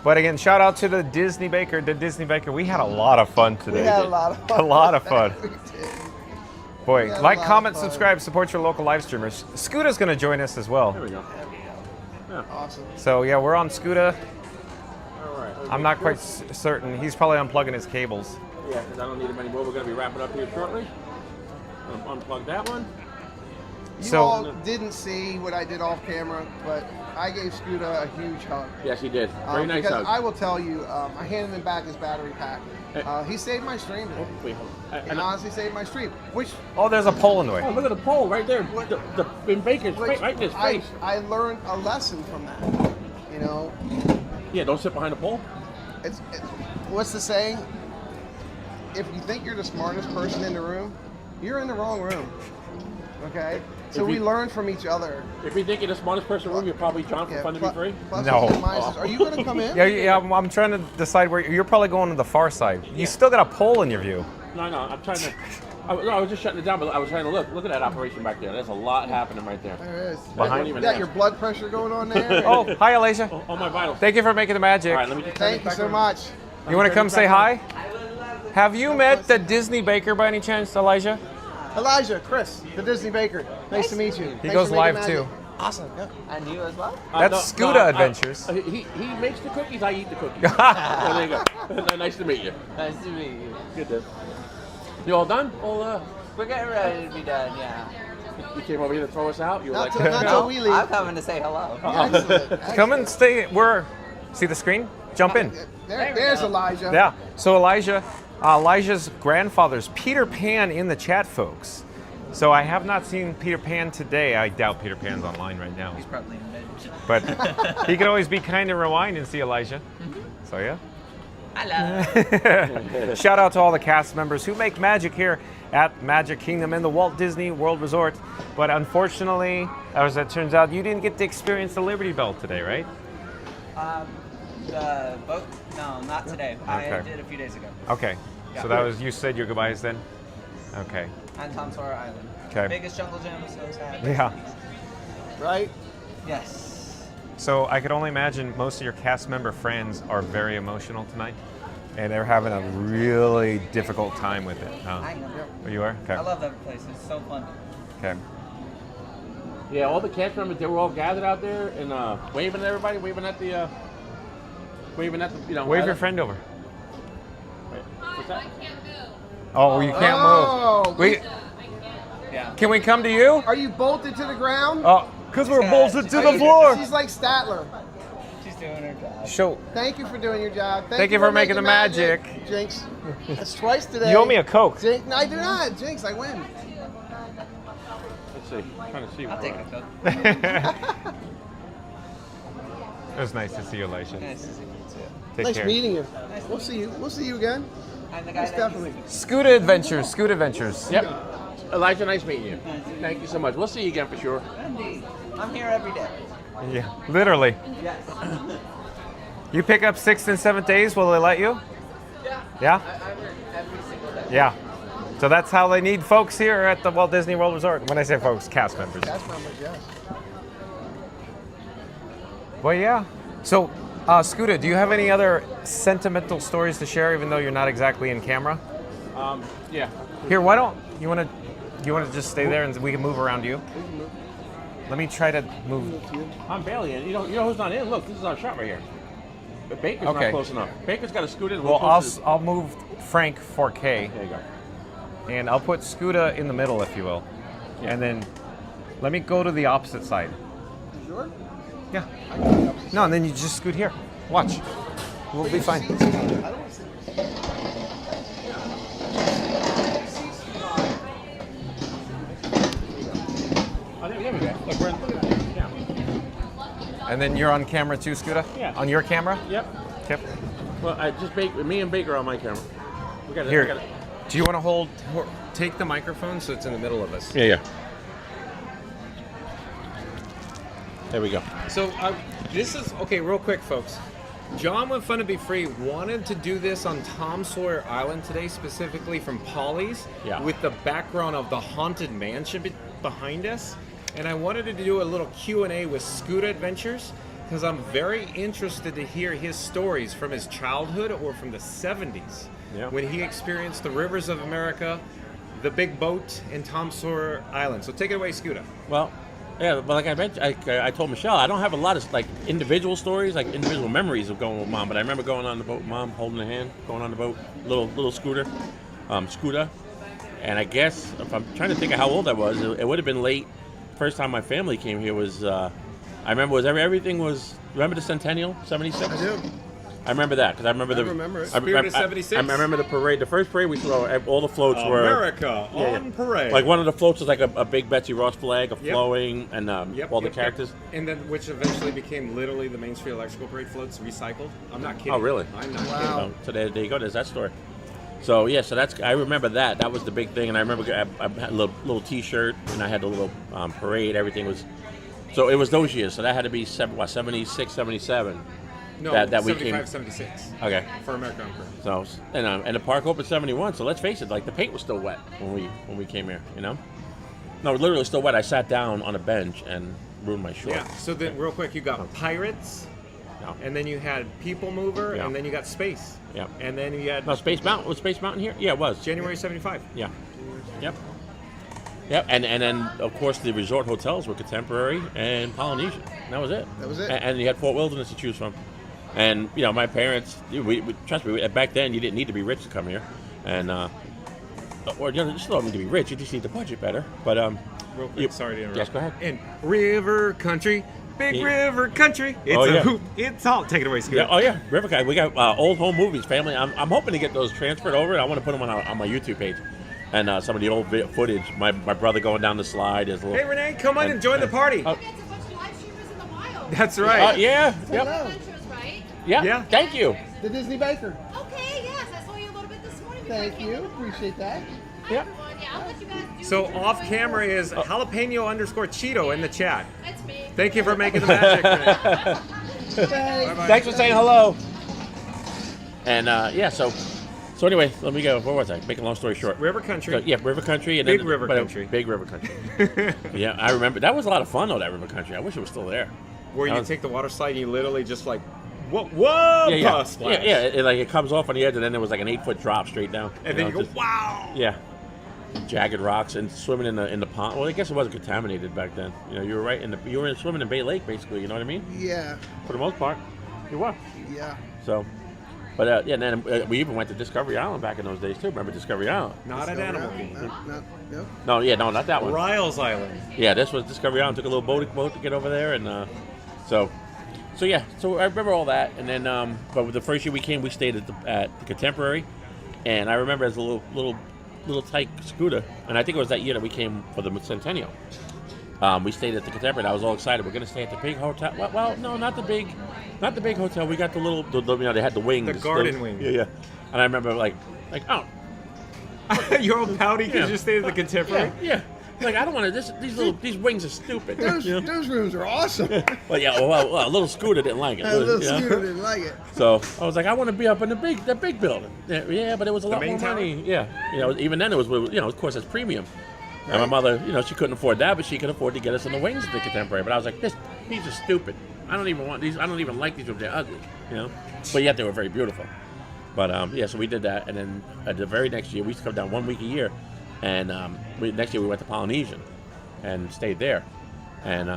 But again, shout out to the Disney Baker. The Disney Baker, we had a lot of fun today. We had a lot of fun. A lot of fun. We did. Boy, We had a like, lot of comment, fun. subscribe, support your local live streamers. Scoota's going to join us as well. There we go. Yeah. Awesome. So yeah, we're on Scuda. All right. I'm not quite certain. He's probably unplugging his cables. Yeah, because I don't need them anymore. We're going to be wrapping up here shortly. Unplug that one. You all didn't see what I did off camera, but I gave Scooter a huge hug. Yes, he did. Very nice because hug. I will tell you, I handed him back his battery pack. He saved my stream. Wait, He honestly saved my stream. Which Oh, there's a pole in the way. Oh, look at the pole right there. In Baker's face, right in his face. I learned a lesson from that. You know, Yeah, don't sit behind the pole. it's what's the saying? If you think you're the smartest person in the room, you're in the wrong room. Okay? So If we you- learn from each other. If you think you're the smartest person in the room, you're probably John from Fun to Be Free. No. Are you going to come in? Yeah, I'm trying to decide where you're probably going to the far side. You still got a pole in your view. No, I'm trying to. I was just shutting it down, but I was trying to look. Look at that operation back there. There's a lot happening right there. There is. Behind you even got that. your blood pressure going on there? Oh, hi, Elijah. Oh, my vitals. Thank you for making the magic. All right, let me just turn Thank this you back so on. much. You want to come say hi? Have you met the Disney Baker by any chance, Elijah? Elijah, Chris, the Disney Baker. Nice to meet you. He Thanks goes for making live magic. too. Awesome. Yeah. And you as well? That's Scuda Adventures. He makes the cookies, I eat the cookies. So there you go. Nice to meet you. Nice to meet you. Good day. You all done? We're getting ready to be done, yeah. You came over here to throw us out? You were Not like, till- not till we leave. I'm coming to say hello. Excellent. Come and stay. See the screen? Jump in. There's Elijah. Yeah. So Elijah's grandfather's Peter Pan in the chat, folks. So I have not seen Peter Pan today. I doubt Peter Pan's online right now. He's probably in bed. But he could always be kind and rewind and see Elijah. So yeah. Hello. Shout out to all the cast members who make magic here at Magic Kingdom and the Walt Disney World Resort. But unfortunately, as it turns out, you didn't get to experience the Liberty Belle today, right? The boat? No, not today. I Okay. did a few days ago. Okay. Yeah. So that was, you said your goodbyes then? Okay. On Tom Sawyer Island. Okay. Biggest jungle gym, so sad. Yeah. Right? Yes. So I could only imagine most of your cast member friends are very emotional tonight, and they're having a really difficult time with it. Huh? I know. Oh, you are? Okay. I love that place. It's so fun. Okay. Yeah, all the cast members, they were all gathered out there and waving at everybody, waving at the, you know. Wave your friend over. Wait, what's that? Oh, you can't move. We, yeah. Can we come to you? Are you bolted to the ground? Oh, because we're bolted to the floor. She's like Statler. She's doing her job. Show. Thank you for doing your job. Thank you for making the magic. Jinx. That's twice today. You owe me a Coke. Jinx. No, I do not. Jinx, I win. Let's see. I'm trying to see. I'll take a Coke. It was nice to see you, Elisha. Nice to see you too. Take Nice care. meeting you. We'll see you. We'll see you again. I'm the guy Most that definitely. Scooter Adventures. Scooter Adventures. Yep. Elijah, nice meeting you. Thank you so much. We'll see you again for sure. Indeed. I'm here every day. Yeah, literally. Yes. You pick up 6th and 7th days, will they let you? Yeah. Yeah? I work every single day. Yeah. So that's how they need folks here at the Walt Disney World Resort. When I say folks, cast members. Cast members, yes. Well, yeah. So, Scooter, do you have any other sentimental stories to share, even though you're not exactly in camera? Yeah. Here, why don't you want to just stay there and we can move around you? Let me try to move. I'm barely in. You know who's not in? Look, this is our shot right here. But Baker's Okay. not close enough. Baker's got to scoot in. Well, I'll move Frank 4K. There you go. And I'll put Scooter in the middle, if you will. Yeah. And then let me go to the opposite side. You sure? Yeah. No, and then you just scoot here. Watch. We'll be fine. I don't want to see. Oh, there we go. Look, we're in. Yeah. And then you're on camera too, Scooter? Yeah. On your camera? Yep. Yep. Well, me and Baker are on my camera. We got Here. Do you want to take the microphone so it's in the middle of us? Yeah. There we go. So this is, okay, real quick, folks. John with Fun to Be Free wanted to do this on Tom Sawyer Island today, specifically from Polly's, with the background of the Haunted Mansion behind us. And I wanted to do a little Q&A with Scooter Adventures, because I'm very interested to hear his stories from his childhood or from the 70s, when he experienced the rivers of America, the big boat, and Tom Sawyer Island. So take it away, Scooter. Well, yeah, but like I mentioned, I told Michelle, I don't have a lot of like individual stories, like individual memories of going with Mom, but I remember going on the boat with Mom, holding her hand, going on the boat, little scooter, and I guess, if I'm trying to think of how old I was, it would have been late. First time my family came here was, I remember everything was, remember the Centennial, 76? I do. I remember that, because I remember it. Spirit of 76? I remember the parade, the first parade we saw, all the floats were... America on parade. Like one of the floats was like a big Betsy Ross flag, flowing, and all the characters. And then, which eventually became literally the Main Street Electrical Parade floats recycled. I'm not kidding. Oh, really? I'm not kidding. So there you go, there's that story. So yeah, so I remember that. That was the big thing, and I remember I had a little T-shirt, and I had the little parade. Everything was, so it was those years. So that had to be 76, 77. No, that we 75, came. 76. Okay. For America on Parade. So and the park opened 71. So let's face it, like the paint was still wet when we came here. You know, no, literally still wet. I sat down on a bench and ruined my shorts. Yeah. So then, real quick, you got Pirates. And then you had People Mover, and then you got Space. Yeah. And then you had... No, Space Mountain. Was Space Mountain here? Yeah, it was. January 75. Yeah. Yep. Yep. And then, of course, the resort hotels were Contemporary and Polynesian. That was it. That was it. And you had Fort Wilderness to choose from. And, you know, my parents, we trust me, back then you didn't need to be rich to come here. And, or you still don't need to be rich, you just need to budget better. But, real quick, sorry to interrupt. Yes, go ahead. In River Country... Big River Country. It's a hoop. It's all. Take it away, Scooter. Yeah, oh yeah, River Country. We got old home movies, family. I'm hoping to get those transferred over. I want to put them on my YouTube page, and some of the old footage. My brother going down the slide. Is Hey Renee, come on and join the party. That's right. Yeah. Hello. Right? Yeah. Thank you. The Disney Baker. Okay, yes, I saw you a little bit this morning. Thank you. Appreciate that. Yeah. I'll let you guys do So off camera is jalapeno_Cheeto in the chat. That's me. Thank you for making the magic. Thanks for saying hello. And so anyway, let me go. Where was I? Make a long story short. River Country. So, yeah, River Country. And Big then, River Country. Big River Country. Yeah, I remember. That was a lot of fun, though, that River Country. I wish it was still there. Where you take the water slide and you literally just like, whoa, splash. Yeah, it comes off on the edge, and then there was like an 8-foot drop straight down. And then you go, just, wow. Yeah. jagged rocks and swimming in the pond. Well, I guess it wasn't contaminated back then. You know, you were right you were swimming in Bay Lake, basically. You know what I mean? Yeah. For the most part, you were. Yeah. So, but yeah, and then we even went to Discovery Island back in those days too. Remember Discovery Island? Not at Animal Kingdom. No, not that one. Riles Island. Yeah, this was Discovery Island. Took a little boat to get over there, and so I remember all that. And then, but the first year we came, we stayed at the Contemporary, and I remember as a little tight scooter, and I think it was that year that we came for the Centennial. We stayed at the Contemporary. I was all excited. We're gonna stay at the big hotel. Well, no, not the big hotel. We got the little, they had the wings, The garden wing. Yeah. And I remember like, oh, you're all pouty because you stayed at the Contemporary. Yeah. Like, I don't want to. These wings are stupid. Those rooms are awesome. Well, yeah. Well, a little scooter didn't like it. A little scooter didn't like it. So I was like, I want to be up in the big building. Yeah, but it was a lot more money. Yeah. Even then it was, of course, it's premium. Right. And my mother, she couldn't afford that, but she could afford to get us in the wings at the Contemporary. But I was like, these are stupid. I don't even want these. I don't even like these rooms. They're ugly. But yet they were very beautiful. But so we did that, and then the very next year we used to come down 1 week a year. And next year we went to Polynesian and stayed there. And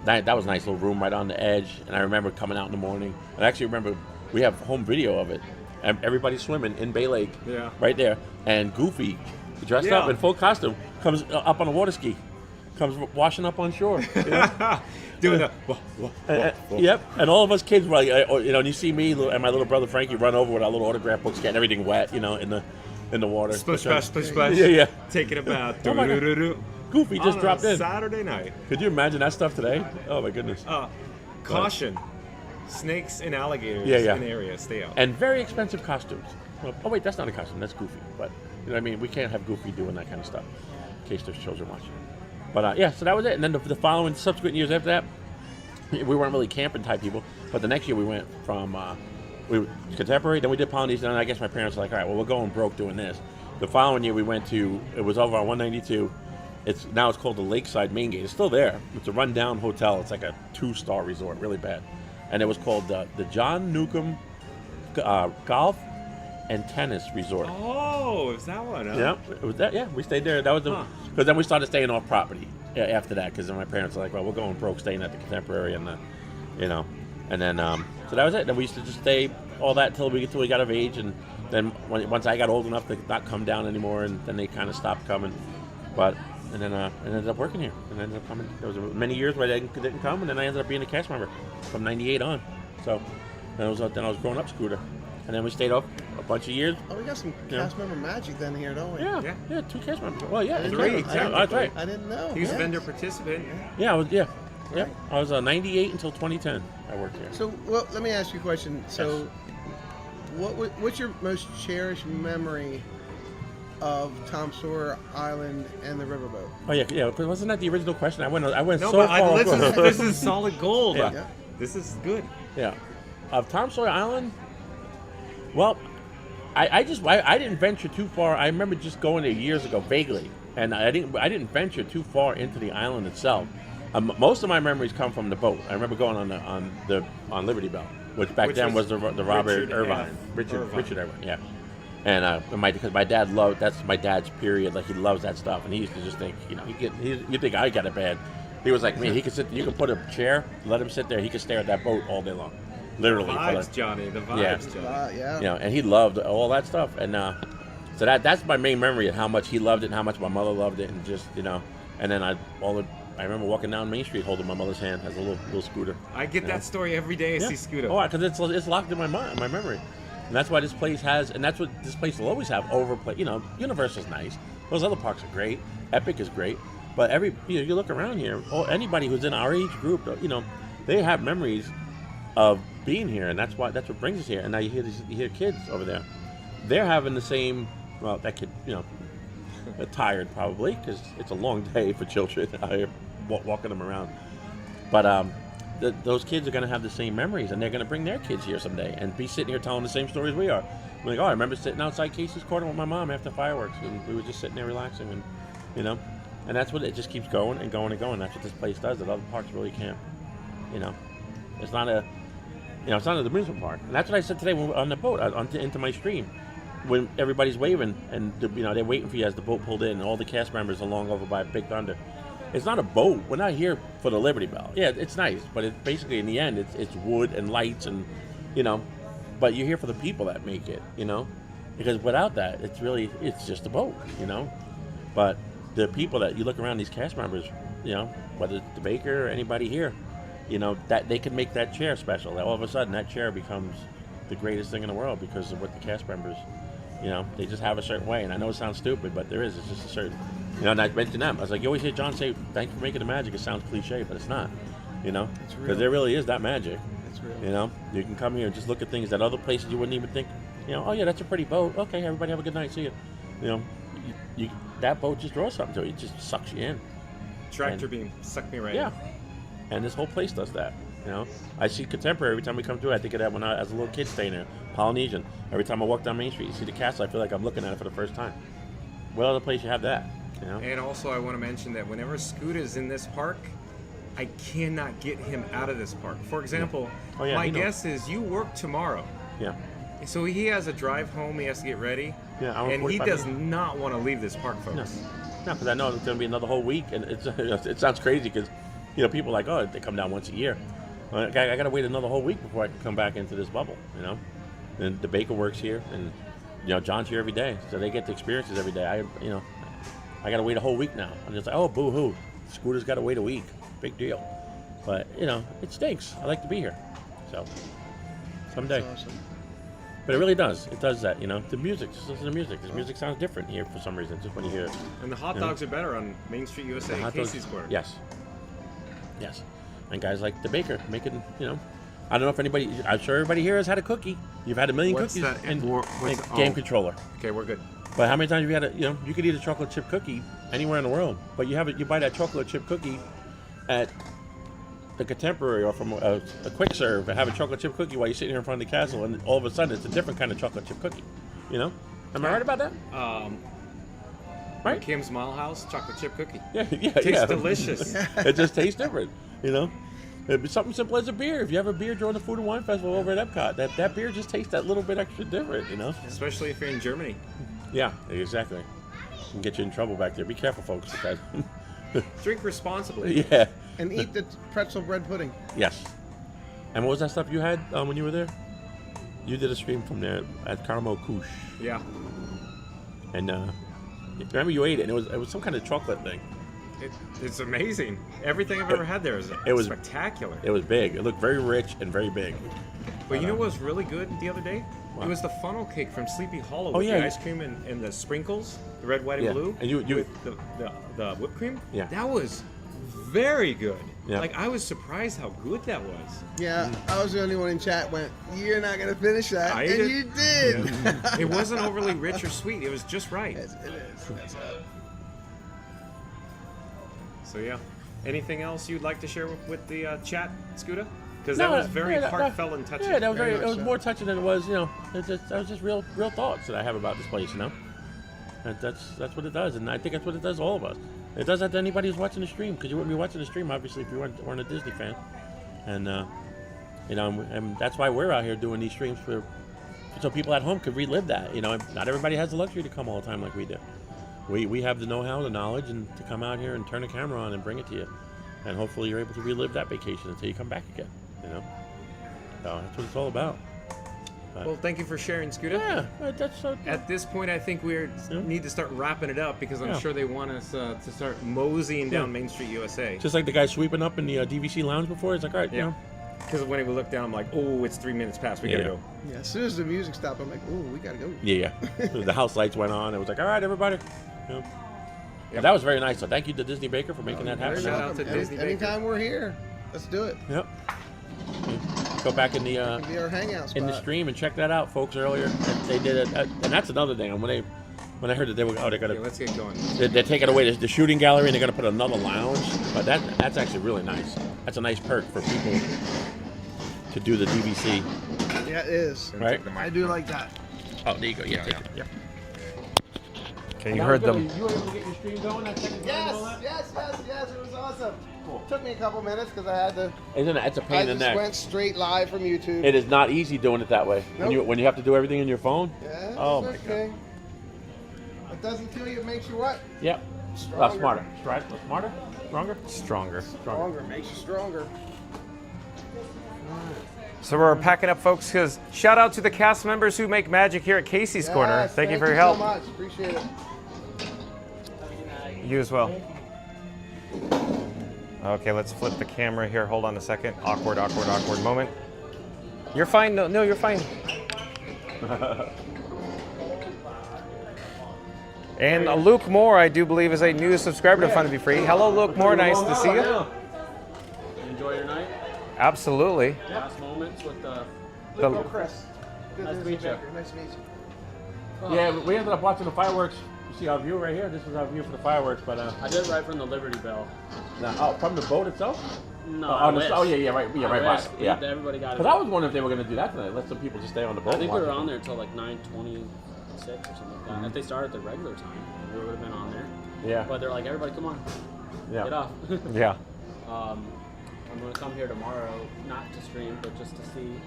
that was a nice little room right on the edge. And I remember coming out in the morning. And I actually remember we have home video of it. And everybody's swimming in Bay Lake right there. And Goofy, dressed up in full costume, comes up on a water ski. Comes washing up on shore. Doing the Yep. And all of us kids were like, and you see me and my little brother Frankie run over with our little autograph books, getting everything wet, in the water. Splish, splash. Yeah. Taking a bath. Goofy just dropped in. Saturday night. Could you imagine that stuff today? Oh my goodness. Caution. Snakes and alligators in area. Stay out. And very expensive costumes. Oh wait, that's not a costume. That's Goofy. But what I mean? We can't have Goofy doing that kind of stuff in case there's children watching. But so that was it. And then the following subsequent years after that, we weren't really camping type people. But the next year we went from we Contemporary, then we did Polynesian, and I guess my parents were like, all right, well, we're going broke doing this. The following year we went to, it was over on 192. Now it's called the Lakeside Main Gate. It's still there. It's a rundown hotel. It's like a 2-star resort, really bad. And it was called the John Newcomb Golf and Tennis Resort. Oh, is that one? Huh? Yeah, it was that. Yeah, we stayed there. That was because then we started staying off property after that, because then my parents were like, well, we're going broke staying at the Contemporary, and and then so that was it. Then we used to just stay all that until we got of age, and then once I got old enough to not come down anymore, and then they kind of stopped coming. And then I ended up working here, and ended up coming. There was many years where I didn't come, and then I ended up being a cast member from '98 on. So then I was growing up Scooter, and then we stayed up a bunch of years. Oh, we got some cast member magic then here, don't we? Yeah, 2 cast members. Well, yeah, exactly. That's right. I didn't know. He was a vendor participant. Yeah, I was. Yeah. I was 98 until 2010. I worked here. So, well, let me ask you a question. So, what's your most cherished memory of Tom Sawyer Island and the riverboat? Oh yeah. Wasn't that the original question? I went no, so far. This is solid gold. Yeah. This is good. Yeah. Of Tom Sawyer Island. Well, I didn't venture too far. I remember just going there years ago, vaguely, and I didn't venture too far into the island itself. Most of my memories come from the boat. I remember going on Liberty Belle, which then was the Robert Irvine, Richard Irvine, yeah. And because my dad that's my dad's period. Like, he loves that stuff, and he used to just think, you think I got it bad. He was like me. He could sit. You can put a chair, let him sit there. He could stare at that boat all day long, literally. The vibes, Johnny. The vibes, Johnny. Yeah. And he loved all that stuff, and so that's my main memory of how much he loved it, and how much my mother loved it, and just and then I remember walking down Main Street holding my mother's hand as a little Scooter. I get that story every day I see Scooter. Oh, because it's locked in my memory. And that's why this place has, and that's what this place will always have, overplay. Universal's nice. Those other parks are great. Epic is great. But you look around here, anybody who's in our age group, they have memories of being here, and that's what brings us here. And now you hear kids over there. They're having the same, well, that kid, they're tired probably, because it's a long day for children walking them around. But those kids are going to have the same memories, and they're going to bring their kids here someday and be sitting here telling the same stories we are. We're like, I remember sitting outside Casey's Corner with my mom after fireworks, and we were just sitting there relaxing, and and that's what it just keeps going and going and going. That's what this place does that other parks really can't. It's not it's not an amusement park, and that's what I said today when we were on the boat into my stream. when everybody's waving and they're waiting for you as the boat pulled in, and all the cast members along over by Big Thunder. It's not a boat. We're not here for the Liberty Belle. Yeah, it's nice, but it basically in the end it's wood and lights and but you're here for the people that make it, because without that it's just a boat, But the people that you look around, these cast members, whether it's the baker or anybody here, that they can make that chair special. That all of a sudden that chair becomes the greatest thing in the world because of what the cast members, they just have a certain way. And I know it sounds stupid, but there is. It's just a certain, and I mentioned them. I was like, you always hear John say, "Thank you for making the magic." It sounds cliche, but it's not, because there really is that magic. It's real. You can come here and just look at things that other places you wouldn't even think, oh yeah, that's a pretty boat. Okay, everybody have a good night. See you. That boat just draws something to it. It just sucks you in. Tractor beam sucked me right in. Yeah. And this whole place does that. I see Contemporary every time we come through. I think of that when I was a little kid staying there. Polynesian. Every time I walk down Main Street, you see the castle. I feel like I'm looking at it for the first time. What other place you have that? And also, I want to mention that whenever Scoota's in this park, I cannot get him out of this park. For example, my guess is you work tomorrow. Yeah. So he has a drive home. He has to get ready. Yeah. And he does not want to leave this park, folks. No, because I know it's going to be another whole week, and it sounds crazy because people are like, oh, they come down once a year. I got to wait another whole week before I can come back into this bubble, And the baker works here, and John's here every day, so they get the experiences every day. I got to wait a whole week now. I'm just like, oh, boo-hoo. Scooter's got to wait a week. Big deal. But it stinks. I like to be here, so someday. That's awesome. But it really does. It does that, The music, just listen to the music. This music sounds different here for some reason, just when you hear it. And the hot dogs are better on Main Street USA and Casey Square. Yes. And guys like the baker making, I don't know if anybody, I'm sure everybody here has had a cookie. You've had a million cookies. And game controller. Okay, we're good. But how many times have you had you could eat a chocolate chip cookie anywhere in the world, but you buy that chocolate chip cookie at the Contemporary or from a quick serve and have a chocolate chip cookie while you're sitting here in front of the castle, and all of a sudden it's a different kind of chocolate chip cookie. Am I right about that? Right? Kim's Mile House chocolate chip cookie. Yeah. Tastes delicious. It just tastes different, It'd be something simple as a beer. If you have a beer during the Food and Wine Festival over at Epcot, that beer just tastes that little bit extra different, Especially if you're in Germany. Yeah, exactly. Can get you in trouble back there. Be careful, folks. Drink responsibly. Yeah. And eat the pretzel bread pudding. Yes. And what was that stuff you had when you were there? You did a stream from there at Caramel Couche. Yeah. And remember you ate it, and it was some kind of chocolate thing. It's amazing. Everything I've ever had there is spectacular. It was big. It looked very rich and very big. But you know what was really good the other day? What? It was the funnel cake from Sleepy Hollow with the ice cream and the sprinkles, the red, white, and blue. And you with the whipped cream. Yeah. That was very good. Yeah. Like I was surprised how good that was. Yeah, I was the only one in chat went, "You're not gonna finish that," and you did. Yeah. It wasn't overly rich or sweet. It was just right. It is. That's it. So yeah, anything else you'd like to share with the chat, Scooter? Because that was very heartfelt and touching. Yeah, that was it was more touching than it was, that was just real thoughts that I have about this place, That's what it does, and I think that's what it does to all of us. It does that to anybody who's watching the stream, because you wouldn't be watching the stream, obviously, if you weren't a Disney fan. And, and that's why we're out here doing these streams so people at home could relive that, Not everybody has the luxury to come all the time like we do. We have the know-how, the knowledge, and to come out here and turn the camera on and bring it to you. And hopefully you're able to relive that vacation until you come back again, So that's what it's all about. Well, thank you for sharing, Scooter. Yeah, that's so. At this point, I think we need to start wrapping it up because I'm sure they want us to start moseying down Main Street USA. Just like the guy sweeping up in the DVC Lounge before. He's like, all right, Because when we look down, I'm like, oh, it's 3 minutes past. We gotta go. Yeah, as soon as the music stopped, I'm like, oh, we gotta go. Yeah. The house lights went on. It was like, all right, everybody. Yep. That was very nice. So thank you to Disney Baker for making that happen. Shout out to Disney Baker. Anytime we're here, let's do it. Yep. Go back in the our hangout spot. in the stream and check that out, folks. Earlier they did it, and that's another thing. When I heard that they were they're gonna let's get going. They're taking away the shooting gallery and they're gonna put another lounge. But that's actually really nice. That's a nice perk for people to do the DVC. Yeah, it is. Right. I do like that. Oh, there you go. Yeah. Yeah. Okay, you heard them. You were able to get your stream going? Yes, it was awesome. cool. Took me a couple minutes because I had to. Isn't it? It's a pain in the neck. I just went straight live from YouTube. It is not easy doing it that way. Nope. When you have to do everything in your phone. Yeah, oh my okay. God. It doesn't kill you. It makes you what? Yep. Smarter. Smarter. Stronger. Stronger. Stronger. Makes you stronger. So we're packing up, folks, because shout out to the cast members who make magic here at Casey's Corner. Thank you for your help. So much. Appreciate it. You as well. Okay, let's flip the camera here. Hold on a second. Awkward moment. You're fine. No, you're fine. And Luke Moore, I do believe, is a new subscriber to Fun to Be Free. Hello, Luke Moore. Nice to see you. Enjoy your night. Absolutely. Last moments with the Chris. Nice to meet you. Nice to meet you. Yeah, we ended up watching the fireworks. You see our view right here? This was our view for the fireworks, but I did right from the Liberty Belle. From the boat itself? No. Yeah, right by. Yeah. Everybody got it. Because I was wondering if they were going to do that tonight. Let some people just stay on the boat. I think we were on there until like 9:26 or something like that. If they started at the regular time, we would have been on there. Yeah. But they're like, everybody, come on. Yeah. Get off. Yeah. I'm going to come here tomorrow, not to stream, but just to see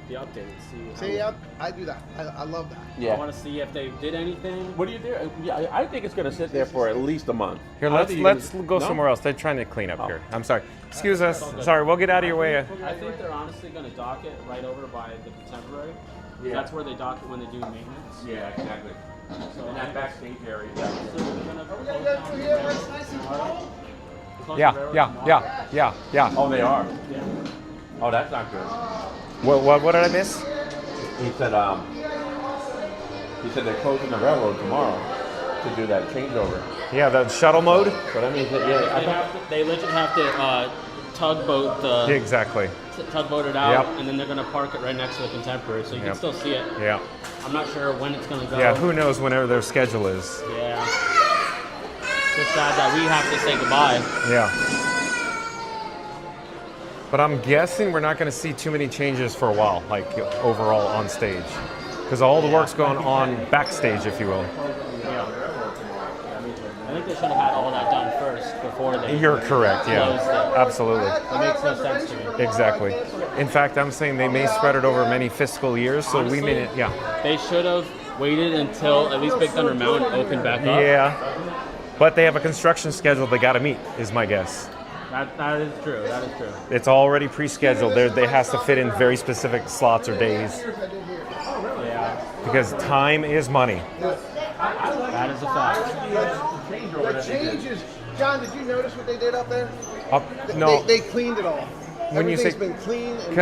the update. See, I do that. I love that. Yeah. I want to see if they did anything. What do you do? Yeah, I think it's going to sit there for at least a month. Here, let's go somewhere else. They're trying to clean up here. I'm sorry. Excuse us. Sorry, we'll get out of your way. I think they're honestly going to dock it right over by the Contemporary. Yeah. That's where they dock it when they do maintenance. Yeah, exactly. So in that backstage area. Are we going to go through here where it's nice and cold? Yeah. Oh, they are? Yeah. Oh, that's not good. What did I miss? He said they're closing the railroad tomorrow to do that changeover. Yeah, the shuttle mode? So that means that, they literally have to tugboat the... Exactly. Tugboat it out, Yep. and then they're going to park it right next to the Contemporary, so you can still see it. Yeah. I'm not sure when it's going to go. Yeah, who knows whenever their schedule is. Yeah. It's just sad that we have to say goodbye. Yeah. But I'm guessing we're not going to see too many changes for a while, like overall on stage. Because all the work's going on backstage, if you will. I think they should have had all that done first before they You're correct, yeah. closed it. Absolutely. It makes no sense to me. Exactly. In fact, I'm saying they may spread it over many fiscal years, so Honestly, we may, They should have waited until at least Big Thunder Mountain opened back up. Yeah. But they have a construction schedule they got to meet, is my guess. That is true. That is true. It's already pre-scheduled. They has to fit in very specific slots or days. Yeah. Because time is money. That is a fact. The changes. John, did you notice what they did up there? No. They cleaned it all. When you say, been clean and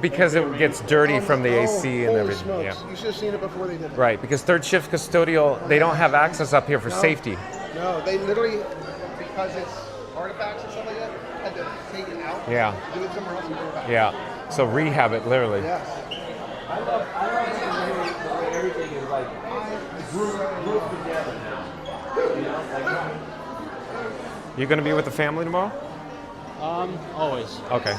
because it gets dirty from the AC and everything. Smokes. Yeah. You should have seen it before they did it. Right, because third shift custodial, they don't have access up here for safety. No, they literally, because it's artifacts and stuff like that, had to take it out. Yeah. Do it somewhere else and go back. Yeah. So rehab it literally. Yes. I love the way everything is like grouped together now. You know, You gonna be with the family tomorrow? Always. Okay.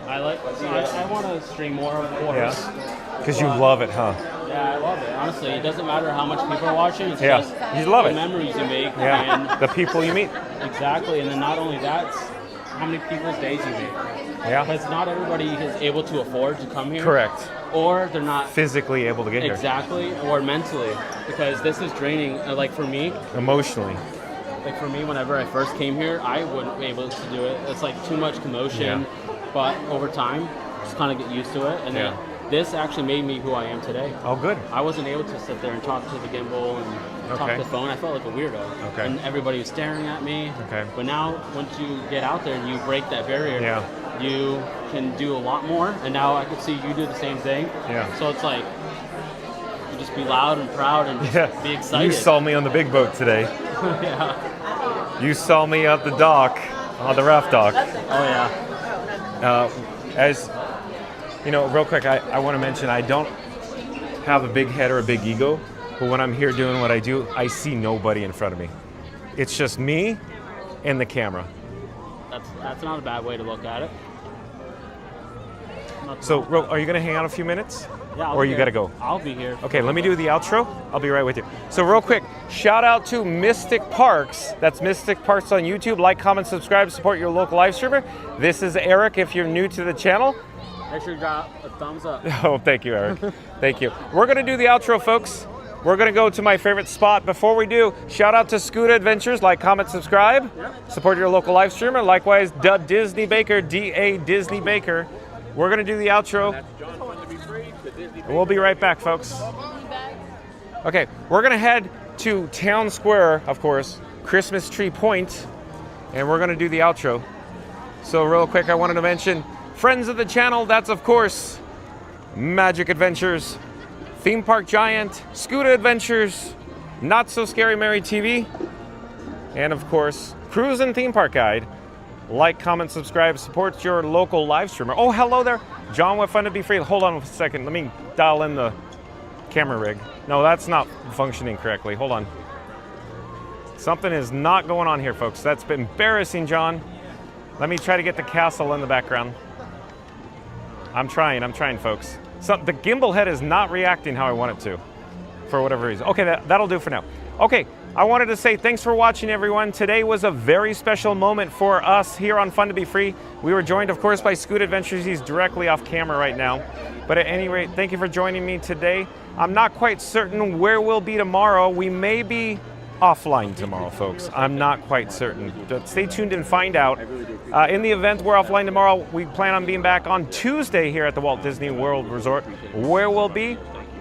I want to stream more, of course. Yeah. Because you love it, huh? Yeah, I love it. Honestly, it doesn't matter how much people are watching. It's Yeah. just You love the it. memories you make. Yeah. And The people you meet. exactly. And then not only that, it's how many people's days you make. Yeah. Because not everybody is able to afford to come here. Correct. Or they're not Physically able to get here. exactly, or mentally. Because this is draining. Like for me, Emotionally. like for me, whenever I first came here, I wouldn't be able to do it. It's like too much commotion. Yeah. But over time, just kind of get used to it. And then this actually made me who I am today. Oh, good. I wasn't able to sit there and talk to the gimbal and talk to the phone. I felt like a weirdo. Okay. And everybody was staring at me. Okay. But now, once you get out there and you break that barrier, Yeah. you can do a lot more. And now I can see you do the same thing. Yeah. So it's like, you just be loud and proud and just be excited. You saw me on the big boat today. Yeah. You saw me at the dock, on the raft dock. Oh, yeah. As you know, real quick, I want to mention I don't have a big head or a big ego, but when I'm here doing what I do, I see nobody in front of me. It's just me and the camera. That's not a bad way to look at it. So, are you going to hang out a few minutes? Yeah, I'll or be you here. got to go? I'll be here. Okay, let me do the outro. I'll be right with you. So real quick, shout out to Mystic Parks. That's Mystic Parks on YouTube. Like, comment, subscribe, support your local live streamer. This is Eric if you're new to the channel. Make sure you drop a thumbs up. Oh, thank you, Eric. Thank you. We're going to do the outro, folks. We're going to go to my favorite spot. Before we do, shout out to Scuda Adventures. Like, comment, subscribe. Support your local live streamer. Likewise, Disney Baker, D.A. Disney Baker. We're going to do the outro. We'll be right back, folks. Okay, we're going to head to Town Square, of course, Christmas Tree Point, and we're going to do the outro. So real quick, I wanted to mention friends of the channel. That's, of course, Magic Adventures, Theme Park Giant, Scuda Adventures, Not So Scary Mary TV, and, of course, Cruise and Theme Park Guide. Like, comment, subscribe, support your local live streamer. Oh, hello there. John with Fun to Be Free. Hold on a second. Let me dial in the camera rig. No, that's not functioning correctly. Hold on. Something is not going on here, folks. That's embarrassing, John. Let me try to get the castle in the background. I'm trying, folks. So the gimbal head is not reacting how I want it to, for whatever reason. Okay, that'll do for now. Okay, I wanted to say thanks for watching, everyone. Today was a very special moment for us here on Fun to Be Free. We were joined, of course, by Scuda Adventures. He's directly off camera right now. But at any rate, thank you for joining me today. I'm not quite certain where we'll be tomorrow. We may be offline tomorrow, folks. I'm not quite certain. But stay tuned and find out. In the event we're offline tomorrow, we plan on being back on Tuesday here at the Walt Disney World Resort. Where we'll be,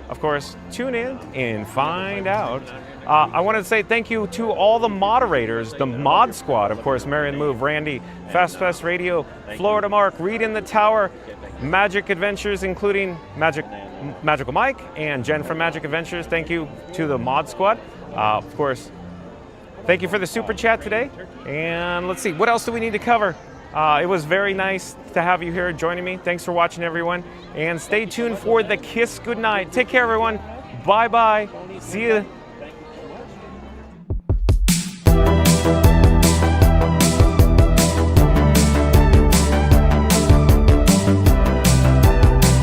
of course, tune in and find out. I want to say thank you to all the moderators, the Mod Squad, of course, Marion Move, Randy, Fast Fast Radio, Florida Mark, Reed in the Tower, Magic Adventures, including Magical Mike and Jen from Magic Adventures. Thank you to the Mod Squad. Of course, thank you for the super chat today. And let's see, what else do we need to cover? It was very nice to have you here joining me. Thanks for watching, everyone. And stay tuned for the Kiss Goodnight. Take care, everyone. Bye-bye. See you